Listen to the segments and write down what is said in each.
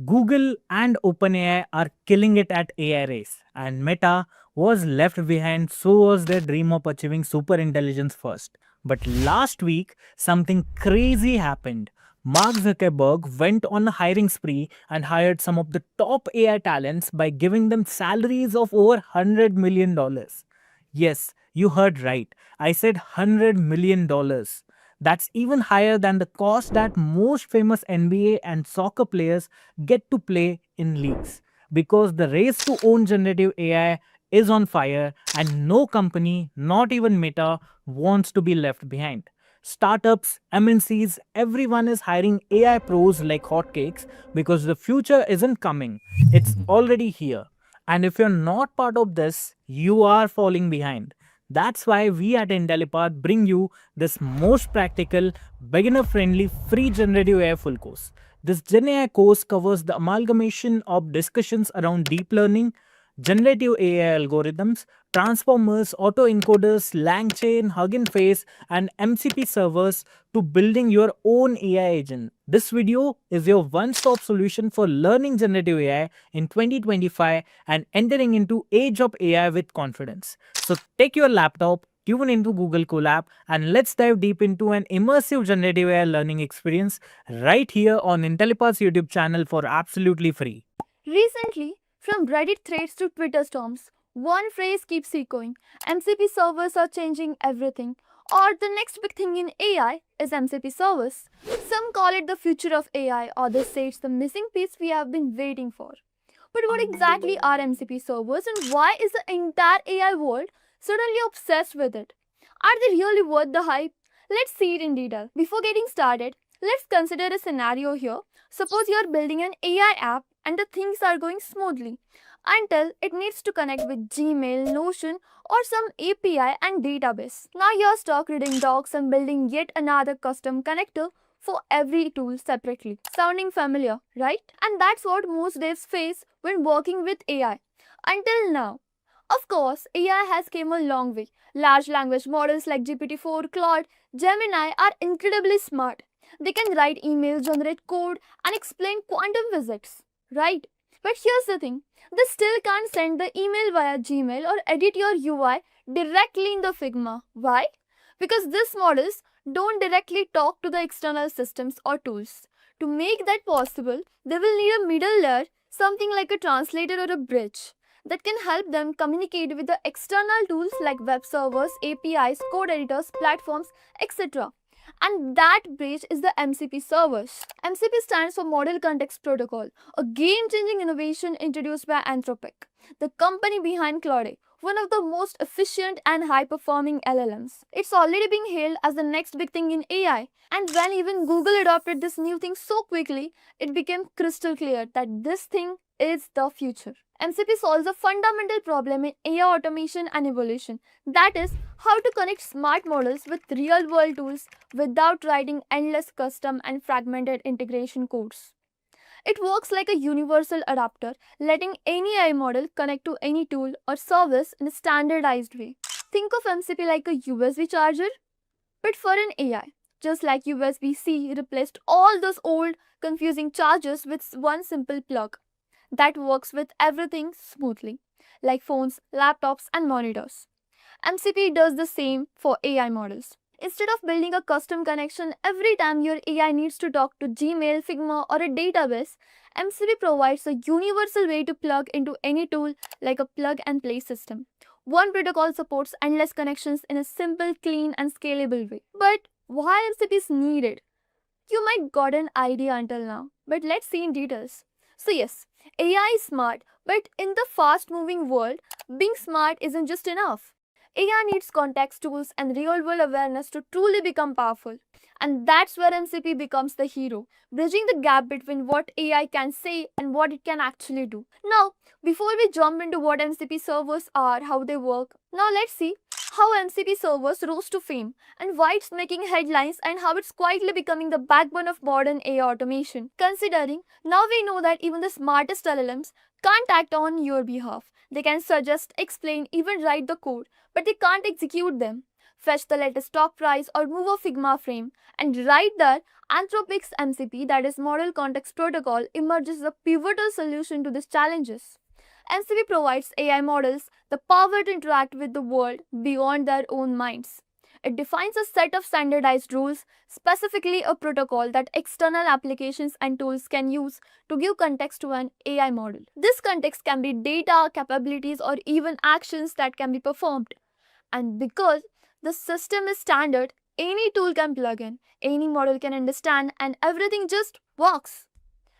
Google and OpenAI are killing it at AI race, and Meta was left behind, so was their dream of achieving super intelligence first. But last week, something crazy happened. Mark Zuckerberg went on a hiring spree and hired some of the top AI talents by giving them salaries of over $100 million. Yes, you heard right. I said $100 million. That's even higher than the cost that most famous NBA and soccer players get to play in leagues. Because the race to own generative AI is on fire, and no company, not even Meta, wants to be left behind. Startups, MNCs, everyone is hiring AI pros like hotcakes because the future isn't coming, it's already here. And if you're not part of this, you are falling behind. That's why we at Intellipaat bring you this most practical, beginner friendly, free generative AI full course. This Gen AI course covers the amalgamation of discussions around deep learning, generative AI algorithms, transformers, autoencoders, LangChain, Hugging Face, and MCP servers to building your own AI agent. This video is your one-stop solution for learning generative AI in 2025 and entering into age of AI with confidence. So take your laptop, tune into Google Colab, and let's dive deep into an immersive generative AI learning experience right here on Intellipaat's YouTube channel for absolutely free. Recently, from Reddit threads to Twitter storms, one phrase keeps echoing: MCP servers are changing everything. Or the next big thing in AI is MCP servers. Some call it the future of AI, others say it's the missing piece we have been waiting for. But what exactly are MCP servers and why is the entire AI world suddenly obsessed with it? Are they really worth the hype? Let's see it in detail. Before getting started, let's consider a scenario here. Suppose you're building an AI app and the things are going smoothly until it needs to connect with Gmail, Notion, or some API and database. Now you're stuck reading docs and building yet another custom connector for every tool separately. Sounding familiar, right? And that's what most devs face when working with AI. Until now. Of course, AI has come a long way. Large language models like GPT-4, Claude, Gemini are incredibly smart. They can write emails, generate code, and explain quantum physics, right? But here's the thing, they still can't send the email via Gmail or edit your UI directly in the Figma. Why? Because these models don't directly talk to the external systems or tools. To make that possible, they will need a middle layer, something like a translator or a bridge, that can help them communicate with the external tools like web servers, APIs, code editors, platforms, etc. And that bridge is the MCP servers. MCP stands for Model Context Protocol, a game-changing innovation introduced by Anthropic, the company behind Claude, one of the most efficient and high-performing LLMs. It's already being hailed as the next big thing in AI. And when even Google adopted this new thing so quickly, it became crystal clear that this thing is the future. MCP solves a fundamental problem in AI automation and evolution. That is, how to connect smart models with real world tools without writing endless custom and fragmented integration codes. It works like a universal adapter, letting any AI model connect to any tool or service in a standardized way. Think of MCP like a USB charger, but for an AI. Just like USB-C replaced all those old, confusing chargers with one simple plug that works with everything smoothly, like phones, laptops, and monitors. MCP does the same for AI models. Instead of building a custom connection every time your AI needs to talk to Gmail, Figma, or a database, MCP provides a universal way to plug into any tool like a plug and play system. One protocol supports endless connections in a simple, clean, and scalable way. But why MCP is needed? You might got an idea until now, but let's see in details. So yes, AI is smart, but in the fast-moving world, being smart isn't just enough. AI needs context tools and real-world awareness to truly become powerful. And that's where MCP becomes the hero, bridging the gap between what AI can say and what it can actually do. Now, before we jump into what MCP servers are, how they work, now let's see how MCP servers rose to fame and why it's making headlines and how it's quietly becoming the backbone of modern AI automation. Considering now we know that even the smartest LLMs can't act on your behalf. They can suggest, explain, even write the code, but they can't execute them. fetch the latest stock price, or move a Figma frame. And right there, Anthropic's MCP, that is Model Context Protocol, emerges as a pivotal solution to these challenges. MCP provides AI models the power to interact with the world beyond their own minds. It defines a set of standardized rules, specifically a protocol that external applications and tools can use to give context to an AI model. This context can be data, capabilities, or even actions that can be performed. And because the system is standard, any tool can plug in, any model can understand, and everything just works.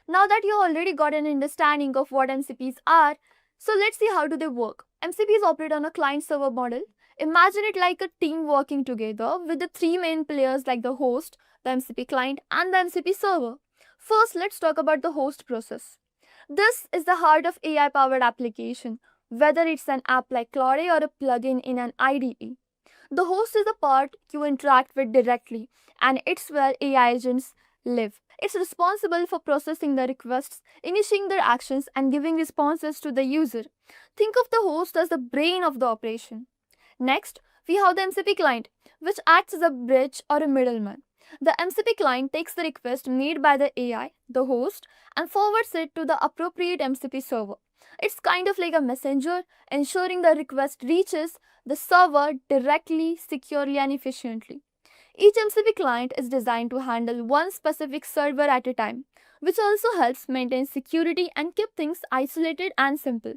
Now that you already got an understanding of what MCPs are, so let's see how do they work. MCPs operate on a client-server model. Imagine it like a team working together with the three main players like the host, the MCP client, and the MCP server. First, let's talk about the host process. This is the heart of AI-powered application, whether it's an app like Claude or a plugin in an IDE. The host is the part you interact with directly, and it's where AI agents live. It's responsible for processing the requests, initiating their actions, and giving responses to the user. Think of the host as the brain of the operation. Next, we have the MCP client, which acts as a bridge or a middleman. The MCP client takes the request made by the AI, the host, and forwards it to the appropriate MCP server. It's kind of like a messenger, ensuring the request reaches the server directly, securely, and efficiently. Each MCP client is designed to handle one specific server at a time, which also helps maintain security and keep things isolated and simple.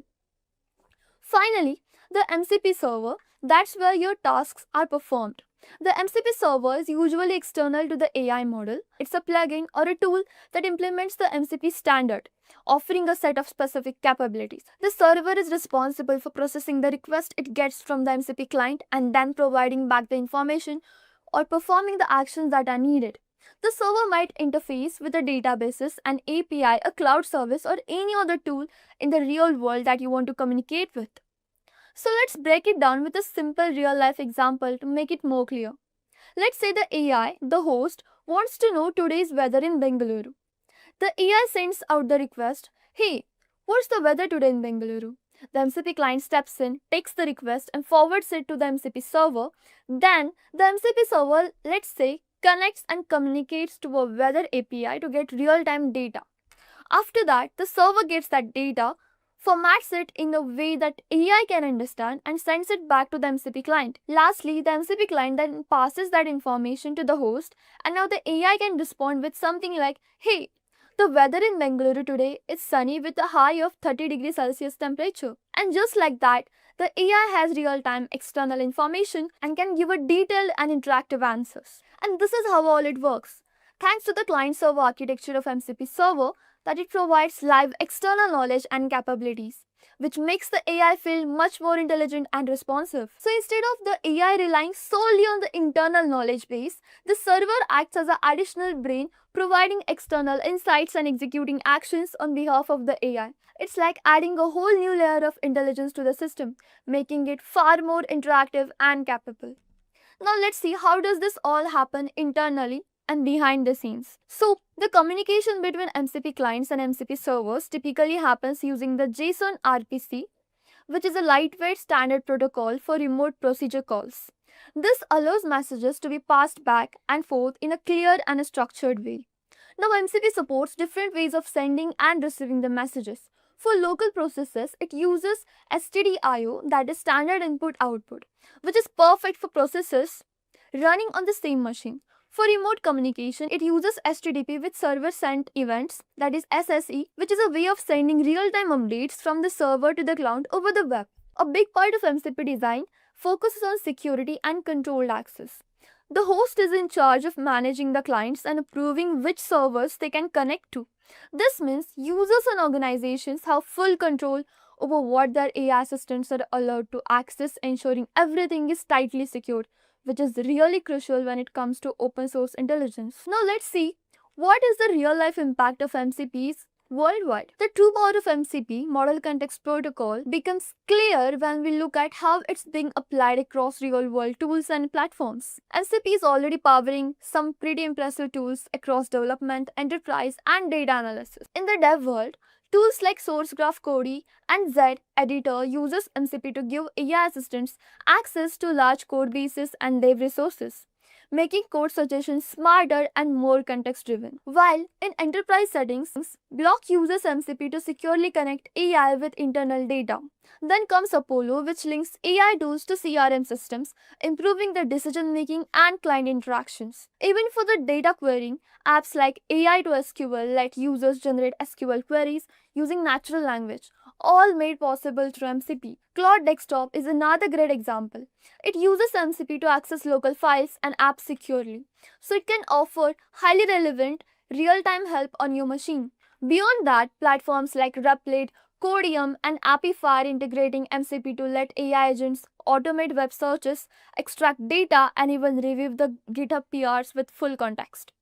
Finally, the MCP server, that's where your tasks are performed. The MCP server is usually external to the AI model. It's a plugin or a tool that implements the MCP standard, offering a set of specific capabilities. The server is responsible for processing the request it gets from the MCP client and then providing back the information or performing the actions that are needed. The server might interface with the databases, an API, a cloud service, or any other tool in the real world that you want to communicate with. So let's break it down with a simple real-life example to make it more clear. Let's say the AI, the host, wants to know today's weather in Bengaluru. The AI sends out the request, "Hey, what's the weather today in Bengaluru?" The MCP client steps in, takes the request, and forwards it to the MCP server. Then, the MCP server, let's say, connects and communicates to a weather API to get real-time data. After that, the server gets that data, formats it in a way that AI can understand, and sends it back to the MCP client. Lastly, the MCP client then passes that information to the host, and now the AI can respond with something like, "Hey, the weather in Bengaluru today is sunny with a high of 30 degrees Celsius temperature." And just like that, the AI has real-time external information and can give a detailed and interactive answers. And this is how all it works. Thanks to the client-server architecture of MCP server, that it provides live external knowledge and capabilities, which makes the AI feel much more intelligent and responsive. So instead of the AI relying solely on the internal knowledge base, the server acts as an additional brain, providing external insights and executing actions on behalf of the AI. It's like adding a whole new layer of intelligence to the system, making it far more interactive and capable. Now let's see how does this all happen internally and behind the scenes. So the communication between MCP clients and MCP servers typically happens using the JSON RPC, which is a lightweight standard protocol for remote procedure calls. This allows messages to be passed back and forth in a clear and a structured way. Now MCP supports different ways of sending and receiving the messages. For local processes, it uses STDIO, that is standard input output, which is perfect for processes running on the same machine. For remote communication, it uses HTTP with server sent events, that is SSE, which is a way of sending real-time updates from the server to the cloud over the web. A big part of MCP design focuses on security and controlled access. The host is in charge of managing the clients and approving which servers they can connect to. This means users and organizations have full control over what their AI assistants are allowed to access, ensuring everything is tightly secured, which is really crucial when it comes to open source intelligence. Now let's see what is the real life impact of MCPs worldwide. The true power of MCP, Model Context Protocol, becomes clear when we look at how it's being applied across real world tools and platforms. MCP is already powering some pretty impressive tools across development, enterprise, and data analysis. In the dev world, Tools like SourceGraph Cody and Z Editor uses MCP to give AI assistants access to large code bases and dev resources, making code suggestions smarter and more context driven. While in enterprise settings, Block uses MCP to securely connect AI with internal data. Then comes Apollo, which links AI tools to CRM systems, improving the decision making and client interactions. Even for the data querying, apps like AI to SQL let users generate SQL queries using natural language, all made possible through MCP. Cloud Desktop is another great example. It uses MCP to access local files and apps securely, so it can offer highly relevant real-time help on your machine. Beyond that, platforms like Replit, Codium, and Appify integrating MCP to let AI agents automate web searches, extract data, and even review the GitHub PRs with full context.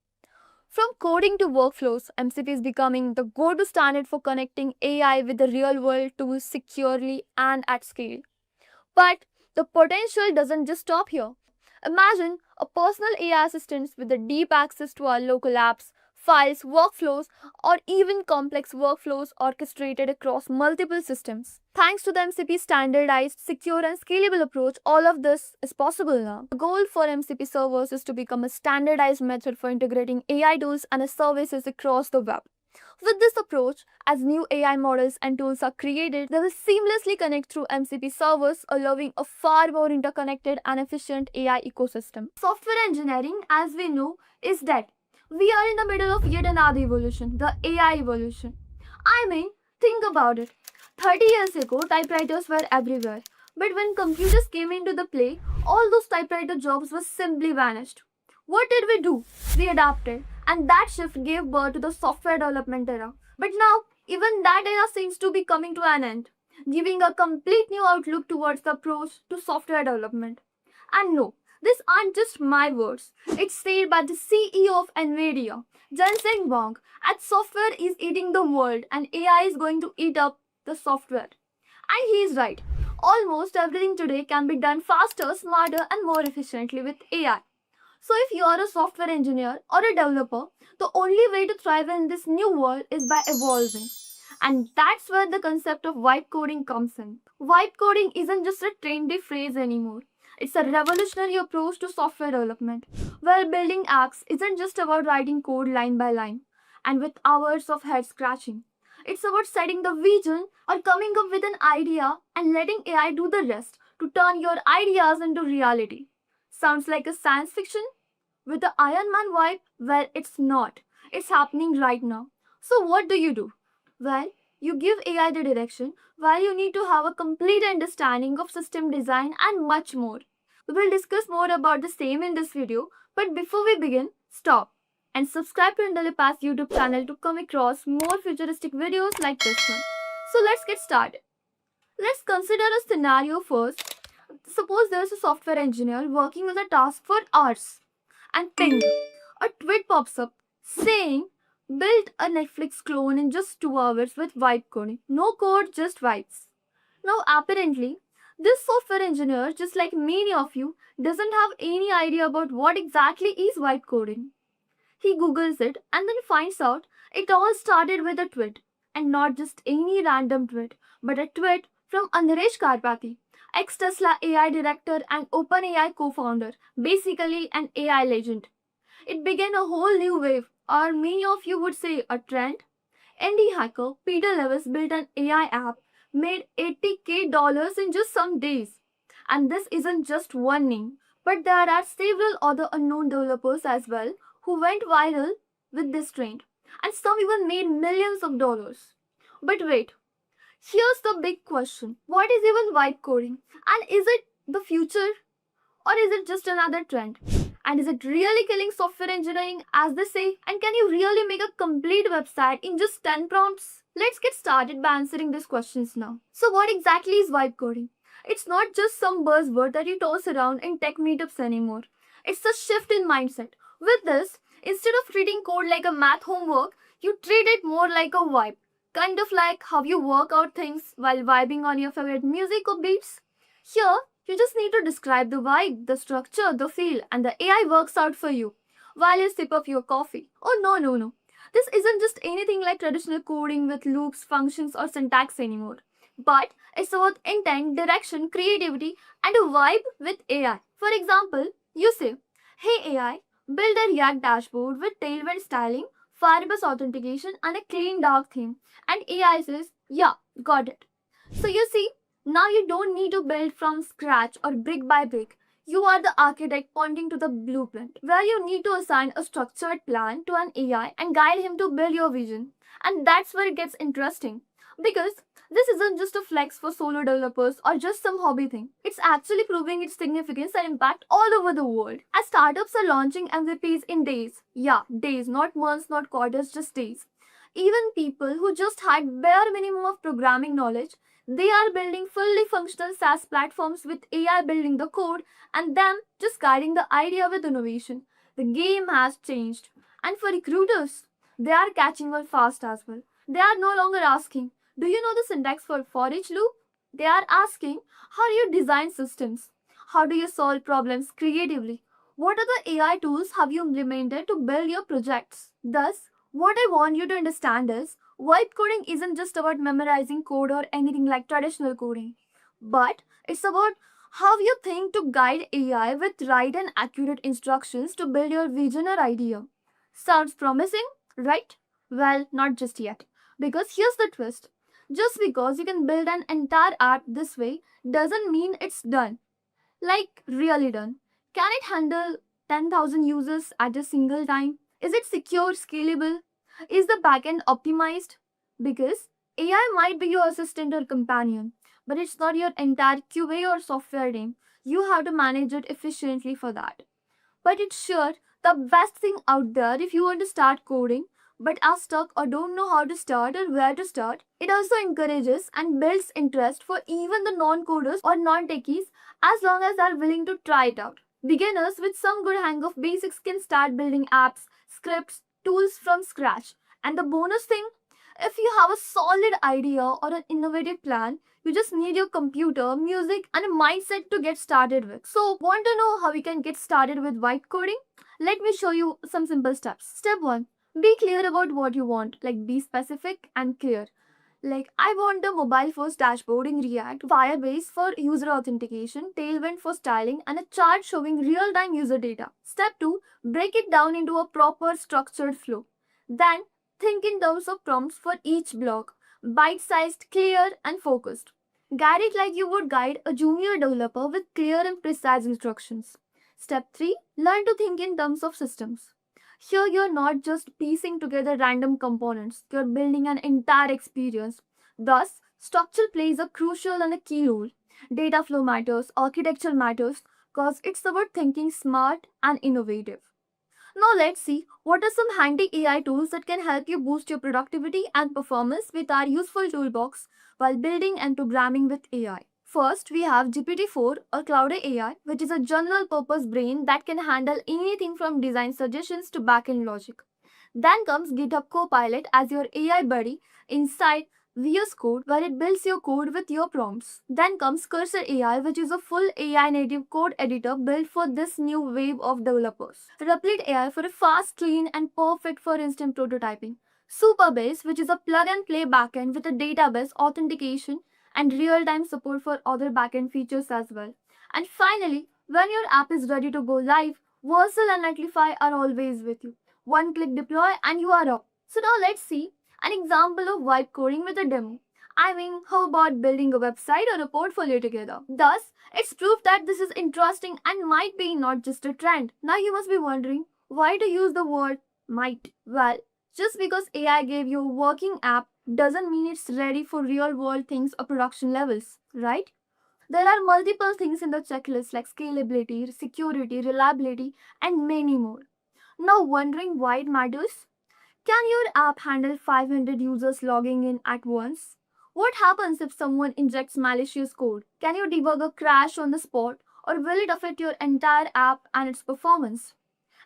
From coding to workflows, MCP is becoming the go-to standard for connecting AI with the real-world tools securely and at scale. But the potential doesn't just stop here. Imagine a personal AI assistant with the deep access to our local apps, files, workflows, or even complex workflows orchestrated across multiple systems. Thanks to the MCP standardized, secure, and scalable approach, all of this is possible now. The goal for MCP servers is to become a standardized method for integrating AI tools and services across the web. With this approach, as new AI models and tools are created, they will seamlessly connect through MCP servers, allowing a far more interconnected and efficient AI ecosystem. Software engineering, as we know, is dead. We are in the middle of yet another evolution, the AI evolution. I mean, think about it. 30 years ago, typewriters were everywhere. But when computers came into the play, all those typewriter jobs were simply vanished. What did we do? We adapted, and that shift gave birth to the software development era. But now, even that era seems to be coming to an end, giving a complete new outlook towards the approach to software development. And no, these aren't just my words. It's said by the CEO of Nvidia, Jensen Huang, that software is eating the world and AI is going to eat up the software. And he's right. Almost everything today can be done faster, smarter, and more efficiently with AI. So if you are a software engineer or a developer, the only way to thrive in this new world is by evolving. And that's where the concept of vibe coding comes in. Vibe coding isn't just a trendy phrase anymore. It's a revolutionary approach to software development, where building apps isn't just about writing code line by line and with hours of head scratching. It's about setting the vision or coming up with an idea and letting AI do the rest to turn your ideas into reality. Sounds like a science fiction with the Iron Man vibe? Well, it's not. It's happening right now. So, what do? Well, you give AI the direction while you need to have a complete understanding of system design and much more. We will discuss more about the same in this video, but before we begin, stop and subscribe to Intellipaat's YouTube channel to come across more futuristic videos like this one. So, let's get started. Let's consider a scenario first. Suppose there's a software engineer working on a task for hours, and ping, a tweet pops up saying, build a Netflix clone in just 2 hours with vibe coding. No code, just vibes. Now, apparently, this software engineer, just like many of you, doesn't have any idea about what exactly is vibe coding. He Googles it and then finds out it all started with a tweet, and not just any random tweet, but a tweet from Andresh Karpathy, ex-Tesla AI director and OpenAI co-founder, basically an AI legend. It began a whole new wave, or many of you would say a trend. Indie hacker Peter Lewis built an AI app, made $80K in just some days. And this isn't just one name, but there are several other unknown developers as well who went viral with this trend, and some even made millions of dollars. But wait, here's the big question. What is even vibe coding? And is it the future? Or is it just another trend? And is it really killing software engineering as they say? And can you really make a complete website in just 10 prompts? Let's get started by answering these questions now. So what exactly is vibe coding? It's not just some buzzword that you toss around in tech meetups anymore. It's a shift in mindset. With this, instead of treating code like a math homework, you treat it more like a vibe. Kind of like how you work out things while vibing on your favorite music or beats. Here, you just need to describe the vibe, the structure, the feel, and the AI works out for you while you sip up your coffee. Oh, no. This isn't just anything like traditional coding with loops, functions, or syntax anymore. But it's about intent, direction, creativity, and a vibe with AI. For example, you say, "Hey AI, build a React dashboard with tailwind styling, Firebase authentication, and a clean dark theme." And AI says, "Yeah, got it." So you see, now you don't need to build from scratch or brick by brick. You are the architect pointing to the blueprint, where you need to assign a structured plan to an AI and guide him to build your vision. And that's where it gets interesting. Because this isn't just a flex for solo developers or just some hobby thing. It's actually proving its significance and impact all over the world. As startups are launching MVPs in days. Yeah, days, not months, not quarters, just days. Even people who just had bare minimum of programming knowledge, they are building fully functional SaaS platforms with AI building the code and them just guiding the idea with innovation. The game has changed. And for recruiters, they are catching on fast as well. They are no longer asking, "Do you know the syntax for each loop?" They are asking, "How do you design systems? How do you solve problems creatively? What are the AI tools have you implemented to build your projects?" Thus, what I want you to understand is vibe coding isn't just about memorizing code or anything like traditional coding, but it's about how you think to guide AI with right and accurate instructions to build your vision or idea. Sounds promising, right? Well, not just yet. Because here's the twist. Just because you can build an entire app this way doesn't mean it's done. Like, really done. Can it handle 10,000 users at a single time? Is it secure, scalable? Is the backend optimized? Because AI might be your assistant or companion, but it's not your entire QA or software team. You have to manage it efficiently for that. But it's sure the best thing out there if you want to start coding but are stuck or don't know how to start or where to start. It also encourages and builds interest for even the non-coders or non-techies as long as they're willing to try it out. Beginners with some good hang of basics can start building apps, scripts, tools from scratch. And the bonus thing, if you have a solid idea or an innovative plan, you just need your computer, music, and a mindset to get started with. So, want to know how we can get started with white coding? Let me show you some simple steps. Step 1. Be clear about what you want, like be specific and clear. Like, I want a mobile first dashboard in React, Firebase for user authentication, Tailwind for styling, and a chart showing real time user data. Step 2. Break it down into a proper structured flow. Then, think in terms of prompts for each block, bite sized, clear, and focused. Guide it like you would guide a junior developer with clear and precise instructions. Step 3. Learn to think in terms of systems. Here, you're not just piecing together random components, you're building an entire experience. Thus, structure plays a crucial and a key role. Data flow matters, architecture matters, because it's about thinking smart and innovative. Now, let's see what are some handy AI tools that can help you boost your productivity and performance with our useful toolbox while building and programming with AI. First, we have GPT-4 or Cloud AI, which is a general purpose brain that can handle anything from design suggestions to backend logic. Then comes GitHub Copilot as your AI buddy inside VS Code, where it builds your code with your prompts. Then comes Cursor AI, which is a full AI native code editor built for this new wave of developers. Replit AI for a fast, clean, and perfect for instant prototyping. Superbase, which is a plug and play backend with a database authentication and real time support for other backend features as well. And finally, when your app is ready to go live, Versal and Netlify are always with you. One click deploy and you are up. So now let's see an example of vibe coding with a demo. I mean, how about building a website or a portfolio together? Thus, it's proof that this is interesting and might be not just a trend. Now you must be wondering why to use the word might. Well, just because AI gave you a working app doesn't mean it's ready for real world things or production levels, right? There are multiple things in the checklist like scalability, security, reliability, and many more. Now, wondering why it matters? Can your app handle 500 users logging in at once? What happens if someone injects malicious code? Can you debug a crash on the spot, or will it affect your entire app and its performance?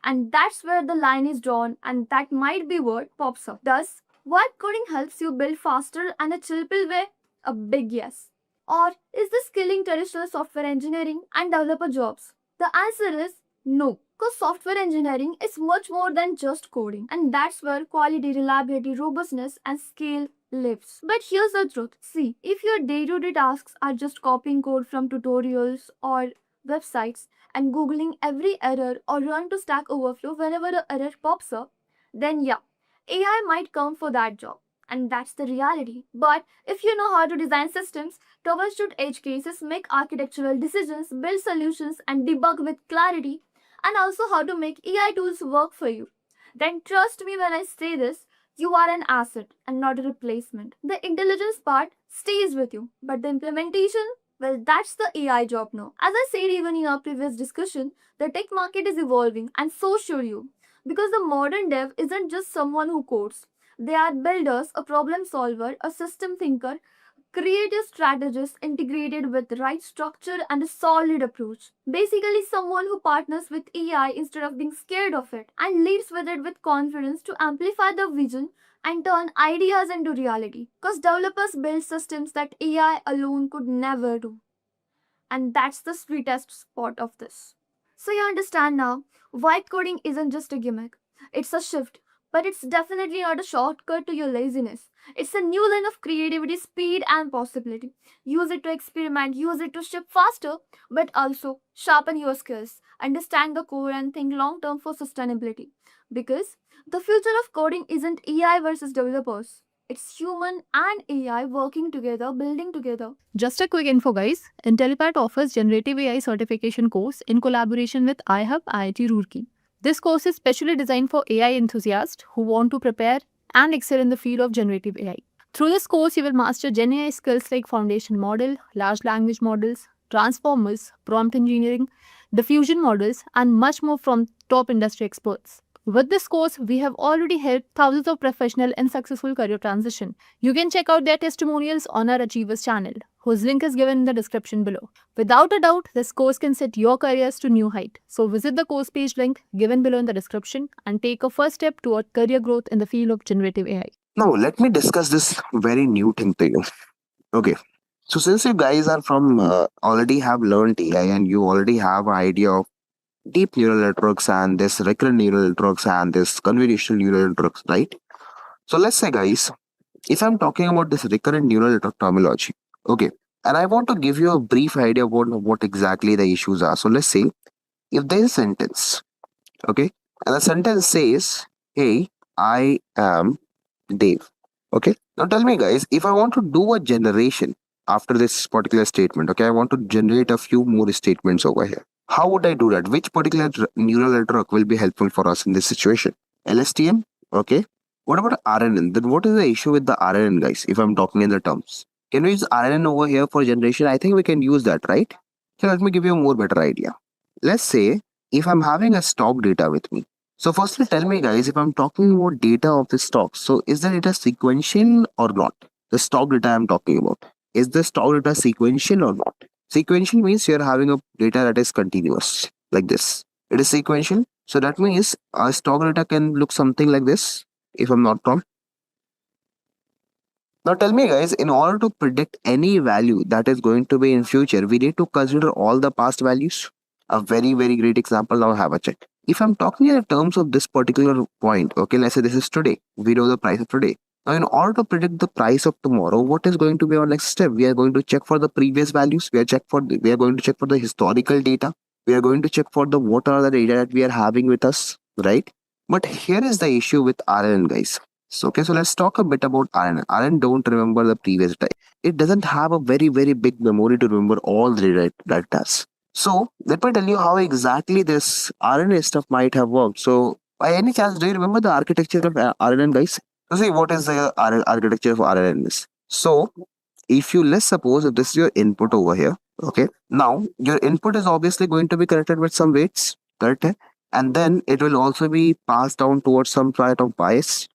And that's where the line is drawn, and that might be what pops up. Thus, vibe coding helps you build faster and a chillpill way? A big yes. Or is this killing traditional software engineering and developer jobs? The answer is No, because software engineering is much more than just coding, and that's where quality, reliability, robustness, and scale lives. But here's the truth, see, if your day to day tasks are just copying code from tutorials or websites and Googling every error or run to Stack Overflow whenever an error pops up, then yeah, AI might come for that job. And that's the reality. But if you know how to design systems, troubleshoot edge cases, make architectural decisions, build solutions, and debug with clarity, and also how to make AI tools work for you, then trust me when I say this, you are an asset and not a replacement. The intelligence part stays with you, but the implementation, well, that's the AI job now. As I said even in our previous discussion, the tech market is evolving, and so should you. Because the modern dev isn't just someone who codes. They are builders, a problem solver, a system thinker, creative strategist integrated with the right structure and a solid approach. Basically, someone who partners with AI instead of being scared of it and leads with it with confidence to amplify the vision and turn ideas into reality. Because developers build systems that AI alone could never do. And that's the sweetest spot of this. So you understand now why coding isn't just a gimmick. It's a shift, but it's definitely not a shortcut to your laziness. It's a new line of creativity, speed, and possibility. Use it to experiment, use it to ship faster, but also sharpen your skills, understand the core, and think long term for sustainability. Because the future of coding isn't AI versus developers. It's human and AI working together, building together. Just a quick info, guys. Intellipaat offers Generative AI certification course in collaboration with iHub IIT Roorkee. This course is specially designed for AI enthusiasts who want to prepare and excel in the field of generative AI. Through this course, you will master Gen AI skills like foundation model, large language models, transformers, prompt engineering, diffusion models, and much more from top industry experts. With this course, we have already helped thousands of professionals in successful career transition. You can check out their testimonials on our Achievers channel, whose link is given in the description below. Without a doubt, this course can set your careers to new height. So visit the course page link given below in the description and take a first step toward career growth in the field of generative AI. Now, let me discuss this very new thing to you. Okay. So, since you guys are from already have learned AI and you already have an idea of deep neural networks and this recurrent neural networks and this convolutional neural networks, right? So, let's say, guys, if I'm talking about this recurrent neural network terminology, okay, and I want to give you a brief idea about what exactly the issues are. So, let's say if there is a sentence, okay, and the sentence says, "Hey, I am Dave." Okay. Now tell me, guys, if I want to do a generation after this particular statement, okay, I want to generate a few more statements over here. How would I do that? Which particular neural network will be helpful for us in this situation? LSTM? Okay. What about RNN? Then what is the issue with the RNN, guys, if I'm talking in the terms? Can we use RNN over here for generation? I think we can use that, right? So let me give you a more better idea. Let's say if I'm having a stock data with me. So firstly, tell me, guys, if I'm talking about data of the stock, so is the data sequential or not? The stock data I'm talking about. Is the stock data sequential or not? Sequential means you're having a data that is continuous, like this. It is sequential. So that means our stock data can look something like this, if I'm not wrong. Now tell me, guys, in order to predict any value that is going to be in future, we need to consider all the past values. A very, very great example. Now have a check. If I'm talking in terms of this particular point, okay, let's say this is today. We know the price of today. Now, in order to predict the price of tomorrow, what is going to be our next step? We are going to check for the previous values. We are going to check for the historical data. We are going to check for the what are the data that we are having with us, right? But here is the issue with RNN, guys. So, okay, so let's talk a bit about RNN. RNN don't remember the previous data. It doesn't have a very, very big memory to remember all the data that it does. So let me tell you how exactly this RNA stuff might have worked. So by any chance, do you remember the architecture of RNN, guys? So see, what is the architecture of RNN is? So if let's suppose if this is your input over here, okay, now your input is obviously going to be connected with some weights, correct? And then it will also be passed down towards some sort of bias,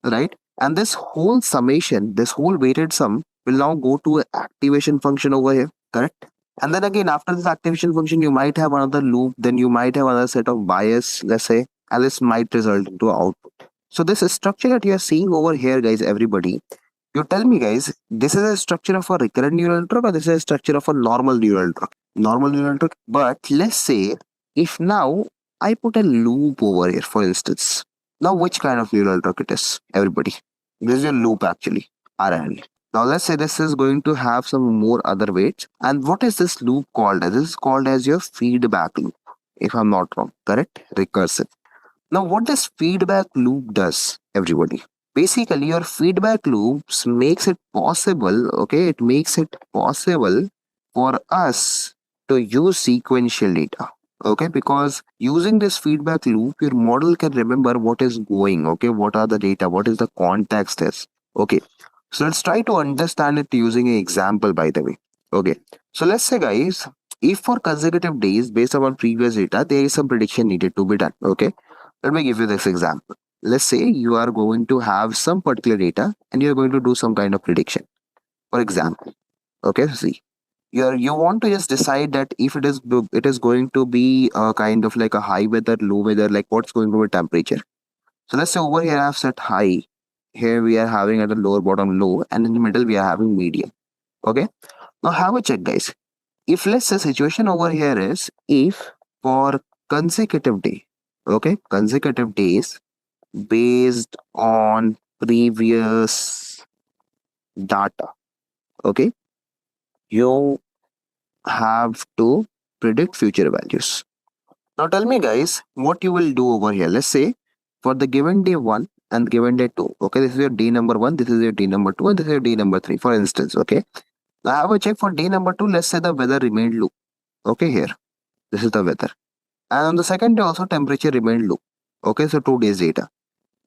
right? And this whole summation, this whole weighted sum will now go to an activation function over here, correct? And then again, after this activation function, you might have another loop, then you might have another set of bias, let's say, and this might result into output. So this structure that you are seeing over here, guys, everybody, you tell me, guys, this is a structure of a recurrent neural network or this is a structure of a normal neural network? Normal neural network. But let's say if now I put a loop over here, for instance, now which kind of neural network it is, everybody? This is your loop actually, RNN. Now let's say this is going to have some more other weights. And what is this loop called as? This is called as your feedback loop, if I'm not wrong, correct? Recursive. Now what this feedback loop does, everybody? Basically, your feedback loops makes it possible, okay? It makes it possible for us to use sequential data. Okay, because using this feedback loop, your model can remember what is going, okay, what are the data, what is the context is. Okay, so let's try to understand it using an example, by the way. Okay, so let's say, guys, if for consecutive days based upon previous data, there is some prediction needed to be done. Okay, let me give you this example. Let's say you are going to have some particular data and you're going to do some kind of prediction. For example, okay, see, you want to just decide that if it is going to be a kind of like a high weather, low weather, like what's going to be temperature. So let's say over here I've set high, here we are having at the lower bottom low, and in the middle we are having medium. Okay, now have a check, guys. If let's say situation over here is if for consecutive day, okay, consecutive days based on previous data, okay, you have to predict future values. Now tell me, guys, what you will do over here. Let's say for the given day 1 and given day 2, okay, this is your day number 1, this is your day number 2, and this is your day number 3, for instance. Okay, now have a check for day number 2. Let's say the weather remained low. Okay, here this is the weather, and on the second day also temperature remained low. Okay, so 2 days data.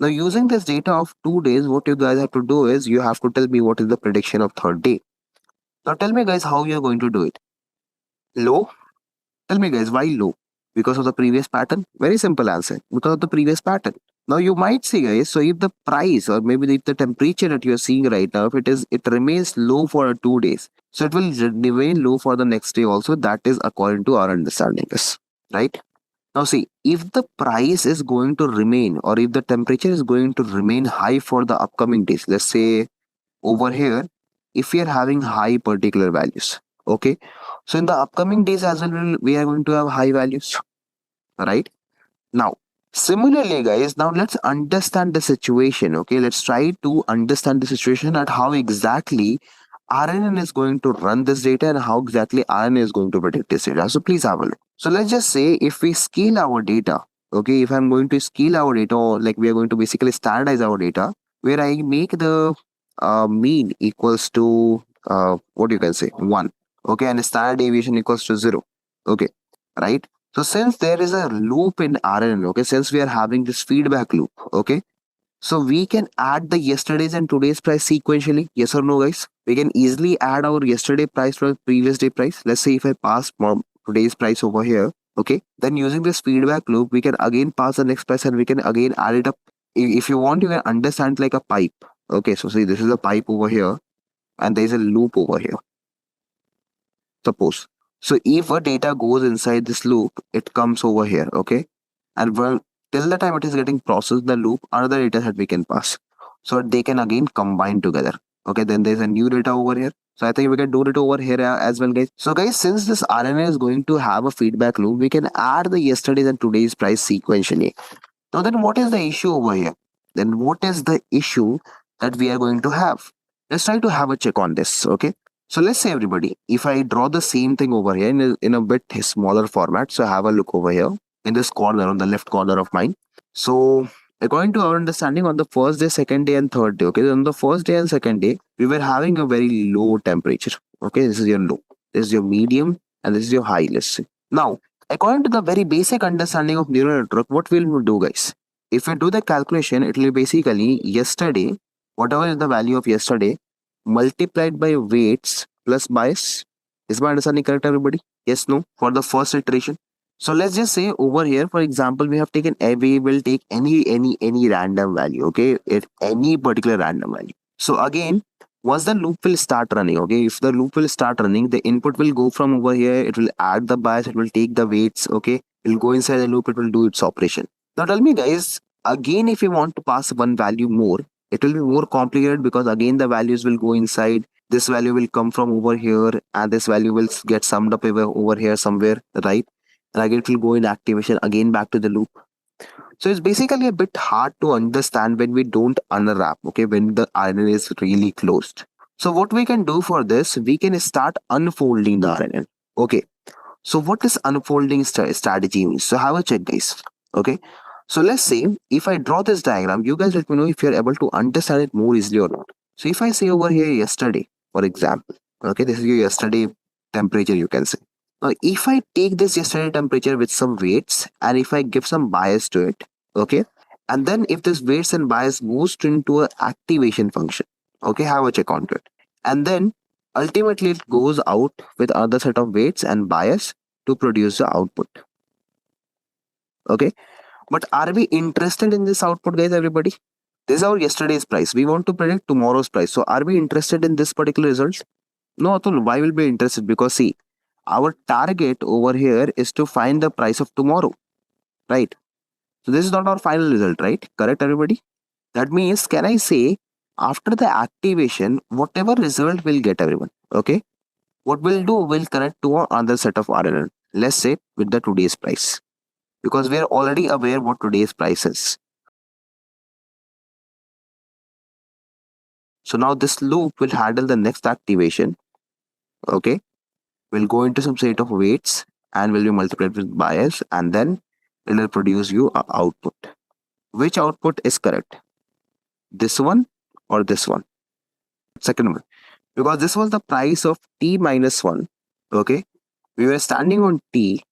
Now using this data of 2 days, what you guys have to do is you have to tell me what is the prediction of third day. Now tell me, guys, how you are going to do it. Low? Tell me, guys, why low? Because of the previous pattern? Very simple answer. Because of the previous pattern. Now you might see, guys, so if the price or maybe if the temperature that you are seeing right now, if it remains low for 2 days, so it will remain low for the next day also. That is according to our understanding, is right. Now see, if the price is going to remain or if the temperature is going to remain high for the upcoming days, let's say over here, if we are having high particular values, okay, so in the upcoming days as well, we are going to have high values, right? Now, similarly, guys, now let's understand the situation, okay? Let's try to understand the situation at how exactly RNN is going to run this data and how exactly RNN is going to predict this data. So please have a look. So let's just say if we scale our data, okay, if I'm going to scale our data, or like we are going to basically standardize our data, where I make the mean equals to what you can say 1, okay, and standard deviation equals to 0, okay, right? So since there is a loop in RNN, okay, since we are having this feedback loop, okay, so we can add the yesterday's and today's price sequentially. Yes or no, guys? We can easily add our yesterday price to the previous day price. Let's say if I pass today's price over here, okay, then using this feedback loop, we can again pass the next price and we can again add it up. If you want, you can understand like a pipe. Okay, so see, this is a pipe over here and there is a loop over here. Suppose. So if a data goes inside this loop, it comes over here, okay? And well, till the time it is getting processed the loop, another data set we can pass. So they can again combine together. Okay, then there's a new data over here. So I think we can do it over here as well, guys. So guys, since this RNN is going to have a feedback loop, we can add the yesterday's and today's price sequentially. Now then what is the issue over here? Then what is the issue that we are going to have? Let's try to have a check on this, okay? So let's say everybody, if I draw the same thing over here in a bit smaller format, so have a look over here in this corner on the left corner of mine. So according to our understanding, on the first day, second day and third day, okay, on the first day and second day, we were having a very low temperature. Okay, this is your low, this is your medium, and this is your high, let's say. Now, according to the very basic understanding of neural network, what will we do, guys? If we do the calculation, it will basically yesterday, whatever is the value of yesterday, multiplied by weights plus bias. Is my understanding correct, everybody? Yes, no? For the first iteration. So let's just say over here, for example, we have taken we will take any random value, okay? Any particular random value. So again, once the loop will start running, okay, if the loop will start running, the input will go from over here, it will add the bias, it will take the weights, okay, it will go inside the loop, it will do its operation. Now tell me, guys, again, if you want to pass one value more, it will be more complicated because again the values will go inside. This value will come from over here and this value will get summed up over here somewhere, right? and again it will go in activation, again back to the loop. So it's basically a bit hard to understand when we don't unwrap, okay, when the RNN is really closed. So what we can do for this, we can start unfolding the RNN. Okay. So what is unfolding strategy means? So have a check, guys. Okay. So let's say if I draw this diagram, you guys let me know if you're able to understand it more easily or not. So if I say over here yesterday, for example, okay, this is your yesterday temperature, you can say. Now, if I take this yesterday temperature with some weights and if I give some bias to it, okay, and then if this weights and bias goes into a activation function, okay, have a check onto it, and then ultimately it goes out with other set of weights and bias to produce the output. Okay, but are we interested in this output, guys? Everybody, this is our yesterday's price. We want to predict tomorrow's price. So are we interested in this particular result? No, Atul. Why will be interested? Because see, our target over here is to find the price of tomorrow, right? So this is not our final result, right? Correct, everybody? That means, can I say after the activation, whatever result we'll get, everyone, okay? What we'll do, we'll connect to another set of RNN. Let's say with the today's price, because we are already aware what today's price is. So now this loop will handle the next activation. Okay, we'll go into some set of weights and will be multiplied with bias, and then it will produce you a output. Which output is correct? This one or this one? Second one, because this was the price of t minus 1. Okay, we were standing on t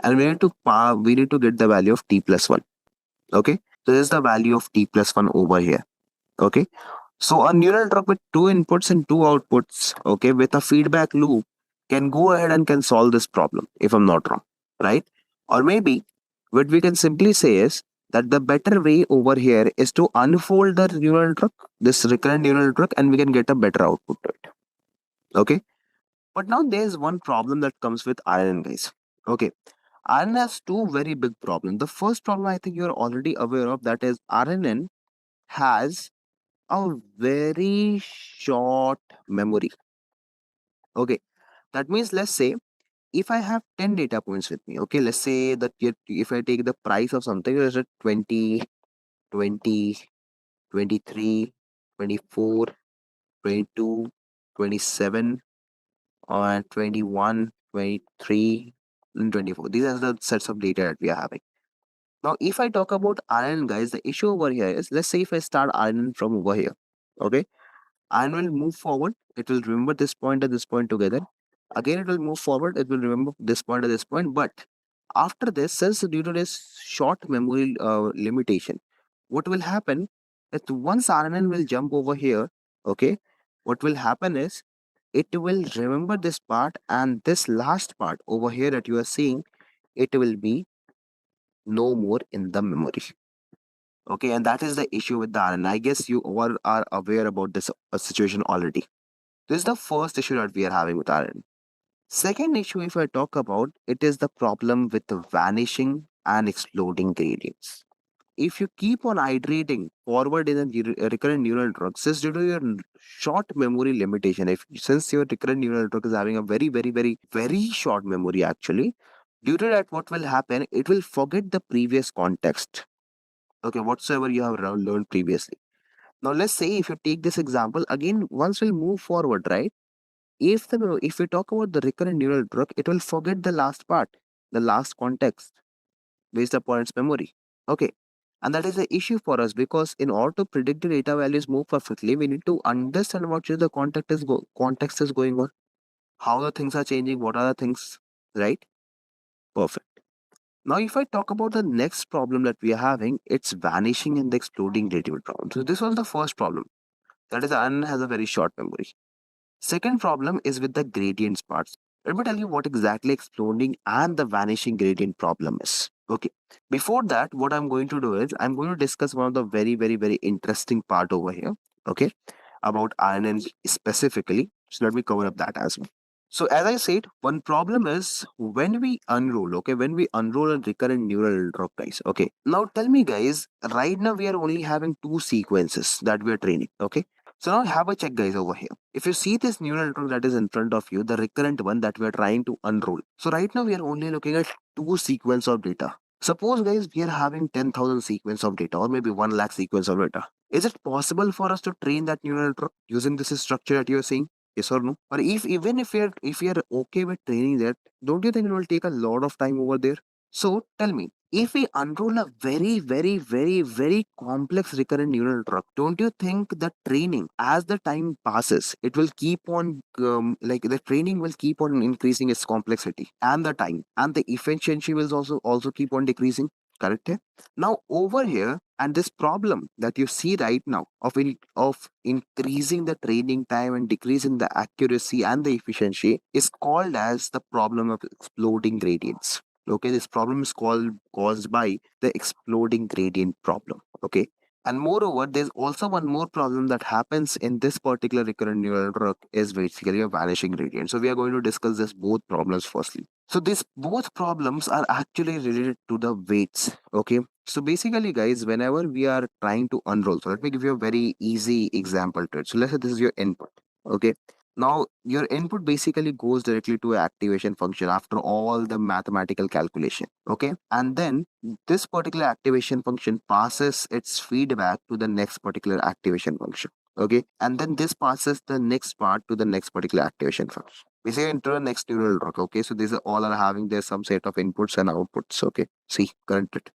and we need to get the value of t plus 1. Okay, so this is the value of t plus 1 over here. Okay, so a neural network with two inputs and two outputs, okay, with a feedback loop can go ahead and can solve this problem, if I'm not wrong, right? Or maybe what we can simply say is that the better way over here is to unfold the neural network, this recurrent neural network, and we can get a better output to it. Okay, but now there's one problem that comes with RNN, guys. Okay, RNN has two very big problems. The first problem I think you're already aware of, that is RNN has a very short memory. Okay, that means, let's say if I have 10 data points with me, okay, let's say that if I take the price of something, is it 20, 20, 23, 24, 22, 27, or 21, 23, and 24. These are the sets of data that we are having. Now, if I talk about RNN, guys, the issue over here is, let's say if I start RNN from over here, okay, and will move forward, it will remember this point and this point together. Again, it will move forward, it will remember this point and this point. But after this, since due to this short memory limitation, what will happen is once RNN will jump over here, okay, what will happen is it will remember this part, and this last part over here that you are seeing, it will be no more in the memory. Okay, and that is the issue with the RNN. I guess you all are aware about this situation already. This is the first issue that we are having with RNN. Second issue, if I talk about, it is the problem with the vanishing and exploding gradients. If you keep on iterating forward in a recurrent neural network, since due to your short memory limitation, if since your recurrent neural network is having a very, very, very, very short memory actually, due to that, what will happen? It will forget the previous context. Okay, whatsoever you have learned previously. Now, let's say if you take this example again, once we'll move forward, right? If we talk about the recurrent neural network, it will forget the last part, the last context based upon its memory. Okay. And that is the issue for us, because in order to predict the data values more perfectly, we need to understand what is the context is going on, how the things are changing, what are the things, right? Perfect. Now, if I talk about the next problem that we are having, it's vanishing and the exploding gradient problem. So this was the first problem. That is, RNN has a very short memory. Second problem is with the gradients parts. Let me tell you what exactly exploding and the vanishing gradient problem is. Okay. Before that, what I'm going to do is I'm going to discuss one of the very, very, very interesting part over here. Okay. About RNN specifically. So let me cover up that as well. So as I said, one problem is when we unroll, okay, when we unroll a recurrent neural network, guys. Okay. Now tell me, guys, right now we are only having two sequences that we are training. Okay. So now have a check, guys, over here. If you see this neural network that is in front of you, the recurrent one that we are trying to unroll. So right now we are only looking at 2 sequence of data. Suppose guys we are having 10,000 sequence of data or maybe 1 lakh sequence of data. Is it possible for us to train that neural network using this structure that you're saying? Yes or no? Or if even if you're okay with training that, don't you think it will take a lot of time over there? So tell me, if we unroll a very complex recurrent neural network, don't you think the training, as the time passes, it will keep on like the training will keep on increasing its complexity and the time and the efficiency will also keep on decreasing? Correct? Hai? Now over here, and this problem that you see right now of increasing the training time and decreasing the accuracy and the efficiency is called as the problem of exploding gradients. Okay, this problem is caused by the exploding gradient problem. Okay, and moreover, there's also one more problem that happens in this particular recurrent neural network is basically a vanishing gradient. So we are going to discuss this both problems firstly. So these both problems are actually related to the weights. Okay, so basically, guys, whenever we are trying to unroll, so let me give you a very easy example to it. So let's say this is your input. Okay, now your input basically goes directly to an activation function after all the mathematical calculation. Okay, and then this particular activation function passes its feedback to the next particular activation function. Okay, and then this passes the next part to the next particular activation function. Basically into the next neural network. Okay, so these are all are having their some set of inputs and outputs. Okay, see, current it.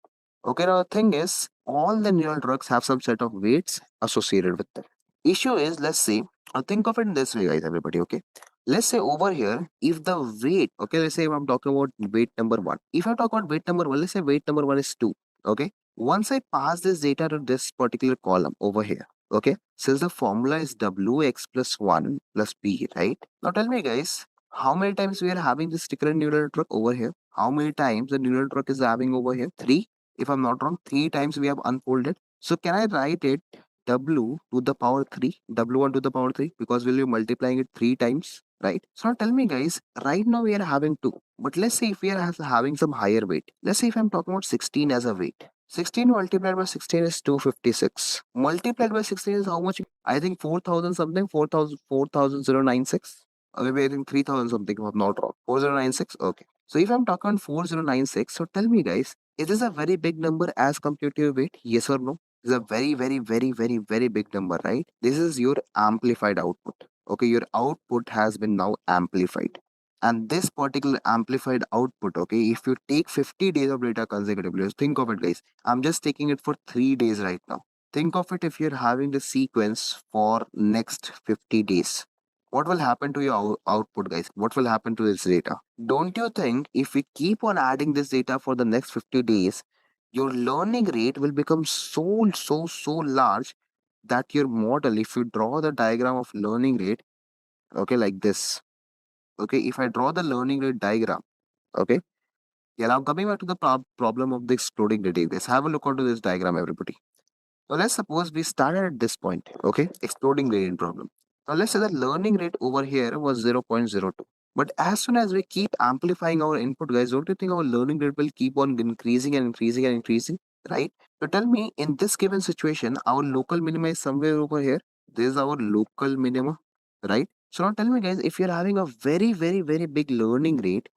Okay, now the thing is, all the neural networks have some set of weights associated with them. Issue is, let's say, think of it in this way, guys, everybody, okay? Let's say over here, if the weight, okay, let's say if I'm talking about weight number one. If I talk about weight number one, let's say weight number one is 2, okay? Once I pass this data to this particular column over here, okay? Since the formula is wx plus 1 plus b, right? Now tell me, guys, how many times we are having this recurrent neural network over here? How many times the neural network is having over here? 3, if I'm not wrong, 3 times we have unfolded. So can I write it w to the power 3, w1 to the power 3, because we'll be multiplying it 3 times, right? So now tell me, guys, right now we are having 2, but let's say if we are having some higher weight. Let's say if I'm talking about 16 as a weight. 16 multiplied by 16 is 256. Multiplied by 16 is how much? I think 4,000 something, 4,096. Or maybe I think 3,000 something, if I'm not wrong. 4096? Okay. So if I'm talking 4096, so tell me, guys, is this a very big number as compared to your weight? Yes or no? It's a very big number, right? This is your amplified output. Okay, your output has been now amplified. And this particular amplified output, okay, if you take 50 days of data consecutively, just think of it, guys. I'm just taking it for 3 days right now. Think of it if you're having the sequence for next 50 days. What will happen to your output, guys? What will happen to this data? Don't you think if we keep on adding this data for the next 50 days, your learning rate will become so large that your model, if you draw the diagram of learning rate, okay, like this, okay, if I draw the learning rate diagram, okay, yeah, now coming back to the problem of the exploding gradient, let's have a look onto this diagram, everybody. So let's suppose we started at this point, okay, exploding gradient problem. Now let's say the learning rate over here was 0.02. But as soon as we keep amplifying our input, guys, don't you think our learning rate will keep on increasing and increasing and increasing, right? So tell me, in this given situation, our local minima is somewhere over here. This is our local minima, right? So now tell me, guys, if you're having a very big learning rate,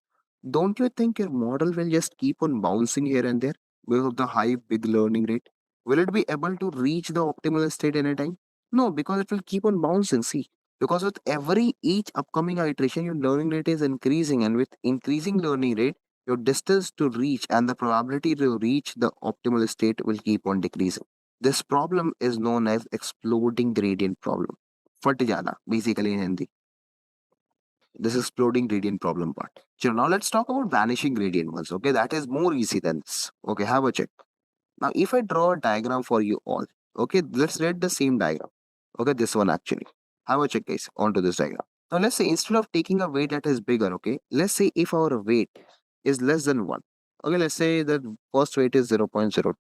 don't you think your model will just keep on bouncing here and there because of the high big learning rate? Will it be able to reach the optimal state anytime? No, because it will keep on bouncing. See, because with every each upcoming iteration, your learning rate is increasing, and with increasing learning rate, your distance to reach and the probability to reach the optimal state will keep on decreasing. This problem is known as exploding gradient problem. फट जाना, basically in Hindi. This exploding gradient problem part. So now let's talk about vanishing gradient ones. Okay, that is more easy than this. Okay, have a check. Now, if I draw a diagram for you all, okay, let's read the same diagram. Okay, this one actually. Have a check, guys, onto this diagram. Now, let's say instead of taking a weight that is bigger, okay, let's say if our weight is less than 1. Okay, let's say the first weight is 0.02.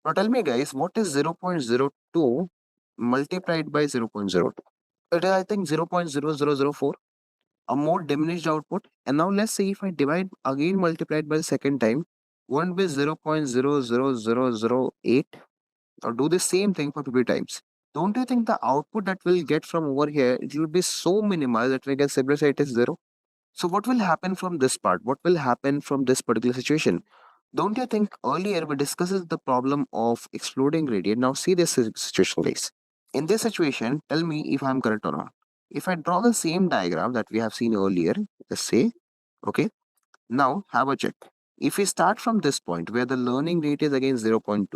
Now, tell me, guys, what is 0.02 multiplied by 0.02? It is, I think, 0.0004, a more diminished output. And now let's say if I divide again multiplied by the second time, won't be 0.00008, or do the same thing for 50 times. Don't you think the output that we'll get from over here, it will be so minimal that we can simply say it is 0? So what will happen from this part? What will happen from this particular situation? Don't you think earlier we discussed the problem of exploding gradient? Now see this situation, guys. In this situation, tell me if I'm correct or not. If I draw the same diagram that we have seen earlier, let's say, okay, now have a check. If we start from this point where the learning rate is again 0.2,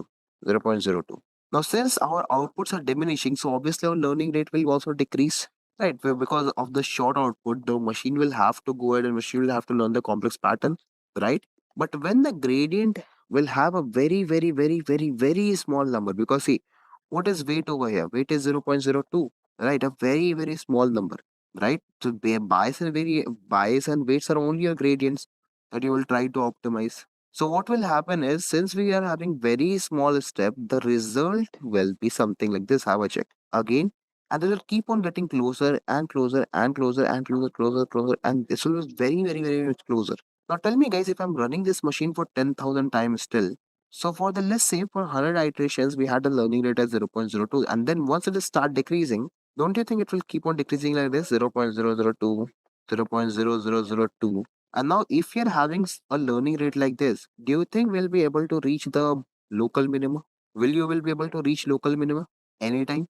0.02. Now since our outputs are diminishing, so obviously our learning rate will also decrease, right? Because of the short output, the machine will have to go ahead and machine will have to learn the complex pattern, right? But when the gradient will have a very, very, very, very, very small number, because see, what is weight over here? Weight is 0.02, right? A very, very small number, right? So bias and weights are only your gradients that you will try to optimize. So what will happen is, since we are having very small step, the result will be something like this. Have a check again, and they will keep on getting closer and closer and closer and closer, and this will be very, very, very much closer. Now tell me, guys, if I'm running this machine for 10,000 times still, so for the, let's say, for 100 iterations, we had a learning rate at 0.02, and then once it will start decreasing, don't you think it will keep on decreasing like this? 0.002, 0.0002. And now, if you're having a learning rate like this, do you think we'll be able to reach the local minimum? Will be able to reach local minimum anytime?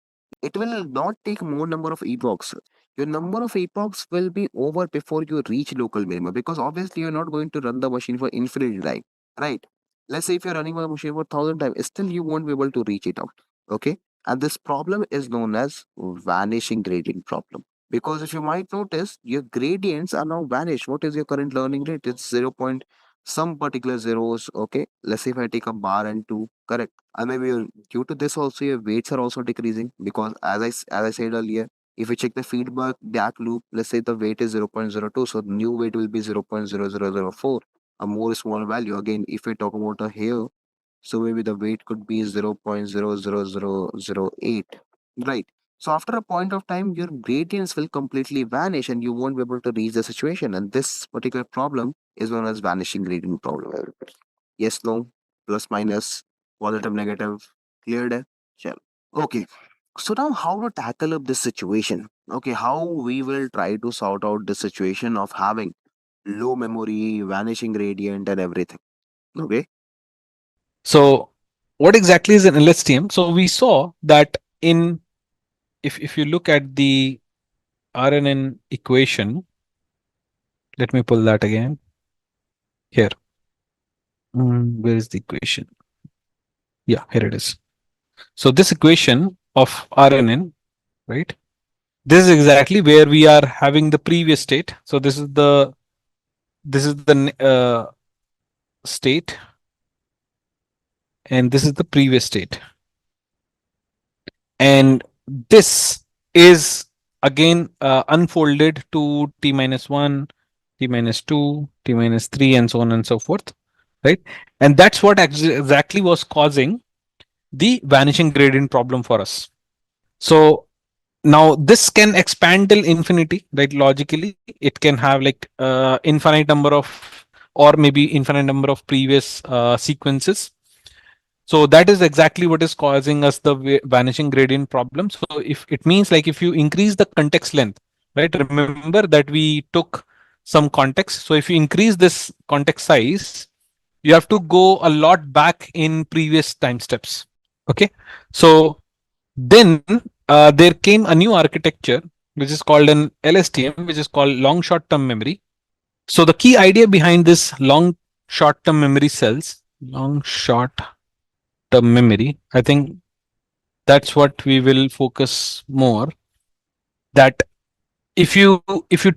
It will not take more number of epochs. Your number of epochs will be over before you reach local minimum, because obviously you're not going to run the machine for infinite time, right? Let's say if you're running a machine for 1,000 times, still you won't be able to reach it out. Okay, and this problem is known as vanishing gradient problem. Because if you might notice, your gradients are now vanished. What is your current learning rate? It's 0 point some particular zeros. Okay, let's say if I take a bar and two, correct. And maybe due to this also your weights are also decreasing, because as I said earlier, if you check the feedback back loop, let's say the weight is 0.02, so the new weight will be 0.0004, a more small value. Again, if we talk about a hair, so maybe the weight could be 0.00008, right? So after a point of time, your gradients will completely vanish and you won't be able to reach the situation. And this particular problem is known as vanishing gradient problem. Yes, no, plus, minus, positive, negative, cleared. Sure. Okay. So now how to tackle up this situation? Okay, how we will try to sort out the situation of having low memory, vanishing gradient and everything. Okay. So what exactly is an LSTM? So we saw that in if you look at the RNN equation, let me pull that again here. Where is the equation? Yeah, here it is. So this equation of RNN, right? This is exactly where we are having the previous state. So this is the state, and this is the previous state. And this is again unfolded to t minus 1, t minus 2, t minus 3, and so on and so forth, right? And that's what exactly was causing the vanishing gradient problem for us. So now this can expand till infinity, right? Logically, it can have like infinite number of, or maybe infinite number of previous sequences. So that is exactly what is causing us the vanishing gradient problem. So if it means like if you increase the context length, right? Remember that we took some context. So if you increase this context size, you have to go a lot back in previous time steps. Okay. So then there came a new architecture, which is called an LSTM, which is called long short term memory. So the key idea behind this long short term memory cells, long short term memory, I think that's what we will focus more. That if you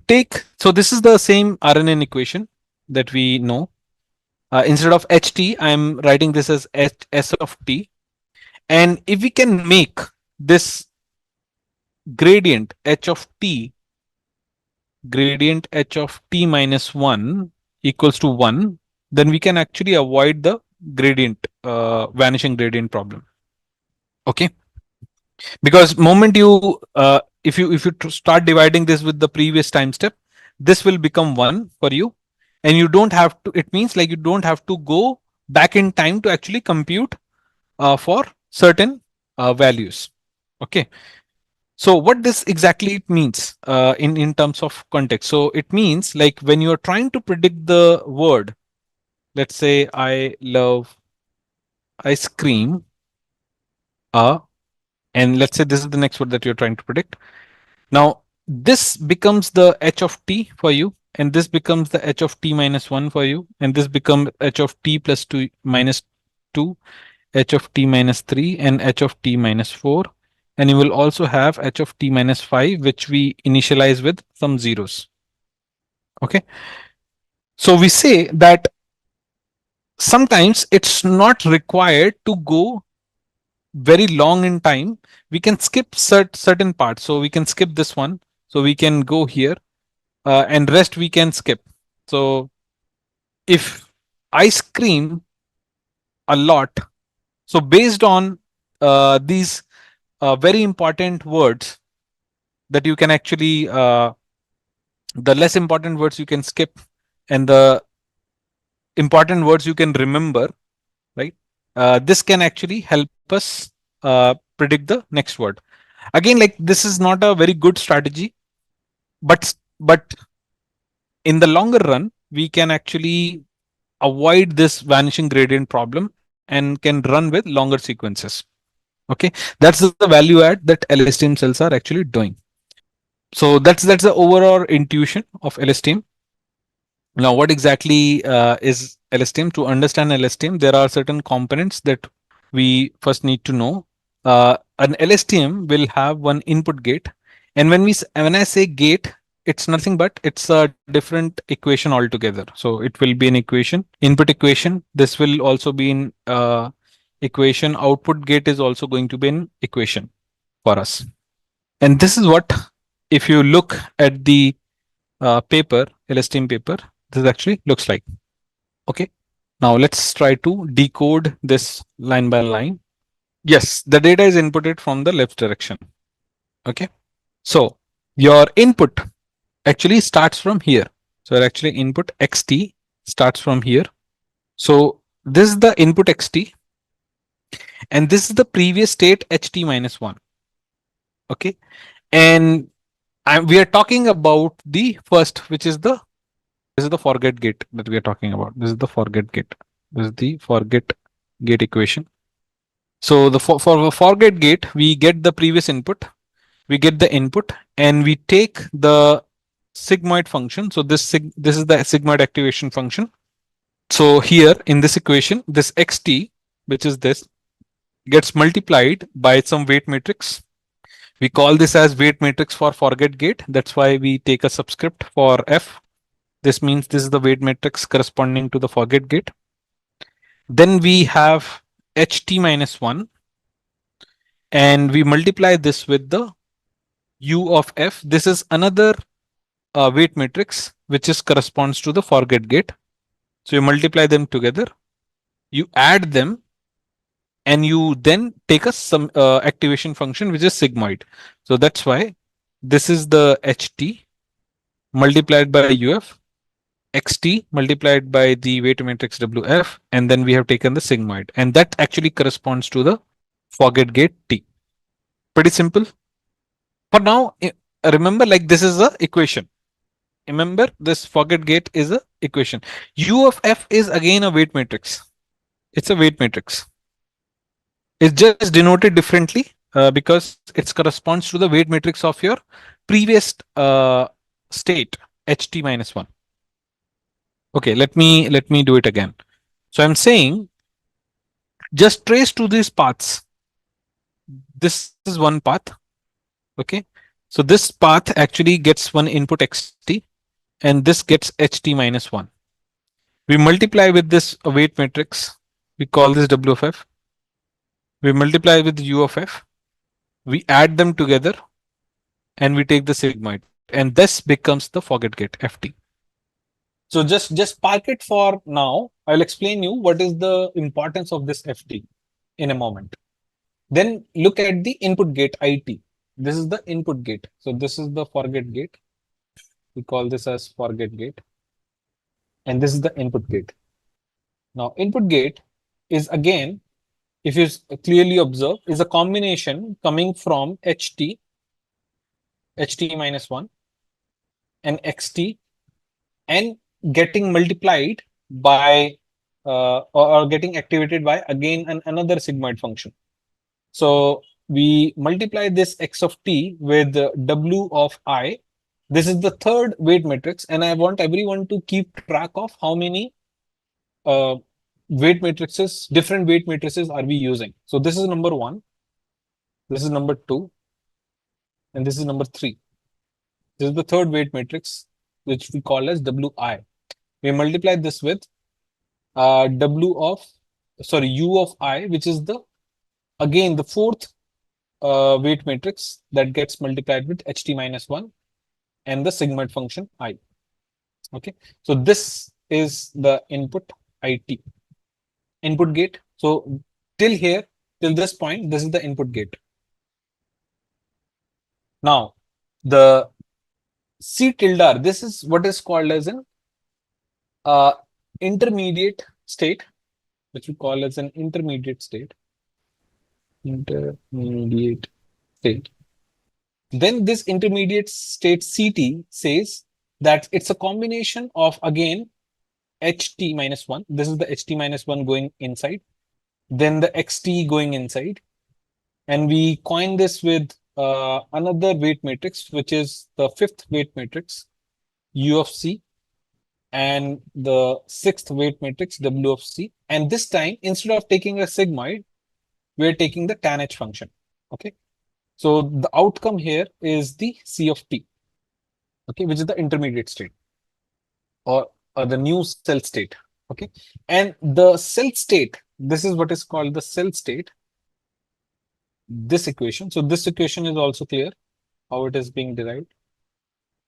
take, so this is the same RNN equation that we know. Instead of HT, I'm writing this as S of T. And if we can make this gradient h of t minus 1 equals to 1, then we can actually avoid the gradient vanishing gradient problem. Okay, because moment you if you start dividing this with the previous time step, this will become 1 for you, and you don't have to, it means like you don't have to go back in time to actually compute for certain values. Okay, So what this exactly means in terms of context? So it means like when you are trying to predict the word, let's say I love ice cream, and let's say this is the next word that you're trying to predict. Now this becomes the h of t for you, and this becomes the h of t minus 1 for you, and this becomes h of t plus 2 minus 2, h of t minus 3, and h of t minus 4. And you will also have h of t minus 5, which we initialize with some zeros. Okay. So we say that sometimes it's not required to go very long in time. We can skip certain parts. So we can skip this one. So we can go here, and rest we can skip. So if I scream a lot, so based on these very important words that you can actually, the less important words you can skip, and the important words you can remember, right? This can actually help us predict the next word. Again, like this is not a very good strategy, but in the longer run, we can actually avoid this vanishing gradient problem and can run with longer sequences. Okay, that's the value add that LSTM cells are actually doing. So that's the overall intuition of LSTM. Now, what exactly is LSTM? To understand LSTM, there are certain components that we first need to know. An LSTM will have one input gate, and when I say gate, it's nothing but it's a different equation altogether. So it will be an equation, input equation. This will also be in equation. Output gate is also going to be an equation for us. And this is what, if you look at the paper, LSTM paper, this actually looks like. Okay. Now let's try to decode this line by line. Yes, the data is inputted from the left direction. Okay. So your input actually starts from here. So actually input xt starts from here. So this is the input xt, and this is the previous state ht minus 1. Okay. And we are talking about the first, which is the, this is the forget gate that we are talking about. This is the forget gate. This is the forget gate equation. So the for the forget gate, we get the previous input, we get the input, and we take the sigmoid function. So this is the sigmoid activation function. So here in this equation, this xt, which is this, gets multiplied by some weight matrix. We call this as weight matrix for forget gate. That's why we take a subscript for f. This means this is the weight matrix corresponding to the forget gate. Then we have ht minus 1, and we multiply this with the u of f. This is another weight matrix which is corresponds to the forget gate. So you multiply them together, you add them, and you then take a some activation function which is sigmoid. So that's why this is the ht multiplied by uf, xt multiplied by the weight matrix wf, and then we have taken the sigmoid, and that actually corresponds to the forget gate t. Pretty simple. For now, remember, like this is a equation. Remember, this forget gate is a equation. U of f is again a weight matrix. It's a weight matrix. It's just denoted differently because it corresponds to the weight matrix of your previous state, ht minus 1. Okay, let me do it again. So I'm saying just trace to these paths. This is one path. Okay, so this path actually gets one input xt, and this gets ht minus 1. We multiply with this weight matrix. We call this w of f. We multiply with u of f. We add them together, and we take the sigmoid, and this becomes the forget gate ft. So just park it for now. I'll explain you what is the importance of this ft in a moment. Then look at the input gate it. This is the input gate. So this is the forget gate. We call this as forget gate. And this is the input gate. Now input gate is again, if you clearly observe, is a combination coming from ht ht minus 1 and xt and getting multiplied by or getting activated by again another sigmoid function. So we multiply this x of t with w of I. This is the third weight matrix, and I want everyone to keep track of how many uh, weight matrices, different weight matrices are we using. So this is number 1, this is number 2, and this is number 3. This is the third weight matrix, which we call as wi. We multiply this with u of I, which is the again the fourth weight matrix that gets multiplied with ht minus 1 and the sigmoid function I. Okay, so this is the input IT, input gate. So till here, till this point, this is the input gate. Now, the C tilde, this is what is called as an intermediate state, which we call as an intermediate state. Intermediate state. Then this intermediate state CT says that it's a combination of again ht minus 1. This is the ht minus 1 going inside, then the xt going inside, and we coin this with another weight matrix, which is the fifth weight matrix u of c, and the sixth weight matrix w of c. And this time, instead of taking a sigmoid, we're taking the tan h function. Okay, so the outcome here is the c of t, okay, which is the intermediate state or the new cell state. Okay, and the cell state, this is what is called the cell state, this equation. So this equation is also clear how it is being derived,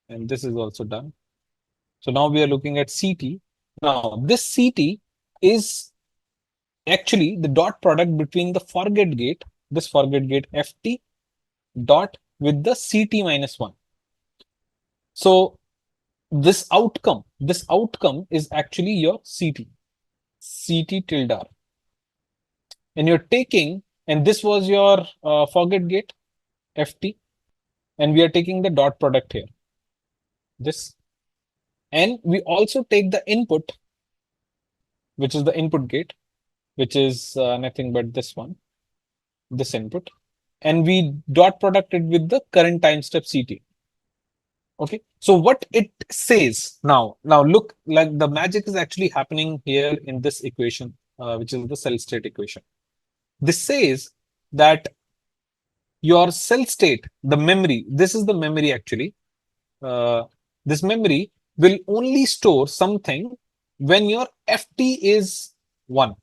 and this is also done. So now we are looking at CT. Now this CT is actually the dot product between the forget gate, this forget gate FT dot with the CT minus 1. So this outcome is actually your CT tilde. And you're taking, and this was your forget gate FT, and we are taking the dot product here, this. And we also take the input, which is the input gate, which is nothing but this one, this input, and we dot product it with the current time step CT. Okay, so what it says now look, like the magic is actually happening here in this equation, which is the cell state equation. This says that your cell state, the memory, this is the memory actually. This memory will only store something when your FT is 1.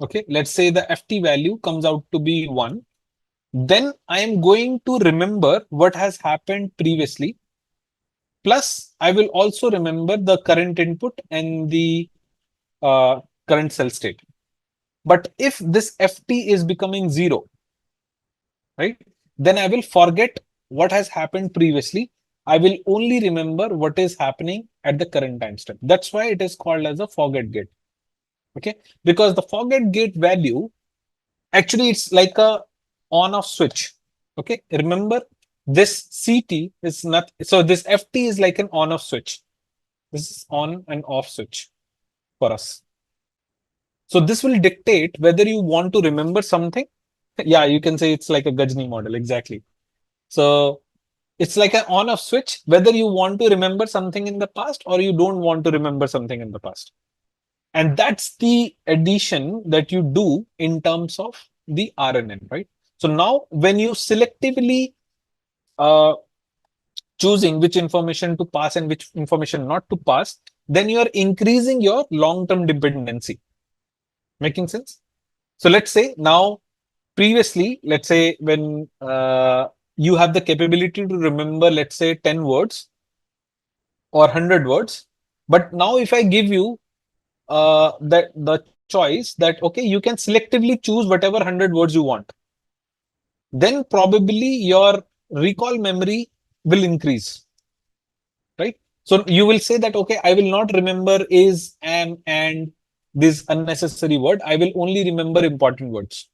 Okay, let's say the FT value comes out to be 1. Then I am going to remember what has happened previously. Plus, I will also remember the current input and the current cell state. But if this FT is becoming 0, right, then I will forget what has happened previously. I will only remember what is happening at the current time step. That's why it is called as a forget gate. Okay, because the forget gate value, actually it's like a on-off switch. Okay, remember this CT is not, so this FT is like an on-off switch. This is on and off switch for us. So this will dictate whether you want to remember something. Yeah, you can say it's like a Gajni model, exactly. So it's like an on-off switch, whether you want to remember something in the past or you don't want to remember something in the past. And that's the addition that you do in terms of the RNN, right? So now when you selectively choosing which information to pass and which information not to pass, then you are increasing your long-term dependency. Making sense? So let's say now, previously, let's say when you have the capability to remember, let's say 10 words or 100 words, but now if I give you the choice that, okay, you can selectively choose whatever 100 words you want, then probably your recall memory will increase, right? So you will say that, okay, I will not remember is, am, and this unnecessary word. I will only remember important words.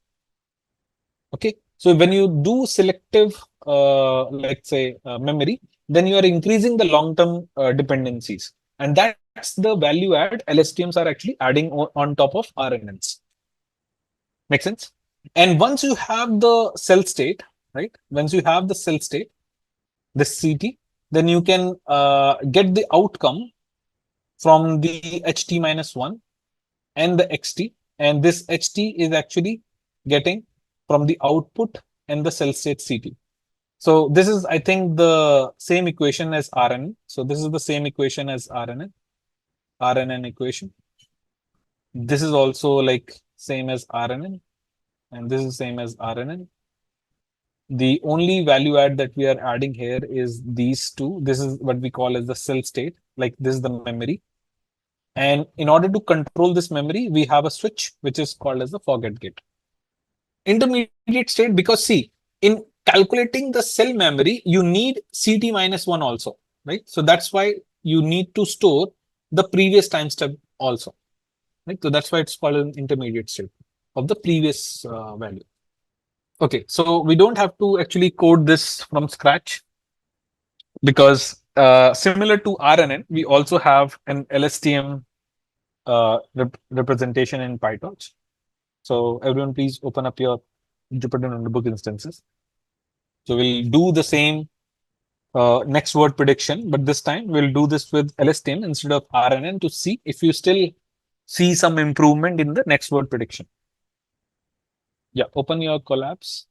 Okay, So when you do selective, let's say memory, then you are increasing the long-term dependencies, and that's the value add LSTMs are actually adding on top of RNNs. Make sense? And once you have the cell state, right? Once you have the cell state, the CT, then you can get the outcome from the HT minus 1 and the XT. And this HT is actually getting from the output and the cell state CT. So this is, I think, the same equation as RNN. So this is the same equation as RNN equation. This is also like same as RNN, and this is same as RNN. The only value add that we are adding here is these two. This is what we call as the cell state, like this is the memory. And in order to control this memory, we have a switch, which is called as the forget gate. Intermediate state, because see, in calculating the cell memory, you need CT minus 1 also, right? So that's why you need to store the previous time step also, right? So that's why it's called an intermediate state of the previous value. Okay, so we don't have to actually code this from scratch, because similar to RNN, we also have an LSTM representation in PyTorch. So everyone, please open up your Jupyter Notebook instances. So we'll do the same next word prediction, but this time we'll do this with LSTM instead of RNN to see if you still see some improvement in the next word prediction. Yeah, open your collapse.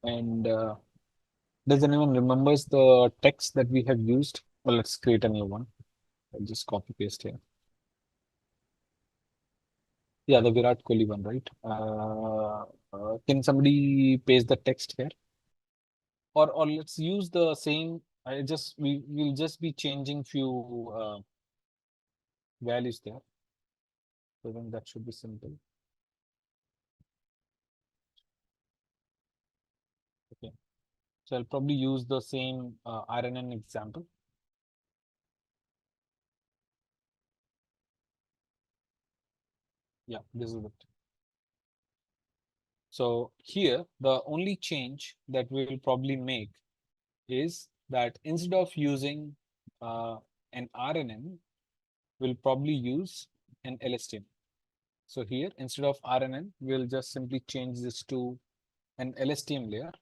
And does anyone remembers the text that we have used? Well, let's create a new one. I'll just copy paste here. Yeah, the Virat Kohli one, right? Can somebody paste the text here? Or let's use the same. We'll just be changing few values there. So then that should be simple. Okay. So I'll probably use the same RNN example. Yeah, this is it. So here, the only change that we will probably make is that instead of using an RNN, we'll probably use an LSTM. So here, instead of RNN, we'll just simply change this to an LSTM layer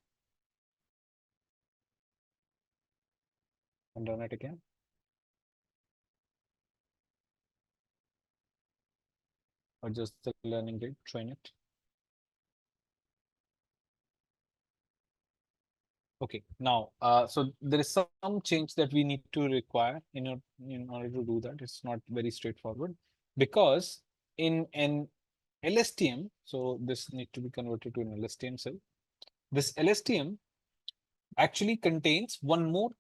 and run it again. Or just the learning rate, train it. Okay, now, so there is some change that we need to require in order to do that. It's not very straightforward, because in an LSTM, so this need to be converted to an LSTM cell. This LSTM actually contains one more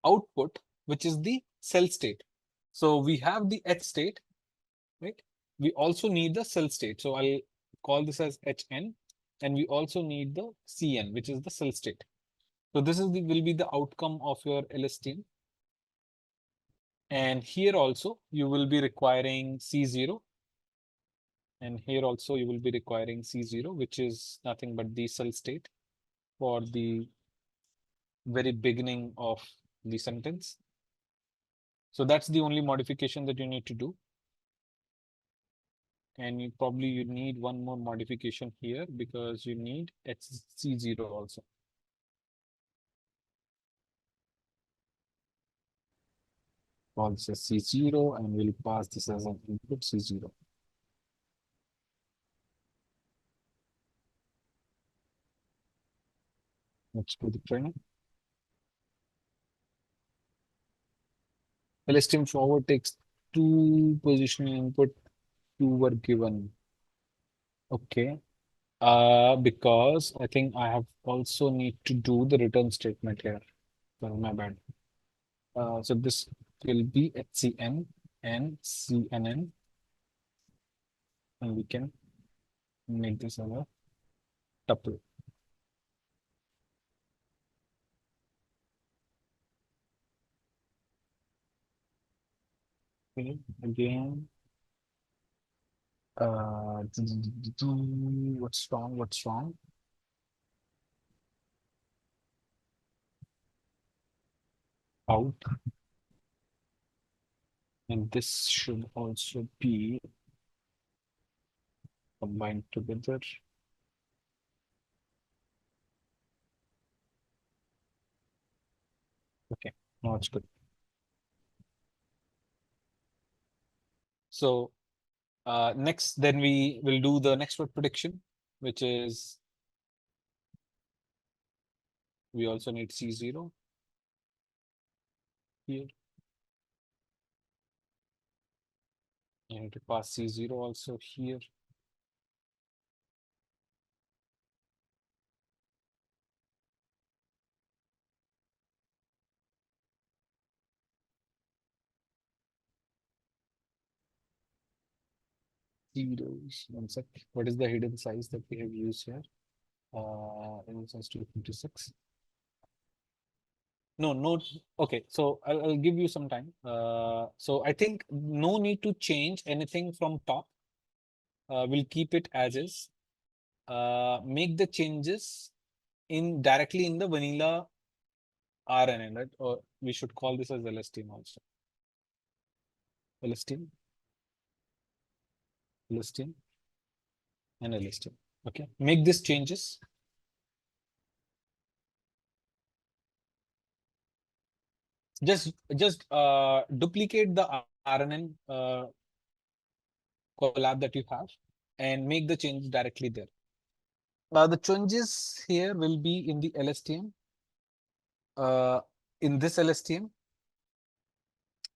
output, which is the cell state. So we have the H state, right? We also need the cell state. So I'll call this as HN, and we also need the CN, which is the cell state. So this is will be the outcome of your LSTM. And here also you will be requiring C0. And here also you will be requiring C0, which is nothing but the cell state for the very beginning of the sentence. So that's the only modification that you need to do. And you need one more modification here, because you need C0 also. Call this as C0, and we'll pass this as an input C0. Let's do the training. LSTM forward takes 2 positional input, 2 were given. Okay. Because I think I have also need to do the return statement here. So my bad. So this will be HCN and CNN, and we can make this as a tuple. Okay, again. What's wrong? What's wrong? Out. And this should also be combined together. Okay, now it's good. So next, then we will do the next word prediction, which is we also need C0 here. I need to pass C0 also here. Zeros. One sec. What is the hidden size that we have used here? Hidden size 256. No. Okay, so I'll give you some time. So I think no need to change anything from top. We'll keep it as is. Make the changes directly in the vanilla RNN, right? Or we should call this as LSTM also. LSTM, LSTM, and LSTM. Okay, make these changes. Just duplicate the RNN collab that you have and make the change directly there. The changes here will be in the LSTM. In this LSTM,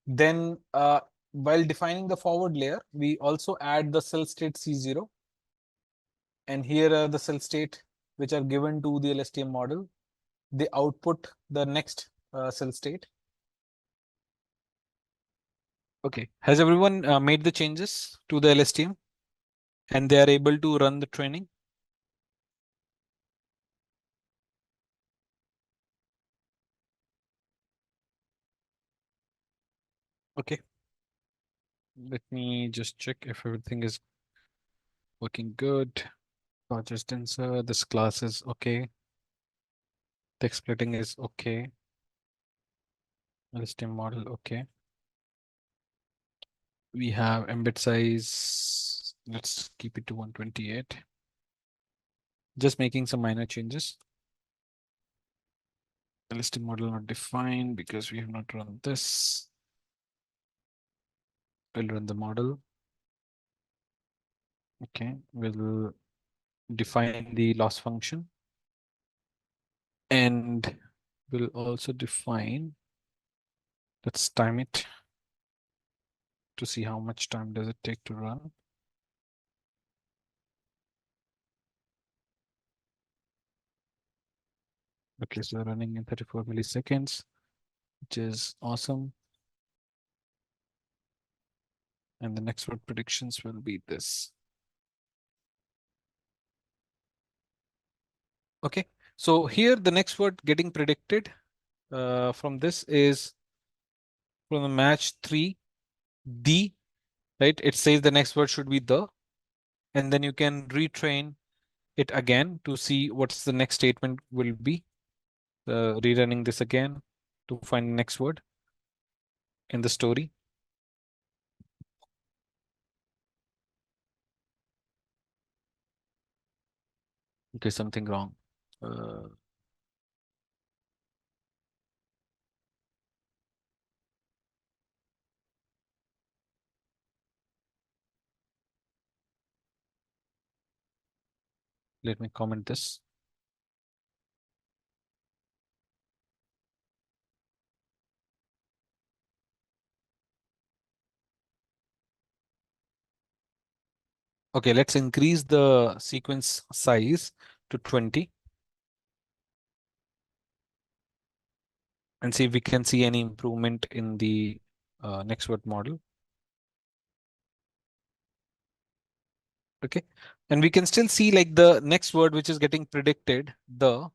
then while defining the forward layer, we also add the cell state C0. And here are the cell state which are given to the LSTM model. They output the next cell state. Okay, has everyone made the changes to the LSTM and they are able to run the training? Okay, let me just check if everything is working good. Gorgeous tensor, this class is okay. Text splitting is okay. LSTM model, okay. We have embed size. Let's keep it to 128. Just making some minor changes. LSTM model not defined because we have not run this. We'll run the model. Okay, we'll define the loss function. And we'll also define, let's time it to see how much time does it take to run. Okay, so running in 34 milliseconds, which is awesome. And the next word predictions will be this. Okay, so here the next word getting predicted from this is from the match 3, the, right? It says the next word should be the, and then you can retrain it again to see what's the next statement will be. Rerunning this again to find the next word in the story. Okay, something wrong. Let me comment this. Okay, let's increase the sequence size to 20 and see if we can see any improvement in the next word model. Okay, and we can still see like the next word which is getting predicted, the,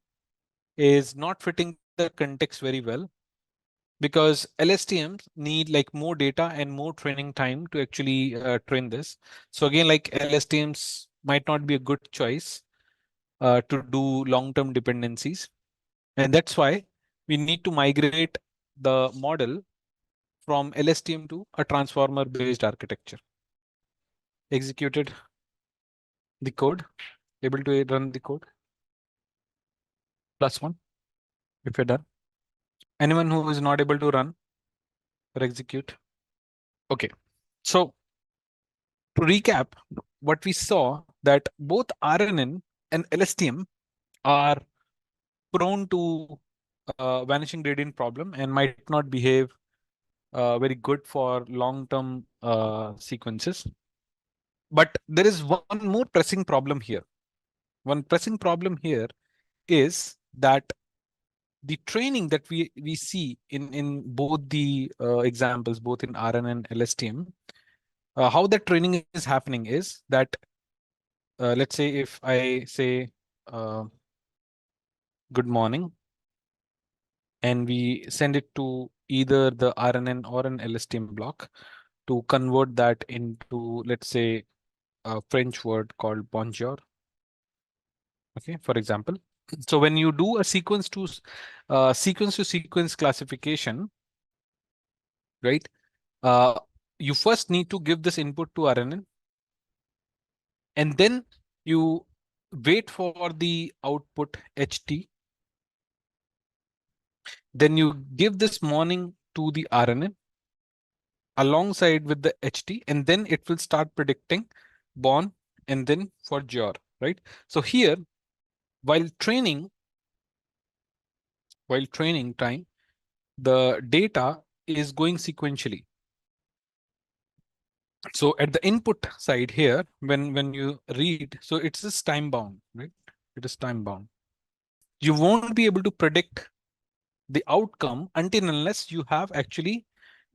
is not fitting the context very well. because LSTMs need like more data and more training time to actually train this. So again, like LSTMs might not be a good choice to do long-term dependencies. And that's why we need to migrate the model from LSTM to a transformer-based architecture. Executed the code, able to run the code. +1 if you're done. Anyone who is not able to run or execute. Okay, so to recap, what we saw that both RNN and LSTM are prone to vanishing gradient problem and might not behave very good for long-term sequences. But there is one more pressing problem here. One pressing problem here is that the training that we see in both the examples, both in RNN and LSTM, how that training is happening is that let's say if I say good morning and we send it to either the RNN or an LSTM block to convert that into, let's say, a French word called bonjour. Okay, for example. So when you do a sequence to sequence classification, right? You first need to give this input to RNN, and then you wait for the output HT. Then you give this morning to the RNN alongside with the HT, and then it will start predicting born and then for jar, right? So here, while training time, the data is going sequentially. So at the input side here, when you read, so it's just time bound, right? It is time bound. You won't be able to predict the outcome until unless you have actually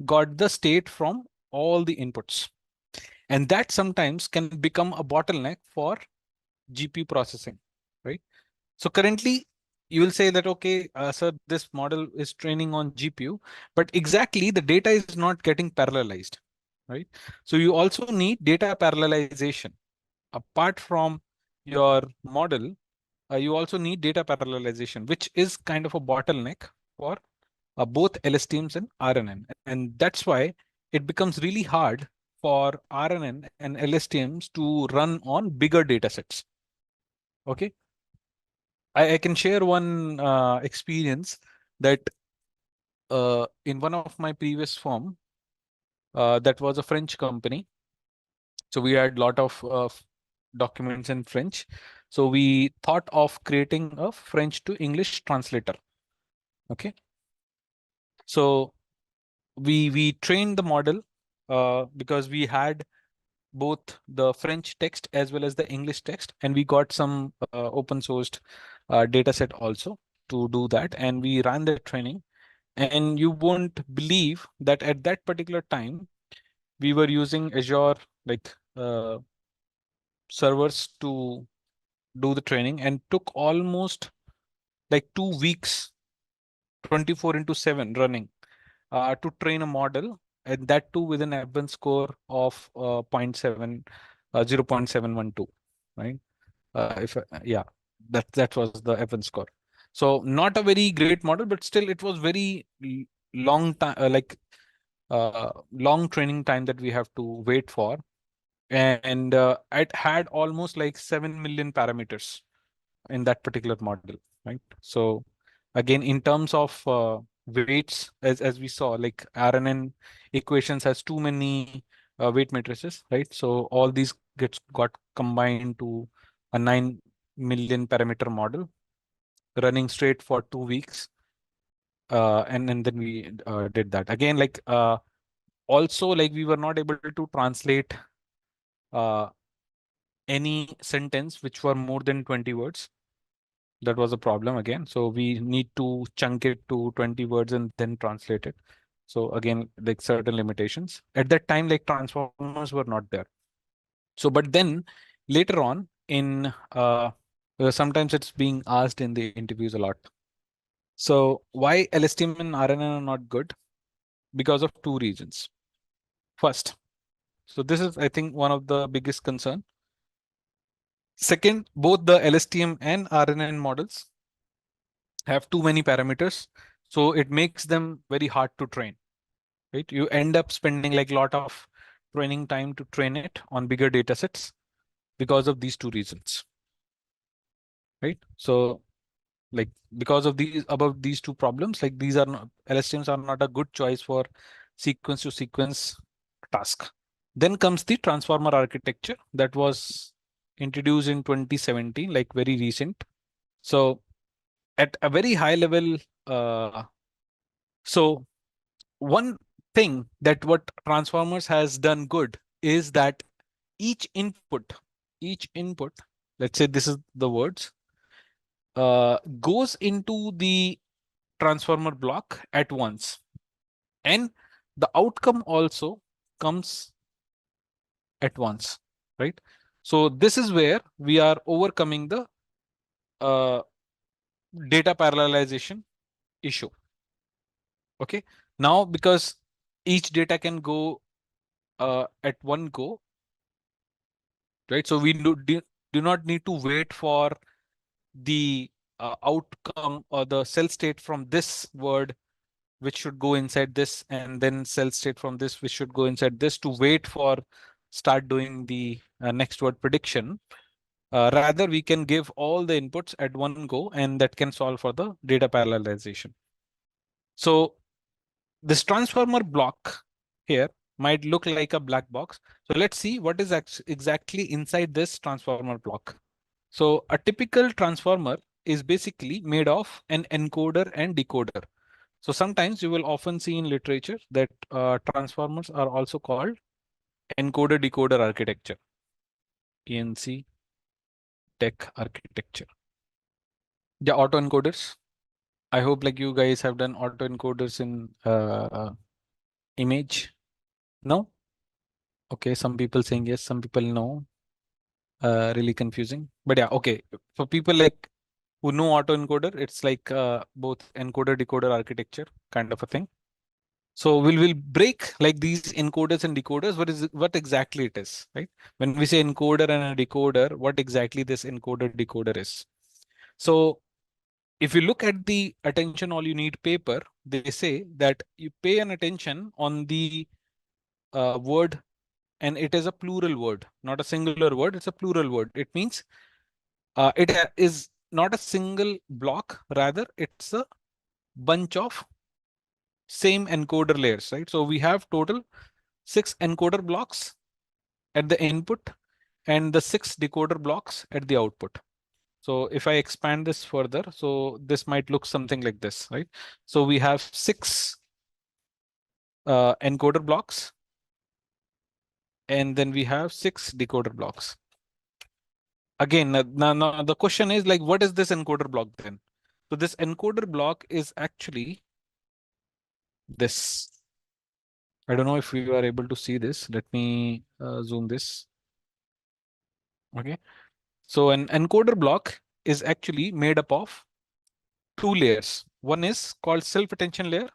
got the state from all the inputs. And that sometimes can become a bottleneck for GPU processing, right? So currently you will say that, okay, sir, this model is training on GPU, but exactly the data is not getting parallelized, right? So you also need data parallelization. Apart from your model, you also need data parallelization, which is kind of a bottleneck for both LSTMs and RNN. And that's why it becomes really hard for RNN and LSTMs to run on bigger data sets. Okay. I can share one experience that in one of my previous firm, that was a French company. So we had a lot of documents in French. So we thought of creating a French to English translator. Okay. So we trained the model because we had both the French text as well as the English text, and we got some open sourced data set also to do that, and we ran the training. And you won't believe that at that particular time we were using Azure like servers to do the training, and took almost like 2 weeks, 24/7 running to train a model, and that too with an advanced score of 0.712, right? If yeah, that was the Evans score. So not a very great model, but still it was very long time, long training time that we have to wait for. And it had almost like 7 million parameters in that particular model, right? So again, in terms of weights, as we saw, like RNN equations has too many weight matrices, right? So all these got combined to a 9 million parameter model running straight for 2 weeks. And then we did that again, like also, like we were not able to translate uh, any sentence which were more than 20 words. That was a problem again. So we need to chunk it to 20 words and then translate it. So again, like certain limitations. At that time, like transformers were not there. So, but then later on in sometimes it's being asked in the interviews a lot. So why LSTM and RNN are not good? Because of two reasons. First, so this is, I think, one of the biggest concern. Second, both the LSTM and RNN models have too many parameters, so it makes them very hard to train. Right? You end up spending like a lot of training time to train it on bigger data sets because of these two reasons. Right? So like because of these two problems, like these are not, LSTMs are not a good choice for sequence to sequence task. Then comes the transformer architecture that was introduced in 2017, like very recent. So at a very high level, so one thing that what transformers has done good is that each input, let's say this is the words, goes into the transformer block at once, and the outcome also comes at once, right? So this is where we are overcoming the uh, data parallelization issue. Okay, now because each data can go at one go, right? So we do not need to wait for the outcome or the cell state from this word, which should go inside this, and then cell state from this, which should go inside this, to wait for start doing the next word prediction. Rather, we can give all the inputs at one go, and that can solve for the data parallelization. So this transformer block here might look like a black box. So let's see what is exactly inside this transformer block. So a typical transformer is basically made of an encoder and decoder. So sometimes you will often see in literature that transformers are also called encoder-decoder architecture, ENC tech architecture. Yeah, autoencoders. I hope like you guys have done autoencoders in image. No? Okay, some people saying yes, some people no. Really confusing. But yeah, okay. For people like who know autoencoder, it's like both encoder-decoder architecture kind of a thing. So we'll break like these encoders and decoders. What exactly it is, right? When we say encoder and a decoder, what exactly this encoder decoder is. So if you look at the attention all you need paper, they say that you pay an attention on the word, and it is a plural word, not a singular word. It's a plural word. It means it is not a single block, rather it's a bunch of same encoder layers, right? So we have total 6 encoder blocks at the input and the 6 decoder blocks at the output. So if I expand this further, so this might look something like this, right? So we have 6 encoder blocks, and then we have 6 decoder blocks. Again, now the question is like, what is this encoder block then? So this encoder block is actually this. I don't know if you are able to see this. Let me zoom this. Okay. So an encoder block is actually made up of 2 layers. One is called self-attention layer,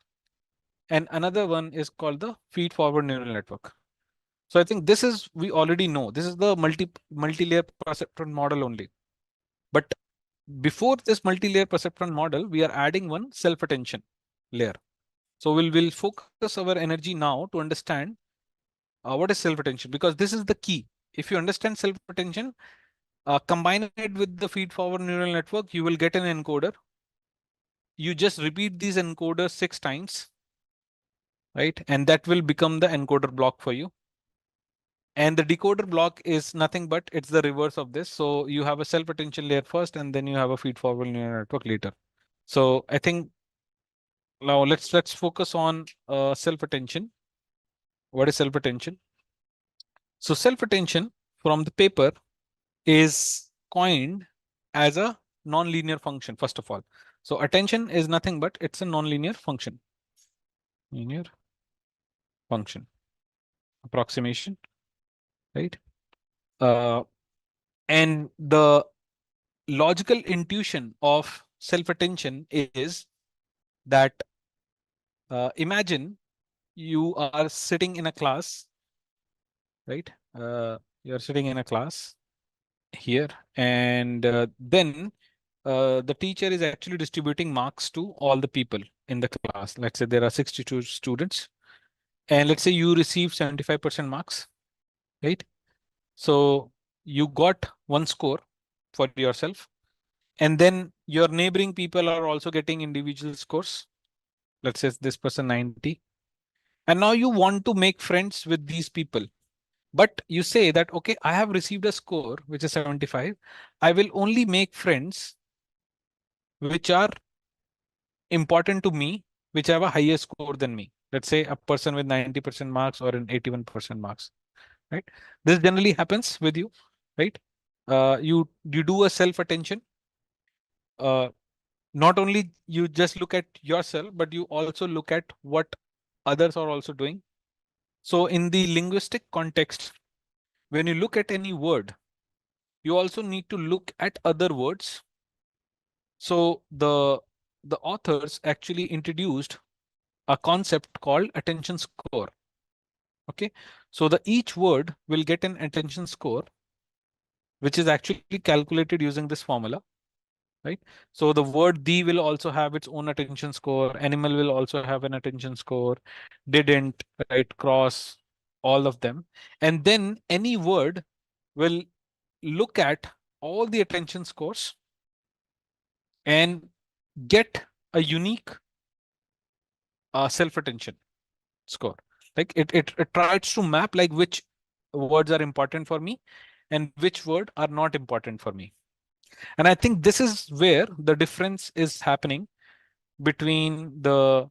and another one is called the feed-forward neural network. So I think this is, we already know, this is the multi-layer perceptron model only. But before this multi-layer perceptron model, we are adding one self-attention layer. So we'll focus our energy now to understand what is self-attention, because this is the key. If you understand self-attention, combine it with the feed-forward neural network, you will get an encoder. You just repeat these encoders 6 times, right? And that will become the encoder block for you. And the decoder block is nothing but it's the reverse of this. So you have a self-attention layer first, and then you have a feed-forward neural network later. So I think now let's focus on self-attention. What is self-attention? So self-attention from the paper is coined as a non-linear function, first of all. So attention is nothing but it's a non-linear function. Linear function. Approximation, right? And the logical intuition of self-attention is that imagine you are sitting in a class, right? You're sitting in a class here, and then the teacher is actually distributing marks to all the people in the class. Let's say there are 62 students, and let's say you receive 75% marks, right? So you got one score for yourself, and then your neighboring people are also getting individual scores. Let's say this person 90. And now you want to make friends with these people. But you say that, okay, I have received a score which is 75. I will only make friends which are important to me, which have a higher score than me. Let's say a person with 90% marks or an 81% marks, right? This generally happens with you, right? You do a self attention. Uh, Not only you just look at yourself, but you also look at what others are also doing. So in the linguistic context, when you look at any word, you also need to look at other words. So the authors actually introduced a concept called attention score. Okay, so the each word will get an attention score, which is actually calculated using this formula, right? So the word the will also have its own attention score. Animal will also have an attention score. Didn't, right? Cross, all of them. And then any word will look at all the attention scores and get a unique self-attention score. Like it tries to map like which words are important for me and which word are not important for me. And I think this is where the difference is happening between the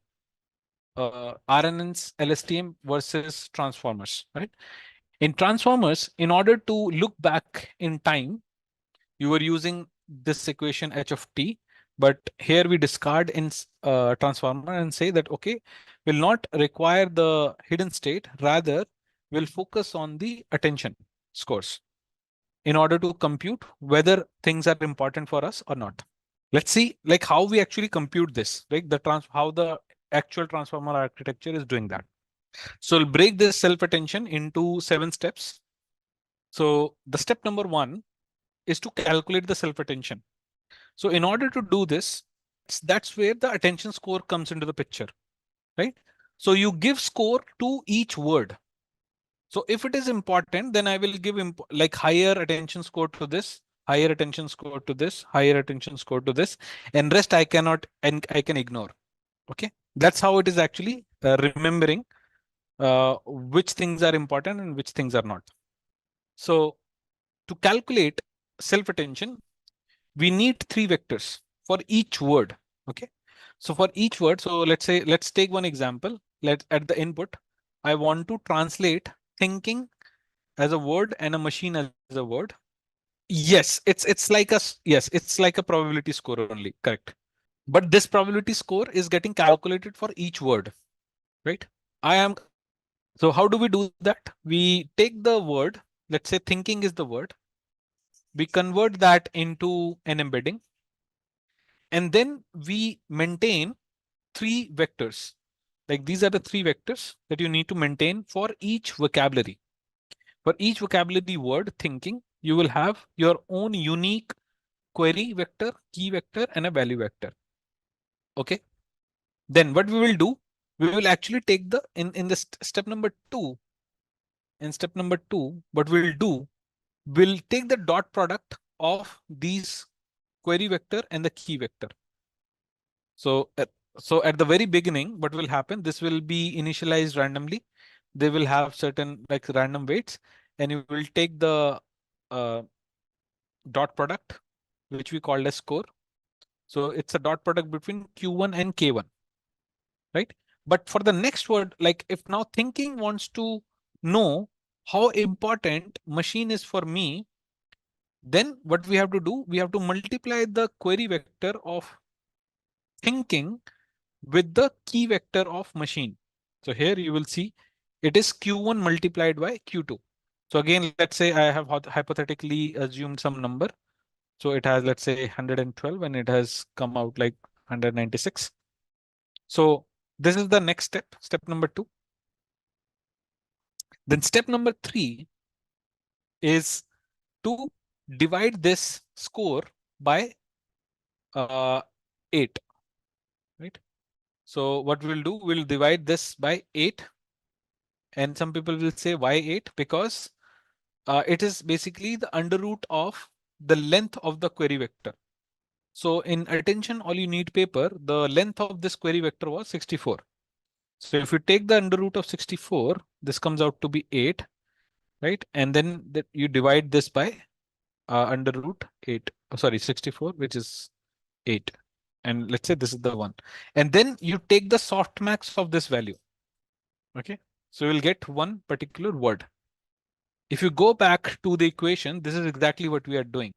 RNNs, LSTM versus transformers, right? In transformers, in order to look back in time, you were using this equation h of t, but here we discard in transformer and say that, okay, will not require the hidden state, rather will focus on the attention scores in order to compute whether things are important for us or not. Let's see like how we actually compute this, right? How the actual transformer architecture is doing that. So we'll break this self-attention into 7 steps. So the step number 1 is to calculate the self-attention. So in order to do this, that's where the attention score comes into the picture, right? So you give score to each word. So if it is important, then I will give like higher attention score to this, higher attention score to this, higher attention score to this, and rest I cannot, and I can ignore. Okay, that's how it is actually remembering which things are important and which things are not. So to calculate self-attention, we need 3 vectors for each word. Okay, so for each word, so let's take one example. At the input, I want to translate thinking as a word and a machine as a word. Yes, it's like yes, it's like a probability score only, correct? But this probability score is getting calculated for each word, right? I am So how do we do that? We take the word, let's say thinking is the word, we convert that into an embedding, and then we maintain 3 vectors. Like these are the 3 vectors that you need to maintain for each vocabulary. For each vocabulary word thinking, you will have your own unique query vector, key vector, and a value vector. Okay. Then what we will do, we will actually take the in this step number 2. In step number 2, what we'll do, we'll take the dot product of these query vector and the key vector. So at the very beginning, what will happen? This will be initialized randomly. They will have certain like random weights, and you will take the dot product, which we call as score. So it's a dot product between Q1 and K1, right? But for the next word, like if now thinking wants to know how important machine is for me, then what we have to do, we have to multiply the query vector of thinking with the key vector of machine. So here you will see it is Q1 multiplied by Q2. So again, let's say I have hypothetically assumed some number. So it has, let's say 112 and it has come out like 196. So this is the next step, step number 2. Then step number 3 is to divide this score by 8, right? So what we'll do, we'll divide this by 8. And some people will say why 8? Because it is basically the under root of the length of the query vector. So in attention, all you need paper, the length of this query vector was 64. So if you take the under root of 64, this comes out to be 8, right? And then that you divide this by under root 8, sorry, 64, which is 8. And let's say this is the one. And then you take the softmax of this value. Okay, so you'll get one particular word. If you go back to the equation, this is exactly what we are doing.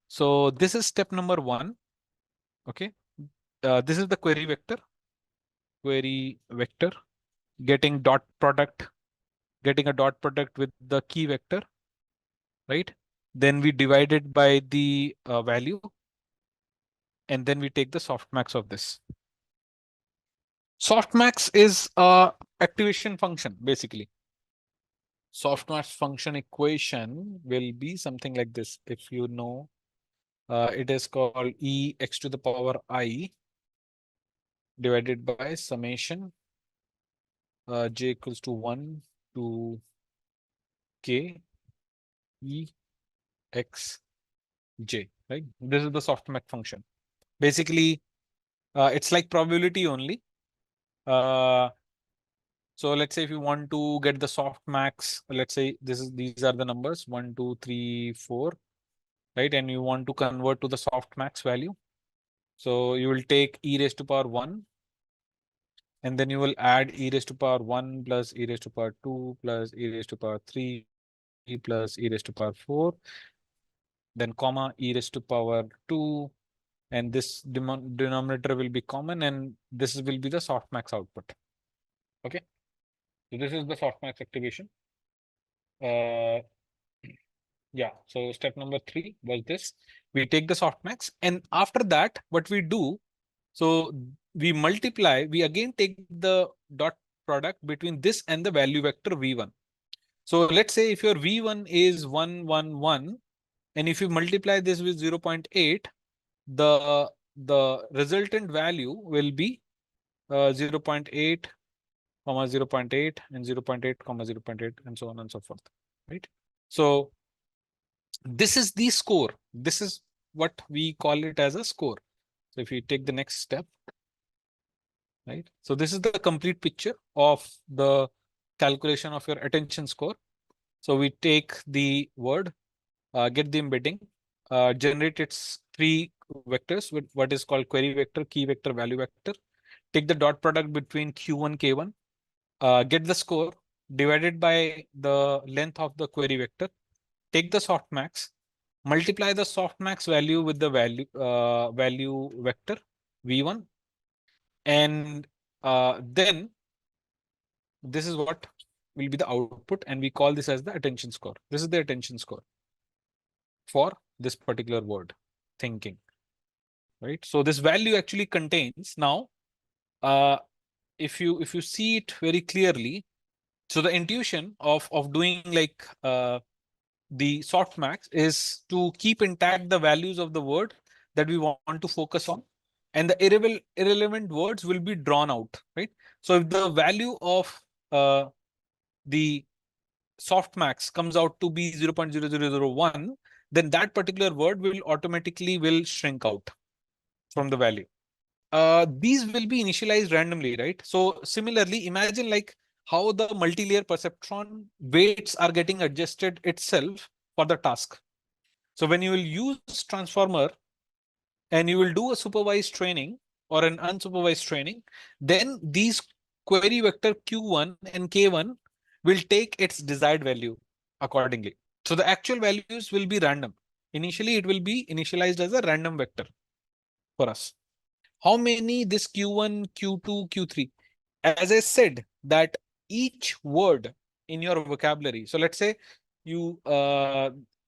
So this is step number 1. Okay, this is the query vector, getting dot product, getting a dot product with the key vector, right? Then we divide it by the value, and then we take the softmax of this. Softmax is a activation function, basically. Softmax function equation will be something like this. If you know, it is called E x to the power I divided by summation j equals to 1 to k E x j, right? This is the softmax function. Basically, it's like probability only. So let's say if you want to get the softmax, let's say these are the numbers 1, 2, 3, 4, right? And you want to convert to the softmax value. So you will take e raised to power 1, and then you will add e raised to power 1 plus e raised to power 2 plus e raised to power 3 plus e raised to power 4, then comma e raised to power 2, and this denominator will be common, and this will be the softmax output. Okay, so this is the softmax activation. Yeah, so step number 3 was this. We take the softmax, and after that, what we do, so we multiply, we again take the dot product between this and the value vector v1. So let's say if your v1 is 1, 1, 1, and if you multiply this with 0.8, the resultant value will be 0.8, 0.8, and 0.8, 0.8, and so on and so forth, right? So this is the score. This is what we call it as a score. So if you take the next step, right? So this is the complete picture of the calculation of your attention score. So we take the word, get the embedding, generate its 3 vectors with what is called query vector, key vector, value vector, take the dot product between Q1, K1, get the score divided by the length of the query vector, take the softmax, multiply the softmax value with the value vector v1, and then this is what will be the output, and we call this as the attention score. This is the attention score for this particular word, thinking, right? So this value actually contains now, if you see it very clearly, so the intuition of doing like the softmax is to keep intact the values of the word that we want to focus on, and the irrelevant words will be drawn out, right? So if the value of the softmax comes out to be 0.0001, then that particular word will automatically shrink out from the value. These will be initialized randomly, right? So similarly, imagine like how the multi-layer perceptron weights are getting adjusted itself for the task. So when you will use transformer and you will do a supervised training or an unsupervised training, then these query vector Q1 and K1 will take its desired value accordingly. So the actual values will be random. Initially, it will be initialized as a random vector for us. How many this Q1, Q2, Q3? As I said, that each word in your vocabulary. So let's say you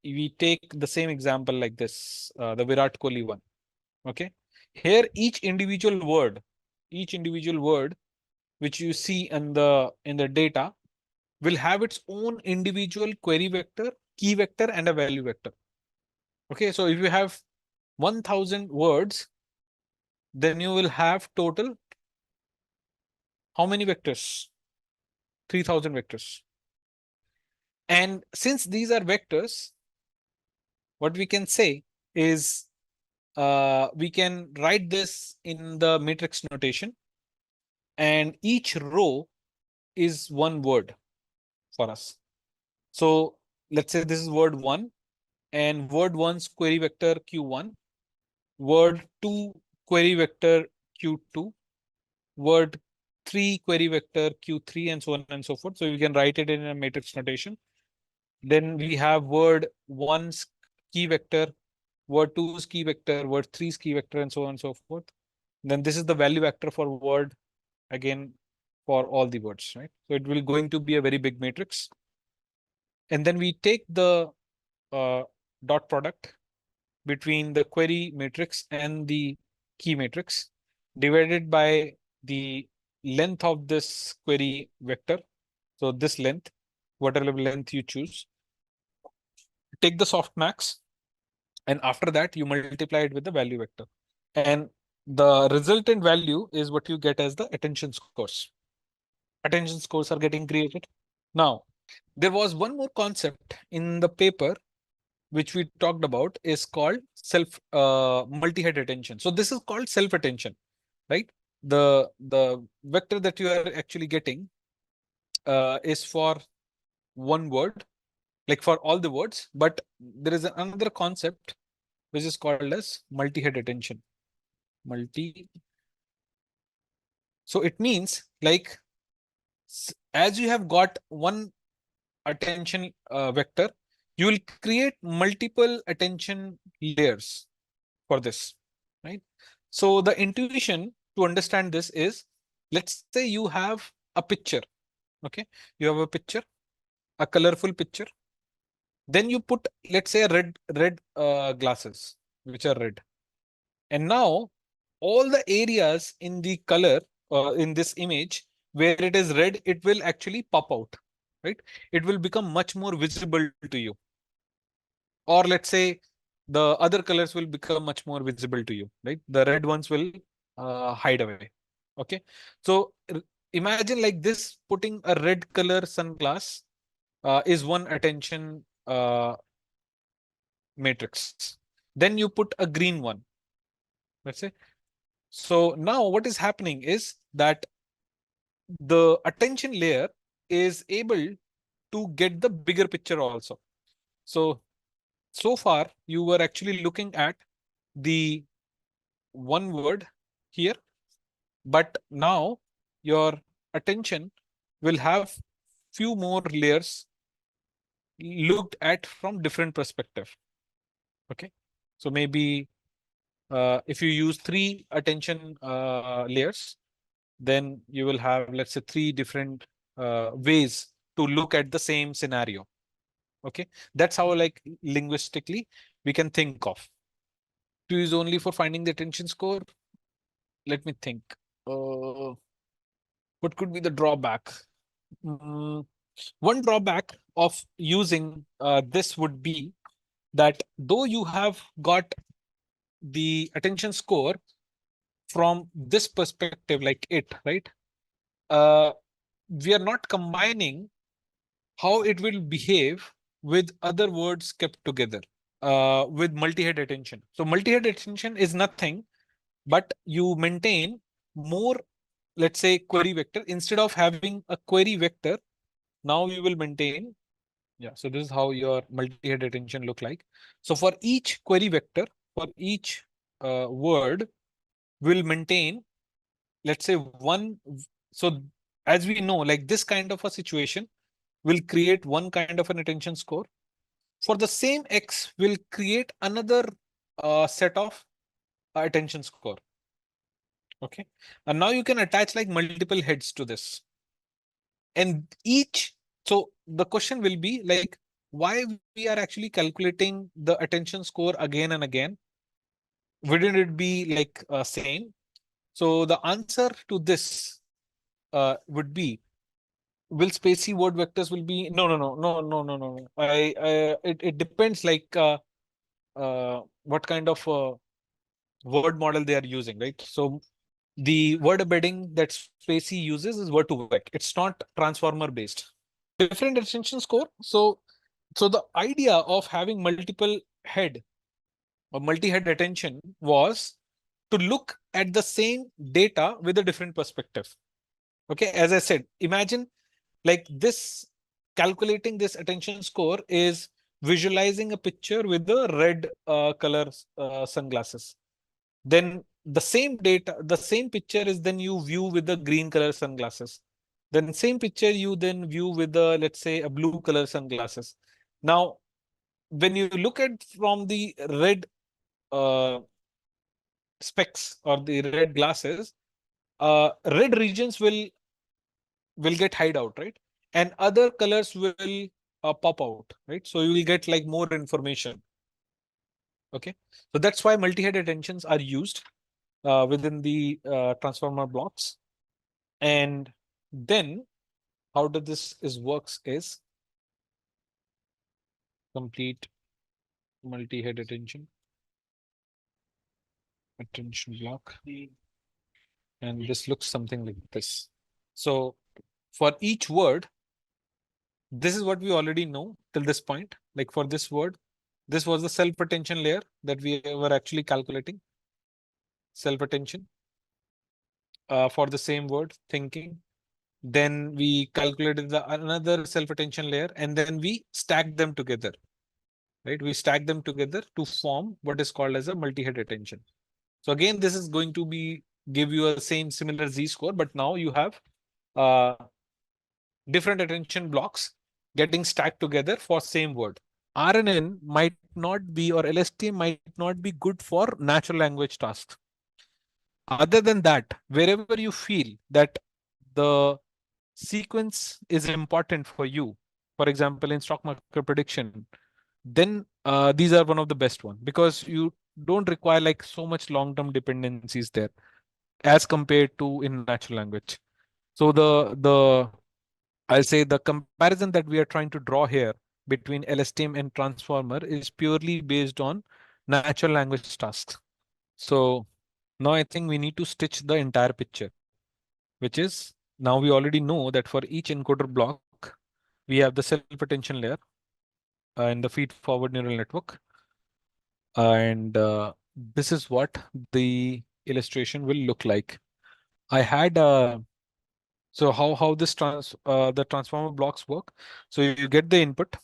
we take the same example like this, the Virat Kohli one. Okay. Here, each individual word each individual word which you see in the data will have its own individual query vector, key vector, and a value vector. Okay, so if you have 1000 words, then you will have total how many vectors? 3000 vectors. And since these are vectors, what we can say is we can write this in the matrix notation, and each row is one word for us. So let's say this is word 1, and word 1's query vector q1, word 2 query vector q2, word 3 query vector q3, and so on and so forth. So we can write it in a matrix notation. Then we have word 1's key vector, word 2's key vector, word 3's key vector, and so on and so forth. Then this is the value vector for word, again, for all the words, right? So it will going to be a very big matrix. And then we take the dot product between the query matrix and the key matrix divided by the length of this query vector. So this length, whatever length you choose, take the softmax, and after that you multiply it with the value vector. And the resultant value is what you get as the attention scores. Attention scores are getting created. Now, there was one more concept in the paper which we talked about is called self multi-head attention. So this is called self attention, right? The vector that you are actually getting is for one word, like for all the words, but there is another concept which is called as multi-head attention. So it means like as you have got one attention vector, you will create multiple attention layers for this, right? So the intuition to understand this is, let's say you have a picture, okay? You have a picture, a colorful picture. Then you put, let's say, red glasses, which are red. And now all the areas in the color in this image where it is red, it will actually pop out, right? It will become much more visible to you. Or let's say the other colors will become much more visible to you, right? The red ones will hide away. Okay. So imagine like this, putting a red color sunglass is one attention matrix. Then you put a green one, let's say. So now what is happening is that the attention layer is able to get the bigger picture also. So far you were actually looking at the one word here, but now your attention will have few more layers looked at from different perspective. Okay. So maybe if you use 3 attention layers, then you will have, let's say, 3 different ways to look at the same scenario. Okay. That's how like linguistically we can think of. To is only for finding the attention score. Let me think. What could be the drawback? One drawback of using this would be that though you have got the attention score from this perspective, like it, right? We are not combining how it will behave with other words kept together with multi-head attention. So multi-head attention is nothing but you maintain more, let's say, query vector. Instead of having a query vector, now you will maintain. Yeah, so this is how your multi-head attention look like. So for each query vector, for each word, will maintain, let's say, one. So as we know, like this kind of a situation will create one kind of an attention score. For the same X will create another set of attention score. Okay. And now you can attach like multiple heads to this. And each, so the question will be like, why we are actually calculating the attention score again and again? Wouldn't it be like same? So the answer to this would be, will spacey word vectors will be no. It depends like what kind of word model they are using, right? So the word embedding that spacey uses is word2vec. It's not transformer based. Different attention score. So the idea of having multiple head or multi-head attention was to look at the same data with a different perspective. Okay, as I said, imagine like this, calculating this attention score is visualizing a picture with the red color sunglasses. Then the same data, the same picture is then you view with the green color sunglasses. Then same picture you then view with the, let's say, a blue color sunglasses. Now, when you look at from the red specs or the red glasses, red regions will get hide out, right? And other colors will pop out, right? So you will get like more information. Okay, so that's why multi-head attentions are used within the transformer blocks. And then how does this is works is complete multi-head attention block, and this looks something like this. So for each word, this is what we already know till this point. Like for this word, this was the self-attention layer that we were actually calculating. Self-attention for the same word, thinking. Then we calculated the another self-attention layer, and then we stacked them together. Right? We stack them together to form what is called as a multi-head attention. So again, this is going to be give you a similar z-score, but now you have different attention blocks getting stacked together for same word. RNN might not be, or LSTM might not be good for natural language tasks. Other than that, wherever you feel that the sequence is important for you, for example, in stock market prediction, then these are one of the best ones, because you don't require like so much long-term dependencies there as compared to in natural language. So I'll say the comparison that we are trying to draw here between LSTM and transformer is purely based on natural language tasks. So now I think we need to stitch the entire picture, which is now we already know that for each encoder block, we have the self-attention layer and the feed-forward neural network. And this is what the illustration will look like. I had so how this the transformer blocks work. So you get the input,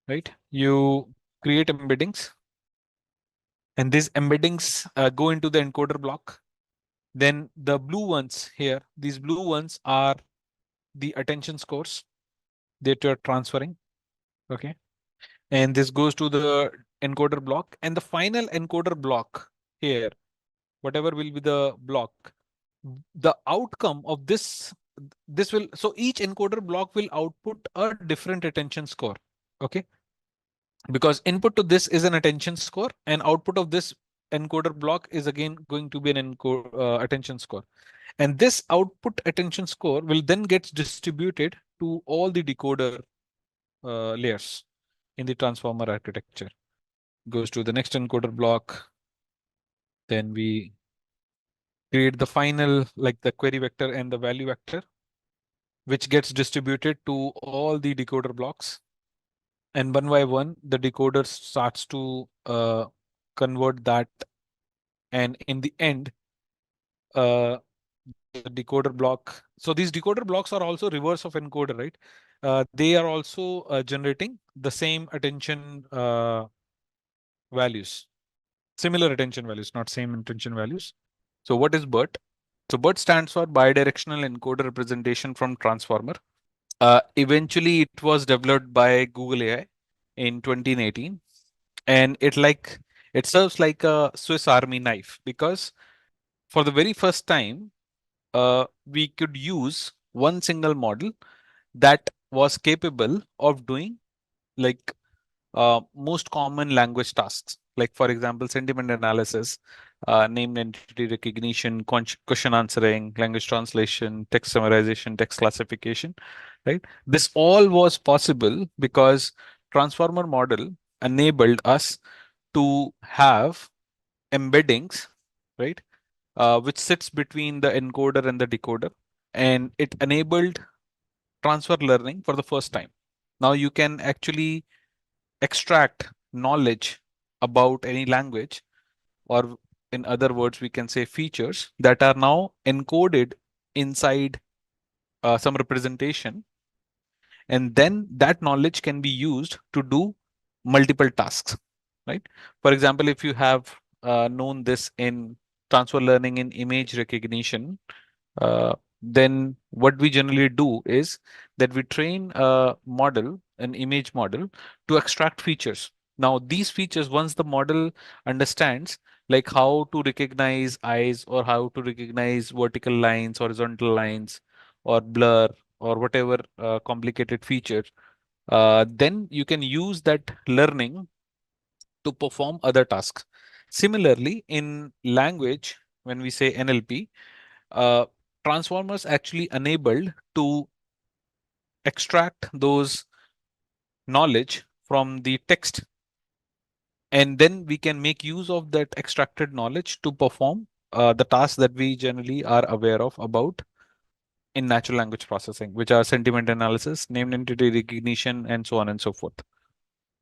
right? You create embeddings, and these embeddings go into the encoder block. Then the blue ones here, these blue ones are the attention scores that you're transferring. Okay, and this goes to the encoder block, and the final encoder block here, whatever will be the block, the outcome of this will, so each encoder block will output a different attention score. Okay, because input to this is an attention score, and output of this encoder block is again going to be an attention score. And this output attention score will then get distributed to all the decoder layers in the transformer architecture. Goes to the next encoder block. Then we create the final, like the query vector and the value vector, which gets distributed to all the decoder blocks. And one by one, the decoder starts to convert that. And in the end, the decoder block. So these decoder blocks are also reverse of encoder, right? They are also generating the same attention values, similar attention values, not same attention values. So what is BERT? So BERT stands for bidirectional encoder representation from transformer. Eventually, it was developed by Google AI in 2018, and it serves like a Swiss Army knife, because for the very first time, we could use one single model that was capable of doing like most common language tasks, like for example, sentiment analysis, named entity recognition, question answering, language translation, text summarization, text classification, right? This all was possible because transformer model enabled us to have embeddings, right? Which sits between the encoder and the decoder, and it enabled transfer learning for the first time. Now you can actually extract knowledge about any language, or in other words, we can say features that are now encoded inside some representation, and then that knowledge can be used to do multiple tasks, right? For example, if you have known this in transfer learning in image recognition, then what we generally do is that we train a model, an image model, to extract features. Now, these features, once the model understands like how to recognize eyes, or how to recognize vertical lines, horizontal lines, or blur, or whatever complicated feature, then you can use that learning to perform other tasks. Similarly, in language, when we say NLP, uh, transformers actually enabled to extract those knowledge from the text, and then we can make use of that extracted knowledge to perform the tasks that we generally are aware of about in natural language processing, which are sentiment analysis, named entity recognition, and so on and so forth.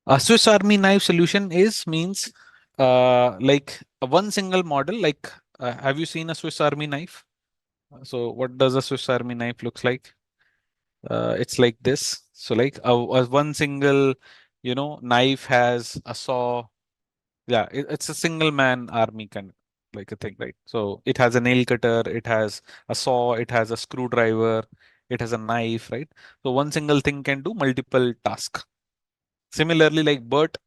A Swiss Army knife solution is means like one single model. Like, have you seen a Swiss Army knife? So, what does a Swiss Army knife looks like? It's like this. So, like a one single, knife has a saw. Yeah, it's a single man army kind of like a thing, right? So it has a nail cutter, it has a saw, it has a screwdriver, it has a knife, right? So one single thing can do multiple tasks. Similarly, like BERT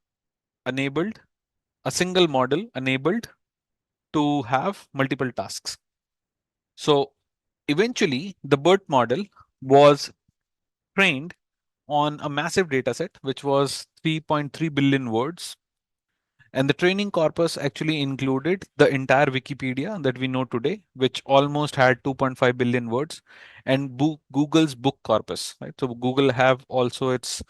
enabled, a single model enabled to have multiple tasks. So eventually, the BERT model was trained on a massive data set, which was 3.3 billion words. And the training corpus actually included the entire Wikipedia that we know today, which almost had 2.5 billion words, and Google's book corpus, right? So Google have also its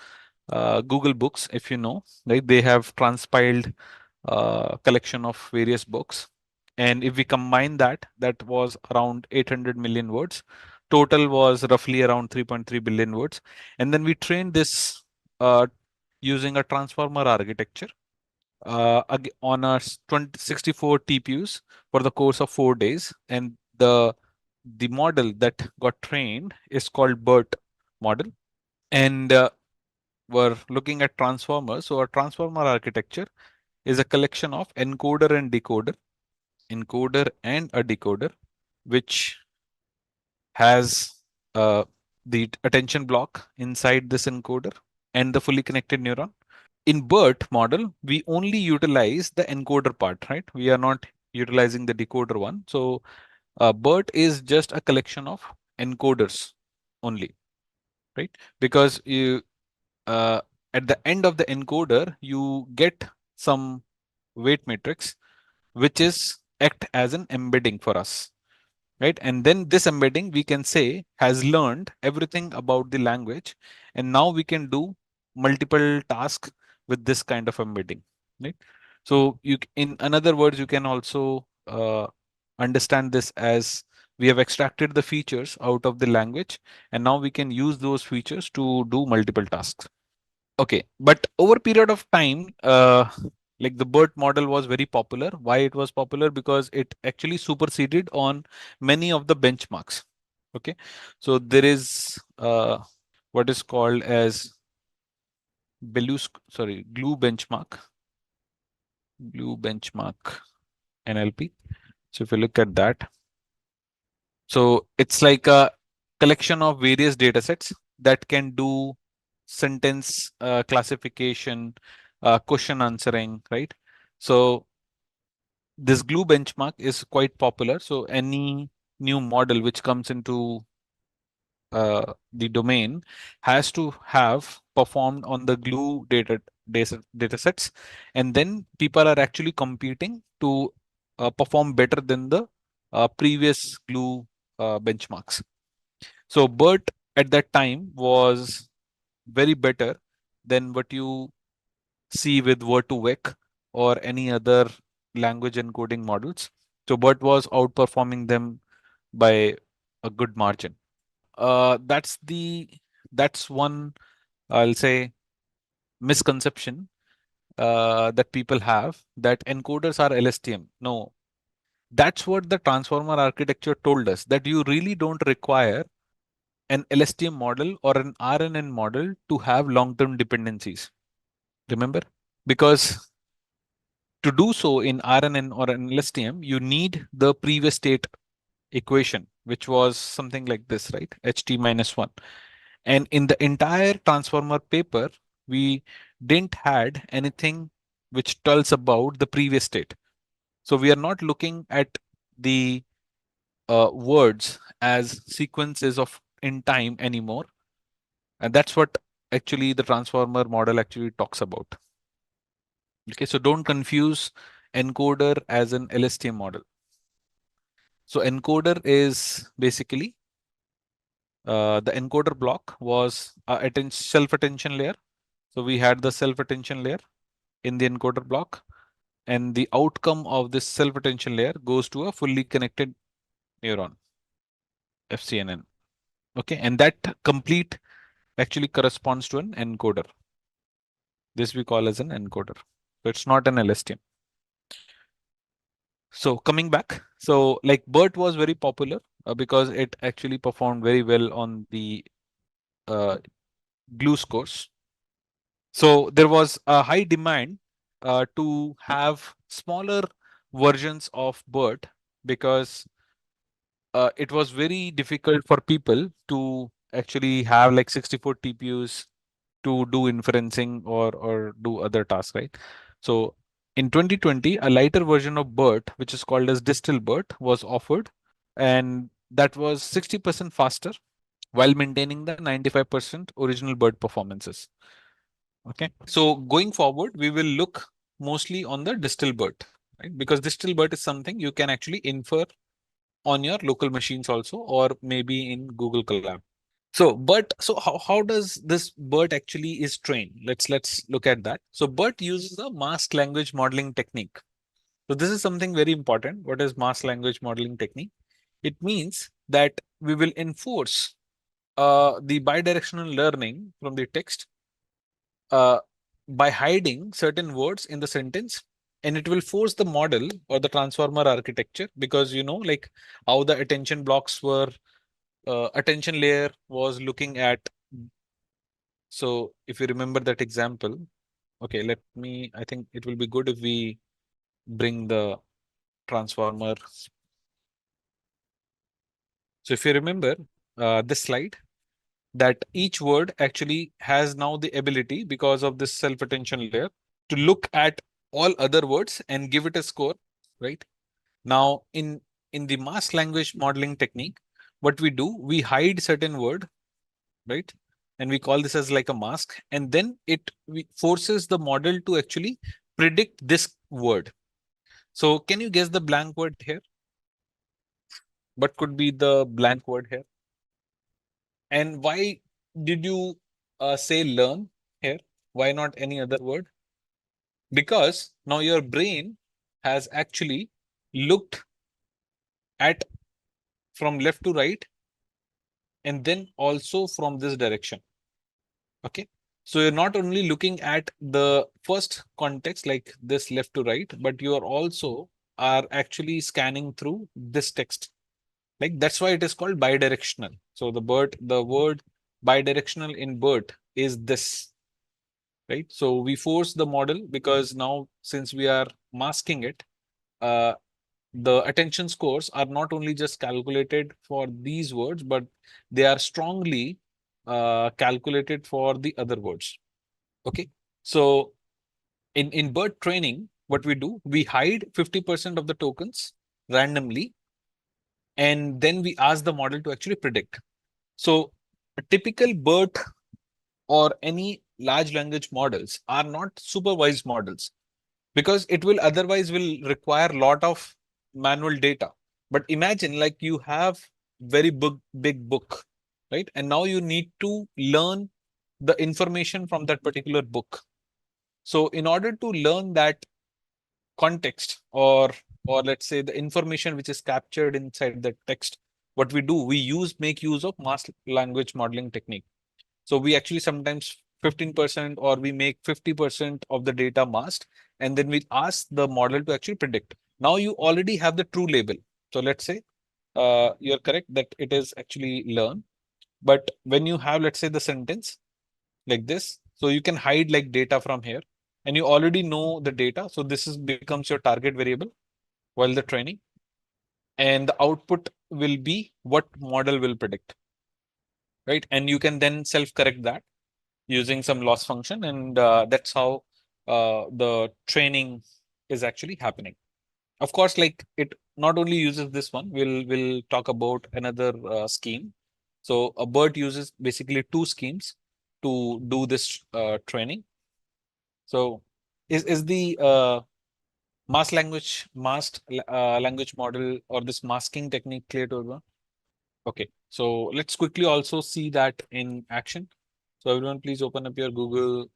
Google Books, if you know, right? They have transpiled collection of various books. And if we combine that, that was around 800 million words. Total was roughly around 3.3 billion words. And then we trained this using a transformer architecture on our 64 TPUs for the course of 4 days. And the model that got trained is called BERT model. And we're looking at transformers. So our transformer architecture is a collection of encoder and decoder, encoder and a decoder, which has the attention block inside this encoder and the fully connected neuron. In BERT model, we only utilize the encoder part, right? We are not utilizing the decoder one. So BERT is just a collection of encoders only, right? Because you at the end of the encoder, you get some weight matrix, which is act as an embedding for us, right? And then this embedding, we can say, has learned everything about the language, and now we can do multiple tasks with this kind of embedding, right? So in another words, you can also understand this as we have extracted the features out of the language, and now we can use those features to do multiple tasks. Okay, but over a period of time, like the BERT model was very popular. Why it was popular? Because it actually superseded on many of the benchmarks. Okay, so there is what is called as glue benchmark NLP. So if you look at that, so it's like a collection of various data sets that can do sentence classification, question answering, right? So this glue benchmark is quite popular. So any new model which comes into the domain has to have performed on the data sets, and then people are actually competing to perform better than the previous glue benchmarks. So BERT at that time was very better than what you see with Word2Vec or any other language encoding models. So BERT was outperforming them by a good margin. That's one, I'll say, misconception that people have, that encoders are LSTM. No, that's what the transformer architecture told us, that you really don't require an LSTM model or an RNN model to have long-term dependencies. Remember? Because to do so in RNN or an LSTM, you need the previous state equation, which was something like this, right? HT minus 1. And in the entire transformer paper, we didn't had anything which tells about the previous state. So we are not looking at the words as sequences of in time anymore. And that's what actually the transformer model actually talks about. Okay, so don't confuse encoder as an LSTM model. So encoder is basically the encoder block was a self-attention layer. So we had the self-attention layer in the encoder block, and the outcome of this self-attention layer goes to a fully connected neuron, FCNN. Okay, and that complete actually corresponds to an encoder. This we call as an encoder. So it's not an LSTM. So coming back, so like BERT was very popular because it actually performed very well on the uh, glue scores. So there was a high demand to have smaller versions of BERT because it was very difficult for people to actually have like 64 TPUs to do inferencing or do other tasks, right? So in 2020, a lighter version of BERT, which is called as distal BERT, was offered, and that was 60% faster while maintaining the 95% original BERT performances. Okay, so going forward, we will look mostly on the distal BERT, right? Because distal BERT is something you can actually infer on your local machines also, or maybe in Google Colab. So how does this BERT actually is trained? Let's look at that. So BERT uses a masked language modeling technique. So this is something very important. What is masked language modeling technique? It means that we will enforce the bidirectional learning from the text uh, by hiding certain words in the sentence, and it will force the model or the transformer architecture, because you know, like how the attention blocks were, attention layer was looking at. So if you remember that example, okay, I think it will be good if we bring the transformer. So if you remember this slide, that each word actually has now the ability, because of this self-attention layer, to look at all other words and give it a score, right? Now, in the masked language modeling technique, what we do, we hide certain word, right? And we call this as like a mask, and then forces the model to actually predict this word. So can you guess the blank word here? What could be the blank word here? And why did you say learn here? Why not any other word? Because now your brain has actually looked at from left to right, and then also from this direction. Okay. So you're not only looking at the first context like this left to right, but you are also are actually scanning through this text. Like that's why it is called bidirectional. So the word bidirectional in BERT is this, right? So we force the model, because now since we are masking it, uh, the attention scores are not only just calculated for these words, but they are strongly calculated for the other words. Okay. So in BERT training, what we do, we hide 50% of the tokens randomly, and then we ask the model to actually predict. So a typical BERT or any large language models are not supervised models, because it will otherwise will require a lot of manual data. But imagine like you have very big book, right? And now you need to learn the information from that particular book. So in order to learn that context, or let's say the information which is captured inside the text, what we do, we make use of mass language modeling technique. So we actually sometimes 15% or we make 50% of the data masked, and then we ask the model to actually predict. Now you already have the true label. So let's say you're correct that it is actually learn. But when you have, let's say, the sentence like this, so you can hide like data from here, and you already know the data. So this is becomes your target variable while the training, and the output will be what model will predict, right? And you can then self-correct that using some loss function, and that's how the training is actually happening. Of course, like it not only uses this one, we'll talk about another scheme. So a BERT uses basically two schemes to do this training. So is the masked language model or this masking technique clear to everyone? Okay, so let's quickly also see that in action. So everyone, please open up your Google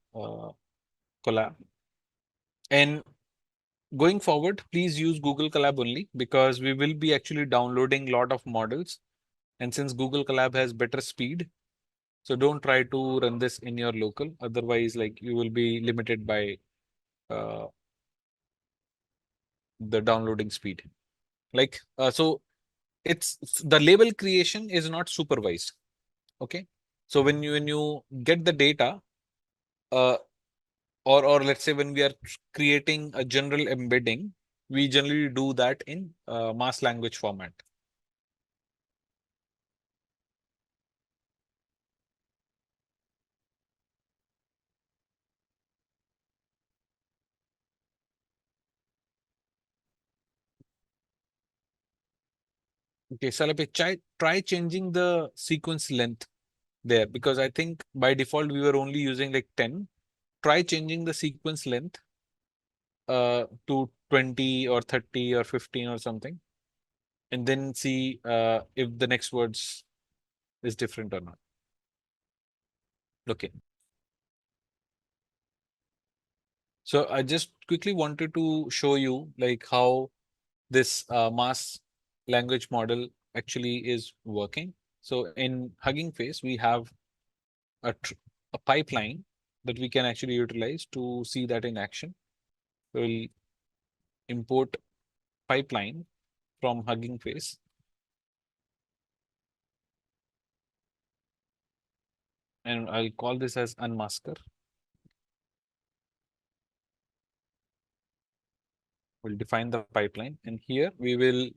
Colab. And going forward, please use Google Colab only, because we will be actually downloading a lot of models. And since Google Colab has better speed, so don't try to run this in your local. Otherwise, like you will be limited by uh, the downloading speed. Like, so it's the label creation is not supervised. Okay. So when you get the data, uh, or let's say when we are creating a general embedding, we generally do that in mass language format. Okay, Salape, try changing the sequence length there, because I think by default we were only using like 10. Try changing the sequence length to 20 or 30 or 15 or something, and then see if the next words is different or not. Okay. So I just quickly wanted to show you like how this mass language model actually is working. So in Hugging Face, we have a pipeline that we can actually utilize to see that in action. We'll import pipeline from Hugging Face. And I'll call this as unmasker. We'll define the pipeline, and here we will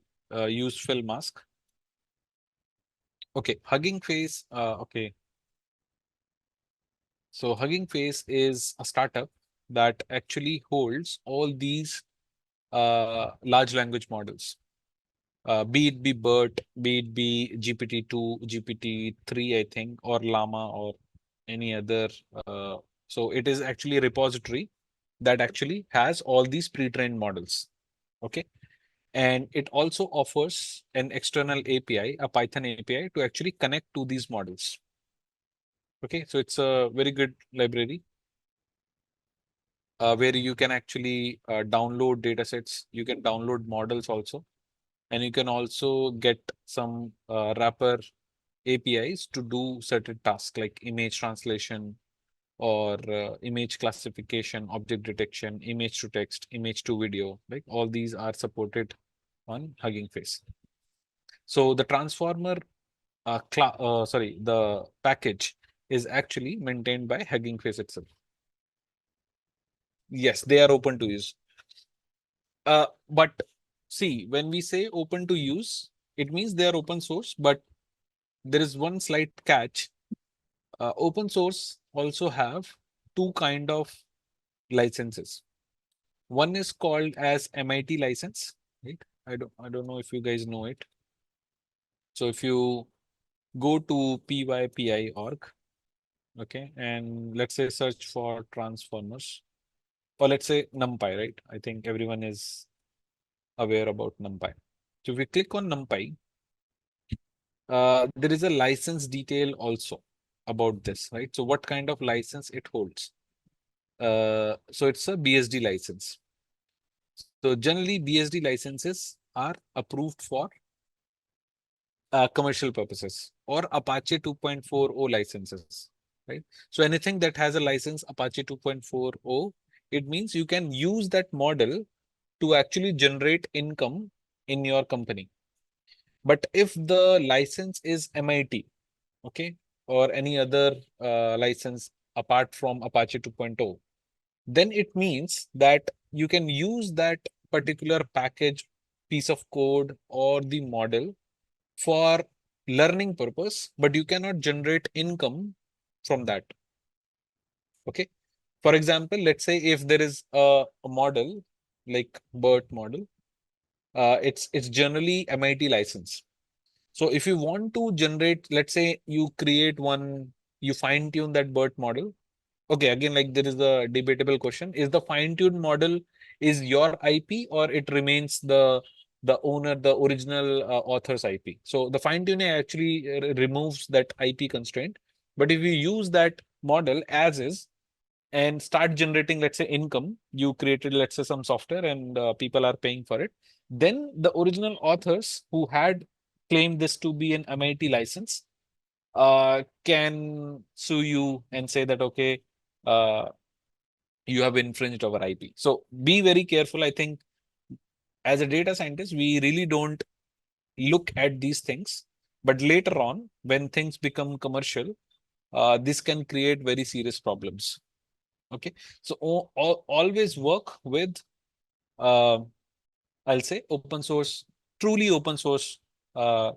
use fill mask. Okay, Hugging Face. Okay. So Hugging Face is a startup that actually holds all these large language models. Be it be BERT, be it be GPT-2, GPT-3, I think, or Llama, or any other. So it is actually a repository that actually has all these pre-trained models. Okay. And it also offers an external API, a Python API, to actually connect to these models. Okay. So it's a very good library where you can actually download datasets. You can download models also. And you can also get some wrapper APIs to do certain tasks like image translation or image classification, object detection, image to text, image to video. Like all these are supported on Hugging Face. So the transformer, the package is actually maintained by Hugging Face itself. Yes, they are open to use. But see, when we say open to use, it means they are open source, but there is one slight catch. Open source also have two kind of licenses. One is called as MIT license, right? I don't know if you guys know it. So if you go to pypi.org, okay, and let's say search for transformers, or let's say NumPy, right? I think everyone is aware about NumPy. So if we click on NumPy, there is a license detail also about this, right? So what kind of license it holds? So it's a BSD license. So generally BSD licenses are approved for commercial purposes, or Apache 2.40 licenses, right? So anything that has a license Apache 2.40, it means you can use that model to actually generate income in your company. But if the license is MIT, okay, or any other license apart from Apache 2.0, then it means that you can use that particular package, piece of code, or the model for learning purpose, but you cannot generate income from that. Okay. For example, let's say if there is a model like BERT model, it's generally MIT license. So if you want to generate, let's say you create one, you fine tune that BERT model. Okay, again, like there is the debatable question: is the fine tuned model is your IP, or it remains the owner, the original author's IP? So the fine tuning actually removes that IP constraint. But if you use that model as is and start generating, let's say, income, you created, let's say, some software and people are paying for it, then the original authors who had claimed this to be an MIT license can sue you and say that, okay, uh, you have infringed our IP. So be very careful. I think as a data scientist, we really don't look at these things. But later on, when things become commercial, this can create very serious problems. Okay. So always work with, uh, I'll say, open source, truly open source uh,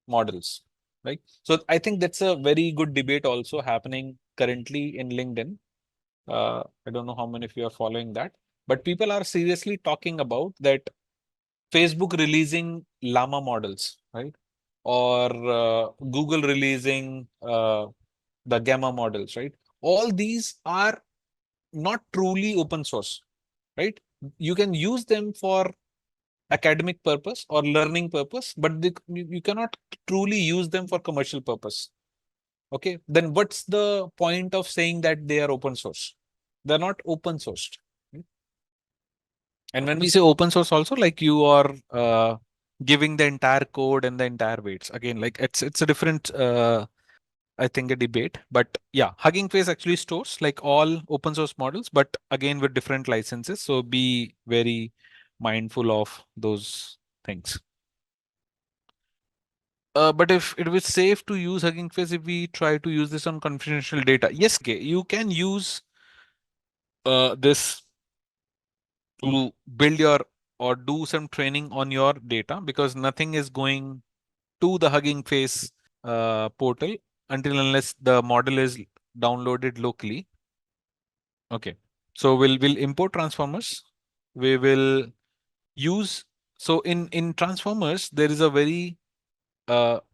models. Right. So I think that's a very good debate also happening currently in LinkedIn. I don't know how many of you are following that, but people are seriously talking about that Facebook releasing llama models, right? Or Google releasing the gamma models, right? All these are not truly open source, right? You can use them for academic purpose or learning purpose, but you cannot truly use them for commercial purpose. Okay, then what's the point of saying that they are open source? They're not open sourced. Right? And when we say open source, also like you are giving the entire code and the entire weights. Again, like it's a different I think a debate. But yeah, Hugging Face actually stores like all open source models, but again with different licenses. So be very mindful of those things. But if it was safe to use Hugging Face if we try to use this on confidential data, yes, okay, you can use this to build your or do some training on your data, because nothing is going to the Hugging Face portal until unless the model is downloaded locally. Okay, so we'll import transformers. We will use, so in transformers there is a very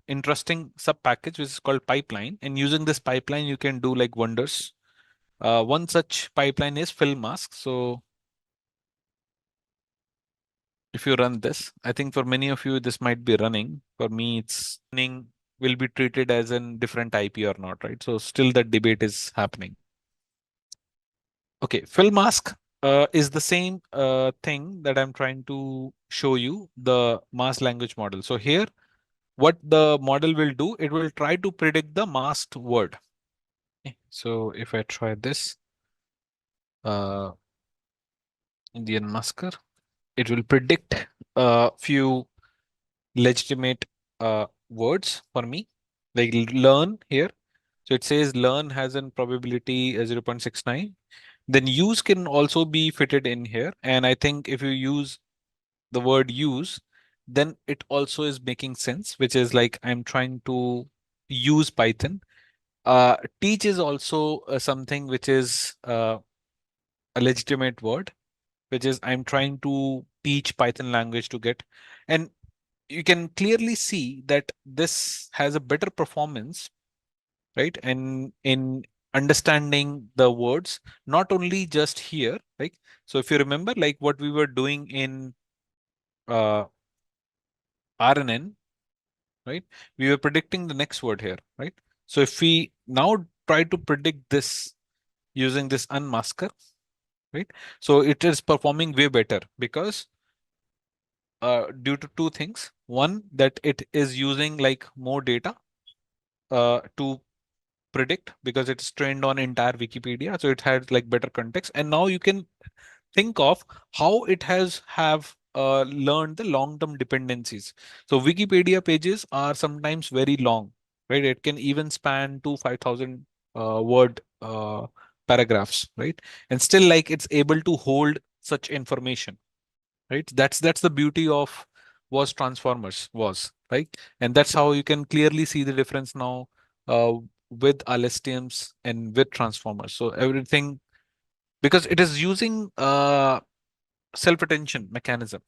interesting sub package which is called pipeline, and using this pipeline you can do like wonders. One such pipeline is fill mask. So if you run this, I think for many of you this might be running. For me, it's running, will be treated as a different IP or not, right? So still that debate is happening. Okay, fill mask is the same thing that I'm trying to show you, the masked language model. So here, what the model will do, it will try to predict the masked word. Okay, so if I try this, uh, Indian masker, it will predict a few legitimate words for me, like learn here. So it says learn has a probability 0.69. Then use can also be fitted in here. And I think if you use the word use, then it also is making sense, which is like I'm trying to use Python. Teach is also something which is a legitimate word, which is I'm trying to teach Python language to get. And you can clearly see that this has a better performance, right? And in understanding the words, not only just here, right? So if you remember, like what we were doing in RNN, right? We were predicting the next word here, right? So if we now try to predict this using this unmasker, right? So it is performing way better because due to two things. One, that it is using like more data to predict because it's trained on entire Wikipedia. So it has like better context. And now you can think of how it has have learned the long-term dependencies. So Wikipedia pages are sometimes very long, right? It can even span to 5,000 word paragraphs, right? And still like it's able to hold such information, right? That's the beauty of was transformers was, right? And that's how you can clearly see the difference now uh, with LSTMs and with transformers. So everything, because it is using self-attention mechanism,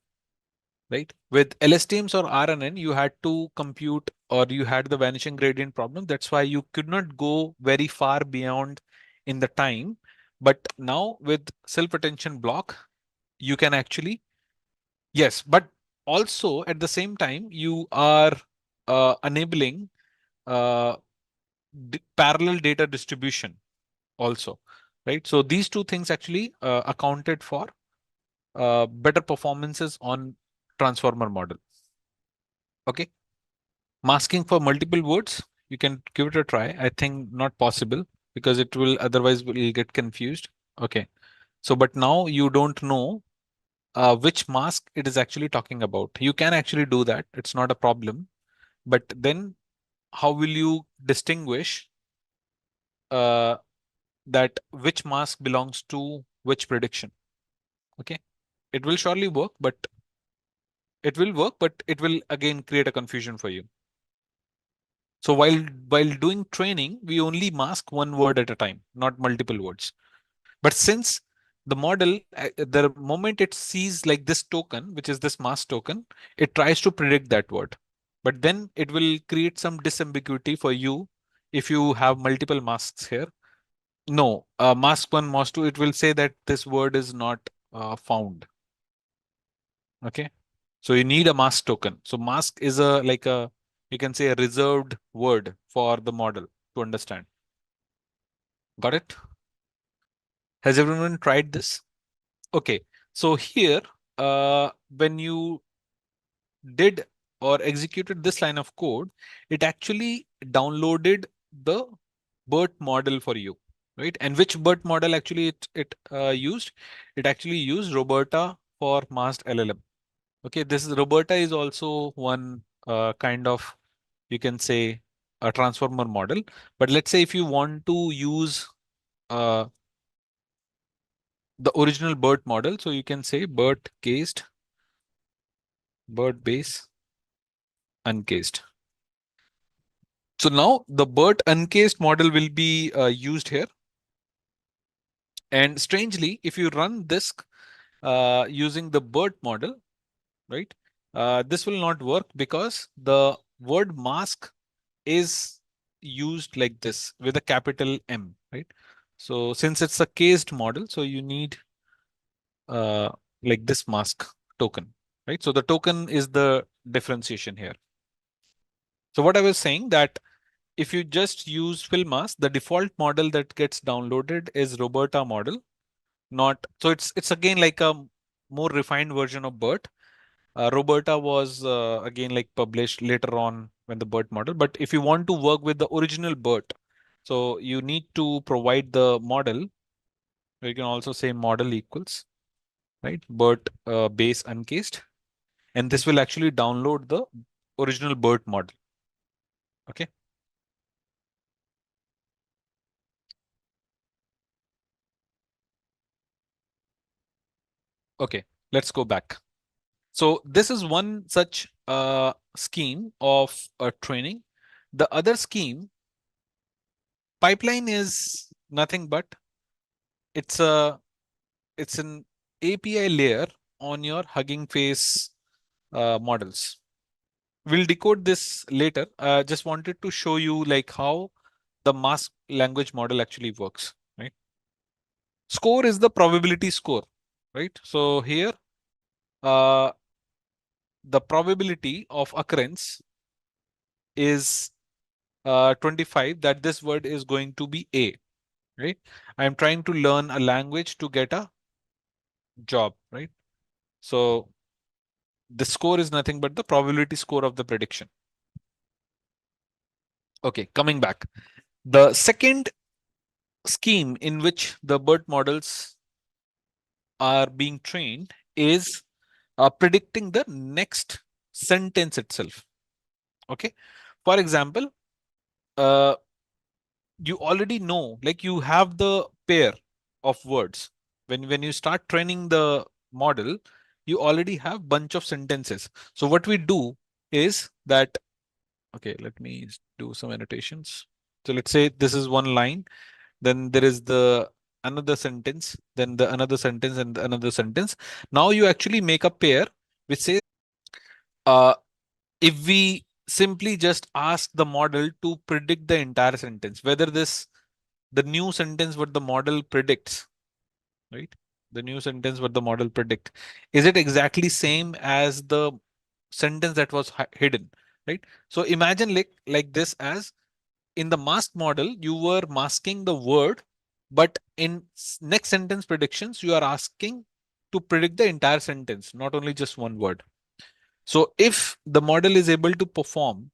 right? With LSTMs or RNN, you had to compute or you had the vanishing gradient problem. That's why you could not go very far beyond in the time. But now with self-attention block, you can actually, yes, but also at the same time, you are enabling uh, parallel data distribution also, right? So these two things actually accounted for better performances on transformer model. Okay. Masking for multiple words, you can give it a try. I think not possible because it will otherwise will get confused. Okay. So, but now you don't know which mask it is actually talking about. You can actually do that. It's not a problem. But then how will you distinguish uh, that which mask belongs to which prediction? Okay. It will surely work, but it will again create a confusion for you. So while doing training, we only mask one word at a time, not multiple words. But since the model, the moment it sees like this token, which is this mask token, it tries to predict that word. But then it will create some disambiguity for you if you have multiple masks here. No, mask one, mask two, it will say that this word is not found. Okay. So you need a mask token. So mask is a like a, you can say a reserved word for the model to understand. Got it? Has everyone tried this? Okay. So here, when you did or executed this line of code, it actually downloaded the BERT model for you, right? And which BERT model actually it used? It actually used Roberta for masked LLM. Okay, this is Roberta is also one kind of, you can say, a transformer model. But let's say if you want to use uh, the original BERT model, so you can say BERT cased, BERT base, uncased. So now the BERT uncased model will be used here. And strangely, if you run this using the BERT model, right, this will not work because the word mask is used like this with a capital M, right? So since it's a cased model, so you need like this mask token, right? So the token is the differentiation here. So what I was saying that if you just use fill mask, the default model that gets downloaded is Roberta model, not, so it's again like a more refined version of BERT. Roberta was again like published later on when the BERT model. But if you want to work with the original BERT, so you need to provide the model. You can also say model equals, right? BERT base uncased. And this will actually download the original BERT model. Okay. Okay, let's go back. So this is one such scheme of training. The other scheme, pipeline, is nothing but it's a it's an API layer on your Hugging Face models. We'll decode this later. Just wanted to show you like how the mask language model actually works, right? Score is the probability score, right? So here, uh, the probability of occurrence is 25 that this word is going to be A, right? I'm trying to learn a language to get a job, right? So the score is nothing but the probability score of the prediction. Okay, coming back. The second scheme in which the BERT models are being trained is predicting the next sentence itself. Okay. For example, uh, you already know, like you have the pair of words. When you start training the model, you already have bunch of sentences. So what we do is that, okay, let me do some annotations. So let's say this is one line, then there is the another sentence, then the another sentence and another sentence. Now you actually make a pair which says, uh, if we simply just ask the model to predict the entire sentence, whether the new sentence what the model predicts, right? The new sentence what the model predict, is it exactly same as the sentence that was hidden, right? So imagine like this, as in the mask model, you were masking the word, but in next sentence predictions, you are asking to predict the entire sentence, not only just one word. So if the model is able to perform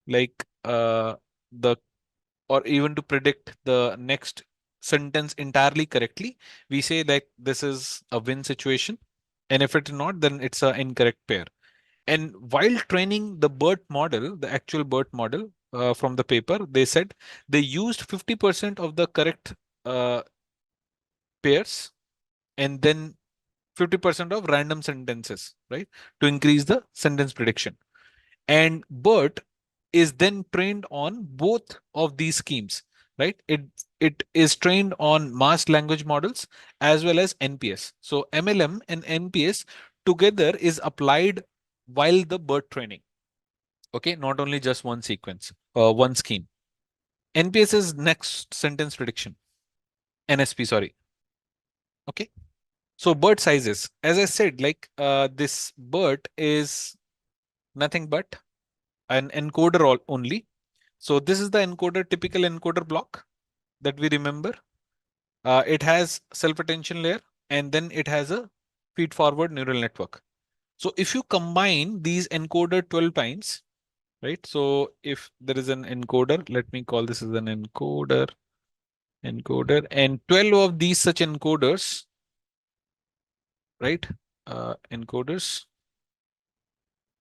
like the or even to predict the next sentence entirely correctly, we say like this is a win situation. And if it's not, then it's an incorrect pair. And while training the BERT model, the actual BERT model from the paper, they said they used 50% of the correct uh, pairs and then 50% of random sentences, right? To increase the sentence prediction. And BERT is then trained on both of these schemes, right? It is trained on masked language models as well as NPS. So MLM and NPS together is applied while the BERT training. Okay, not only just one sequence, one scheme. NPS is next sentence prediction. NSP, sorry. Okay. So BERT sizes, as I said, like this BERT is nothing but an encoder only. So this is the encoder, typical encoder block that we remember. It has self-attention layer and then it has a feed-forward neural network. So if you combine these encoder 12 times, right? So if there is an encoder, let me call this as an encoder, and 12 of these such encoders, right? Encoders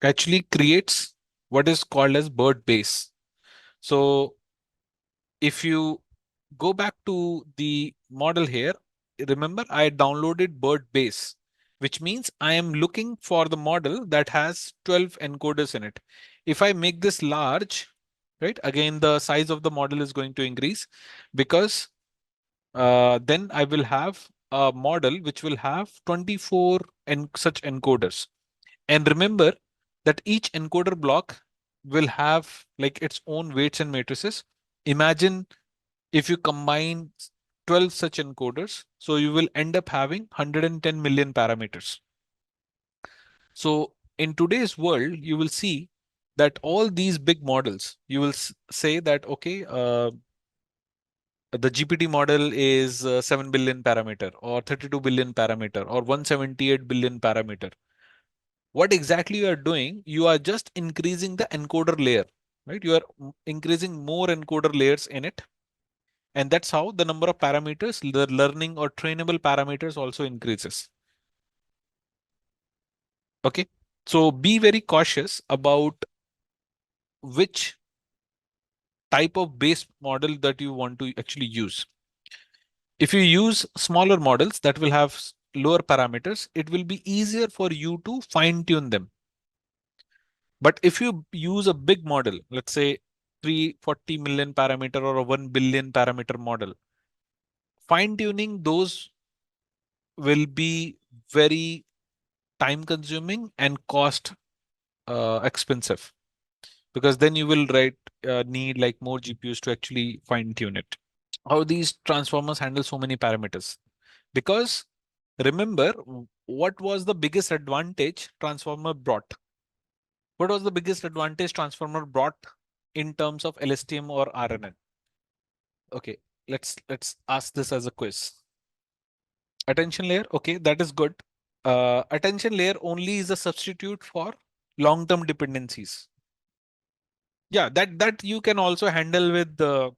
actually creates what is called as BERT base. So if you go back to the model here, remember I downloaded BERT base, which means I am looking for the model that has 12 encoders in it. If I make this large, right, again, the size of the model is going to increase because then I will have a model which will have 24 such encoders. And remember that each encoder block will have like its own weights and matrices. Imagine if you combine 12 such encoders, so you will end up having 110 million parameters. So in today's world, you will see that all these big models, you will say that, okay, the GPT model is 7 billion parameter or 32 billion parameter or 178 billion parameter. What exactly you are doing, you are just increasing the encoder layer, right? You are increasing more encoder layers in it. And that's how the number of parameters, the learning or trainable parameters also increases. Okay. So be very cautious about which type of base model that you want to actually use. If you use smaller models that will have lower parameters, it will be easier for you to fine tune them. But if you use a big model, let's say 340 million parameter or a 1 billion parameter model, fine tuning those will be very time consuming and cost expensive, because then you will need like more GPUs to actually fine tune it. How these transformers handle so many parameters? Because remember, what was the biggest advantage transformer brought? What was the biggest advantage transformer brought in terms of LSTM or RNN? Okay, let's ask this as a quiz. Attention layer, okay, that is good. Attention layer only is a substitute for long-term dependencies. Yeah, that you can also handle with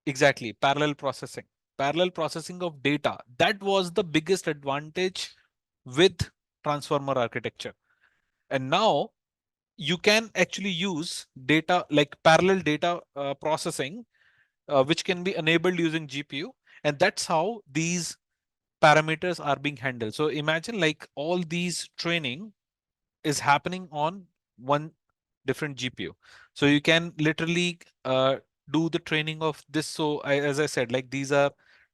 exactly parallel processing. Parallel processing of data. That was the biggest advantage with transformer architecture. And now you can actually use data like parallel data processing, which can be enabled using GPU. And that's how these parameters are being handled. So imagine like all these training is happening on one different GPU. So you can literally do the training of this. So as I said, like these are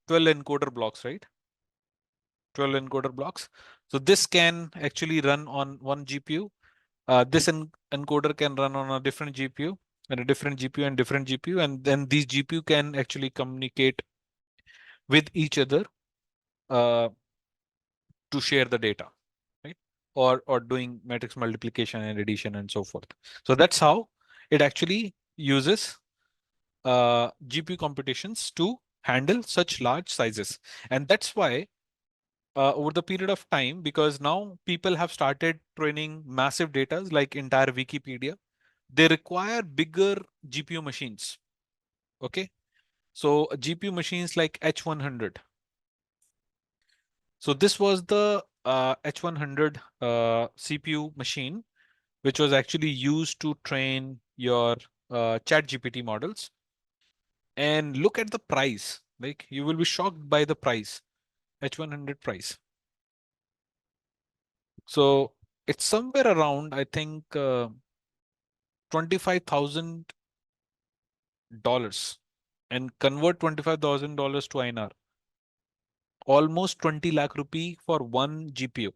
12 encoder blocks, right? 12 encoder blocks. So this can actually run on one GPU. This encoder can run on a different GPU and a different GPU and different GPU. And then these GPU can actually communicate with each other uh, to share the data, right? Or doing matrix multiplication and addition and so forth. So that's how it actually uses GPU computations to handle such large sizes. And that's why over the period of time, because now people have started training massive data like entire Wikipedia, they require bigger GPU machines. Okay. So GPU machines like H100. So this was the H100 CPU machine, which was actually used to train your chat GPT models. And look at the price, like you will be shocked by the price, H100 price. So it's somewhere around, I think, $25,000, and convert $25,000 to INR, almost 20 lakh rupee for one GPU.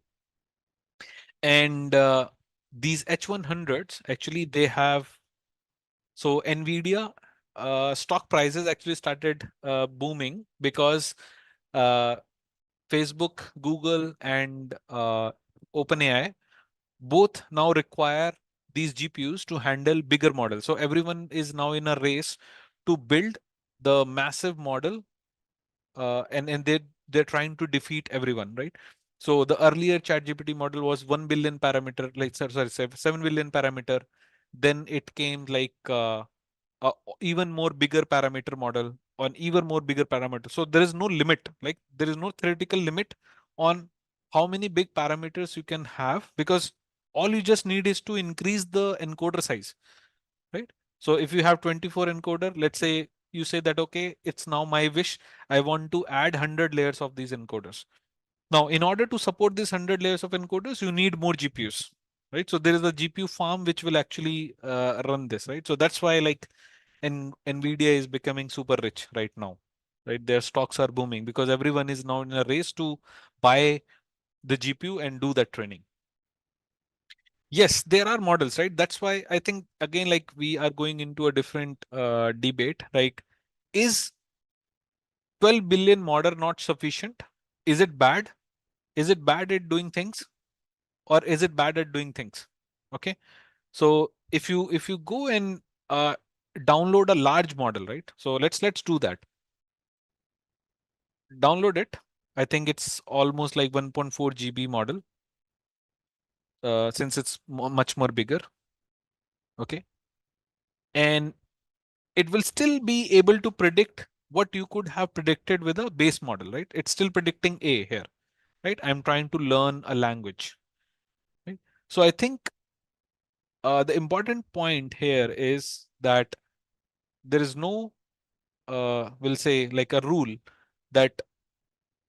And these H100s, actually, they have, so NVIDIA stock prices actually started booming because uh, Facebook, Google, and OpenAI both now require these GPUs to handle bigger models. So everyone is now in a race to build the massive model, and they're trying to defeat everyone, right? So the earlier ChatGPT model was 1 billion parameter, like sorry, 7 billion parameter. Then it came like uh, even more bigger parameter model on even more bigger parameter. So there is no limit, like there is no theoretical limit on how many big parameters you can have, because all you just need is to increase the encoder size, right? So if you have 24 encoder, let's say you say that, okay, it's now my wish, I want to add 100 layers of these encoders. Now, in order to support this 100 layers of encoders, you need more GPUs, right? So there is a GPU farm which will actually run this, right? So that's why like NVIDIA is becoming super rich right now, right? Their stocks are booming because everyone is now in a race to buy the GPU and do that training. Yes, there are models, right? That's why I think, again, like we are going into a different debate. Like, is 12 billion model not sufficient? Is it bad? Is it bad at doing things, or is it bad at doing things? Okay. So if you go and download a large model, right? So let's do that. Download it. I think it's almost like 1.4 GB model, since it's much more bigger. Okay. And it will still be able to predict what you could have predicted with a base model, right? It's still predicting A here, right? I'm trying to learn a language, right? So I think the important point here is that there is no, we'll say, like a rule that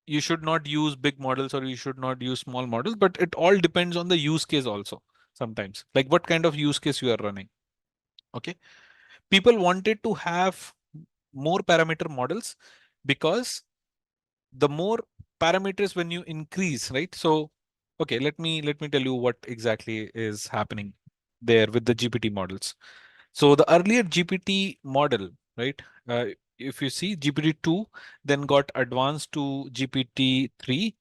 you should not use big models or you should not use small models, but it all depends on the use case also sometimes, like what kind of use case you are running. Okay. People wanted to have more parameter models because the more parameters when you increase, right? So, okay, let me tell you what exactly is happening there with the GPT models. So the earlier GPT model, right? If you see GPT-2, then got advanced to GPT-3,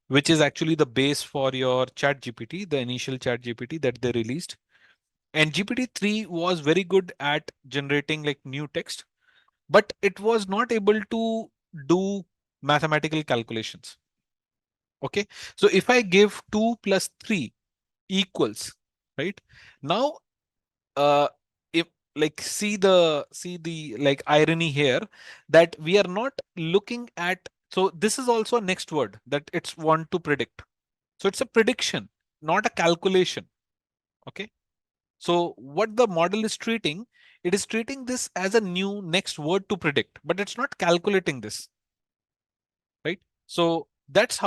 which is actually the base for your chat GPT, the initial chat GPT that they released. And GPT-3 was very good at generating like new text, but it was not able to do mathematical calculations. Okay, so if I give 2 plus 3 equals, right? Now, if like see the like irony here, that we are not looking at, so this is also a next word that it's want to predict. So it's a prediction, not a calculation. Okay. So what the model is treating, it is treating this as a new next word to predict, but it's not calculating this, right? So that's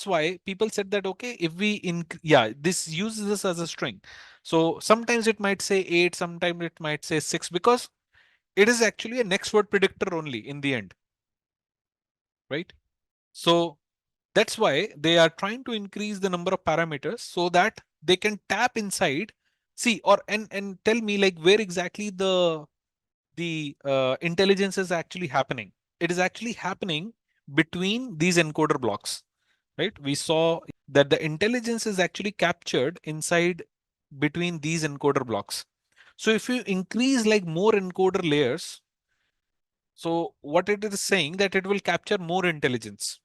why people said that, okay, if we yeah, this uses this as a string. So sometimes it might say 8, sometimes it might say 6, because it is actually a next word predictor only in the end, right? So that's why they are trying to increase the number of parameters so that they can tap inside, see, or and tell me like where exactly the intelligence is actually happening. It is actually happening between these encoder blocks, right? We saw that the intelligence is actually captured inside between these encoder blocks. So if you increase like more encoder layers, so what it is saying that it will capture more intelligence.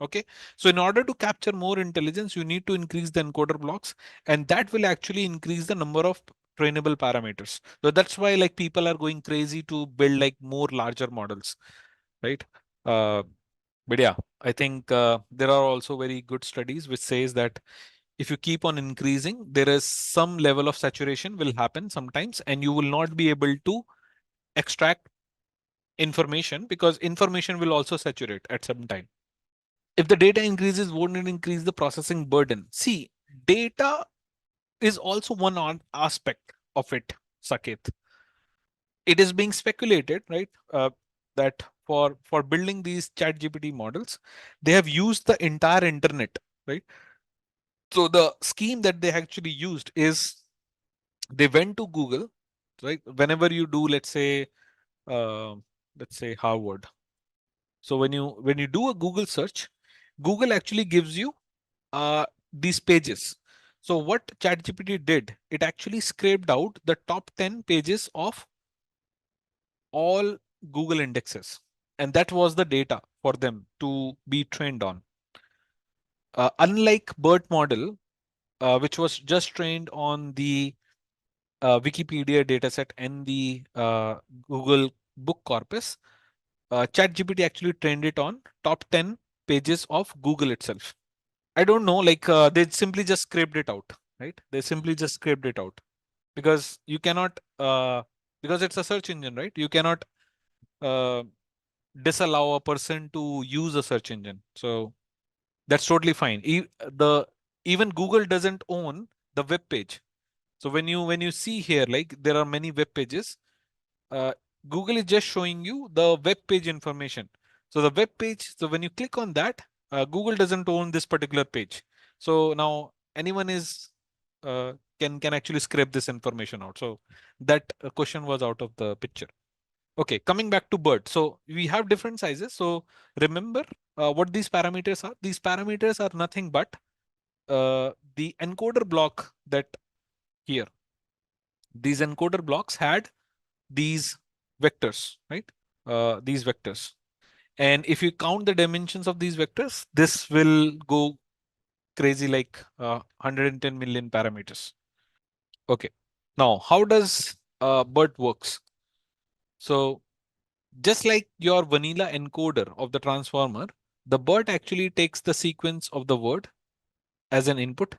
Okay, so in order to capture more intelligence, you need to increase the encoder blocks, and that will actually increase the number of trainable parameters. So that's why like people are going crazy to build like more larger models, right? Uh, but yeah, I think there are also very good studies which says that if you keep on increasing, there is some level of saturation will happen sometimes, and you will not be able to extract information because information will also saturate at some time. If the data increases, won't it increase the processing burden? See, data is also one aspect of it, Saket. It is being speculated, right? That for building these chat GPT models, they have used the entire internet, right? So the scheme that they actually used is they went to Google, right? Whenever you do, uh, let's say Harvard. So when you do a Google search, Google actually gives you these pages. So what ChatGPT did, it actually scraped out the top 10 pages of all Google indexes. And that was the data for them to be trained on. Unlike BERT model, which was just trained on the Wikipedia dataset and the Google book corpus, ChatGPT actually trained it on top 10 pages of Google itself. I don't know, like they simply just scraped it out, right? They simply just scraped it out because you cannot, because it's a search engine, right? You cannot uh, disallow a person to use a search engine. So that's totally fine. Even Google doesn't own the web page. So when you see here, like there are many web pages, uh, Google is just showing you the web page information. So the web page, so when you click on that, Google doesn't own this particular page. So now anyone is can actually scrape this information out. So that question was out of the picture. Okay, coming back to BERT. So we have different sizes. So remember what these parameters are. These parameters are nothing but the encoder block that here. These encoder blocks had these vectors, right? These vectors. And if you count the dimensions of these vectors, this will go crazy like 110 million parameters. Okay. Now, how does BERT works? So just like your vanilla encoder of the transformer, the BERT actually takes the sequence of the word as an input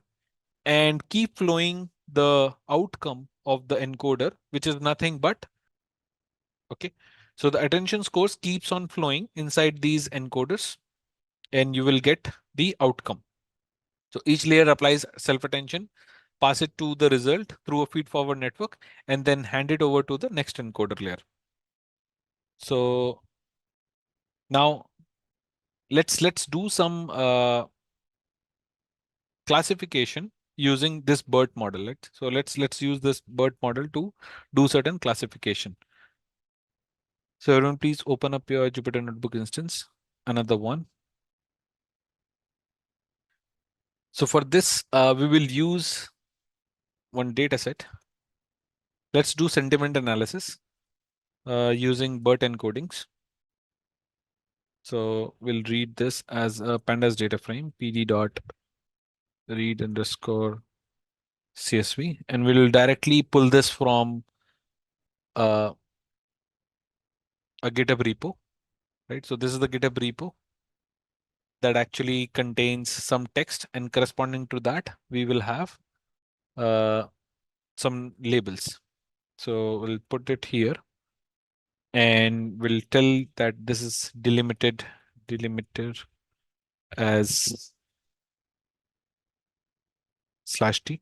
and keep flowing the outcome of the encoder, which is nothing but okay. So the attention scores keeps on flowing inside these encoders and you will get the outcome. So each layer applies self-attention, pass it to the result through a feed-forward network, and then hand it over to the next encoder layer. So now let's do some classification using this BERT model. Right? So let's use this BERT model to do certain classification. So everyone, please open up your Jupyter Notebook instance. Another one. So for this, we will use one data set. let's do sentiment analysis using BERT encodings. So we'll read this as a pandas data frame, pd dot read underscore CSV, and we'll directly pull this from a GitHub repo, right? So this is the GitHub repo that actually contains some text, and corresponding to that, we will have some labels. So we'll put it here and we'll tell that this is delimiter as /t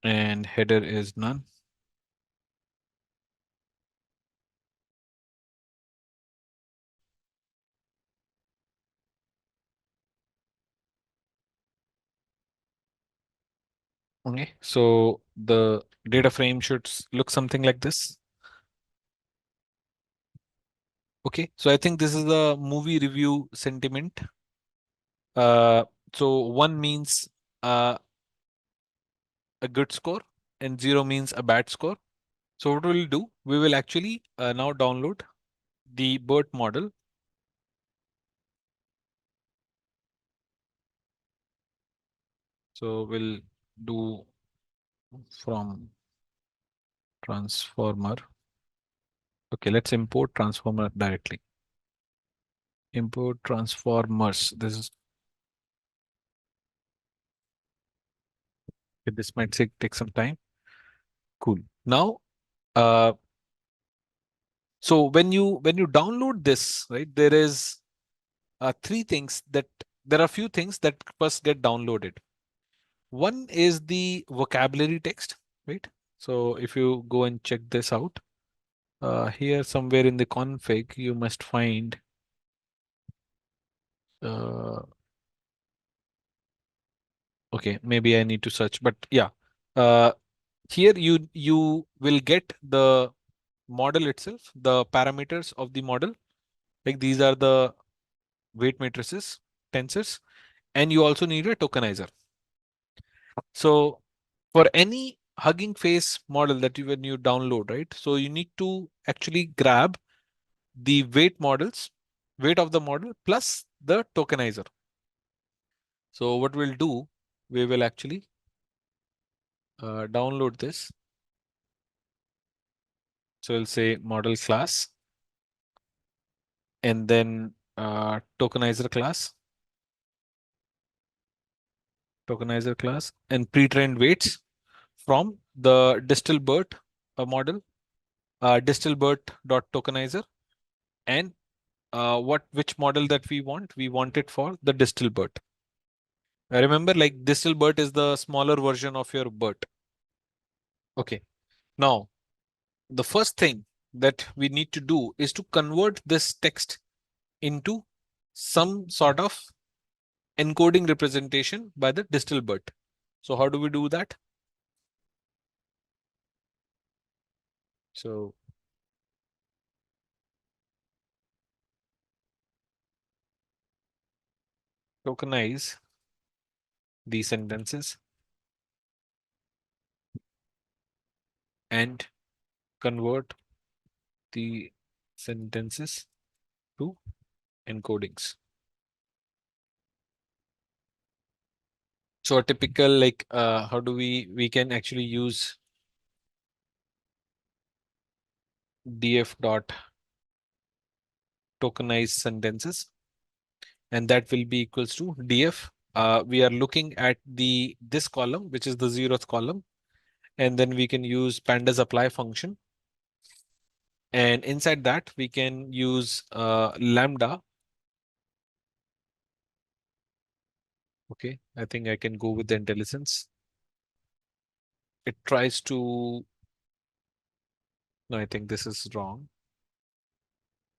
and header is none. Okay, so the data frame should look something like this. Okay, so I think this is the movie review sentiment. So 1 means a good score and 0 means a bad score. So what we'll do, we will actually now download the BERT model. So we'll do from transformer. Okay, let's import transformer directly. Import transformers. This might take some time. Cool. Now, so when you download this, right, there is there are few things that first get downloaded. One is the vocabulary text, right? So if you go and check this out, here somewhere in the config, you must find okay, maybe I need to search, but yeah, here you will get the model itself, the parameters of the model. Like these are the weight matrices, tensors, and you also need a tokenizer. So for any Hugging Face model that when you download, right? So you need to actually grab the weight of the model plus the tokenizer. So what we'll do, we will actually download this. So we'll say model class and then tokenizer class and pre-trained weights from the distal BERT model, distal BERT dot tokenizer, and which model that we want it for the distal BERT. Remember, like distal BERT is the smaller version of your BERT. Okay, now the first thing that we need to do is to convert this text into some sort of encoding representation by the distal BERT. So how do we do that? So tokenize these sentences and convert the sentences to encodings. So a typical like how do we can actually use df dot tokenize sentences, and that will be equals to df. We are looking at this column, which is the 0th column, and then we can use pandas apply function, and inside that we can use lambda. Okay, I think I can go with the intelligence. It tries to. No, I think this is wrong.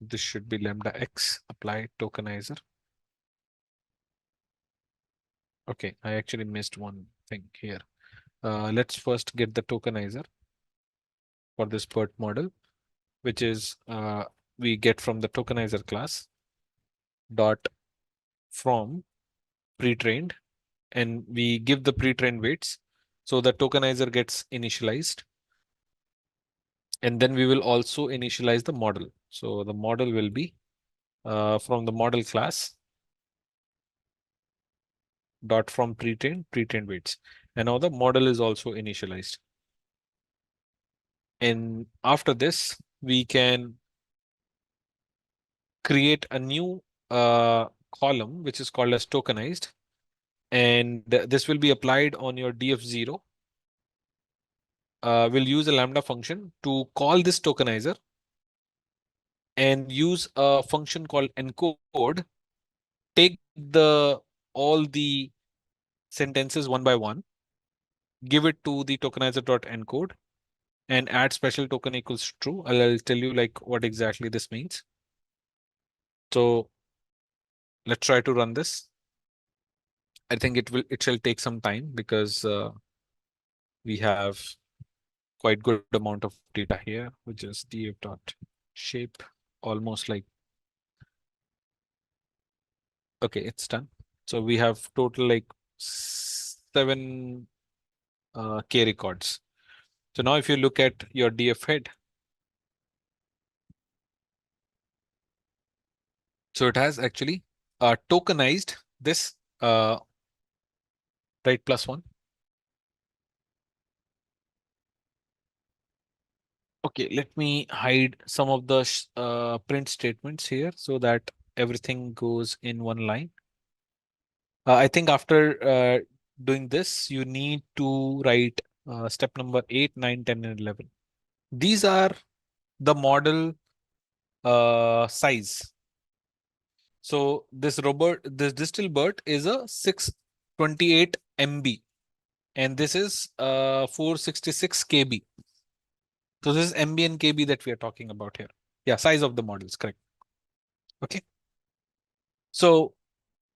This should be lambda x apply tokenizer. Okay, I actually missed one thing here. Let's first get the tokenizer for this BERT model, which is we get from the tokenizer class dot from pre-trained, and we give the pre-trained weights. So the tokenizer gets initialized. And then we will also initialize the model. So the model will be from the model class dot from pre-trained weights. And now the model is also initialized. And after this, we can create a new column, which is called as tokenized. And this will be applied on your df0. We'll use a lambda function to call this tokenizer and use a function called encode, take all the sentences one by one, give it to the tokenizer.encode and add special token equals true. I'll tell you like what exactly this means. So let's try to run this. I think it shall take some time because we have quite good amount of data here, which is df dot shape, almost like, okay, it's done. So we have total like 7 K records. So now if you look at your df head, so it has actually tokenized this right +1. Okay, let me hide some of the print statements here so that everything goes in one line. I think after doing this, you need to write step number 8, 9, 10, and 11. These are the model size. So this distill BERT is a 628 MB, and this is 466 KB. So this is MB and KB that we are talking about here. Yeah, size of the models, correct. Okay. So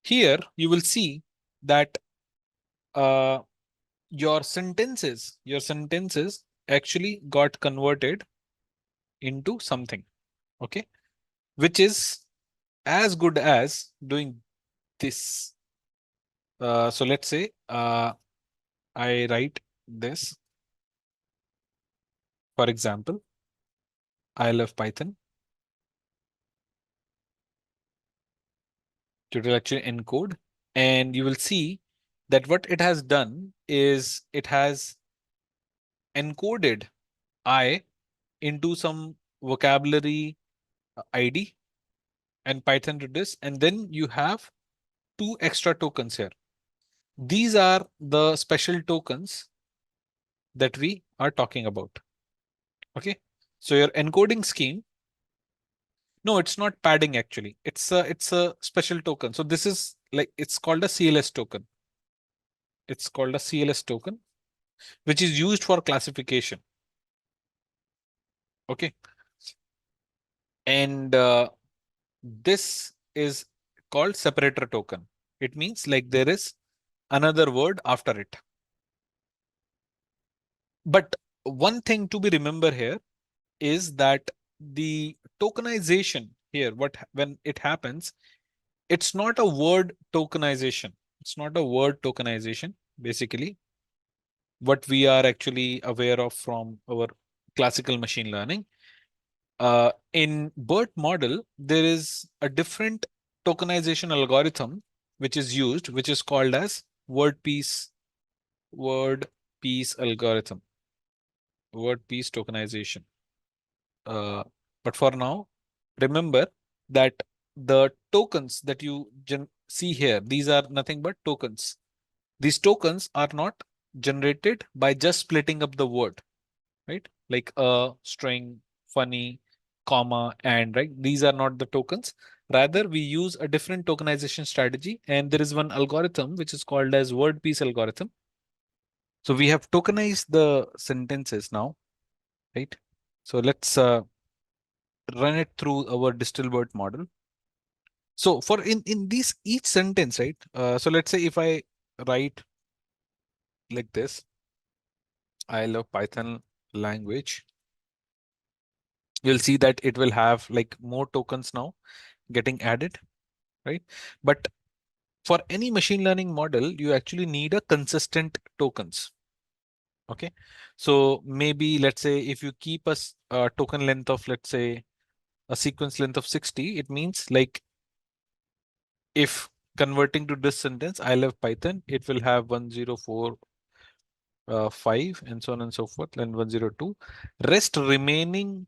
here you will see that your sentences actually got converted into something, okay, which is as good as doing this. So let's say I write this, for example, I love Python. It will actually encode, and you will see that what it has done is it has encoded I into some vocabulary ID, and Python did this, and then you have 2 extra tokens here. These are the special tokens that we are talking about. Okay, so your encoding scheme, no, it's not padding actually. It's a special token. So this is like, it's called a CLS token. It's called a CLS token, which is used for classification. Okay, and this is called separator token. It means like there is another word after it. But one thing to be remember here is that the tokenization here, when it happens, it's not a word tokenization. It's not a word tokenization. Basically, what we are actually aware of from our classical machine learning. In BERT model, there is a different tokenization algorithm which is used, which is called as word piece algorithm, word piece tokenization. But for now, remember that the tokens that you see here, these are nothing but tokens. These tokens are not generated by just splitting up the word, right? Like a string, funny, comma, and, right? These are not the tokens. Rather, we use a different tokenization strategy, and there is one algorithm which is called as word piece algorithm. So we have tokenized the sentences now, right? So let's run it through our distill BERT model. So for in these each sentence, right? So let's say if I write like this, I love Python language, you'll see that it will have like more tokens now getting added, right? But for any machine learning model, you actually need a consistent tokens. Okay, so maybe let's say if you keep a token length of, let's say, a sequence length of 60, it means like if converting to this sentence, I love Python, it will have 104 5 and so on and so forth, and 102. Rest remaining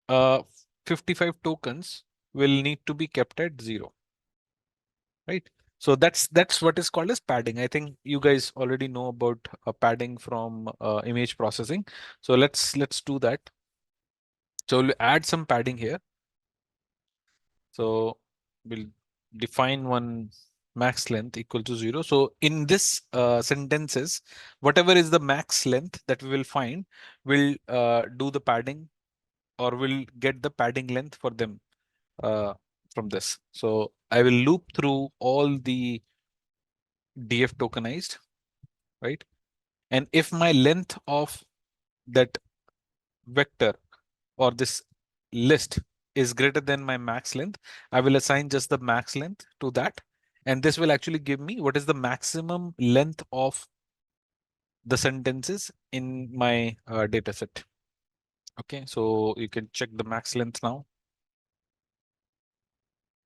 55 tokens will need to be kept at 0, right? So that's what is called as padding. I think you guys already know about padding from image processing. So let's do that. So we'll add some padding here. So we'll define one max length equal to 0. So in this sentences, whatever is the max length that we will find, we'll do the padding, or we'll get the padding length for them uh, from this. So I will loop through all the DF tokenized, right? And if my length of that vector or this list is greater than my max length, I will assign just the max length to that. And this will actually give me what is the maximum length of the sentences in my data set. Okay, so you can check the max length now.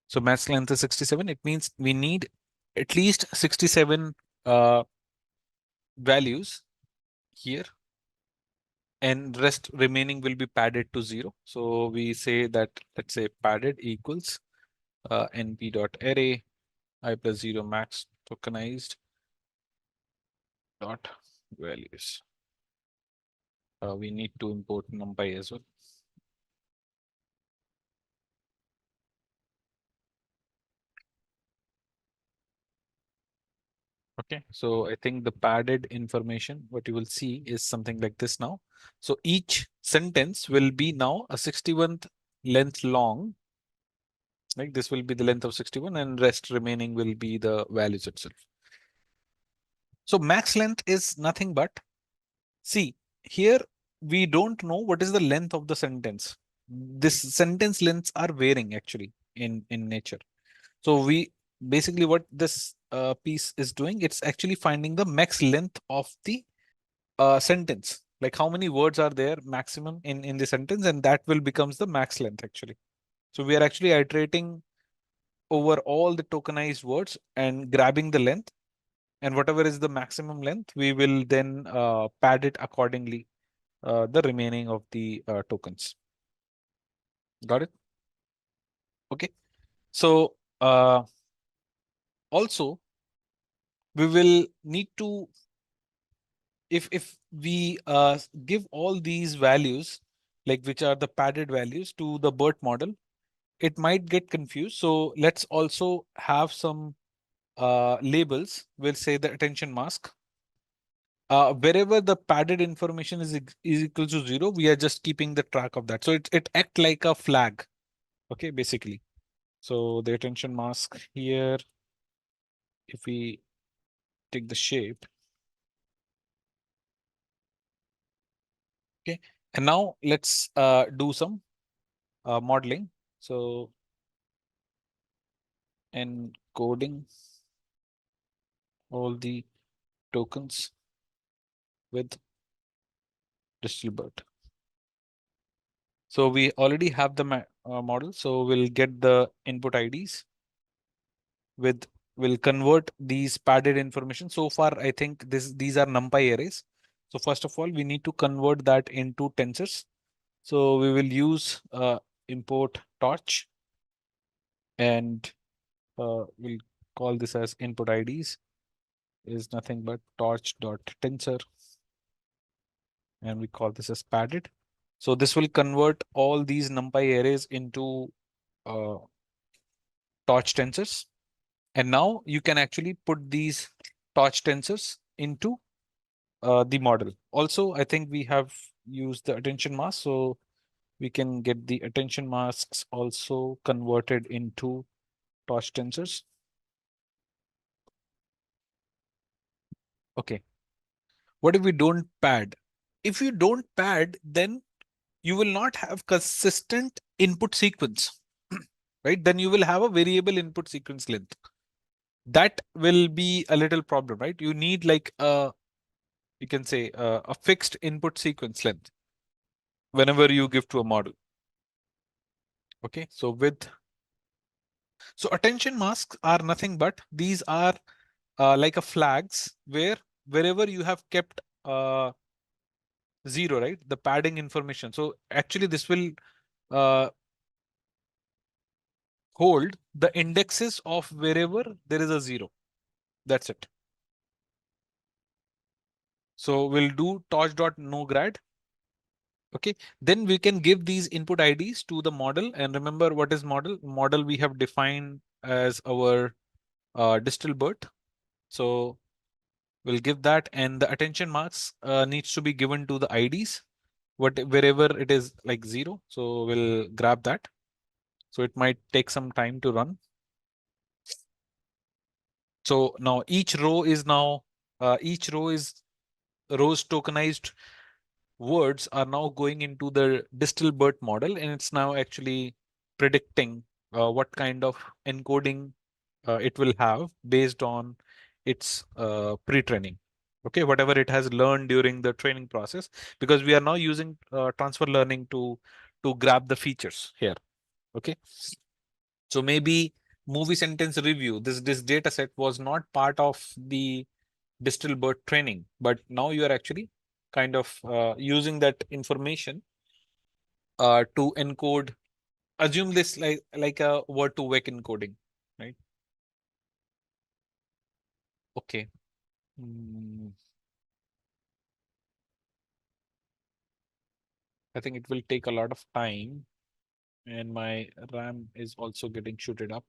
So max length is 67. It means we need at least 67 values here, and rest remaining will be padded to 0. So we say that, let's say, padded equals np.array I plus 0 max tokenized dot values. We need to import numpy as well. Okay, so I think the padded information, what you will see is something like this now. So each sentence will be now a 61th length long. Like this will be the length of 61, and rest remaining will be the values itself. So max length is nothing but, see, here we don't know what is the length of the sentence. This sentence lengths are varying actually in nature. So we basically what this piece is doing, it's actually finding the max length of the sentence, like how many words are there maximum in the sentence, and that will becomes the max length actually. So we are actually iterating over all the tokenized words and grabbing the length, and whatever is the maximum length, we will then pad it accordingly, the remaining of the tokens. Got it? Okay. So also we will need to, if we give all these values, like which are the padded values, to the BERT model, it might get confused. So let's also have some labels. We'll say the attention mask. Wherever the padded information is equal to 0, we are just keeping the track of that. So it act like a flag. Okay, basically. So the attention mask here, if we take the shape. Okay, and now let's do some modeling. So encoding all the tokens with digital BERT. So we already have the model. So we'll get the input IDs with, we'll convert these padded information. So far, I think these are NumPy arrays. So first of all, we need to convert that into tensors. So we will use import torch, and we'll call this as input IDs is nothing but torch.tensor, and we call this as padded. So this will convert all these NumPy arrays into torch tensors. And now you can actually put these torch tensors into the model. Also, I think we have used the attention mask, so we can get the attention masks also converted into torch tensors. Okay. What if we don't pad? If you don't pad, then you will not have consistent input sequence, right? Then you will have a variable input sequence length. That will be a little problem, right? You need like a you can say a fixed input sequence length whenever you give to a model. Okay, so attention masks are nothing but these are like a flags where wherever you have kept 0, right? The padding information. So actually this will uh, hold the indexes of wherever there is a 0. That's it. So we'll do torch.noGrad. Okay, then we can give these input IDs to the model. And remember, what is model? Model we have defined as our distal BERT. So we'll give that, and the attention marks needs to be given to the IDs, wherever it is like 0. So we'll grab that. So it might take some time to run. So now each row is rows tokenized words are now going into the distal BERT model, and it's now actually predicting what kind of encoding it will have based on its pre-training. Okay, whatever it has learned during the training process, because we are now using transfer learning to grab the features here. Okay, so maybe movie sentence review, this data set was not part of the distal BERT training, but now you are actually kind of using that information to encode. Assume this like a word to vec encoding, right? Okay. I think it will take a lot of time, and my RAM is also getting shooted up,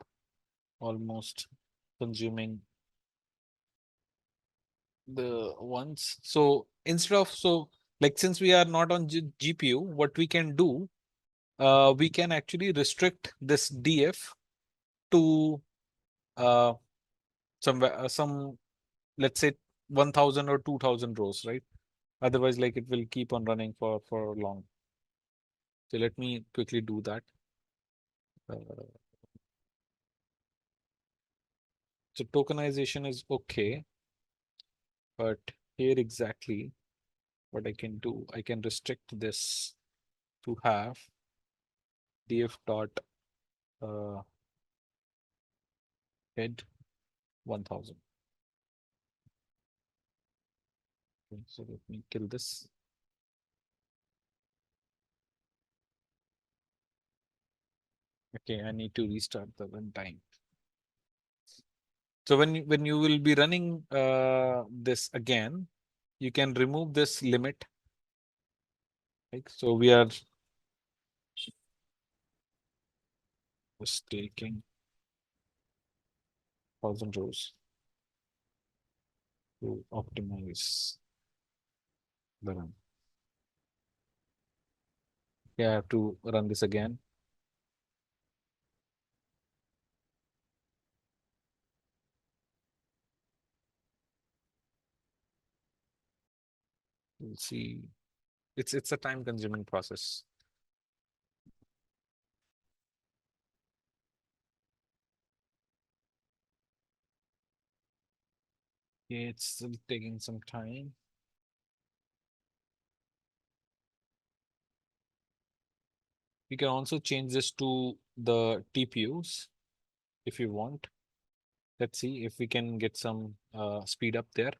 almost consuming the ones. So instead of like since we are not on GPU, what we can do, we can actually restrict this DF to some let's say 1000 or 2000 rows, right? Otherwise, like it will keep on running for long. So let me quickly do that. So tokenization is okay, but here exactly what I can do, I can restrict this to have df dot head 1000. Okay, so let me kill this. Okay, I need to restart the runtime. So when you will be running this again, you can remove this limit. Right? So we are just taking 1000 rows to optimize the run. Yeah, I have to run this again. We'll see. It's a time consuming process. Yeah, it's still taking some time. We can also change this to the TPUs if you want. Let's see if we can get some speed up there.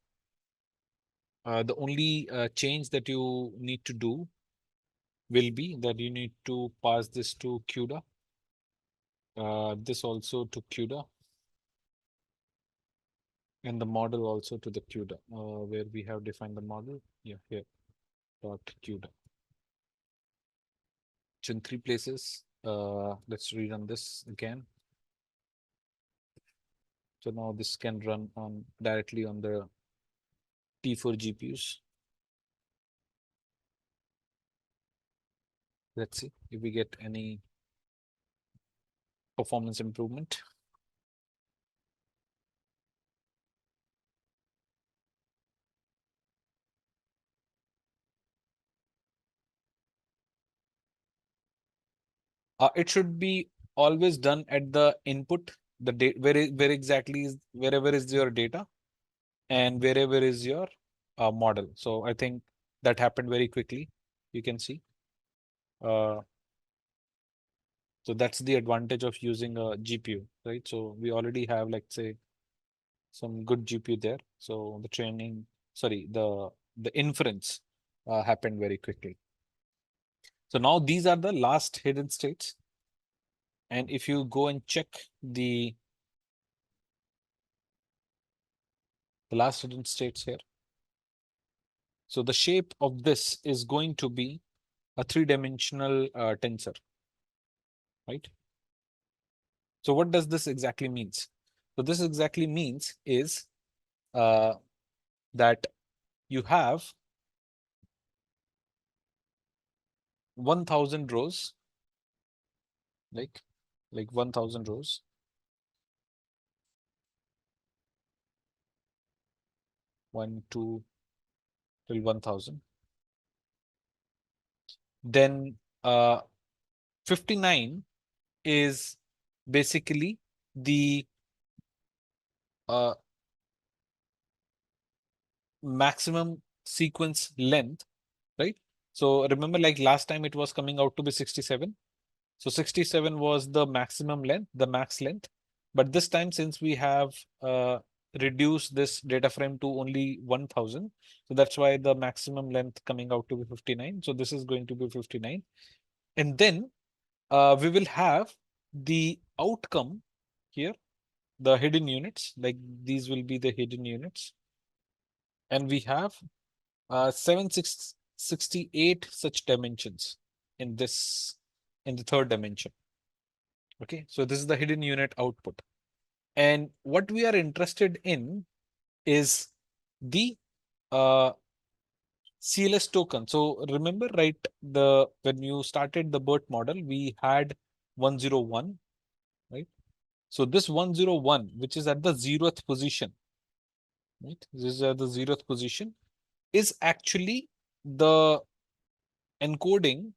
The only change that you need to do will be that you need to pass this to CUDA. This also to CUDA. And the model also to the CUDA, where we have defined the model. Yeah, here, dot CUDA. It's in 3 places. Let's rerun this again. So now this can run on directly on the T4 GPUs. Let's see if we get any performance improvement. It should be always done at the input, the date where exactly is wherever is your data, and wherever is your model. So I think that happened very quickly. You can see. So that's the advantage of using a GPU, right? So we already have, like, say, some good GPU there. So the training, sorry, the inference happened very quickly. So now these are the last hidden states. And if you go and check the last hidden states here. So the shape of this is going to be a three-dimensional tensor, right? So what does this exactly means? So this exactly means is that you have 1000 rows, like 1000 rows. One, two, till 1000. Then 59 is basically the maximum sequence length, right? So remember, like last time it was coming out to be 67. So 67 was the maximum length, the max length. But this time, since we have reduced this data frame to only 1000, so that's why the maximum length coming out to be 59. So this is going to be 59. And then we will have the outcome here, the hidden units, like these will be the hidden units. And we have 768 such dimensions in this, in the third dimension. Okay, so this is the hidden unit output. And what we are interested in is the CLS token. So remember, right, when you started the BERT model, we had 101, right? So this 101, which is at the 0th position, right? This is at the 0th position, is actually the encoding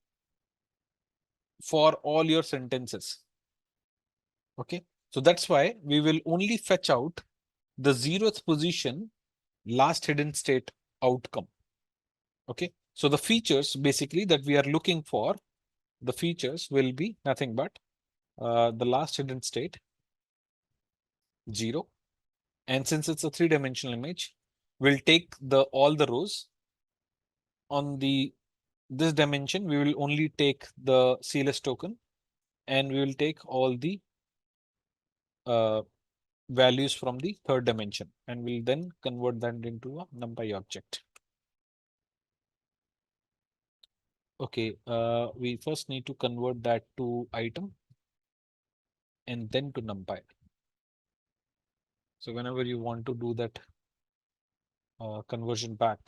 for all your sentences. Okay, so that's why we will only fetch out the 0th position last hidden state outcome. Okay, so the features basically that we are looking for, the features will be nothing but the last hidden state 0. And since it's a three-dimensional image, we'll take all the rows on this dimension. We will only take the CLS token, and we will take all the values from the third dimension, and we'll then convert that into a NumPy object. Okay, we first need to convert that to item and then to NumPy. So whenever you want to do that conversion back,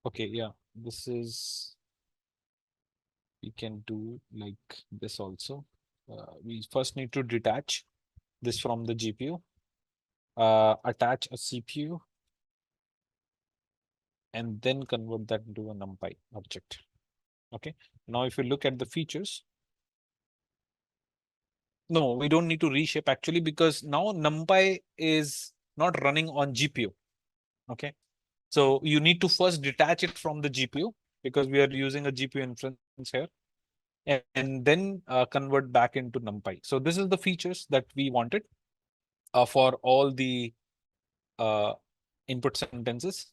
okay, yeah, this is, we can do like this also. We first need to detach this from the GPU, attach a CPU, and then convert that into a NumPy object. Okay, now if you look at the features, no, we don't need to reshape actually, because now NumPy is not running on GPU. Okay, so you need to first detach it from the GPU, because we are using a GPU inference here, and then convert back into NumPy. So this is the features that we wanted for all the input sentences.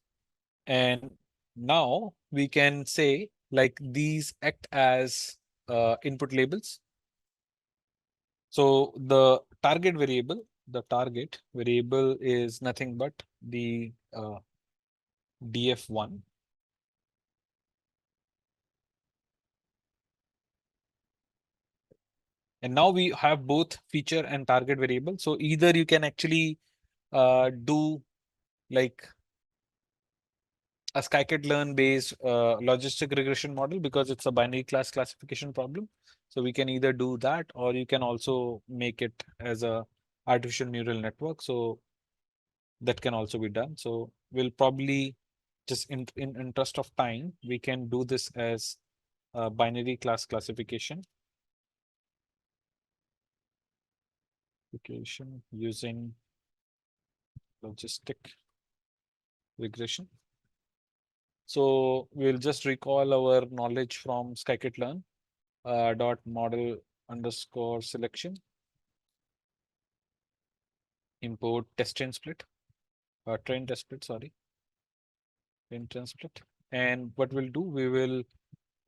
And now we can say, like, these act as input labels. So the target variable is nothing but the df1. And now we have both feature and target variable. So either you can actually do like a scikit-learn based logistic regression model, because it's a binary class classification problem. So we can either do that, or you can also make it as a artificial neural network. So that can also be done. So we'll probably just in interest of time, we can do this as a binary class classification. application using logistic regression. So we'll just recall our knowledge from scikit-learn dot model underscore selection, import test train split, train test split, sorry, train split. And what we'll do, we will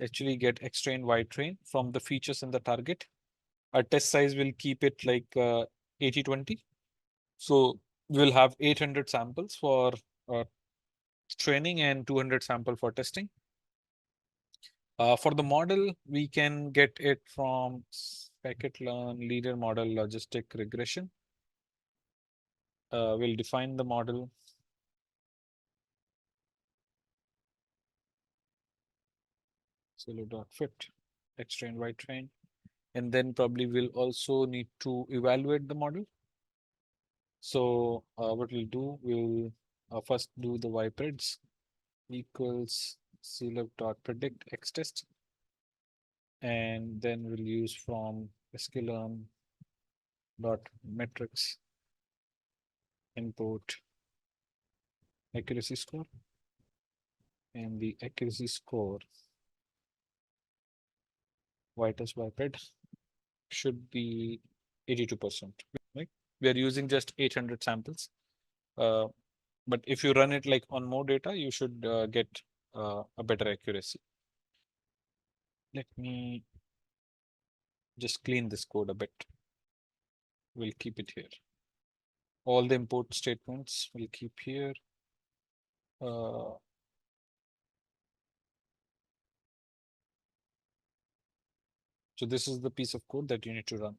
actually get X train, Y train from the features in the target. Our test size will keep it like 80-20. So we'll have 800 samples for training and 200 sample for testing. For the model, we can get it from scikit-learn leader model logistic regression. We'll define the model. Silo.fit, X train, Y train. And then probably we'll also need to evaluate the model. So what we'll do, we'll first do the ypreds equals clookup.predict x test. And then we'll use from sklearn dot metrics import accuracy score, and the accuracy score y test ypred should be 82%, right? We are using just 800 samples, but if you run it like on more data, you should get a better accuracy. Let me just clean this code a bit. We'll keep it here. All the import statements we'll keep here. So this is the piece of code that you need to run.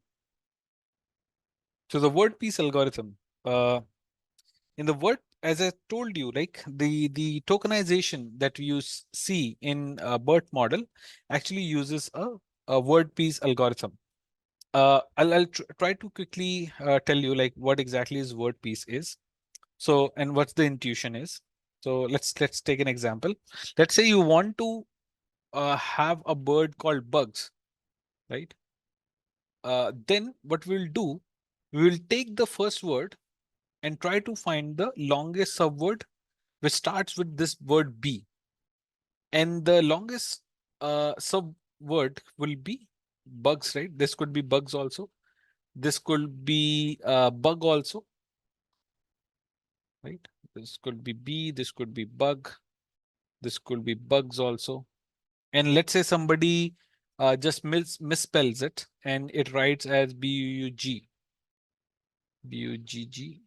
So the word piece algorithm, in the word, as I told you, like the tokenization that you see in BERT model actually uses a word piece algorithm. I'll try to quickly tell you like what exactly is word piece is. So, and what's the intuition is. So let's take an example. Let's say you want to have a bird called bugs, right? Then what we'll do, we will take the first word and try to find the longest subword which starts with this word B. And the longest subword will be bugs, right? This could be bugs also. This could be bug also, right? This could be B, this could be bug, this could be bugs also. And let's say somebody just misspells it and it writes as B-U-G, B-U-G-G,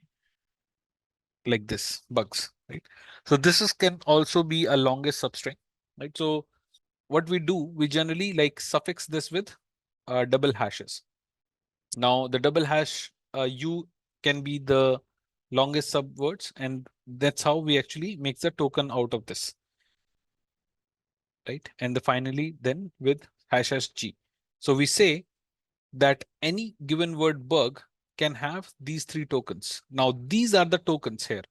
like this, bugs, right? So this is can also be a longest substring, right? So what we do, we generally like suffix this with double hashes. Now the double hash U can be the longest subwords, and that's how we actually make the token out of this, right? And finally then with hash G. So we say that any given word bug can have these three tokens. Now these are the tokens here.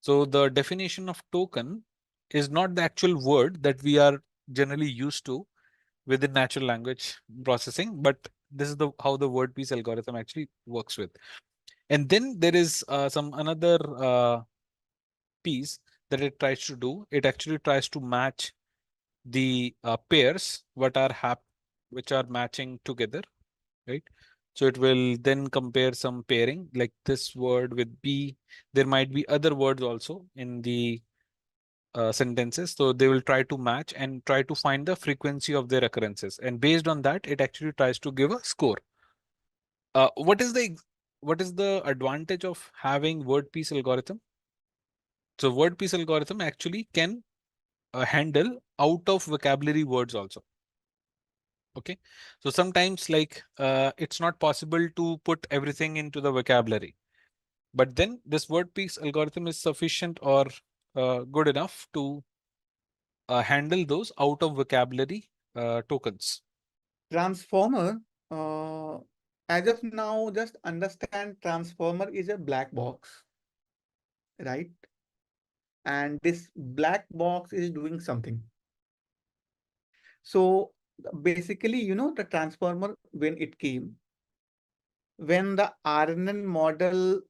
So the definition of token is not the actual word that we are generally used to within natural language processing, but this is the how the word piece algorithm actually works with. And then there is some another piece that it tries to do. It actually tries to match the pairs which are matching together, right? So it will then compare some pairing like this word with B. There might be other words also in the sentences. So they will try to match and try to find the frequency of their occurrences. And based on that, it actually tries to give a score. What is the advantage of having word piece algorithm? So word piece algorithm actually can handle out of vocabulary words also. Okay, so sometimes like it's not possible to put everything into the vocabulary, but then this word piece algorithm is sufficient or good enough to handle those out of vocabulary tokens. Transformer, as of now, just understand transformer is a black box, right? And this black box is doing something. So basically, the transformer, when it came, when the RNN model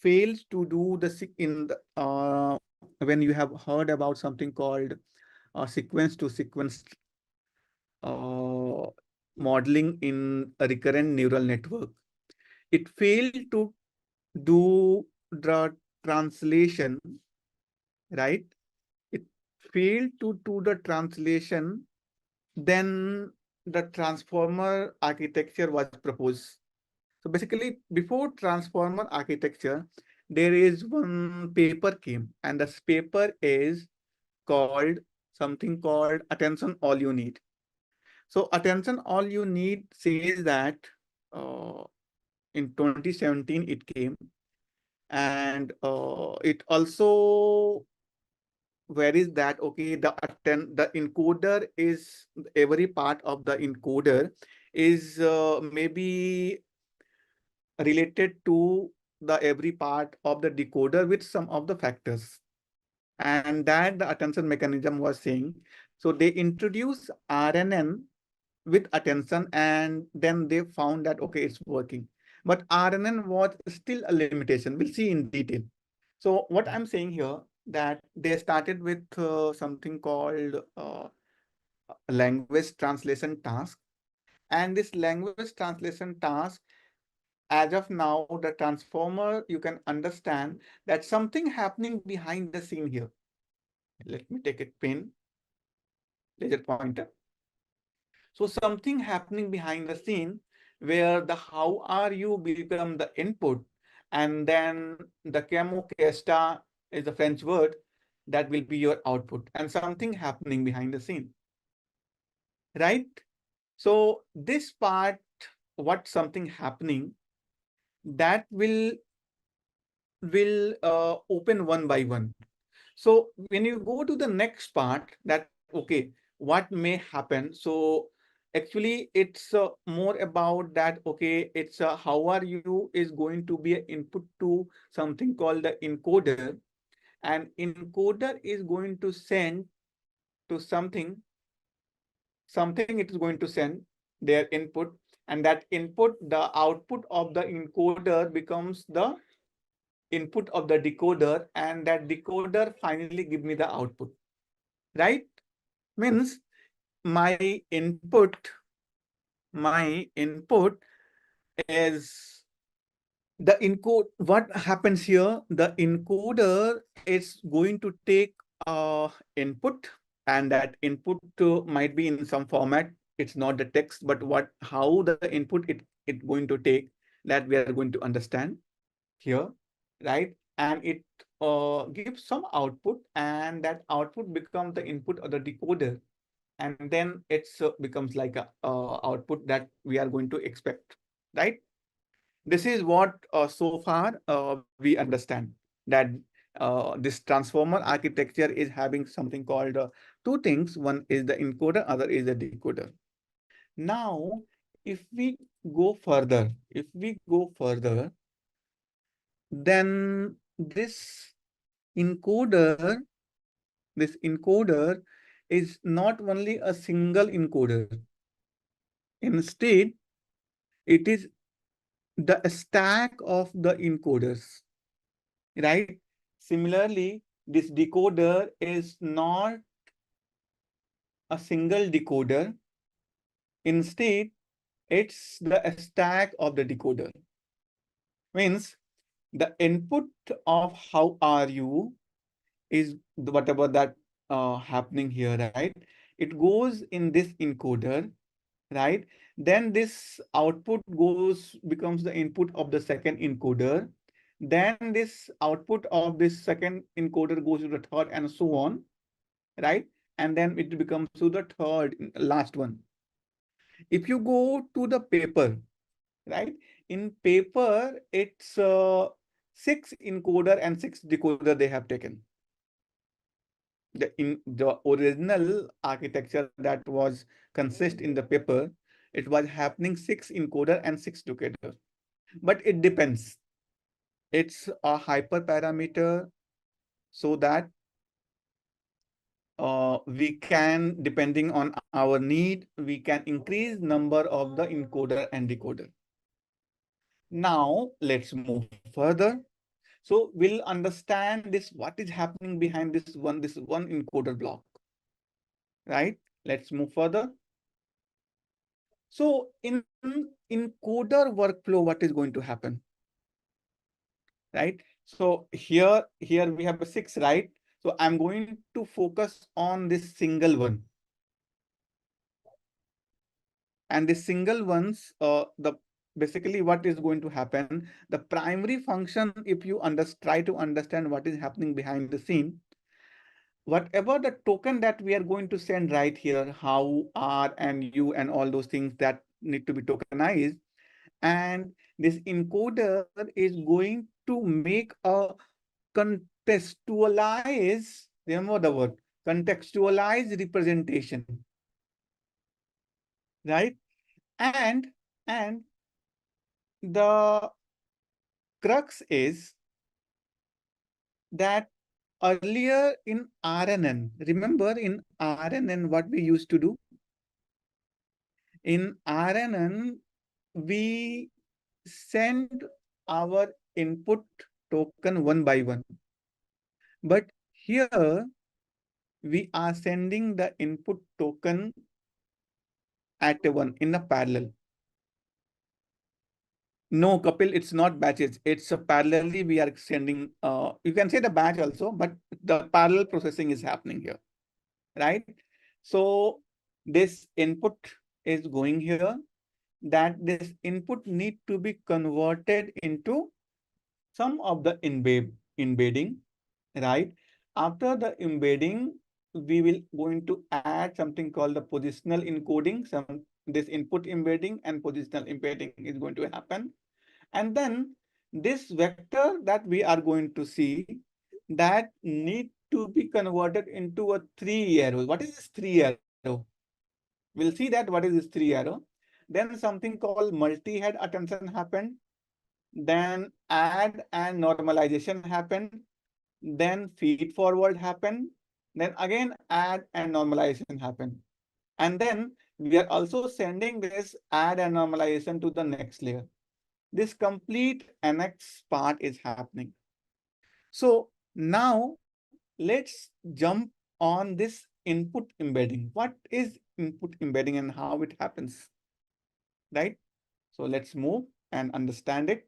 fails to do the when you have heard about something called sequence to sequence uh, modeling in a recurrent neural network, it failed to do the translation, right? It failed to do the translation, then the transformer architecture was proposed. So basically, before transformer architecture, there is one paper came, and this paper is called something called Attention All You Need. So Attention All You Need says that uh, in 2017 it came, and it also varies that okay, the encoder is every part of the encoder is maybe related to the every part of the decoder with some of the factors, and that the attention mechanism was saying. So they introduced RNN with attention, and then they found that okay, it's working, but RNN was still a limitation. We'll see in detail. So what I'm saying here, that they started with something called language translation task, and this language translation task, as of now, the transformer, you can understand that something happening behind the scene here. Let me take it pen, laser pointer. So something happening behind the scene where the how are you become the input, and then the camo casta is the French word that will be your output, and something happening behind the scene, right? So this part, what something happening, that will open one by one. So when you go to the next part, that okay, what may happen? So actually, it's more about that. Okay, it's how are you is going to be an input to something called the encoder, and encoder is going to send to something it is going to send their input, and that input, the output of the encoder becomes the input of the decoder, and that decoder finally give me the output, right? Means my input is the encode. What happens here, the encoder is going to take input, and that input might be in some format. It's not the text, but how the input it going to take, that we are going to understand here, right? And it gives some output, and that output becomes the input of the decoder, and then it's becomes like a output that we are going to expect, right? This is what so far we understand, that this transformer architecture is having something called two things. One is the encoder, other is the decoder. Now, if we go further, then encoder, this encoder is not only a single encoder. Instead, it is the stack of the encoders, right? Similarly, this decoder is not a single decoder. Instead, it's the stack of the decoder. Means the input of how are you is whatever that happening here, right? It goes in this encoder, right? Then this output becomes the input of the second encoder. Then this output of this second encoder goes to the third, and so on, right? And then it becomes to the third, last one. If you go to the paper, right? In paper, it's 6 encoder and 6 decoder they have taken. The original architecture that was consist in the paper, it was happening 6 encoder and 6 decoder. But it depends. It's a hyperparameter, so that we can, depending on our need, we can increase number of the encoder and decoder. Now let's move further. So we'll understand this, what is happening behind this one encoder block, right? Let's move further. So in encoder workflow, what is going to happen, right? So here we have a 6, right? So I'm going to focus on this single one. And the single ones, basically what is going to happen, the primary function, if you try to understand what is happening behind the scene, whatever the token that we are going to send right here, how, R, and U, and all those things that need to be tokenized, and this encoder is going to make a contextualize, remember the word, contextualize representation, right? And the crux is that earlier in RNN, remember in RNN what we used to do? In RNN, we send our input token one by one. But here, we are sending the input token at one in a parallel. No, Kapil, it's not batches. It's a parallelly we are sending, you can say the batch also, but the parallel processing is happening here, right? So this input is going here, that this input need to be converted into some of the embedding, right? After the embedding, we will going to add something called the positional encoding. This input embedding and positional embedding is going to happen. And then this vector that we are going to see, that need to be converted into a 3 arrow. What is this 3 arrow? We'll see that what is this 3 arrow. Then something called multi-head attention happened. Then add and normalization happened. Then feed forward happened. Then again add and normalization happened. And then we are also sending this add and normalization to the next layer. This complete annex part is happening. So now let's jump on this input embedding. What is input embedding and how it happens, right? So let's move and understand it.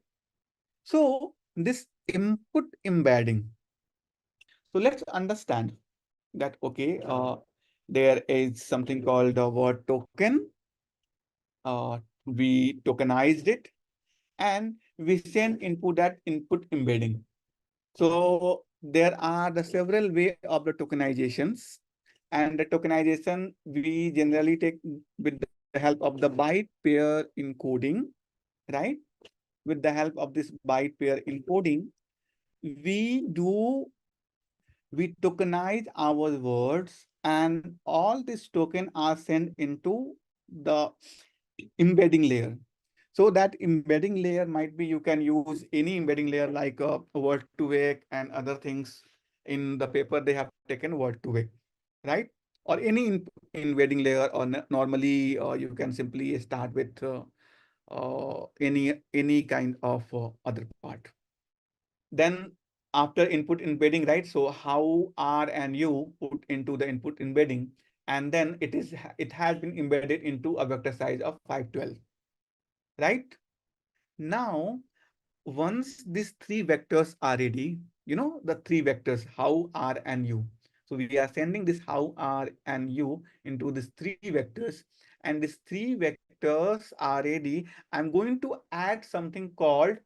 So this input embedding. So let's understand that, okay, there is something called a word token. We tokenized it and we send input that input embedding. So there are the several way of the tokenizations, and the tokenization we generally take with the help of the byte pair encoding, right? With the help of this byte pair encoding, we tokenize our words, and all these tokens are sent into the embedding layer. So that embedding layer might be, you can use any embedding layer like word to vec and other things. In the paper, they have taken word to vec, right? Or any embedding layer, or normally you can simply start with any kind of other part. Then after input embedding, right? So how R and U put into the input embedding, and then it has been embedded into a vector size of 512, right? Now, once these 3 vectors are ready, the 3 vectors, how, R, and U. So we are sending this how, R, and U into these 3 vectors, and these 3 vectors are ready. I'm going to add something called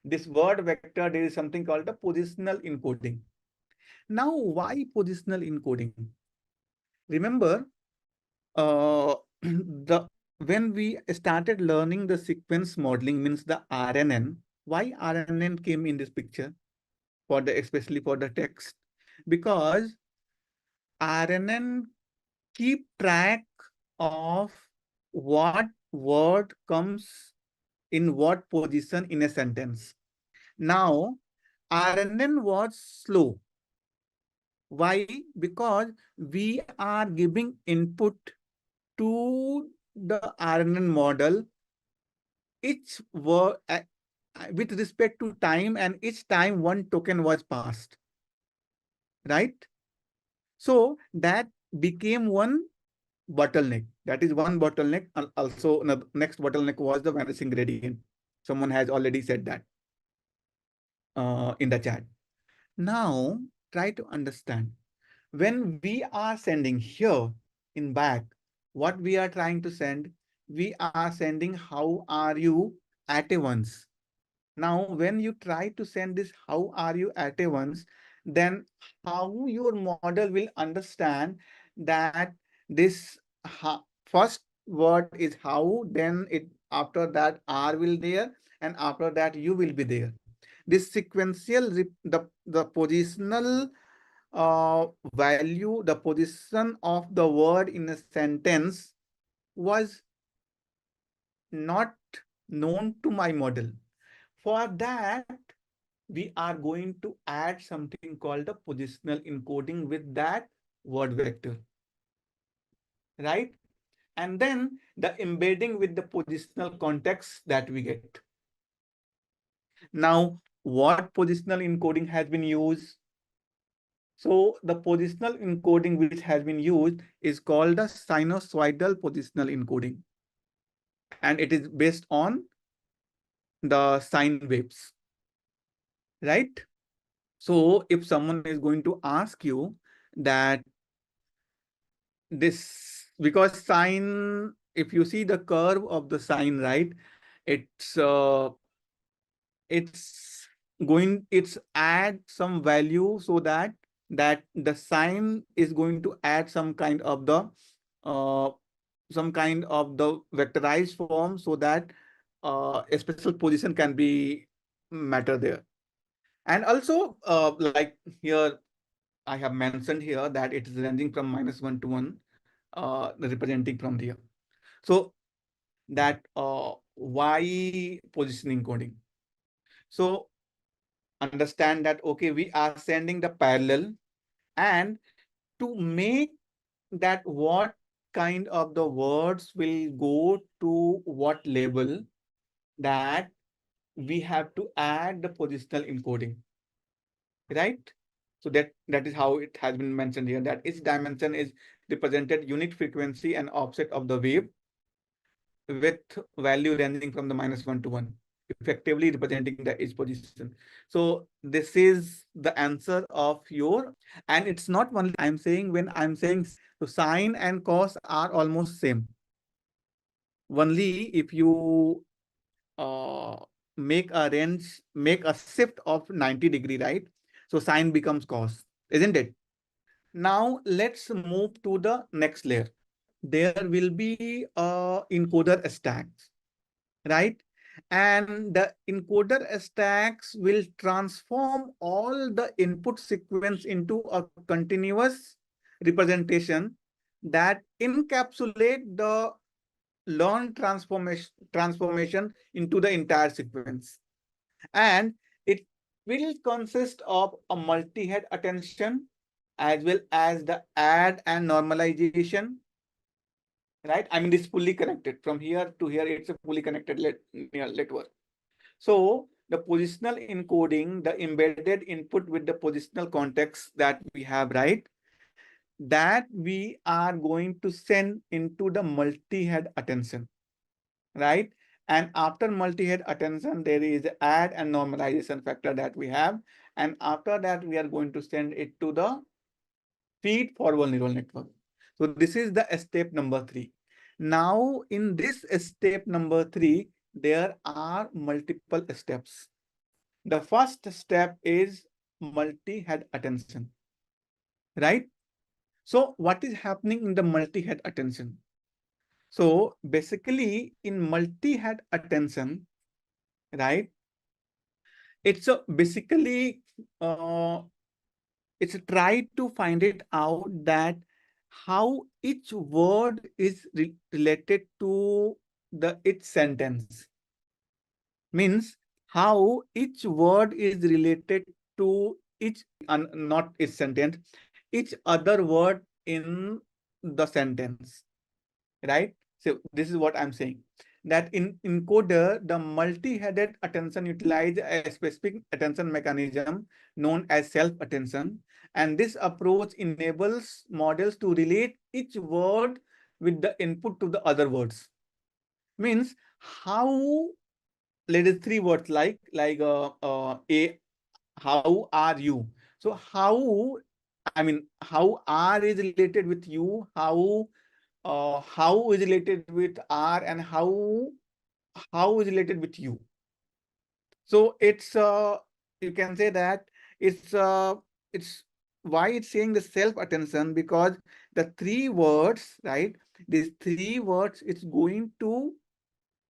this word vector. There is something called the positional encoding. Now, why positional encoding? Remember, the when we started learning the sequence modeling, means the RNN, why RNN came in this picture for the, especially for the text? Because RNN keep track of what word comes in what position in a sentence. Now, RNN was slow. Why? Because we are giving input to the RNN model. Each word, with respect to time, and each time one token was passed, right? So that became one bottleneck. That is one bottleneck. Also, next bottleneck was the vanishing gradient. Someone has already said that in the chat. Now, try to understand. When we are sending here in back, what we are trying to send, we are sending how are you at a once. Now, when you try to send this how are you at a once, then how your model will understand that this first word is how, then it after that are will there, and after that you will be there. This sequential, the positional value, the position of the word in a sentence was not known to my model. For that, we are going to add something called the positional encoding with that word vector, right? And then the embedding with the positional context that we get. Now, what positional encoding has been used? So the positional encoding which has been used is called the sinusoidal positional encoding. And it is based on the sine waves, right? So if someone is going to ask you that this, because sine, if you see the curve of the sine, right, it's it's add some value so that the sine is going to add some kind of the vectorized form so that a special position can be matter there. And also like here I have mentioned here that it is ranging from -1 to 1, representing from here. So that why positioning coding? So understand that, okay, we are sending the parallel, and to make that what kind of the words will go to what label, that we have to add the positional encoding, right? So that is how it has been mentioned here, that each dimension is represented unit frequency and offset of the wave with value ranging from the -1 to 1, effectively representing the edge position. So this is the answer of your, and it's not only I'm saying, when I'm saying so sine and cos are almost same. Only if you uh, make a range, make a shift of 90-degree, right? So sine becomes cos, isn't it? Now let's move to the next layer. There will be encoder stacks, right? And the encoder stacks will transform all the input sequence into a continuous representation that encapsulate the learned transformation into the entire sequence. And it will consist of a multi-head attention as well as the add and normalization, right? I mean, it's fully connected from here to here. It's a fully connected network. So the positional encoding, the embedded input with the positional context that we have, right? That we are going to send into the multi-head attention, right? And after multi-head attention, there is add and normalization factor that we have. And after that, we are going to send it to the feed forward neural network. So this is the step number 3. Now, in this step number 3, there are multiple steps. The first step is multi-head attention, right? So what is happening in the multi-head attention? So basically in multi-head attention, right? It's basically it's try to find it out that how each word is related to the its sentence. Means how each word is related to each, not its sentence, each other word in the sentence, right? So this is what I'm saying. that in encoder, the multi-headed attention utilizes a specific attention mechanism known as self-attention. And this approach enables models to relate each word with the input to the other words. Means how, let us three words like a, how are you? So how, I mean, how are is related with you, how is related with are, and how is related with you. So it's you can say that it's why it's saying the self attention, because the three words, right? These three words, it's going to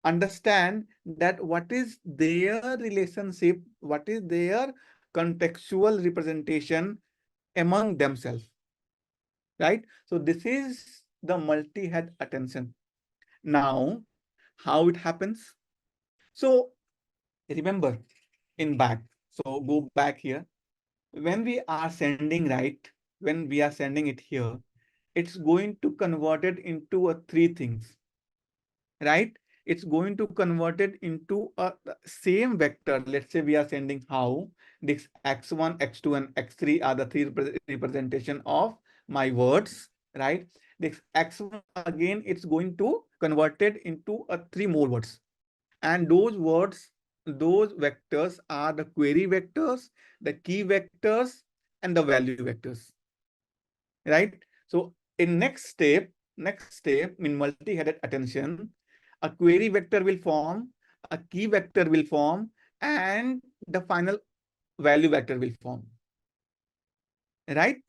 understand that what is their relationship, what is their contextual representation among themselves, right? So this is the multi-head attention. Now, how it happens? So remember in back. So go back here. When we are sending, right? When we are sending it here, it's going to convert it into three things, right? It's going to convert it into a same vector. Let's say we are sending how this x1, x2, and x3 are the three representation of my words, right? This x1 again, it's going to convert it into three more words. And those words, those vectors are the query vectors, the key vectors, and the value vectors, right? So in next step in multi-headed attention, a query vector will form, a key vector will form, and the final value vector will form, right?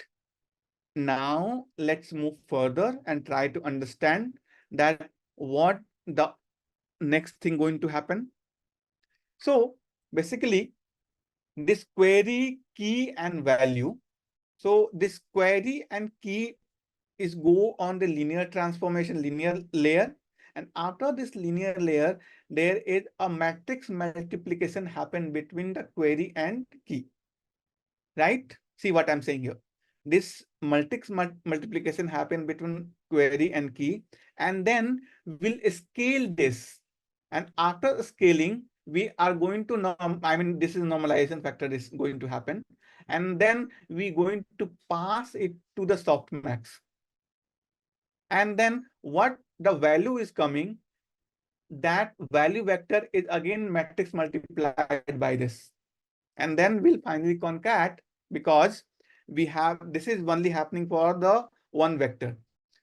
Now let's move further and try to understand that what the next thing going to happen. So basically, this query, key, and value. So this query and key is go on the linear transformation, linear layer. And after this linear layer, there is a matrix multiplication happen between the query and key, right? See what I'm saying here. This matrix multiplication happen between query and key, and then we'll scale this. And after scaling, we are going to this is normalization factor is going to happen. And then we going to pass it to the softmax. And then what the value is coming, that value vector is again matrix multiplied by this. And then we'll finally concat, because we have, this is only happening for the one vector.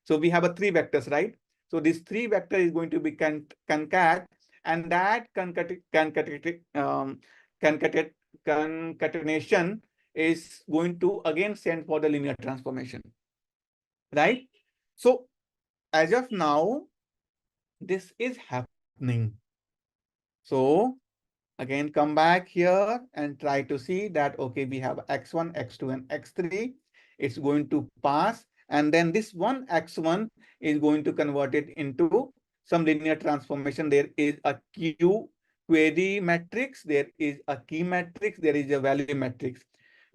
So we have a three vectors, right? So this three vector is going to be concat, and that concatenation is going to again send for the linear transformation, right? So as of now, this is happening. So again, come back here and try to see that, okay, we have x1, x2, and x3. It's going to pass. And then this one x1 is going to convert it into some linear transformation. There is a Q query matrix. There is a key matrix. There is a value matrix.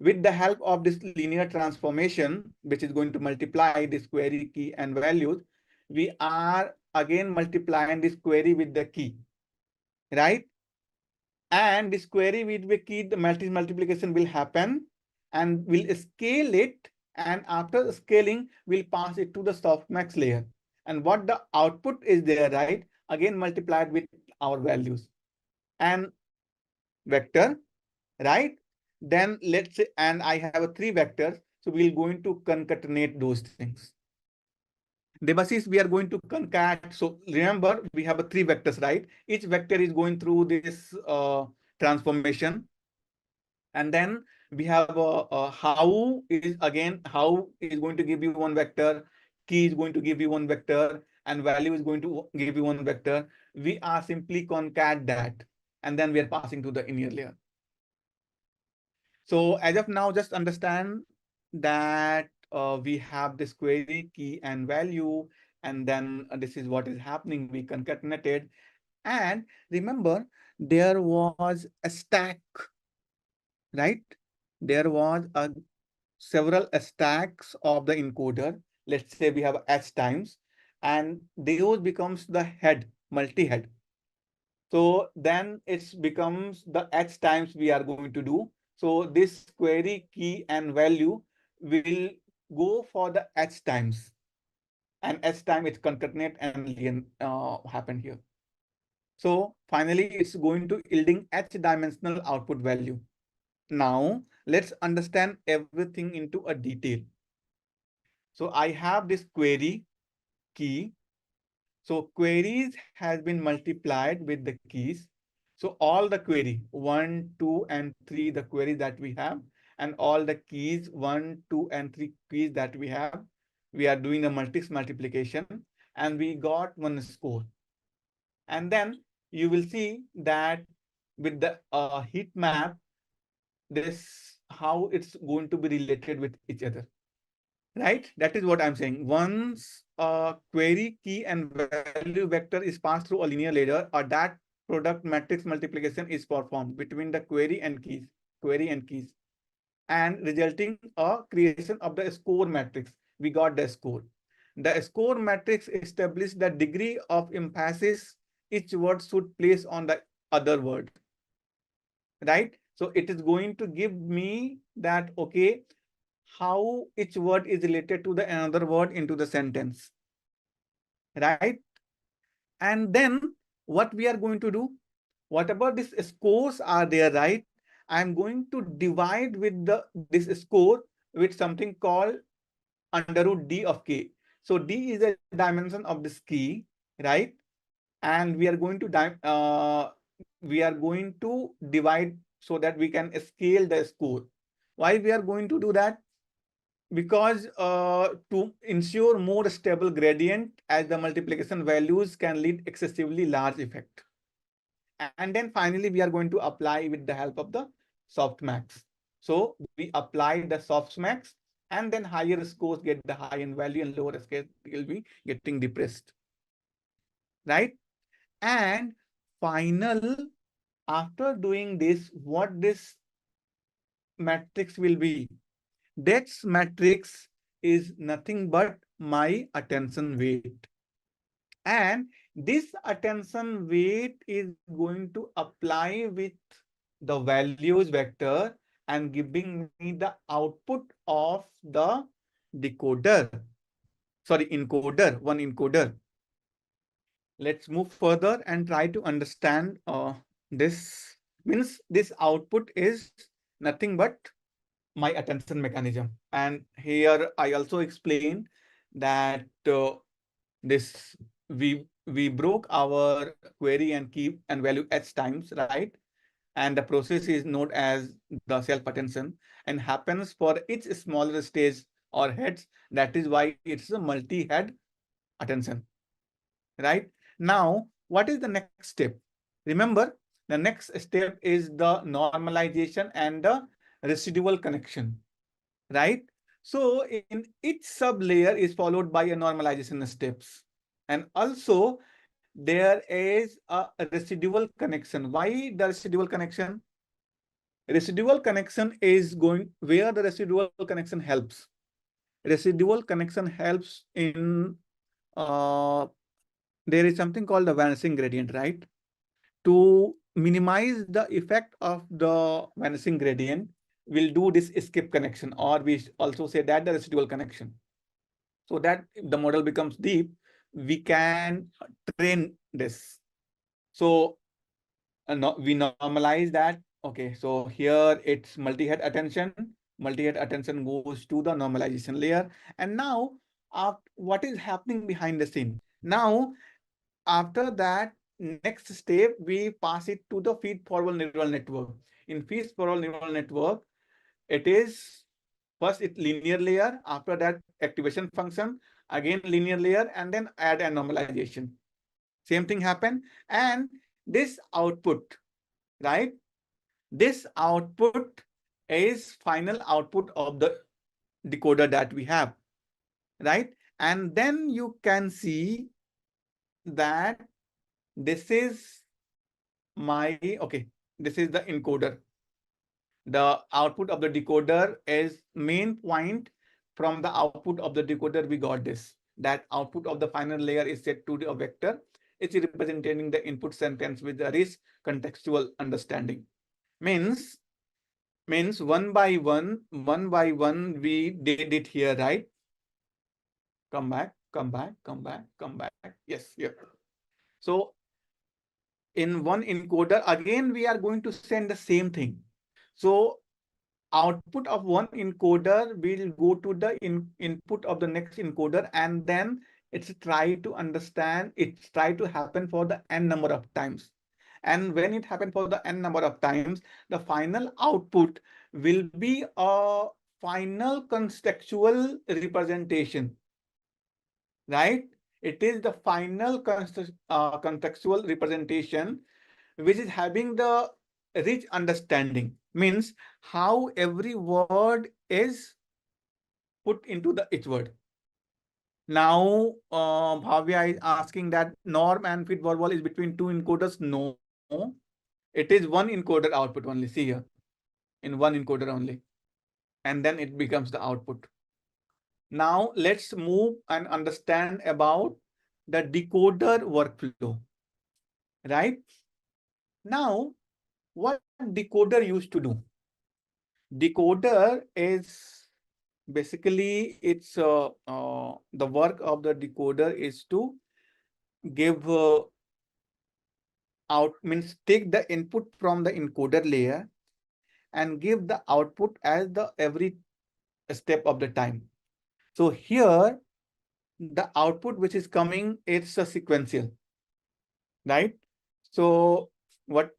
With the help of this linear transformation, which is going to multiply this query, key, and values, we are again multiplying this query with the key, right? And this query with the key, the multiplication will happen, and we'll scale it. And after scaling, we'll pass it to the softmax layer. And what the output is there, right? Again, multiplied with our values and vector, right? Then let's say, and I have a three vectors. So we're going to concatenate those things. Debasis, we are going to concat. So remember, we have a three vectors, right? Each vector is going through this transformation. And then we have how is going to give you one vector, key is going to give you one vector, and value is going to give you one vector. We are simply concat that, and then we are passing to the inner layer. So as of now, just understand that we have this query, key, and value, and then this is what is happening. We concatenated, and remember, there was a stack, right? There was several stacks of the encoder. Let's say we have S times, and those becomes the head, multi-head. So then it becomes the h times we are going to do. So this query key and value will go for the h times, and h time it's concatenate and happen here. So finally, it's going to yielding h dimensional output value. Now let's understand everything into a detail. So I have this query key. So queries has been multiplied with the keys. So all the query 1, 2, and 3, the queries that we have, and all the keys 1, 2, and 3 keys that we have, we are doing a multiplication, and we got one score. And then you will see that with the heat map, this how it's going to be related with each other. Right? That is what I'm saying. Once a query key and value vector is passed through a linear ladder, or that product matrix multiplication is performed between the query and keys, and resulting a creation of the score matrix. We got the score. The score matrix establishes the degree of emphasis each word should place on the other word. Right? So it is going to give me that, okay, how each word is related to the another word into the sentence, right? And then what we are going to do, whatever these scores are there, right? I'm going to divide with this score with something called under root d of k. So d is a dimension of this key, right? And we are going to divide so that we can scale the score. Why we are going to do that? Because to ensure more stable gradient, as the multiplication values can lead excessively large effect. And then finally, we are going to apply with the help of the softmax. So we apply the softmax, and then higher scores get the high end value and lower scores will be getting depressed. Right? And final, after doing this, what this matrix will be? Dex matrix is nothing but my attention weight. And this attention weight is going to apply with the values vector and giving me the output of the decoder. Sorry, encoder, one encoder. Let's move further and try to understand this. Means this output is nothing but my attention mechanism. And here I also explained that this we broke our query and key and value h times, right? And the process is known as the self attention and happens for each smaller stage or heads. That is why it's a multi-head attention, right? Now, what is the next step? Remember, the next step is the normalization and the residual connection, right? So in each sub layer is followed by a normalization steps. And also there is a residual connection. Why the residual connection? Residual connection is going where the residual connection helps. Residual connection helps in there is something called the vanishing gradient, right? To minimize the effect of the vanishing gradient, we'll do this skip connection, or we also say that the residual connection. So that if the model becomes deep, we can train this. So we normalize that. Okay, so here it's multi-head attention. Multi-head attention goes to the normalization layer. And now, what is happening behind the scene? Now, after that, next step, we pass it to the feed-forward neural network. In feed-forward neural network, it is first it linear layer, after that activation function, again linear layer, and then add a normalization. Same thing happen. And this output, right? This output is final output of the decoder that we have, right? And then you can see that this is my, okay, this is the encoder. The output of the decoder is main point. From the output of the decoder, we got this. That output of the final layer is set to a vector. it's representing the input sentence with the rich contextual understanding. Means one by one, we did it here, right? Come back. Yes, here. So in one encoder, again, we are going to send the same thing. So output of one encoder will go to the input of the next encoder, and then it's try to understand, it's try to happen for the n number of times. And when it happened for the n number of times, the final output will be a final contextual representation, right? It is the final contextual representation, which is having the rich understanding. Means how every word is put into the each word. Now, Bhavya is asking that norm and fit verbal is between two encoders. No, it is one encoder output only. See here, in one encoder only. And then it becomes the output. Now, let's move and understand about the decoder workflow, right? Now, what decoder used to do? Decoder is basically the work of the decoder is to give out, means take the input from the encoder layer and give the output as the every step of the time. So here the output which is coming, it's a sequential, right? So what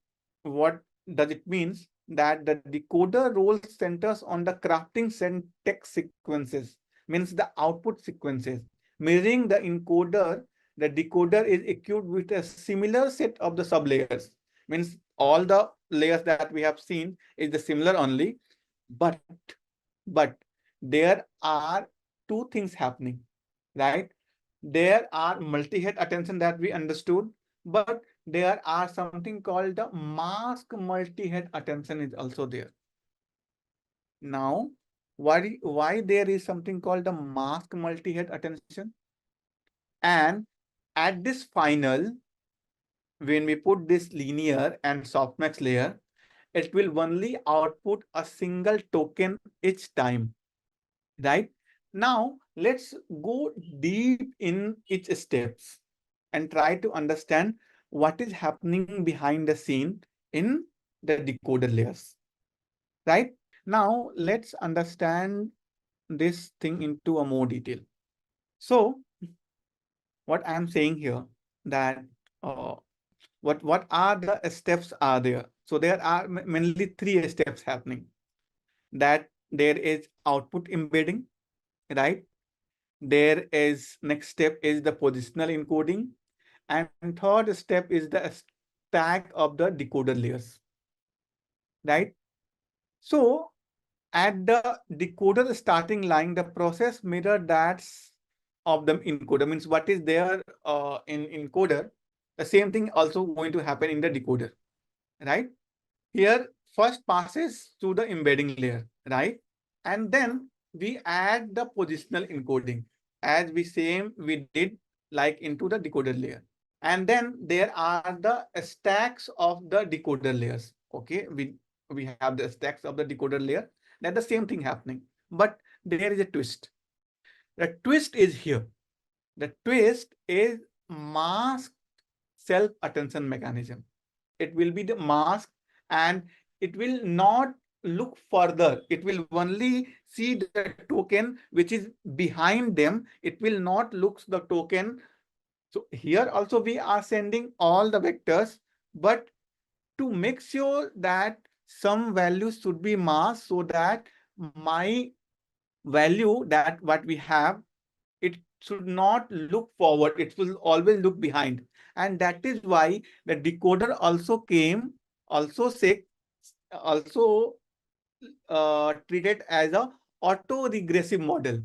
does it means? That the decoder role centers on the crafting syntax sequences, means the output sequences. Mirroring the encoder, the decoder is equipped with a similar set of the sublayers. Means all the layers that we have seen is the similar only, but there are two things happening, right? There are multi-head attention that we understood, but there are something called the mask multi-head attention is also there. Now, why there is something called the mask multi-head attention? And at this final, when we put this linear and softmax layer, it will only output a single token each time, right? Now, let's go deep in each steps and try to understand what is happening behind the scene in the decoder layers, right? Now, let's understand this thing into a more detail. So, what I am saying here, that what are the steps are there? So there are mainly three steps happening. That there is output embedding, right? There is next step is the positional encoding, and third step is the stack of the decoder layers, right? So at the decoder starting line, the process mirror that's of the encoder, means what is there in encoder, the same thing also going to happen in the decoder, right? Here first passes to the embedding layer, right? And then we add the positional encoding as we did like into the decoder layer. And then there are the stacks of the decoder layers. Okay, we have the stacks of the decoder layer. That's the same thing happening. But there is a twist. The twist is here. The twist is mask self-attention mechanism. It will be the mask, and it will not look further. It will only see the token which is behind them. It will not look the token. So here also we are sending all the vectors, but to make sure that some values should be masked, so that my value that what we have, it should not look forward, it will always look behind. And that is why the decoder also came, also say, also treated as a auto-regressive model.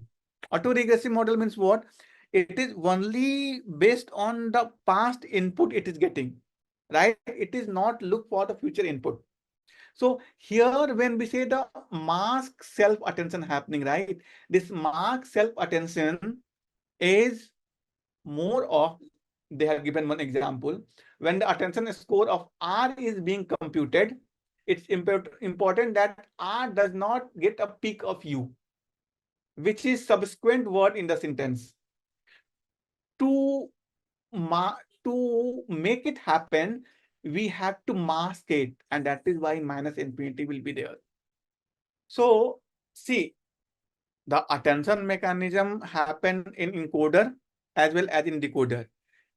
Auto-regressive model means what? It is only based on the past input it is getting, right? It is not look for the future input. So here when we say the mask self-attention happening, right? This mask self-attention is more of they have given one example. When the attention score of R is being computed, it's important that R does not get a peak of U, which is subsequent word in the sentence. To to make it happen, we have to mask it, and that is why minus infinity will be there. So see, the attention mechanism happen in encoder as well as in decoder.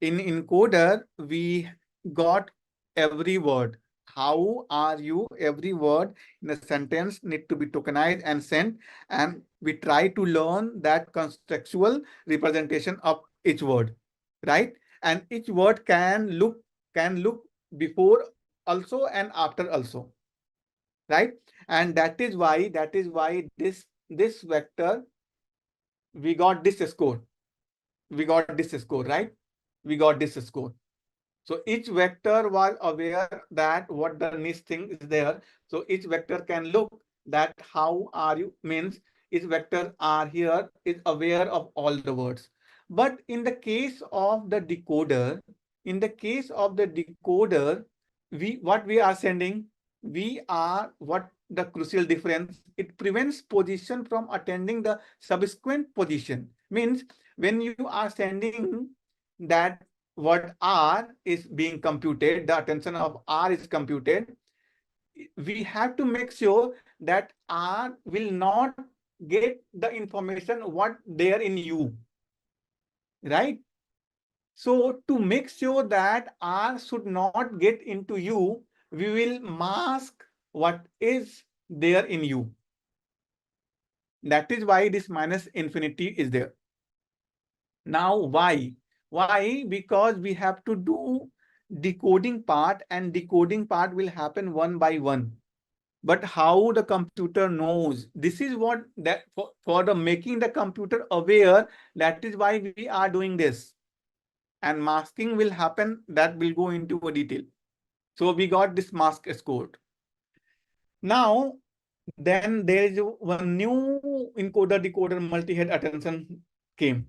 In encoder, we got every word. How are you? Every word in a sentence need to be tokenized and sent, and we try to learn that contextual representation of each word, right? And each word can look before also and after also, right? And that is why this vector, we got this score. We got this score, right? We got this score. So each vector was aware that what the niche thing is there. So each vector can look that how are you means each vector are here is aware of all the words. But in the case of the decoder, what we are sending, we are what the crucial difference, it prevents position from attending the subsequent position. Means when you are sending that what R is being computed, the attention of R is computed, we have to make sure that R will not get the information what there in U, right? So to make sure that R should not get into U, we will mask what is there in U. That is why this minus infinity is there. Now, why? Why? Because we have to do decoding part, and decoding part will happen one by one. But how the computer knows? This is what that for the making the computer aware, that is why we are doing this. And masking will happen, that will go into a detail. So we got this mask scored. Now, then there is one new encoder decoder multi-head attention came.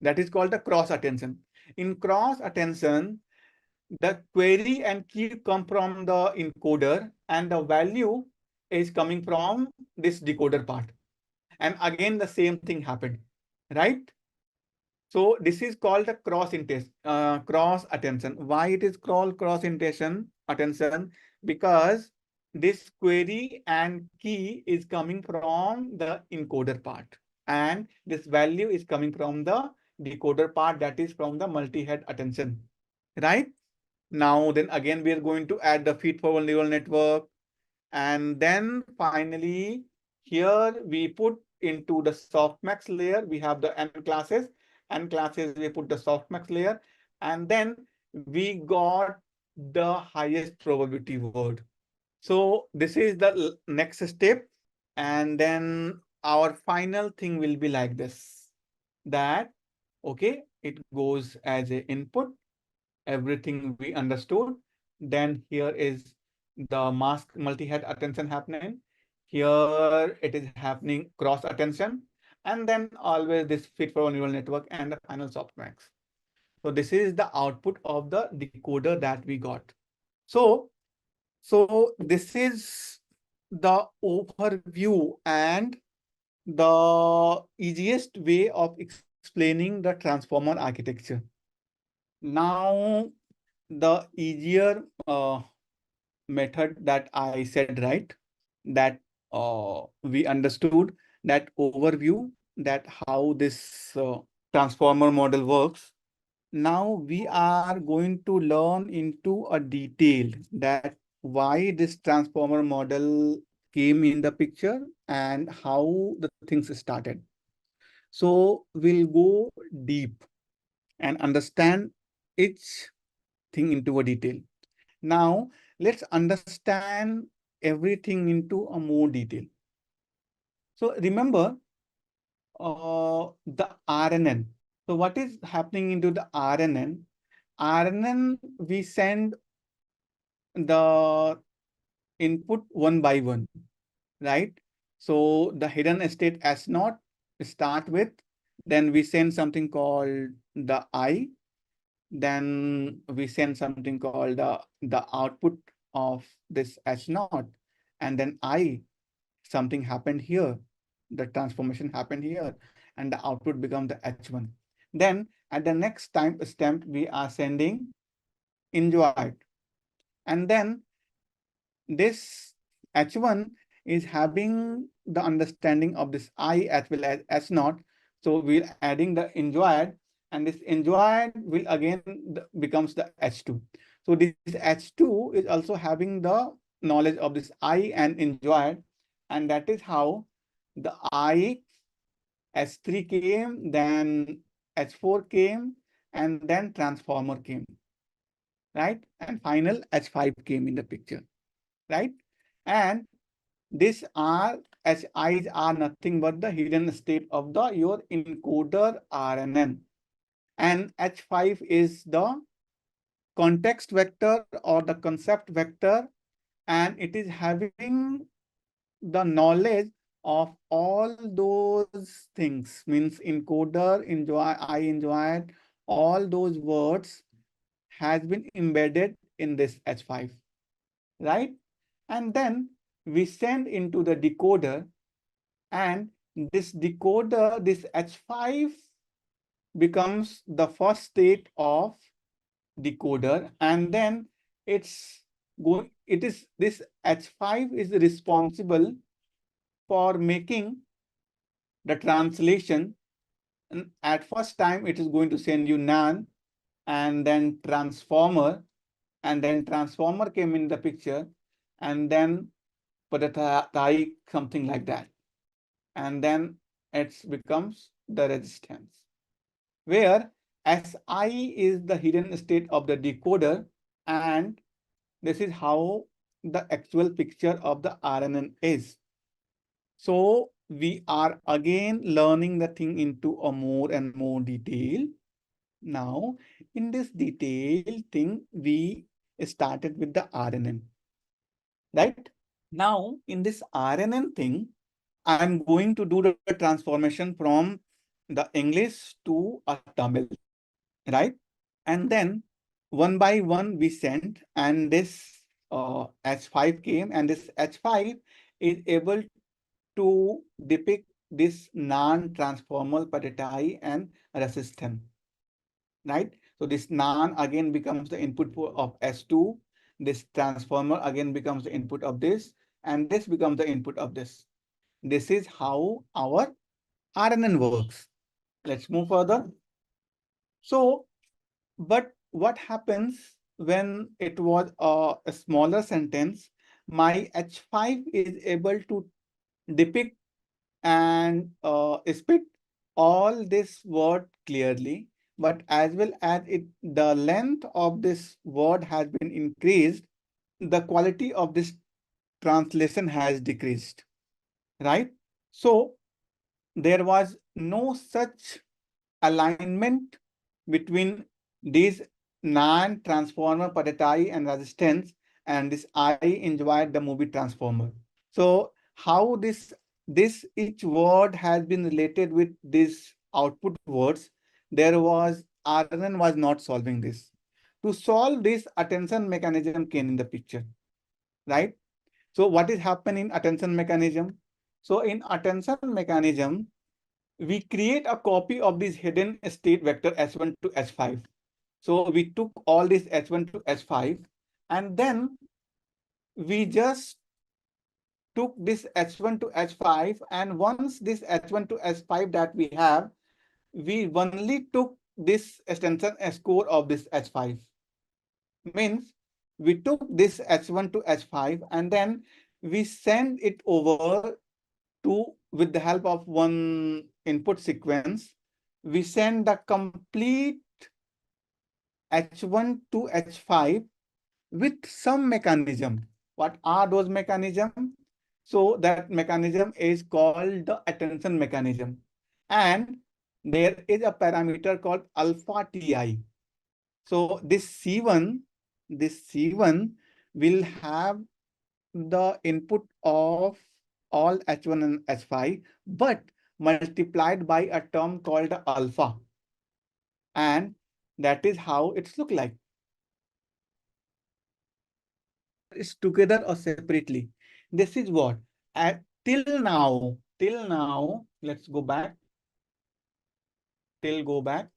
That is called the cross attention. In cross attention, the query and key come from the encoder and the value is coming from this decoder part. And again, the same thing happened, right? So this is called the cross attention. Why it is called cross attention? Because this query and key is coming from the encoder part, and this value is coming from the decoder part, that is from the multi-head attention, right? Now, then again, we are going to add the feed-forward neural network. And then finally, here we put into the softmax layer, we have the N classes. N classes, we put the softmax layer. And then we got the highest probability word. So this is the next step. And then our final thing will be like this. That, okay, it goes as an input. Everything we understood. Then here is the mask multi-head attention happening. Here it is happening cross attention. And then always this fit for neural network and the final softmax. So this is the output of the decoder that we got. So this is the overview and the easiest way of explaining the transformer architecture. Now, the easier method that I said, right? That we understood that overview, that how this transformer model works. Now we are going to learn into a detail that why this transformer model came in the picture and how the things started. So we'll go deep and understand each thing into a detail. Now, let's understand everything into a more detail. So remember the RNN. So what is happening into the RNN? RNN, we send the input one by one, right? So the hidden state S naught start with, then we send something called the I, Then we send something called the output of this H0, and then something happened here. The transformation happened here, and the output becomes the H1. Then at the next time stamp, we are sending enjoyed. And then this H1 is having the understanding of this I as well as S0. So we're adding the enjoyed, and this enjoyed will again becomes the H2. So this H2 is also having the knowledge of this I and enjoyed, and that is how the I S3 came, then H4 came, and then transformer came, right? And final H5 came in the picture, right? And these are HIs are nothing but the hidden state of the your encoder RNN. And H5 is the context vector or the concept vector, and it is having the knowledge of all those things, means encoder, enjoy, I enjoyed, all those words has been embedded in this H5, right? And then we send into the decoder, and this decoder, this H5 becomes the first state of decoder, and then it is this H5 is responsible for making the translation. And at first time, it is going to send you NaN, and then transformer, and then transformer came in the picture, and then Padatai, something like that. And then it becomes the resistance, where Si is the hidden state of the decoder, and this is how the actual picture of the RNN is. So we are again learning the thing into a more and more detail. Now, in this detail thing, we started with the RNN, right? Now, in this RNN thing, I'm going to do the transformation from the English to a Tamil, right? And then one by one we sent, and this H5 came, and this H5 is able to depict this non-transformal patatai and resistant, right? So this non again becomes the input of S2. This transformer again becomes the input of this, and this becomes the input of this. This is how our RNN works. Let's move further. So, but what happens when it was a smaller sentence? My H5 is able to depict and spit all this word clearly, but as well as the length of this word has been increased, the quality of this translation has decreased, right? So there was no such alignment between these non-transformer padatai and resistance, and this I enjoyed the movie Transformer. So how this each word has been related with these output words, there was RNN was not solving this. To solve this, attention mechanism came in the picture, right? So what is happening in attention mechanism? So in attention mechanism, we create a copy of this hidden state vector S1 to S5. So we took all this H1 to S5, and then we just took this H1 to H5, and once this H1 to S5 that we have, we only took this extension score of this H5. Means we took this H1 to H5, and then we send it over to, with the help of one input sequence, we send the complete H1 to H5 with some mechanism. What are those mechanisms? So that mechanism is called the attention mechanism. And there is a parameter called alpha Ti. So this C1 will have the input of all H1 and H5, but multiplied by a term called alpha. And That is how it's look like. It's together or separately. This is what till now, let's go back. Go back.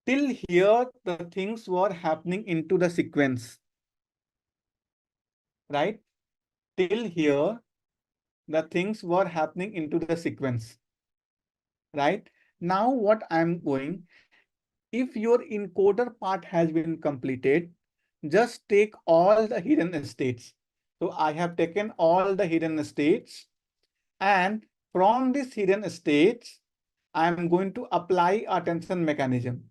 Till here, the things were happening into the sequence, right? Till here, the things were happening into the sequence, right? Now what I'm going, if your encoder part has been completed, just take all the hidden states. So I have taken all the hidden states, and from these hidden states, I'm going to apply attention mechanism.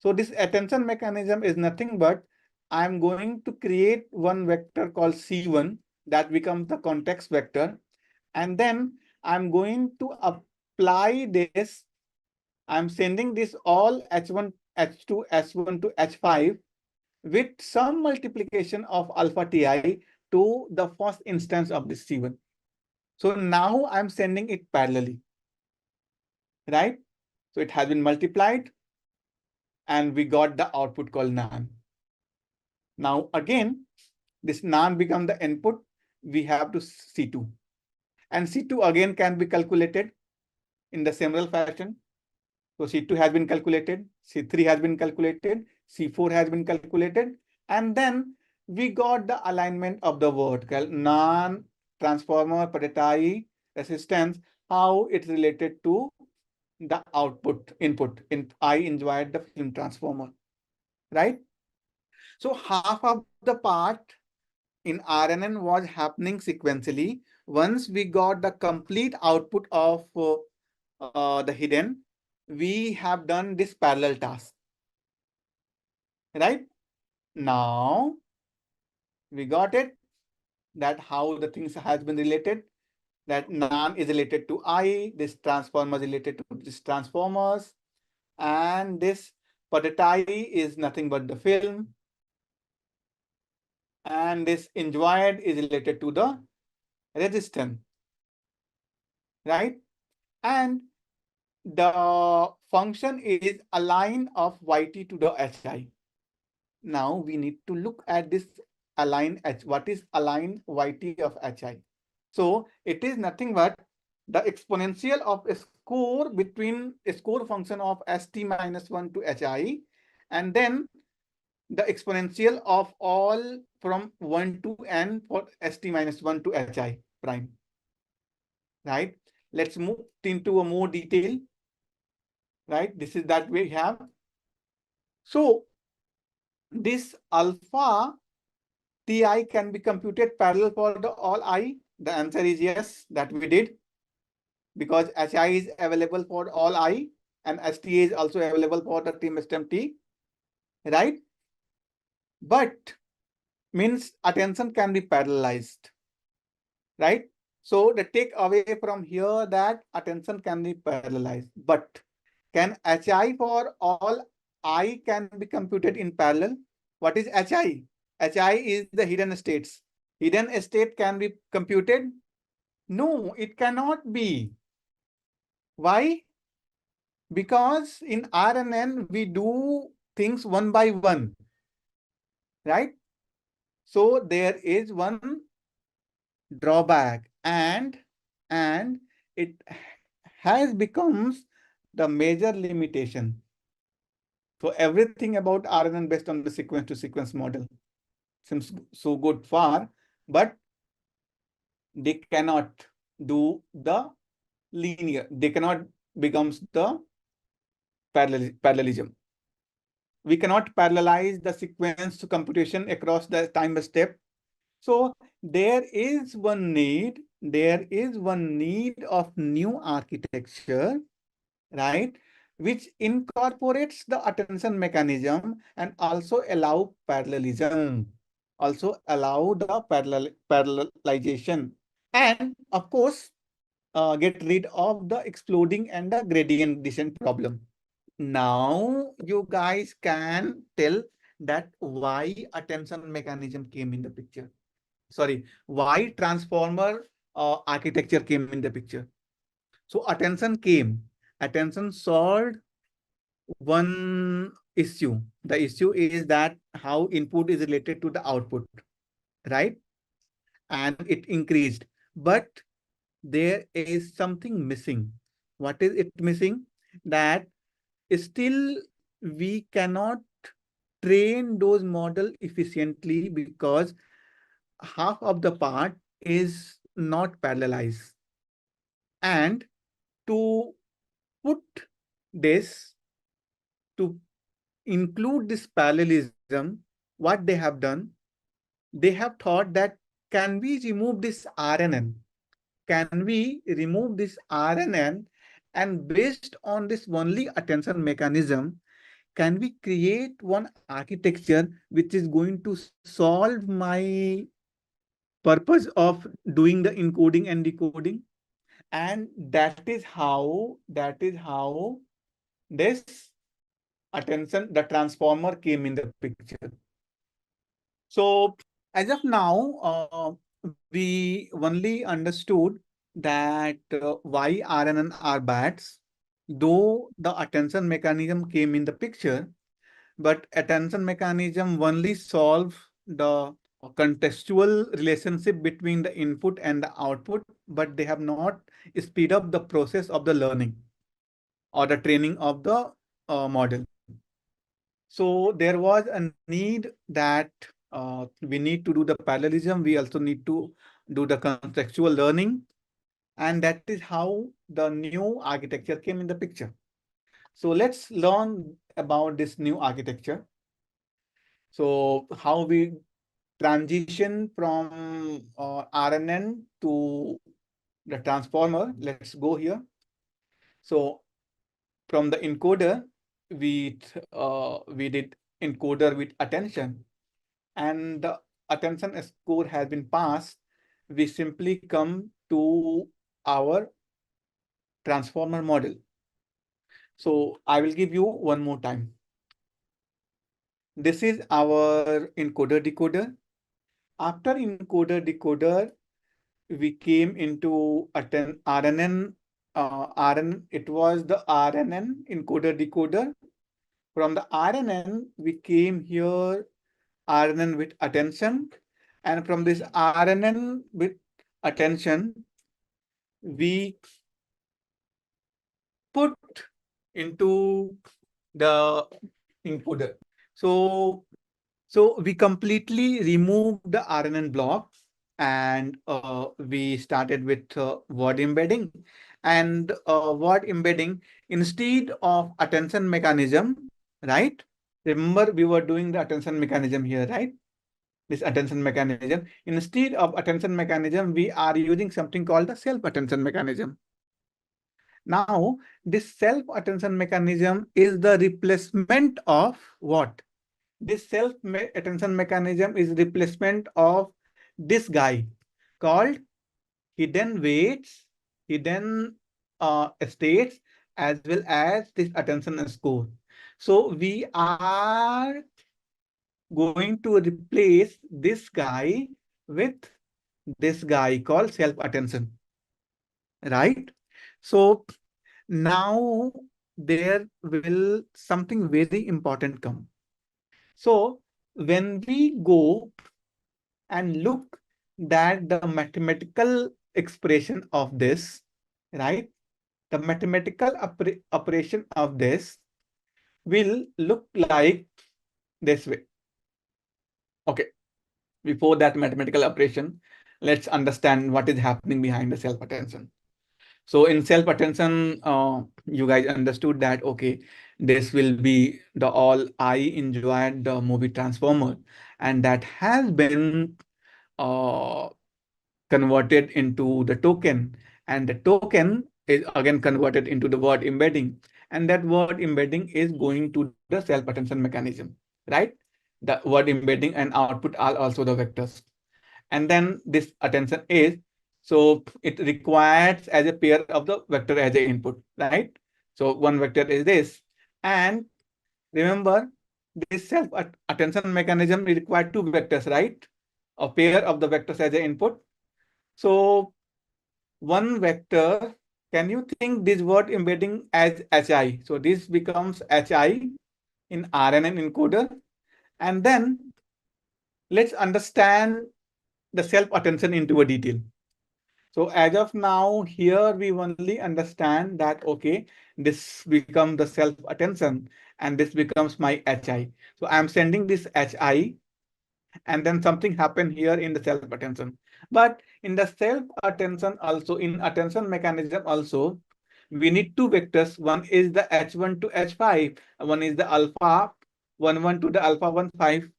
So this attention mechanism is nothing but I'm going to create one vector called C1 that becomes the context vector. And then I'm going to apply this. I'm sending this all H1, H2, H1 to H5 with some multiplication of alpha Ti to the first instance of this C1. So now I'm sending it parallelly, right? So it has been multiplied and we got the output called NaN. Now again, this NaN become the input. We have to C2. And C2 again can be calculated in the similar fashion. So C2 has been calculated, C3 has been calculated, C4 has been calculated, and then we got the alignment of the vertical NaN, transformer, Paretai, resistance, how it's related to the output input. I enjoyed the film transformer, right? So half of the part in RNN was happening sequentially. Once we got the complete output of the hidden, we have done this parallel task, right? Now we got it, that how the things has been related, that NaN is related to I, this transformer is related to this transformers, and this Paretai is nothing but the film, and this enjoyed is related to the resistance, right? And the function is align of yt to the hi. Now we need to look at this align h. What is align yt of hi? So it is nothing but the exponential of a score between a score function of st minus 1 to hi, and then the exponential of all from 1 to n for st minus 1 to hi prime, right? Let's move into a more detail, right? This is that we have. So this alpha Ti can be computed parallel for the all I. The answer is yes, that we did, because Hi is available for all I and St is also available for the stem T, right? But means attention can be parallelized, right? So the take away from here that attention can be parallelized, but can Hi for all I can be computed in parallel? What is Hi? Hi is the hidden states. Hidden state can be computed? No, it cannot be. Why? Because in RNN, we do things one by one, right? So there is one drawback, and it has becomes the major limitation. So everything about RNN based on the sequence to sequence model seems so good far, but they cannot do the linear. They cannot becomes the parallelism. We cannot parallelize the sequence to computation across the time step. So there is one need of new architecture, right, which incorporates the attention mechanism and also allow parallelism, also allow the parallelization, and of course get rid of the exploding and the gradient descent problem. Now you guys can tell that why attention mechanism came in the picture. Sorry, why transformer architecture came in the picture. So attention came. Attention solved one issue. The issue is that how input is related to the output, right? And it increased. But there is something missing. What is it missing? That still we cannot train those model efficiently because half of the part is not parallelized. And to put this, to include this parallelism, what they have done, they have thought that can we remove this RNN? Can we remove this RNN, and based on this only attention mechanism, can we create one architecture which is going to solve my purpose of doing the encoding and decoding? And that is how this attention, the transformer came in the picture. So as of now, we only understood that why RNN are bats, though the attention mechanism came in the picture, but attention mechanism only solve the contextual relationship between the input and the output, but they have not speed up the process of the learning or the training of the model. So there was a need that we need to do the parallelism. We also need to do the contextual learning. And that is how the new architecture came in the picture. So let's learn about this new architecture. So how we transition from RNN to the transformer. Let's go here. So from the encoder, we did encoder with attention, and the attention score has been passed. We simply come to our transformer model. So I will give you one more time. This is our encoder-decoder. After encoder-decoder, we came into RNN. It was the RNN encoder-decoder. From the RNN, we came here RNN with attention. And from this RNN with attention, we put into the encoder. So we completely removed the RNN block, and we started with word embedding. And word embedding, instead of attention mechanism, right? Remember, we were doing the attention mechanism here, right? This attention mechanism. Instead of attention mechanism, we are using something called the self-attention mechanism. Now, this self-attention mechanism is the replacement of what? This self-attention mechanism is replacement of this guy called hidden weights, hidden states, as well as this attention score. So we are going to replace this guy with this guy called self-attention, right? So now there will something very important come. So when we go and look that the mathematical expression of this, right? The mathematical operation of this will look like this way. Okay. Before that mathematical operation, let's understand what is happening behind the self-attention. So in self-attention, you guys understood that, okay, this will be the all I enjoyed the movie Transformer, and that has been converted into the token, and the token is again converted into the word embedding, and that word embedding is going to the self-attention mechanism, right? The word embedding and output are also the vectors. And then this attention is, so it requires as a pair of the vector as a input, right? So one vector is this. And remember, this self-attention mechanism requires two vectors, right? A pair of the vectors as an input. So one vector Can you think this word embedding as HI? So this becomes HI in RNN encoder. And then let's understand the self-attention into a detail. So as of now, here we only understand that, okay, this becomes the self-attention and this becomes my HI. So I'm sending this HI and then something happened here in the self-attention. But in the self-attention also, in attention mechanism also, we need two vectors. One is the H1 to H5, one is the alpha 11 to the alpha 15,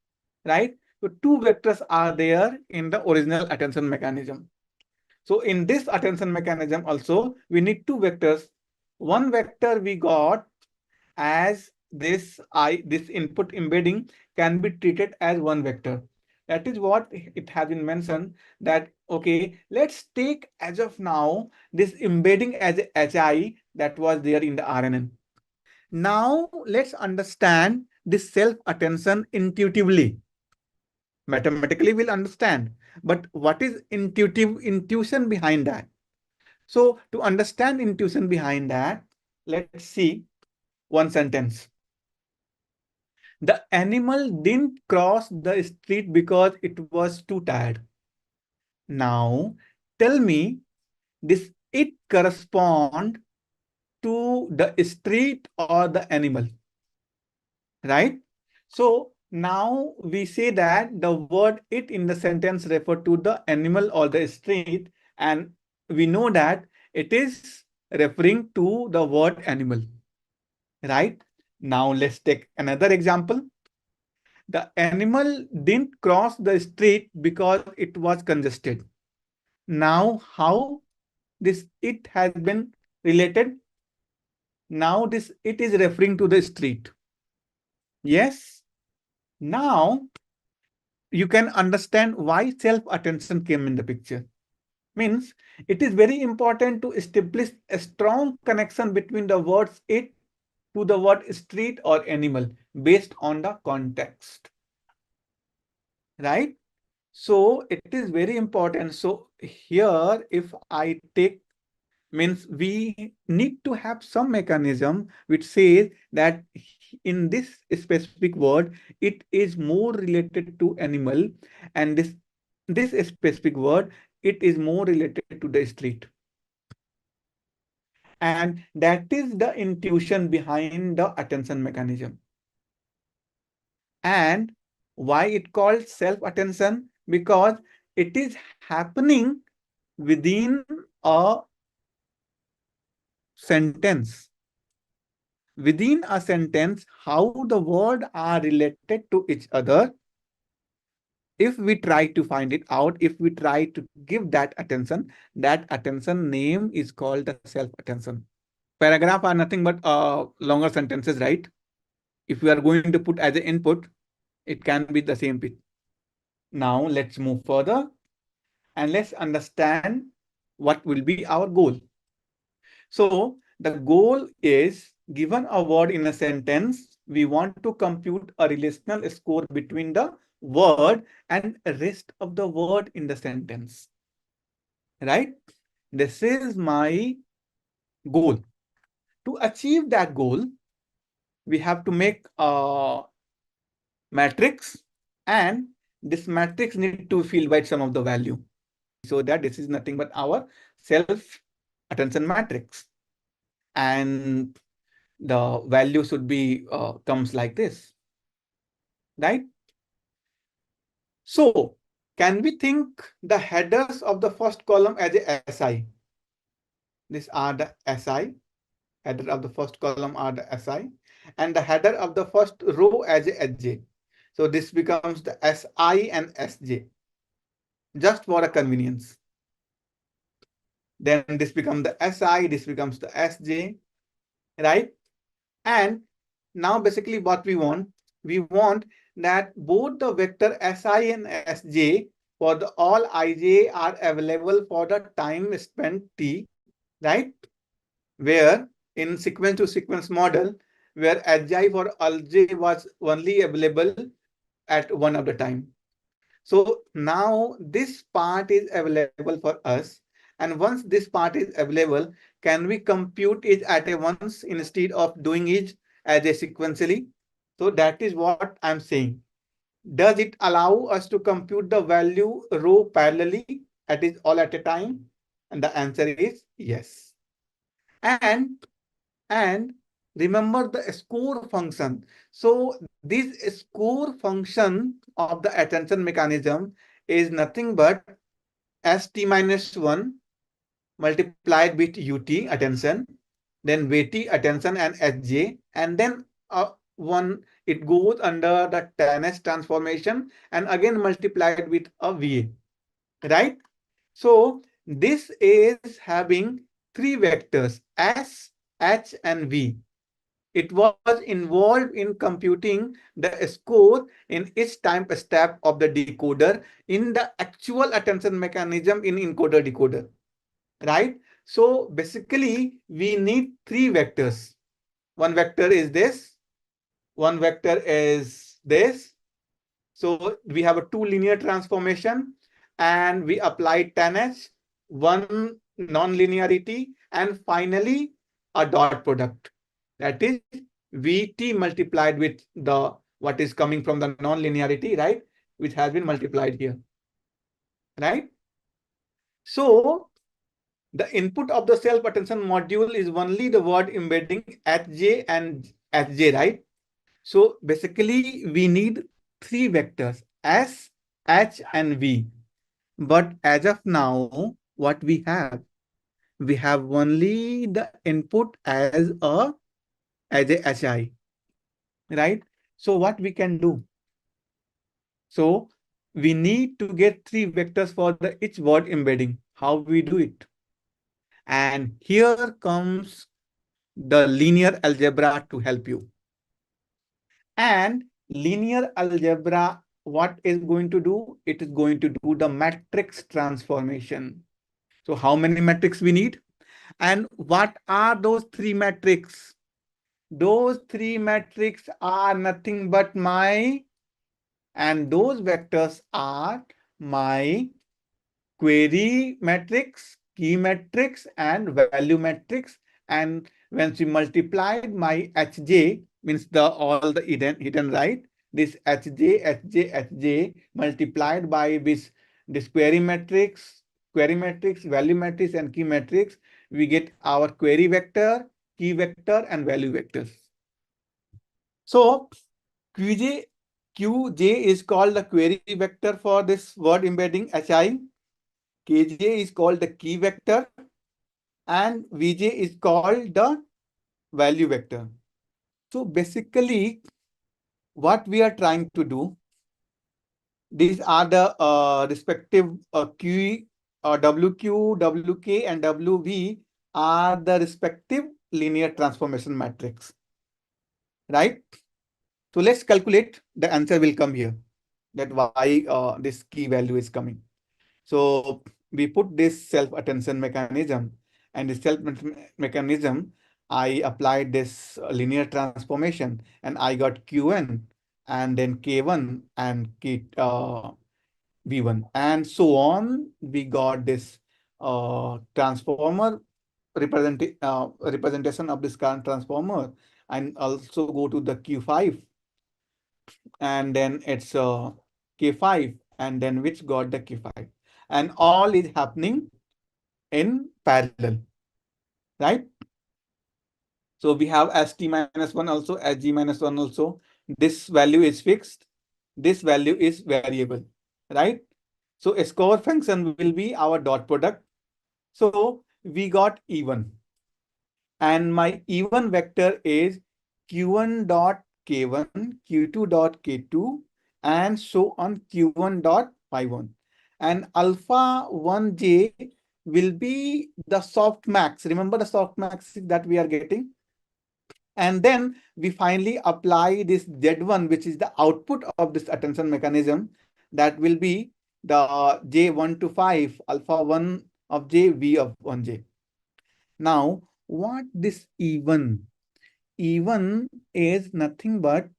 right? So two vectors are there in the original attention mechanism. So in this attention mechanism also, we need two vectors. One vector we got as this input embedding can be treated as one vector. That is what it has been mentioned that, okay, let's take as of now this embedding as a HI that was there in the RNN. Now let's understand this self-attention intuitively. Mathematically we'll understand, but what is intuition behind that? So to understand intuition behind that, let's see one sentence. The animal didn't cross the street because it was too tired. Now, tell me, this it correspond to the street or the animal, right? So now we say that the word it in the sentence refer to the animal or the street, and we know that it is referring to the word animal, right? Now let's take another example. The animal didn't cross the street because it was congested. Now, how this it has been related? Now, this it is referring to the street. Yes. Now, you can understand why self-attention came in the picture. Means it is very important to establish a strong connection between the words it to the word street or animal based on the context. Right? So it is very important. So here, if I take, means we need to have some mechanism which says that in this specific word, it is more related to animal, and this specific word, it is more related to the street. And that is the intuition behind the attention mechanism. And why it called self-attention? Because it is happening within a sentence. Within a sentence, how the words are related to each other. If we try to find it out, if we try to give that attention name is called the self-attention. Paragraph are nothing but longer sentences, right? If we are going to put as an input, it can be the same bit. Now let's move further and let's understand what will be our goal. So the goal is, given a word in a sentence, we want to compute a relational score between the word and rest of the word in the sentence. Right? This is my goal. To achieve that goal, we have to make a matrix, and this matrix need to fill by some of the value. So that this is nothing but our self-attention matrix. And the value should be comes like this, right? So can we think the headers of the first column as a SI? These are the SI. Header of the first column are the SI, and the header of the first row as a SJ. So this becomes the SI and SJ, just for a convenience. Then this becomes the SI, this becomes the SJ, right? And now basically what we want that both the vector Si and Sj for the all ij are available for the time spent t, right? Where in sequence to sequence model, where Sj for all j was only available at one of the time. So now this part is available for us, And once this part is available, can we compute it at a once instead of doing it as a sequentially? So that is what I'm saying. Does it allow us to compute the value row parallelly, that is all at a time? And the answer is yes. And and remember the score function. So this score function of the attention mechanism is nothing but st minus 1 multiplied with ut attention, then vt attention and sj, and then one it goes under the tan transformation and again multiplied with a va, right? So this is having three vectors s, h, and v. It was involved in computing the score in each time step of the decoder in the actual attention mechanism in encoder-decoder, right? So basically, we need three vectors. One vector is this, one vector is this. So we have a two linear transformation and we apply tan h, one non-linearity, and finally a dot product. That is Vt multiplied with the what is coming from the non-linearity, right? Which has been multiplied here, right? So the input of the self-attention module is only the word embedding Hj and Hj, right? So basically, we need three vectors, S, H, and V. But as of now, what we have? We have only the input as a HI, right? So what we can do? So we need to get three vectors for the each word embedding. How we do it? And here comes the linear algebra to help you. And linear algebra, what is going to do? It is going to do the matrix transformation. So how many matrices we need? And what are those three matrices? Those three matrices are nothing but my, and those vectors are my query matrix, key matrix, and value matrix. And when we multiplied my Hj, means the all the hidden right, this Hj, Hj, Hj multiplied by this query matrix, value matrix, and key matrix, we get our query vector, key vector, and value vectors. So Qj is called the query vector for this word embedding Hi. Kj is called the key vector and Vj is called the value vector. So basically, what we are trying to do, these are the respective Q, WQ, WK, and WV are the respective linear transformation matrix, right? So let's calculate. The answer will come here. That why this key value is coming. So we put this self-attention mechanism, and the mechanism, I applied this linear transformation, and I got Qn, and then K1 and V1, and so on. We got this transformer representation of this current transformer, and also go to the Q5, and then it's K5, and then which got the K5, and all is happening in parallel, right? So we have st minus 1 also, sg minus 1 also. This value is fixed. This value is variable, right? So a score function will be our dot product. So we got E1. And my E1 vector is Q1 dot K1, Q2 dot K2, and so on Q1 dot Y1. And alpha 1j will be the softmax. Remember the softmax that we are getting? And then we finally apply this Z1, which is the output of this attention mechanism. That will be the J1 to 5, alpha 1 of J, V of 1J. Now, what this E1? E1 is nothing but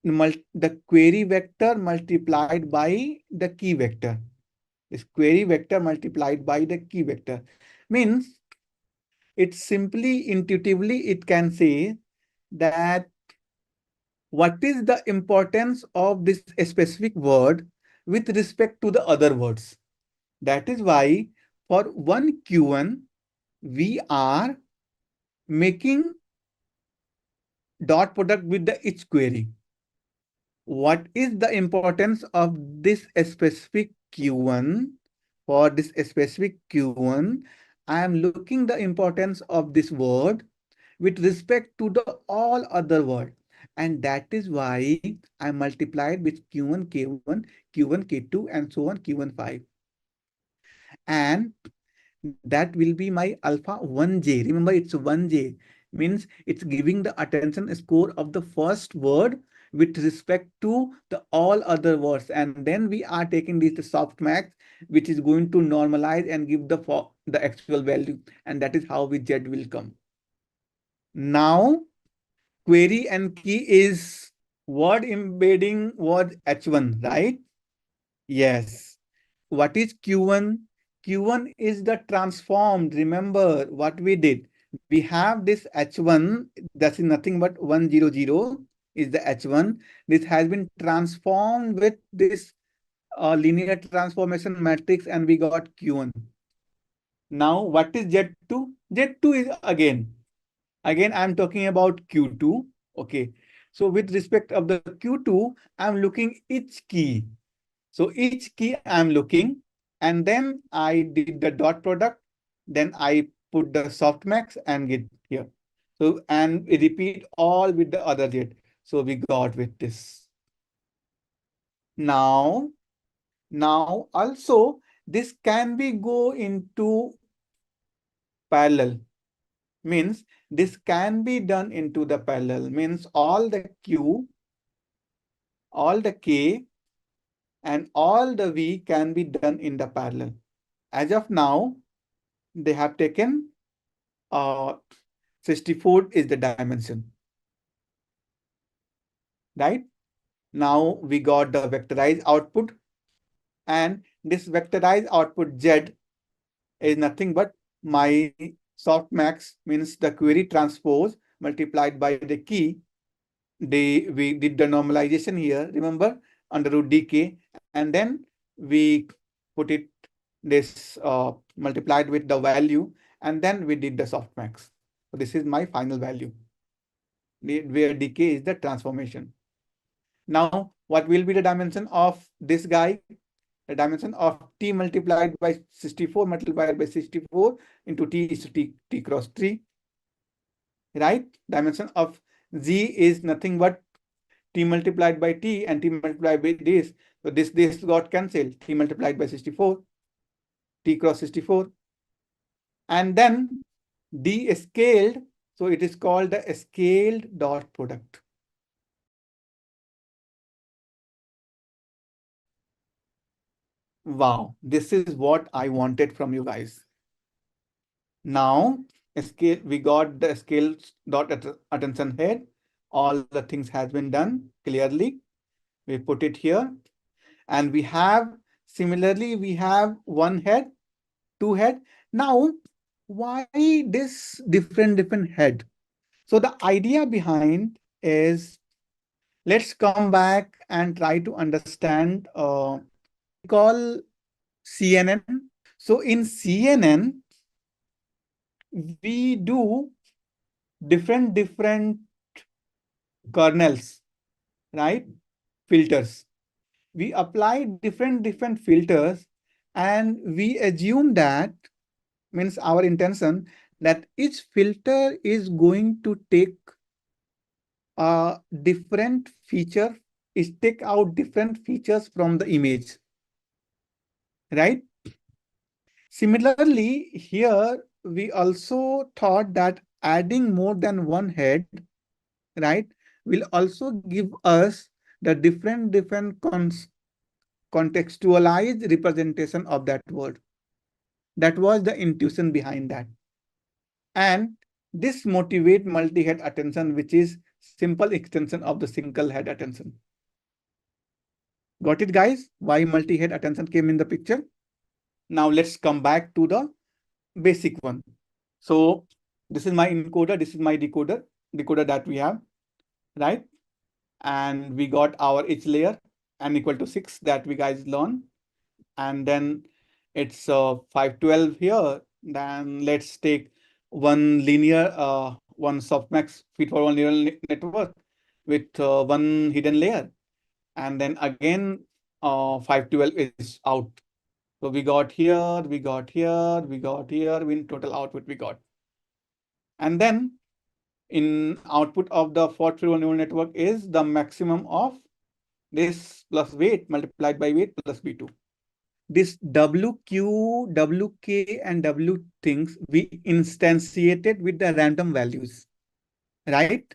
the query vector multiplied by the key vector, This query vector multiplied by the key vector. Means it simply intuitively it can say that what is the importance of this specific word with respect to the other words. That is why for one Q1, we are making dot product with the each query. What is the importance of this specific Q1? For this specific Q1, I am looking the importance of this word with respect to the all other word. And that is why I multiplied with Q1, K1, Q1, K2, and so on, Q1, 5. And that will be my alpha 1j. Remember, it's 1j. Means it's giving the attention score of the first word with respect to the all other words. And then we are taking this softmax, which is going to normalize and give the actual value. And that is how we Z will come. Now, query and key is word embedding was H1, right? Yes. What is Q1? Q1 is the transformed. Remember what we did. We have this H1, that is nothing but 100 is the H1. This has been transformed with this linear transformation matrix and we got Q1. Now what is Z2? Z2 is again I'm talking about Q2. Okay. So with respect of the Q2, I'm looking each key. So each key I'm looking, and then I did the dot product, then I put the softmax and get here. So, and we repeat all with the other Z. So we got with this. Now also this can be go into parallel. Means this can be done into the parallel. Means all the Q, all the K, and all the V can be done in the parallel. As of now, they have taken 64 is the dimension. Right? Now we got the vectorized output, and this vectorized output Z is nothing but my softmax, means the query transpose multiplied by the key. We did the normalization here, remember, under root dk, and then we put it this multiplied with the value, and then we did the softmax. So this is my final value, where dk is the transformation. Now, what will be the dimension of this guy? The dimension of t multiplied by 64 multiplied by 64 into t is to t cross 3. Right? Dimension of z is nothing but t multiplied by t and t multiplied by this. So this got cancelled. T multiplied by 64, t cross 64. And then d scaled. So it is called the scaled dot product. Wow, this is what I wanted from you guys. Now, scale, we got the scale dot attention head. All the things has been done clearly. We put it here. And we have, similarly, we have one head, two head. Now, why this different head? So the idea behind is, let's come back and try to understand, call CNN. So in CNN, we do different kernels, right? Filters. We apply different filters, and we assume that, means our intention, that each filter is going to take a different feature, is take out different features from the image, right? Similarly, here we also thought that adding more than one head, right, will also give us the different contextualized representation of that word. That was the intuition behind that. And this motivate multi-head attention, which is simple extension of the single head attention. Got it, guys? Why multi-head attention came in the picture? Now let's come back to the basic one. So this is my encoder, this is my decoder that we have, right? And we got our each layer n equal to 6 that we guys learn. And then it's 512 here. Then let's take one linear, one softmax feed-forward neural network with one hidden layer. And then again, 512 is out. So we got here, we got here, we got here, in total output we got. And then in output of the feed-forward neural network is the maximum of this plus weight multiplied by weight plus B2. This WQ, WK, and W things we instantiated with the random values, right?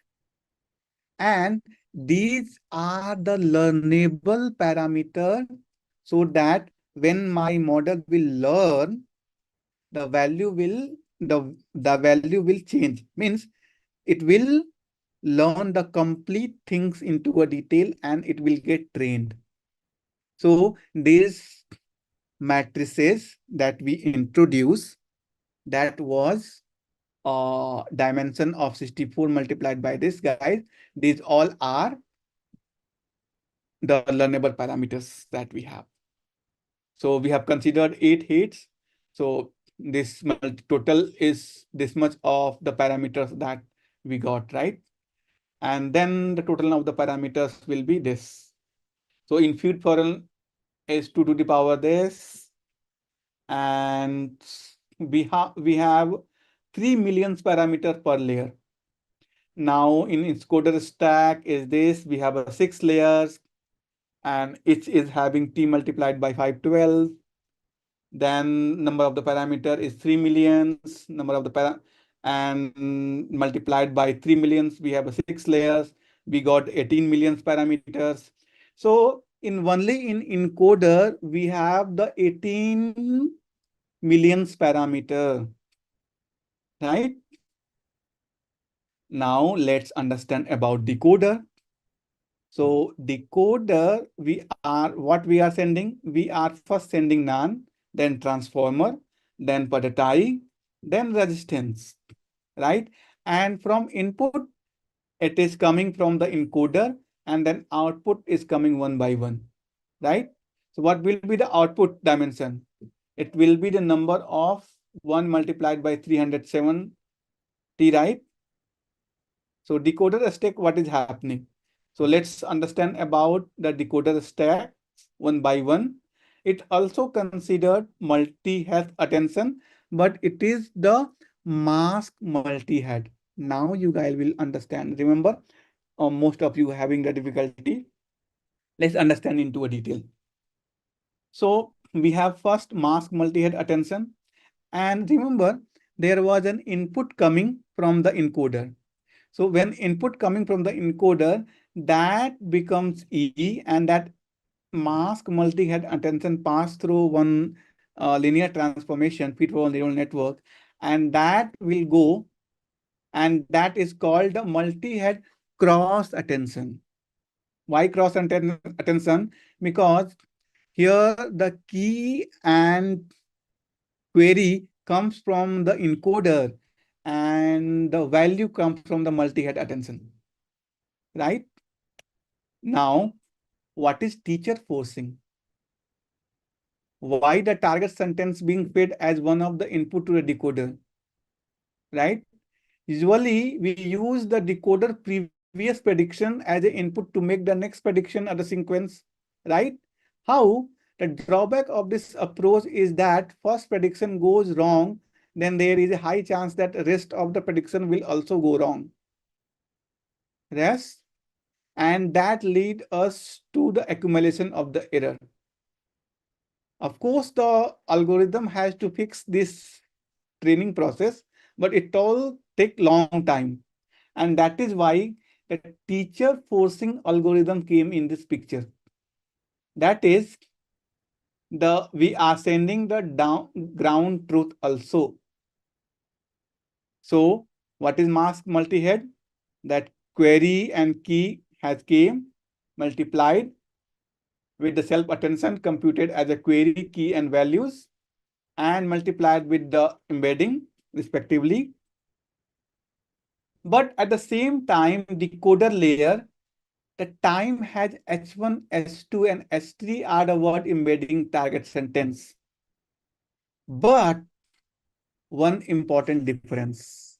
And these are the learnable parameter so that when my model will learn, the value will change. Means it will learn the complete things into a detail and it will get trained. So these matrices that we introduce, that was dimension of 64 multiplied by this, guys. These all are the learnable parameters that we have. So we have considered 8 heads. So this total is this much of the parameters that we got, right? And then the total of the parameters will be this. So in feed forward is 2 to the power this, and we have 3 million parameters per layer. Now in encoder stack is this, we have a 6 layers and each is having t multiplied by 512. Then number of the parameter is 3 millions, number of the and multiplied by 3 millions, we have a 6 layers, we got 18 millions parameters. So in only in encoder, we have the 18 millions parameter, right? Now let's understand about decoder. So decoder, what we are sending? We are first sending none, then transformer, then POTUS, then resistance, right? And from input, it is coming from the encoder, and then output is coming one by one, right? So what will be the output dimension? It will be the number of 1 multiplied by 307 t, right? So decoder stack, what is happening? So let's understand about the decoder stack one by one. It also considered multi-head attention, but it is the mask multi-head. Now you guys will understand. Remember, most of you having the difficulty. Let's understand into a detail. So we have first mask multi-head attention. And remember, there was an input coming from the encoder. So when input coming from the encoder, that becomes E, and that mask multi-head attention pass through one linear transformation feed-forward neural network, and that will go, and that is called the multi-head cross attention. Why cross attention? Because here the key and query comes from the encoder and the value comes from the multi-head attention, right? Now, what is teacher forcing? Why the target sentence being fed as one of the input to the decoder, right? Usually, we use the decoder previous prediction as an input to make the next prediction of the sequence, right? How? The drawback of this approach is that first prediction goes wrong, then there is a high chance that the rest of the prediction will also go wrong. Yes? And that lead us to the accumulation of the error. Of course, the algorithm has to fix this training process, but it all take long time. And that is why the teacher forcing algorithm came in this picture. That is, we are sending the ground truth also. So what is mask multi-head? That query and key has came multiplied with the self-attention computed as a query, key, and values. and multiplied with the embedding respectively. But at the same time, decoder layer, the time has H1, H2, and H3 are the word embedding target sentence. But one important difference.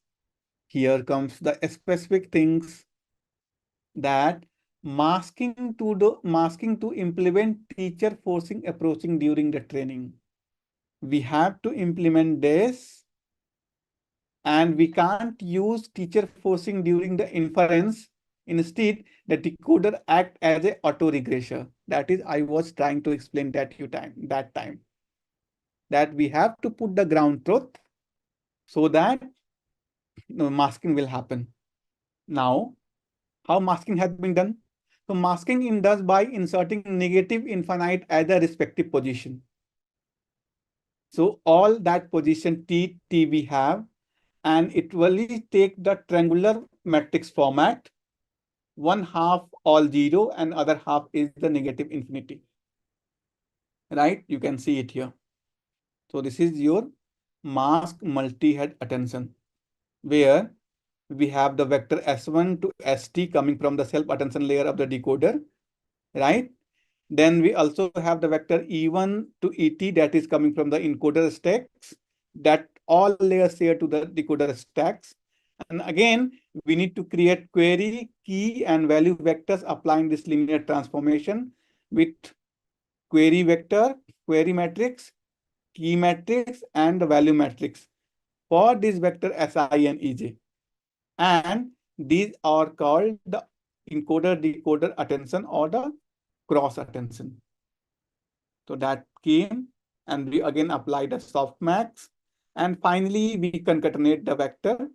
Here comes the specific things that masking to implement teacher forcing approaching during the training. We have to implement this, and we can't use teacher forcing during the inference. Instead, the decoder act as a auto regressor. That is, I was trying to explain that time that we have to put the ground truth so that masking will happen. Now, how masking has been done? So masking is done by inserting negative infinite as a respective position. So all that position T we have, and it will take the triangular matrix format. One half all 0 and other half is the negative infinity. Right? You can see it here. So this is your mask multi-head attention, where we have the vector S1 to ST coming from the self-attention layer of the decoder, right? Then we also have the vector E1 to ET that is coming from the encoder stacks, that all layers share to the decoder stacks. And again, we need to create query, key, and value vectors applying this linear transformation with query vector, query matrix, key matrix, and the value matrix for this vector Si and Ej. And these are called the encoder-decoder attention or the cross attention. So that came, and we again applied a softmax. And finally, we concatenate the vector,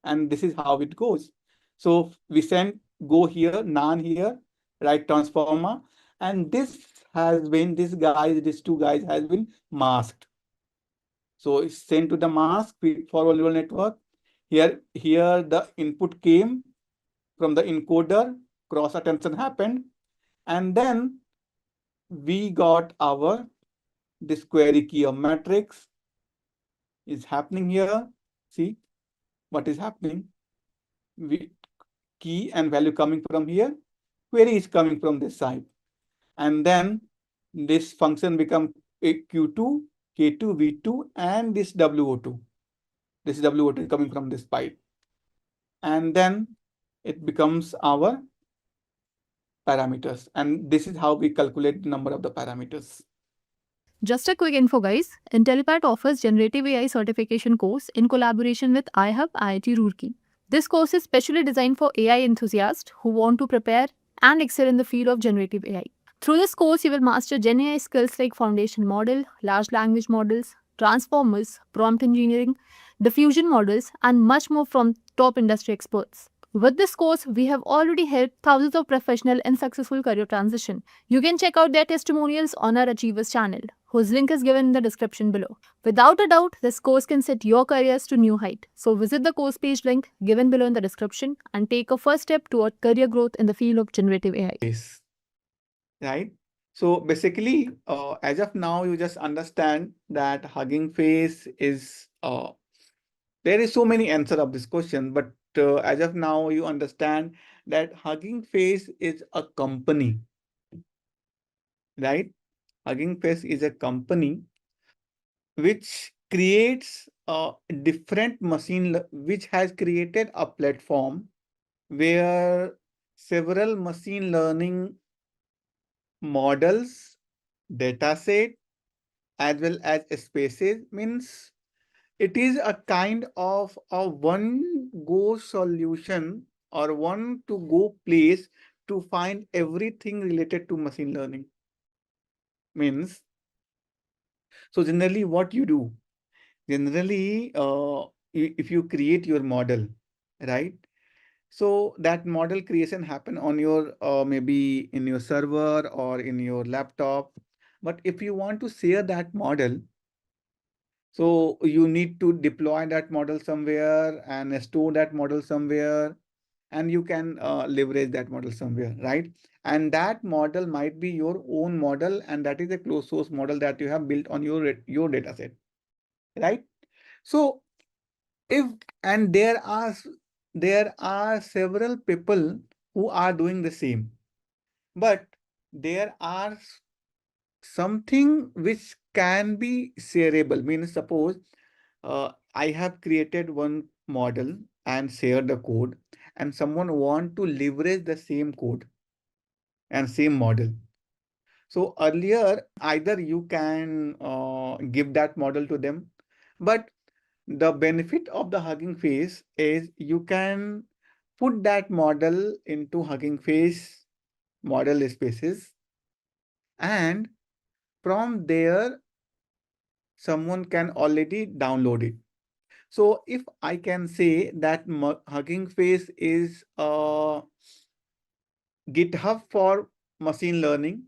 and this is how it goes. So we send go here, none here, right transformer, and this has been, these two guys has been masked. So it's sent to the mask for neural network. Here the input came from the encoder, cross attention happened, and then we got our this query key of matrix is happening here. See what is happening. We key and value coming from here. Query is coming from this side. And then this function become a Q2, K2, V2, and this WO2. This is WO2 coming from this pipe. And then it becomes our parameters. And this is how we calculate the number of the parameters. Just a quick info guys, Intellipaat offers Generative AI certification course in collaboration with iHub IIT Roorkee. This course is specially designed for AI enthusiasts who want to prepare and excel in the field of generative AI. Through this course, you will master Gen AI skills like foundation model, large language models, transformers, prompt engineering, diffusion models, and much more from top industry experts. With this course, we have already helped thousands of professionals in successful career transition. You can check out their testimonials on our Achievers channel, whose link is given in the description below. Without a doubt, this course can set your careers to new height. So visit the course page link given below in the description and take a first step toward career growth in the field of generative AI. Yes. Right? So basically, as of now, you just understand that Hugging Face is, there is so many answer of this question, but as of now, you understand that Hugging Face is a company, right? Hugging Face is a company which creates a different which has created a platform where several machine learning models, dataset, as well as spaces, means it is a kind of a one go solution or one to go place to find everything related to machine learning. Means, so generally what you do, generally if you create your model, right? So that model creation happen on your maybe in your server or in your laptop. But if you want to share that model, so you need to deploy that model somewhere and store that model somewhere, and you can leverage that model somewhere, right? And that model might be your own model, and that is a closed source model that you have built on your data set. right? So if and there are several people who are doing the same, but there are something which can be shareable. Means suppose I have created one model and shared the code, and someone want to leverage the same code and same model. So earlier, either you can give that model to them, but the benefit of the Hugging Face is you can put that model into Hugging Face model spaces, and from there, someone can already download it. So if I can say that Hugging Face is a GitHub for machine learning,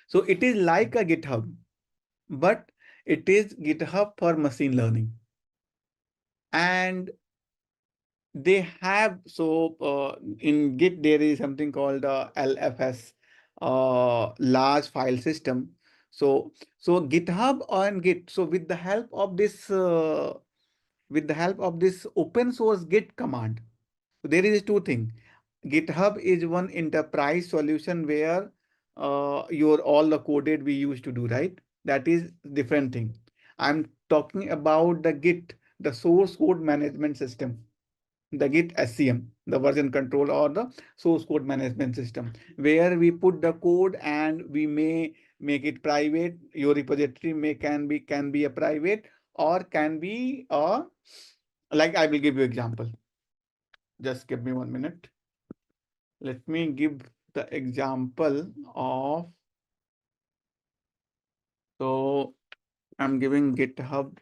so it is like a GitHub, but it is GitHub for machine learning. And they have, in Git, there is something called LFS, large file system. So GitHub and Git, so with the help of this open source Git command, so there is two things. GitHub is one enterprise solution where your all the coded we used to do, right? That is different thing. I'm talking about the Git, the source code management system, the Git SCM, the version control or the source code management system, where we put the code and we may make it private. Your repository can be a private or can be a, like I will give you example. Just give me 1 minute. Let me give the example of, so I'm giving github.com.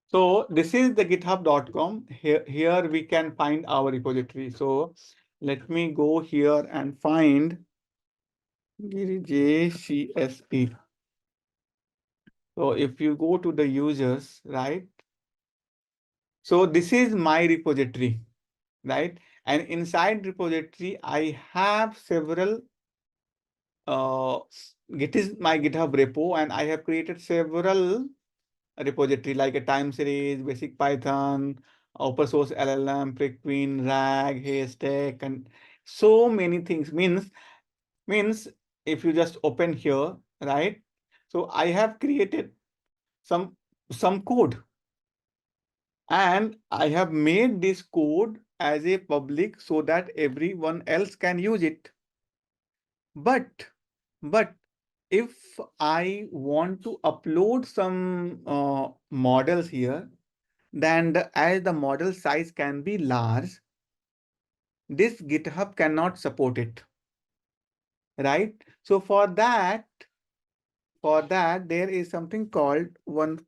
So this is the github.com. Here we can find our repository. So let me go here and find JCSE. So if you go to the users, right? So this is my repository, right? And inside repository, I have several, Git is my GitHub repo, and I have created several repository like a time series, basic Python, open source LLM, Prequeen, RAG, Haystack, and so many things. Means if you just open here, right? So I have created some code, and I have made this code as a public so that everyone else can use it. But if I want to upload some models here, then as the model size can be large, this GitHub cannot support it, right? So for that, there is something called one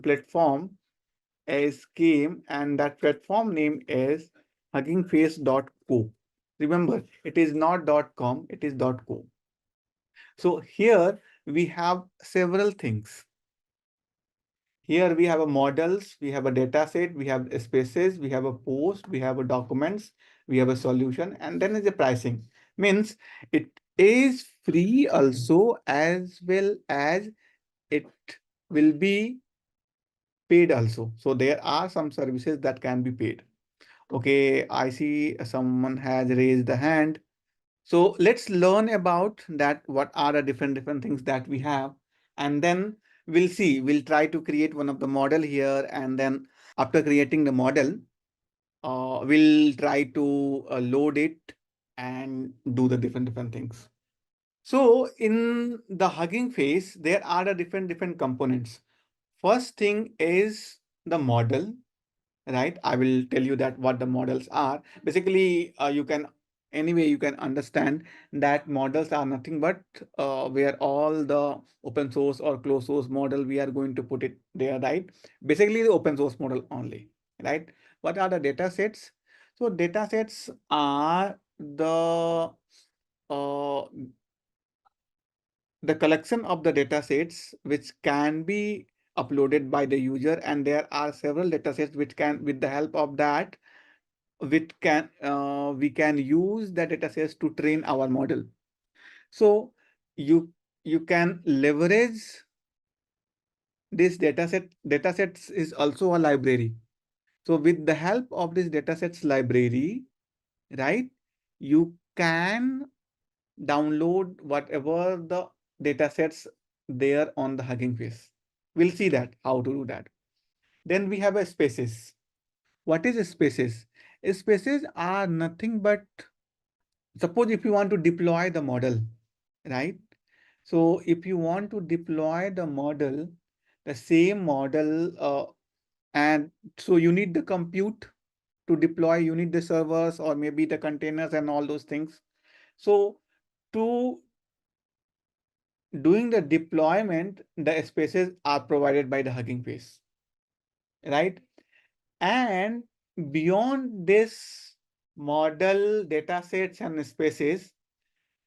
platform, a scheme, and that platform name is huggingface.co. Remember, it is not .com, it is .co. So here we have several things. Here we have a models, we have a data set, we have spaces, we have a post, we have a documents, we have a solution, and then is a pricing. Means it is free also, as well as it will be paid also. So there are some services that can be paid. Okay, I see someone has raised the hand. So let's learn about that. What are the different things that we have? And then we'll see, we'll try to create one of the model here. And then after creating the model, we'll try to load it and do the different things. So in the Hugging Face, there are the different components. First thing is the model, right? I will tell you that what the models are. Basically, you can understand that models are nothing but where all the open source or closed source model we are going to put it there, right? Basically, the open source model only, right? What are the data sets? So data sets are uh, the collection of the data sets which can be uploaded by the user, and there are several data sets which can, with the help of that, we can use the datasets to train our model. So you can leverage this datasets is also a library. So with the help of this datasets library, right, you can download whatever the datasets there on the Hugging Face. We'll see that how to do that. Then we have a spaces. What is a spaces? Spaces are nothing but, suppose if you want to deploy the model, right? So if you want to deploy the model, the same model, and so you need the compute to deploy, you need the servers or maybe the containers and all those things. So to doing the deployment, the spaces are provided by the Hugging Face, right? And beyond this model datasets and spaces,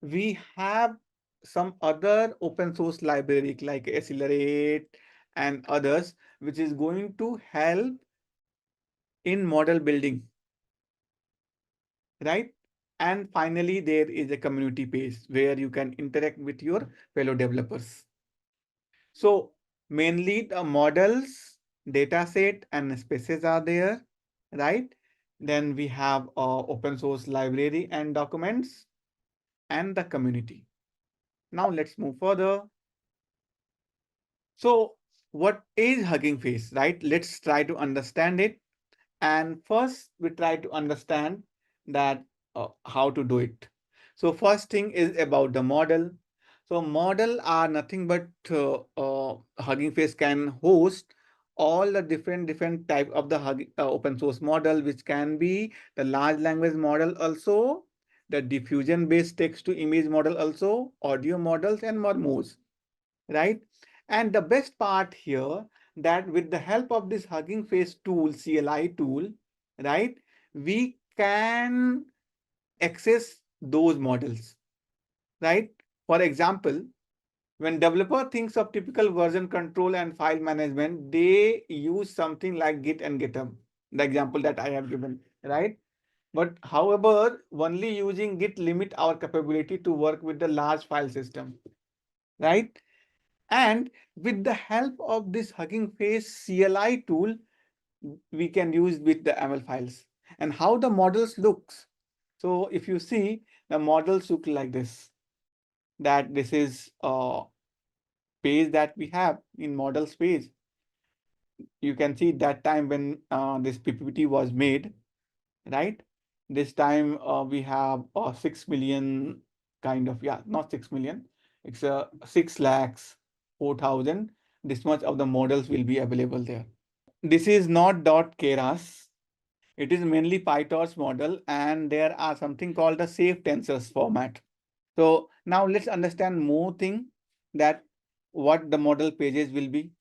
we have some other open source library like Accelerate and others, which is going to help in model building, right? And finally, there is a community page where you can interact with your fellow developers. So mainly the models, dataset and spaces are there, right? Then we have open source library and documents and the community. Now let's move further. So what is Hugging Face, right? Let's try to understand it. And first we try to understand that how to do it. So first thing is about the model. So model are nothing but Hugging Face can host all the different type of the open source model, which can be the large language model also, the diffusion based text to image model also, audio models and more, right? And the best part here, that with the help of this Hugging Face tool, CLI tool, right, we can access those models, right? For example, when developer thinks of typical version control and file management, they use something like Git and GitHub, the example that I have given, right? But however, only using Git limit our capability to work with the large file system, right? And with the help of this Hugging Face CLI tool, we can use with the ML files. And how the models looks. So if you see, the models look like this, that this is a page that we have in models page. You can see that time when this PPT was made, right? This time we have 6 million kind of, yeah, not 6 million. It's 6 lakhs, 4,000. This much of the models will be available there. This is not .keras. It is mainly PyTorch model, and there are something called the safe tensors format. So now let's understand more thing, that what the model pages will be.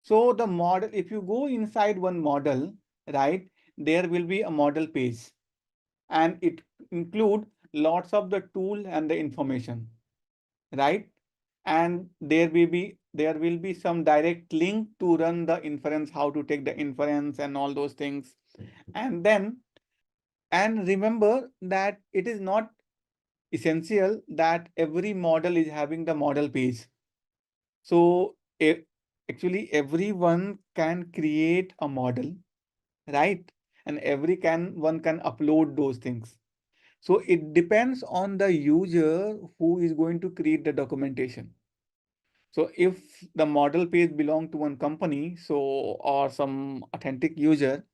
So the model, if you go inside one model, right, there will be a model page, and it include lots of the tool and the information, right? And there will be some direct link to run the inference, how to take the inference and all those things. And then, and remember that it is not essential that every model is having the model page. So actually everyone can create a model, right? And one can upload those things. So it depends on the user who is going to create the documentation. So if the model page belong to one company, so or some authentic user,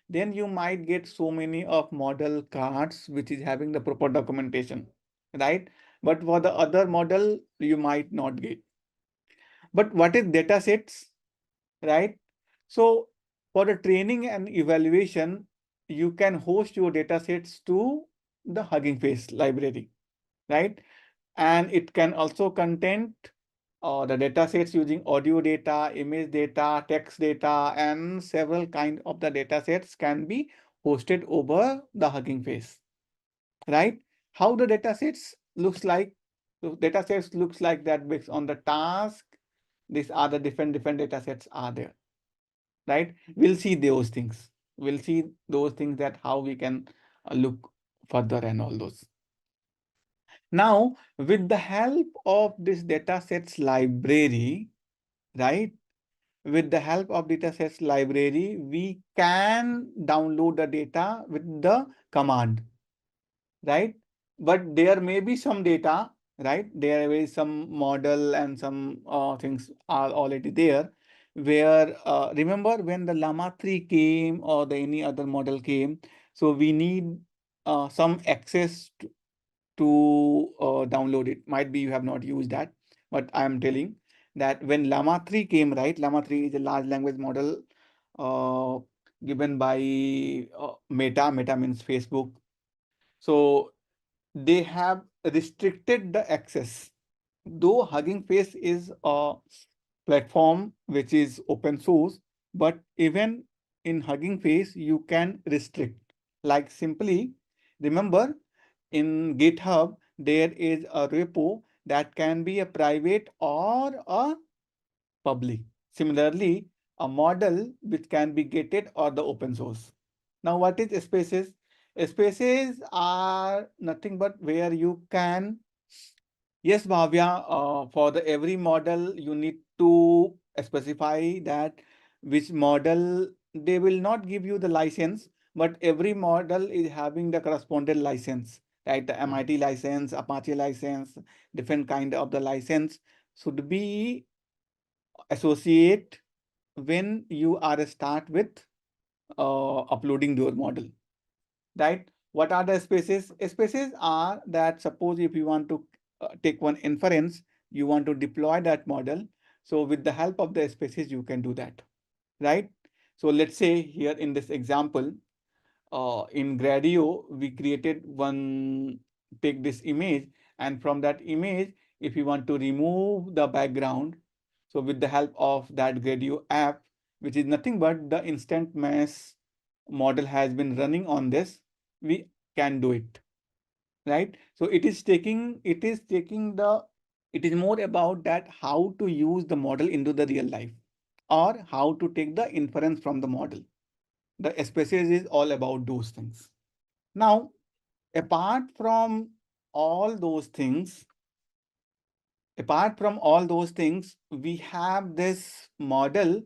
then you might get so many of model cards which is having the proper documentation, right? But for the other model, you might not get. But what is datasets, right? So for the training and evaluation, you can host your datasets to the Hugging Face library, right? And it can also contain the datasets using audio data, image data, text data, and several kind of the datasets can be hosted over the Hugging Face, right? How the datasets looks like? So datasets looks like that based on the task. These are the different datasets are there, right? We'll see those things. We'll see those things, that how we can look further and all those. Now, with the help of this datasets library, right? With the help of datasets library, we can download the data with the command, right? But there may be some data, right? There is some model and some things are already there, where remember when the Llama 3 came or the any other model came, so we need some access to download it. Might be you have not used that, but I am telling that when Llama 3 came, right? Llama 3 is a large language model uh, given by Meta. Meta means Facebook. So they have restricted the access. Though Hugging Face is a platform which is open source, but even in Hugging Face, you can restrict. Like simply, remember in GitHub, there is a repo that can be a private or a public. Similarly, a model which can be gated or the open source. Now, what is spaces? Spaces are nothing but where you can, yes, Bhavya, for the every model, you need to specify that which model, they will not give you the license, but every model is having the correspondent license, right? The MIT license, Apache license, different kind of the license should be associate when you are start with uploading your model, right? What are the spaces? Spaces are that suppose if you want to take one inference, you want to deploy that model. So with the help of the spaces, you can do that, right? So let's say here in this example, in Gradio, we created one, take this image, and from that image, if you want to remove the background, so with the help of that Gradio app, which is nothing but the instant mesh model has been running on this, we can do it, right? So it is more about that how to use the model into the real life or how to take the inference from the model. The species is all about those things. Now, apart from all those things, we have this model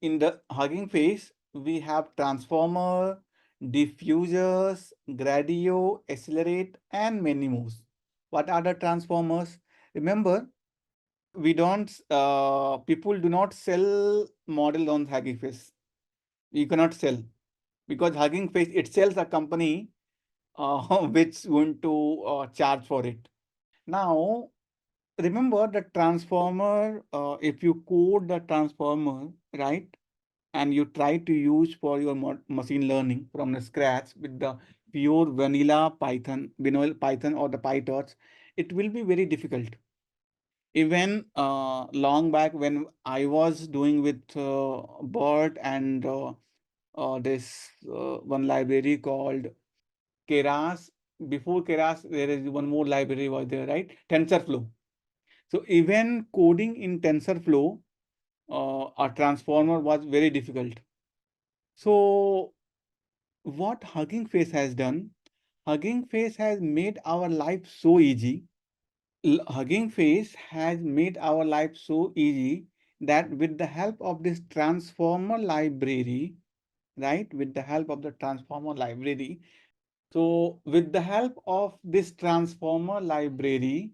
in the Hugging Face. We have transformer, diffusers, gradio, accelerate, and many more. What are the transformers? Remember, we don't, people do not sell model on Hugging Face. You cannot sell because Hugging Face itself a company which going to charge for it. Now, remember the transformer, if you code the transformer, right, and you try to use for your machine learning from the scratch with the pure vanilla Python or the PyTorch, it will be very difficult. Even long back when I was doing with BERT and this one library called Keras. Before Keras, there is one more library was there, right? TensorFlow. So even coding in TensorFlow, a transformer was very difficult. So what Hugging Face has done, Hugging Face has made our life so easy. Hugging Face has made our life so easy that with the help of this transformer library, right? With the help of the transformer library, so with the help of this transformer library,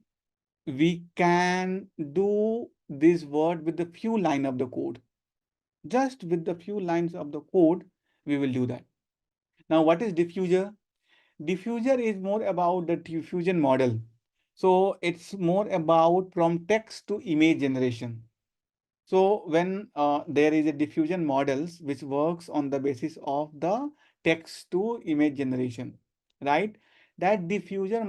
we can do this word with a few lines of the code. Just with the few lines of the code, we will do that. Now, what is diffuser? Diffuser is more about the diffusion model. So it's more about from text to image generation. So when there is a diffusion models which works on the basis of the text to image generation, right? That diffuser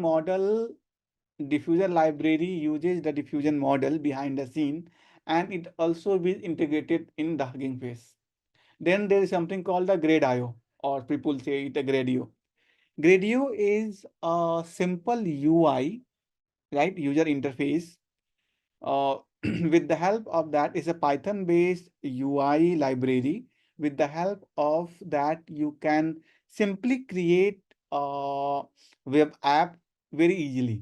library uses the diffusion model behind the scene, and it also is integrated in the Hugging Face. Then there is something called the Gradio, or people say it a Gradio. Gradio is a simple UI, right? User interface. With the help of that is a Python based UI library with the help of that, you can simply create a web app very easily,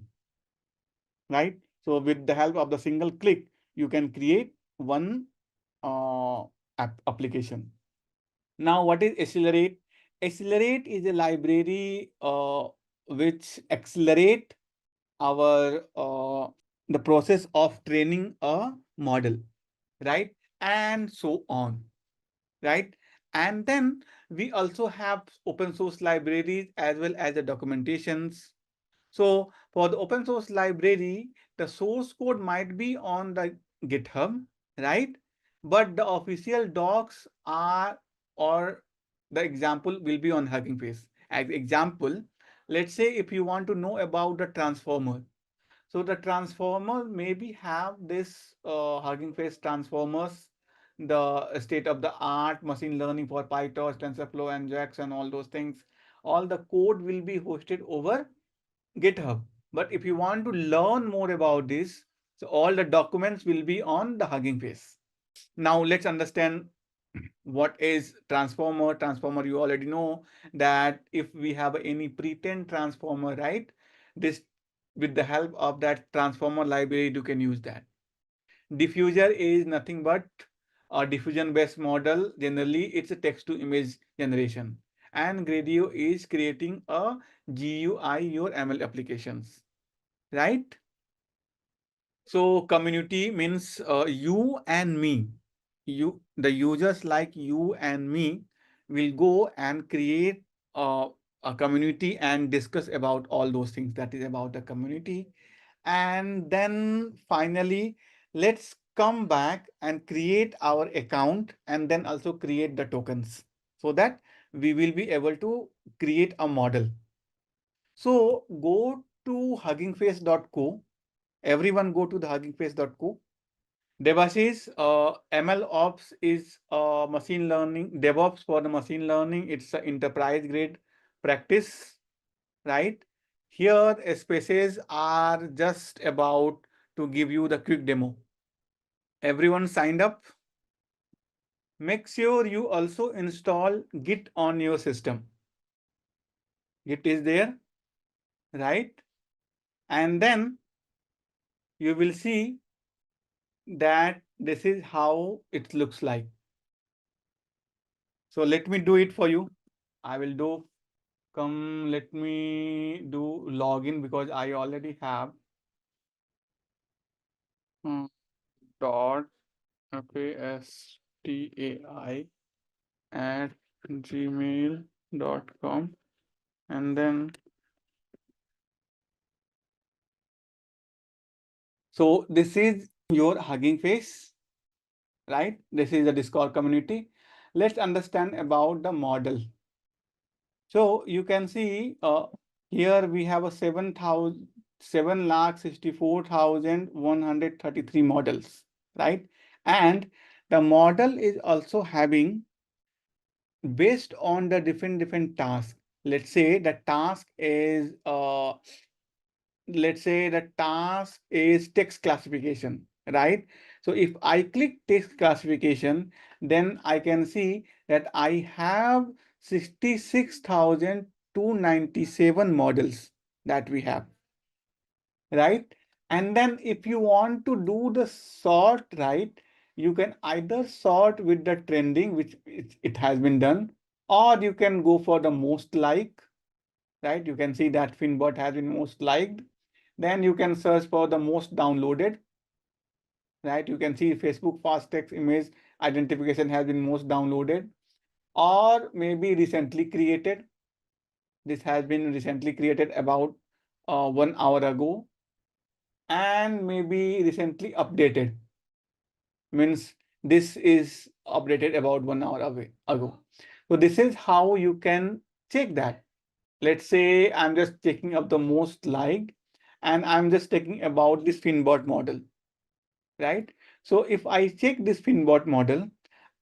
right? So with the help of the single click, you can create one application. Now, what is Accelerate? Accelerate is a library which accelerate our the process of training a model, right? And so on, right? And then we also have open source libraries as well as the documentations. So for the open source library, the source code might be on the GitHub, right? But the official docs are, or the example will be on Hugging Face. As example, let's say if you want to know about the transformer. So the transformer maybe have this Hugging Face transformers, the state of the art machine learning for PyTorch, TensorFlow, and JAX, and all those things. All the code will be hosted over GitHub. But if you want to learn more about this, so all the documents will be on the Hugging Face. Now let's understand what is transformer. Transformer, you already know that if we have any pretend transformer, right? This, with the help of that transformer library, you can use that. Diffuser is nothing but a diffusion based model. Generally, it's a text to image generation. And Gradio is creating a GUI, your ML applications, right? So community means you and me. The users like you and me will go and create a community and discuss about all those things that is about the community. And then finally, let's come back and create our account and then also create the tokens so that we will be able to create a model. So go to huggingface.co. Everyone go to the huggingface.co. Devashish, ML Ops is machine learning, DevOps for the machine learning. It's an enterprise grade practice, right? Here, spaces are just about to give you the quick demo. Everyone signed up. Make sure you also install Git on your system. Git is there, right? And then you will see that this is how it looks like. So let me do it for you. I will do, let me do login because I already have dot pastai at gmail.com, and then so this is your Hugging Face, right? This is the Discord community. Let's understand about the model. So you can see here we have a 7,64,133 models, right? And the model is also having based on the different tasks. Let's say the task is text classification, right? So if I click text classification, then I can see that I have 66,297 models that we have, right? And then if you want to do the sort, right, you can either sort with the trending, which it has been done, or you can go for the most like, right? You can see that Finbot has been most liked. Then you can search for the most downloaded, right? You can see Facebook fast text image identification has been most downloaded, or maybe recently created. This has been recently created about 1 hour ago, and maybe recently updated means this is updated about 1 hour ago. So this is how you can check that. Let's say I'm just checking up the most liked, and I'm just taking about this Finbot model, right? So if I check this Finbot model,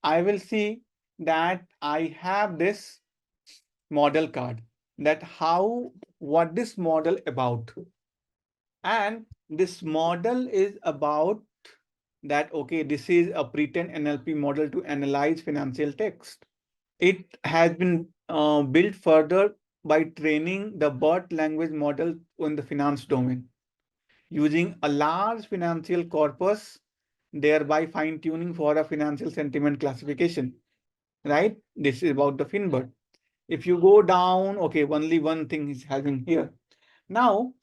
I will see that I have this model card, that what this model about. And this model is about that, okay, this is a pretend NLP model to analyze financial text. it has been built further by training the BERT language model in the finance domain, using a large financial corpus, thereby fine-tuning for a financial sentiment classification, right? This is about the FinBERT. If you go down, okay, only one thing is having here. Now,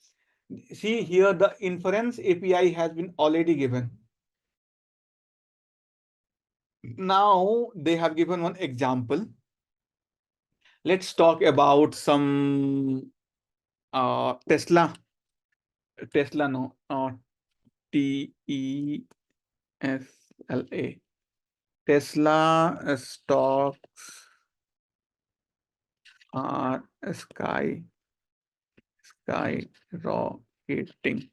see here, the inference API has been already given. Now, they have given one example. Let's talk about some Tesla. Tesla, no, TESLA. Tesla stocks are skyrocketing,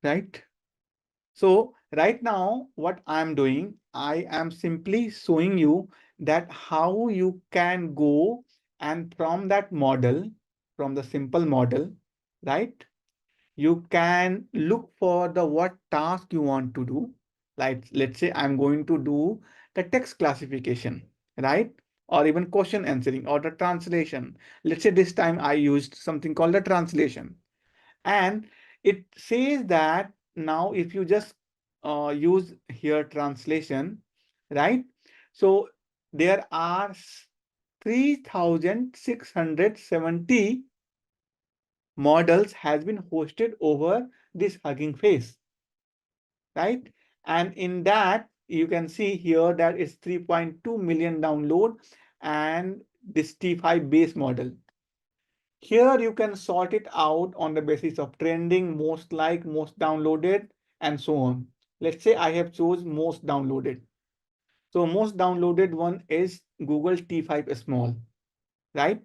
right? So right now, what I'm doing, I am simply showing you that how you can go and from that model, from the simple model, right? You can look for the what task you want to do. Like, let's say I'm going to do the text classification, right? Or even question answering or the translation. Let's say this time I used something called the translation. And it says that now if you just use here translation, right? So there are 3,670 models has been hosted over this Hugging Face, right? And in that, you can see here that it's 3.2 million download and this T5 base model. Here you can sort it out on the basis of trending, most like, most downloaded, and so on. Let's say I have chose most downloaded. So most downloaded one is Google T5 Small, right?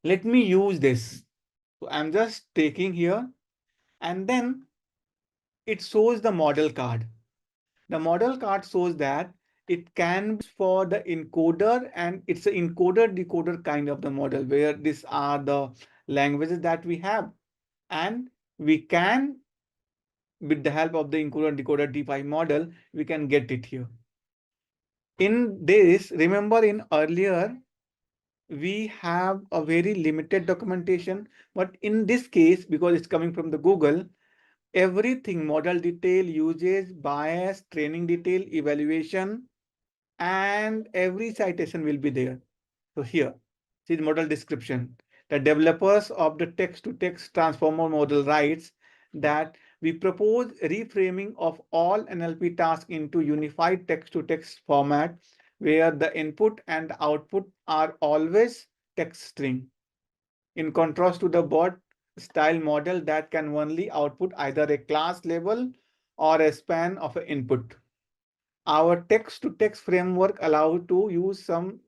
Let me use this. So I'm just taking here and then it shows the model card. The model card shows that it can be for the encoder and it's an encoder-decoder kind of the model where these are the languages that we have. And we can, with the help of the encoder-decoder T5 model, we can get it here. In this, remember in earlier, we have a very limited documentation, but in this case, because it's coming from the Google, everything model detail, usage, bias, training detail, evaluation, and every citation will be there. So here, see the model description. The developers of the text-to-text transformer model writes that we propose reframing of all NLP tasks into unified text-to-text format where the input and output are always text string. In contrast to the BERT style model that can only output either a class label or a span of an input. Our text-to-text framework allows to use some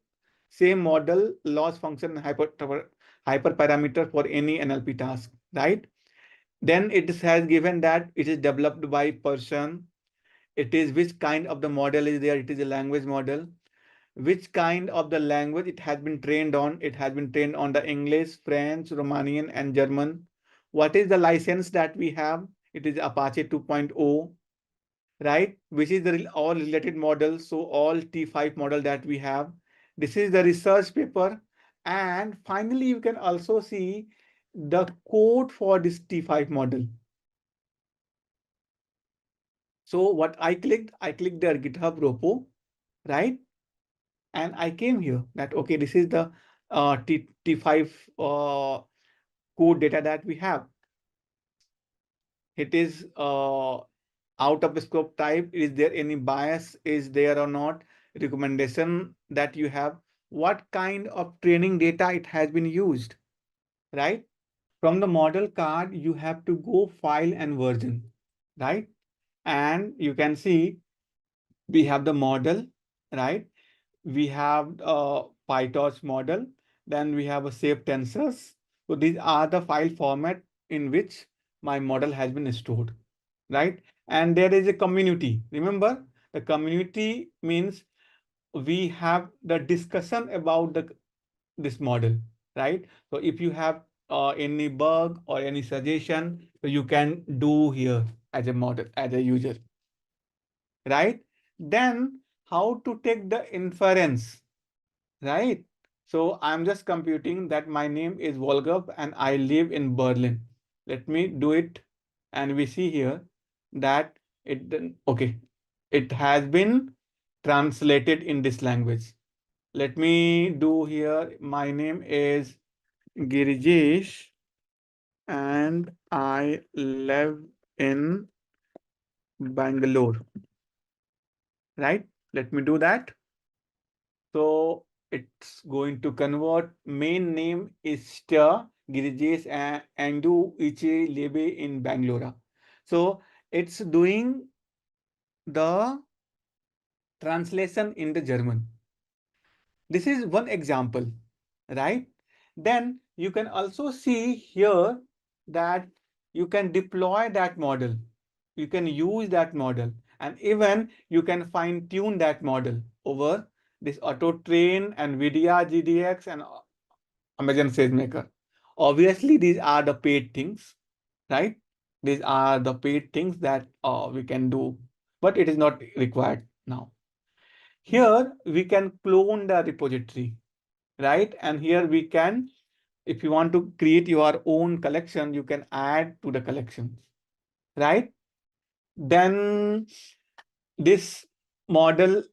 same model, loss function, hyperparameter for any NLP task, right? Then it has given that it is developed by person. It is which kind of the model is there. It is a language model. Which kind of the language it has been trained on. It has been trained on the English, French, Romanian, and German. What is the license that we have? It is Apache 2.0, right? Which is the all related models. So all T5 model that we have. This is the research paper. And finally, you can also see the code for this T5 model. So what I clicked their GitHub repo, right? And I came here that, okay, this is the T5 code data that we have. It is out of scope type. Is there any bias? Is there or not? Recommendation that you have. What kind of training data it has been used, right? From the model card, you have to go file and version, right? And you can see we have the model, right? We have a PyTorch model. Then we have a safe tensors. So these are the file format in which my model has been stored, right? And there is a community. Remember, the community means we have the discussion about this model, right? So if you have any bug or any suggestion, so you can do here as a model, as a user, right? Then how to take the inference, right? So I'm just computing that my name is Volgov and I live in Berlin. Let me do it. And we see here that okay, it has been translated in this language. Let me do here. My name is Girijesh and I live in Bangalore, right? Let me do that. So it's going to convert main name is Girijesh and Andu Iche Lebe in Bangalore. So it's doing the translation in the German. This is one example, right? Then you can also see here that you can deploy that model. You can use that model and even you can fine tune that model over this auto train, NVIDIA GDX and Amazon SageMaker. Obviously, these are the paid things, right? These are the paid things that we can do, but it is not required now. Here we can clone the repository, right? And here we can, if you want to create your own collection, you can add to the collections, right? Then this model,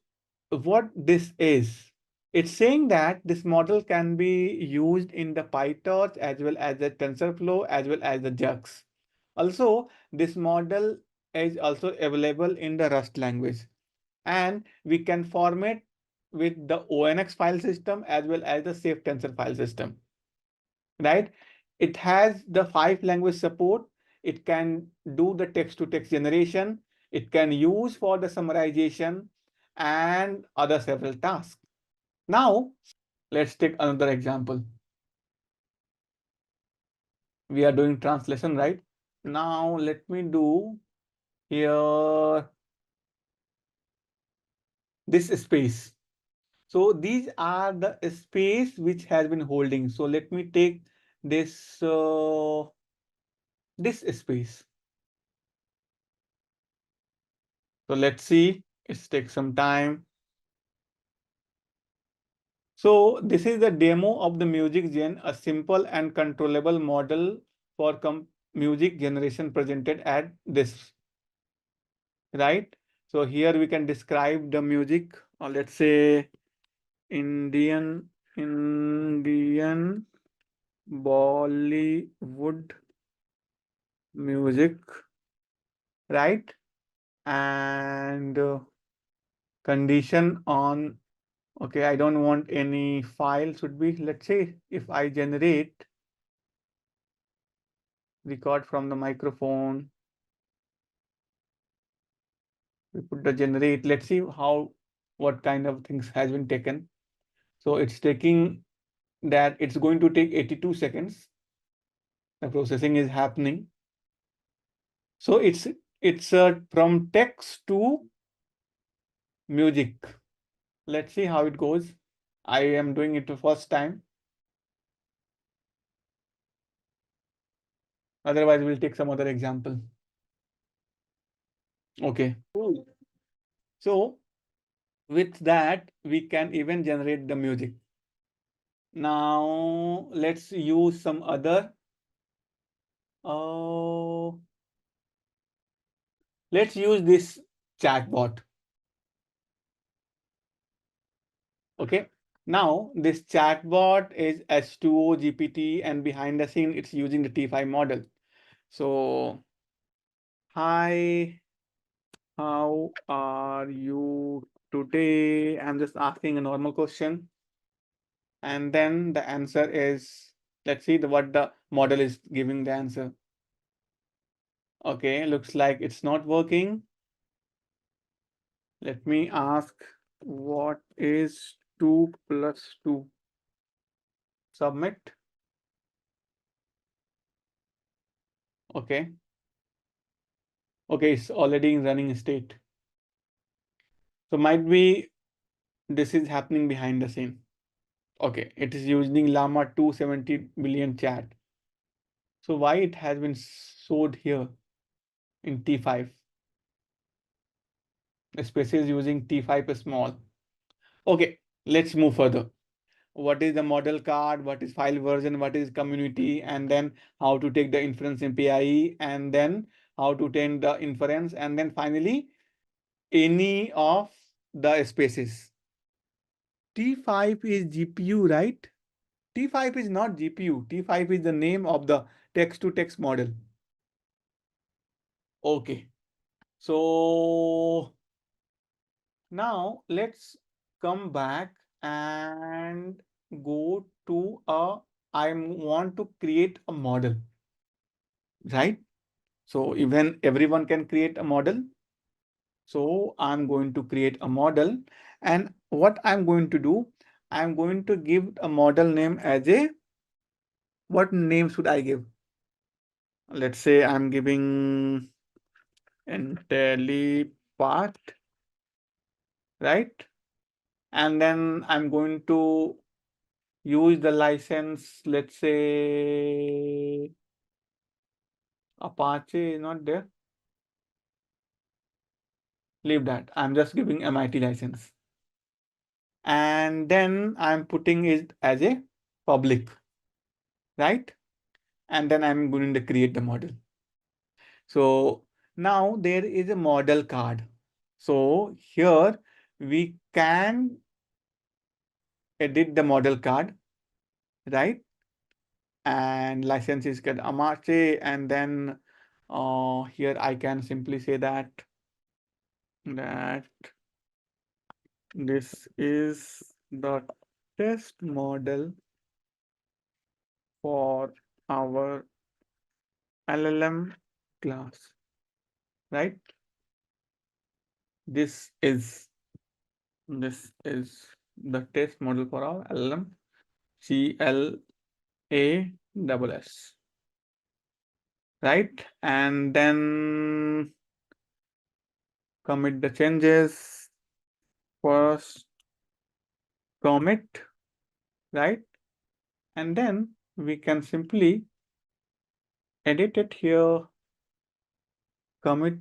what this is, it's saying that this model can be used in the PyTorch as well as the TensorFlow as well as the JAX. Also, this model is also available in the Rust language and we can format with the ONX file system as well as the safe tensor file system, right? It has the 5 language support. It can do the text to text generation. It can use for the summarization and other several tasks. Now, let's take another example. We are doing translation, right? Now, let me do here this space. So these are the space which has been holding. So let me take this this space. So let's see. It takes some time. So this is the demo of the music gen, a simple and controllable model for music generation presented at this, right? So here we can describe the music, or let's say Indian Bollywood music, right? And condition on, okay, I don't want any file should be, let's say if I generate record from the microphone, we put the generate, let's see how, what kind of things has been taken. So it's taking that, it's going to take 82 seconds. The processing is happening. So it's from text to music. Let's see how it goes. I am doing it the first time. Otherwise, we'll take some other example. Okay. So with that, we can even generate the music. Now let's use some other. Let's use this chatbot. Okay. Now this chatbot is H2O GPT and behind the scene, it's using the T5 model. So, hi, how are you today? I'm just asking a normal question. And then the answer is, let's see what the model is giving the answer. Okay, looks like it's not working. Let me ask, what is 2 plus 2? Submit. Okay. Okay, it's already in running state. So might be this is happening behind the scene. Okay, it is using Llama 270 billion chat. So why it has been showed here in T5? spaces using T5 small. Okay, let's move further. What is the model card, what is file version, what is community, and then how to take the inference API, and then how to take the inference, and then finally any of the spaces. T5 is GPU, right? T5 is not GPU. T5 is the name of the text-to-text model. Okay. So now let's come back and go to I want to create a model, right? So even everyone can create a model. So I'm going to create a model, and what I'm going to do, I'm going to give a model name as a, what name should I give? Let's say I'm giving Intellipaat, right? And then I'm going to use the license, let's say Apache is not there. Leave that. I'm just giving MIT license. And then I'm putting it as a public, right? And then I'm going to create the model. So now there is a model card. So here we can edit the model card, right? And license is get Apache, and then here I can simply say that this is the test model for our LLM class, right? This is the test model for our LLM CLASS, right? And then commit the changes, first commit, right? And then we can simply edit it here, commit,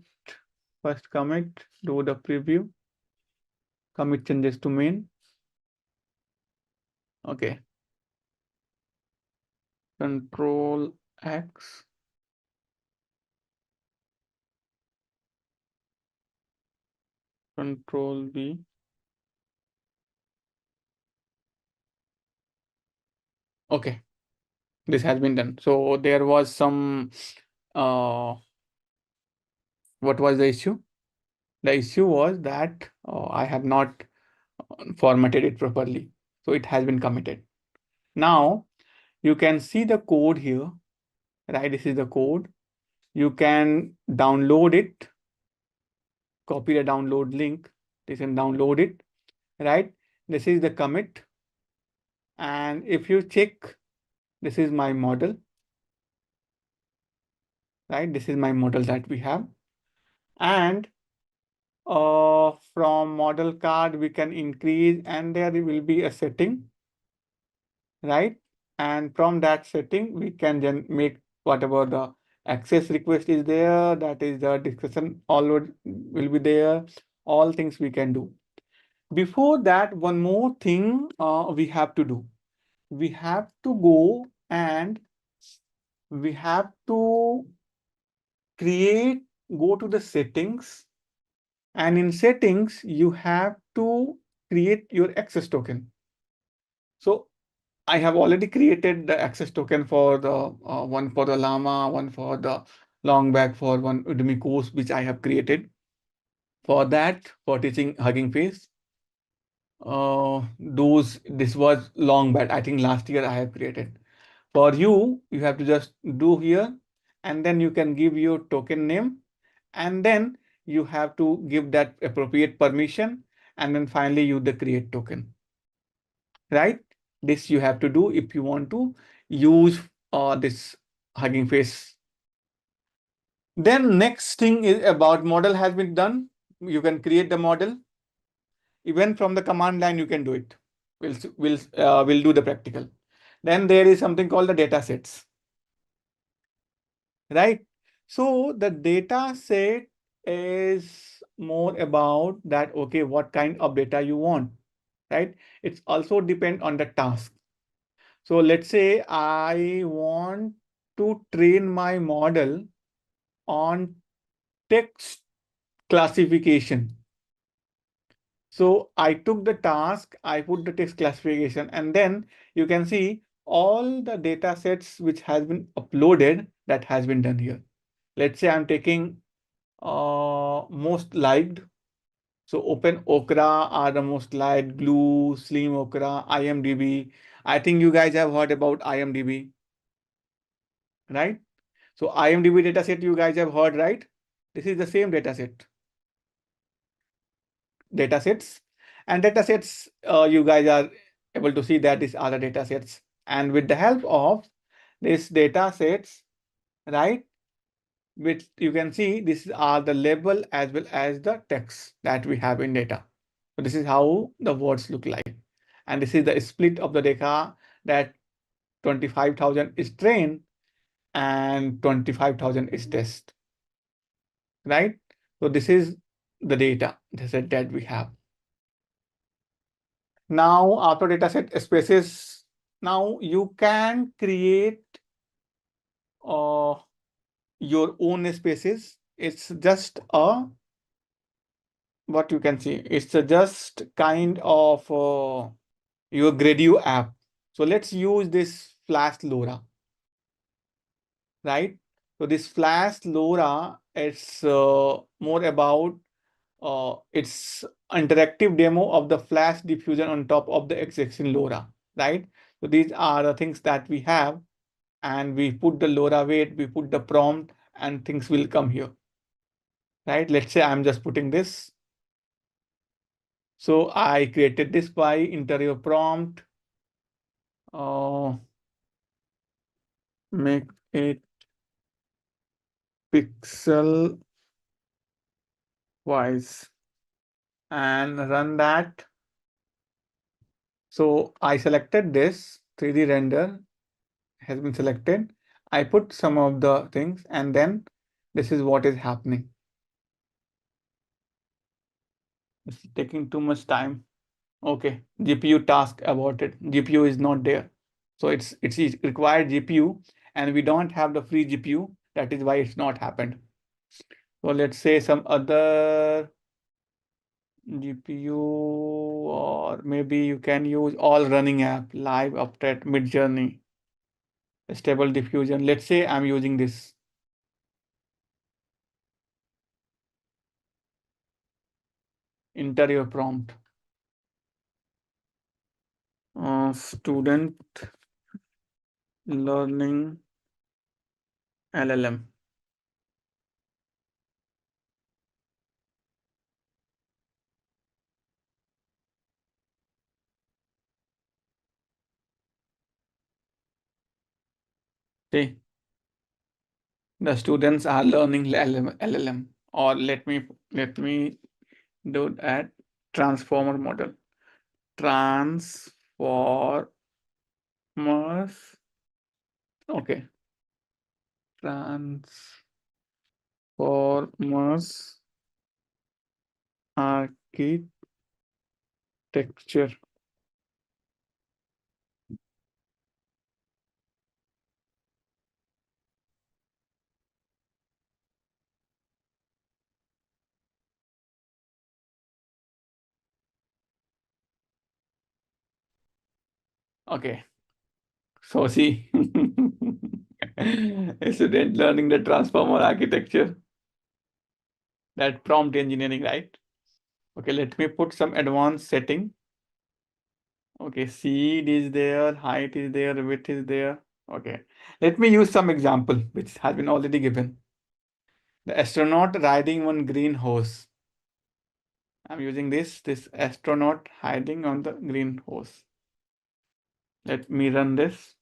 first commit, do the preview, commit changes to main. Okay. Control X. Control V. Okay, this has been done. So there was some, what was the issue? The issue was that I have not formatted it properly. So it has been committed. Now you can see the code here, right? This is the code. You can download it, copy the download link. You can download it, right? This is the commit. And if you check, this is my model, right? This is my model that we have. And from model card, we can increase, and there will be a setting, right? And from that setting, we can then make whatever the access request is there, that is the discussion all will be there, all things we can do. Before that, one more thing we have to do. We have to go and we have to go to the settings, and in settings, you have to create your access token. So I have already created the access token for the one for the Llama, one for the long back, for one Udemy course, which I have created. For that, for teaching Hugging Face, this was long back. I think last year I have created. For you, you have to just do here, and then you can give your token name, and then you have to give that appropriate permission, and then finally you the create token, right? This you have to do if you want to use this Hugging Face. Then next thing is about model has been done. You can create the model. Even from the command line, you can do it. We'll do the practical. Then there is something called the datasets, right? So the data set is more about that, okay, what kind of data you want, right? It's also depend on the task. So let's say I want to train my model on text classification. So I took the task, I put the text classification, and then you can see all the data sets which has been uploaded that has been done here. Let's say I'm taking most liked. So Open Okra are the most liked, Glue, Slim Okra, IMDb. I think you guys have heard about IMDb, right? So IMDb dataset you guys have heard, right? This is the same datasets. And datasets, you guys are able to see that these are the datasets. And with the help of these datasets, right, which you can see these are the label as well as the text that we have in data. So this is how the words look like. And this is the split of the data that 25,000 is trained and 25,000 is test, right? So this is the data set that we have. Now after dataset spaces, now you can create your own spaces. It's just a, what you can see, it's just kind of your Gradio app. So let's use this Flash LoRa, right? So this Flash LoRa, it's more about it's interactive demo of the Flash diffusion on top of the existing LoRa, right? So these are the things that we have, and we put the LoRa weight, we put the prompt, and things will come here, right? Let's say I'm just putting this. So I created this by interior prompt. Make it pixel wise and run that. So I selected this 3D render has been selected. I put some of the things, and then this is what is happening. It's taking too much time. Okay, GPU task aborted. GPU is not there. So it's required GPU, and we don't have the free GPU. That is why it's not happened. So let's say some other GPU, or maybe you can use all running app, live update, Midjourney, stable diffusion. Let's say I'm using this. Enter your prompt. Student learning LLM. See, the students are learning LLM, or let me do that transformer model. Transformers. Okay. Transformers architecture. Okay. So see, student learning the transformer architecture, that prompt engineering, right? Okay, let me put some advanced setting. Okay, seed is there, height is there, width is there. Okay, let me use some example which has been already given. The astronaut riding one green horse. I'm using this astronaut hiding on the green horse. Let me run this.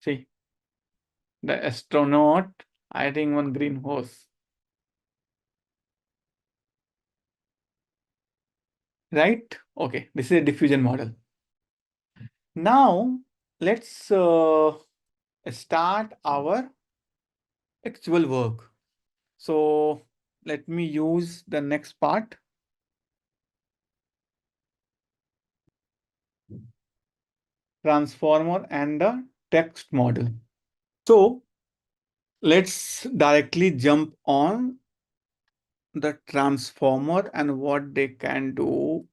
See, the astronaut hiding one green horse. right? Okay, this is a diffusion model. Now, let's start our actual work. So let me use the next part. Transformer and the text model. So let's directly jump on the transformer and what they can do.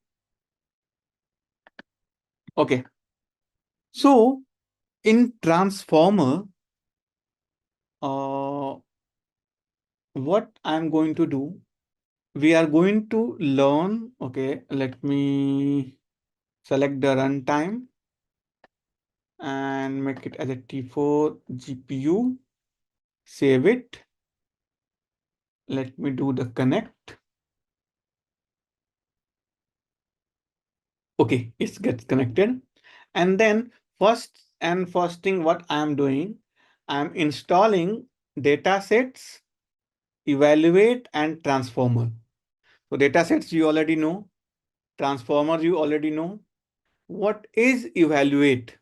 Okay. So in transformer, what I'm going to do, we are going to learn. Okay, let me select the runtime and make it as a T4 GPU. Save it. Let me do the connect. Okay, it gets connected. And then first thing what I'm doing, I'm installing datasets, evaluate and transformer. So datasets you already know, transformer you already know. What is evaluate?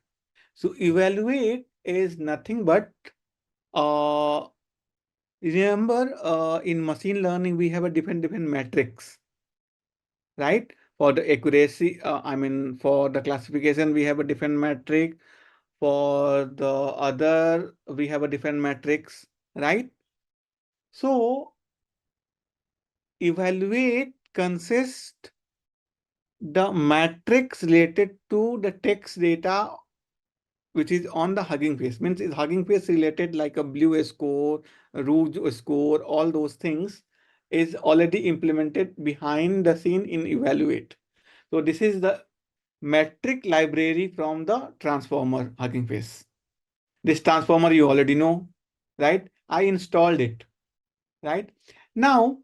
So evaluate is nothing but remember in machine learning we have a different metrics, right? For the accuracy, I mean for the classification we have a different metric. For the other, we have a different metrics, right? So evaluate consists the matrix related to the text data which is on the Hugging Face. Means is Hugging Face related like a blue score, rouge score, all those things is already implemented behind the scene in evaluate. So this is the metric library from the transformer Hugging Face. This transformer you already know, right? I installed it, right? Now,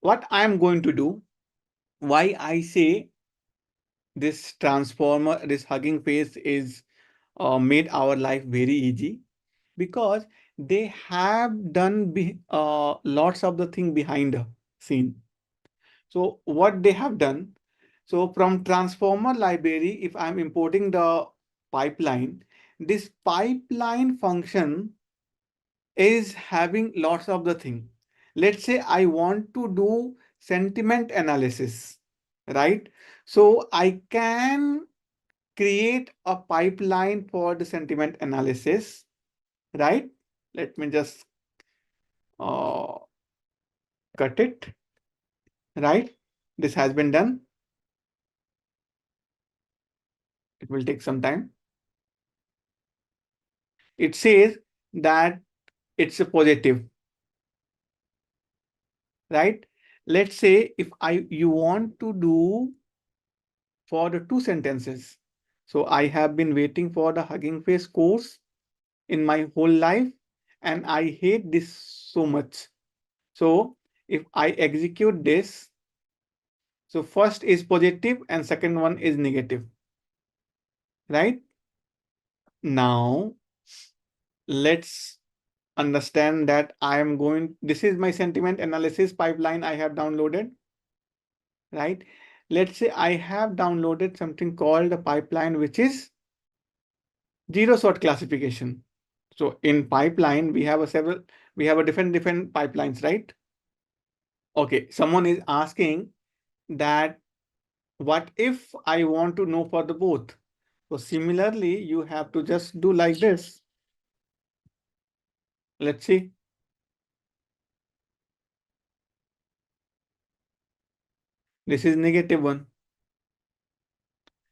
what I'm going to do, why I say this transformer, this Hugging Face is made our life very easy, because they have done lots of the thing behind the scene. So what they have done, so from transformer library, if I'm importing the pipeline, this pipeline function is having lots of the thing. Let's say I want to do sentiment analysis, right? So I can create a pipeline for the sentiment analysis, right? Let me just uh, cut it, right? This has been done. It will take some time. It says that it's a positive, right? Let's say if you want to do for the 2 sentences. So I have been waiting for the Hugging Face course in my whole life, and I hate this so much. So if I execute this, so first is positive and second one is negative, right? Now let's understand that this is my sentiment analysis pipeline I have downloaded, right? Let's say I have downloaded something called a pipeline, which is zero shot classification. So in pipeline, we have a different pipelines, right? Okay, someone is asking that what if I want to know for the both? So similarly, you have to just do like this. Let's see. This is -1.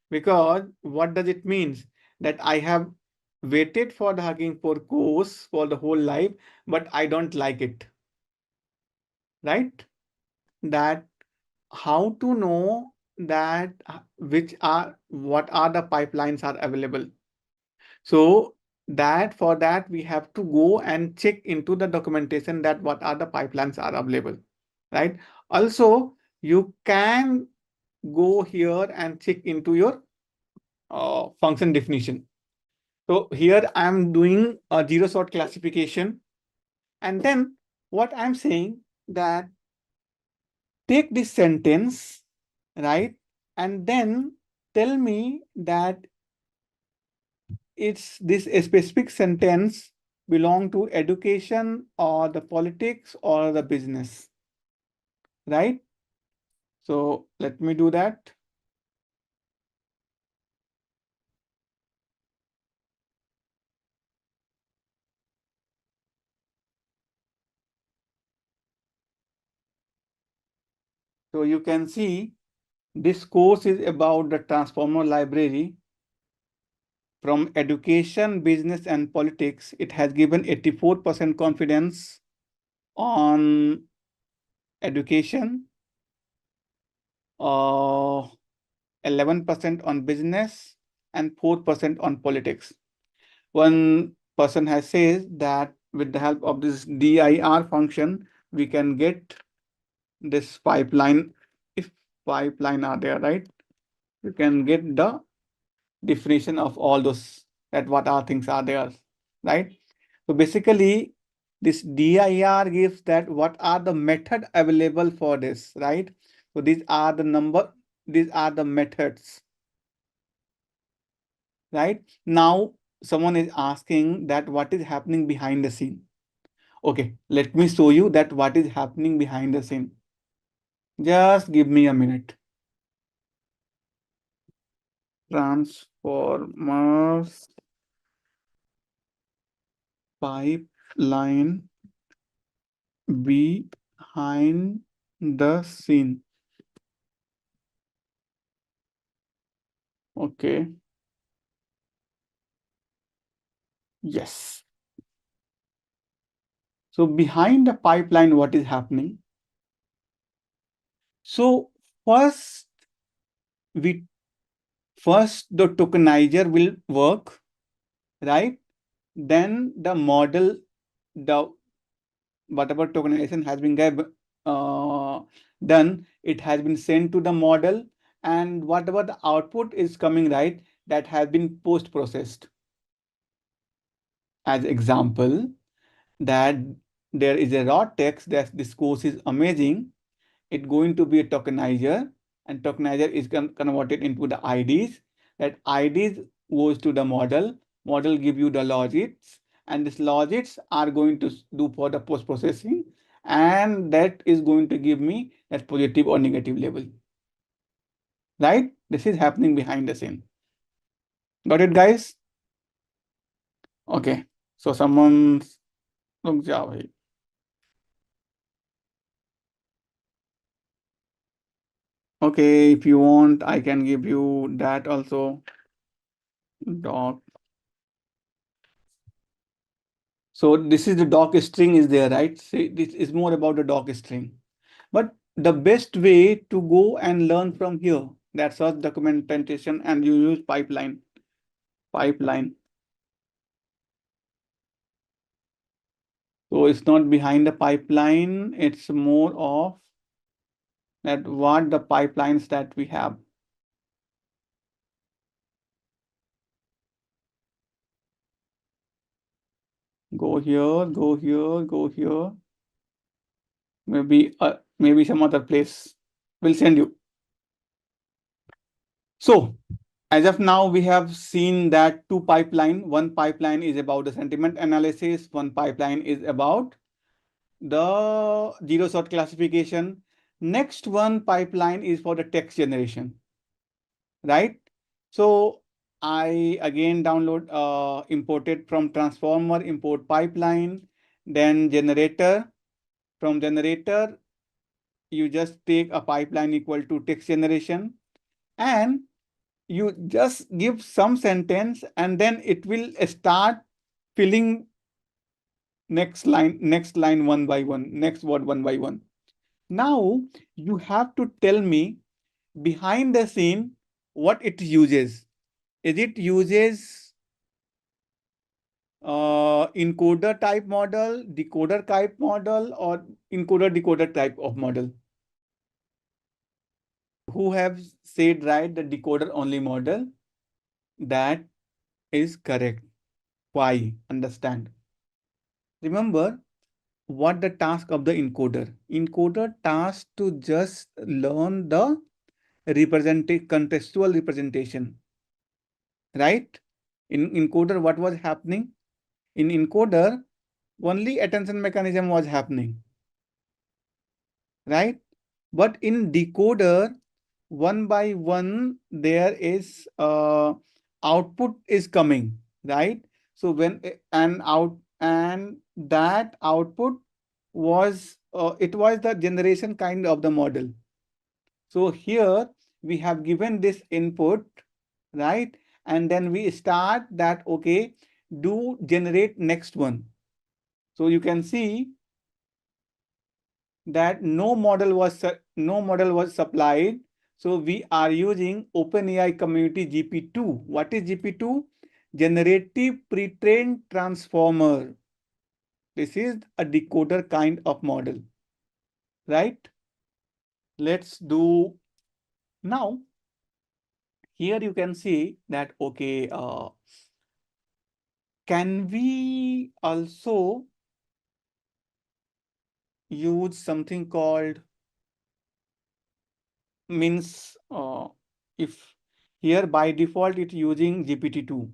Because what does it means? That I have waited for the Hugging Face course for the whole life, but I don't like it, right? That how to know that what are the pipelines are available. So that for that we have to go and check into the documentation that what are the pipelines are available, right? Also, you can go here and check into your function definition. So here I'm doing a zero shot classification, and then what I'm saying that take this sentence, right? and then tell me that it's this a specific sentence belong to education or the politics or the business, right? So let me do that. So you can see this course is about the transformer library from education, business, and politics. It has given 84% confidence on education, 11% on business, and 4% on politics. One person has said that with the help of this DIR function, we can get this pipeline. If pipeline are there, right? You can get the definition of all those, that what are things are there, right? So basically, this DIR gives that what are the method available for this, right? So these are the methods, right? Now, someone is asking that what is happening behind the scene. Okay, let me show you that what is happening behind the scene. Just give me a minute. Transformers pipeline behind the scene. Okay. Yes. So behind the pipeline, what is happening? So first, the tokenizer will work, right? Then the model, the whatever tokenization has been done, it has been sent to the model, and whatever the output is coming, right, that has been post-processed. As example, that there is a raw text that this course is amazing. It's going to be a tokenizer, and tokenizer is converted into the IDs. That IDs goes to the model. Model give you the logics, and these logics are going to do for the post processing, and that is going to give me that positive or negative label. Right? This is happening behind the scene. Got it, guys? Okay. So someone's look Java. Okay, if you want, I can give you that also. Doc. So this is the doc string is there, right? See, this is more about the doc string. But the best way to go and learn from here, that's our documentation, and you use pipeline. Pipeline. So it's not behind the pipeline, it's more of that what the pipelines that we have. Go here, go here, go here. Maybe some other place. We'll send you. So as of now, we have seen that two pipeline. One pipeline is about the sentiment analysis. One pipeline is about the zero shot classification. Next one pipeline is for the text generation, right? So I again imported from transformer, import pipeline, then generator. From generator, you just take a pipeline equal to text generation, and you just give some sentence, and then it will start filling next line one by one, next word one by one. Now you have to tell me behind the scene what it uses. Is it uses encoder type model, decoder type model, or encoder-decoder type of model? Who have said right the decoder only model? That is correct. Why? Understand. Remember what the task of the encoder. Encoder task to just learn the contextual representation, right? In encoder, what was happening? In encoder, only attention mechanism was happening, right? But in decoder, one by one, there is output is coming, right? So when and that output was it was the generation kind of the model. So here we have given this input, right? And then we start that, okay, do generate next one. So you can see that no model was supplied. So we are using OpenAI Community GP2. What is GP2? Generative Pre-trained Transformer. This is a decoder kind of model, right? Let's do now. Here you can see that, okay, can we also use something called means if here by default it's using GPT-2,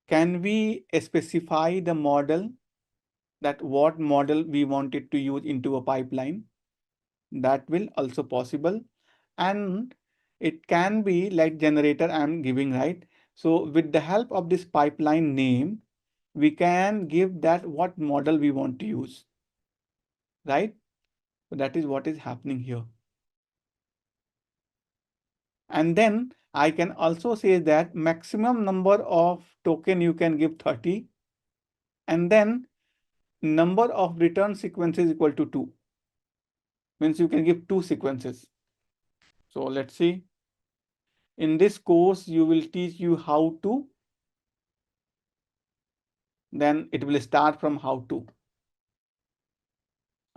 can we specify the model, that what model we wanted to use into a pipeline? That will also possible. And it can be like generator I'm giving, right? So with the help of this pipeline name, we can give that what model we want to use, right? So that is what is happening here. And then I can also say that maximum number of token you can give 30, and then number of return sequences equal to 2. Means you can give 2 sequences. So let's see. In this course, you will teach you how to. Then it will start from how to.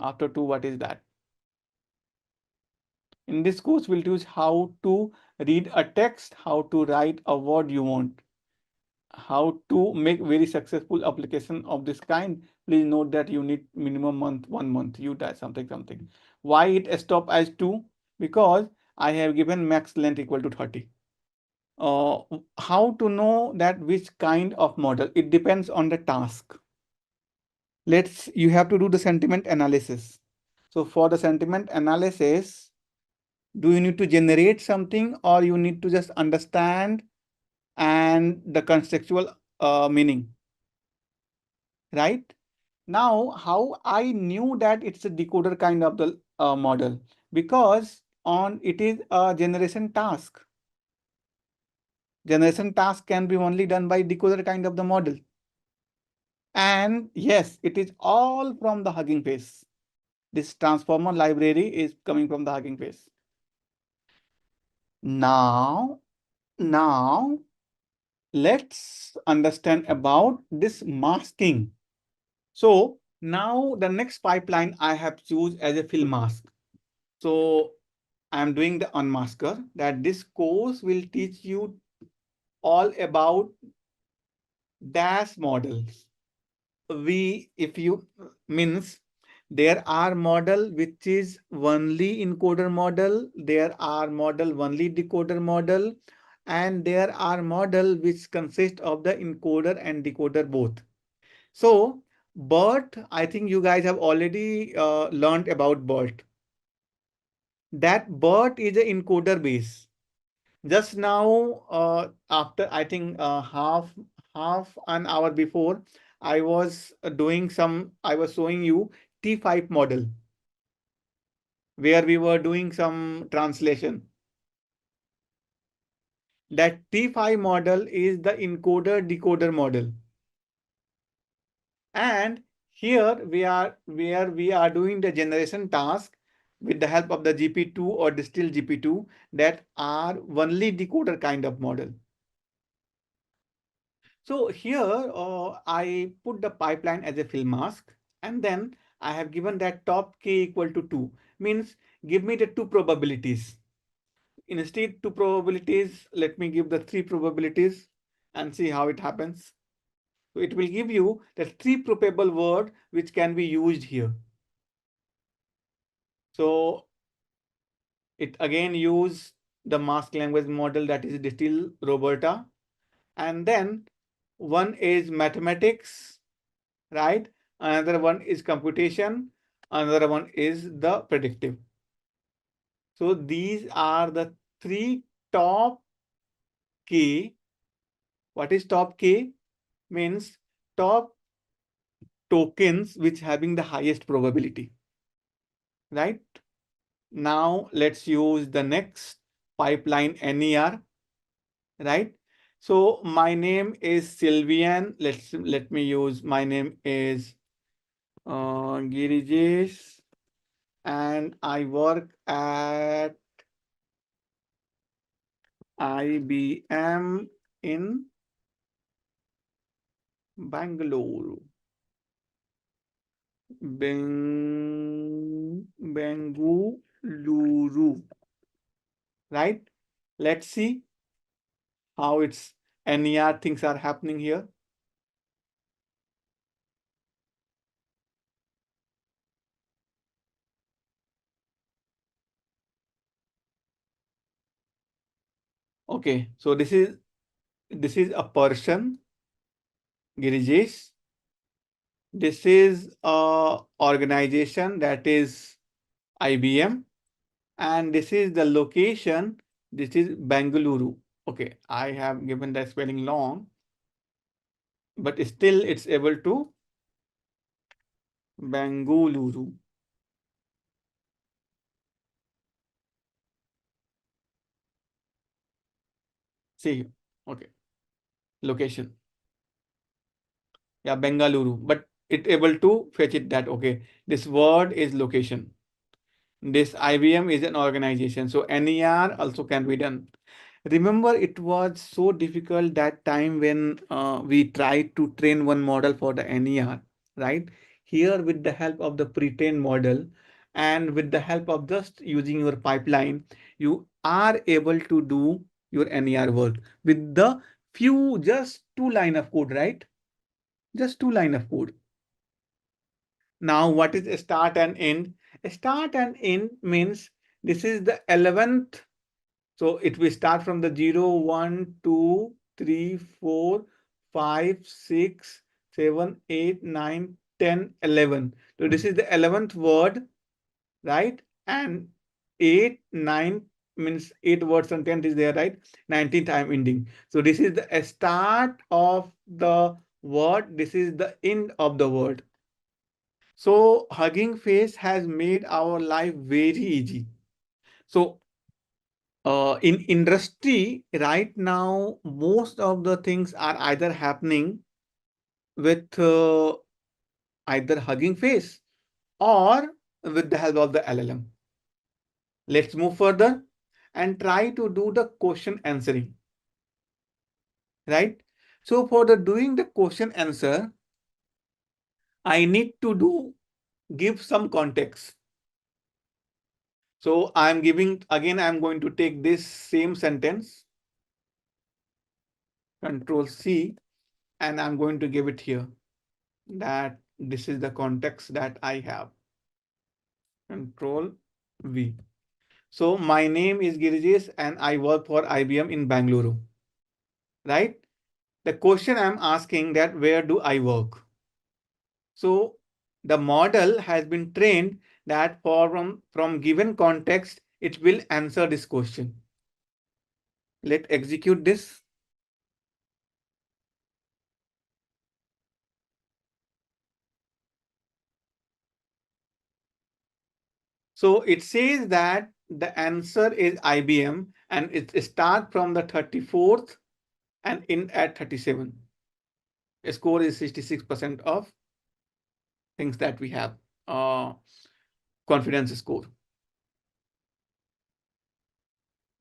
After 2, what is that? In this course, we'll teach how to read a text, how to write a word you want, how to make very successful application of this kind. Please note that you need minimum 1 month. You die something. Why it stop as 2? Because I have given max length equal to 30. How to know that which kind of model? It depends on the task. You have to do the sentiment analysis. So for the sentiment analysis, do you need to generate something, or you need to just understand and the contextual meaning, right? Now, how I knew that it's a decoder kind of the model? Because it is a generation task. Generation task can be only done by decoder kind of the model. And yes, it is all from the Hugging Face. This transformer library is coming from the Hugging Face. Now, let's understand about this masking. So now the next pipeline I have choose as a fill mask. So I'm doing the unmasker, that this course will teach you all about dash models. If you means there are model which is only encoder model, there are model only decoder model, and there are model which consist of the encoder and decoder both. So BERT, I think you guys have already learned about BERT. That BERT is an encoder base. Just now, after I think half an hour before, I was showing you T5 model, where we were doing some translation. That T5 model is the encoder-decoder model. And here where we are doing the generation task with the help of the GP2 or distilled GP2 that are only decoder kind of model. So here I put the pipeline as a fill mask, and then I have given that top k equal to 2, means give me the 2 probabilities. Instead 2 probabilities, let me give the 3 probabilities and see how it happens. So it will give you the 3 probable word which can be used here. So It again use the mask language model, that is Distill Roberta. And then one is mathematics, right? Another one is computation. Another one is the predictive. So these are the three top K. What is top K? Means top tokens which having the highest probability, right? Now let's use the next pipeline NER, right? So my name is Sylvian. Let me use my name is Girijesh, and I work at IBM in Bangalore. Bengaluru, right? Let's see how its NER things are happening here. Okay, so this is a person, Girijesh. This is a organization, that is IBM, and this is the location. This is Bengaluru. Okay, I have given the spelling long, but still it's able to Bengaluru. See, okay, location. Yeah, Bengaluru, but it able to fetch it that, okay, this word is location. This IBM is an organization, so NER also can be done. Remember, it was so difficult that time when we tried to train one model for the NER, right? Here, with the help of the pre-trained model and with the help of just using your pipeline, you are able to do your NER work with the few, just 2 line of code, right? Just 2 line of code. Now, what is start and end? Start and end means this is the 11th. So it will start from the 0, 1, 2, 3, 4, 5, 6, 7, 8, 9, 10, 11. So this is the 11th word, right? And 8, 9 means 8 words and 10 is there, right? 19th I'm ending. So this is the start of the word. This is the end of the word. So Hugging Face has made our life very easy. So in industry right now, most of the things are either happening with either Hugging Face or with the help of the LLM. Let's move further and try to do the question answering, right? So for the doing the question answer, I need to give some context. So I'm giving, again, I'm going to take this same sentence, Control C, and I'm going to give it here, that this is the context that I have. Control V. So my name is Girijesh and I work for IBM in Bangalore, right? The question I'm asking, that where do I work? So the model has been trained that from given context, it will answer this question. Let's execute this. So it says that the answer is IBM and it starts from the 34th and in at 37. The score is 66% of things that we have, confidence score.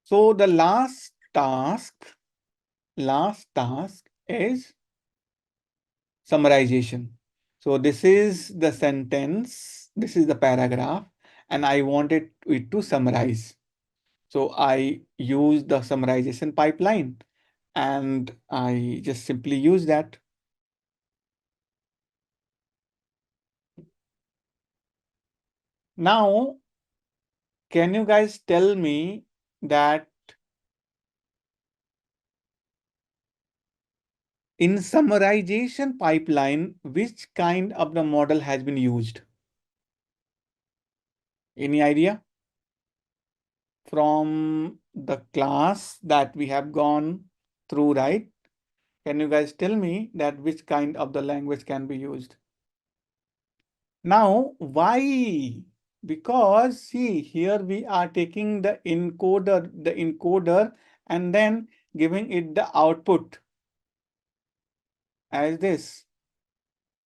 So the last task is summarization. So this is the sentence, this is the paragraph, and I wanted it to summarize. So I use the summarization pipeline and I just simply use that. Now, can you guys tell me that in summarization pipeline, which kind of the model has been used? Any idea? From the class that we have gone through, right? Can you guys tell me that which kind of the language can be used? Now, why? Because see, here we are taking the encoder and then giving it the output as this.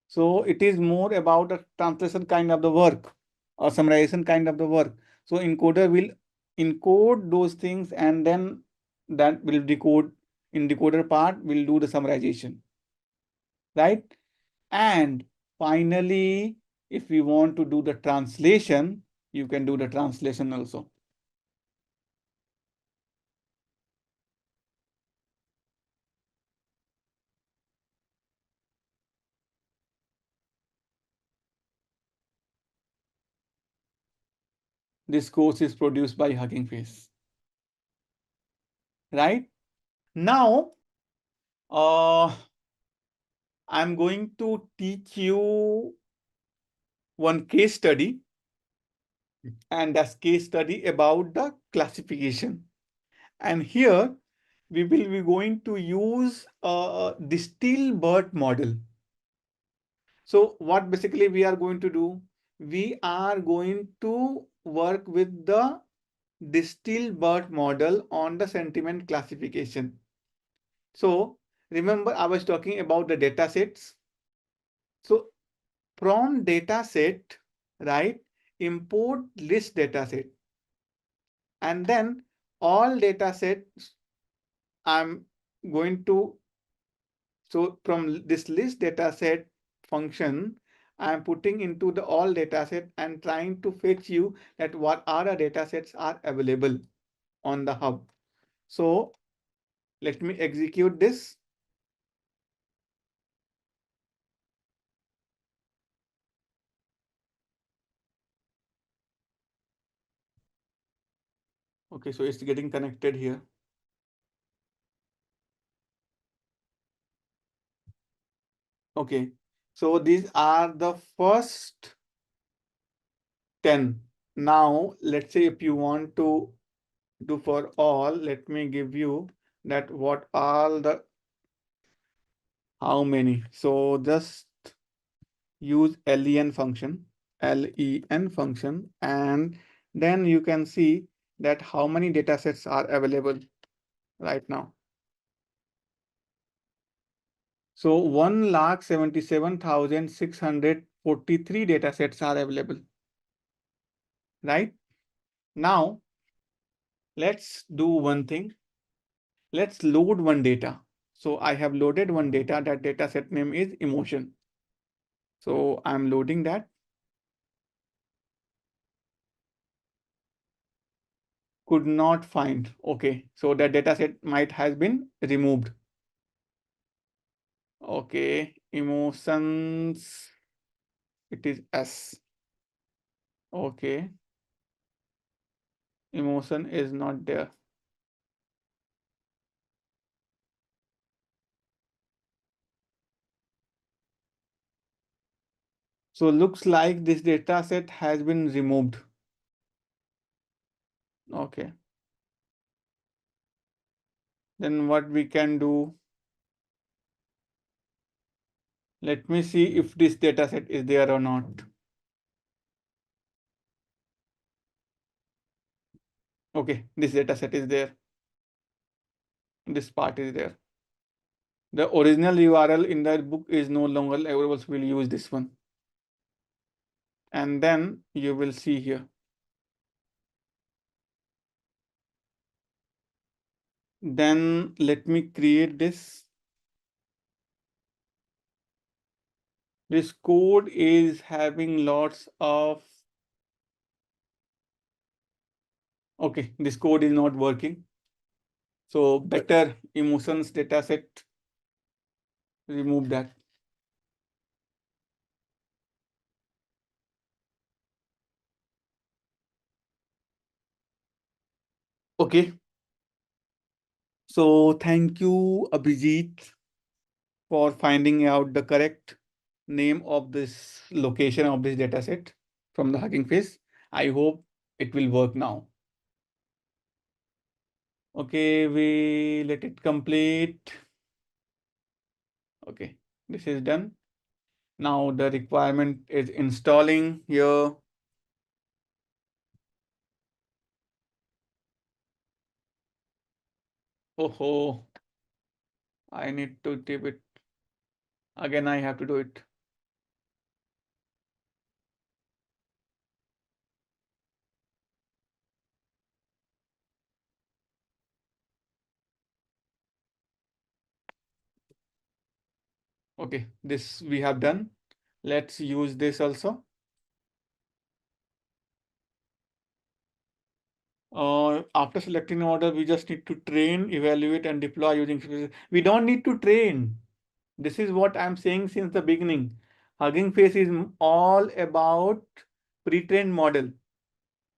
So it is more about a translation kind of the work or summarization kind of the work. So encoder will encode those things and then that will decode. In decoder part will do the summarization, right? And finally, if we want to do the translation, you can do the translation also. This course is produced by Hugging Face. Right? Now, I'm going to teach you one case study, and that's case study about the classification. And here we will be going to use the still BERT model. So what basically we are going to do? We are going to work with the distilled BERT model on the sentiment classification. So remember I was talking about the data sets. So from data set, right, import list data set. And then all data sets I'm going to, so from this list data set function, I'm putting into the all data set and trying to fetch you that what are the data sets are available on the hub. So let me execute this. Okay, so it's getting connected here. Okay, so these are the first 10. Now, let's say if you want to do for all, let me give you that what all the, how many. So just use len function, and then you can see that how many data sets are available right now. So 1,77,643 data sets are available. Right? Now, let's do one thing. Let's load one data. So I have loaded one data. That data set name is emotion. So I'm loading that. Could not find. Okay, so that data set might has been removed. Okay, emotions. It is S. Okay. Emotion is not there. So looks like this data set has been removed. Okay. Then what we can do? Let me see if this data set is there or not. Okay, this data set is there. This part is there. The original URL in the book is no longer available, so we'll use this one. And then you will see here. Then let me create this. This code is having lots of, okay, this code is not working. So better emotions data set, remove that. Okay. So thank you, Abhijit, for finding out the correct name of this location of this dataset from the Hugging Face. I hope it will work now. Okay, we let it complete. Okay, this is done. Now the requirement is installing here. Oh, I need to tip it. Again, I have to do it. Okay, this we have done. Let's use this also. After selecting the model, we just need to train, evaluate, and deploy using. We don't need to train. This is what I'm saying since the beginning. Hugging Face is all about pre-trained model.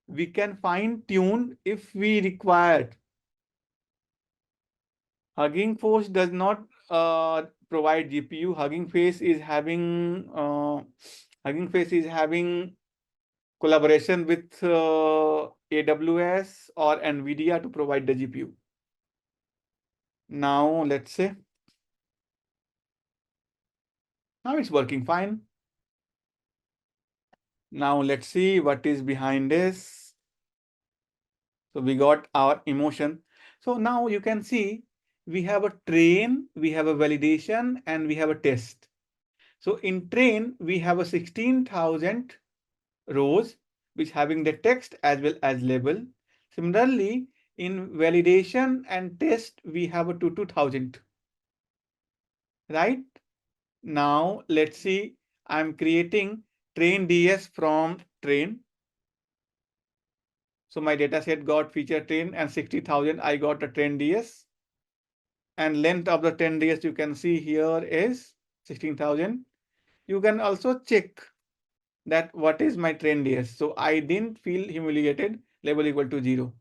We can fine tune if we require. Hugging Face does not provide GPU. Hugging Face is having collaboration with AWS or NVIDIA to provide the GPU. Now let's say, now it's working fine. Now let's see what is behind this. So we got our emotion. So now you can see we have a train, we have a validation, and we have a test. So in train, we have a 16,000 rows, which having the text as well as label. Similarly, in validation and test, we have a 2,000. Right? Now let's see, I'm creating train DS from train. So my data set got feature train and 60,000, I got a train DS. And length of the 10 DS you can see here is 16,000. You can also check that what is my train DS. So I didn't feel humiliated, label equal to 0.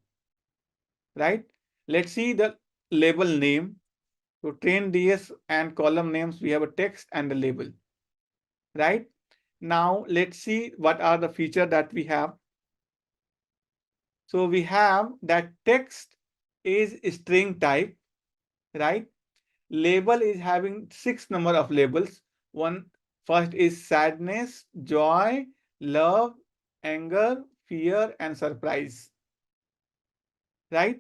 Right? Let's see the label name. So train DS and column names, we have a text and a label. Right? Now let's see what are the features that we have. So we have that text is string type, right? Label is having 6 number of labels. First is sadness, joy, love, anger, fear, and surprise, right?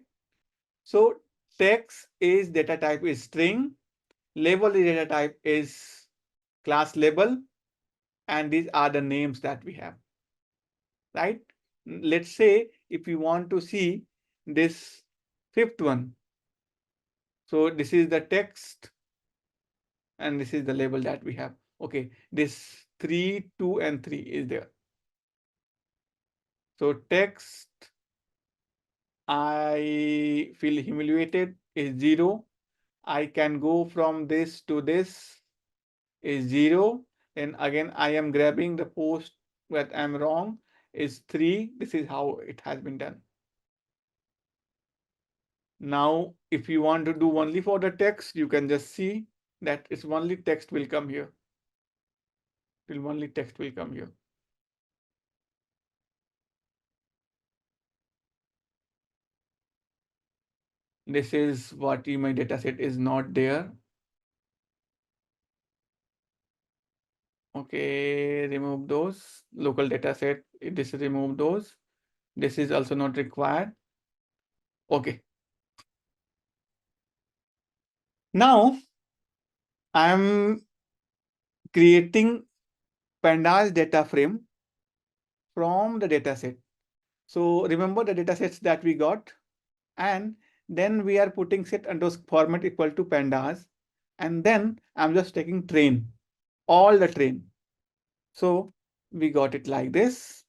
So text is data type is string, label is data type is class label, and these are the names that we have, right? Let's say if you want to see this fifth one. So this is the text and this is the label that we have. Okay, this 3, 2, and 3 is there. So text, I feel humiliated is 0. I can go from this to this is 0. And again, I am grabbing the post that I'm wrong is 3. This is how it has been done. Now, if you want to do only for the text, you can just see that it's only text will come here. Only text will come here. This is what in my dataset is not there. Okay, remove those. Local dataset, this remove those. This is also not required. Okay. Now I'm creating pandas data frame from the dataset. So remember the datasets that we got, and then we are putting set underscore format equal to pandas, and then I'm just taking train, all the train. So we got it like this,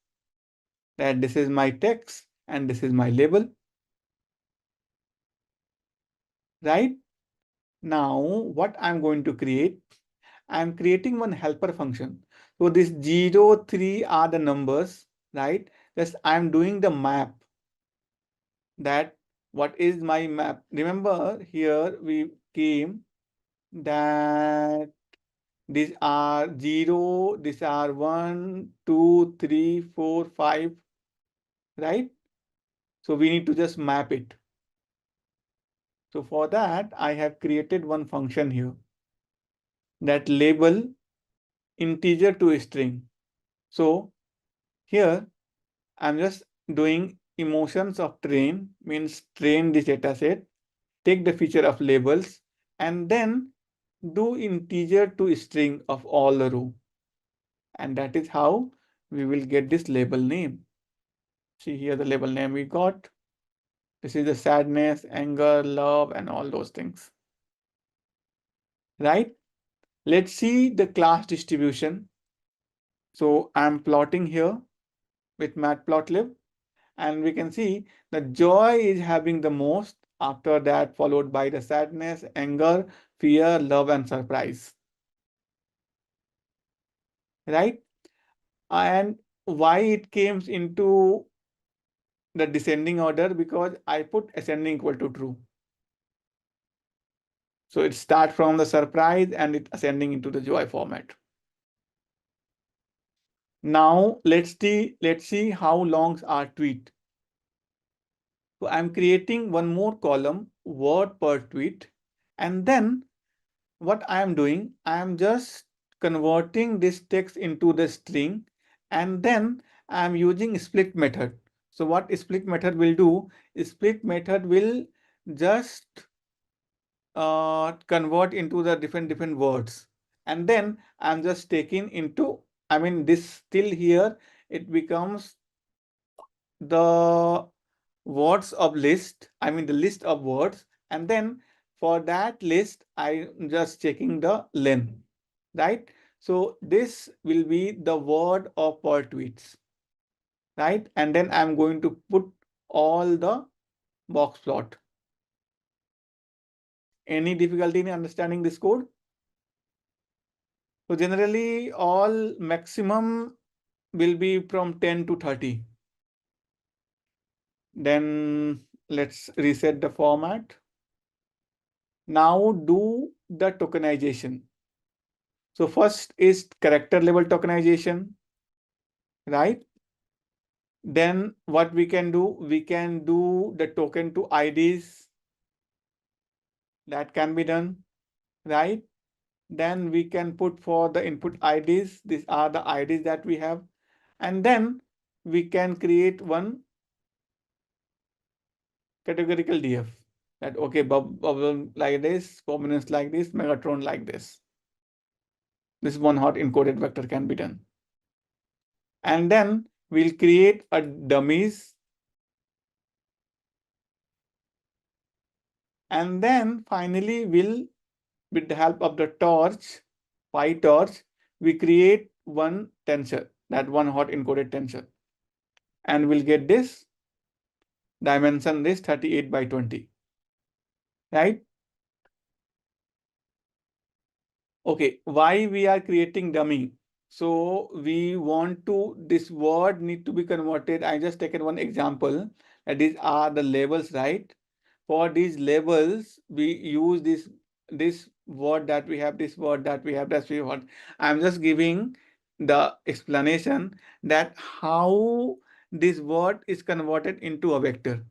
that this is my text and this is my label. Right? Now what I'm going to create, I'm creating one helper function. So this 0, 3 are the numbers, right? Just I'm doing the map that What is my map? Remember here we came that these are 0, these are 1, 2, 3, 4, 5, right? So we need to just map it. So for that, I have created one function here that label integer to string. So here I'm just doing emotions of train, means train this data set, take the feature of labels, and then do integer to string of all the row. And that is how we will get this label name. See here the label name we got. This is the sadness, anger, love, and all those things. Right? Let's see the class distribution. So I'm plotting here with matplotlib, and we can see the joy is having the most, after that followed by the sadness, anger, fear, love, and surprise. Right? And why it came into the descending order? Because I put ascending equal to true. So it starts from the surprise and it ascending into the joy format. Now let's see how longs are tweet. So I'm creating one more column, word per tweet, and then what I am doing, I am just converting this text into the string, and then I am using split method. So what split method will do, split method will just convert into the different words, and then I'm just taking into, I mean this still here, it becomes the words of list, I mean the list of words, and then for that list I'm just checking the length, right? So this will be the word of per tweets, right? And then I'm going to put all the box plot. Any difficulty in understanding this code? So generally all maximum will be from 10 to 30. Then let's reset the format. Now do the tokenization. So first is character level tokenization, right? Then what we can do the token to IDs. That can be done, right? Then we can put for the input IDs. These are the IDs that we have. And then we can create one categorical DF. That okay, bubble like this, prominence like this, Megatron like this. This one hot encoded vector can be done. And then we'll create a dummies. And then finally we'll, with the help of the torch, PyTorch, we create one tensor, that one hot encoded tensor. And we'll get this dimension is 38 by 20, right? Okay, why we are creating dummy? So we want to, this word need to be converted. I just taken one example, that these are the labels, right? For these labels, we use this word that we have, this word that we have, that's we want. I'm just giving the explanation that how this word is converted into a vector,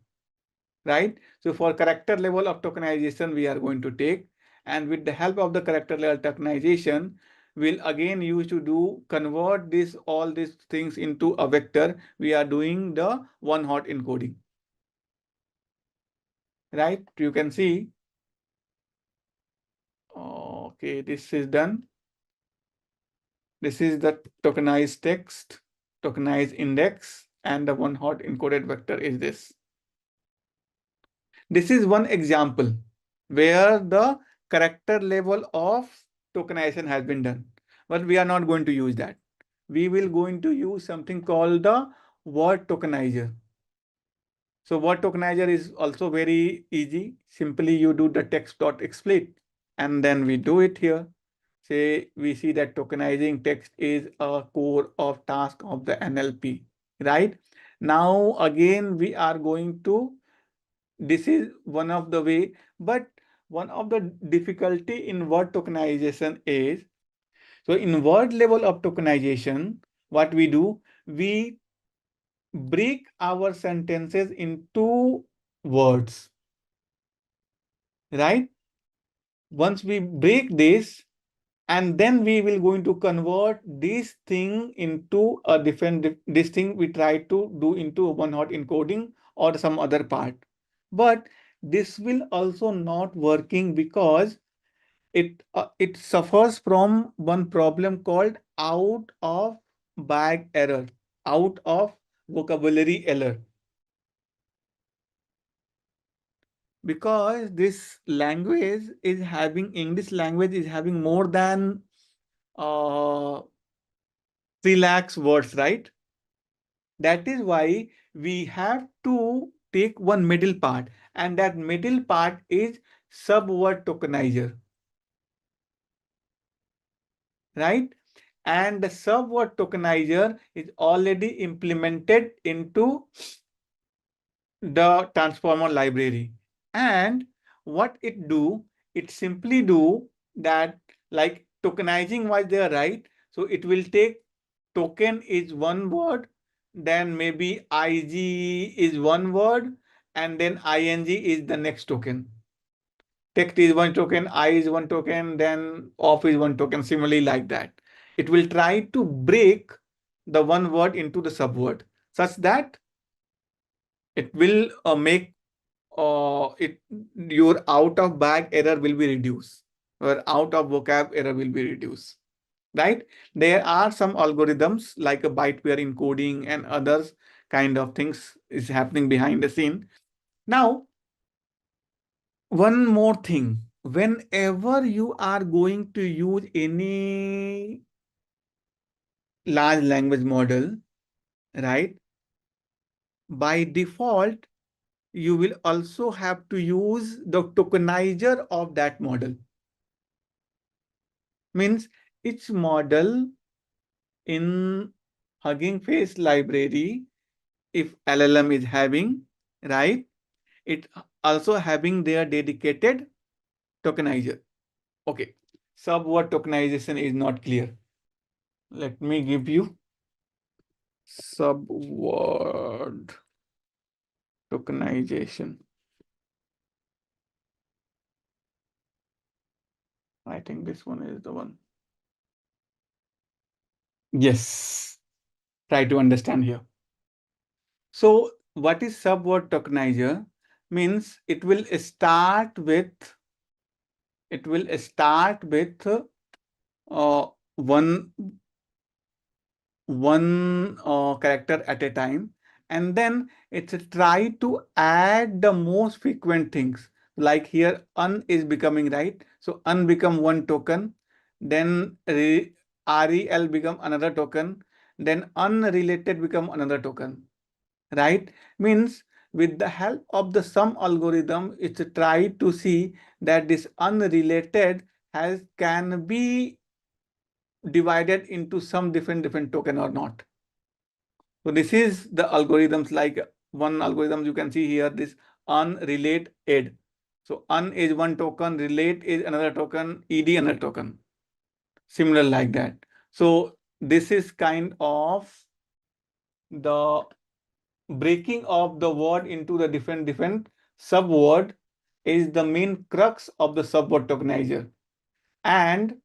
right? So for character level of tokenization, we are going to take, and with the help of the character level tokenization, we'll again use to do convert this all these things into a vector. We are doing the one hot encoding, right? You can see. Okay, this is done. This is the tokenized text, tokenized index, and the one hot encoded vector is this. This is one example where the character level of tokenization has been done, but we are not going to use that. We will going to use something called the word tokenizer. So word tokenizer is also very easy. Simply you do the text.explit, and then we do it here. Say we see that tokenizing text is a core of task of the NLP, right? Now again we are going to This is one of the way, but one of the difficulty in word tokenization is, so in word level of tokenization, what we do, we break our sentences into words, right? Once we break this, and then we will going to convert this thing into a different, this thing we try to do into a one hot encoding or some other part. But this will also not working because it suffers from one problem called out of bag error, out of vocabulary error. Because this language is having, English language is having more than 3 lakhs words, right? That is why we have to take one middle part, and that middle part is subword tokenizer, right? And the subword tokenizer is already implemented into the transformer library. And what it do, it simply do that, like tokenizing was there, right? So it will take token is one word, then maybe IG is one word, and then ING is the next token. Text is one token, I is one token, then off is one token, similarly like that. It will try to break the one word into the subword such that it will make it your out of bag error will be reduced, or out of vocab error will be reduced, right? There are some algorithms like a byte pair encoding and others kind of things is happening behind the scene. Now, one more thing, whenever you are going to use any large language model, right, by default, you will also have to use the tokenizer of that model. Means each model in Hugging Face library, if LLM is having, right, it also having their dedicated tokenizer. Okay, subword tokenization is not clear. Let me give you subword tokenization. I think this one is the one. Yes, try to understand here. So what is subword tokenizer? Means it will start with one character at a time, and then it's try to add the most frequent things, like here un is becoming, right? So un become one token, then rel become another token, then unrelated become another token, right? Means with the help of the sum algorithm, it's try to see that this unrelated can be divided into some different token or not. So this is the algorithms, like one algorithm you can see here, this unrelated. So un is one token, relate is another token, ed another token. Similar like that. So this is kind of the breaking of the word into the different subword is the main crux of the subword tokenizer. And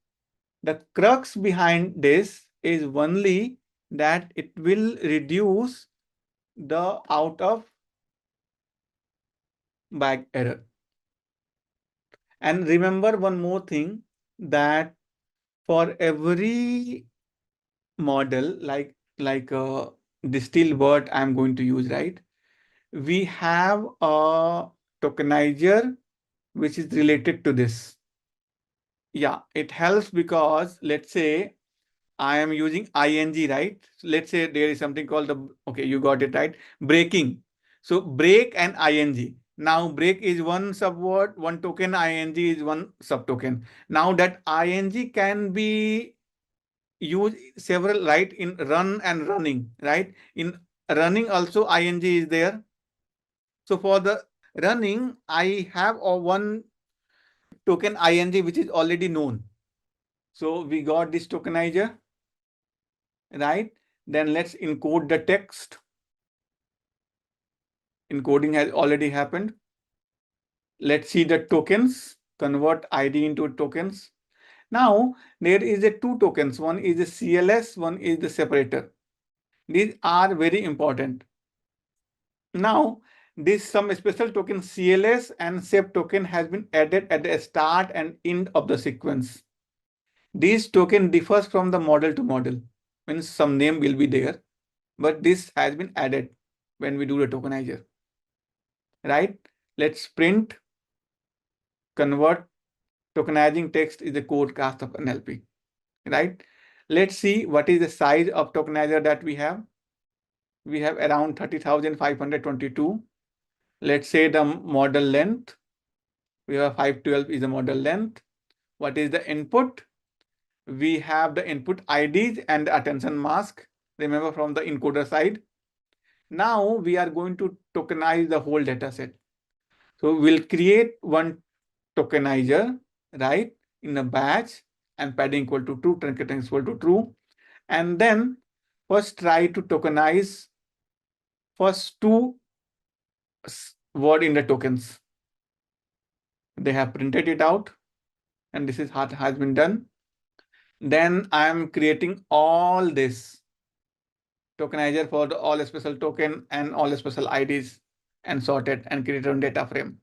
the crux behind this is only that it will reduce the out of bag error. And remember one more thing, that for every model, like distilled word I'm going to use, right? We have a tokenizer which is related to this. Yeah, it helps because let's say I am using ing, right? So let's say there is something called the, okay, you got it right, breaking. So break and ing. Now break is one subword, one token, ing is one subtoken. Now that ing can be used several, right? In run and running, right? In running also ing is there. So for the running, I have one token ing which is already known. So we got this tokenizer, right? Then let's encode the text. Encoding has already happened. Let's see the tokens, convert ID into tokens. Now there is a two tokens. One is the CLS, one is the separator. These are very important. Now this some special token CLS and sep token has been added at the start and end of the sequence. This token differs from the model to model, means some name will be there, but this has been added when we do the tokenizer, right? Let's print convert tokenizing text is the core class of NLP, right? Let's see what is the size of tokenizer that we have. We have around 30,522. Let's say the model length. We have 512 is the model length. What is the input? We have the input IDs and the attention mask. Remember from the encoder side. Now we are going to tokenize the whole data set. So we'll create one tokenizer, right, in a batch and padding equal to true, truncating equal to true. And then first try to tokenize first two word in the tokens. They have printed it out and this is how it has been done. Then I am creating all this tokenizer for the all special token and all special IDs and sorted and created on data frame.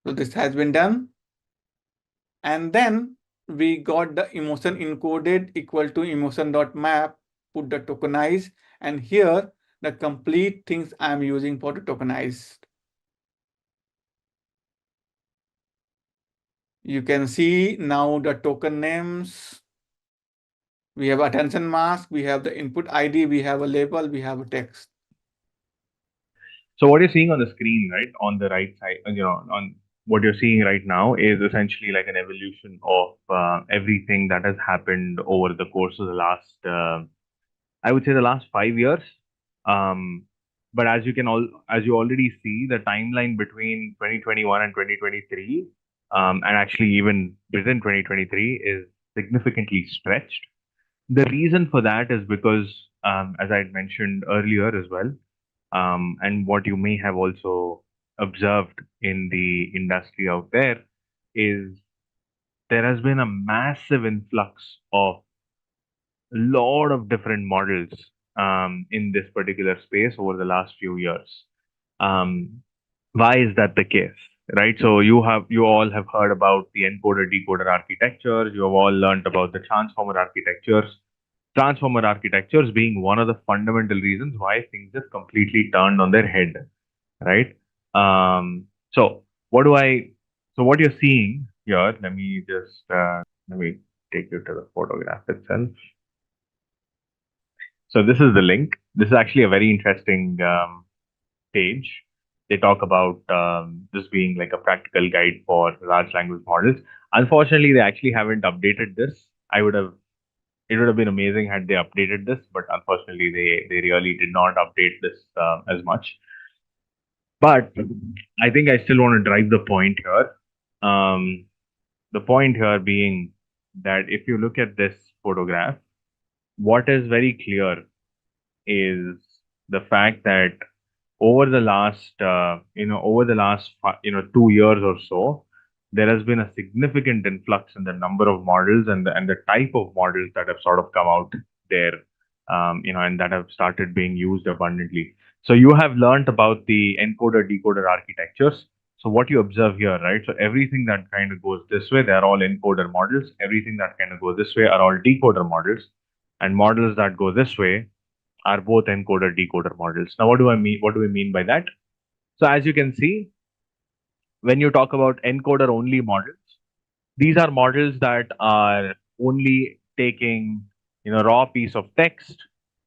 So this has been done. And then we got the emotion encoded equal to emotion.map, put the tokenize, and here the complete things I'm using for the tokenized. You can see now the token names. We have attention mask, we have the input ID, we have a label, we have a text. So what you're seeing on the screen, right, on the right side, on what you're seeing right now is essentially like an evolution of everything that has happened over the course of the last, I would say, the last 5 years. But as you already see, the timeline between 2021 and 2023, and actually even within 2023, is significantly stretched. The reason for that is because, as I had mentioned earlier as well, and what you may have also observed in the industry out there, is there has been a massive influx of a lot of different models in this particular space over the last few years. Why is that the case? Right. So you all have heard about the encoder-decoder architectures. You have all learned about the transformer architectures. Transformer architectures being one of the fundamental reasons why things just completely turned on their head, right? So what you're seeing here, let me take you to the photograph itself. So this is the link. This is actually a very interesting page. They talk about this being like a practical guide for large language models. Unfortunately, they actually haven't updated this. It would have been amazing had they updated this, but unfortunately, they really did not update this as much. But I think I still want to drive the point here. The point here being that if you look at this photograph, what is very clear is the fact that over the last 2 years or so, there has been a significant influx in the number of models and the type of models that have sort of come out there, and that have started being used abundantly. So you have learned about the encoder-decoder architectures. So what you observe here, right? So everything that kind of goes this way, they're all encoder models. Everything that kind of goes this way are all decoder models, and models that go this way are both encoder-decoder models. Now, what do I mean? What do we mean by that? So as you can see, when you talk about encoder-only models, these are models that are only taking, raw piece of text,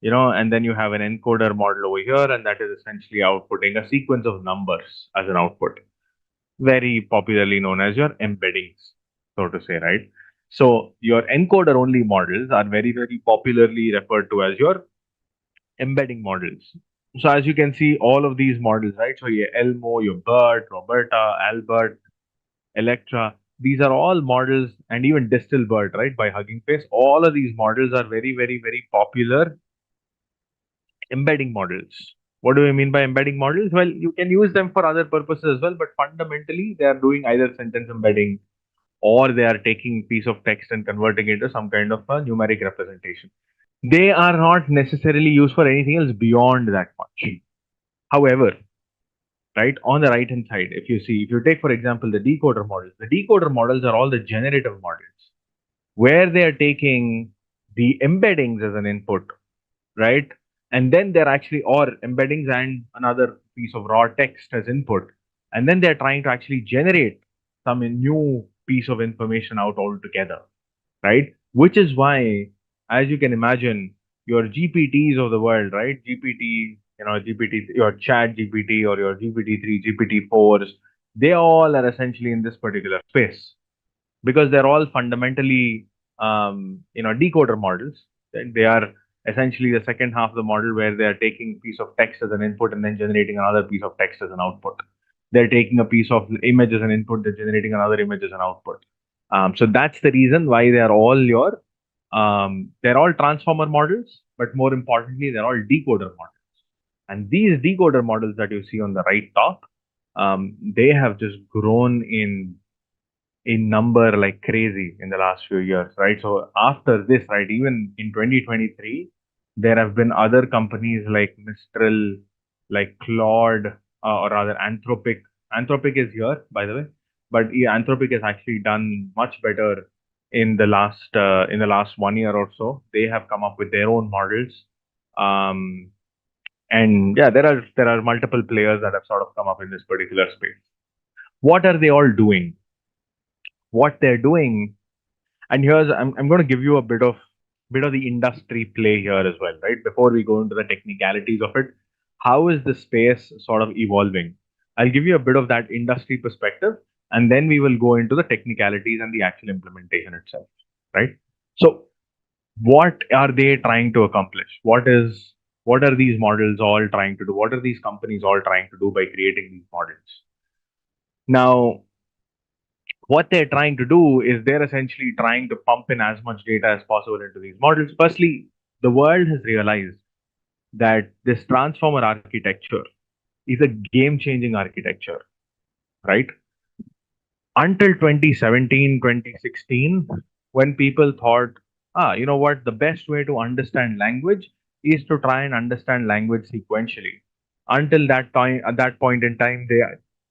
and then you have an encoder model over here, and that is essentially outputting a sequence of numbers as an output, very popularly known as your embeddings, so to say, right? So your encoder-only models are very, very popularly referred to as your embedding models. So as you can see, all of these models, right? So your Elmo, your BERT, Roberta, Albert, Electra, these are all models, and even Distal BERT, right, by Hugging Face. All of these models are very, very, very popular embedding models. What do I mean by embedding models? Well, you can use them for other purposes as well, but fundamentally they are doing either sentence embedding or they are taking piece of text and converting it into some kind of a numeric representation. They are not necessarily used for anything else beyond that much. However, right, on the right hand side, if you take, for example, the decoder models are all the generative models where they are taking the embeddings as an input, right? And then they're actually, or embeddings and another piece of raw text as input. And then they're trying to actually generate some new piece of information out altogether, right? Which is why, as you can imagine, your GPTs of the world, right? GPT, GPT, your chat GPT or your GPT-3, GPT-4s, they all are essentially in this particular space because they're all fundamentally, decoder models. They are essentially the second half of the model where they are taking a piece of text as an input and then generating another piece of text as an output. They're taking a piece of image as an input, they're generating another image as an output. So that's the reason why they're all transformer models, but more importantly, they're all decoder models. And these decoder models that you see on the right top, they have just grown in number like crazy in the last few years, right? So after this, right, even in 2023, there have been other companies like Mistral, like Claude, or rather Anthropic. Anthropic is here, by the way, but yeah, Anthropic has actually done much better in the last 1 year or so. They have come up with their own models, and yeah, there are multiple players that have sort of come up in this particular space. What are they all doing? What they're doing, and here's I'm going to give you a bit of the industry play here as well, right? Before we go into the technicalities of it, how is the space sort of evolving? I'll give you a bit of that industry perspective, and then we will go into the technicalities and the actual implementation itself, right? So, what are they trying to accomplish? What are these models all trying to do? What are these companies all trying to do by creating these models? Now, what they're trying to do is they're essentially trying to pump in as much data as possible into these models. Firstly, the world has realized that this transformer architecture is a game changing architecture, right? Until 2017, 2016, when people thought, you know what, the best way to understand language is to try and understand language sequentially. Until that time, at that point in time,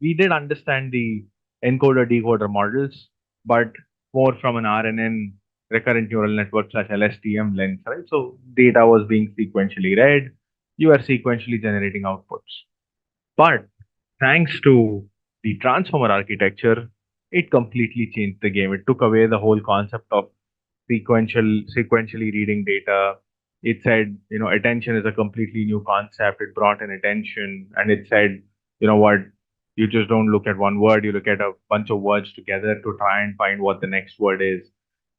we did understand the encoder-decoder models, but more from an RNN, recurrent neural network / LSTM lens, right? So data was being sequentially read, you are sequentially generating outputs. But thanks to the transformer architecture, it completely changed the game. It took away the whole concept of sequentially reading data. It said, attention is a completely new concept. It brought in attention, and it said, you know what, you just don't look at one word, you look at a bunch of words together to try and find what the next word is.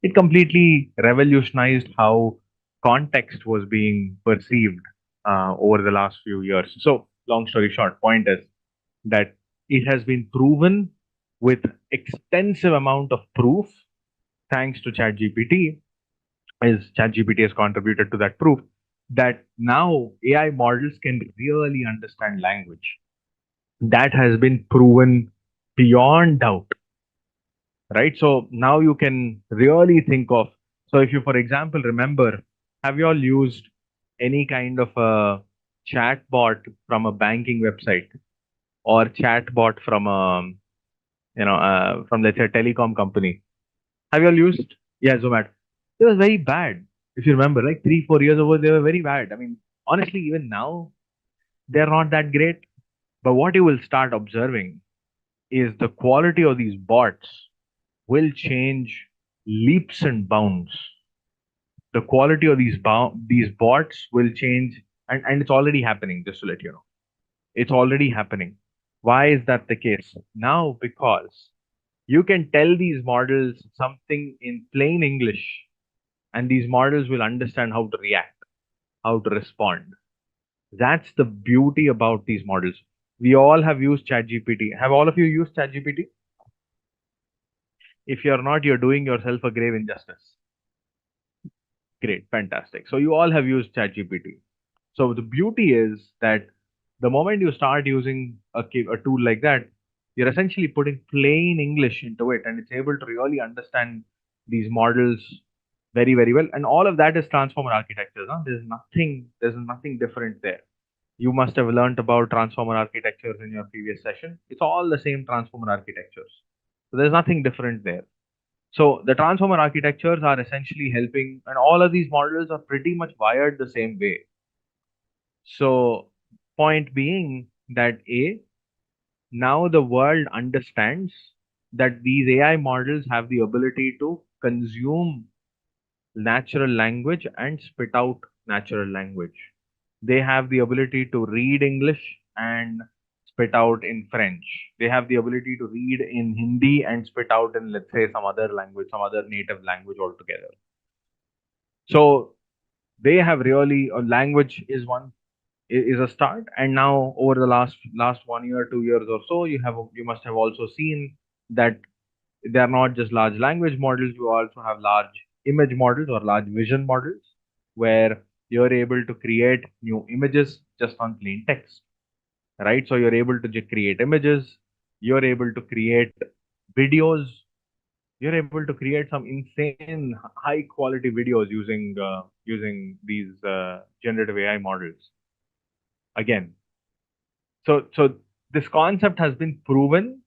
It completely revolutionized how context was being perceived over the last few years. So, long story short, point is that it has been proven with extensive amount of proof thanks to ChatGPT, as ChatGPT has contributed to that proof, that now AI models can really understand language. That has been proven beyond doubt, right? So now you can really think of, so if you, for example, remember, have you all used any kind of a chatbot from a banking website or chatbot from from let's say a telecom company? Have you all used? Yeah, Zomato. It was very bad. If you remember, like 3, 4 years ago, they were very bad. I mean, honestly, even now, they're not that great. But what you will start observing is the quality of these bots will change leaps and bounds. The quality of these bots will change, and it's already happening, just to let you know. It's already happening. Why is that the case? Now, because you can tell these models something in plain English, and these models will understand how to react, how to respond, That's the beauty about these models. We all have used ChatGPT. Have all of you used ChatGPT? If you're not, you're doing yourself a grave injustice. Great, fantastic. So you all have used ChatGPT. So the beauty is that the moment you start using a tool like that, you're essentially putting plain English into it, and it's able to really understand these models very, very well. And all of that is transformer architectures. Huh? There's nothing different there. You must have learned about transformer architectures in your previous session. It's all the same transformer architectures. So there's nothing different there. So the transformer architectures are essentially helping, and all of these models are pretty much wired the same way. So point being that now the world understands that these AI models have the ability to consume natural language and spit out natural language. They have the ability to read English and spit out in French. They have the ability to read in Hindi and spit out in, let's say, some other language, some other native language altogether. So they have really, language is a start, and now over the last 1 year, 2 years or so, you must have also seen that they are not just large language models. You also have large image models or large vision models, where you're able to create new images just on plain text, right? So you're able to create images, you're able to create videos, you're able to create some insane high quality videos using these generative AI models. Again, so this concept has been proven,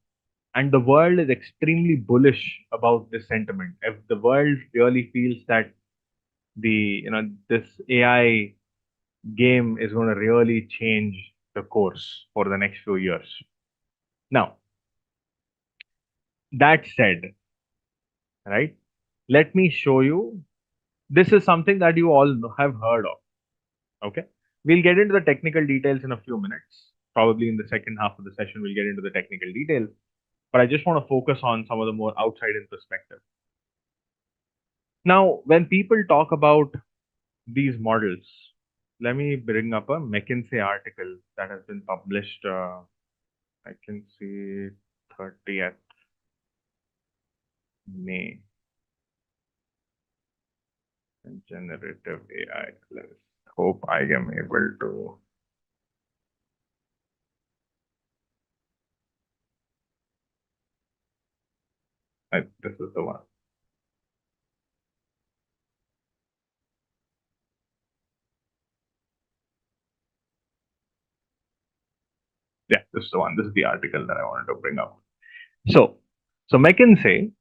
and the world is extremely bullish about this sentiment. If the world really feels that this AI game is going to really change the course for the next few years. Now, that said, right, let me show you. This is something that you all have heard of. Okay, we'll get into the technical details in a few minutes. Probably in the second half of the session, we'll get into the technical details. But I just want to focus on some of the more outside-in perspective. Now, when people talk about these models, let me bring up a McKinsey article that has been published. I can see 30th May. Generative AI. Let's hope I am able to. This is the one. Yeah, this is the one. This is the article that I wanted to bring up. So McKinsey,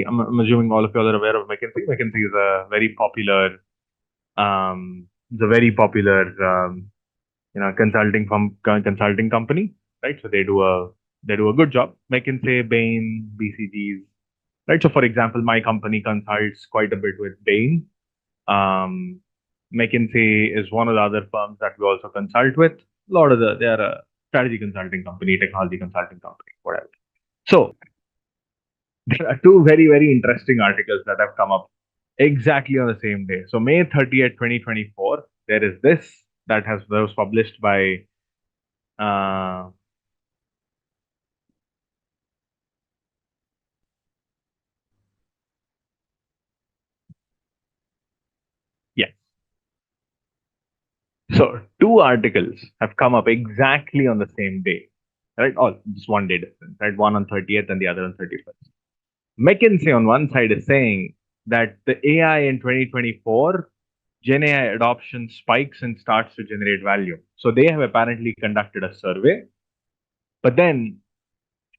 I'm assuming all of you are aware of McKinsey. McKinsey is a very popular, consulting company, right? So they do a good job. McKinsey, Bain, BCGs, right? So for example, my company consults quite a bit with Bain. McKinsey is one of the other firms that we also consult with. They are a strategy consulting company, technology consulting company, whatever. So there are two very, very interesting articles that have come up exactly on the same day. So May 30th, 2024, there is this that was published by yes. So two articles have come up exactly on the same day, right? Oh, just one day difference, right? One on 30th and the other on 31st. McKinsey on one side is saying that the AI in 2024, Gen AI adoption spikes and starts to generate value. So they have apparently conducted a survey, but then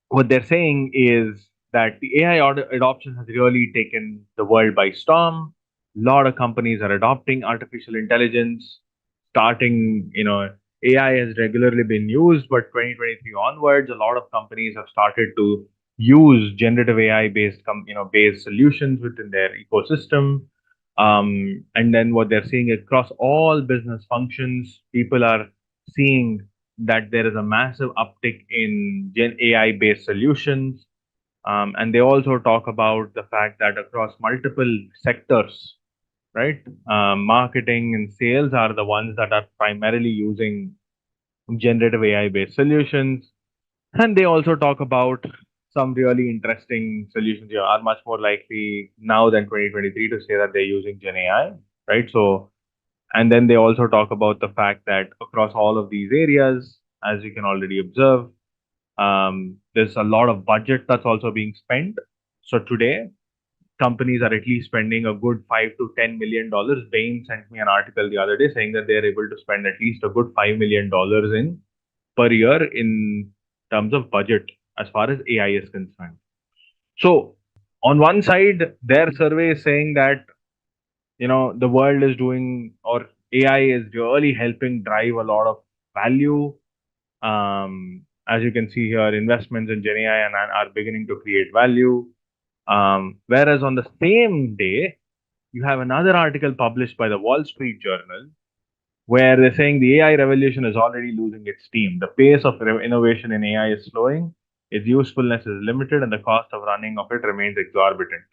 what they're saying is that the AI adoption has really taken the world by storm. A lot of companies are adopting artificial intelligence. Starting, AI has regularly been used, but 2023 onwards, a lot of companies have started to use generative AI based solutions within their ecosystem. And then what they're seeing across all business functions, people are seeing that there is a massive uptick in Gen AI based solutions. And they also talk about the fact that across multiple sectors, right? Marketing and sales are the ones that are primarily using generative AI based solutions. And they also talk about some really interesting solutions here are much more likely now than 2023 to say that they're using Gen AI, right? So, and then they also talk about the fact that across all of these areas, as you can already observe, there's a lot of budget that's also being spent. So today, companies are at least spending a good $5 to $10 million. Bain sent me an article the other day saying that they're able to spend at least a good $5 million in per year in terms of budget as far as AI is concerned. So on one side, their survey is saying that the world is doing or AI is really helping drive a lot of value. As you can see here, investments in Gen AI are beginning to create value. Whereas on the same day, you have another article published by the Wall Street Journal where they're saying the AI revolution is already losing its steam. The pace of innovation in AI is slowing, its usefulness is limited, and the cost of running of it remains exorbitant.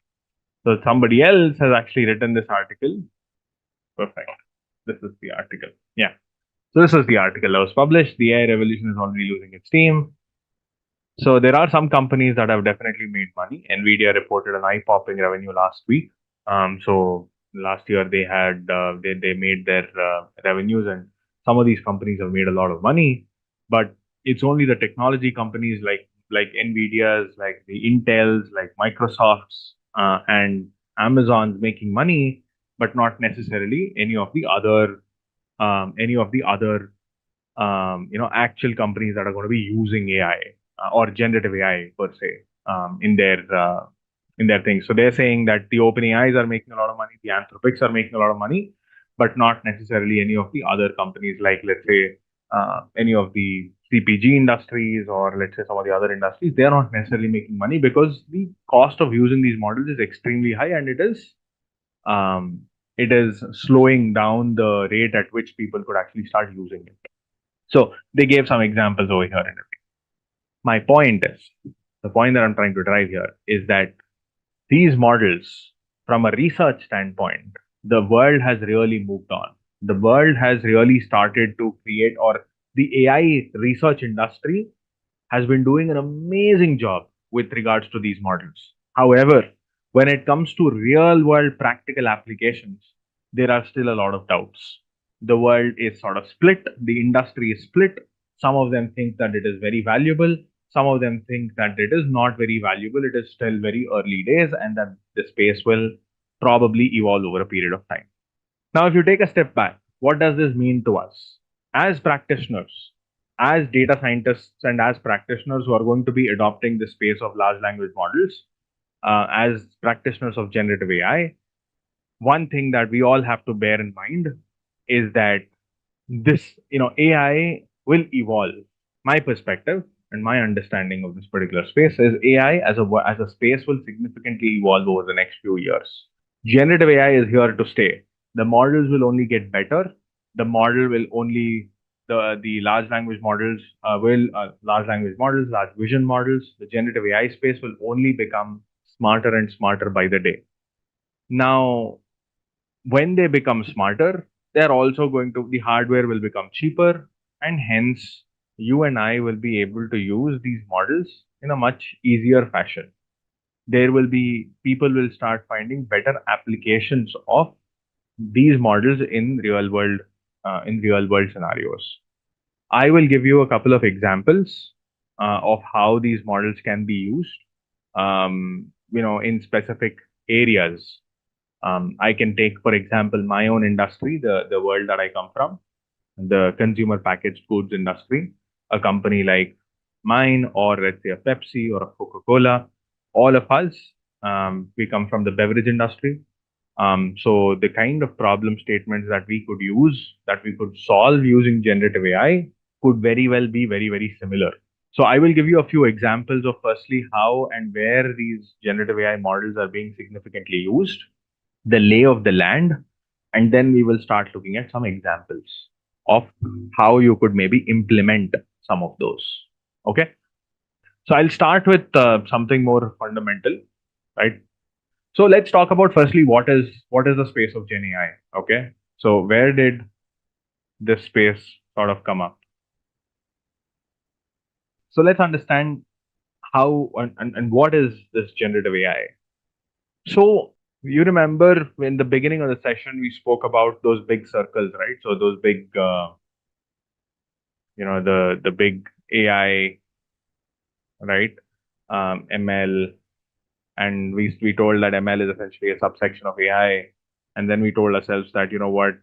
So somebody else has actually written this article. Perfect. This is the article. Yeah. So this is the article that was published. The AI revolution is already losing its steam. So there are some companies that have definitely made money. Nvidia reported an eye-popping revenue last week. So last year they had they made their revenues, and some of these companies have made a lot of money. But it's only the technology companies like Nvidia's, like the Intels, like Microsoft's, and Amazon's making money, but not necessarily any of the other actual companies that are going to be using AI or generative AI per se in their things. So they're saying that the OpenAIs are making a lot of money, the Anthropics are making a lot of money, but not necessarily any of the other companies like, let's say, any of the CPG industries or let's say some of the other industries. They're not necessarily making money because the cost of using these models is extremely high, and it is slowing down the rate at which people could actually start using it. So they gave some examples over here and everything. My point is, the point that I'm trying to drive here is that these models, from a research standpoint, the world has really moved on. The world has really started to create, or the AI research industry has been doing an amazing job with regards to these models. However, when it comes to real world practical applications, there are still a lot of doubts. The world is sort of split, the industry is split. Some of them think that it is very valuable, some of them think that it is not very valuable, it is still very early days, and that the space will probably evolve over a period of time. Now, if you take a step back, what does this mean to us? As practitioners, as data scientists, and as practitioners who are going to be adopting the space of large language models, as practitioners of generative AI, one thing that we all have to bear in mind is that AI will evolve. My perspective and my understanding of this particular space is AI as a space will significantly evolve over the next few years. Generative AI is here to stay. The models will only get better. The model will only the large language models large vision models, the generative AI space will only become smarter and smarter by the day. Now, when they become smarter, they're also the hardware will become cheaper, and hence you and I will be able to use these models in a much easier fashion. People will start finding better applications of these models in real world scenarios. I will give you a couple of examples of how these models can be used, in specific areas. I can take, for example, my own industry, the world that I come from, the consumer packaged goods industry. A company like mine, or let's say a Pepsi or a Coca-Cola, all of us, we come from the beverage industry. So the kind of problem statements that we could solve using generative AI could very well be very, very similar. So I will give you a few examples of firstly how and where these generative AI models are being significantly used, the lay of the land, and then we will start looking at some examples of how you could maybe implement some of those. Okay. So I'll start with something more fundamental, right? So let's talk about firstly what is the space of Gen AI. Okay, so where did this space sort of come up? So let's understand how and what is this generative AI. So you remember in the beginning of the session we spoke about those big circles, right? So those big, the big AI, right? ML, and we told that ML is essentially a subsection of AI, and then we told ourselves that what,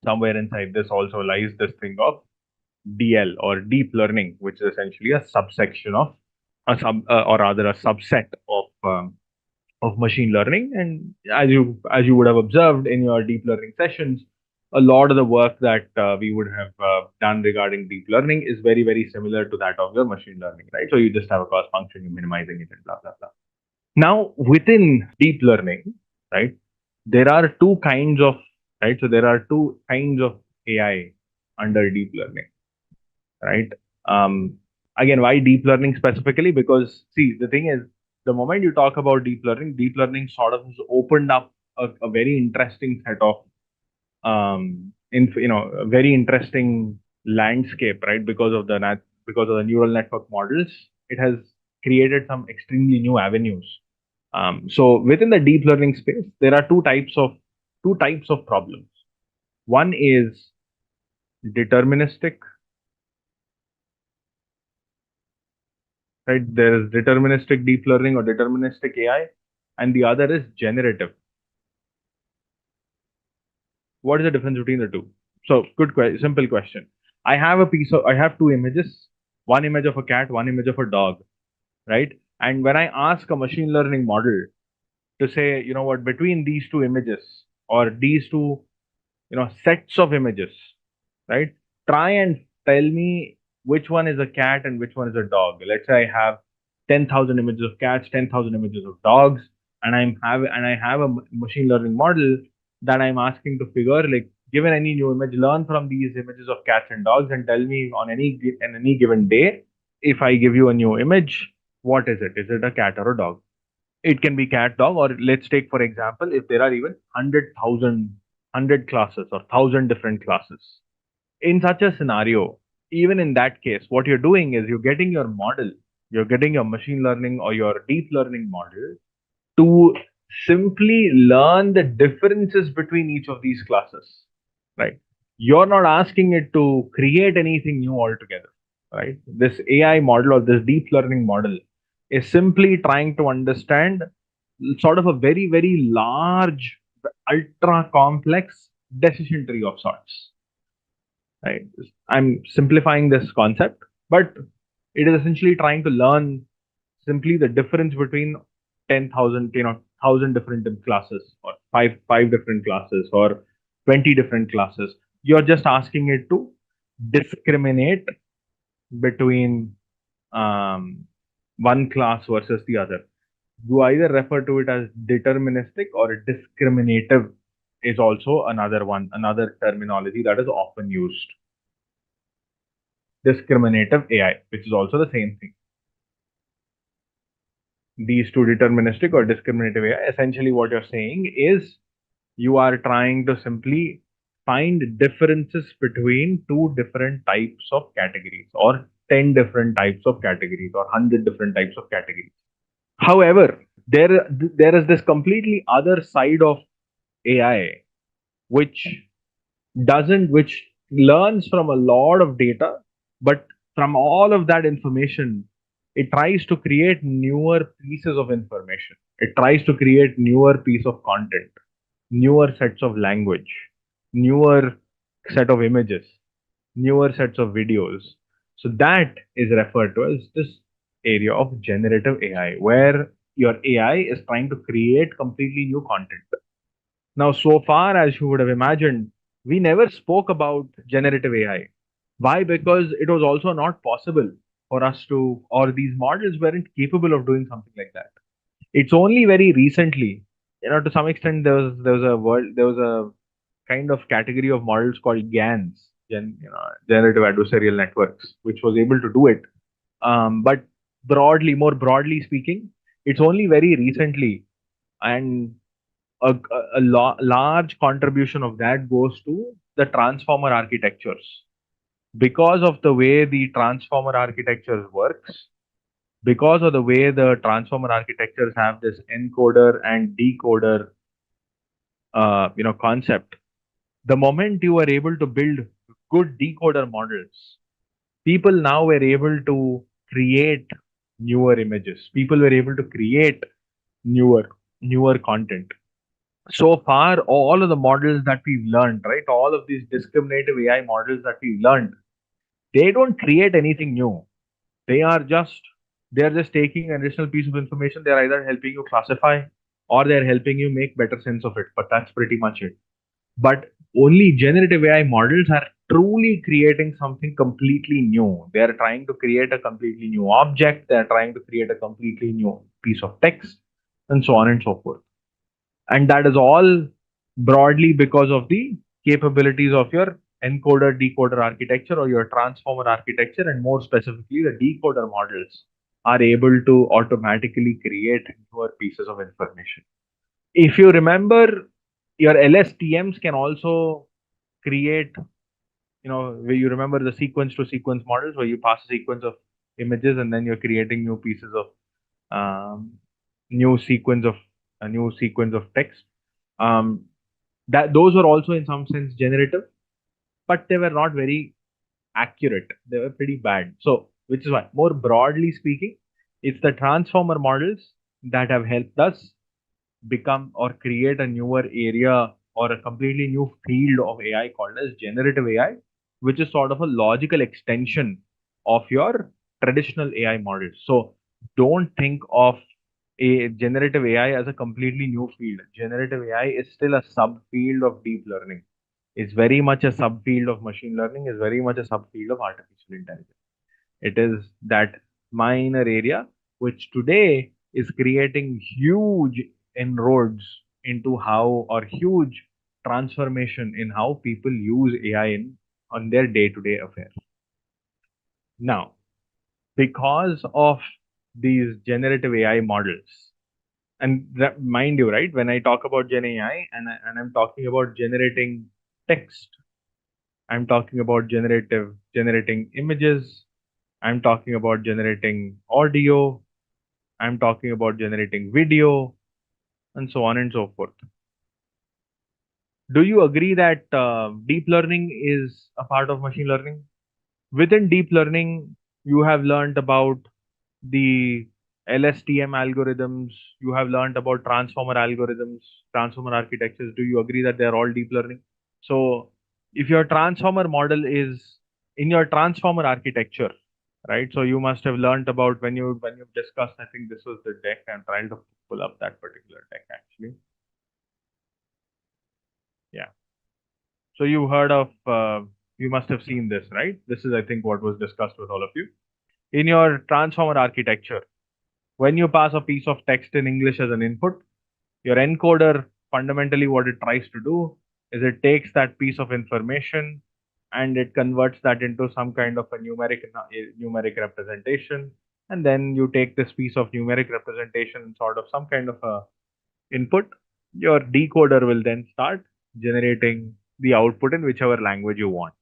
somewhere inside this also lies this thing of DL or deep learning, which is essentially a subsection of or rather a subset of machine learning. And as you would have observed in your deep learning sessions, a lot of the work that we would have done regarding deep learning is very, very similar to that of your machine learning, right? So you just have a cost function, you're minimizing it, and blah blah blah. Now within deep learning, right, there are two kinds of right. So there are two kinds of AI under deep learning, right? Again, why deep learning specifically? Because see, the thing is, the moment you talk about deep learning sort of has opened up a very interesting set of a very interesting landscape, right? Because of the neural network models, it has created some extremely new avenues. So within the deep learning space, there are two types of problems. One is deterministic, right? There is deterministic deep learning or deterministic AI, and the other is generative. What is the difference between the two? So, simple question. I have two images, one image of a cat, one image of a dog, right? And when I ask a machine learning model to say, between these two images or these two, sets of images, right? Try and tell me which one is a cat and which one is a dog. Let's say I have 10,000 images of cats, 10,000 images of dogs, and I have a machine learning model that I'm asking to figure, like, given any new image, learn from these images of cats and dogs and tell me on any given day, if I give you a new image, what is it? Is it a cat or a dog? It can be cat, dog, or let's take for example, if there are even 100 classes or 1,000 different classes. In such a scenario, even in that case, what you're doing is you're getting your machine learning or your deep learning model to simply learn the differences between each of these classes, right? You're not asking it to create anything new altogether, right? This AI model or this deep learning model is simply trying to understand sort of a very, very large, ultra complex decision tree of sorts, right? I'm simplifying this concept, but it is essentially trying to learn simply the difference between 10,000, 1,000 different classes, or five different classes, or 20 different classes. You're just asking it to discriminate between one class versus the other. You either refer to it as deterministic or discriminative is also another terminology that is often used. Discriminative AI, which is also the same thing. These two, deterministic or discriminative AI, essentially what you're saying is you are trying to simply find differences between two different types of categories, or 10 different types of categories, or 100 different types of categories. However, there is this completely other side of AI which which learns from a lot of data, but from all of that information, it tries to create newer pieces of information. It tries to create newer piece of content, newer sets of language, newer set of images, newer sets of videos. So that is referred to as this area of generative AI, where your AI is trying to create completely new content. Now, so far as you would have imagined, we never spoke about generative AI. Why? Because it was also not possible for us to, or these models weren't capable of doing something like that. It's only very recently, to some extent, there was a kind of category of models called GANs, generative adversarial networks, which was able to do it. But more broadly speaking, it's only very recently and large contribution of that goes to the transformer architectures. Because of the way the transformer architectures works, because of the way the transformer architectures have this encoder and decoder concept, the moment you were able to build good decoder models, people now were able to create newer images. People were able to create newer content. So far, all of the models that we've learned, right, all of these discriminative AI models that we've learned, they don't create anything new. They are just taking an additional piece of information. They're either helping you classify or they're helping you make better sense of it. But that's pretty much it. But only generative AI models are truly creating something completely new. They're trying to create a completely new object. They're trying to create a completely new piece of text, and so on and so forth. And that is all broadly because of the capabilities of your encoder decoder architecture or your transformer architecture, and more specifically the decoder models are able to automatically create newer pieces of information. If you remember, your LSTMs can also create, where you remember the sequence to sequence models where you pass a sequence of images and then you're creating new pieces of a new sequence of text. That those were also in some sense generative, but they were not very accurate. They were pretty bad. So, which is why, more broadly speaking, it's the transformer models that have helped us become or create a newer area or a completely new field of AI called as generative AI, which is sort of a logical extension of your traditional AI models. So don't think of a generative AI as a completely new field. Generative AI is still a subfield of deep learning. It's very much a subfield of machine learning, is very much a subfield of artificial intelligence. It is that minor area which today is creating huge inroads into how, or huge transformation in how people use AI on their day-to-day affairs. Now, because of these generative AI models, and mind you, right, when I talk about Gen AI and I'm talking about generating text, I'm talking about generating images, I'm talking about generating audio, I'm talking about generating video, and so on and so forth. Do you agree that deep learning is a part of machine learning? Within deep learning, you have learned about the LSTM algorithms, you have learned about transformer algorithms, transformer architectures. Do you agree that they are all deep learning? So if your transformer model is in your transformer architecture, right? So you must have learned about when you've discussed, I think this was the deck. I'm trying to pull up that particular deck actually. Yeah. So you heard of, you must have seen this, right? This is, I think, what was discussed with all of you. In your transformer architecture, when you pass a piece of text in English as an input, your encoder, fundamentally what it tries to do is it takes that piece of information and it converts that into some kind of a numeric representation. And then you take this piece of numeric representation, sort of some kind of a input. Your decoder will then start generating the output in whichever language you want.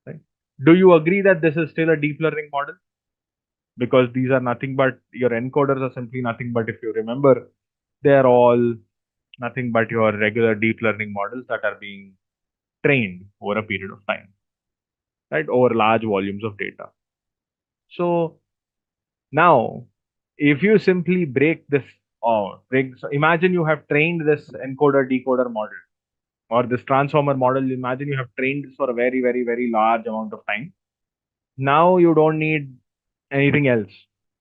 Right? Do you agree that this is still a deep learning model? Because these are nothing but, your encoders are simply nothing but, if you remember, they are all nothing but your regular deep learning models that are being trained over a period of time, right? Over large volumes of data. So now, if you simply break this or so imagine you have trained this encoder decoder model or this transformer model. Imagine you have trained this for a very, very, very large amount of time. Now you don't need anything else.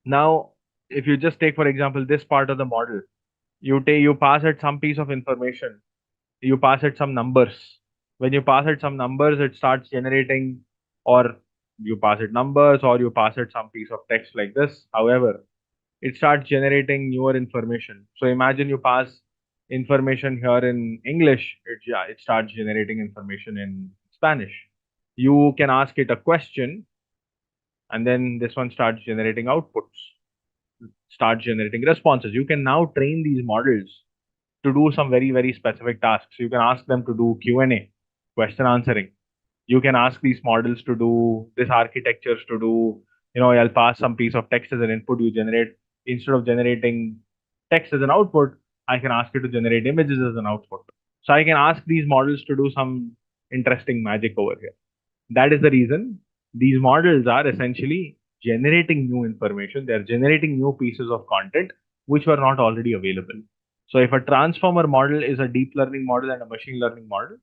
Now, if you just take, for example, this part of the model, you pass it some piece of information, you pass it some numbers. When you pass it some numbers, it starts generating, or you pass it numbers, or you pass it some piece of text like this. However, it starts generating newer information. So imagine you pass information here in English, it starts generating information in Spanish. You can ask it a question, and then this one starts generating outputs, start generating responses. You can now train these models to do some very, very specific tasks. You can ask them to do Q&A, question answering. You can ask these models to do this architectures to do, I'll pass some piece of text as an input. You generate, instead of generating text as an output, I can ask you to generate images as an output. So I can ask these models to do some interesting magic over here. That is the reason these models are essentially generating new information. They're generating new pieces of content which were not already available. So if a transformer model is a deep learning model and a machine learning model,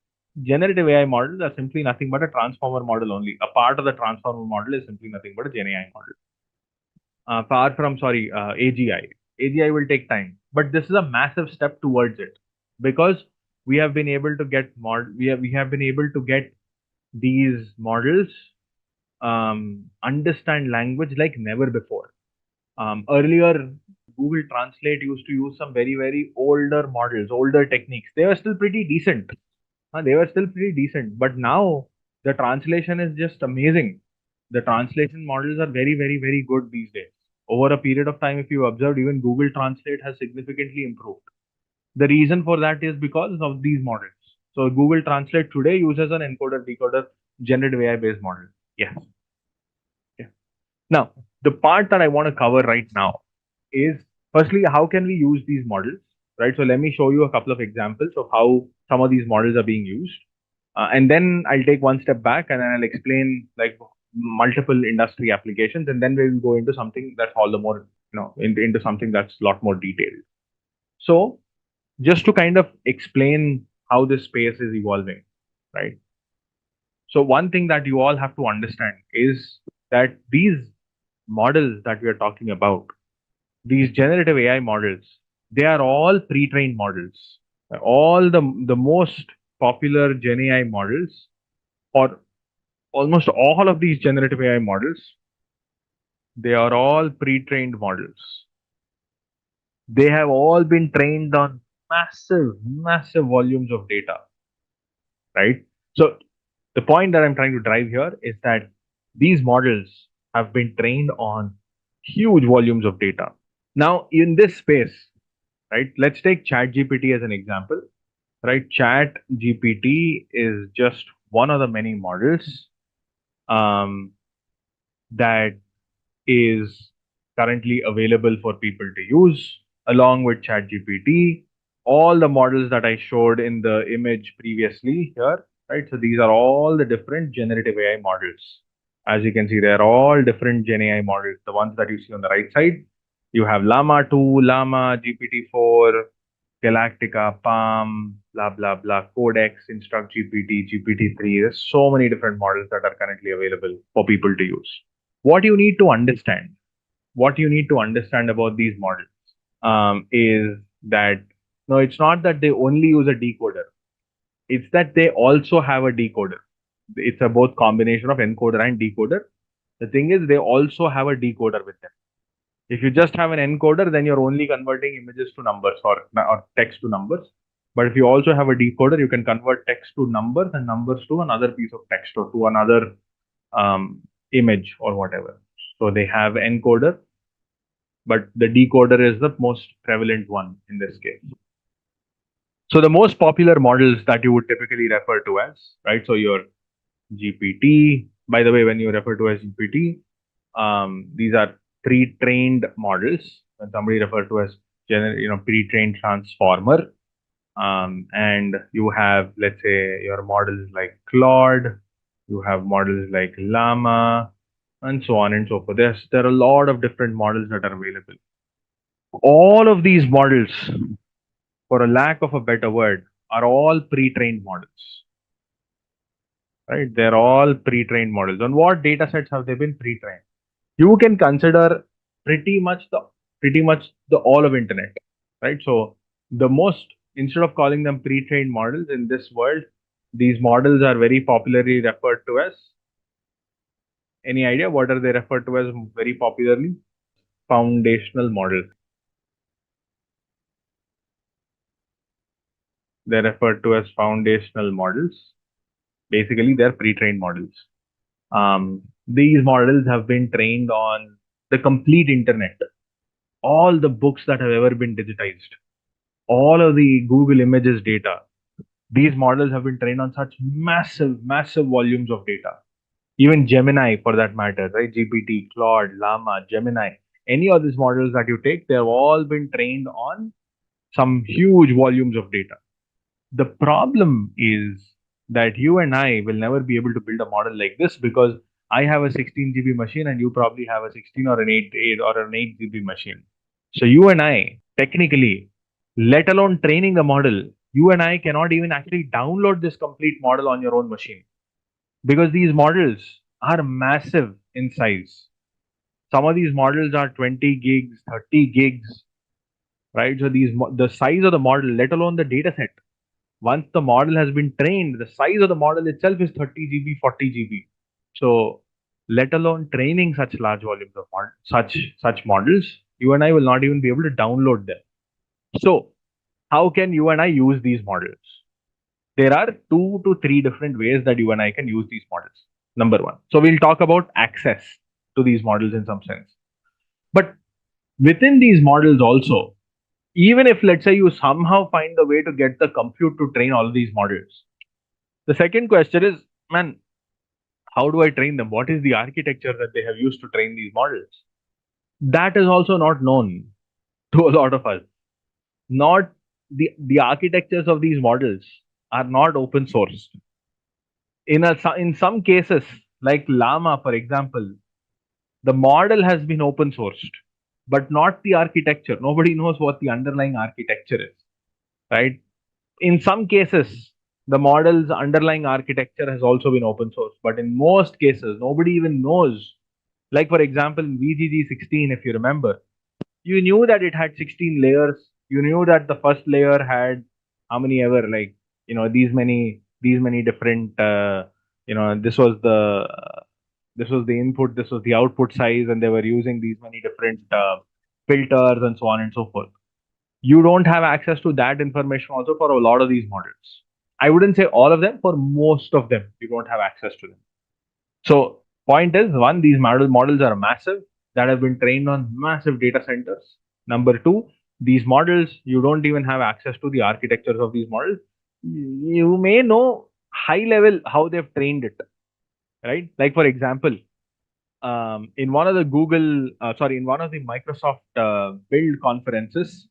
generative AI models are simply nothing but a transformer model only. A part of the transformer model is simply nothing but a Gen AI model. Far from, AGI. AGI will take time, but this is a massive step towards it because we have been able to get we have been able to get these models understand language like never before. Earlier, Google Translate used to use some very, very older models, older techniques. They were still pretty decent. But now the translation is just amazing. The translation models are very, very, very good these days. Over a period of time, if you observed, even Google Translate has significantly improved. The reason for that is because of these models. So Google Translate today uses an encoder-decoder generative AI based model. Yes. Yeah. Now, the part that I want to cover right now is firstly, how can we use these models, right? So let me show you a couple of examples of how some of these models are being used. And then I'll take one step back and then I'll explain like multiple industry applications. And then we will go into something that's all the more, into something that's a lot more detailed. So just to kind of explain how this space is evolving, right? So one thing that you all have to understand is that these models that we are talking about, these generative AI models, they are all pre-trained models. All the most popular Gen AI models, or almost all of these generative AI models, they are all pre-trained models. They have all been trained on massive, massive volumes of data, right? So the point that I'm trying to drive here is that these models have been trained on huge volumes of data. Now, in this space, right, let's take ChatGPT as an example, right? ChatGPT is just one of the many models that is currently available for people to use along with ChatGPT. All the models that I showed in the image previously here, right? So these are all the different generative AI models. As you can see, they're all different Gen AI models. The ones that you see on the right side, you have Llama 2, Llama, GPT-4, Galactica, Palm, blah, blah, blah, Codex, Instruct GPT, GPT-3. There's so many different models that are currently available for people to use. What you need to understand about these models is that no, it's not that they only use a decoder. It's that they also have a decoder. It's a both combination of encoder and decoder. The thing is, they also have a decoder with them. If you just have an encoder, then you're only converting images to numbers or text to numbers. But if you also have a decoder, you can convert text to numbers and numbers to another piece of text or to another image or whatever. So they have encoder, but the decoder is the most prevalent one in this case. So the most popular models that you would typically refer to as, right? So your GPT, by the way, when you refer to as GPT, these are pre-trained models. When somebody referred to as pre-trained transformer, and you have, let's say, your models like Claude, you have models like Llama, and so on and so forth. There are a lot of different models that are available. All of these models, for a lack of a better word, are all pre-trained models. Right? They're all pre-trained models. On what data sets have they been pre-trained? You can consider pretty much the all of internet, right? So the most, instead of calling them pre-trained models in this world, these models are very popularly referred to as, any idea what are they referred to as very popularly? Foundational models. They're referred to as foundational models. Basically, they're pre-trained models. These models have been trained on the complete internet, all the books that have ever been digitized, all of the Google Images data. These models have been trained on such massive, massive volumes of data. Even Gemini, for that matter, right? GPT, Claude, Llama, Gemini, any of these models that you take, they've all been trained on some huge volumes of data. The problem is that you and I will never be able to build a model like this because I have a 16 GB machine and you probably have a 16 or an 8 or an 8 GB machine. So you and I, technically, let alone training the model, you and I cannot even actually download this complete model on your own machine because these models are massive in size. Some of these models are 20 gigs, 30 gigs, right? So the size of the model, let alone the data set, once the model has been trained, the size of the model itself is 30 GB, 40 GB. So let alone training such large volumes of such models, you and I will not even be able to download them. So how can you and I use these models? There are 2 to 3 different ways that you and I can use these models. Number one. So we'll talk about access to these models in some sense. But within these models also, even if let's say you somehow find a way to get the compute to train all of these models, the second question is, man, how do I train them? What is the architecture that they have used to train these models? That is also not known to a lot of us. Not the architectures of these models are not open sourced. In some cases, like Llama, for example, the model has been open sourced, but not the architecture. Nobody knows what the underlying architecture is, right? In some cases, the model's underlying architecture has also been open source, but in most cases, nobody even knows. Like, for example, in VGG16, if you remember, you knew that it had 16 layers. You knew that the first layer had how many ever, like, these many different, this was the input, this was the output size, and they were using these many different filters and so on and so forth. You don't have access to that information also for a lot of these models. I wouldn't say all of them, for most of them, you don't have access to them. So point is, one, these models are massive, that have been trained on massive data centers. Number two, these models, you don't even have access to the architectures of these models. You may know high level how they've trained it, right? Like, for example, in one of the in one of the Microsoft build conferences,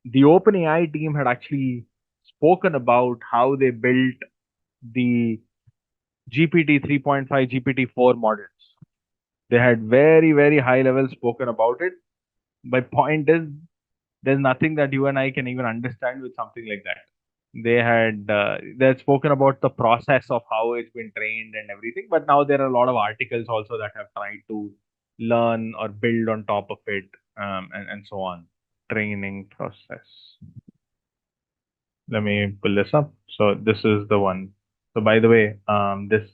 the OpenAI team had actually spoken about how they built the GPT 3.5, GPT 4 models. They had very, very high level spoken about it. My point is, there's nothing that you and I can even understand with something like that. They had spoken about the process of how it's been trained and everything, but now there are a lot of articles also that have tried to learn or build on top of it, and so on. Training process. Let me pull this up. So this is the one. So by the way, this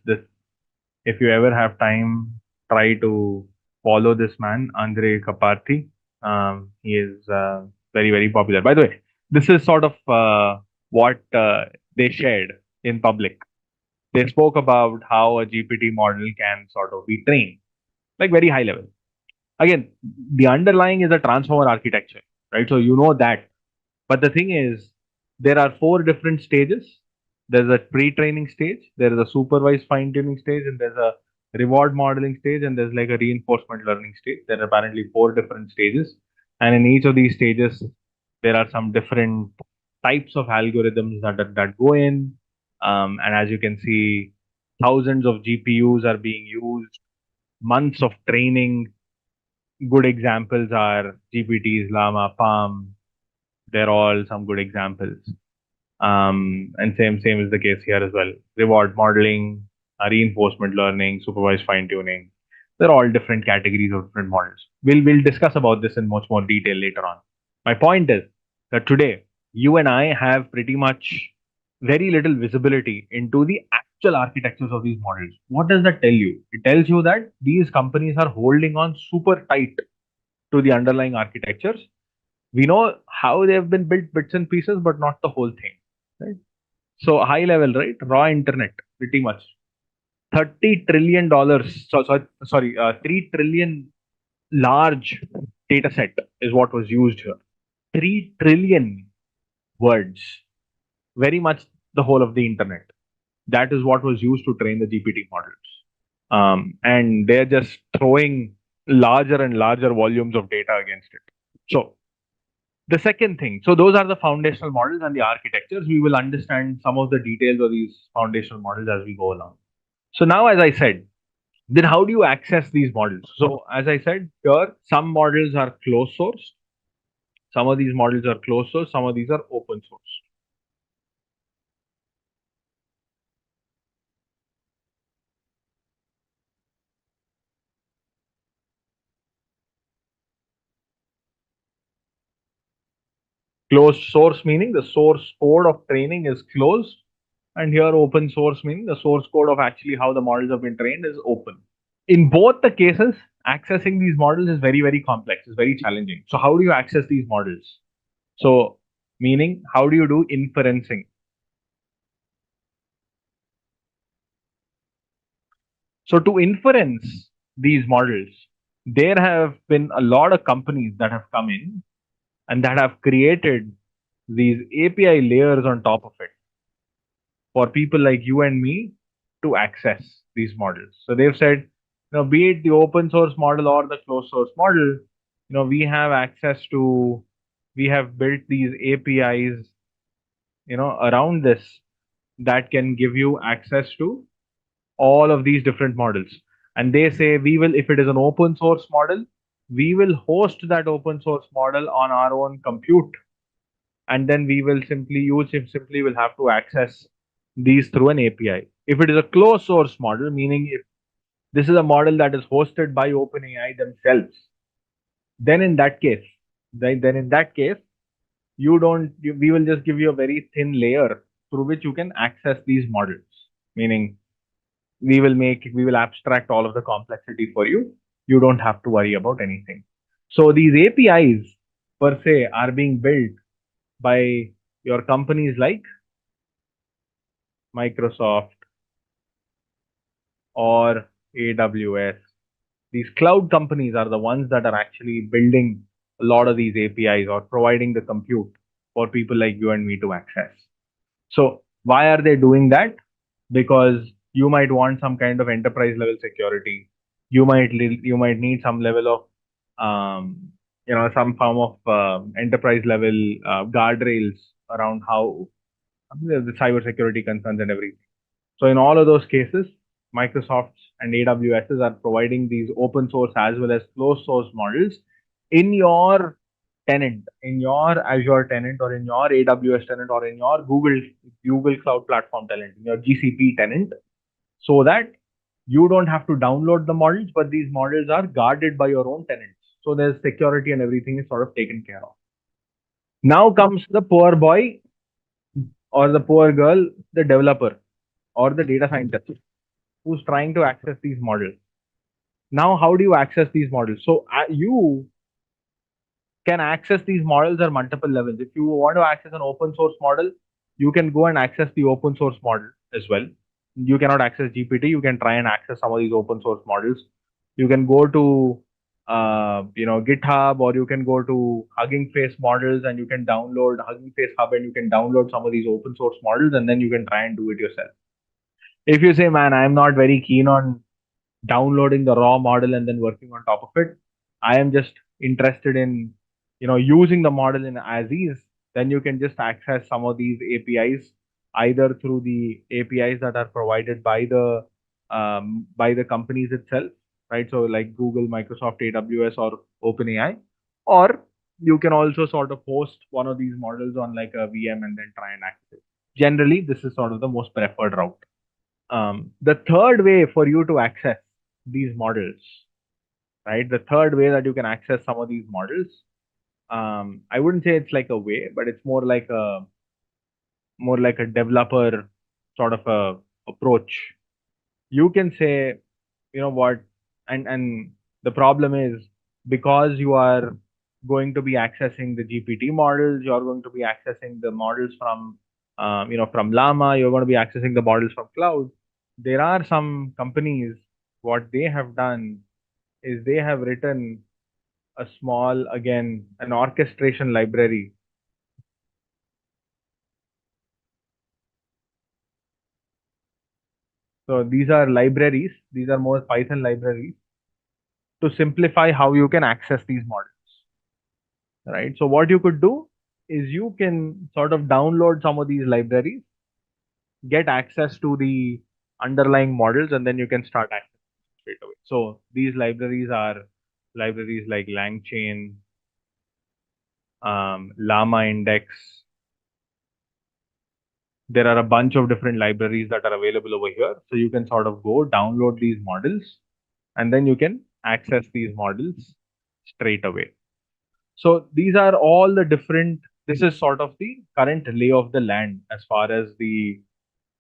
if you ever have time, try to follow this man, Andre Kaparthi. He is very, very popular. By the way, this is sort of what they shared in public. They spoke about how a GPT model can sort of be trained, like very high level. Again, the underlying is a transformer architecture, right? So you know that. But the thing is, there are 4 different stages. There's a pre-training stage, there is a supervised fine-tuning stage, and there's a reward modeling stage, and there's like a reinforcement learning stage. There are apparently 4 different stages. And in each of these stages, there are some different types of algorithms that go in. And as you can see, thousands of GPUs are being used, months of training. Good examples are GPTs, Llama, Palm. They're all some good examples. And same is the case here as well. Reward modeling, reinforcement learning, supervised fine tuning. They're all different categories of different models. We'll discuss about this in much more detail later on. My point is that today you and I have pretty much very little visibility into the actual architectures of these models. What does that tell you? It tells you that these companies are holding on super tight to the underlying architectures. We know how they have been built bits and pieces, but not the whole thing. Right? So high level, right? Raw internet, pretty much. $30 trillion. Sorry, 3 trillion large data set is what was used here. 3 trillion. words, very much the whole of the internet. That is what was used to train the GPT models. And they're just throwing larger and larger volumes of data against it. So the second thing, so those are the foundational models and the architectures. We will understand some of the details of these foundational models as we go along. So now, as I said, then how do you access these models? So as I said here, some models are closed source. Some of these models are closed source. Some of these are open source. Closed source meaning the source code of training is closed, and here open source meaning the source code of actually how the models have been trained is open. In both the cases, accessing these models is very, very complex, it's very challenging. So how do you access these models? So meaning, how do you do inferencing? So to inference these models, there have been a lot of companies that have come in and that have created these API layers on top of it for people like you and me to access these models. So they've said, be it the open source model or the closed source model, we have access to, we have built these APIs, around this that can give you access to all of these different models. And they say, we will, if it is an open source model, we will host that open source model on our own compute. And then we will simply will have to access these through an API. If it is a closed source model, meaning if this is a model that is hosted by OpenAI themselves, then in that case, we will just give you a very thin layer through which you can access these models. Meaning, we will abstract all of the complexity for you. You don't have to worry about anything. So these APIs per se are being built by your companies like Microsoft or AWS. These cloud companies are the ones that are actually building a lot of these APIs or providing the compute for people like you and me to access. So why are they doing that? Because you might want some kind of enterprise level security. You might need some level of some form of enterprise level guardrails around how the cybersecurity concerns and everything. So in all of those cases, Microsoft's and AWS's are providing these open source as well as closed source models in your tenant, in your Azure tenant, or in your AWS tenant, or in your Google Cloud Platform tenant, in your GCP tenant, so that you don't have to download the models, but these models are guarded by your own tenants. So there's security and everything is sort of taken care of. Now comes the poor boy or the poor girl, the developer or the data scientist who's trying to access these models. Now, how do you access these models? So you can access these models at multiple levels. If you want to access an open source model, you can go and access the open source model as well. You cannot access GPT. You can try and access some of these open source models. You can go to GitHub, or you can go to Hugging Face models and you can download Hugging Face Hub and you can download some of these open source models and then you can try and do it yourself. If you say, man, I'm not very keen on downloading the raw model and then working on top of it, I am just interested in using the model in as is, then you can just access some of these APIs either through the APIs that are provided by the companies itself, right? So like Google, Microsoft, AWS, or OpenAI, or you can also sort of host one of these models on like a VM and then try and access it. Generally, this is sort of the most preferred route. The third way for you to access these models, right? The third way that you can access some of these models, I wouldn't say it's like a way, but it's more like a developer sort of a approach. You can say, what, and the problem is, because you are going to be accessing the GPT models, you're going to be accessing the models from from Llama, you're going to be accessing the models from cloud. There are some companies, what they have done is they have written a small, again, an orchestration library So these are libraries. These are more Python libraries to simplify how you can access these models, right? So what you could do is you can sort of download some of these libraries, get access to the underlying models, and then you can start accessing straight away. So these libraries are libraries like LangChain, Llama Index. There are a bunch of different libraries that are available over here. So you can sort of go download these models, and then you can access these models straight away. So these are all the different, this is sort of the current lay of the land as far as the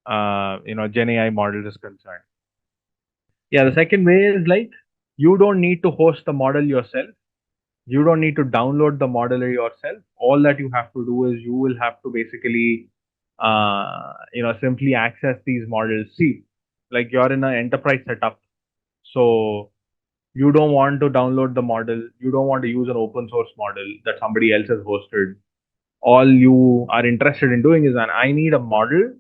Gen AI model is concerned. Yeah, the second way is like you don't need to host the model yourself. You don't need to download the model yourself. All that you have to do is you will have to basically simply access these models. See, like you're in an enterprise setup, so you don't want to download the model. You don't want to use an open source model that somebody else has hosted. All you are interested in doing is, and I need a model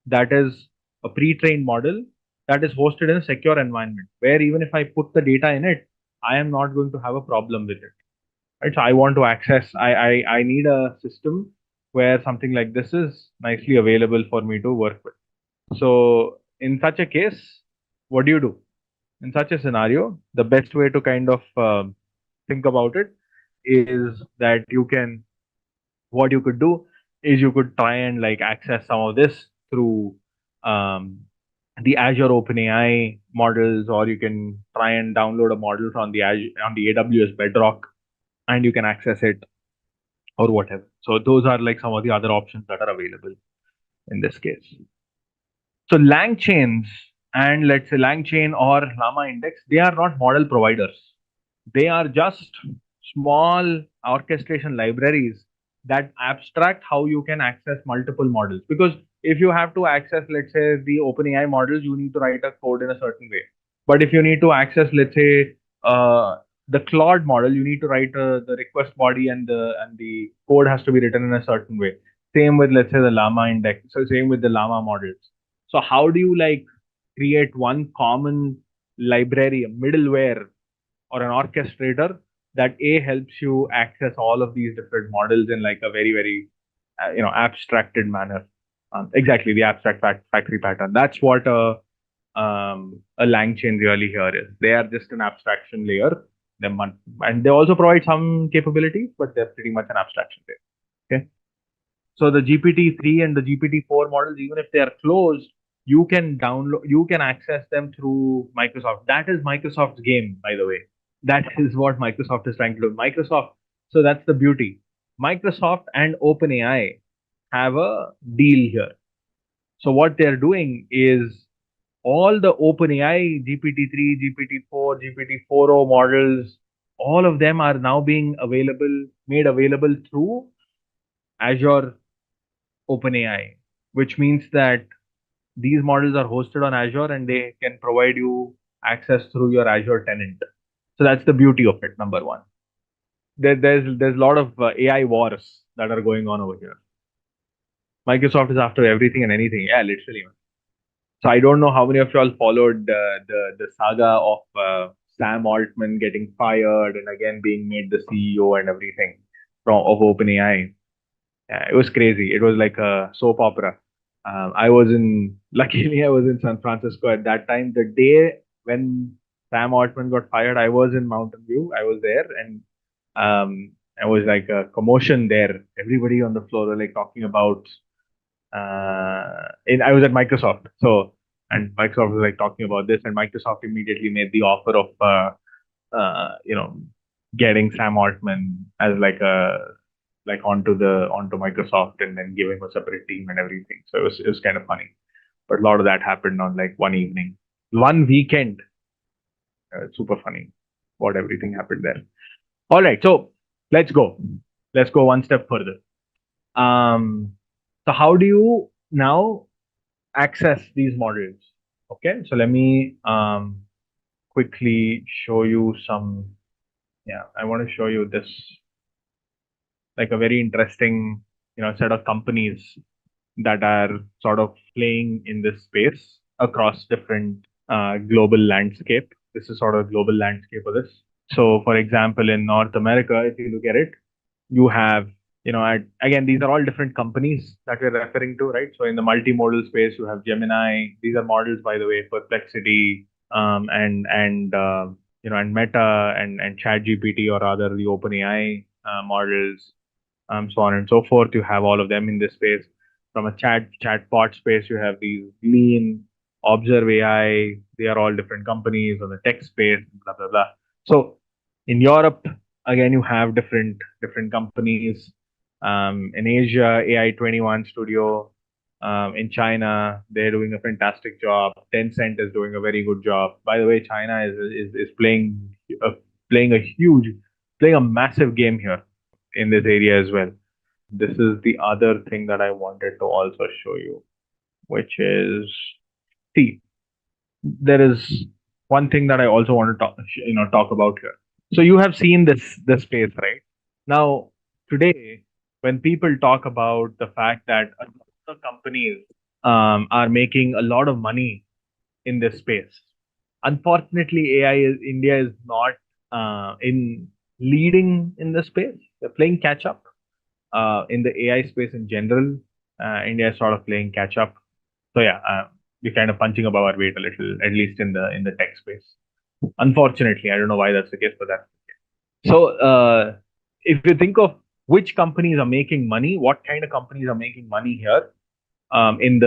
that is a pre-trained model that is hosted in a secure environment where even if I put the data in it, I am not going to have a problem with it. Right? So I want to access, I need a system where something like this is nicely available for me to work with. So in such a case, what do? In such a scenario, the best way to kind of think about it is that what you could do is you could try and like access some of this through um, the Azure OpenAI models, or you can try and download a model from the AWS Bedrock, and you can access it or whatever. So those are like some of the other options that are available in this case. So LangChains and let's say LangChain or Llama Index, they are not model providers. They are just small orchestration libraries that abstract how you can access multiple models. Because if you have to access, let's say, the OpenAI models, you need to write a code in a certain way. But if you need to access, let's say, the Claude model, you need to write the request body, and the code has to be written in a certain way. Same with, let's say, the Llama Index. So same with the Llama models. So how do you like create one common library, a middleware or an orchestrator that helps you access all of these different models in like a very very abstracted manner. Exactly, the abstract factory pattern. That's what a LangChain really here is. They are just an abstraction layer. And they also provide some capabilities, but they're pretty much an abstraction layer. Okay. So the GPT-3 and the GPT-4 models, even if they are closed, you can access them through Microsoft. That is Microsoft's game, by the way. That is what Microsoft is trying to do. So that's the beauty. Microsoft and OpenAI have a deal here. So what they're doing is all the OpenAI GPT-3, GPT-4, GPT-4o models, all of them are now being made available through Azure OpenAI, which means that these models are hosted on Azure and they can provide you access through your Azure tenant. So that's the beauty of it, number one. There's a lot of AI wars that are going on over here. Microsoft is after everything and anything. Yeah, literally. So I don't know how many of y'all followed the saga of Sam Altman getting fired and again being made the CEO and everything of OpenAI. Yeah, it was crazy. It was like a soap opera. Luckily, I was in San Francisco at that time. The day when Sam Altman got fired, I was in Mountain View. I was there, and I was like a commotion there. Everybody on the floor were like talking about. I was at Microsoft, and Microsoft was like talking about this, and Microsoft immediately made the offer of, getting Sam Altman as onto Microsoft and then give him a separate team and everything. So it was kind of funny. But a lot of that happened on like one evening, one weekend. Super funny what everything happened there. All right, so let's go. Let's go one step further. So how do you now access these models? Okay, so let me quickly show you some. Yeah, I want to show you this, like a very interesting set of companies that are sort of playing in this space. across different global landscape. This is sort of global landscape of this. So, for example, in North America, if you look at it, you have, again, these are all different companies that we're referring to, right? So in the multimodal space, you have Gemini. These are models, by the way, Perplexity, and Meta and ChatGPT, or rather the OpenAI models, so on and so forth. You have all of them in this space. From a chatbot space, you have these Lean, Observe AI. They are all different companies. On the tech space, blah blah blah. So in Europe, again, you have different companies. In Asia, AI 21 Studio. In China, they're doing a fantastic job. Tencent is doing a very good job. By the way, China is playing a huge, playing a massive game here in this area as well. This is the other thing that I wanted to also show you, which is, see, there is one thing that I also want to talk about here. So you have seen this space, right? Now, today, when people talk about the fact that a lot of companies are making a lot of money in this space, unfortunately, India is not in leading in this space. They're playing catch up in the AI space in general. India is sort of playing catch up. So yeah, we're kind of punching above our weight a little, at least in the tech space. Unfortunately, I don't know why that's the case, but that's the case. So if you think of which companies are making money, what kind of companies are making money here in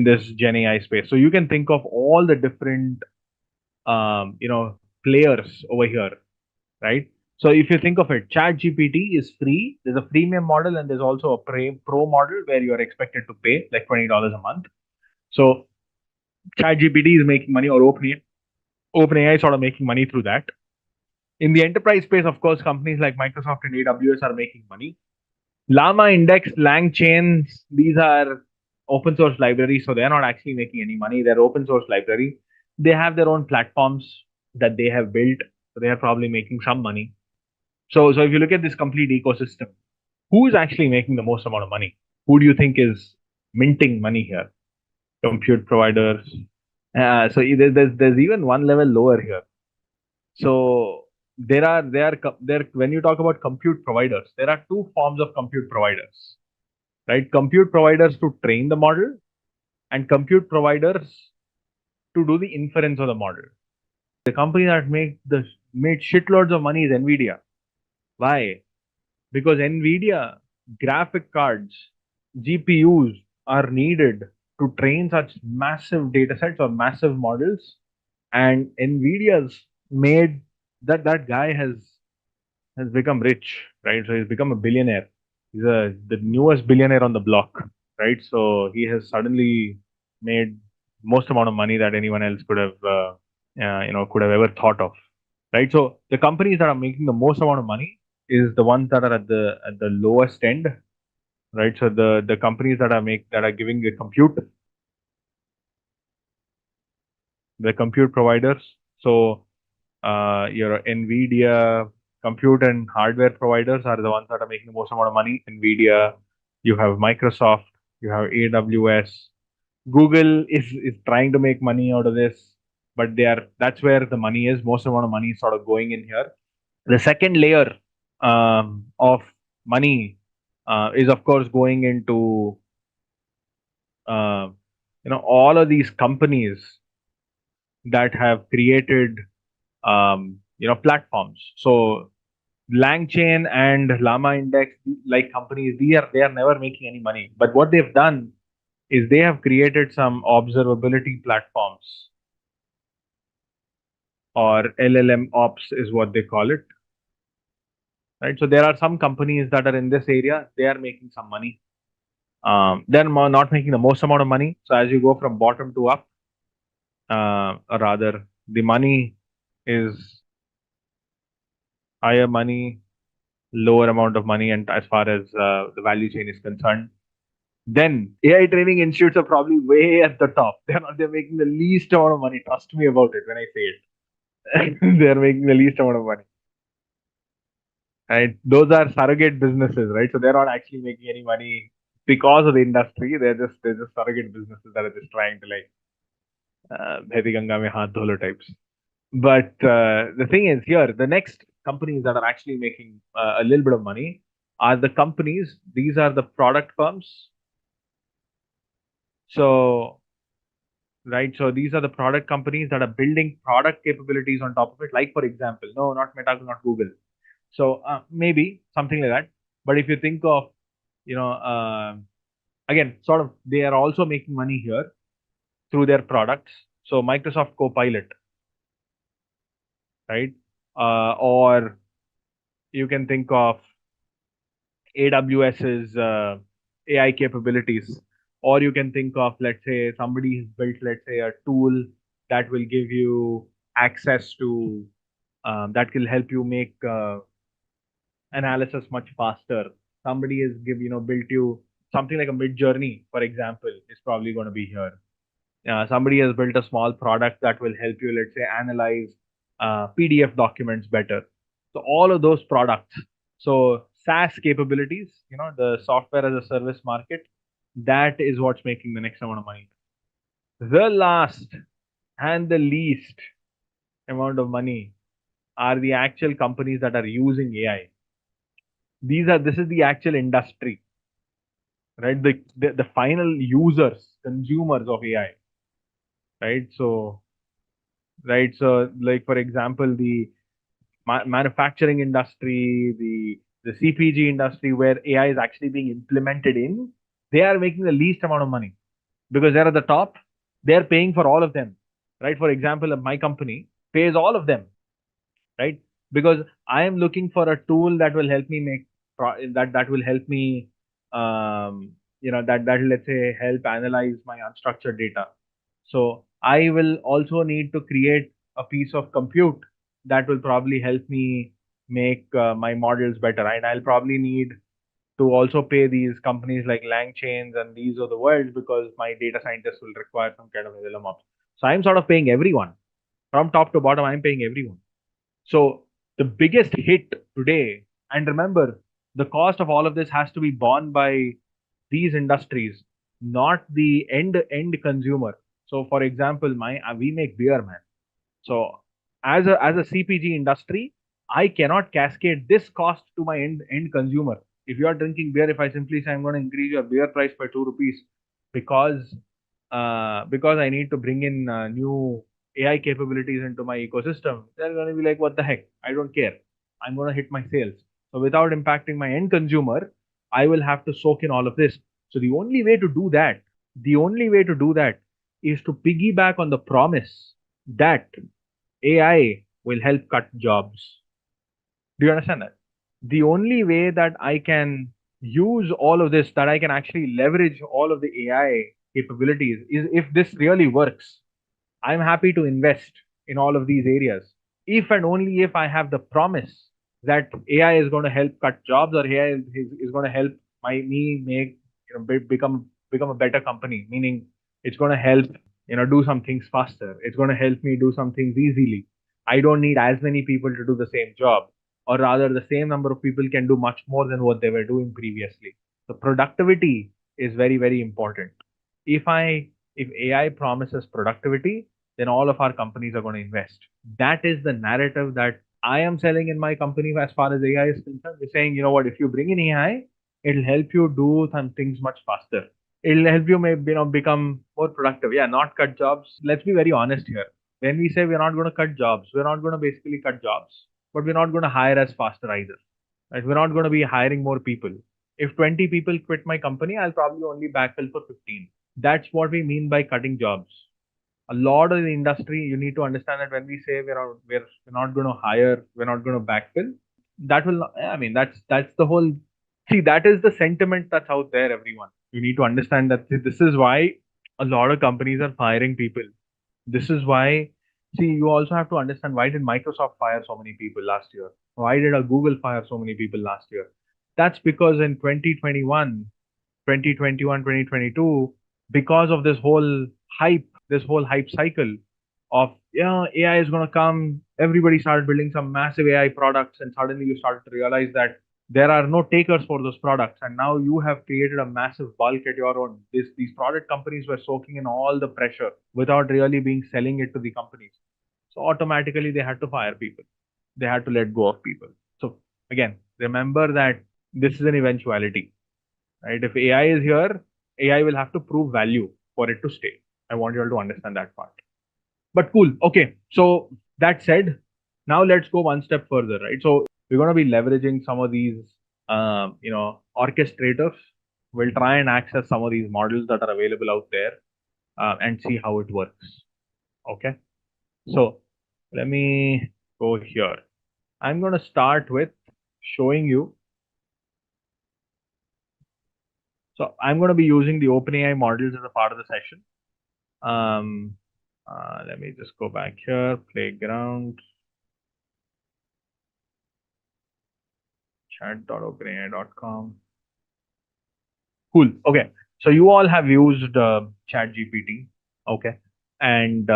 this Gen AI space. So you can think of all the different players over here, right? So if you think of it, ChatGPT is free. There's a freemium model, and there's also a pro model where you are expected to pay like $20 a month. So ChatGPT is making money, or OpenAI is sort of making money through that. In the enterprise space, of course, companies like Microsoft and AWS are making money. Llama Index, LangChain, these are open source libraries, so they're not actually making any money. They're open source library. They have their own platforms that they have built, so they are probably making some money. So if you look at this complete ecosystem, who is actually making the most amount of money? Who do you think is minting money here? Compute providers. So there's even one level lower here. So when you talk about compute providers, there are two forms of compute providers, right? Compute providers to train the model, and compute providers to do the inference of the model. The company that made shitloads of money is Nvidia. Why? Because Nvidia graphic cards, GPUs are needed to train such massive data sets or massive models, and Nvidia's made that guy has become rich, right? So he's become a billionaire. He's the newest billionaire on the block, right? So he has suddenly made most amount of money that anyone else could have ever thought of, right? So the companies that are making the most amount of money is the ones that are at the lowest end, right? So the companies that are giving the compute providers. So your Nvidia compute and hardware providers are the ones that are making the most amount of money. Nvidia, you have Microsoft, you have AWS. Google is trying to make money out of this, but that's where the money is. Most amount of money is sort of going in here. The second layer of money is of course going into all of these companies that have created platforms. So LangChain and Llama Index, like companies, they are never making any money. But what they've done is they have created some observability platforms, or LLM ops is what they call it. Right. So there are some companies that are in this area. They are making some money. They're not making the most amount of money. So as you go from bottom to up, or rather, the money is higher money, lower amount of money, and as far as the value chain is concerned, then AI training institutes are probably way at the top. They're making the least amount of money. Trust me about it when I say it. They're making the least amount of money. Right? Those are surrogate businesses, right? So they're not actually making any money because of the industry. They're just surrogate businesses that are just trying to like Bhedi Ganga mein haath dholo types. But the thing is here, the next companies that are actually making a little bit of money are the companies. These are the product firms. So right, so these are the product companies that are building product capabilities on top of it. Like for example, no, not Meta, not Google. So maybe something like that. But if you think of, you know, again, sort of, they are also making money here through their products. So Microsoft Copilot, right? Or you can think of AWS's AI capabilities, or you can think of, let's say, somebody has built, let's say, a tool that will give you access to that will help you make analysis much faster. Somebody has built you something like a mid journey, for example, is probably going to be here. Somebody has built a small product that will help you, let's say, analyze PDF documents better. So all of those products. So SaaS capabilities, the software as a service market, that is what's making the next amount of money. The last and the least amount of money are the actual companies that are using AI. This is the actual industry, right? The final users, consumers of AI, right? So like for example, the manufacturing industry, the CPG industry, where AI is actually being implemented in, they are making the least amount of money because they're at the top. They're paying for all of them, right? For example, my company pays all of them, right? Because I am looking for a tool that will help me make that will help me, that will, let's say, help analyze my unstructured data. So I will also need to create a piece of compute that will probably help me make my models better, right? I'll probably need to also pay these companies like LangChains and these are the world, because my data scientists will require some kind of LLM ops. So I'm sort of paying everyone from top to bottom. I'm paying everyone. So the biggest hit today, and remember, the cost of all of this has to be borne by these industries, not the end consumer. So, for example, we make beer, man. So, as a CPG industry, I cannot cascade this cost to my end consumer. If you are drinking beer, if I simply say I'm going to increase your beer price by 2 rupees because because I need to bring in new AI capabilities into my ecosystem, they're going to be like, what the heck? I don't care. I'm going to hit my sales. So without impacting my end consumer, I will have to soak in all of this. So the only way to do that is to piggyback on the promise that AI will help cut jobs. Do you understand that? The only way that I can use all of this, that I can actually leverage all of the AI capabilities, is if this really works. I'm happy to invest in all of these areas if and only if I have the promise that AI is going to help cut jobs, or AI is going to help me make, become a better company. Meaning, it's going to help do some things faster. It's going to help me do some things easily. I don't need as many people to do the same job, or rather, the same number of people can do much more than what they were doing previously. So productivity is very, very important. If AI promises productivity, then all of our companies are going to invest. That is the narrative that I am selling in my company as far as AI is concerned. We're saying, what, if you bring in AI, it'll help you do some things much faster. It'll help you maybe become more productive. Yeah, not cut jobs. Let's be very honest here. When we say we're not going to cut jobs, we're not going to basically cut jobs, but we're not going to hire as faster either. Right? We're not going to be hiring more people. If 20 people quit my company, I'll probably only backfill for 15. That's what we mean by cutting jobs. A lot of the industry, you need to understand that when we say we're not going to hire, we're not going to backfill, that will not, I mean, that's the whole, see, that is the sentiment that's out there, everyone. You need to understand that this is why a lot of companies are firing people. This is why, see, you also have to understand, why did Microsoft fire so many people last year? Why did Google fire so many people last year? That's because in 2021, 2022, because of this whole hype cycle of, yeah, AI is going to come, everybody started building some massive AI products, and suddenly you started to realize that there are no takers for those products, and now you have created a massive bulk at your own. These product companies were soaking in all the pressure without really being selling it to the companies. So automatically they had to fire people. They had to let go of people. So again, remember that this is an eventuality, right? If AI is here, AI will have to prove value for it to stay. I want you all to understand that part. But cool. Okay. So that said, now let's go one step further, right? So we're going to be leveraging some of these, orchestrators. We'll try and access some of these models that are available out there and see how it works. Okay. So let me go here. I'm going to start with showing you. So I'm going to be using the OpenAI models as a part of the session. Let me just go back here, playground, chat.openai.com. Cool. Okay. So you all have used ChatGPT. Okay. And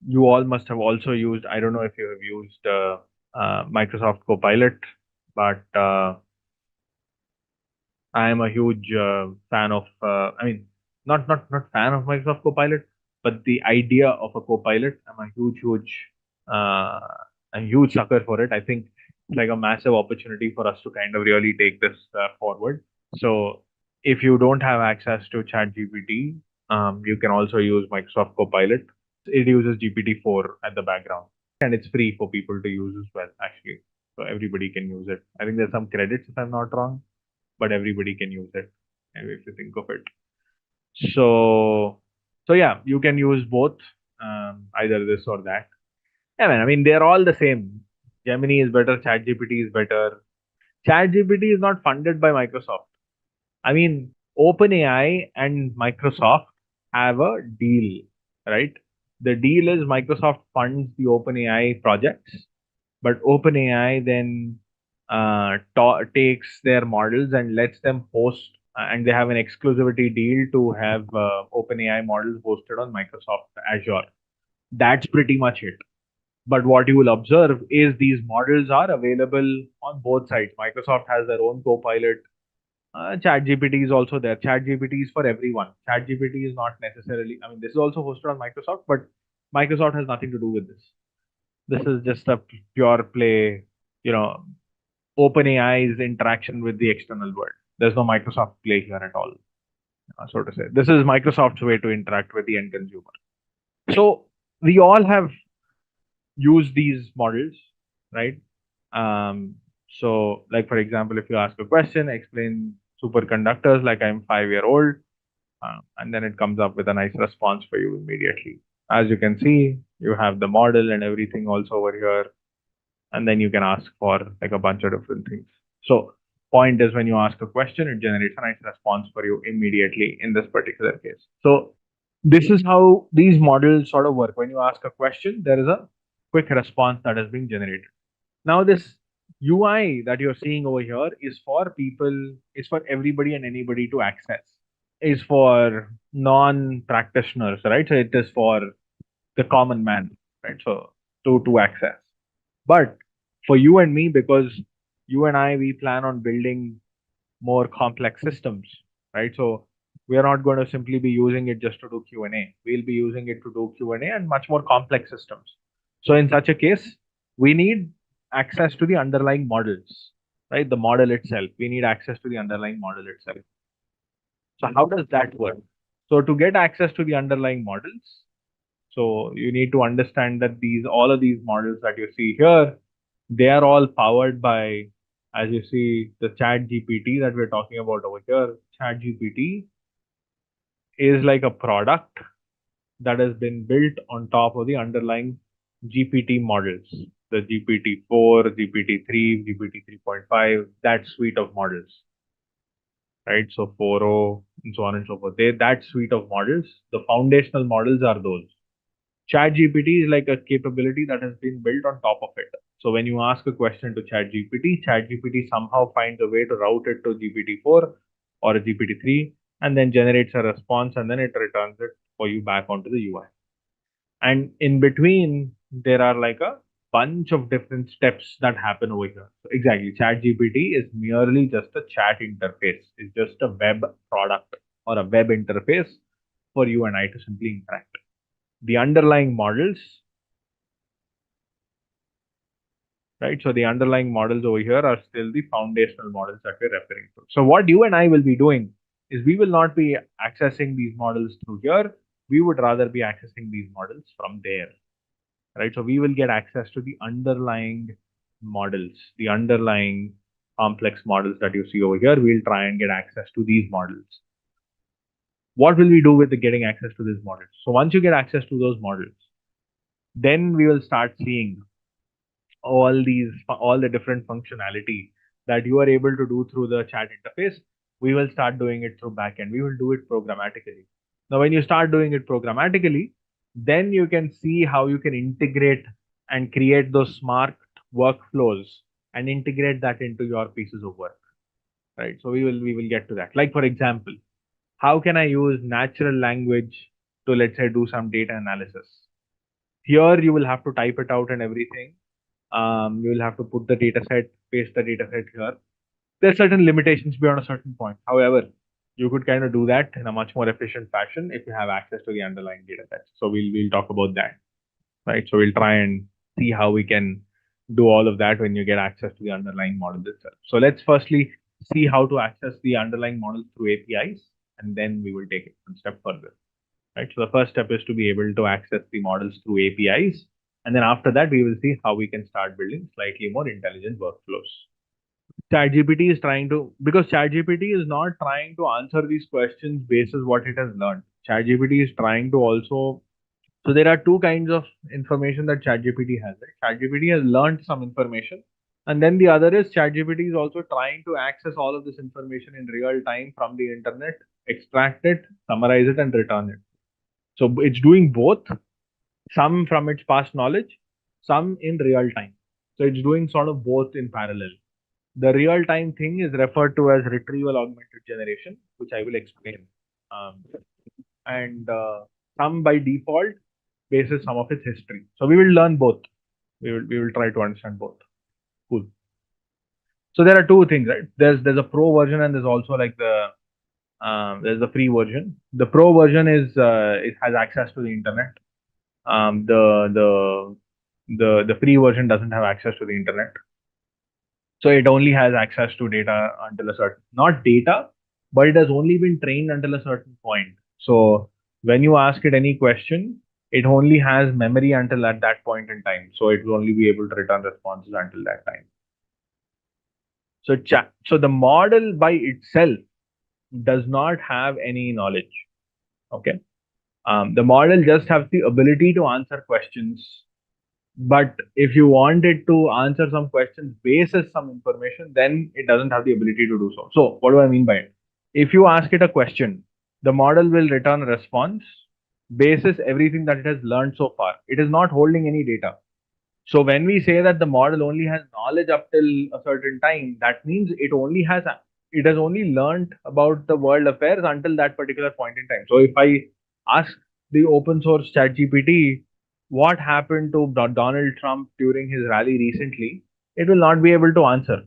you all must have also used, I don't know if you have used Microsoft Copilot, but I am a huge fan of, not fan of Microsoft Copilot, but the idea of a Copilot. I'm uh, a huge sucker for it. I think it's like a massive opportunity for us to kind of really take this forward. So if you don't have access to ChatGPT, you can also use Microsoft Copilot. It uses GPT-4 at the background, and it's free for people to use as well, actually. So everybody can use it. I think there's some credits if I'm not wrong, but everybody can use it if you think of it. So yeah, you can use both, either this or that. Yeah, man, I mean, they're all the same. Gemini is better, ChatGPT is better. ChatGPT is not funded by Microsoft. I mean, OpenAI and Microsoft have a deal, right? The deal is Microsoft funds the OpenAI projects, but OpenAI then takes their models and lets them host, and they have an exclusivity deal to have OpenAI models hosted on Microsoft Azure. That's pretty much it. But what you will observe is these models are available on both sides. Microsoft has their own Copilot. ChatGPT is also there. ChatGPT is for everyone. ChatGPT is not necessarily, I mean, this is also hosted on Microsoft, but Microsoft has nothing to do with this. This is just a pure play, OpenAI's interaction with the external world. There's no Microsoft play here at all, so to say. This is Microsoft's way to interact with the end consumer. So we all have used these models, right? So like, for example, if you ask a question, explain superconductors like I'm 5-year-old, and then it comes up with a nice response for you immediately. As you can see, you have the model and everything also over here, and then you can ask for like a bunch of different things. So point is, when you ask a question, it generates a nice response for you immediately in this particular case. So this is how these models sort of work. When you ask a question, there is a quick response that is being generated. Now this UI that you're seeing over here is for people, is for everybody and anybody to access, is for non-practitioners, right? So it is for the common man, right? So to access. But for you and me, because you and I, we plan on building more complex systems, right? So we are not going to simply be using it just to do Q&A. We'll be using it to do Q&A and much more complex systems. So in such a case, we need access to the underlying models, right? The model itself. We need access to the underlying model itself. So how does that work? So to get access to the underlying models, so you need to understand that all of these models that you see here, they are all powered by, as you see, the Chat GPT that we're talking about over here. Chat GPT is like a product that has been built on top of the underlying GPT models, the GPT-4, GPT-3, GPT 3.5, that suite of models, right? So 4.0 and so on and so forth. That suite of models, the foundational models are those. ChatGPT is like a capability that has been built on top of it. So when you ask a question to ChatGPT, ChatGPT somehow finds a way to route it to GPT-4 or a GPT-3, and then generates a response, and then it returns it for you back onto the UI. And in between, there are like a bunch of different steps that happen over here. So exactly, ChatGPT is merely just a chat interface. It's just a web product or a web interface for you and I to simply interact. The underlying models, right? So the underlying models over here are still the foundational models that we're referring to. So what you and I will be doing is we will not be accessing these models through here. We would rather be accessing these models from there, right? So we will get access to the underlying models, the underlying complex models that you see over here. We'll try and get access to these models. What will we do with the getting access to these models? So once you get access to those models, then we will start seeing all the different functionality that you are able to do through the chat interface. We will start doing it through backend. We will do it programmatically. Now, when you start doing it programmatically, then you can see how you can integrate and create those smart workflows and integrate that into your pieces of work, right? So we will get to that. Like, for example, how can I use natural language to, let's say, do some data analysis? Here you will have to type it out and everything. You will have to put the data set, paste the data set here. There are certain limitations beyond a certain point. However, you could kind of do that in a much more efficient fashion if you have access to the underlying data sets. So we'll talk about that, right? So we'll try and see how we can do all of that when you get access to the underlying model itself. So let's firstly see how to access the underlying model through APIs, and then we will take it one step further, right? So the first step is to be able to access the models through APIs. And then after that, we will see how we can start building slightly more intelligent workflows. ChatGPT is trying to, because ChatGPT is not trying to answer these questions based on what it has learned. ChatGPT is trying to also, so there are two kinds of information that ChatGPT has. Right? ChatGPT has learned some information. And then the other is ChatGPT is also trying to access all of this information in real time from the internet, extract it, summarize it, and return it. So it's doing both, some from its past knowledge, some in real time. So it's doing sort of both in parallel. The real time thing is referred to as Retrieval Augmented Generation, which I will explain. And some by default bases some of its history. So we will learn both. We will try to understand both. Cool. So there are two things, right? There's a pro version and there's also like there's the free version. The pro version is it has access to the internet. The free version doesn't have access to the internet. So it only has access to data until a certain, not data, but it has only been trained until a certain point. So when you ask it any question, it only has memory until at that point in time. So it will only be able to return responses until that time. So the model by itself does not have any knowledge. Okay. The model just has the ability to answer questions. But if you wanted to answer some questions basis some information, then it doesn't have the ability to do so. So what do I mean by it? If you ask it a question, the model will return a response basis everything that it has learned so far. It is not holding any data. So when we say that the model only has knowledge up till a certain time, that means it has only learned about the world affairs until that particular point in time. So if I ask the open source ChatGPT what happened to Donald Trump during his rally recently, it will not be able to answer,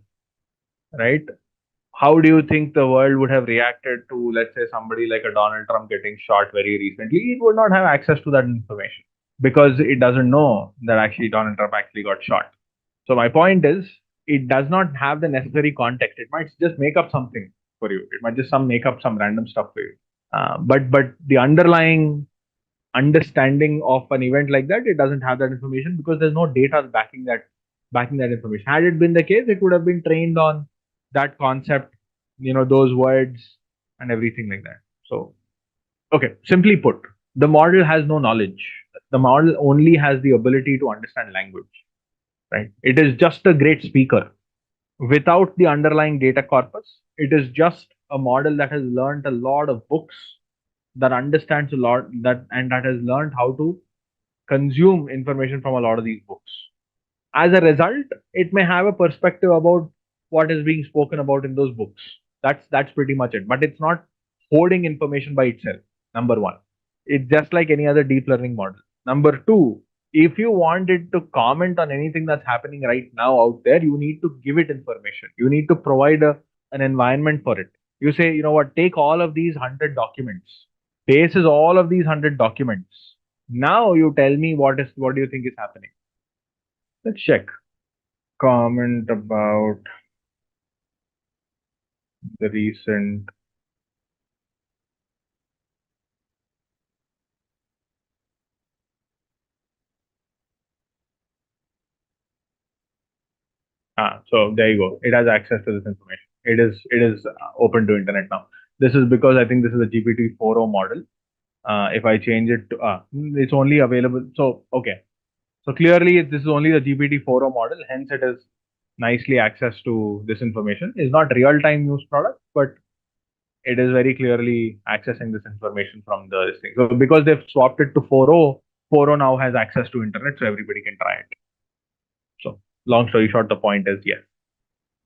right? How do you think the world would have reacted to, let's say, somebody like a Donald Trump getting shot very recently? It would not have access to that information because it doesn't know that actually Donald Trump actually got shot. So my point is, it does not have the necessary context. It might just make up something for you. It might just make up some random stuff for you. But the underlying understanding of an event like that, it doesn't have that information because there's no data backing that information. Had it been the case, it would have been trained on that concept, those words and everything like that. So, okay, simply put, the model has no knowledge. The model only has the ability to understand language, right? It is just a great speaker. Without the underlying data corpus, it is just a model that has learned a lot of books, that understands a lot, that has learned how to consume information from a lot of these books. As a result, it may have a perspective about what is being spoken about in those books. That's pretty much it. But it's not holding information by itself. Number one, it's just like any other deep learning model. Number two, If you want it to comment on anything that's happening right now out there, you need to give it information. You need to provide an environment for it. You say, you know what, take all of these 100 documents, bases all of these 100 documents. Now you tell me what do you think is happening? Let's check. Comment about the recent so there you go. It has access to this information. It is open to internet now. This is because I think this is a GPT 4.0 model. If I change it to it's only available. So okay. So clearly this is only the GPT 4.0 model. Hence it is nicely access to this information. It's not real time use product, but it is very clearly accessing this information from this thing. So because they've swapped it to 4.0, 4.0 now has access to internet, so everybody can try it. So long story short, the point is yes,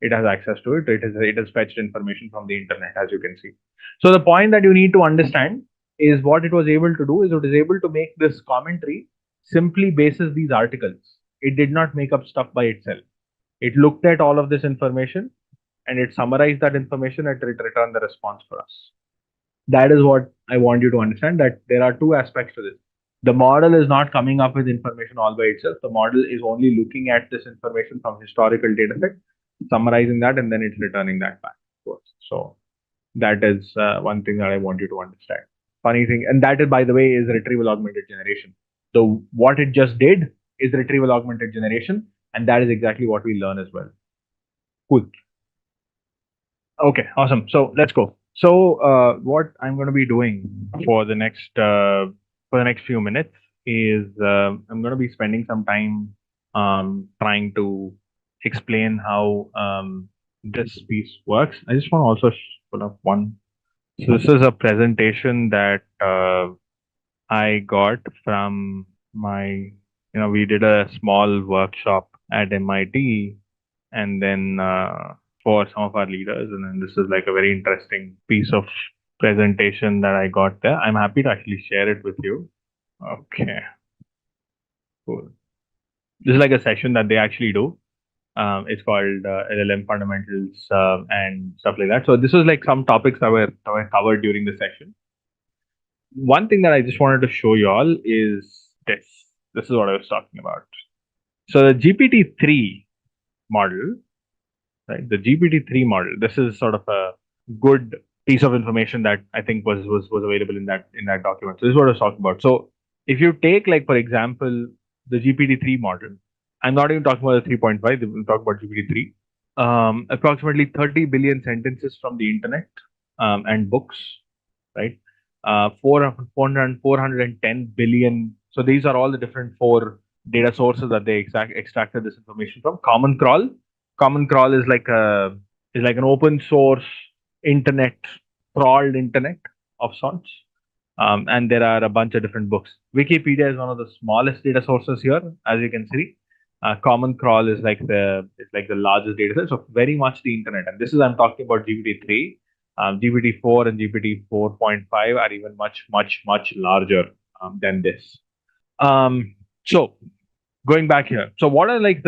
it has access to it. It has fetched information from the internet, as you can see. So the point that you need to understand is what it was able to do is it is able to make this commentary simply basis these articles. It did not make up stuff by itself. It looked at all of this information and it summarized that information and it returned the response for us. That is what I want you to understand, that there are two aspects to this. The model is not coming up with information all by itself. The model is only looking at this information from historical data set, summarizing that, and then it's returning that back to us. So that is one thing that I want you to understand. Funny thing, and that is, by the way, is retrieval augmented generation. So what it just did is retrieval augmented generation, and that is exactly what we learn as well. Cool. Okay, awesome. So let's go. So what I'm going to be doing for the next few minutes is I'm going to be spending some time trying to explain how this piece works. I just want to also put up one. So this is a presentation that I got from my, we did a small workshop at MIT, and then for some of our leaders, and then this is like a very interesting piece of presentation that I got there. I'm happy to actually share it with you. Okay, cool. This is like a session that they actually do. It's called LLM fundamentals and stuff like that. So this was like some topics that were covered during the session. One thing that I just wanted to show you all is this. This is what I was talking about. So the GPT-3 model, right? The GPT-3 model. This is sort of a good piece of information that I think was available in that document. So this is what I was talking about. So if you take, like, for example, the GPT-3 model, I'm not even talking about the 3.5. We'll talk about GPT-3. Approximately 30 billion sentences from the internet and books, right? 410 billion. So these are all the different 4 data sources that they extracted this information from. Common Crawl. Common Crawl is like an open source internet, crawled internet of sorts. And there are a bunch of different books. Wikipedia is one of the smallest data sources here, as you can see. Common Crawl is like the largest data set, so very much the internet. And this is, I'm talking about GPT-3. GPT-4 and GPT 4.5 are even much larger than this. So going back here, so what are like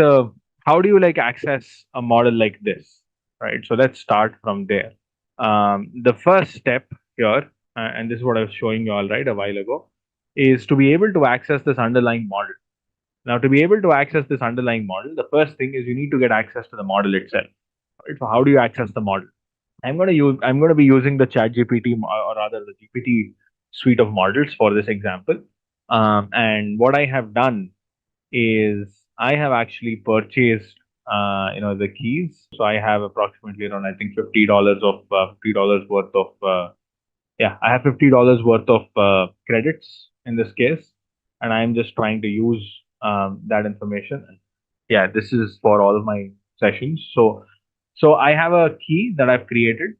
how do you like access a model like this, right? So let's start from there. The first step here, and this is what I was showing you all right a while ago, is to be able to access this underlying model. Now, to be able to access this underlying model, the first thing is you need to get access to the model itself. Right? So how do you access the model? I'm going to be using the ChatGPT, or rather the GPT suite of models for this example. And what I have done is I have actually purchased the keys. So I have approximately around, I think, $50 worth of I have $50 worth of credits in this case, and I'm just trying to use that information. Yeah, this is for all of my sessions. So I have a key that I've created,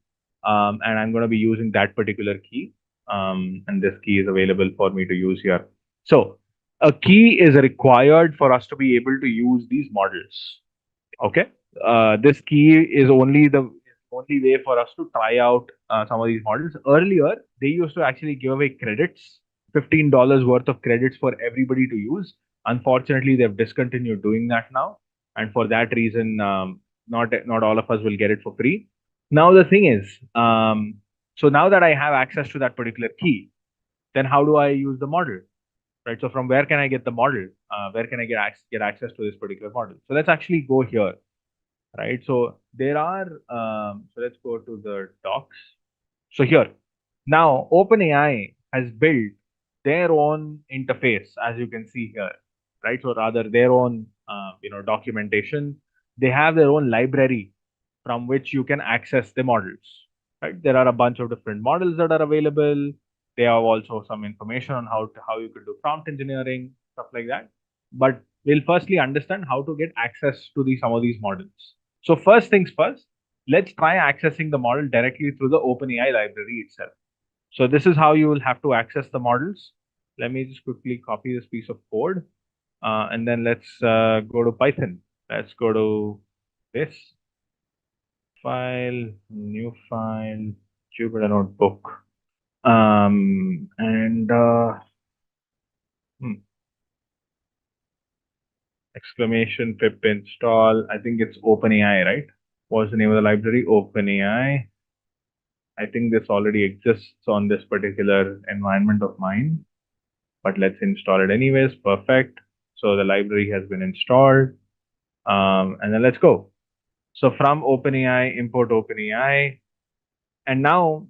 and I'm going to be using that particular key, and this key is available for me to use here. So a key is required for us to be able to use these models. Okay, this key is only the only way for us to try out some of these models. Earlier, they used to actually give away credits, $15 worth of credits for everybody to use. Unfortunately, they've discontinued doing that now, and for that reason, not all of us will get it for free. Now the thing is, so now that I have access to that particular key, then how do I use the model, right? So from where can I get the model? Where can I get access to this particular model? So let's actually go here, right? So there are, so let's go to the docs. So here, now OpenAI has built their own interface, as you can see here, right? So rather their own, documentation. They have their own library from which you can access the models, right? There are a bunch of different models that are available. They have also some information on how you could do prompt engineering, stuff like that. But we'll firstly understand how to get access to some of these models. So first things first, let's try accessing the model directly through the OpenAI library itself. So this is how you will have to access the models. Let me just quickly copy this piece of code. And then let's go to Python. Let's go to this file, new file, Jupyter Notebook. And exclamation pip install. I think it's OpenAI, right? What's the name of the library? OpenAI. I think this already exists on this particular environment of mine, but let's install it anyways. Perfect. So the library has been installed. And then let's go. So from OpenAI, import OpenAI. And now,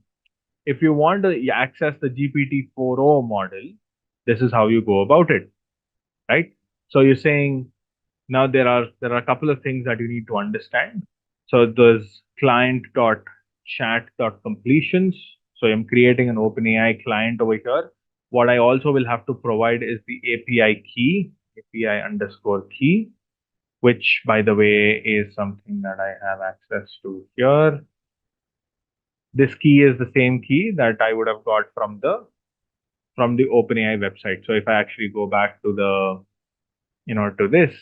if you want to access the GPT-4o model, this is how you go about it, right? So you're saying, now there are a couple of things that you need to understand. So there's client.chat.completions. So I'm creating an OpenAI client over here. What I also will have to provide is the API key, API underscore key, which by the way is something that I have access to here. This key is the same key that I would have got from the OpenAI website. So if I actually go back to the, to this,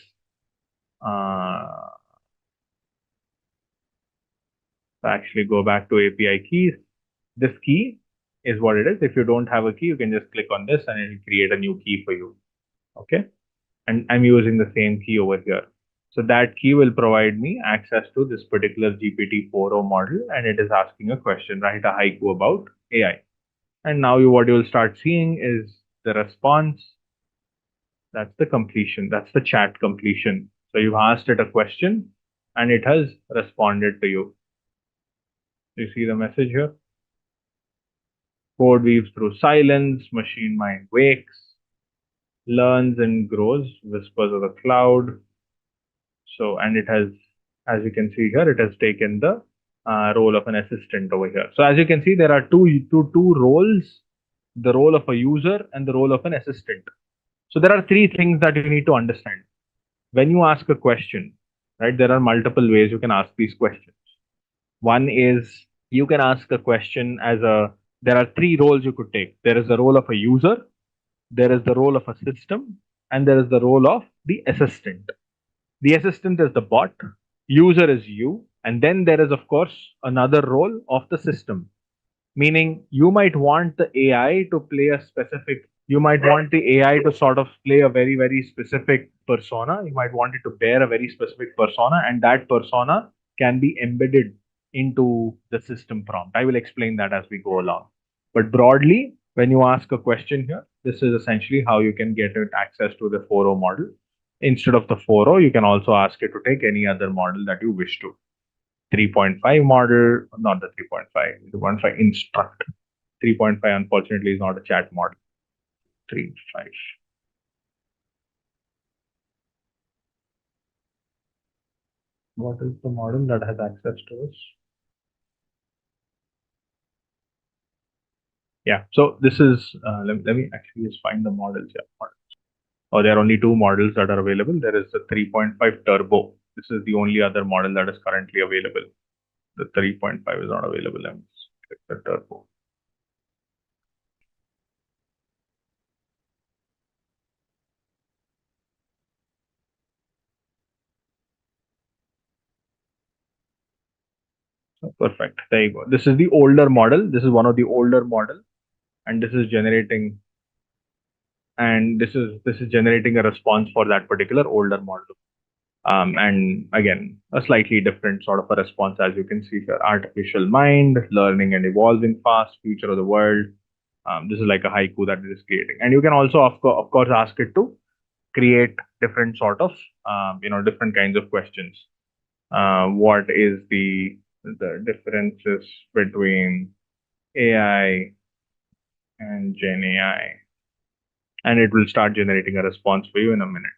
actually go back to API keys. This key is what it is. If you don't have a key, you can just click on this and it will create a new key for you. Okay. And I'm using the same key over here. So that key will provide me access to this particular GPT-4o model, and it is asking a question, write a haiku about AI. And now what you will start seeing is the response. That's the completion. That's the chat completion. So you've asked it a question and it has responded to you. You see the message here? Code weaves through silence, machine mind wakes, learns and grows, whispers of the cloud. So, and it has, as you can see here, it has taken the role of an assistant over here. So as you can see, there are two roles, the role of a user and the role of an assistant. So there are three things that you need to understand. When you ask a question, right, there are multiple ways you can ask these questions. One is you can ask a question there are three roles you could take. There is the role of a user, there is the role of a system, and there is the role of the assistant. The assistant is the bot, user is you, and then there is, of course, another role of the system. Meaning you might want the AI to play you might want the AI to sort of play a very, very specific persona. You might want it to bear a very specific persona, and that persona can be embedded into the system prompt. I will explain that as we go along. But broadly, when you ask a question here, this is essentially how you can get it access to the 4o model. Instead of the 4o, you can also ask it to take any other model that you wish to. 3.5 model, not the 3.5, 3.5 instruct. 3.5 unfortunately is not a chat model. 3.5. What is the model that has access to this? Yeah, so this is, let me actually just find the models here. Oh, there are only two models that are available. There is the 3.5 Turbo. This is the only other model that is currently available. The 3.5 is not available. Let me click the Turbo. So perfect. There you go. This is the older model. This is one of the older model, and this is generating and this is generating a response for that particular older model. And again, a slightly different sort of a response, as you can see here: artificial mind, learning and evolving fast, future of the world. This is like a haiku that it is creating, and you can also, of course, ask it to create different sort of, different kinds of questions. What is the differences between AI and Gen AI? And it will start generating a response for you in a minute.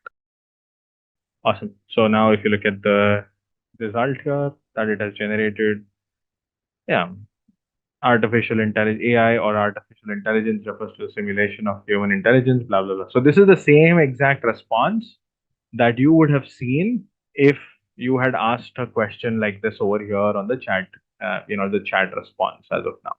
Awesome. So now if you look at the result here that it has generated, yeah, artificial intelligence, AI or artificial intelligence refers to the simulation of human intelligence, blah, blah, blah. So this is the same exact response that you would have seen if you had asked a question like this over here on the chat, the chat response as of now.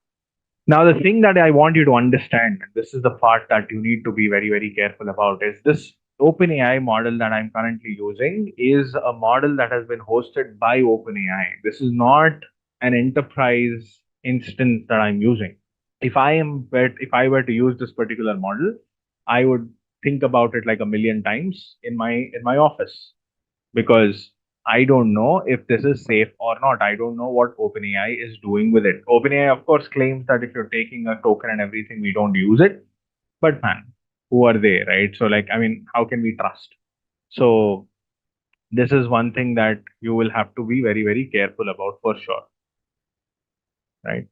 Now, the thing that I want you to understand, and this is the part that you need to be very, very careful about, is this OpenAI model that I'm currently using is a model that has been hosted by OpenAI. This is not an enterprise instance that I'm using. If I were to use this particular model, I would think about it like a million times in my office, because I don't know if this is safe or not. I don't know what OpenAI is doing with it. OpenAI, of course, claims that if you're taking a token and everything, we don't use it. But man, who are they, right? So, like, I mean, how can we trust? So, this is one thing that you will have to be very, very careful about for sure, right?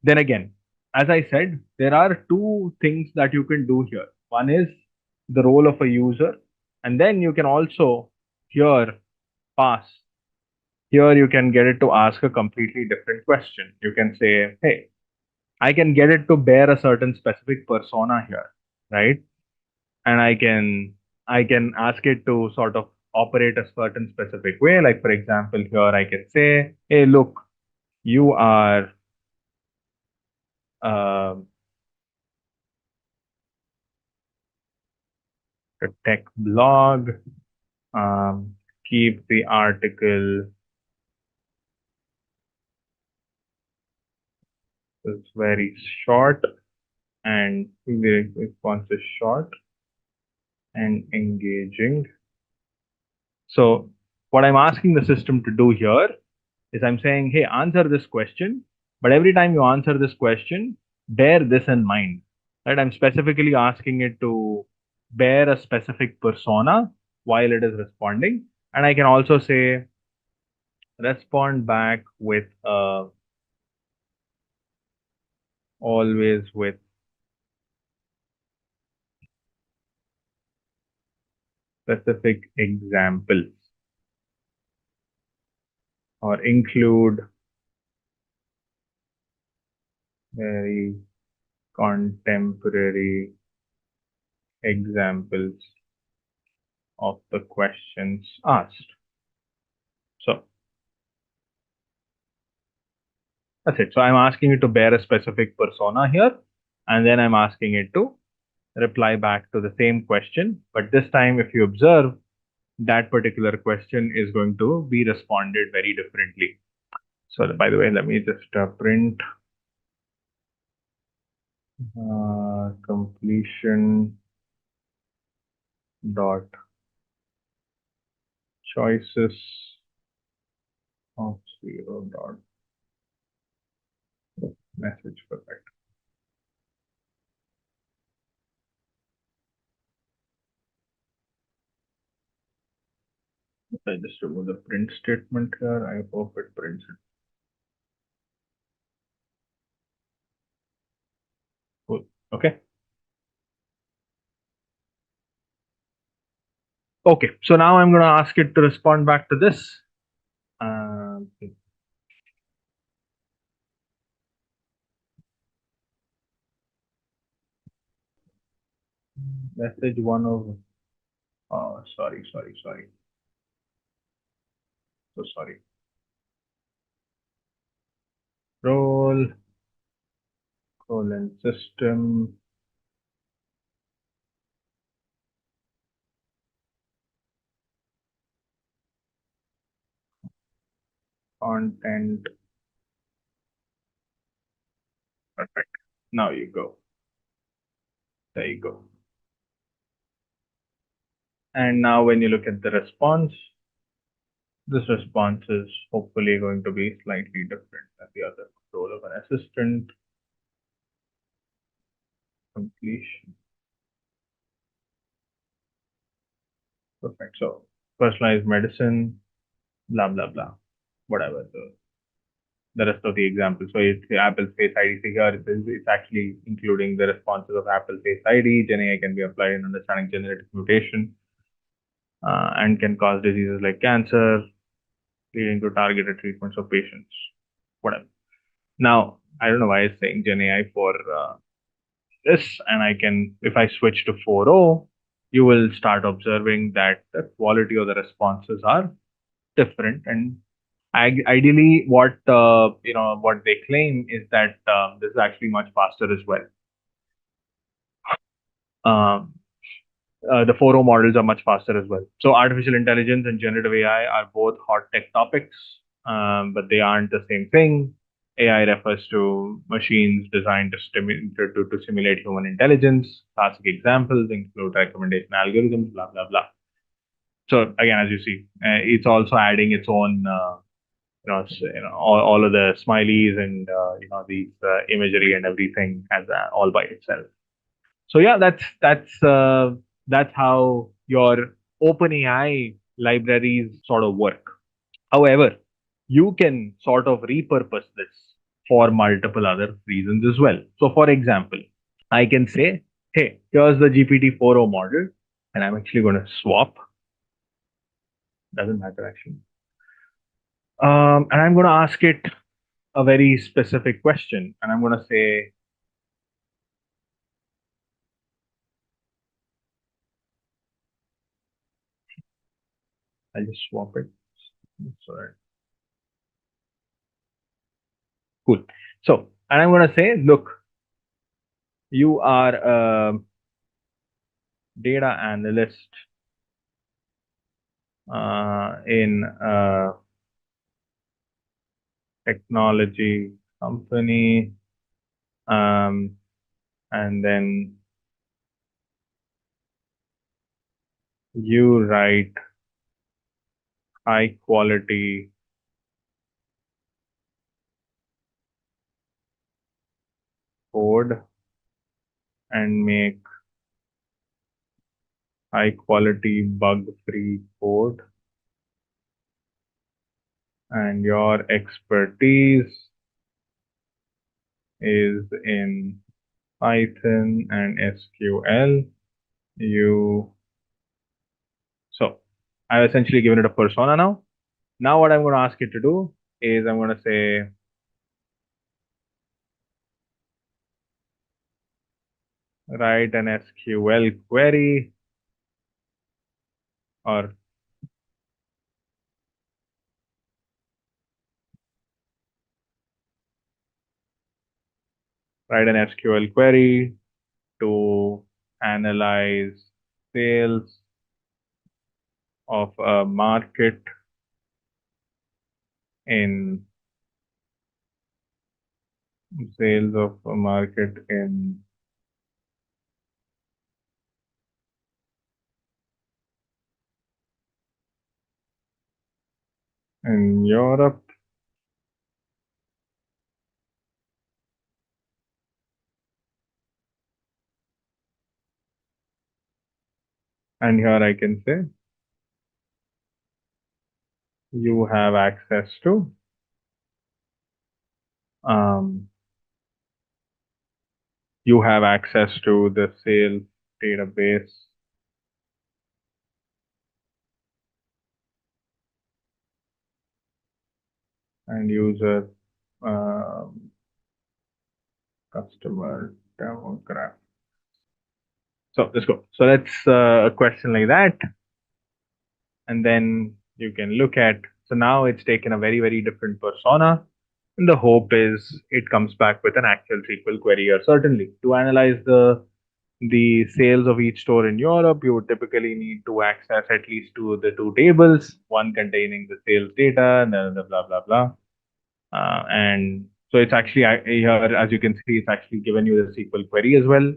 Then again, as I said, there are two things that you can do here. One is the role of a user, and then you can also here pass. Here you can get it to ask a completely different question. You can say, hey, I can get it to bear a certain specific persona here, right? And I can ask it to sort of operate a certain specific way. Like for example, here I can say, hey, look, you are a tech blog. Keep the article is very short and the response is short and engaging. So what I'm asking the system to do here is I'm saying, hey, answer this question, but every time you answer this question, bear this in mind, right? I'm specifically asking it to bear a specific persona while it is responding. And I can also say, respond back with always with specific examples, or include very contemporary examples of the questions asked. So that's it. So I'm asking it to bear a specific persona here, and then I'm asking it to reply back to the same question. But this time, if you observe, that particular question is going to be responded very differently. So by the way, let me just print completion dot choices of 0 dot message perfect. If I just remove the print statement here, I hope it prints it. Cool. Okay. Okay. So now I'm going to ask it to respond back to this. Message one of, oh, sorry. So sorry. Role, colon, system, content. Perfect. Now you go. There you go. And now when you look at the response, this response is hopefully going to be slightly different than the other. Role of an assistant, completion. Perfect. So personalized medicine, blah, blah, blah, whatever the rest of the examples. So it's the Apple Face ID. So here it's actually including the responses of Apple Face ID. GenAI can be applied in understanding genetic mutation and can cause diseases like cancer, leading to targeted treatments of patients, whatever. Now, I don't know why it's saying GenAI for this, and I can, if I switch to 4.0, you will start observing that the quality of the responses are different. And ideally, what what they claim is that this is actually much faster as well. Um, the 4.0 models are much faster as well. So artificial intelligence and generative AI are both hot tech topics, but they aren't the same thing. AI refers to machines designed to simulate human intelligence. Classic examples include recommendation algorithms, blah, blah, blah. So again, as you see, it's also adding its own, all of the smileys and, these imagery and everything as all by itself. So yeah, that's how your OpenAI libraries sort of work. However, you can sort of repurpose this for multiple other reasons as well. So for example, I can say, hey, here's the GPT-4o model, and I'm actually going to swap. Doesn't matter actually. And I'm going to ask it a very specific question, and I'm going to say, I'll just swap it. Sorry. Cool. So, and I'm going to say, look, you are a data analyst in a technology company, and then you write high quality code and make high quality bug free code, and your expertise is in Python and SQL. So I've essentially given it a persona now. Now what I'm going to ask it to do is I'm going to say, write an SQL query, or write an SQL query to analyze sales of a market in in Europe. And here I can say you have access to the sales database and user customer demographic. So let's go. So that's a question like that. And then you can look at, so now it's taken a very, very different persona. And the hope is it comes back with an actual SQL query, or certainly to analyze the sales of each store in Europe, you would typically need to access at least the two tables, one containing the sales data and then the blah, blah, blah. And so it's actually here, as you can see, it's actually given you the SQL query as well.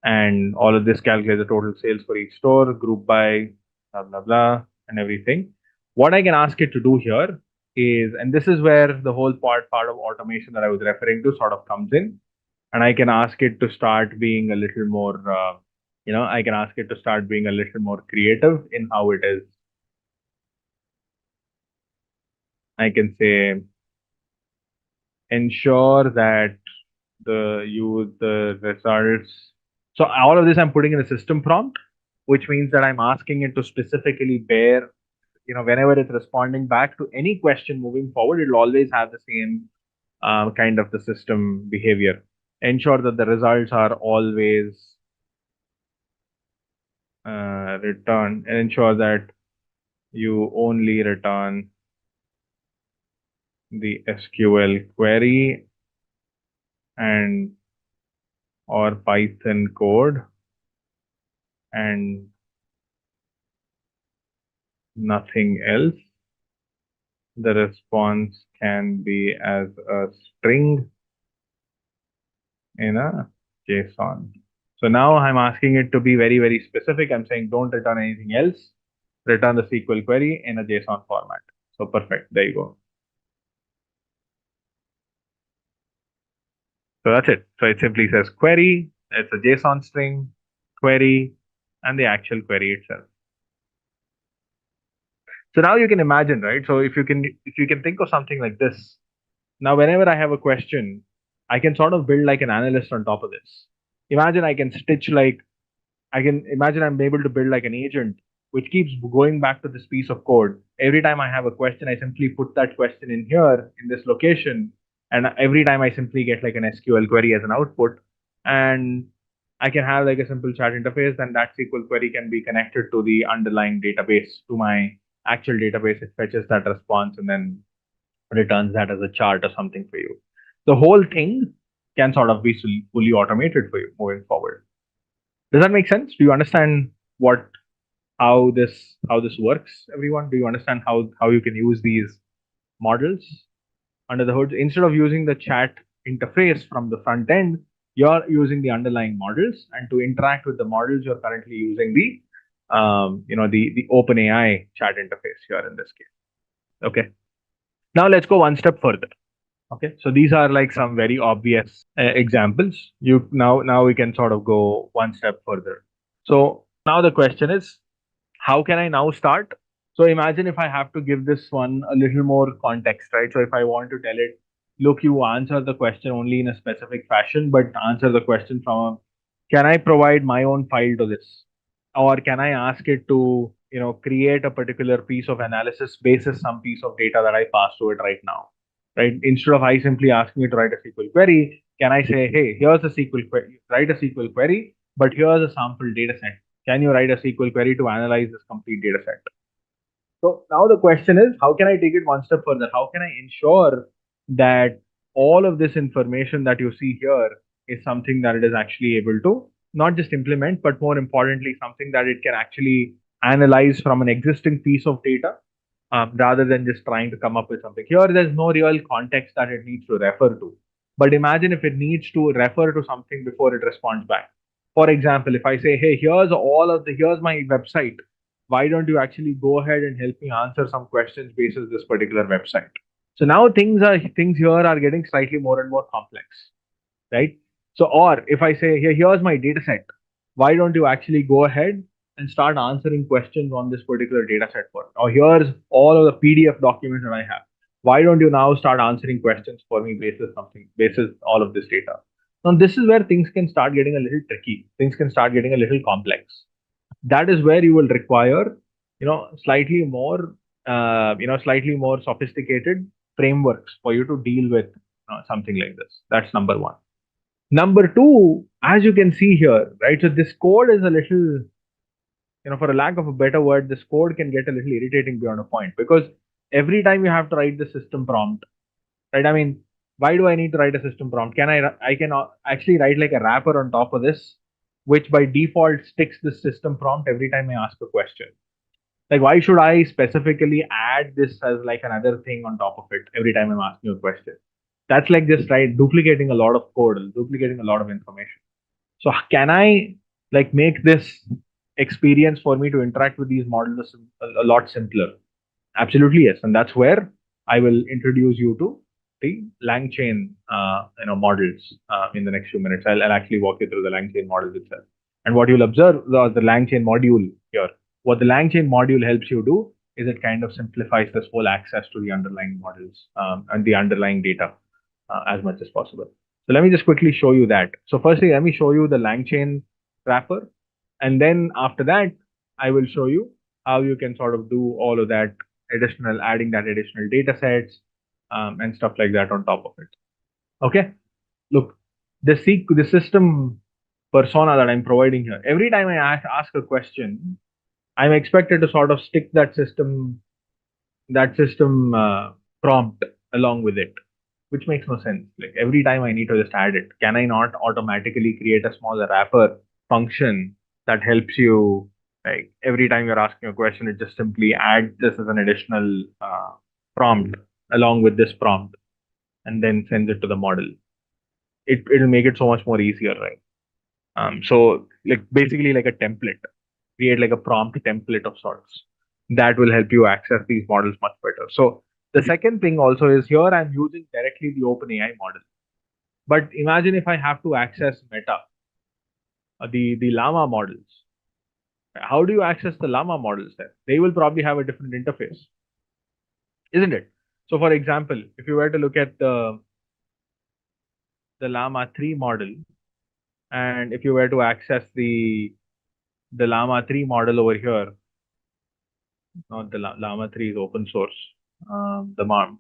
and all of this calculates the total sales for each store, group by, blah, blah, blah, and everything. What I can ask it to do here is, and this is where the whole part of automation that I was referring to sort of comes in, and I can ask it to start being a little more, I can ask it to start being a little more creative in how it is. I can say, ensure that the results. So all of this I'm putting in a system prompt, which means that I'm asking it to specifically bear, whenever it's responding back to any question moving forward, it'll always have the same kind of the system behavior. Ensure that the results are always returned, and ensure that you only return the SQL query and or Python code and nothing else. The response can be as a string in a JSON. So now I'm asking it to be very, very specific. I'm saying don't return anything else. Return the SQL query in a JSON format. So perfect. There you go. So that's it. So it simply says query. It's a JSON string, query, and the actual query itself. So now you can imagine, right? So if you can think of something like this, now whenever I have a question, I can sort of build like an analyst on top of this. Imagine I can stitch like, I can imagine I'm able to build like an agent which keeps going back to this piece of code. Every time I have a question, I simply put that question in here in this location. And every time I simply get like an SQL query as an output, and I can have like a simple chat interface, then that SQL query can be connected to the underlying database, to my actual database. It fetches that response and then returns that as a chart or something for you. The whole thing can sort of be fully automated for you moving forward. Does that make sense? Do you understand how this works, everyone? Do you understand how you can use these models under the hood? Instead of using the chat interface from the front end, you're using the underlying models, and to interact with the models, you're currently using the the OpenAI chat interface here in this case. Okay. Now let's go one step further. Okay, so these are like some very obvious examples. Now we can sort of go one step further. So now the question is, how can I now start? So imagine if I have to give this one a little more context, right? So if I want to tell it, look, you answer the question only in a specific fashion, but answer the question from can I provide my own file to this? Or can I ask it to, create a particular piece of analysis basis some piece of data that I pass to it right now, right? Instead of I simply asking it to write a SQL query, can I say, hey, here's a SQL query, write a SQL query, but here's a sample data set. Can you write a SQL query to analyze this complete data set? So now the question is, how can I take it one step further? How can I ensure that all of this information that you see here is something that it is actually able to not just implement, but more importantly, something that it can actually analyze from an existing piece of data, rather than just trying to come up with something. Here, there's no real context that it needs to refer to. But imagine if it needs to refer to something before it responds back. For example, if I say, hey, here's my website, why don't you actually go ahead and help me answer some questions based on this particular website? So now things here are getting slightly more and more complex, right? So, or if I say, here's my data set, why don't you actually go ahead and start answering questions on this particular data set for me? Or here's all of the PDF documents that I have. Why don't you now start answering questions for me basis all of this data? Now, this is where things can start getting a little tricky. Things can start getting a little complex. That is where you will require, slightly more sophisticated frameworks for you to deal with something like this. That's number one. Number two, as you can see here, right? So this code is a little, for a lack of a better word, this code can get a little irritating beyond a point, because every time you have to write the system prompt, right? I mean, why do I need to write a system prompt? I can actually write like a wrapper on top of this, which by default sticks the system prompt every time I ask a question. Like, why should I specifically add this as like another thing on top of it every time I'm asking a question? That's like just duplicating a lot of code, duplicating a lot of information. So can I like make this experience for me to interact with these models a lot simpler? Absolutely yes, and that's where I will introduce you to the LangChain models in the next few minutes. I'll actually walk you through the LangChain models itself. And what you'll observe the LangChain module here. What the LangChain module helps you do is it kind of simplifies this whole access to the underlying models and the underlying data as much as possible. So let me just quickly show you that. So firstly, let me show you the LangChain wrapper. And then after that, I will show you how you can sort of do all of that adding that additional data sets and stuff like that on top of it. Okay. Look, the system persona that I'm providing here, every time I ask a question, I'm expected to sort of stick that system prompt along with it, which makes no sense. Like every time I need to just add it, can I not automatically create a small wrapper function that helps you? Like every time you're asking a question, it just simply adds this as an additional prompt along with this prompt, and then sends it to the model. It'll make it so much more easier, right? So like basically like a template, create like a prompt template of sorts that will help you access these models much better. So the second thing also is here I'm using directly the OpenAI model. But imagine if I have to access Meta, the Llama models. How do you access the Llama models then? They will probably have a different interface, isn't it? So for example, if you were to look at the Llama 3 model, and if you were to access the Llama 3 model over here, not the Llama 3 is open source, the MARM.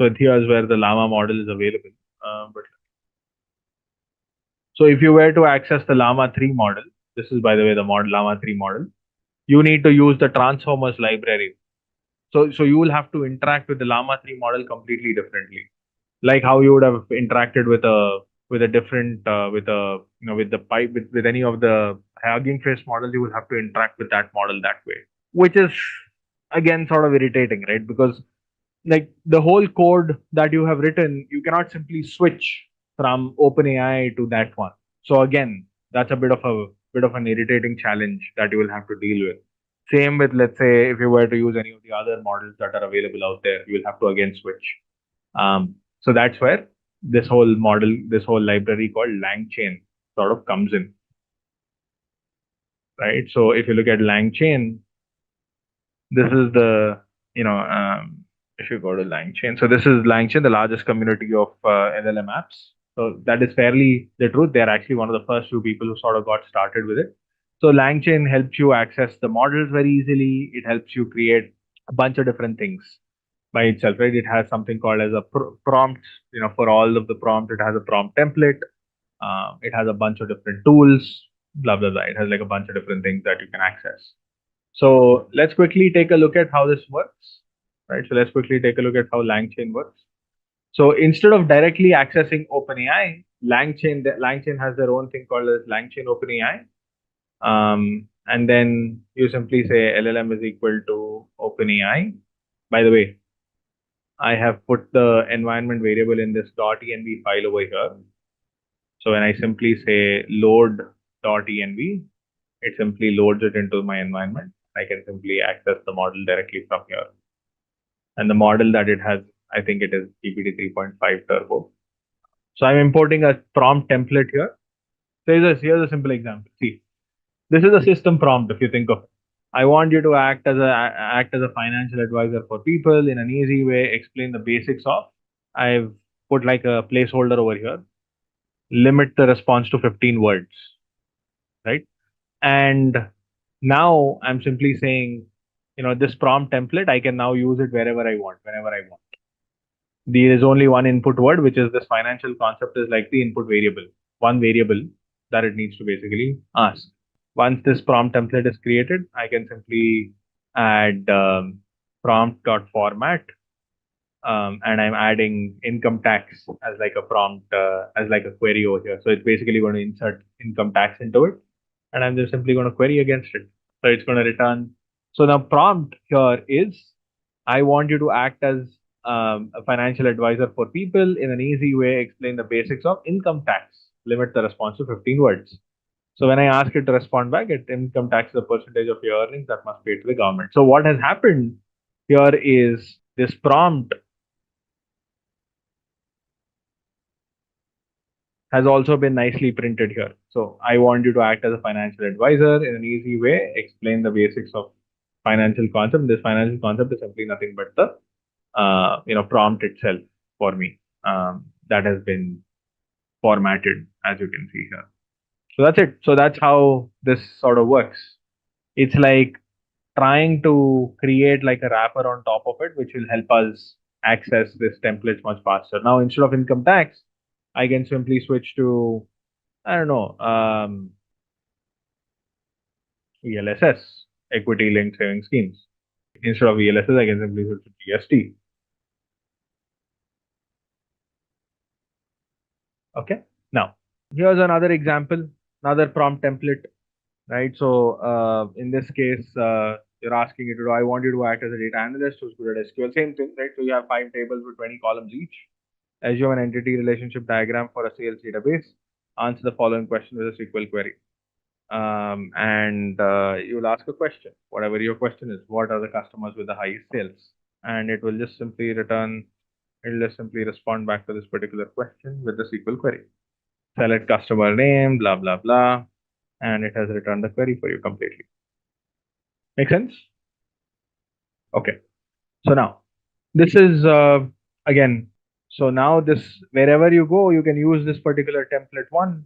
So here's where the Llama model is available. But so if you were to access the Llama 3 model, this is by the way the Llama 3 model, you need to use the transformers library. So you will have to interact with the Llama 3 model completely differently, like how you would have interacted with a different with the pipe with any of the Hugging Face models. You will have to interact with that model that way, which is again sort of irritating, right? Because like the whole code that you have written, you cannot simply switch from OpenAI to that one. So again, that's a bit of an irritating challenge that you will have to deal with. Same with, let's say, if you were to use any of the other models that are available out there, you will have to again switch. So that's where this whole library called LangChain sort of comes in, right? So if you look at LangChain, this is the if you go to LangChain, so this is LangChain, the largest community of LLM apps. So that is fairly the truth. They're actually one of the first few people who sort of got started with it. So LangChain helps you access the models very easily. It helps you create a bunch of different things by itself, right? It has something called as a prompt. For all of the prompt, it has a prompt template. It has a bunch of different tools, blah, blah, blah. It has like a bunch of different things that you can access. So let's quickly take a look at how this works, right? So let's quickly take a look at how LangChain works. So instead of directly accessing OpenAI, LangChain has their own thing called as LangChain OpenAI. And then you simply say LLM is equal to OpenAI. By the way, I have put the environment variable in this .env file over here. So when I simply say load.env, it simply loads it into my environment. I can simply access the model directly from here. And the model that it has, I think it is GPT 3.5 Turbo. So I'm importing a prompt template here. So here's a simple example. See, this is a system prompt if you think of it. I want you to act as a financial advisor for people in an easy way, explain the basics of. I've put like a placeholder over here. Limit the response to 15 words, right? And now I'm simply saying, this prompt template, I can now use it wherever I want, whenever I want. There is only one input word, which is this financial concept is like the input variable, one variable that it needs to basically ask. Once this prompt template is created, I can simply add prompt.format, and I'm adding income tax as like a prompt, as like a query over here. So it's basically going to insert income tax into it, and I'm just simply going to query against it. So it's going to return. So the prompt here is, I want you to act as a financial advisor for people in an easy way, explain the basics of income tax, limit the response to 15 words. So when I ask it to respond back, income tax is a percentage of your earnings that must be paid to the government. So what has happened here is this prompt has also been nicely printed here. So I want you to act as a financial advisor in an easy way, explain the basics of financial concept. This financial concept is simply nothing but the prompt itself for me that has been formatted, as you can see here. So that's it. So that's how this sort of works. It's like trying to create like a wrapper on top of it, which will help us access this template much faster. Now, instead of income tax, I can simply switch to, I don't know, ELSS, equity linked saving schemes. Instead of ELSS, I can simply switch to GST. Okay. Now, here's another example, another prompt template, right? So in this case, you're asking it to do, I want you to act as a data analyst who's good at SQL. Same thing, right? So you have 5 tables with 20 columns each. As you have an entity relationship diagram for a sales database, answer the following question with a SQL query. And you'll ask a question, whatever your question is. What are the customers with the highest sales? And it will just simply return, it'll just simply respond back to this particular question with the SQL query. Select customer name, blah, blah, blah. And it has returned the query for you completely. Make sense? Okay. So now this is again, so now this, wherever you go, you can use this particular template one,